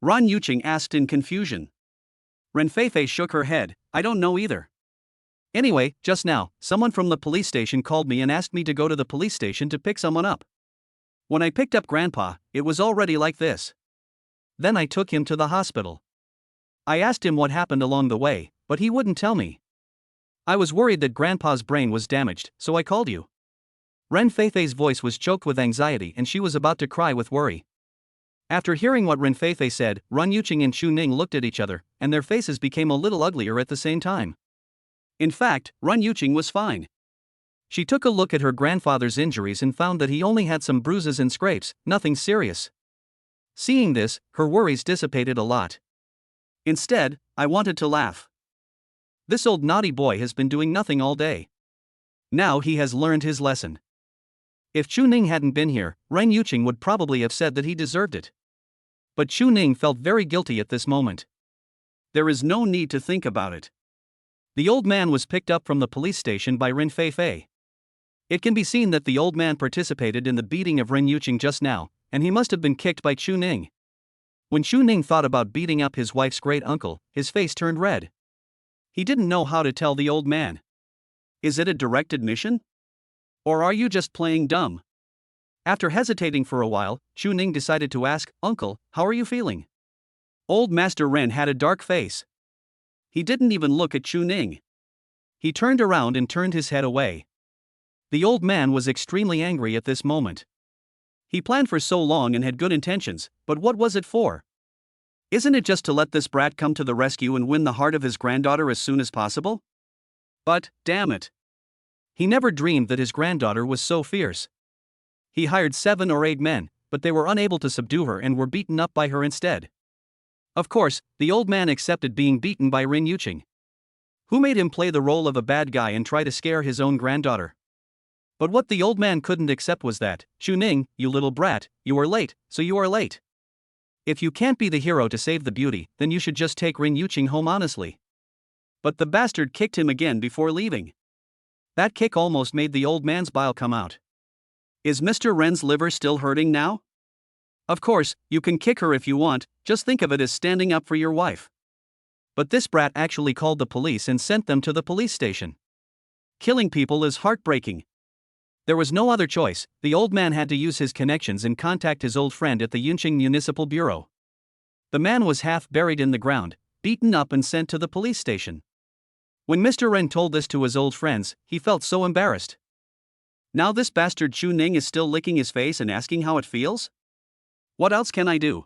Ren Yuqing asked in confusion. Ren Feifei shook her head, I don't know either. Anyway, just now, someone from the police station called me and asked me to go to the police station to pick someone up. When I picked up Grandpa, it was already like this. Then I took him to the hospital. I asked him what happened along the way, but he wouldn't tell me. I was worried that Grandpa's brain was damaged, so I called you. Ren Feifei's voice was choked with anxiety and she was about to cry with worry. After hearing what Ren Feifei said, Ren Yuqing and Chu Ning looked at each other, and their faces became a little uglier at the same time. In fact, Ren Yuqing was fine. She took a look at her grandfather's injuries and found that he only had some bruises and scrapes, nothing serious. Seeing this, her worries dissipated a lot. Instead, I wanted to laugh. This old naughty boy has been doing nothing all day. Now he has learned his lesson. If Chu Ning hadn't been here, Ren Yuqing would probably have said that he deserved it. But Chu Ning felt very guilty at this moment. There is no need to think about it. The old man was picked up from the police station by Ren Feifei. It can be seen that the old man participated in the beating of Ren Yuqing just now, and he must have been kicked by Chu Ning. When Chu Ning thought about beating up his wife's great-uncle, his face turned red. He didn't know how to tell the old man. Is it a direct admission? Or are you just playing dumb? After hesitating for a while, Chu Ning decided to ask, Uncle, how are you feeling? Old Master Ren had a dark face. He didn't even look at Chu Ning. He turned around and turned his head away. The old man was extremely angry at this moment. He planned for so long and had good intentions, but what was it for? Isn't it just to let this brat come to the rescue and win the heart of his granddaughter as soon as possible? But, damn it. He never dreamed that his granddaughter was so fierce. He hired 7 or 8 men, but they were unable to subdue her and were beaten up by her instead. Of course, the old man accepted being beaten by Rin Yuqing. Who made him play the role of a bad guy and try to scare his own granddaughter? But what the old man couldn't accept was that, Chuning, you little brat, you are late, so you are late. If you can't be the hero to save the beauty, then you should just take Rin Yuqing home honestly. But the bastard kicked him again before leaving. That kick almost made the old man's bile come out. Is Mr. Ren's liver still hurting now? Of course, you can kick her if you want, just think of it as standing up for your wife. But this brat actually called the police and sent them to the police station. Killing people is heartbreaking. There was no other choice, the old man had to use his connections and contact his old friend at the Yunqing Municipal Bureau. The man was half buried in the ground, beaten up and sent to the police station. When Mr. Ren told this to his old friends, he felt so embarrassed. Now this bastard Chuning is still licking his face and asking how it feels? What else can I do?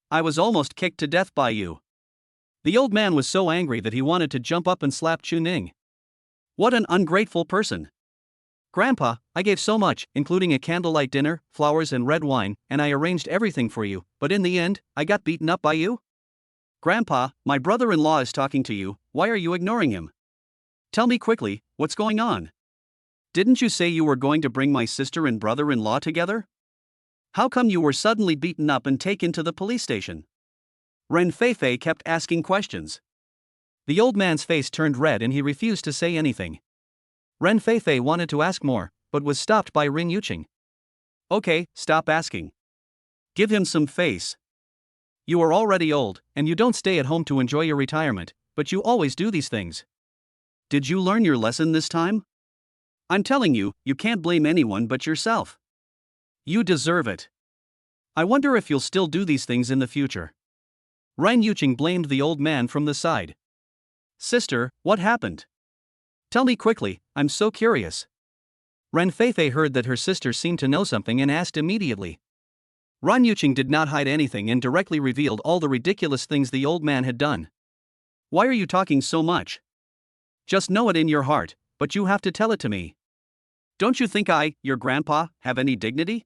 I was almost kicked to death by you. The old man was so angry that he wanted to jump up and slap Chuning. What an ungrateful person. Grandpa, I gave so much, including a candlelight dinner, flowers and red wine, and I arranged everything for you, but in the end, I got beaten up by you? Grandpa, my brother-in-law is talking to you, why are you ignoring him? Tell me quickly, what's going on? Didn't you say you were going to bring my sister and brother-in-law together? How come you were suddenly beaten up and taken to the police station? Ren Feifei kept asking questions. The old man's face turned red and he refused to say anything. Ren Feifei wanted to ask more, but was stopped by Rin Yuqing. Okay, stop asking. Give him some face. You are already old, and you don't stay at home to enjoy your retirement, but you always do these things. Did you learn your lesson this time? I'm telling you, you can't blame anyone but yourself. You deserve it. I wonder if you'll still do these things in the future. Rin Yuqing blamed the old man from the side. Sister, what happened? Tell me quickly, I'm so curious. Ren Feifei heard that her sister seemed to know something and asked immediately. Rin Yuqing did not hide anything and directly revealed all the ridiculous things the old man had done. Why are you talking so much? Just know it in your heart, but you have to tell it to me. Don't you think I, your grandpa, have any dignity?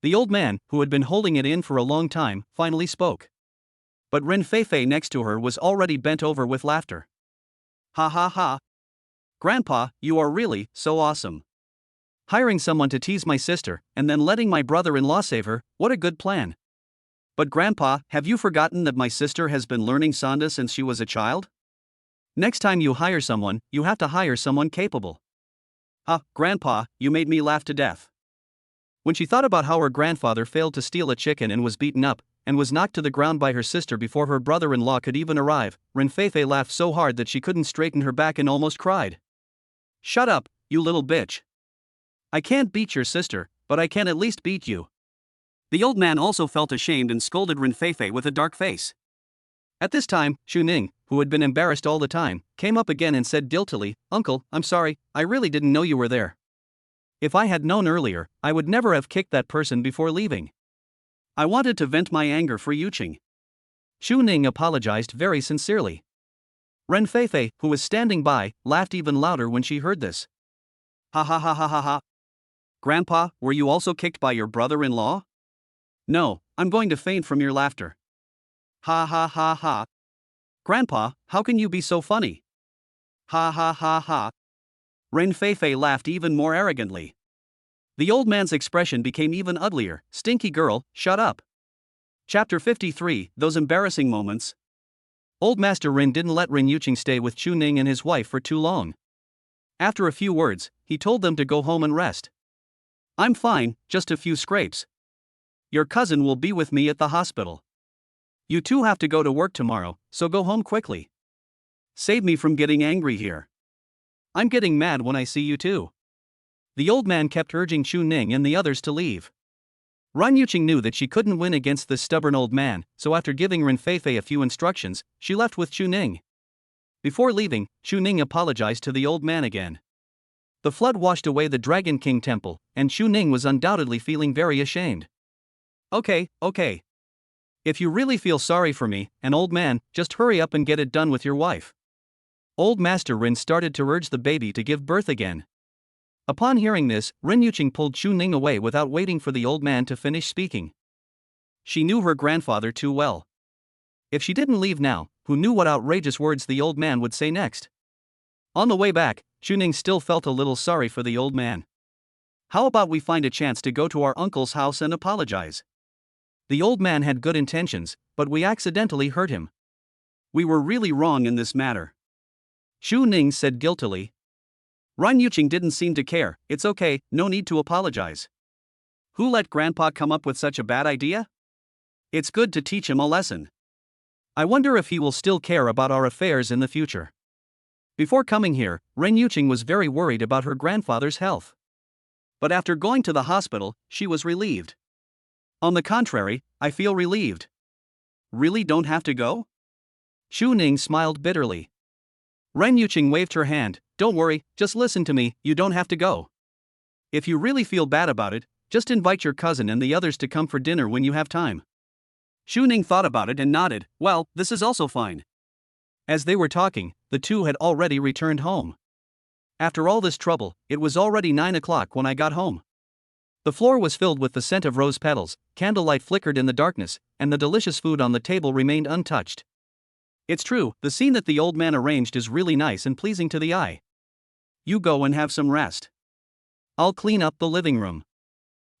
The old man, who had been holding it in for a long time, finally spoke. But Ren Feifei next to her was already bent over with laughter. Ha ha ha. Grandpa, you are really so awesome. Hiring someone to tease my sister, and then letting my brother-in-law save her, what a good plan. But Grandpa, have you forgotten that my sister has been learning Sanda since she was a child? Next time you hire someone, you have to hire someone capable. Grandpa, you made me laugh to death. When she thought about how her grandfather failed to steal a chicken and was beaten up, and was knocked to the ground by her sister before her brother-in-law could even arrive, Ren Feifei laughed so hard that she couldn't straighten her back and almost cried. Shut up, you little bitch. I can't beat your sister, but I can at least beat you. The old man also felt ashamed and scolded Ren Feifei with a dark face. At this time, Chuning, who had been embarrassed all the time, came up again and said guiltily, Uncle, I'm sorry, I really didn't know you were there. If I had known earlier, I would never have kicked that person before leaving. I wanted to vent my anger for Yuqing. Chuning apologized very sincerely. Ren Feifei, who was standing by, laughed even louder when she heard this. Ha ha ha ha ha ha. Grandpa, were you also kicked by your brother-in-law? No, I'm going to faint from your laughter. Ha ha ha ha. Grandpa, how can you be so funny? Ha ha ha ha. Ren Feifei laughed even more arrogantly. The old man's expression became even uglier. Stinky girl, shut up. Chapter 53, Those Embarrassing Moments. Old Master Rin didn't let Rin Yuqing stay with Chuning and his wife for too long. After a few words, he told them to go home and rest. I'm fine, just a few scrapes. Your cousin will be with me at the hospital. You two have to go to work tomorrow, so go home quickly. Save me from getting angry here. I'm getting mad when I see you too. The old man kept urging Chuning and the others to leave. Rin Yuqing knew that she couldn't win against this stubborn old man, so after giving Ren Feifei a few instructions, she left with Chuning. Before leaving, Chuning apologized to the old man again. The flood washed away the Dragon King temple, and Xu Ning was undoubtedly feeling very ashamed. Okay. If you really feel sorry for me, an old man, just hurry up and get it done with your wife. Old Master Rin started to urge the baby to give birth again. Upon hearing this, Ren Yuqing pulled Xu Ning away without waiting for the old man to finish speaking. She knew her grandfather too well. If she didn't leave now, who knew what outrageous words the old man would say next? On the way back, Xu Ning still felt a little sorry for the old man. How about we find a chance to go to our uncle's house and apologize? The old man had good intentions, but we accidentally hurt him. We were really wrong in this matter. Xu Ning said guiltily. Ren Yuqing didn't seem to care. It's okay, no need to apologize. Who let Grandpa come up with such a bad idea? It's good to teach him a lesson. I wonder if he will still care about our affairs in the future. Before coming here, Ren Yuqing was very worried about her grandfather's health. But after going to the hospital, she was relieved. On the contrary, I feel relieved. Really don't have to go? Xu Ning smiled bitterly. Ren Yuqing waved her hand. Don't worry, just listen to me, you don't have to go. If you really feel bad about it, just invite your cousin and the others to come for dinner when you have time. Xu Ning thought about it and nodded. Well, this is also fine. As they were talking, the two had already returned home. After all this trouble, it was already 9 o'clock when I got home. The floor was filled with the scent of rose petals, candlelight flickered in the darkness, and the delicious food on the table remained untouched. It's true, the scene that the old man arranged is really nice and pleasing to the eye. You go and have some rest. I'll clean up the living room.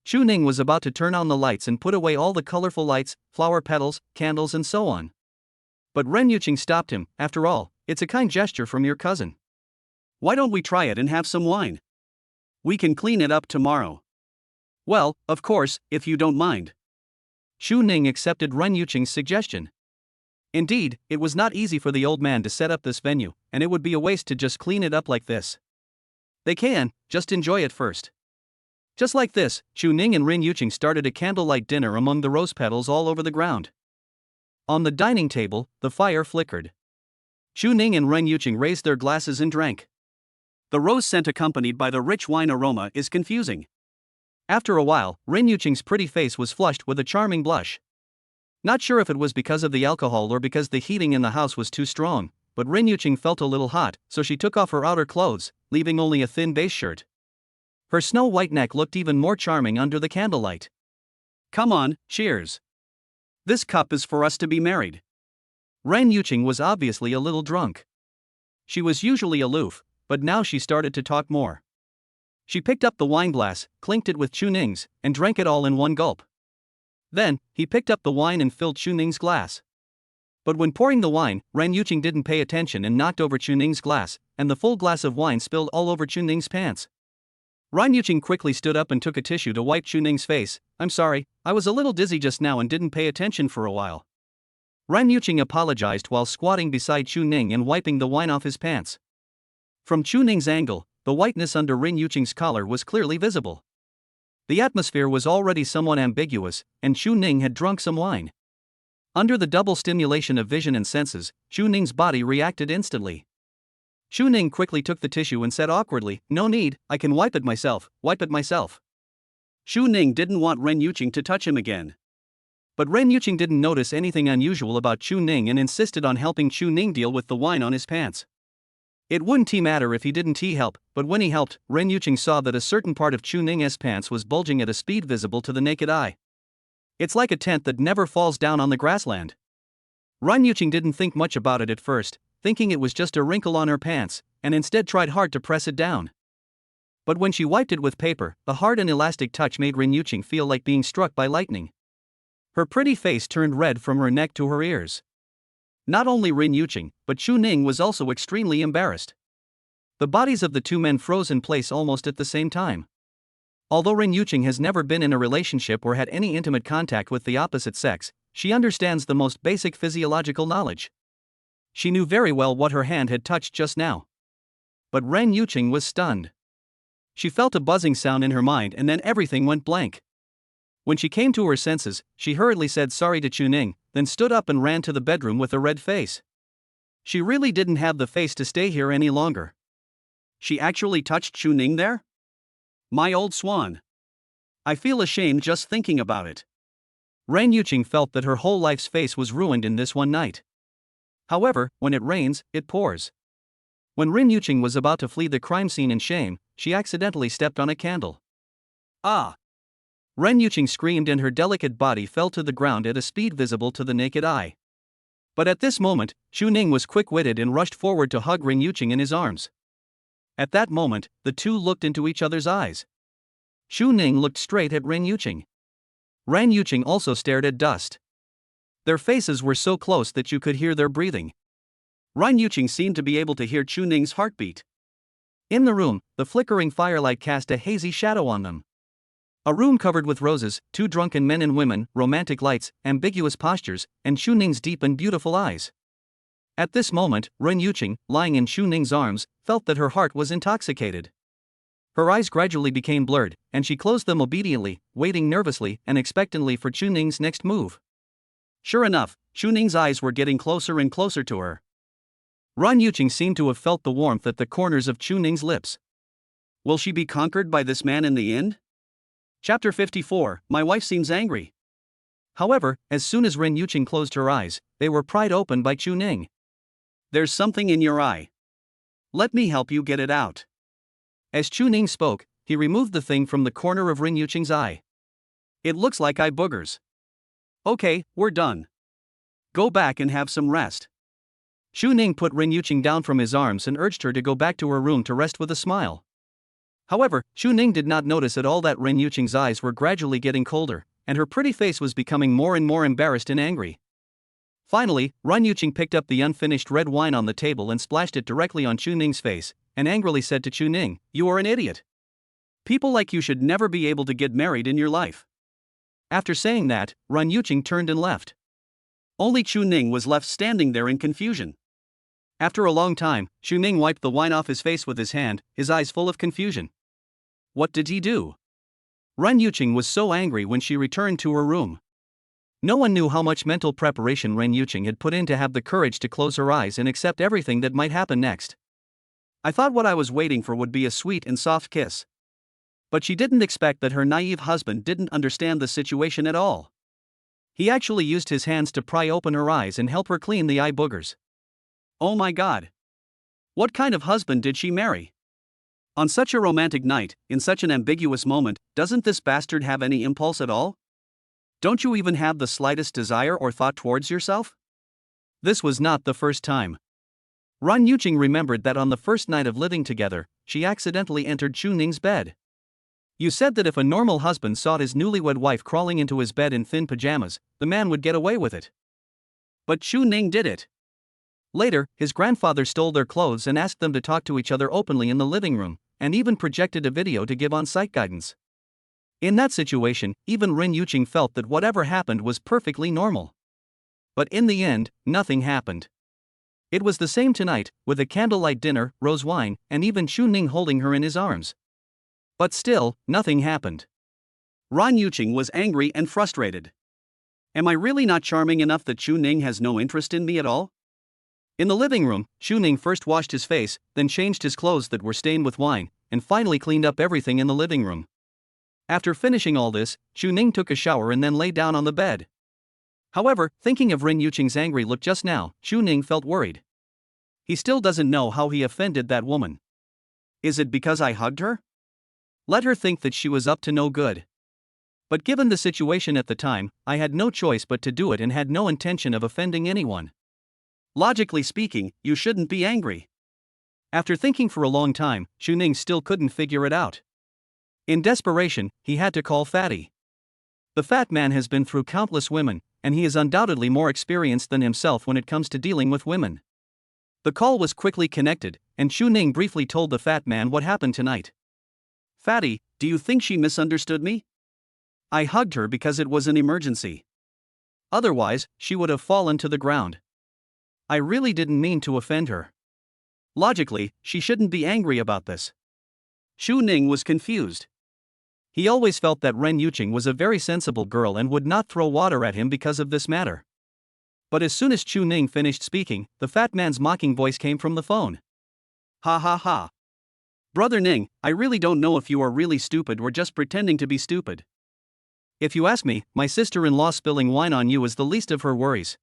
Xu Ning was about to turn on the lights and put away all the colorful lights, flower petals, candles and so on. But Ren Yuqing stopped him. After all, it's a kind gesture from your cousin. Why don't we try it and have some wine? We can clean it up tomorrow. Well, of course, if you don't mind. Xu Ning accepted Ren Yuqing's suggestion. Indeed, it was not easy for the old man to set up this venue, and it would be a waste to just clean it up like this. They can, just enjoy it first. Just like this, Xu Ning and Ren Yuqing started a candlelight dinner among the rose petals all over the ground. On the dining table, the fire flickered. Xu Ning and Ren Yuqing raised their glasses and drank. The rose scent accompanied by the rich wine aroma is confusing. After a while, Ren Yuqing's pretty face was flushed with a charming blush. Not sure if it was because of the alcohol or because the heating in the house was too strong, but Ren Yuqing felt a little hot, so she took off her outer clothes, leaving only a thin base shirt. Her snow-white neck looked even more charming under the candlelight. Come on, cheers. This cup is for us to be married. Ren Yuqing was obviously a little drunk. She was usually aloof, but now she started to talk more. She picked up the wine glass, clinked it with Xu Ning's, and drank it all in one gulp. Then, he picked up the wine and filled Xu Ning's glass. But when pouring the wine, Ren Yuqing didn't pay attention and knocked over Xu Ning's glass, and the full glass of wine spilled all over Xu Ning's pants. Ren Yuqing quickly stood up and took a tissue to wipe Xu Ning's face. I'm sorry, I was a little dizzy just now and didn't pay attention for a while. Ren Yuqing apologized while squatting beside Xu Ning and wiping the wine off his pants. From Xu Ning's angle, the whiteness under Ren Yuqing's collar was clearly visible. The atmosphere was already somewhat ambiguous, and Xu Ning had drunk some wine. Under the double stimulation of vision and senses, Xu Ning's body reacted instantly. Xu Ning quickly took the tissue and said awkwardly, "No need, I can wipe it myself." Xu Ning didn't want Ren Yuqing to touch him again. But Ren Yuqing didn't notice anything unusual about Xu Ning and insisted on helping Xu Ning deal with the wine on his pants. It wouldn't matter if he didn't help, but when he helped, Ren Yuqing saw that a certain part of Xu Ning's pants was bulging at a speed visible to the naked eye. It's like a tent that never falls down on the grassland. Ren Yuqing didn't think much about it at first, thinking it was just a wrinkle on her pants, and instead tried hard to press it down. But when she wiped it with paper, the hard and elastic touch made Ren Yuqing feel like being struck by lightning. Her pretty face turned red from her neck to her ears. Not only Ren Yuqing, but Xu Ning was also extremely embarrassed. The bodies of the two men froze in place almost at the same time. Although Ren Yuqing has never been in a relationship or had any intimate contact with the opposite sex, she understands the most basic physiological knowledge. She knew very well what her hand had touched just now. But Ren Yuqing was stunned. She felt a buzzing sound in her mind and then everything went blank. When she came to her senses, she hurriedly said sorry to Xu Ning, then stood up and ran to the bedroom with a red face. She really didn't have the face to stay here any longer. She actually touched Chu Ning there? My old swan. I feel ashamed just thinking about it. Ren Yuqing felt that her whole life's face was ruined in this one night. However, when it rains, it pours. When Ren Yuqing was about to flee the crime scene in shame, she accidentally stepped on a candle. Ah! Ren Yuqing screamed and her delicate body fell to the ground at a speed visible to the naked eye. But at this moment, Chu Ning was quick-witted and rushed forward to hug Ren Yuqing in his arms. At that moment, the two looked into each other's eyes. Chu Ning looked straight at Ren Yuqing. Ren Yuqing also stared at Dust. Their faces were so close that you could hear their breathing. Ren Yuqing seemed to be able to hear Chu Ning's heartbeat. In the room, the flickering firelight cast a hazy shadow on them. A room covered with roses, two drunken men and women, romantic lights, ambiguous postures, and Chu Ning's deep and beautiful eyes. At this moment, Ren Yuqing, lying in Chu Ning's arms, felt that her heart was intoxicated. Her eyes gradually became blurred, and she closed them obediently, waiting nervously and expectantly for Chu Ning's next move. Sure enough, Chu Ning's eyes were getting closer and closer to her. Ren Yuqing seemed to have felt the warmth at the corners of Chu Ning's lips. Will she be conquered by this man in the end? Chapter 54, My wife seems angry. However, as soon as Ren Yuqing closed her eyes, they were pried open by Chu Ning. There's something in your eye. Let me help you get it out. As Chu Ning spoke, he removed the thing from the corner of Ren Yuqing's eye. It looks like eye boogers. Okay, we're done. Go back and have some rest. Chu Ning put Ren Yuqing down from his arms and urged her to go back to her room to rest with a smile. However, Chu Ning did not notice at all that Ren Yuqing's eyes were gradually getting colder, and her pretty face was becoming more and more embarrassed and angry. Finally, Ren Yuqing picked up the unfinished red wine on the table and splashed it directly on Chu Ning's face, and angrily said to Chu Ning, "You are an idiot. People like you should never be able to get married in your life." After saying that, Ren Yuqing turned and left. Only Chu Ning was left standing there in confusion. After a long time, Chu Ning wiped the wine off his face with his hand, his eyes full of confusion. What did he do? Ren Yuqing was so angry when she returned to her room. No one knew how much mental preparation Ren Yuqing had put in to have the courage to close her eyes and accept everything that might happen next. I thought what I was waiting for would be a sweet and soft kiss. But she didn't expect that her naive husband didn't understand the situation at all. He actually used his hands to pry open her eyes and help her clean the eye boogers. Oh my God! What kind of husband did she marry? On such a romantic night, in such an ambiguous moment, doesn't this bastard have any impulse at all? Don't you even have the slightest desire or thought towards yourself? This was not the first time. Ren Yuqing remembered that on the first night of living together, she accidentally entered Chu Ning's bed. You said that if a normal husband saw his newlywed wife crawling into his bed in thin pajamas, the man would get away with it. But Chu Ning did it. Later, his grandfather stole their clothes and asked them to talk to each other openly in the living room, and even projected a video to give on-site guidance. In that situation, even Ren Yuqing felt that whatever happened was perfectly normal. But in the end, nothing happened. It was the same tonight, with a candlelight dinner, rose wine, and even Chu Ning holding her in his arms. But still, nothing happened. Ren Yuqing was angry and frustrated. Am I really not charming enough that Chu Ning has no interest in me at all? In the living room, Chu Ning first washed his face, then changed his clothes that were stained with wine, and finally cleaned up everything in the living room. After finishing all this, Chu Ning took a shower and then lay down on the bed. However, thinking of Ren Yuqing's angry look just now, Chu Ning felt worried. He still doesn't know how he offended that woman. Is it because I hugged her? Let her think that she was up to no good. But given the situation at the time, I had no choice but to do it and had no intention of offending anyone. Logically speaking, you shouldn't be angry. After thinking for a long time, Chu Ning still couldn't figure it out. In desperation, he had to call Fatty. The fat man has been through countless women, and he is undoubtedly more experienced than himself when it comes to dealing with women. The call was quickly connected, and Chu Ning briefly told the fat man what happened tonight. Fatty, do you think she misunderstood me? I hugged her because it was an emergency. Otherwise, she would have fallen to the ground. I really didn't mean to offend her. Logically, she shouldn't be angry about this. Chu Ning was confused. He always felt that Ren Yuqing was a very sensible girl and would not throw water at him because of this matter. But as soon as Chu Ning finished speaking, the fat man's mocking voice came from the phone. Ha ha ha. Brother Ning, I really don't know if you are really stupid or just pretending to be stupid. If you ask me, my sister-in-law spilling wine on you is the least of her worries.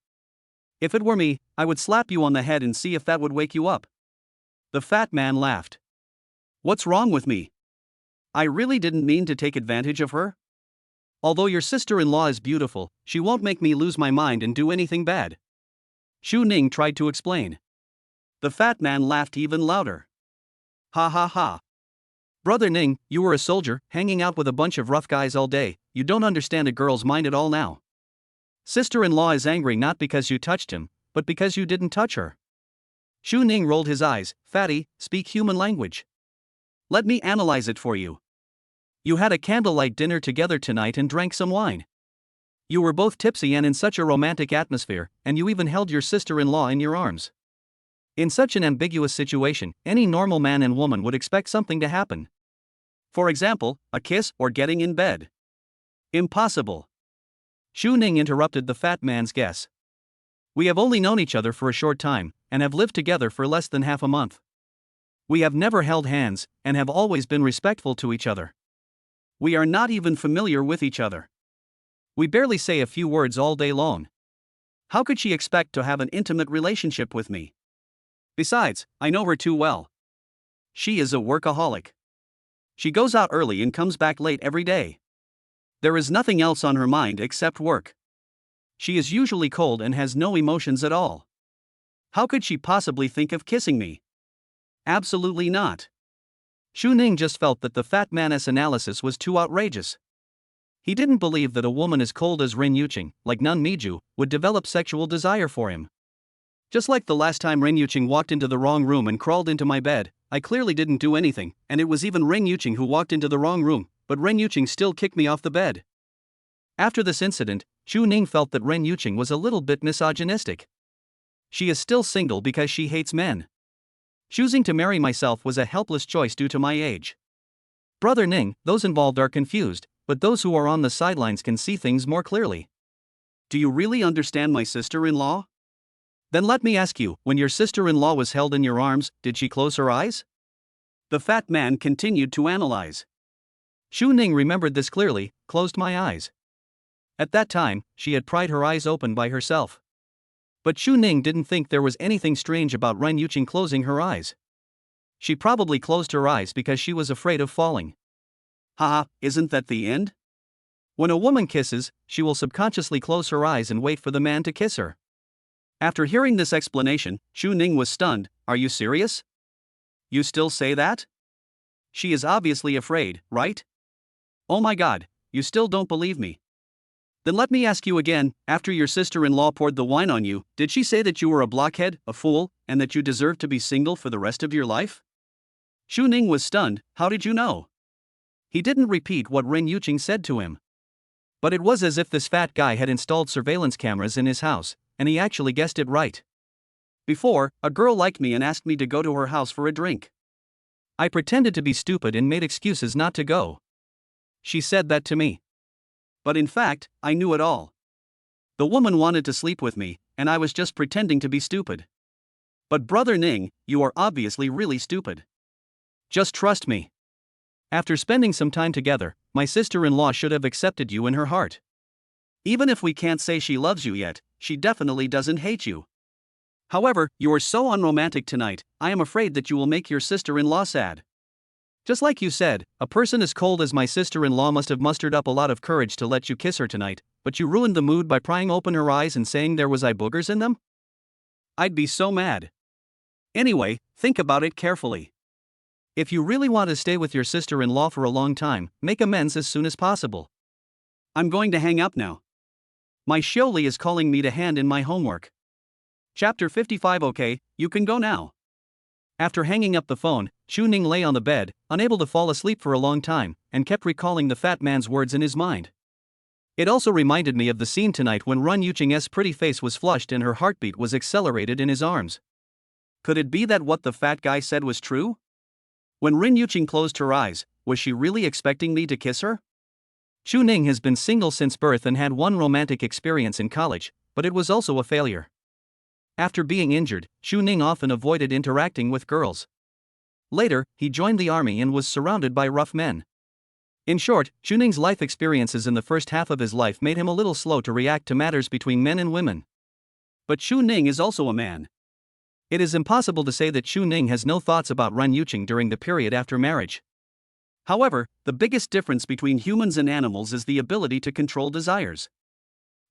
If it were me, I would slap you on the head and see if that would wake you up. The fat man laughed. What's wrong with me? I really didn't mean to take advantage of her. Although your sister-in-law is beautiful, she won't make me lose my mind and do anything bad. Shu Ning tried to explain. The fat man laughed even louder. Ha ha ha. Brother Ning, you were a soldier, hanging out with a bunch of rough guys all day. You don't understand a girl's mind at all now. Sister-in-law is angry not because you touched him, but because you didn't touch her. Shu Ning rolled his eyes. Fatty, speak human language. Let me analyze it for you. You had a candlelight dinner together tonight and drank some wine. You were both tipsy and in such a romantic atmosphere, and you even held your sister-in-law in your arms. In such an ambiguous situation, any normal man and woman would expect something to happen. For example, a kiss or getting in bed. Impossible. Shu Ning interrupted the fat man's guess. We have only known each other for a short time, and have lived together for less than half a month. We have never held hands, and have always been respectful to each other. We are not even familiar with each other. We barely say a few words all day long. How could she expect to have an intimate relationship with me? Besides, I know her too well. She is a workaholic. She goes out early and comes back late every day. There is nothing else on her mind except work. She is usually cold and has no emotions at all. How could she possibly think of kissing me? Absolutely not. Shu Ning just felt that the fat man's analysis was too outrageous. He didn't believe that a woman as cold as Ren Yuqing, like Nun Miju, would develop sexual desire for him. Just like the last time Ren Yuqing walked into the wrong room and crawled into my bed, I clearly didn't do anything, and it was even Ren Yuqing who walked into the wrong room, but Ren Yuqing still kicked me off the bed. After this incident, Shu Ning felt that Ren Yuqing was a little bit misogynistic. She is still single because she hates men. Choosing to marry myself was a helpless choice due to my age. Brother Ning, those involved are confused, but those who are on the sidelines can see things more clearly. Do you really understand my sister-in-law? Then let me ask you, when your sister-in-law was held in your arms, did she close her eyes? The fat man continued to analyze. Shu Ning remembered this clearly, closed my eyes. At that time, she had pried her eyes open by herself. But Shu Ning didn't think there was anything strange about Ren Yuqing closing her eyes. She probably closed her eyes because she was afraid of falling. Haha, isn't that the end? When a woman kisses, she will subconsciously close her eyes and wait for the man to kiss her. After hearing this explanation, Shu Ning was stunned. Are you serious? You still say that? She is obviously afraid, right? Oh my god, you still don't believe me. Then let me ask you again, after your sister-in-law poured the wine on you, did she say that you were a blockhead, a fool, and that you deserved to be single for the rest of your life? Shu Ning was stunned. How did you know? He didn't repeat what Ren Yuqing said to him. But it was as if this fat guy had installed surveillance cameras in his house, and he actually guessed it right. Before, a girl liked me and asked me to go to her house for a drink. I pretended to be stupid and made excuses not to go. She said that to me. But in fact, I knew it all. The woman wanted to sleep with me, and I was just pretending to be stupid. But Brother Ning, you are obviously really stupid. Just trust me. After spending some time together, my sister-in-law should have accepted you in her heart. Even if we can't say she loves you yet, she definitely doesn't hate you. However, you are so unromantic tonight, I am afraid that you will make your sister-in-law sad. Just like you said, a person as cold as my sister-in-law must have mustered up a lot of courage to let you kiss her tonight, but you ruined the mood by prying open her eyes and saying there was eye boogers in them? I'd be so mad. Anyway, think about it carefully. If you really want to stay with your sister-in-law for a long time, make amends as soon as possible. I'm going to hang up now. My Xiaoli is calling me to hand in my homework. Chapter 55. Okay, you can go now. After hanging up the phone, Shu Ning lay on the bed, unable to fall asleep for a long time, and kept recalling the fat man's words in his mind. It also reminded me of the scene tonight when Ren Yuqing's pretty face was flushed and her heartbeat was accelerated in his arms. Could it be that what the fat guy said was true? When Ren Yuqing closed her eyes, was she really expecting me to kiss her? Shu Ning has been single since birth and had one romantic experience in college, but it was also a failure. After being injured, Shu Ning often avoided interacting with girls. Later, he joined the army and was surrounded by rough men. In short, Chuning's life experiences in the first half of his life made him a little slow to react to matters between men and women. But Chuning is also a man. It is impossible to say that Chuning has no thoughts about Ren Yuqing during the period after marriage. However, the biggest difference between humans and animals is the ability to control desires.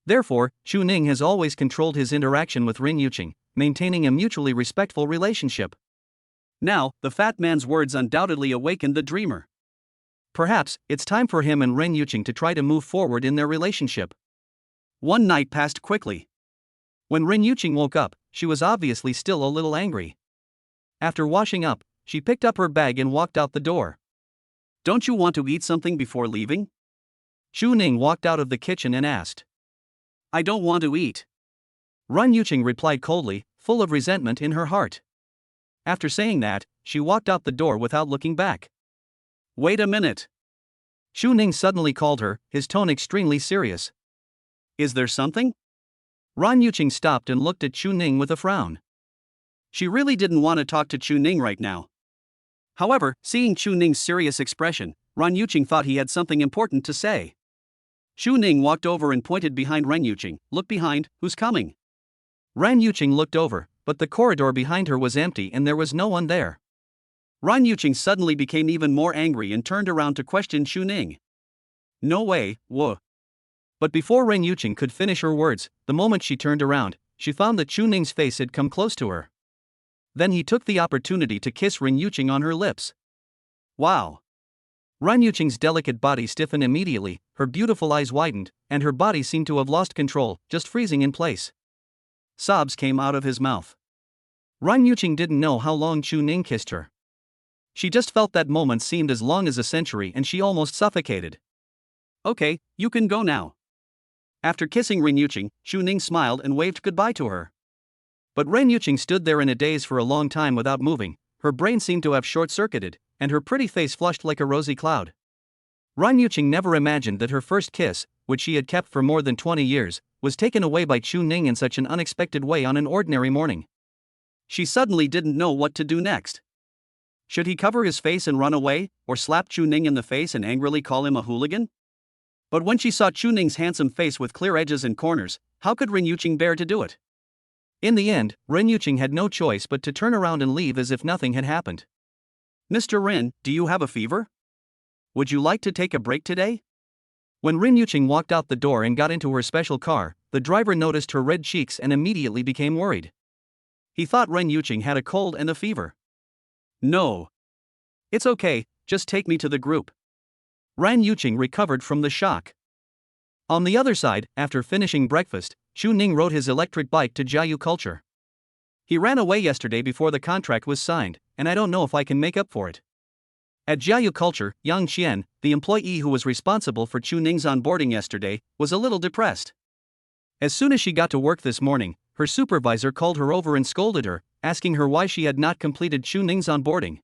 Therefore, Chuning has always controlled his interaction with Ren Yuqing, maintaining a mutually respectful relationship. Now, the fat man's words undoubtedly awakened the dreamer. Perhaps, it's time for him and Ren Yuqing to try to move forward in their relationship. One night passed quickly. When Ren Yuqing woke up, she was obviously still a little angry. After washing up, she picked up her bag and walked out the door. "Don't you want to eat something before leaving?" Chuning walked out of the kitchen and asked. "I don't want to eat." Ren Yuqing replied coldly, full of resentment in her heart. After saying that, she walked out the door without looking back. "Wait a minute." Chuning suddenly called her, his tone extremely serious. "Is there something?" Ren Yuqing stopped and looked at Chuning with a frown. She really didn't want to talk to Chuning right now. However, seeing Chuning's serious expression, Ren Yuqing thought he had something important to say. Chuning walked over and pointed behind Ren Yuqing. "Look behind, who's coming?" Ren Yuqing looked over, but the corridor behind her was empty and there was no one there. Ren Yuqing suddenly became even more angry and turned around to question Chuning. "No way, whoa." But before Ren Yuqing could finish her words, the moment she turned around, she found that Chuning's face had come close to her. Then he took the opportunity to kiss Ren Yuqing on her lips. Wow! Ren Yuqing's delicate body stiffened immediately, her beautiful eyes widened, and her body seemed to have lost control, just freezing in place. Sobs came out of his mouth. Ren Yuqing didn't know how long Chuning kissed her. She just felt that moment seemed as long as a century and she almost suffocated. "Okay, you can go now." After kissing Ren Yuqing, Chuning smiled and waved goodbye to her. But Ren Yuqing stood there in a daze for a long time without moving. Her brain seemed to have short-circuited, and her pretty face flushed like a rosy cloud. Ren Yuqing never imagined that her first kiss, which she had kept for more than 20 years, was taken away by Chuning in such an unexpected way on an ordinary morning. She suddenly didn't know what to do next. Should he cover his face and run away, or slap Chuning in the face and angrily call him a hooligan? But when she saw Chuning's handsome face with clear edges and corners, how could Ren Yuqing bear to do it? In the end, Ren Yuqing had no choice but to turn around and leave as if nothing had happened. "Mr. Ren, do you have a fever? Would you like to take a break today?" When Ren Yuqing walked out the door and got into her special car, the driver noticed her red cheeks and immediately became worried. He thought Ren Yuqing had a cold and a fever. "No. It's okay, just take me to the group." Ren Yuqing recovered from the shock. On the other side, after finishing breakfast, Chuning rode his electric bike to Jiayu Culture. "He ran away yesterday before the contract was signed, and I don't know if I can make up for it." At Jiayu Culture, Yang Qian, the employee who was responsible for Chuning's onboarding yesterday, was a little depressed. As soon as she got to work this morning, her supervisor called her over and scolded her, asking her why she had not completed Chuning's onboarding.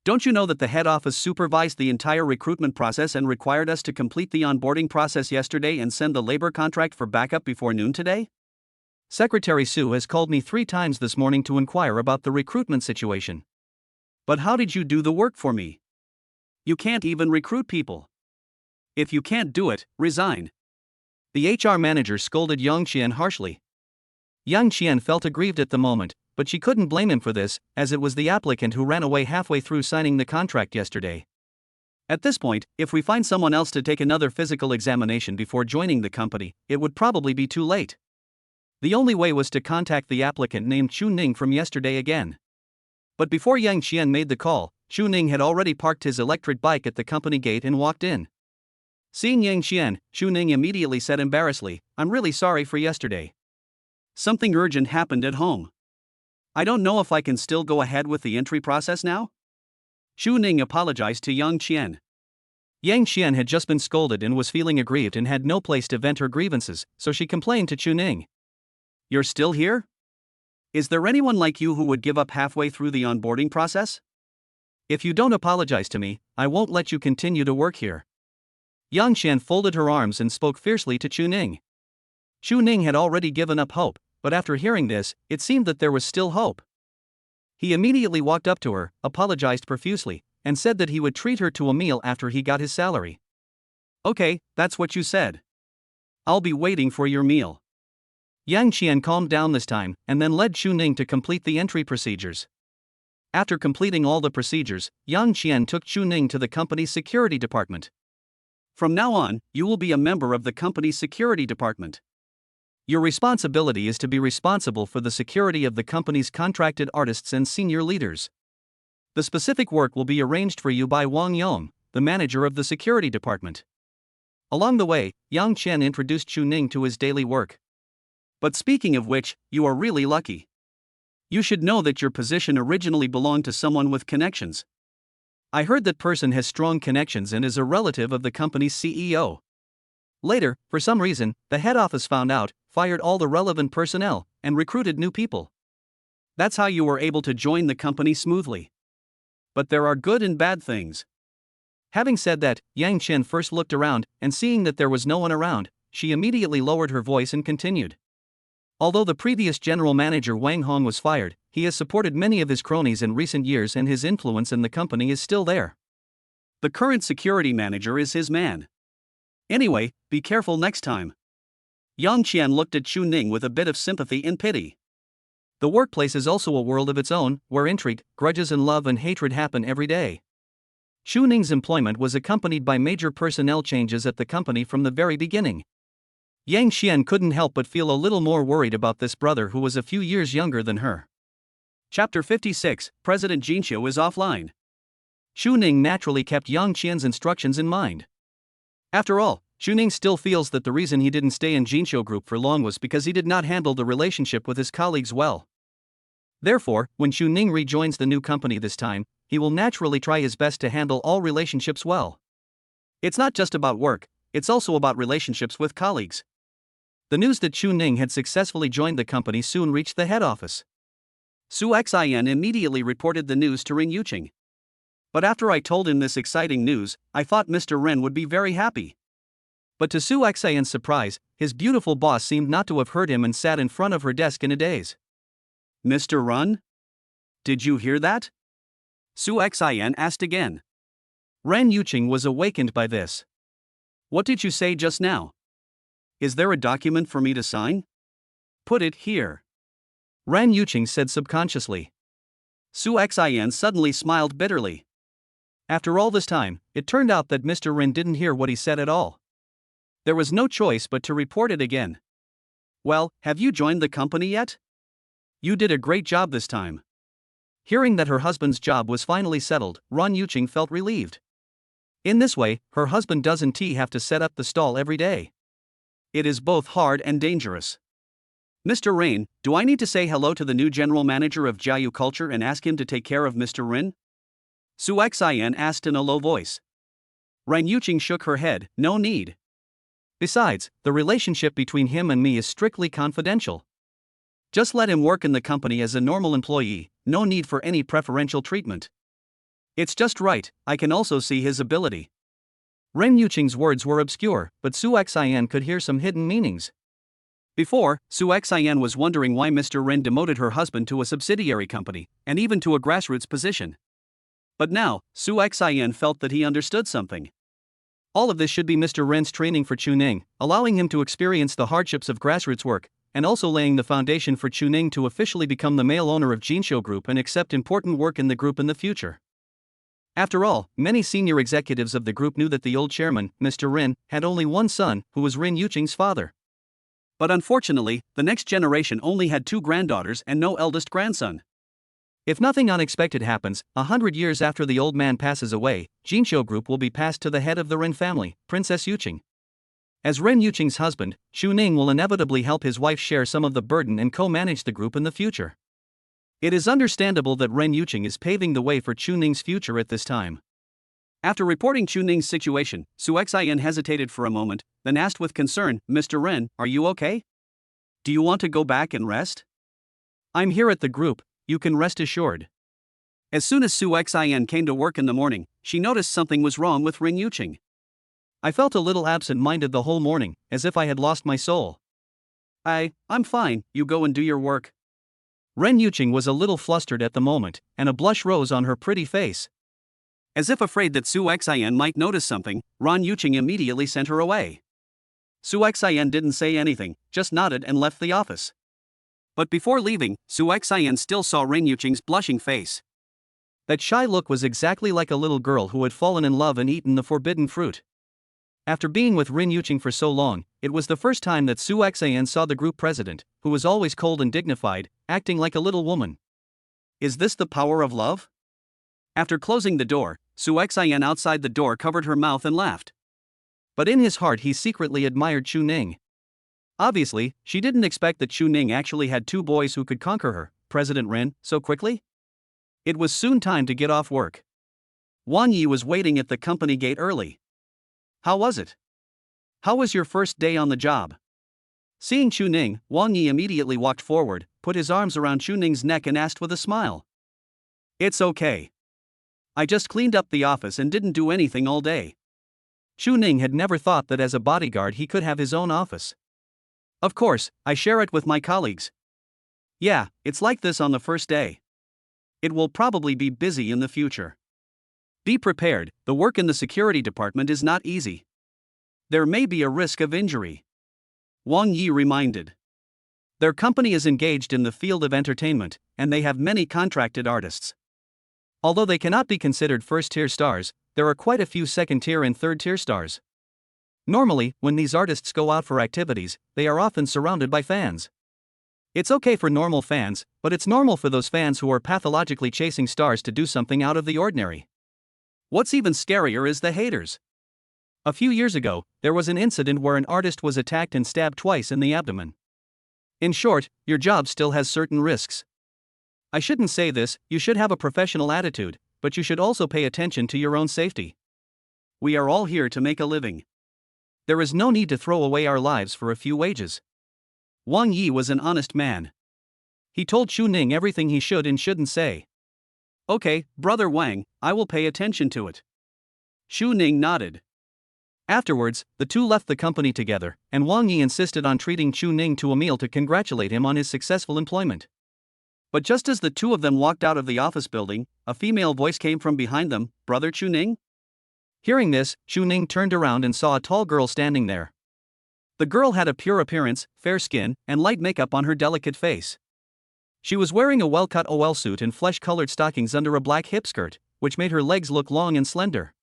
"Don't you know that the head office supervised the entire recruitment process and required us to complete the onboarding process yesterday and send the labor contract for backup before noon today? Secretary Su has called me 3 times this morning to inquire about the recruitment situation. But how did you do the work for me? You can't even recruit people. If you can't do it, resign." The HR manager scolded Yang Qian harshly. Yang Qian felt aggrieved at the moment, but she couldn't blame him for this, as it was the applicant who ran away halfway through signing the contract yesterday. At this point, if we find someone else to take another physical examination before joining the company, it would probably be too late. The only way was to contact the applicant named Chuning from yesterday again. But before Yang Qian made the call, Chuning had already parked his electric bike at the company gate and walked in. Seeing Yang Qian, Chuning immediately said embarrassedly, "I'm really sorry for yesterday. Something urgent happened at home. I don't know if I can still go ahead with the entry process now?" Chuning apologized to Yang Qian. Yang Qian had just been scolded and was feeling aggrieved and had no place to vent her grievances, so she complained to Chuning. "You're still here? Is there anyone like you who would give up halfway through the onboarding process? If you don't apologize to me, I won't let you continue to work here." Yang Qian folded her arms and spoke fiercely to Chuning. Chuning had already given up hope, but after hearing this, it seemed that there was still hope. He immediately walked up to her, apologized profusely, and said that he would treat her to a meal after he got his salary. Okay, that's what you said. I'll be waiting for your meal. Yang Qian calmed down this time and then led Chu Ning to complete the entry procedures. After completing all the procedures, Yang Qian took Chu Ning to the company's security department. From now on, you will be a member of the company's security department. Your responsibility is to be responsible for the security of the company's contracted artists and senior leaders. The specific work will be arranged for you by Wang Yong, the manager of the security department. Along the way, Yang Qian introduced Chu Ning to his daily work. But speaking of which, you are really lucky. You should know that your position originally belonged to someone with connections. I heard that person has strong connections and is a relative of the company's CEO. Later, for some reason, the head office found out, fired all the relevant personnel, and recruited new people. That's how you were able to join the company smoothly. But there are good and bad things. Having said that, Yang Qian first looked around, and seeing that there was no one around, she immediately lowered her voice and continued. Although the previous general manager Wang Hong was fired, he has supported many of his cronies in recent years and his influence in the company is still there. The current security manager is his man. Anyway, be careful next time. Yang Qian looked at Chu Ning with a bit of sympathy and pity. The workplace is also a world of its own, where intrigue, grudges and love and hatred happen every day. Chu Ning's employment was accompanied by major personnel changes at the company from the very beginning. Yang Qian couldn't help but feel a little more worried about this brother who was a few years younger than her. Chapter 56, President Jinqiu is offline. Chu Ning naturally kept Yang Qian's instructions in mind. After all, Chu Ning still feels that the reason he didn't stay in Jinqiu Group for long was because he did not handle the relationship with his colleagues well. Therefore, when Chu Ning rejoins the new company this time, he will naturally try his best to handle all relationships well. It's not just about work, it's also about relationships with colleagues. The news that Chu Ning had successfully joined the company soon reached the head office. Su Xian immediately reported the news to Ring Yuqing. But after I told him this exciting news, I thought Mr. Ren would be very happy. But to Su Xian's surprise, his beautiful boss seemed not to have heard him and sat in front of her desk in a daze. Mr. Ren? Did you hear that? Su Xian asked again. Ren Yuqing was awakened by this. What did you say just now? Is there a document for me to sign? Put it here. Ren Yuqing said subconsciously. Su Xian suddenly smiled bitterly. After all this time, it turned out that Mr. Ren didn't hear what he said at all. There was no choice but to report it again. Well, have you joined the company yet? You did a great job this time. Hearing that her husband's job was finally settled, Ren Yuqing felt relieved. In this way, her husband doesn't have to set up the stall every day. It is both hard and dangerous. Mr. Rain, do I need to say hello to the new general manager of Jiayu Culture and ask him to take care of Mr. Rin? Su Xian asked in a low voice. Ren Yuqing shook her head, no need. Besides, the relationship between him and me is strictly confidential. Just let him work in the company as a normal employee, no need for any preferential treatment. It's just right, I can also see his ability. Ren Yuqing's words were obscure, but Su Xian could hear some hidden meanings. Before, Su Xian was wondering why Mr. Ren demoted her husband to a subsidiary company, and even to a grassroots position. But now, Su Xian felt that he understood something. All of this should be Mr. Ren's training for Chu Ning, allowing him to experience the hardships of grassroots work, and also laying the foundation for Chu Ning to officially become the male owner of Jinqiu Group and accept important work in the group in the future. After all, many senior executives of the group knew that the old chairman, Mr. Rin, had only one son, who was Rin Yuqing's father. But unfortunately, the next generation only had 2 granddaughters and no eldest grandson. If nothing unexpected happens, 100 years after the old man passes away, Jinqiu Group will be passed to the head of the Rin family, Princess Yuqing. As Ren Yuqing's husband, Chu Ning will inevitably help his wife share some of the burden and co-manage the group in the future. It is understandable that Ren Yuqing is paving the way for Chu Ning's future at this time. After reporting Chu Ning's situation, Su Xian hesitated for a moment, then asked with concern, Mr. Ren, are you okay? Do you want to go back and rest? I'm here at the group, you can rest assured. As soon as Su Xian came to work in the morning, she noticed something was wrong with Ren Yuqing. I felt a little absent-minded the whole morning, as if I had lost my soul. I'm fine, you go and do your work. Ren Yuqing was a little flustered at the moment, and a blush rose on her pretty face. As if afraid that Su Xian might notice something, Ren Yuqing immediately sent her away. Su Xian didn't say anything, just nodded and left the office. But before leaving, Su Xian still saw Ren Yuqing's blushing face. That shy look was exactly like a little girl who had fallen in love and eaten the forbidden fruit. After being with Ren Yuqing for so long, it was the first time that Su Xian saw the group president, who was always cold and dignified, acting like a little woman. Is this the power of love? After closing the door, Su Xian outside the door covered her mouth and laughed. But in his heart he secretly admired Chu Ning. Obviously, she didn't expect that Chu Ning actually had two boys who could conquer her, President Ren, so quickly. It was soon time to get off work. Wang Yi was waiting at the company gate early. How was it? How was your first day on the job? Seeing Chu Ning, Wang Yi immediately walked forward, put his arms around Chu Ning's neck and asked with a smile. It's okay. I just cleaned up the office and didn't do anything all day. Chu Ning had never thought that as a bodyguard he could have his own office. Of course, I share it with my colleagues. Yeah, it's like this on the first day. It will probably be busy in the future. Be prepared, the work in the security department is not easy. There may be a risk of injury. Wang Yi reminded. Their company is engaged in the field of entertainment, and they have many contracted artists. Although they cannot be considered first-tier stars, there are quite a few second-tier and third-tier stars. Normally, when these artists go out for activities, they are often surrounded by fans. It's okay for normal fans, but it's normal for those fans who are pathologically chasing stars to do something out of the ordinary. What's even scarier is the haters. A few years ago, there was an incident where an artist was attacked and stabbed twice in the abdomen. In short, your job still has certain risks. I shouldn't say this, you should have a professional attitude, but you should also pay attention to your own safety. We are all here to make a living. There is no need to throw away our lives for a few wages. Wang Yi was an honest man. He told Chu Ning everything he should and shouldn't say. Okay, Brother Wang, I will pay attention to it. Chu Ning nodded. Afterwards, the two left the company together, and Wang Yi insisted on treating Chu Ning to a meal to congratulate him on his successful employment. But just as the two of them walked out of the office building, a female voice came from behind them, Brother Chu Ning? Hearing this, Chu Ning turned around and saw a tall girl standing there. The girl had a pure appearance, fair skin, and light makeup on her delicate face. She was wearing a well-cut OL suit and flesh-colored stockings under a black hip skirt, which made her legs look long and slender.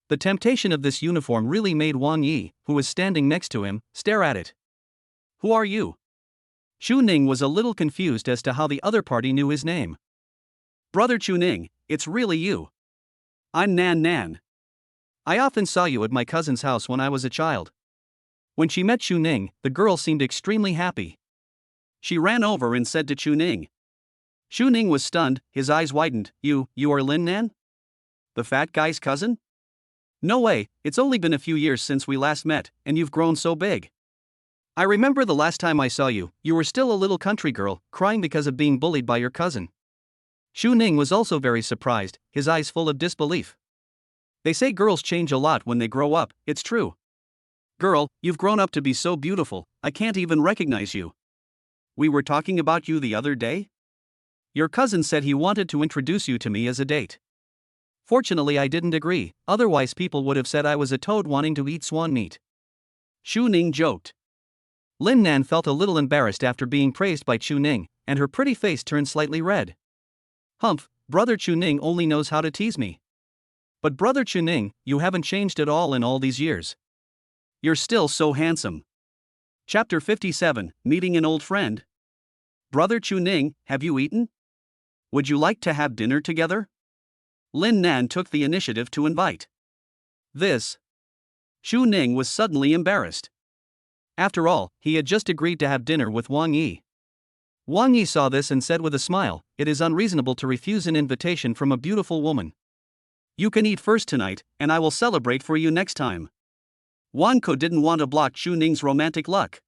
The temptation of this uniform really made Wang Yi, who was standing next to him, stare at it. Who are you? Chu Ning was a little confused as to how the other party knew his name. Brother Chu Ning, it's really you. I'm Nan Nan. I often saw you at my cousin's house when I was a child. When she met Chu Ning, the girl seemed extremely happy. She ran over and said to Chu Ning. Chu Ning was stunned, his eyes widened. You are Lin Nan? The fat guy's cousin? No way, it's only been a few years since we last met, and you've grown so big. I remember the last time I saw you, you were still a little country girl, crying because of being bullied by your cousin. Chu Ning was also very surprised, his eyes full of disbelief. They say girls change a lot when they grow up, it's true. Girl, you've grown up to be so beautiful, I can't even recognize you. We were talking about you the other day? Your cousin said he wanted to introduce you to me as a date. Fortunately, I didn't agree, otherwise people would have said I was a toad wanting to eat swan meat. Chu Ning joked. Lin Nan felt a little embarrassed after being praised by Chu Ning, and her pretty face turned slightly red. Humph, Brother Chu Ning only knows how to tease me. But Brother Chu Ning, you haven't changed at all in all these years. You're still so handsome. Chapter 57, Meeting an Old Friend. Brother Chu Ning, have you eaten? Would you like to have dinner together? Lin Nan took the initiative to invite. This. Chu Ning was suddenly embarrassed. After all, he had just agreed to have dinner with Wang Yi. Wang Yi saw this and said with a smile, it is unreasonable to refuse an invitation from a beautiful woman. You can eat first tonight, and I will celebrate for you next time. Wan Ko didn't want to block Chu Ning's romantic luck.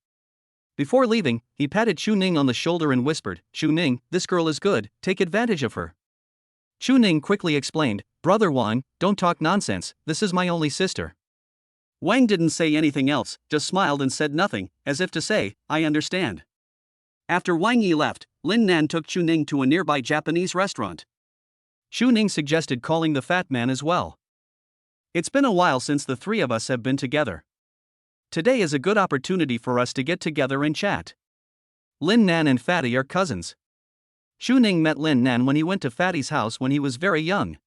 Before leaving, he patted Chu Ning on the shoulder and whispered, Chu Ning, this girl is good, take advantage of her. Chu Ning quickly explained, Brother Wang, don't talk nonsense, this is my only sister. Wang didn't say anything else, just smiled and said nothing, as if to say, I understand. After Wang Yi left, Lin Nan took Chu Ning to a nearby Japanese restaurant. Chu Ning suggested calling the fat man as well. It's been a while since the three of us have been together. Today is a good opportunity for us to get together and chat. Lin Nan and Fatty are cousins. Chu Ning met Lin Nan when he went to Fatty's house when he was very young.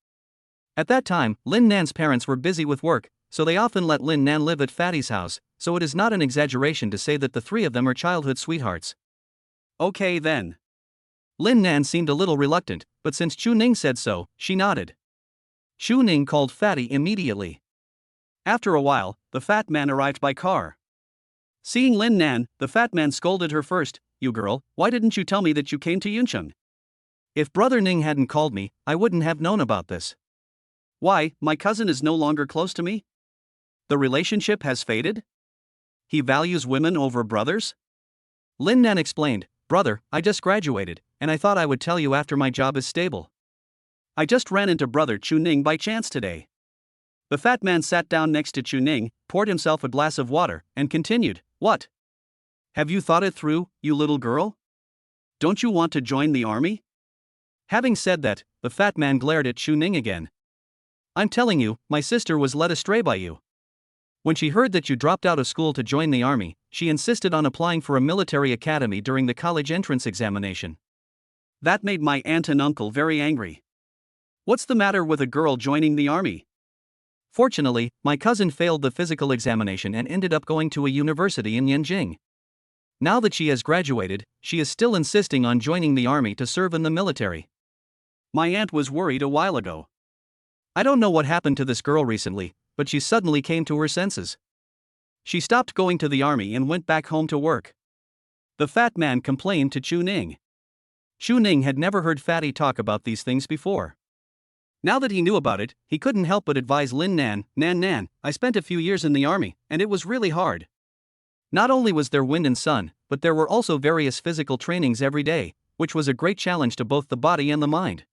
At that time, Lin Nan's parents were busy with work, so they often let Lin Nan live at Fatty's house, so it is not an exaggeration to say that the three of them are childhood sweethearts. Okay then. Lin Nan seemed a little reluctant, but since Chu Ning said so, she nodded. Chu Ning called Fatty immediately. After a while, the fat man arrived by car. Seeing Lin Nan, the fat man scolded her first. You girl, why didn't you tell me that you came to Yuncheng? If Brother Ning hadn't called me, I wouldn't have known about this. Why, my cousin is no longer close to me? The relationship has faded? He values women over brothers? Lin Nan explained, Brother, I just graduated, and I thought I would tell you after my job is stable. I just ran into Brother Chu Ning by chance today. The fat man sat down next to Chu Ning, poured himself a glass of water, and continued, What? Have you thought it through, you little girl? Don't you want to join the army? Having said that, the fat man glared at Chu Ning again. I'm telling you, my sister was led astray by you. When she heard that you dropped out of school to join the army, she insisted on applying for a military academy during the college entrance examination. That made my aunt and uncle very angry. What's the matter with a girl joining the army? Fortunately, my cousin failed the physical examination and ended up going to a university in Yanjing. Now that she has graduated, she is still insisting on joining the army to serve in the military. My aunt was worried a while ago. I don't know what happened to this girl recently, but she suddenly came to her senses. She stopped going to the army and went back home to work. The fat man complained to Chu Ning. Chu Ning had never heard Fatty talk about these things before. Now that he knew about it, he couldn't help but advise Lin Nan, Nan, I spent a few years in the army, and it was really hard. Not only was there wind and sun, but there were also various physical trainings every day, which was a great challenge to both the body and the mind.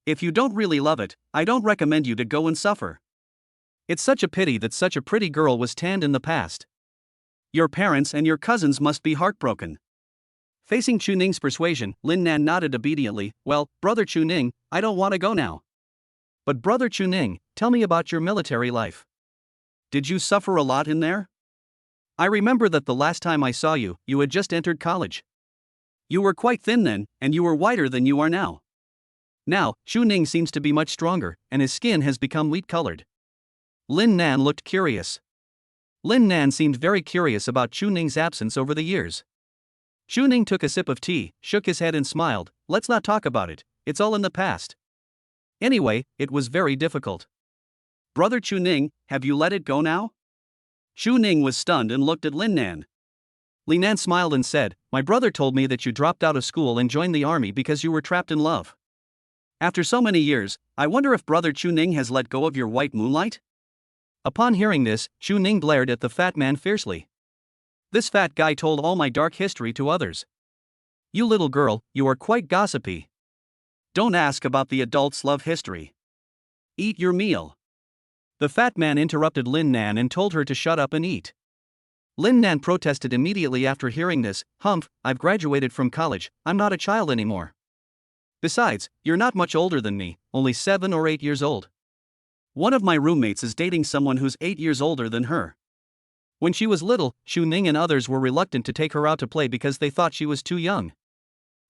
If you don't really love it, I don't recommend you to go and suffer. It's such a pity that such a pretty girl was tanned in the past. Your parents and your cousins must be heartbroken. Facing Chu Ning's persuasion, Lin Nan nodded obediently. Well, Brother Chu Ning, I don't want to go now. But Brother Chu Ning, tell me about your military life. Did you suffer a lot in there? I remember that the last time I saw you, you had just entered college. You were quite thin then, and you were whiter than you are now. Now, Chu Ning seems to be much stronger, and his skin has become wheat-colored. Lin Nan looked curious. Lin Nan seemed very curious about Chu Ning's absence over the years. Chu Ning took a sip of tea, shook his head and smiled. Let's not talk about it, it's all in the past. Anyway, it was very difficult. Brother Chu Ning, have you let it go now? Chu Ning was stunned and looked at Lin Nan. Lin Nan smiled and said, My brother told me that you dropped out of school and joined the army because you were trapped in love. After so many years, I wonder if Brother Chu Ning has let go of your white moonlight? Upon hearing this, Chu Ning glared at the fat man fiercely. This fat guy told all my dark history to others. You little girl, you are quite gossipy. Don't ask about the adults' love history. Eat your meal. The fat man interrupted Lin Nan and told her to shut up and eat. Lin Nan protested immediately after hearing this. Humph, I've graduated from college, I'm not a child anymore. Besides, you're not much older than me, only 7 or 8 years old. One of my roommates is dating someone who's 8 years older than her. When she was little, Chu Ning and others were reluctant to take her out to play because they thought she was too young.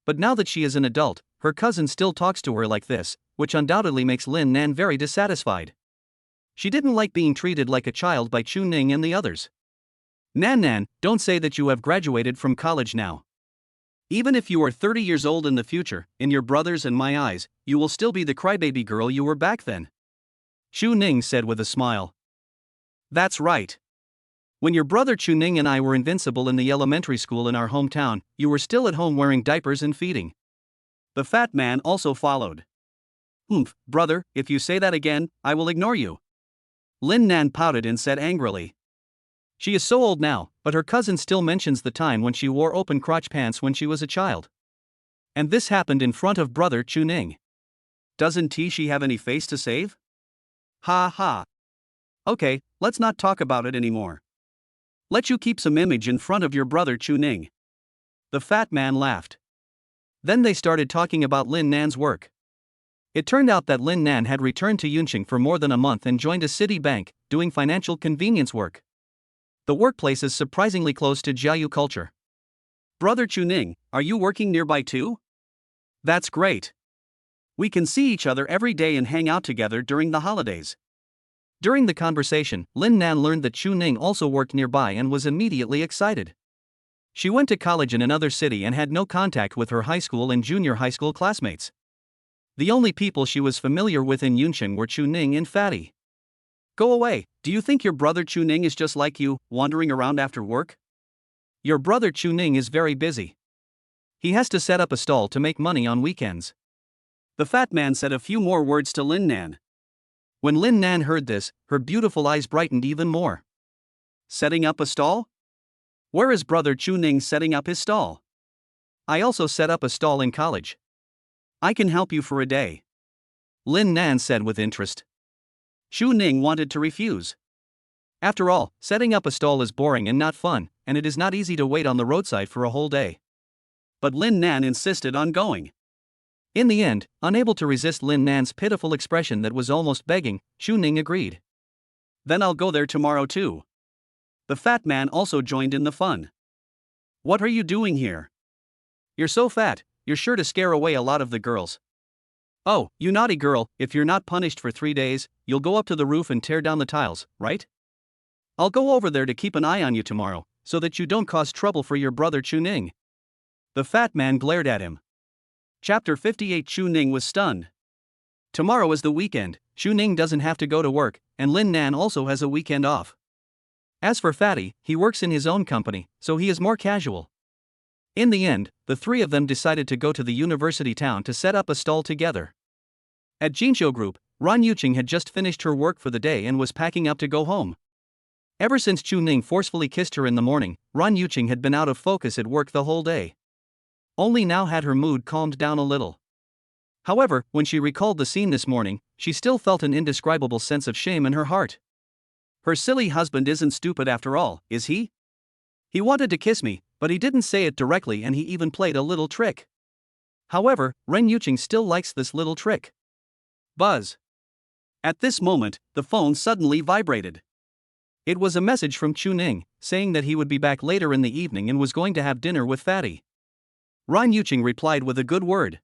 But now that she is an adult, her cousin still talks to her like this, which undoubtedly makes Lin Nan very dissatisfied. She didn't like being treated like a child by Chu Ning and the others. Nan, don't say that you have graduated from college now. Even if you are 30 years old in the future, in your brother's and my eyes, you will still be the crybaby girl you were back then. Chu Ning said with a smile. That's right. When your brother Chu Ning and I were invincible in the elementary school in our hometown, you were still at home wearing diapers and feeding. The fat man also followed. Brother, if you say that again, I will ignore you. Lin Nan pouted and said angrily. She is so old now, but her cousin still mentions the time when she wore open crotch pants when she was a child. And this happened in front of brother Chu Ning. Doesn't she have any face to save? Ha ha. Okay, let's not talk about it anymore. Let you keep some image in front of your brother Chu Ning. The fat man laughed. Then they started talking about Lin Nan's work. It turned out that Lin Nan had returned to Yunqing for more than a month and joined a city bank, doing financial convenience work. The workplace is surprisingly close to Jiayu culture. Brother Chuning, are you working nearby too? That's great. We can see each other every day and hang out together during the holidays. During the conversation, Lin Nan learned that Chuning also worked nearby and was immediately excited. She went to college in another city and had no contact with her high school and junior high school classmates. The only people she was familiar with in Yunqing were Chuning and Fatty. Go away, do you think your brother Chuning is just like you, wandering around after work? Your brother Chuning is very busy. He has to set up a stall to make money on weekends. The fat man said a few more words to Lin Nan. When Lin Nan heard this, her beautiful eyes brightened even more. Setting up a stall? Where is brother Chuning setting up his stall? I also set up a stall in college. I can help you for a day. Lin Nan said with interest. Chuning wanted to refuse. After all, setting up a stall is boring and not fun, and it is not easy to wait on the roadside for a whole day. But Lin Nan insisted on going. In the end, unable to resist Lin Nan's pitiful expression that was almost begging, Chuning agreed. Then I'll go there tomorrow too. The fat man also joined in the fun. What are you doing here? You're so fat, you're sure to scare away a lot of the girls. Oh, you naughty girl, if you're not punished for 3 days, you'll go up to the roof and tear down the tiles, right? I'll go over there to keep an eye on you tomorrow, so that you don't cause trouble for your brother Chuning. The fat man glared at him. Chapter 58. Chuning was stunned. Tomorrow is the weekend, Chuning doesn't have to go to work, and Lin Nan also has a weekend off. As for Fatty, he works in his own company, so he is more casual. In the end, the three of them decided to go to the university town to set up a stall together. At Jinqiu Group, Ran Yuqing had just finished her work for the day and was packing up to go home. Ever since Chuning forcefully kissed her in the morning, Ran Yuqing had been out of focus at work the whole day. Only now had her mood calmed down a little. However, when she recalled the scene this morning, she still felt an indescribable sense of shame in her heart. Her silly husband isn't stupid after all, is he? He wanted to kiss me, but he didn't say it directly and he even played a little trick. However, Ren Yuqing still likes this little trick. Buzz. At this moment, the phone suddenly vibrated. It was a message from Chuning, saying that he would be back later in the evening and was going to have dinner with Fatty. Ran Yuqing replied with a good word.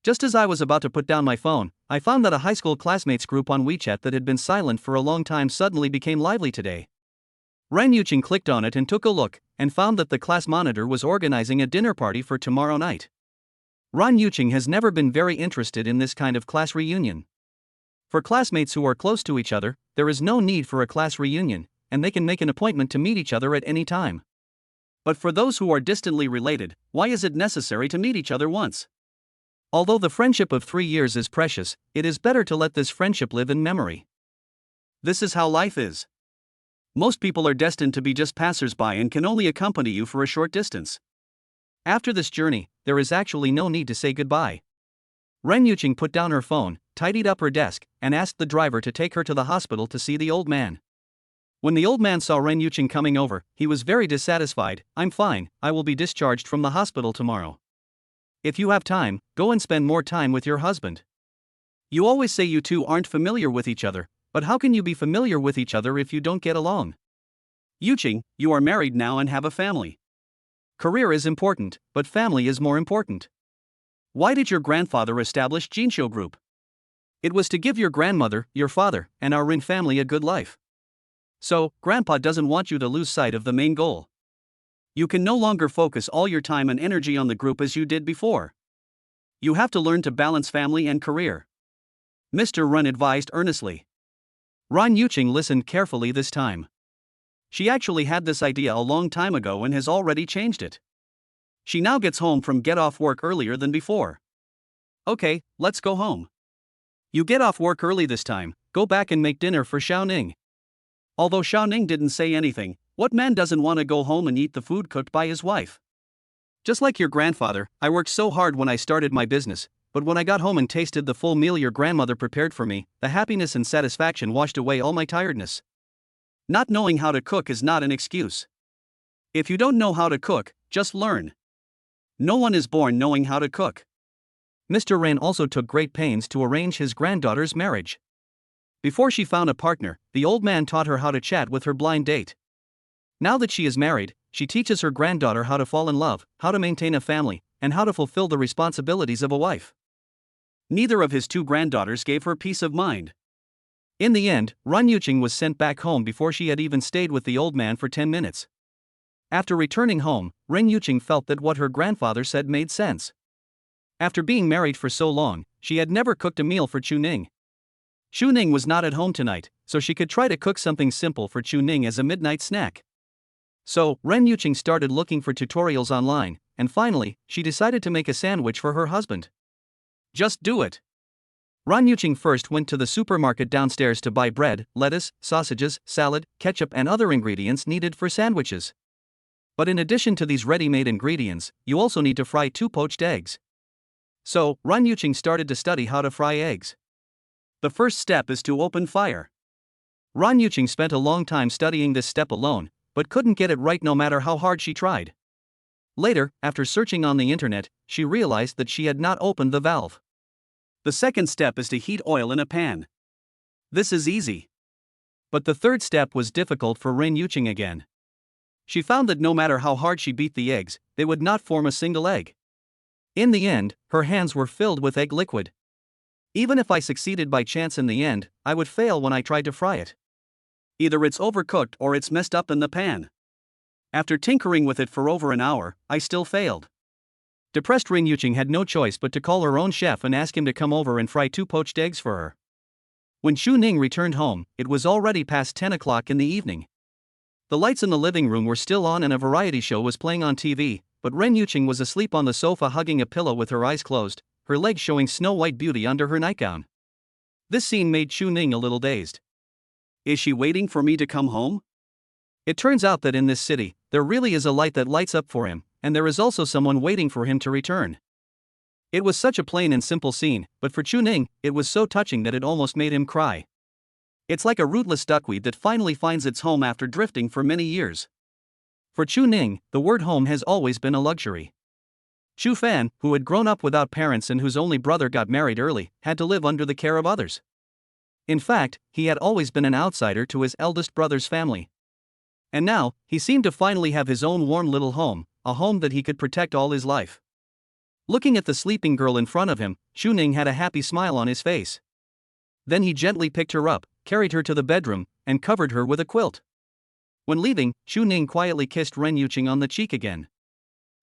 Just as I was about to put down my phone, I found that a high school classmates group on WeChat that had been silent for a long time suddenly became lively today. Ran Yuqing clicked on it and took a look, and found that the class monitor was organizing a dinner party for tomorrow night. Ran Yuqing has never been very interested in this kind of class reunion. For classmates who are close to each other, there is no need for a class reunion, and they can make an appointment to meet each other at any time. But for those who are distantly related, why is it necessary to meet each other once? Although the friendship of 3 years is precious, it is better to let this friendship live in memory. This is how life is. Most people are destined to be just passers-by and can only accompany you for a short distance. After this journey, there is actually no need to say goodbye. Ren Yuqing put down her phone, tidied up her desk, and asked the driver to take her to the hospital to see the old man. When the old man saw Ren Yuqing coming over, he was very dissatisfied. I'm fine, I will be discharged from the hospital tomorrow. If you have time, go and spend more time with your husband. You always say you two aren't familiar with each other, but how can you be familiar with each other if you don't get along? Yuqing, you are married now and have a family. Career is important, but family is more important. Why did your grandfather establish Jinqiu Group? It was to give your grandmother, your father, and our Rin family a good life. So, Grandpa doesn't want you to lose sight of the main goal. You can no longer focus all your time and energy on the group as you did before. You have to learn to balance family and career. Mr. Ren advised earnestly. Ran Yuqing listened carefully this time. She actually had this idea a long time ago and has already changed it. She now gets home from get off work earlier than before. Okay, let's go home. You get off work early this time, go back and make dinner for Xiaoning. Although Xiaoning didn't say anything, what man doesn't want to go home and eat the food cooked by his wife? Just like your grandfather, I worked so hard when I started my business, but when I got home and tasted the full meal your grandmother prepared for me, the happiness and satisfaction washed away all my tiredness. Not knowing how to cook is not an excuse. If you don't know how to cook, just learn. No one is born knowing how to cook. Mr. Ren also took great pains to arrange his granddaughter's marriage. Before she found a partner, the old man taught her how to chat with her blind date. Now that she is married, she teaches her granddaughter how to fall in love, how to maintain a family, and how to fulfill the responsibilities of a wife. Neither of his two granddaughters gave her peace of mind. In the end, Run Yuqing was sent back home before she had even stayed with the old man for 10 minutes. After returning home, Ren Yuqing felt that what her grandfather said made sense. After being married for so long, she had never cooked a meal for Chu Ning. Chu Ning was not at home tonight, so she could try to cook something simple for Chu Ning as a midnight snack. So, Ren Yuqing started looking for tutorials online, and finally, she decided to make a sandwich for her husband. Just do it. Ren Yuqing first went to the supermarket downstairs to buy bread, lettuce, sausages, salad, ketchup and other ingredients needed for sandwiches. But in addition to these ready-made ingredients, you also need to fry 2 poached eggs. So, Ren Yuqing started to study how to fry eggs. The first step is to open fire. Ren Yuqing spent a long time studying this step alone, but couldn't get it right no matter how hard she tried. Later, after searching on the internet, she realized that she had not opened the valve. The second step is to heat oil in a pan. This is easy. But the third step was difficult for Ren Yuqing again. She found that no matter how hard she beat the eggs, they would not form a single egg. In the end, her hands were filled with egg liquid. Even if I succeeded by chance in the end, I would fail when I tried to fry it. Either it's overcooked or it's messed up in the pan. After tinkering with it for over an hour, I still failed. Depressed Ren Yuqing had no choice but to call her own chef and ask him to come over and fry 2 poached eggs for her. When Chu Ning returned home, it was already past 10 o'clock in the evening. The lights in the living room were still on and a variety show was playing on TV, but Ren Yuqing was asleep on the sofa hugging a pillow with her eyes closed, her legs showing snow-white beauty under her nightgown. This scene made Chu Ning a little dazed. Is she waiting for me to come home? It turns out that in this city, there really is a light that lights up for him, and there is also someone waiting for him to return. It was such a plain and simple scene, but for Chu Ning, it was so touching that it almost made him cry. It's like a rootless duckweed that finally finds its home after drifting for many years. For Chu Ning, the word home has always been a luxury. Chu Fan, who had grown up without parents and whose only brother got married early, had to live under the care of others. In fact, he had always been an outsider to his eldest brother's family. And now, he seemed to finally have his own warm little home, a home that he could protect all his life. Looking at the sleeping girl in front of him, Chu Ning had a happy smile on his face. Then he gently picked her up, carried her to the bedroom, and covered her with a quilt. When leaving, Chu Ning quietly kissed Ren Yuqing on the cheek again.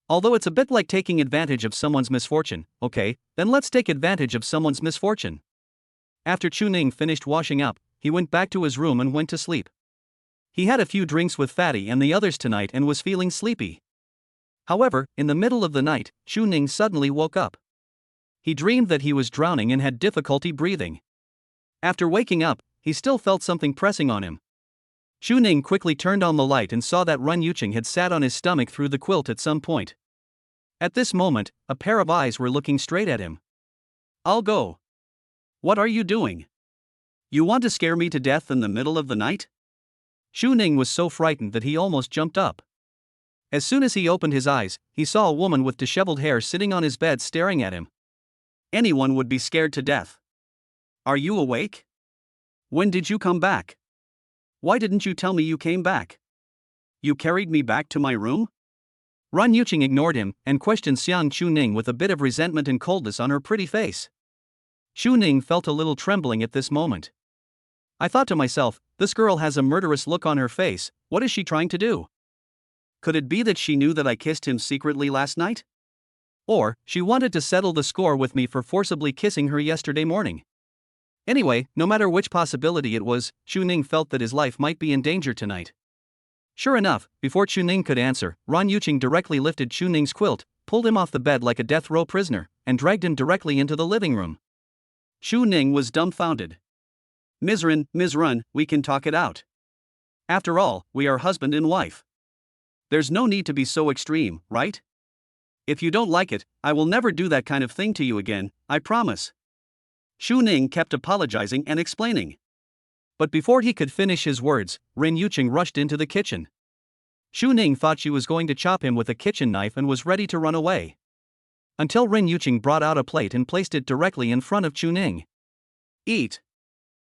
Although it's a bit like taking advantage of someone's misfortune, okay, then let's take advantage of someone's misfortune. After Chu Ning finished washing up, he went back to his room and went to sleep. He had a few drinks with Fatty and the others tonight and was feeling sleepy. However, in the middle of the night, Chu Ning suddenly woke up. He dreamed that he was drowning and had difficulty breathing. After waking up, he still felt something pressing on him. Chu Ning quickly turned on the light and saw that Ren Yuqing had sat on his stomach through the quilt at some point. At this moment, a pair of eyes were looking straight at him. I'll go. What are you doing? You want to scare me to death in the middle of the night? Chu Ning was so frightened that he almost jumped up. As soon as he opened his eyes, he saw a woman with disheveled hair sitting on his bed staring at him. Anyone would be scared to death. Are you awake? When did you come back? Why didn't you tell me you came back? You carried me back to my room? Ren Yuqing ignored him and questioned Chu Ning with a bit of resentment and coldness on her pretty face. Chu Ning felt a little trembling at this moment. I thought to myself, this girl has a murderous look on her face, what is she trying to do? Could it be that she knew that I kissed him secretly last night? Or, she wanted to settle the score with me for forcibly kissing her yesterday morning? Anyway, no matter which possibility it was, Chu Ning felt that his life might be in danger tonight. Sure enough, before Chu Ning could answer, Ren Yuqing directly lifted Chu Ning's quilt, pulled him off the bed like a death row prisoner, and dragged him directly into the living room. Chu Ning was dumbfounded. Ms. Run, we can talk it out. After all, we are husband and wife. There's no need to be so extreme, right? If you don't like it, I will never do that kind of thing to you again, I promise. Chu Ning kept apologizing and explaining. But before he could finish his words, Ren Yuqing rushed into the kitchen. Chu Ning thought she was going to chop him with a kitchen knife and was ready to run away. until Ren Yuqing brought out a plate and placed it directly in front of Chu Ning. Eat.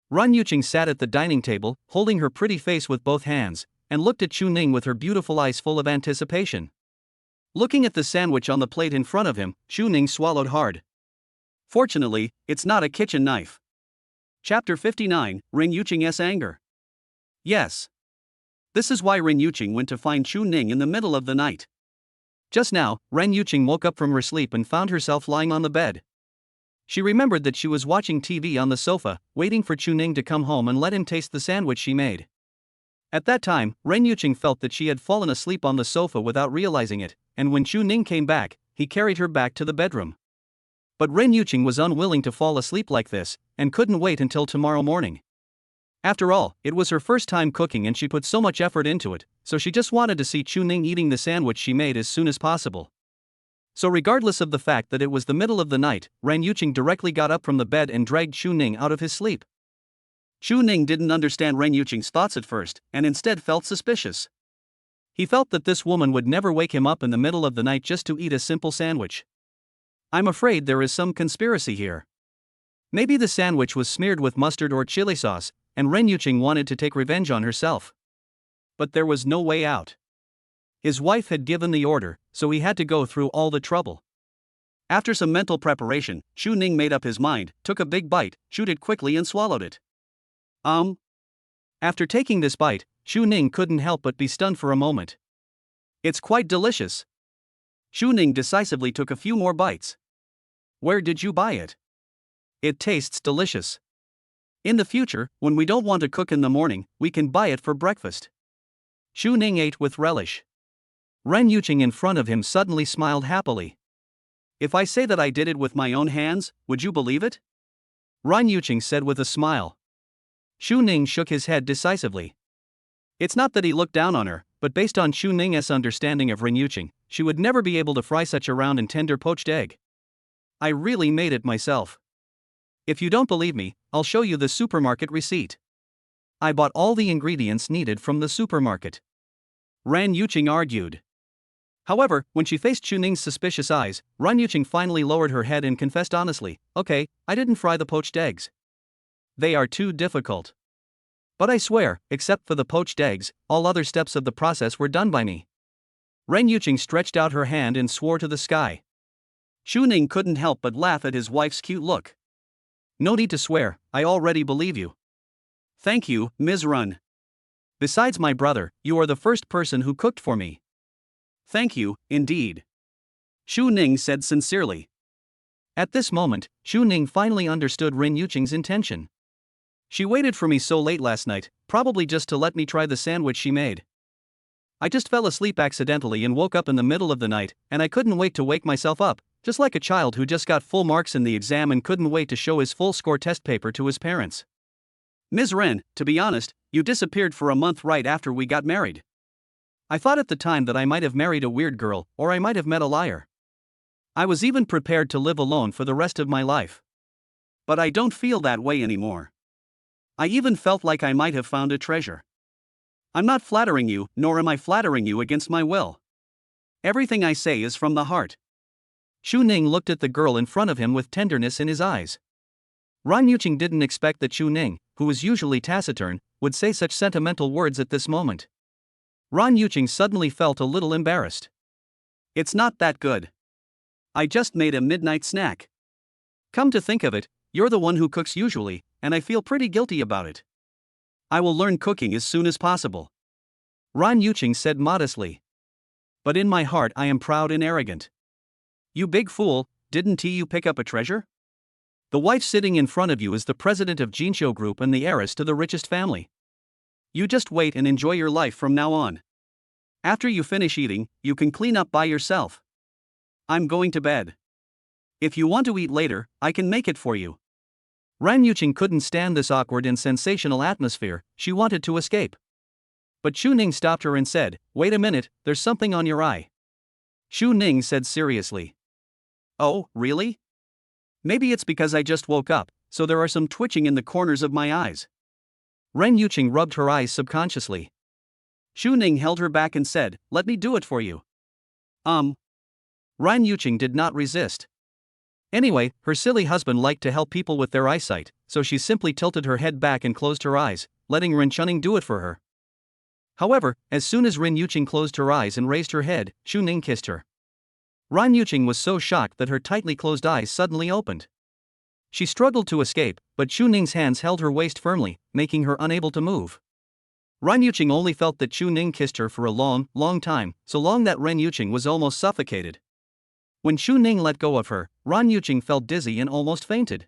Ren Yuqing sat at the dining table, holding her pretty face with both hands, and looked at Chu Ning with her beautiful eyes full of anticipation. Looking at the sandwich on the plate in front of him, Chu Ning swallowed hard. Fortunately, it's not a kitchen knife. Chapter 59, Ren Yuqing's Anger. Yes. This is why Ren Yuqing went to find Chu Ning in the middle of the night. Just now, Ren Yuqing woke up from her sleep and found herself lying on the bed. She remembered that she was watching TV on the sofa, waiting for Chu Ning to come home and let him taste the sandwich she made. At that time, Ren Yuqing felt that she had fallen asleep on the sofa without realizing it, and when Chu Ning came back, he carried her back to the bedroom. But Ren Yuqing was unwilling to fall asleep like this, and couldn't wait until tomorrow morning. After all, it was her first time cooking and she put so much effort into it, so she just wanted to see Chu Ning eating the sandwich she made as soon as possible. So regardless of the fact that it was the middle of the night, Ren Yuqing directly got up from the bed and dragged Chu Ning out of his sleep. Chu Ning didn't understand Ren Yuqing's thoughts at first, and instead felt suspicious. He felt that this woman would never wake him up in the middle of the night just to eat a simple sandwich. I'm afraid there is some conspiracy here. Maybe the sandwich was smeared with mustard or chili sauce, and Ren Yuqing wanted to take revenge on herself. But there was no way out. His wife had given the order, so he had to go through all the trouble. After some mental preparation, Chu Ning made up his mind, took a big bite, chewed it quickly and swallowed it. After taking this bite, Chu Ning couldn't help but be stunned for a moment. It's quite delicious. Chu Ning decisively took a few more bites. Where did you buy it? It tastes delicious. In the future, when we don't want to cook in the morning, we can buy it for breakfast. Chu Ning ate with relish. Ren Yuqing in front of him suddenly smiled happily. If I say that I did it with my own hands, would you believe it? Ren Yuqing said with a smile. Chu Ning shook his head decisively. It's not that he looked down on her, but based on Chu Ning's understanding of Ren Yuqing, she would never be able to fry such a round and tender poached egg. I really made it myself. If you don't believe me, I'll show you the supermarket receipt. I bought all the ingredients needed from the supermarket. Ren Yuqing argued. However, when she faced Chu Ning's suspicious eyes, Ren Yuqing finally lowered her head and confessed honestly, okay, I didn't fry the poached eggs. They are too difficult. But I swear, except for the poached eggs, all other steps of the process were done by me. Ren Yuqing stretched out her hand and swore to the sky. Chu Ning couldn't help but laugh at his wife's cute look. No need to swear, I already believe you. Thank you, Ms. Run. Besides my brother, you are the first person who cooked for me. Thank you, indeed. Chu Ning said sincerely. At this moment, Chu Ning finally understood Ren Yuqing's intention. She waited for me so late last night, probably just to let me try the sandwich she made. I just fell asleep accidentally and woke up in the middle of the night, and I couldn't wait to wake myself up, just like a child who just got full marks in the exam and couldn't wait to show his full score test paper to his parents. Ms. Ren, to be honest, you disappeared for a month right after we got married. I thought at the time that I might have married a weird girl, or I might have met a liar. I was even prepared to live alone for the rest of my life. But I don't feel that way anymore. I even felt like I might have found a treasure. I'm not flattering you, nor am I flattering you against my will. Everything I say is from the heart. Chu Ning looked at the girl in front of him with tenderness in his eyes. Ren Yuqing didn't expect that Chu Ning, who was usually taciturn, would say such sentimental words at this moment. Ren Yuqing suddenly felt a little embarrassed. It's not that good. I just made a midnight snack. Come to think of it, you're the one who cooks usually, and I feel pretty guilty about it. I will learn cooking as soon as possible. Ren Yuqing said modestly. But in my heart I am proud and arrogant. You big fool, didn't you pick up a treasure? The wife sitting in front of you is the president of Jinqiu Group and the heiress to the richest family. You just wait and enjoy your life from now on. After you finish eating, you can clean up by yourself. I'm going to bed. If you want to eat later, I can make it for you. Ren Yuqing couldn't stand this awkward and sensational atmosphere, she wanted to escape. But Chu Ning stopped her and said, wait a minute, there's something on your eye. Chu Ning said seriously. Oh, really? Maybe it's because I just woke up, so there are some twitching in the corners of my eyes. Ren Yuqing rubbed her eyes subconsciously. Chu Ning held her back and said, let me do it for you. Ran Yuqing did not resist. Anyway, her silly husband liked to help people with their eyesight, so she simply tilted her head back and closed her eyes, letting Ren Chuning do it for her. However, as soon as Ren Yuqing closed her eyes and raised her head, Xu Ning kissed her. Ran Yuqing was so shocked that her tightly closed eyes suddenly opened. She struggled to escape, but Xu Ning's hands held her waist firmly, making her unable to move. Ran Yuqing only felt that Xu Ning kissed her for a long, long time, so long that Ren Yuqing was almost suffocated. When Xu Ning let go of her, Ran Yuqing felt dizzy and almost fainted.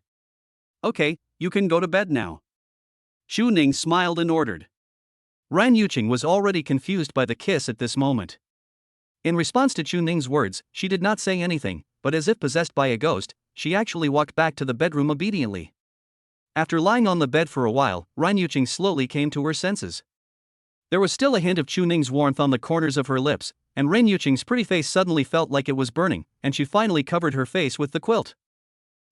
Okay, you can go to bed now. Xu Ning smiled and ordered. Ran Yuqing was already confused by the kiss at this moment. In response to Xu Ning's words, she did not say anything, but as if possessed by a ghost, she actually walked back to the bedroom obediently. After lying on the bed for a while, Ran Yuqing slowly came to her senses. There was still a hint of Xu Ning's warmth on the corners of her lips, and Ran Yuqing's pretty face suddenly felt like it was burning, and she finally covered her face with the quilt.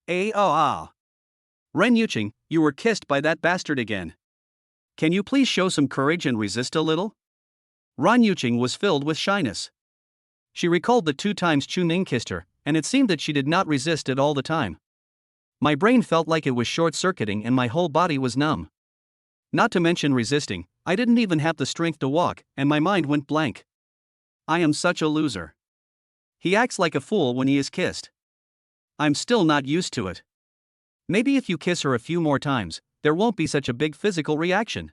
Ran Yuqing, you were kissed by that bastard again. Can you please show some courage and resist a little? Ran Yuqing was filled with shyness. She recalled the 2 times Xu Ning kissed her, and it seemed that she did not resist it all the time. My brain felt like it was short-circuiting and my whole body was numb. Not to mention resisting, I didn't even have the strength to walk, and my mind went blank. I am such a loser. He acts like a fool when he is kissed. I'm still not used to it. Maybe if you kiss her a few more times, there won't be such a big physical reaction.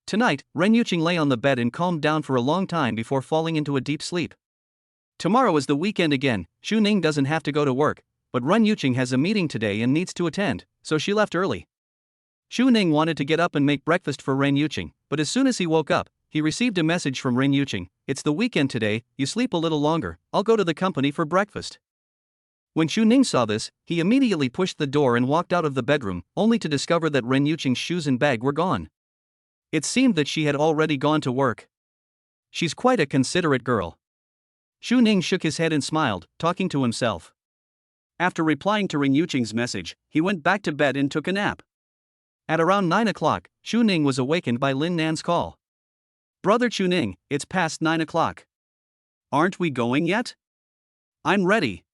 Tonight, Ren Yuqing lay on the bed and calmed down for a long time before falling into a deep sleep. Tomorrow is the weekend again. Xu Ning doesn't have to go to work, but Ren Yuqing has a meeting today and needs to attend, so she left early. Xu Ning wanted to get up and make breakfast for Ren Yuqing, but as soon as he woke up, he received a message from Ren Yuqing. It's the weekend today, you sleep a little longer, I'll go to the company for breakfast. When Xu Ning saw this, he immediately pushed the door and walked out of the bedroom, only to discover that Ren Yuqing's shoes and bag were gone. It seemed that she had already gone to work. She's quite a considerate girl. Xu Ning shook his head and smiled, talking to himself. After replying to Ren Yuqing's message, he went back to bed and took a nap. At around 9 o'clock, Xu Ning was awakened by Lin Nan's call. Brother Xu Ning, it's past 9 o'clock. Aren't we going yet? I'm ready.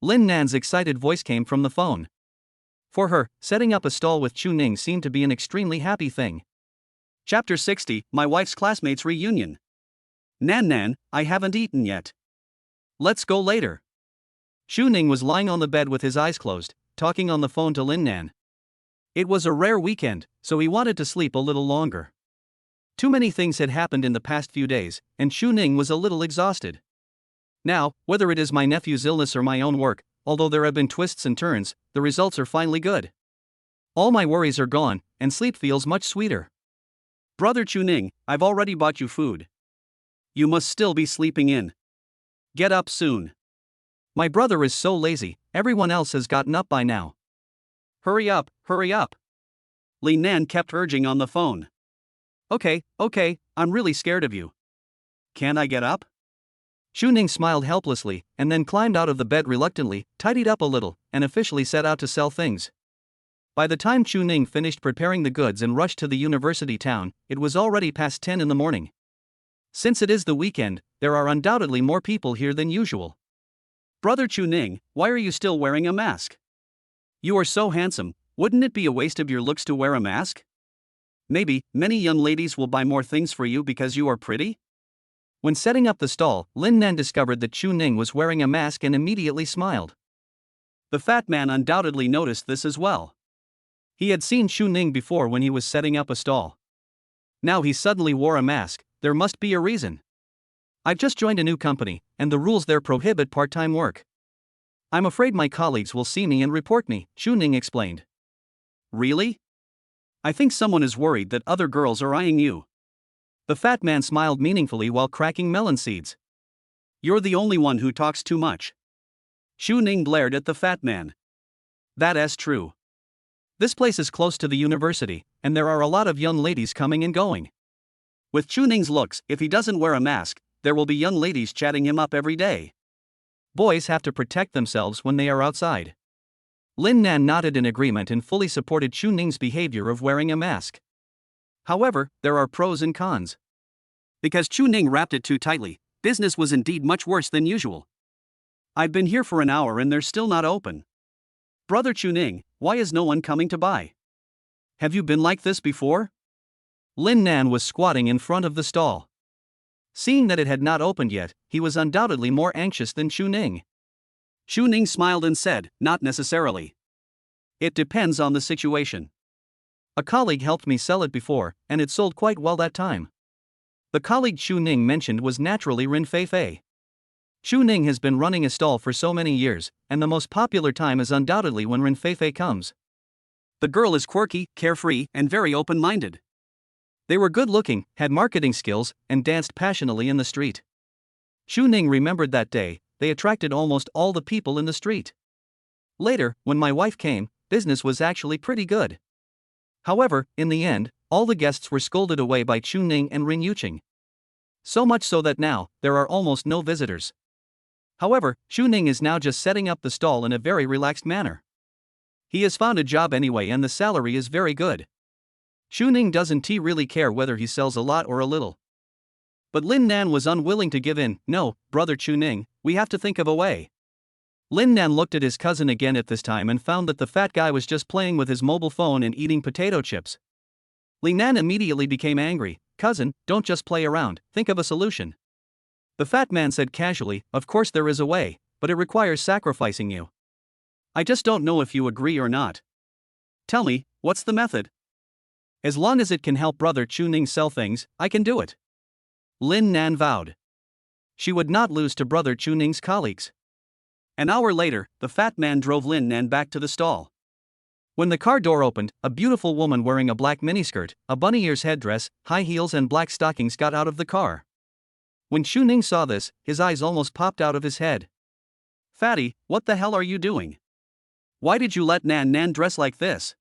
Lin Nan's excited voice came from the phone. For her, setting up a stall with Xu Ning seemed to be an extremely happy thing. Chapter 60, My Wife's Classmates Reunion. Nan, I haven't eaten yet. Let's go later. Xu Ning was lying on the bed with his eyes closed, talking on the phone to Lin Nan. It was a rare weekend, so he wanted to sleep a little longer. Too many things had happened in the past few days, and Xu Ning was a little exhausted. Now, whether it is my nephew's illness or my own work, although there have been twists and turns, the results are finally good. All my worries are gone, and sleep feels much sweeter. Brother Xu Ning, I've already bought you food. You must still be sleeping in. Get up soon. My brother is so lazy, everyone else has gotten up by now. Hurry up. Lin Nan kept urging on the phone. Okay, I'm really scared of you. Can I get up? Xu Ning smiled helplessly, and then climbed out of the bed reluctantly, tidied up a little, and officially set out to sell things. By the time Xu Ning finished preparing the goods and rushed to the university town, it was already past 10 in the morning. Since it is the weekend, there are undoubtedly more people here than usual. Brother Xu Ning, why are you still wearing a mask? You are so handsome, wouldn't it be a waste of your looks to wear a mask? Maybe, many young ladies will buy more things for you because you are pretty? When setting up the stall, Lin Nan discovered that Xu Ning was wearing a mask and immediately smiled. The fat man undoubtedly noticed this as well. He had seen Xu Ning before when he was setting up a stall. Now he suddenly wore a mask, there must be a reason. I've just joined a new company, and the rules there prohibit part-time work. I'm afraid my colleagues will see me and report me, Xu Ning explained. Really? I think someone is worried that other girls are eyeing you. The fat man smiled meaningfully while cracking melon seeds. You're the only one who talks too much. Xu Ning blared at the fat man. That is true. This place is close to the university, and there are a lot of young ladies coming and going. With Xu Ning's looks, if he doesn't wear a mask, there will be young ladies chatting him up every day. Boys have to protect themselves when they are outside. Lin Nan nodded in agreement and fully supported Xu Ning's behavior of wearing a mask. However, there are pros and cons. Because Xu Ning wrapped it too tightly, business was indeed much worse than usual. I've been here for an hour and they're still not open. Brother Chuning, why is no one coming to buy? Have you been like this before? Lin Nan was squatting in front of the stall. Seeing that it had not opened yet, he was undoubtedly more anxious than Chuning. Chuning smiled and said, not necessarily. It depends on the situation. A colleague helped me sell it before, and it sold quite well that time. The colleague Chuning mentioned was naturally Rin Feifei. Chuning has been running a stall for so many years, and the most popular time is undoubtedly when Rin Feifei comes. The girl is quirky, carefree, and very open-minded. They were good-looking, had marketing skills, and danced passionately in the street. Chuning remembered that day. They attracted almost all the people in the street. Later, when my wife came, business was actually pretty good. However, in the end, all the guests were scolded away by Chuning and Rin Yuqing. So much so that now, there are almost no visitors. However, Chuning is now just setting up the stall in a very relaxed manner. He has found a job anyway and the salary is very good. Chuning doesn't really care whether he sells a lot or a little. But Lin Nan was unwilling to give in. No, brother Chuning, we have to think of a way. Lin Nan looked at his cousin again at this time and found that the fat guy was just playing with his mobile phone and eating potato chips. Lin Nan immediately became angry. Cousin, don't just play around, think of a solution. The fat man said casually, of course there is a way, but it requires sacrificing you. I just don't know if you agree or not. Tell me, what's the method? As long as it can help brother Chuning sell things, I can do it. Lin Nan vowed. She would not lose to brother Chuning's colleagues. An hour later, the fat man drove Lin Nan back to the stall. When the car door opened, a beautiful woman wearing a black miniskirt, a bunny ears headdress, high heels and black stockings got out of the car. When Chuning saw this, his eyes almost popped out of his head. Fatty, what the hell are you doing? Why did you let Nan dress like this?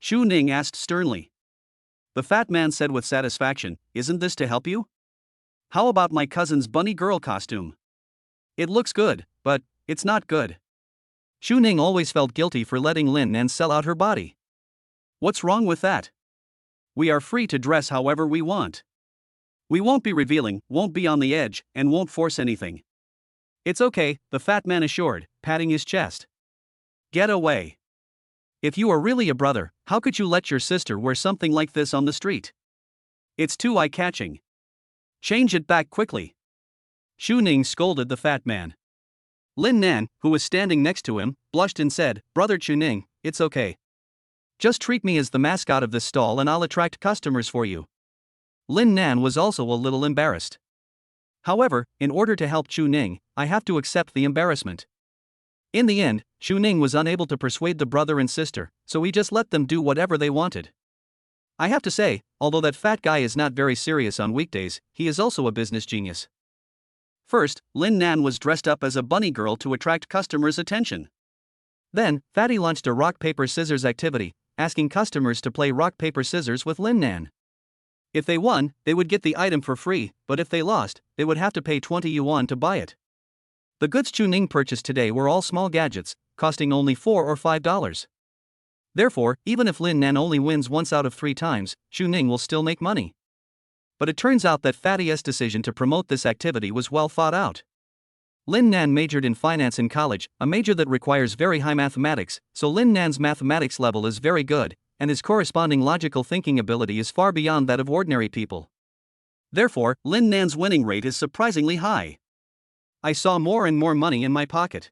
Chuning asked sternly. The fat man said with satisfaction, isn't this to help you? How about my cousin's bunny girl costume? It looks good, but it's not good. Chuning always felt guilty for letting Lin Nan sell out her body. What's wrong with that? We are free to dress however we want. We won't be revealing, won't be on the edge, and won't force anything. It's okay, the fat man assured, patting his chest. Get away. If you are really a brother, how could you let your sister wear something like this on the street? It's too eye-catching. Change it back quickly. Chuning scolded the fat man. Lin Nan, who was standing next to him, blushed and said, Brother Chuning, it's okay. Just treat me as the mascot of this stall and I'll attract customers for you. Lin Nan was also a little embarrassed. However, in order to help Chuning, I have to accept the embarrassment. In the end, Chuning was unable to persuade the brother and sister, so he just let them do whatever they wanted. I have to say, although that fat guy is not very serious on weekdays, he is also a business genius. First, Lin Nan was dressed up as a bunny girl to attract customers' attention. Then, Fatty launched a rock-paper-scissors activity, asking customers to play rock-paper-scissors with Lin Nan. If they won, they would get the item for free, but if they lost, they would have to pay 20 yuan to buy it. The goods Chuning purchased today were all small gadgets, costing only $4 or $5. Therefore, even if Lin Nan only wins once out of 3 times, Chuning will still make money. But it turns out that Fatty's decision to promote this activity was well thought out. Lin Nan majored in finance in college, a major that requires very high mathematics, so Lin Nan's mathematics level is very good, and his corresponding logical thinking ability is far beyond that of ordinary people. Therefore, Lin Nan's winning rate is surprisingly high. I saw more and more money in my pocket.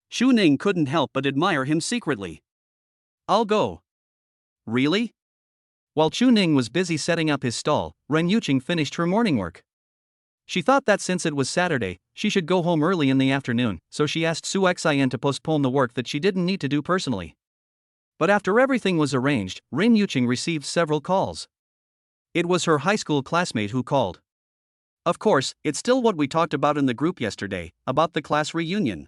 Chuning couldn't help but admire him secretly. I'll go. Really? While Chuning was busy setting up his stall, Ren Yuqing finished her morning work. She thought that since it was Saturday, she should go home early in the afternoon, so she asked Su Xian to postpone the work that she didn't need to do personally. But after everything was arranged, Ren Yuqing received several calls. It was her high school classmate who called. Of course, it's still what we talked about in the group yesterday, about the class reunion.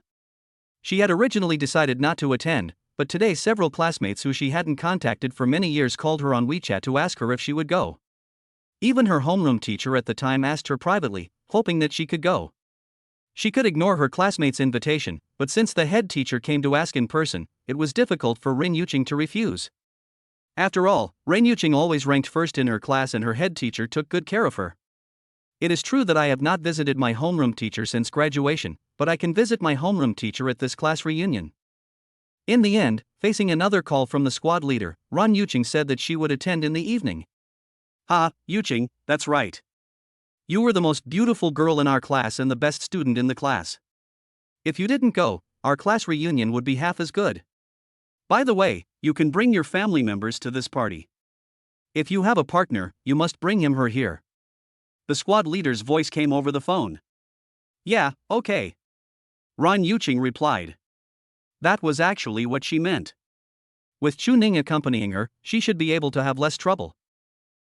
She had originally decided not to attend, but today several classmates who she hadn't contacted for many years called her on WeChat to ask her if she would go. Even her homeroom teacher at the time asked her privately, hoping that she could go. She could ignore her classmates' invitation, but since the head teacher came to ask in person, it was difficult for Ren Yuqing to refuse. After all, Ren Yuqing always ranked first in her class and her head teacher took good care of her. It is true that I have not visited my homeroom teacher since graduation, but I can visit my homeroom teacher at this class reunion. In the end, facing another call from the squad leader, Ron Yuching said that she would attend in the evening. Yuching, that's right. You were the most beautiful girl in our class and the best student in the class. If you didn't go, our class reunion would be half as good. By the way, you can bring your family members to this party. If you have a partner, you must bring him or her here. The squad leader's voice came over the phone. Yeah, okay. Ron Yuching replied. That was actually what she meant. With Chu Ning accompanying her, she should be able to have less trouble.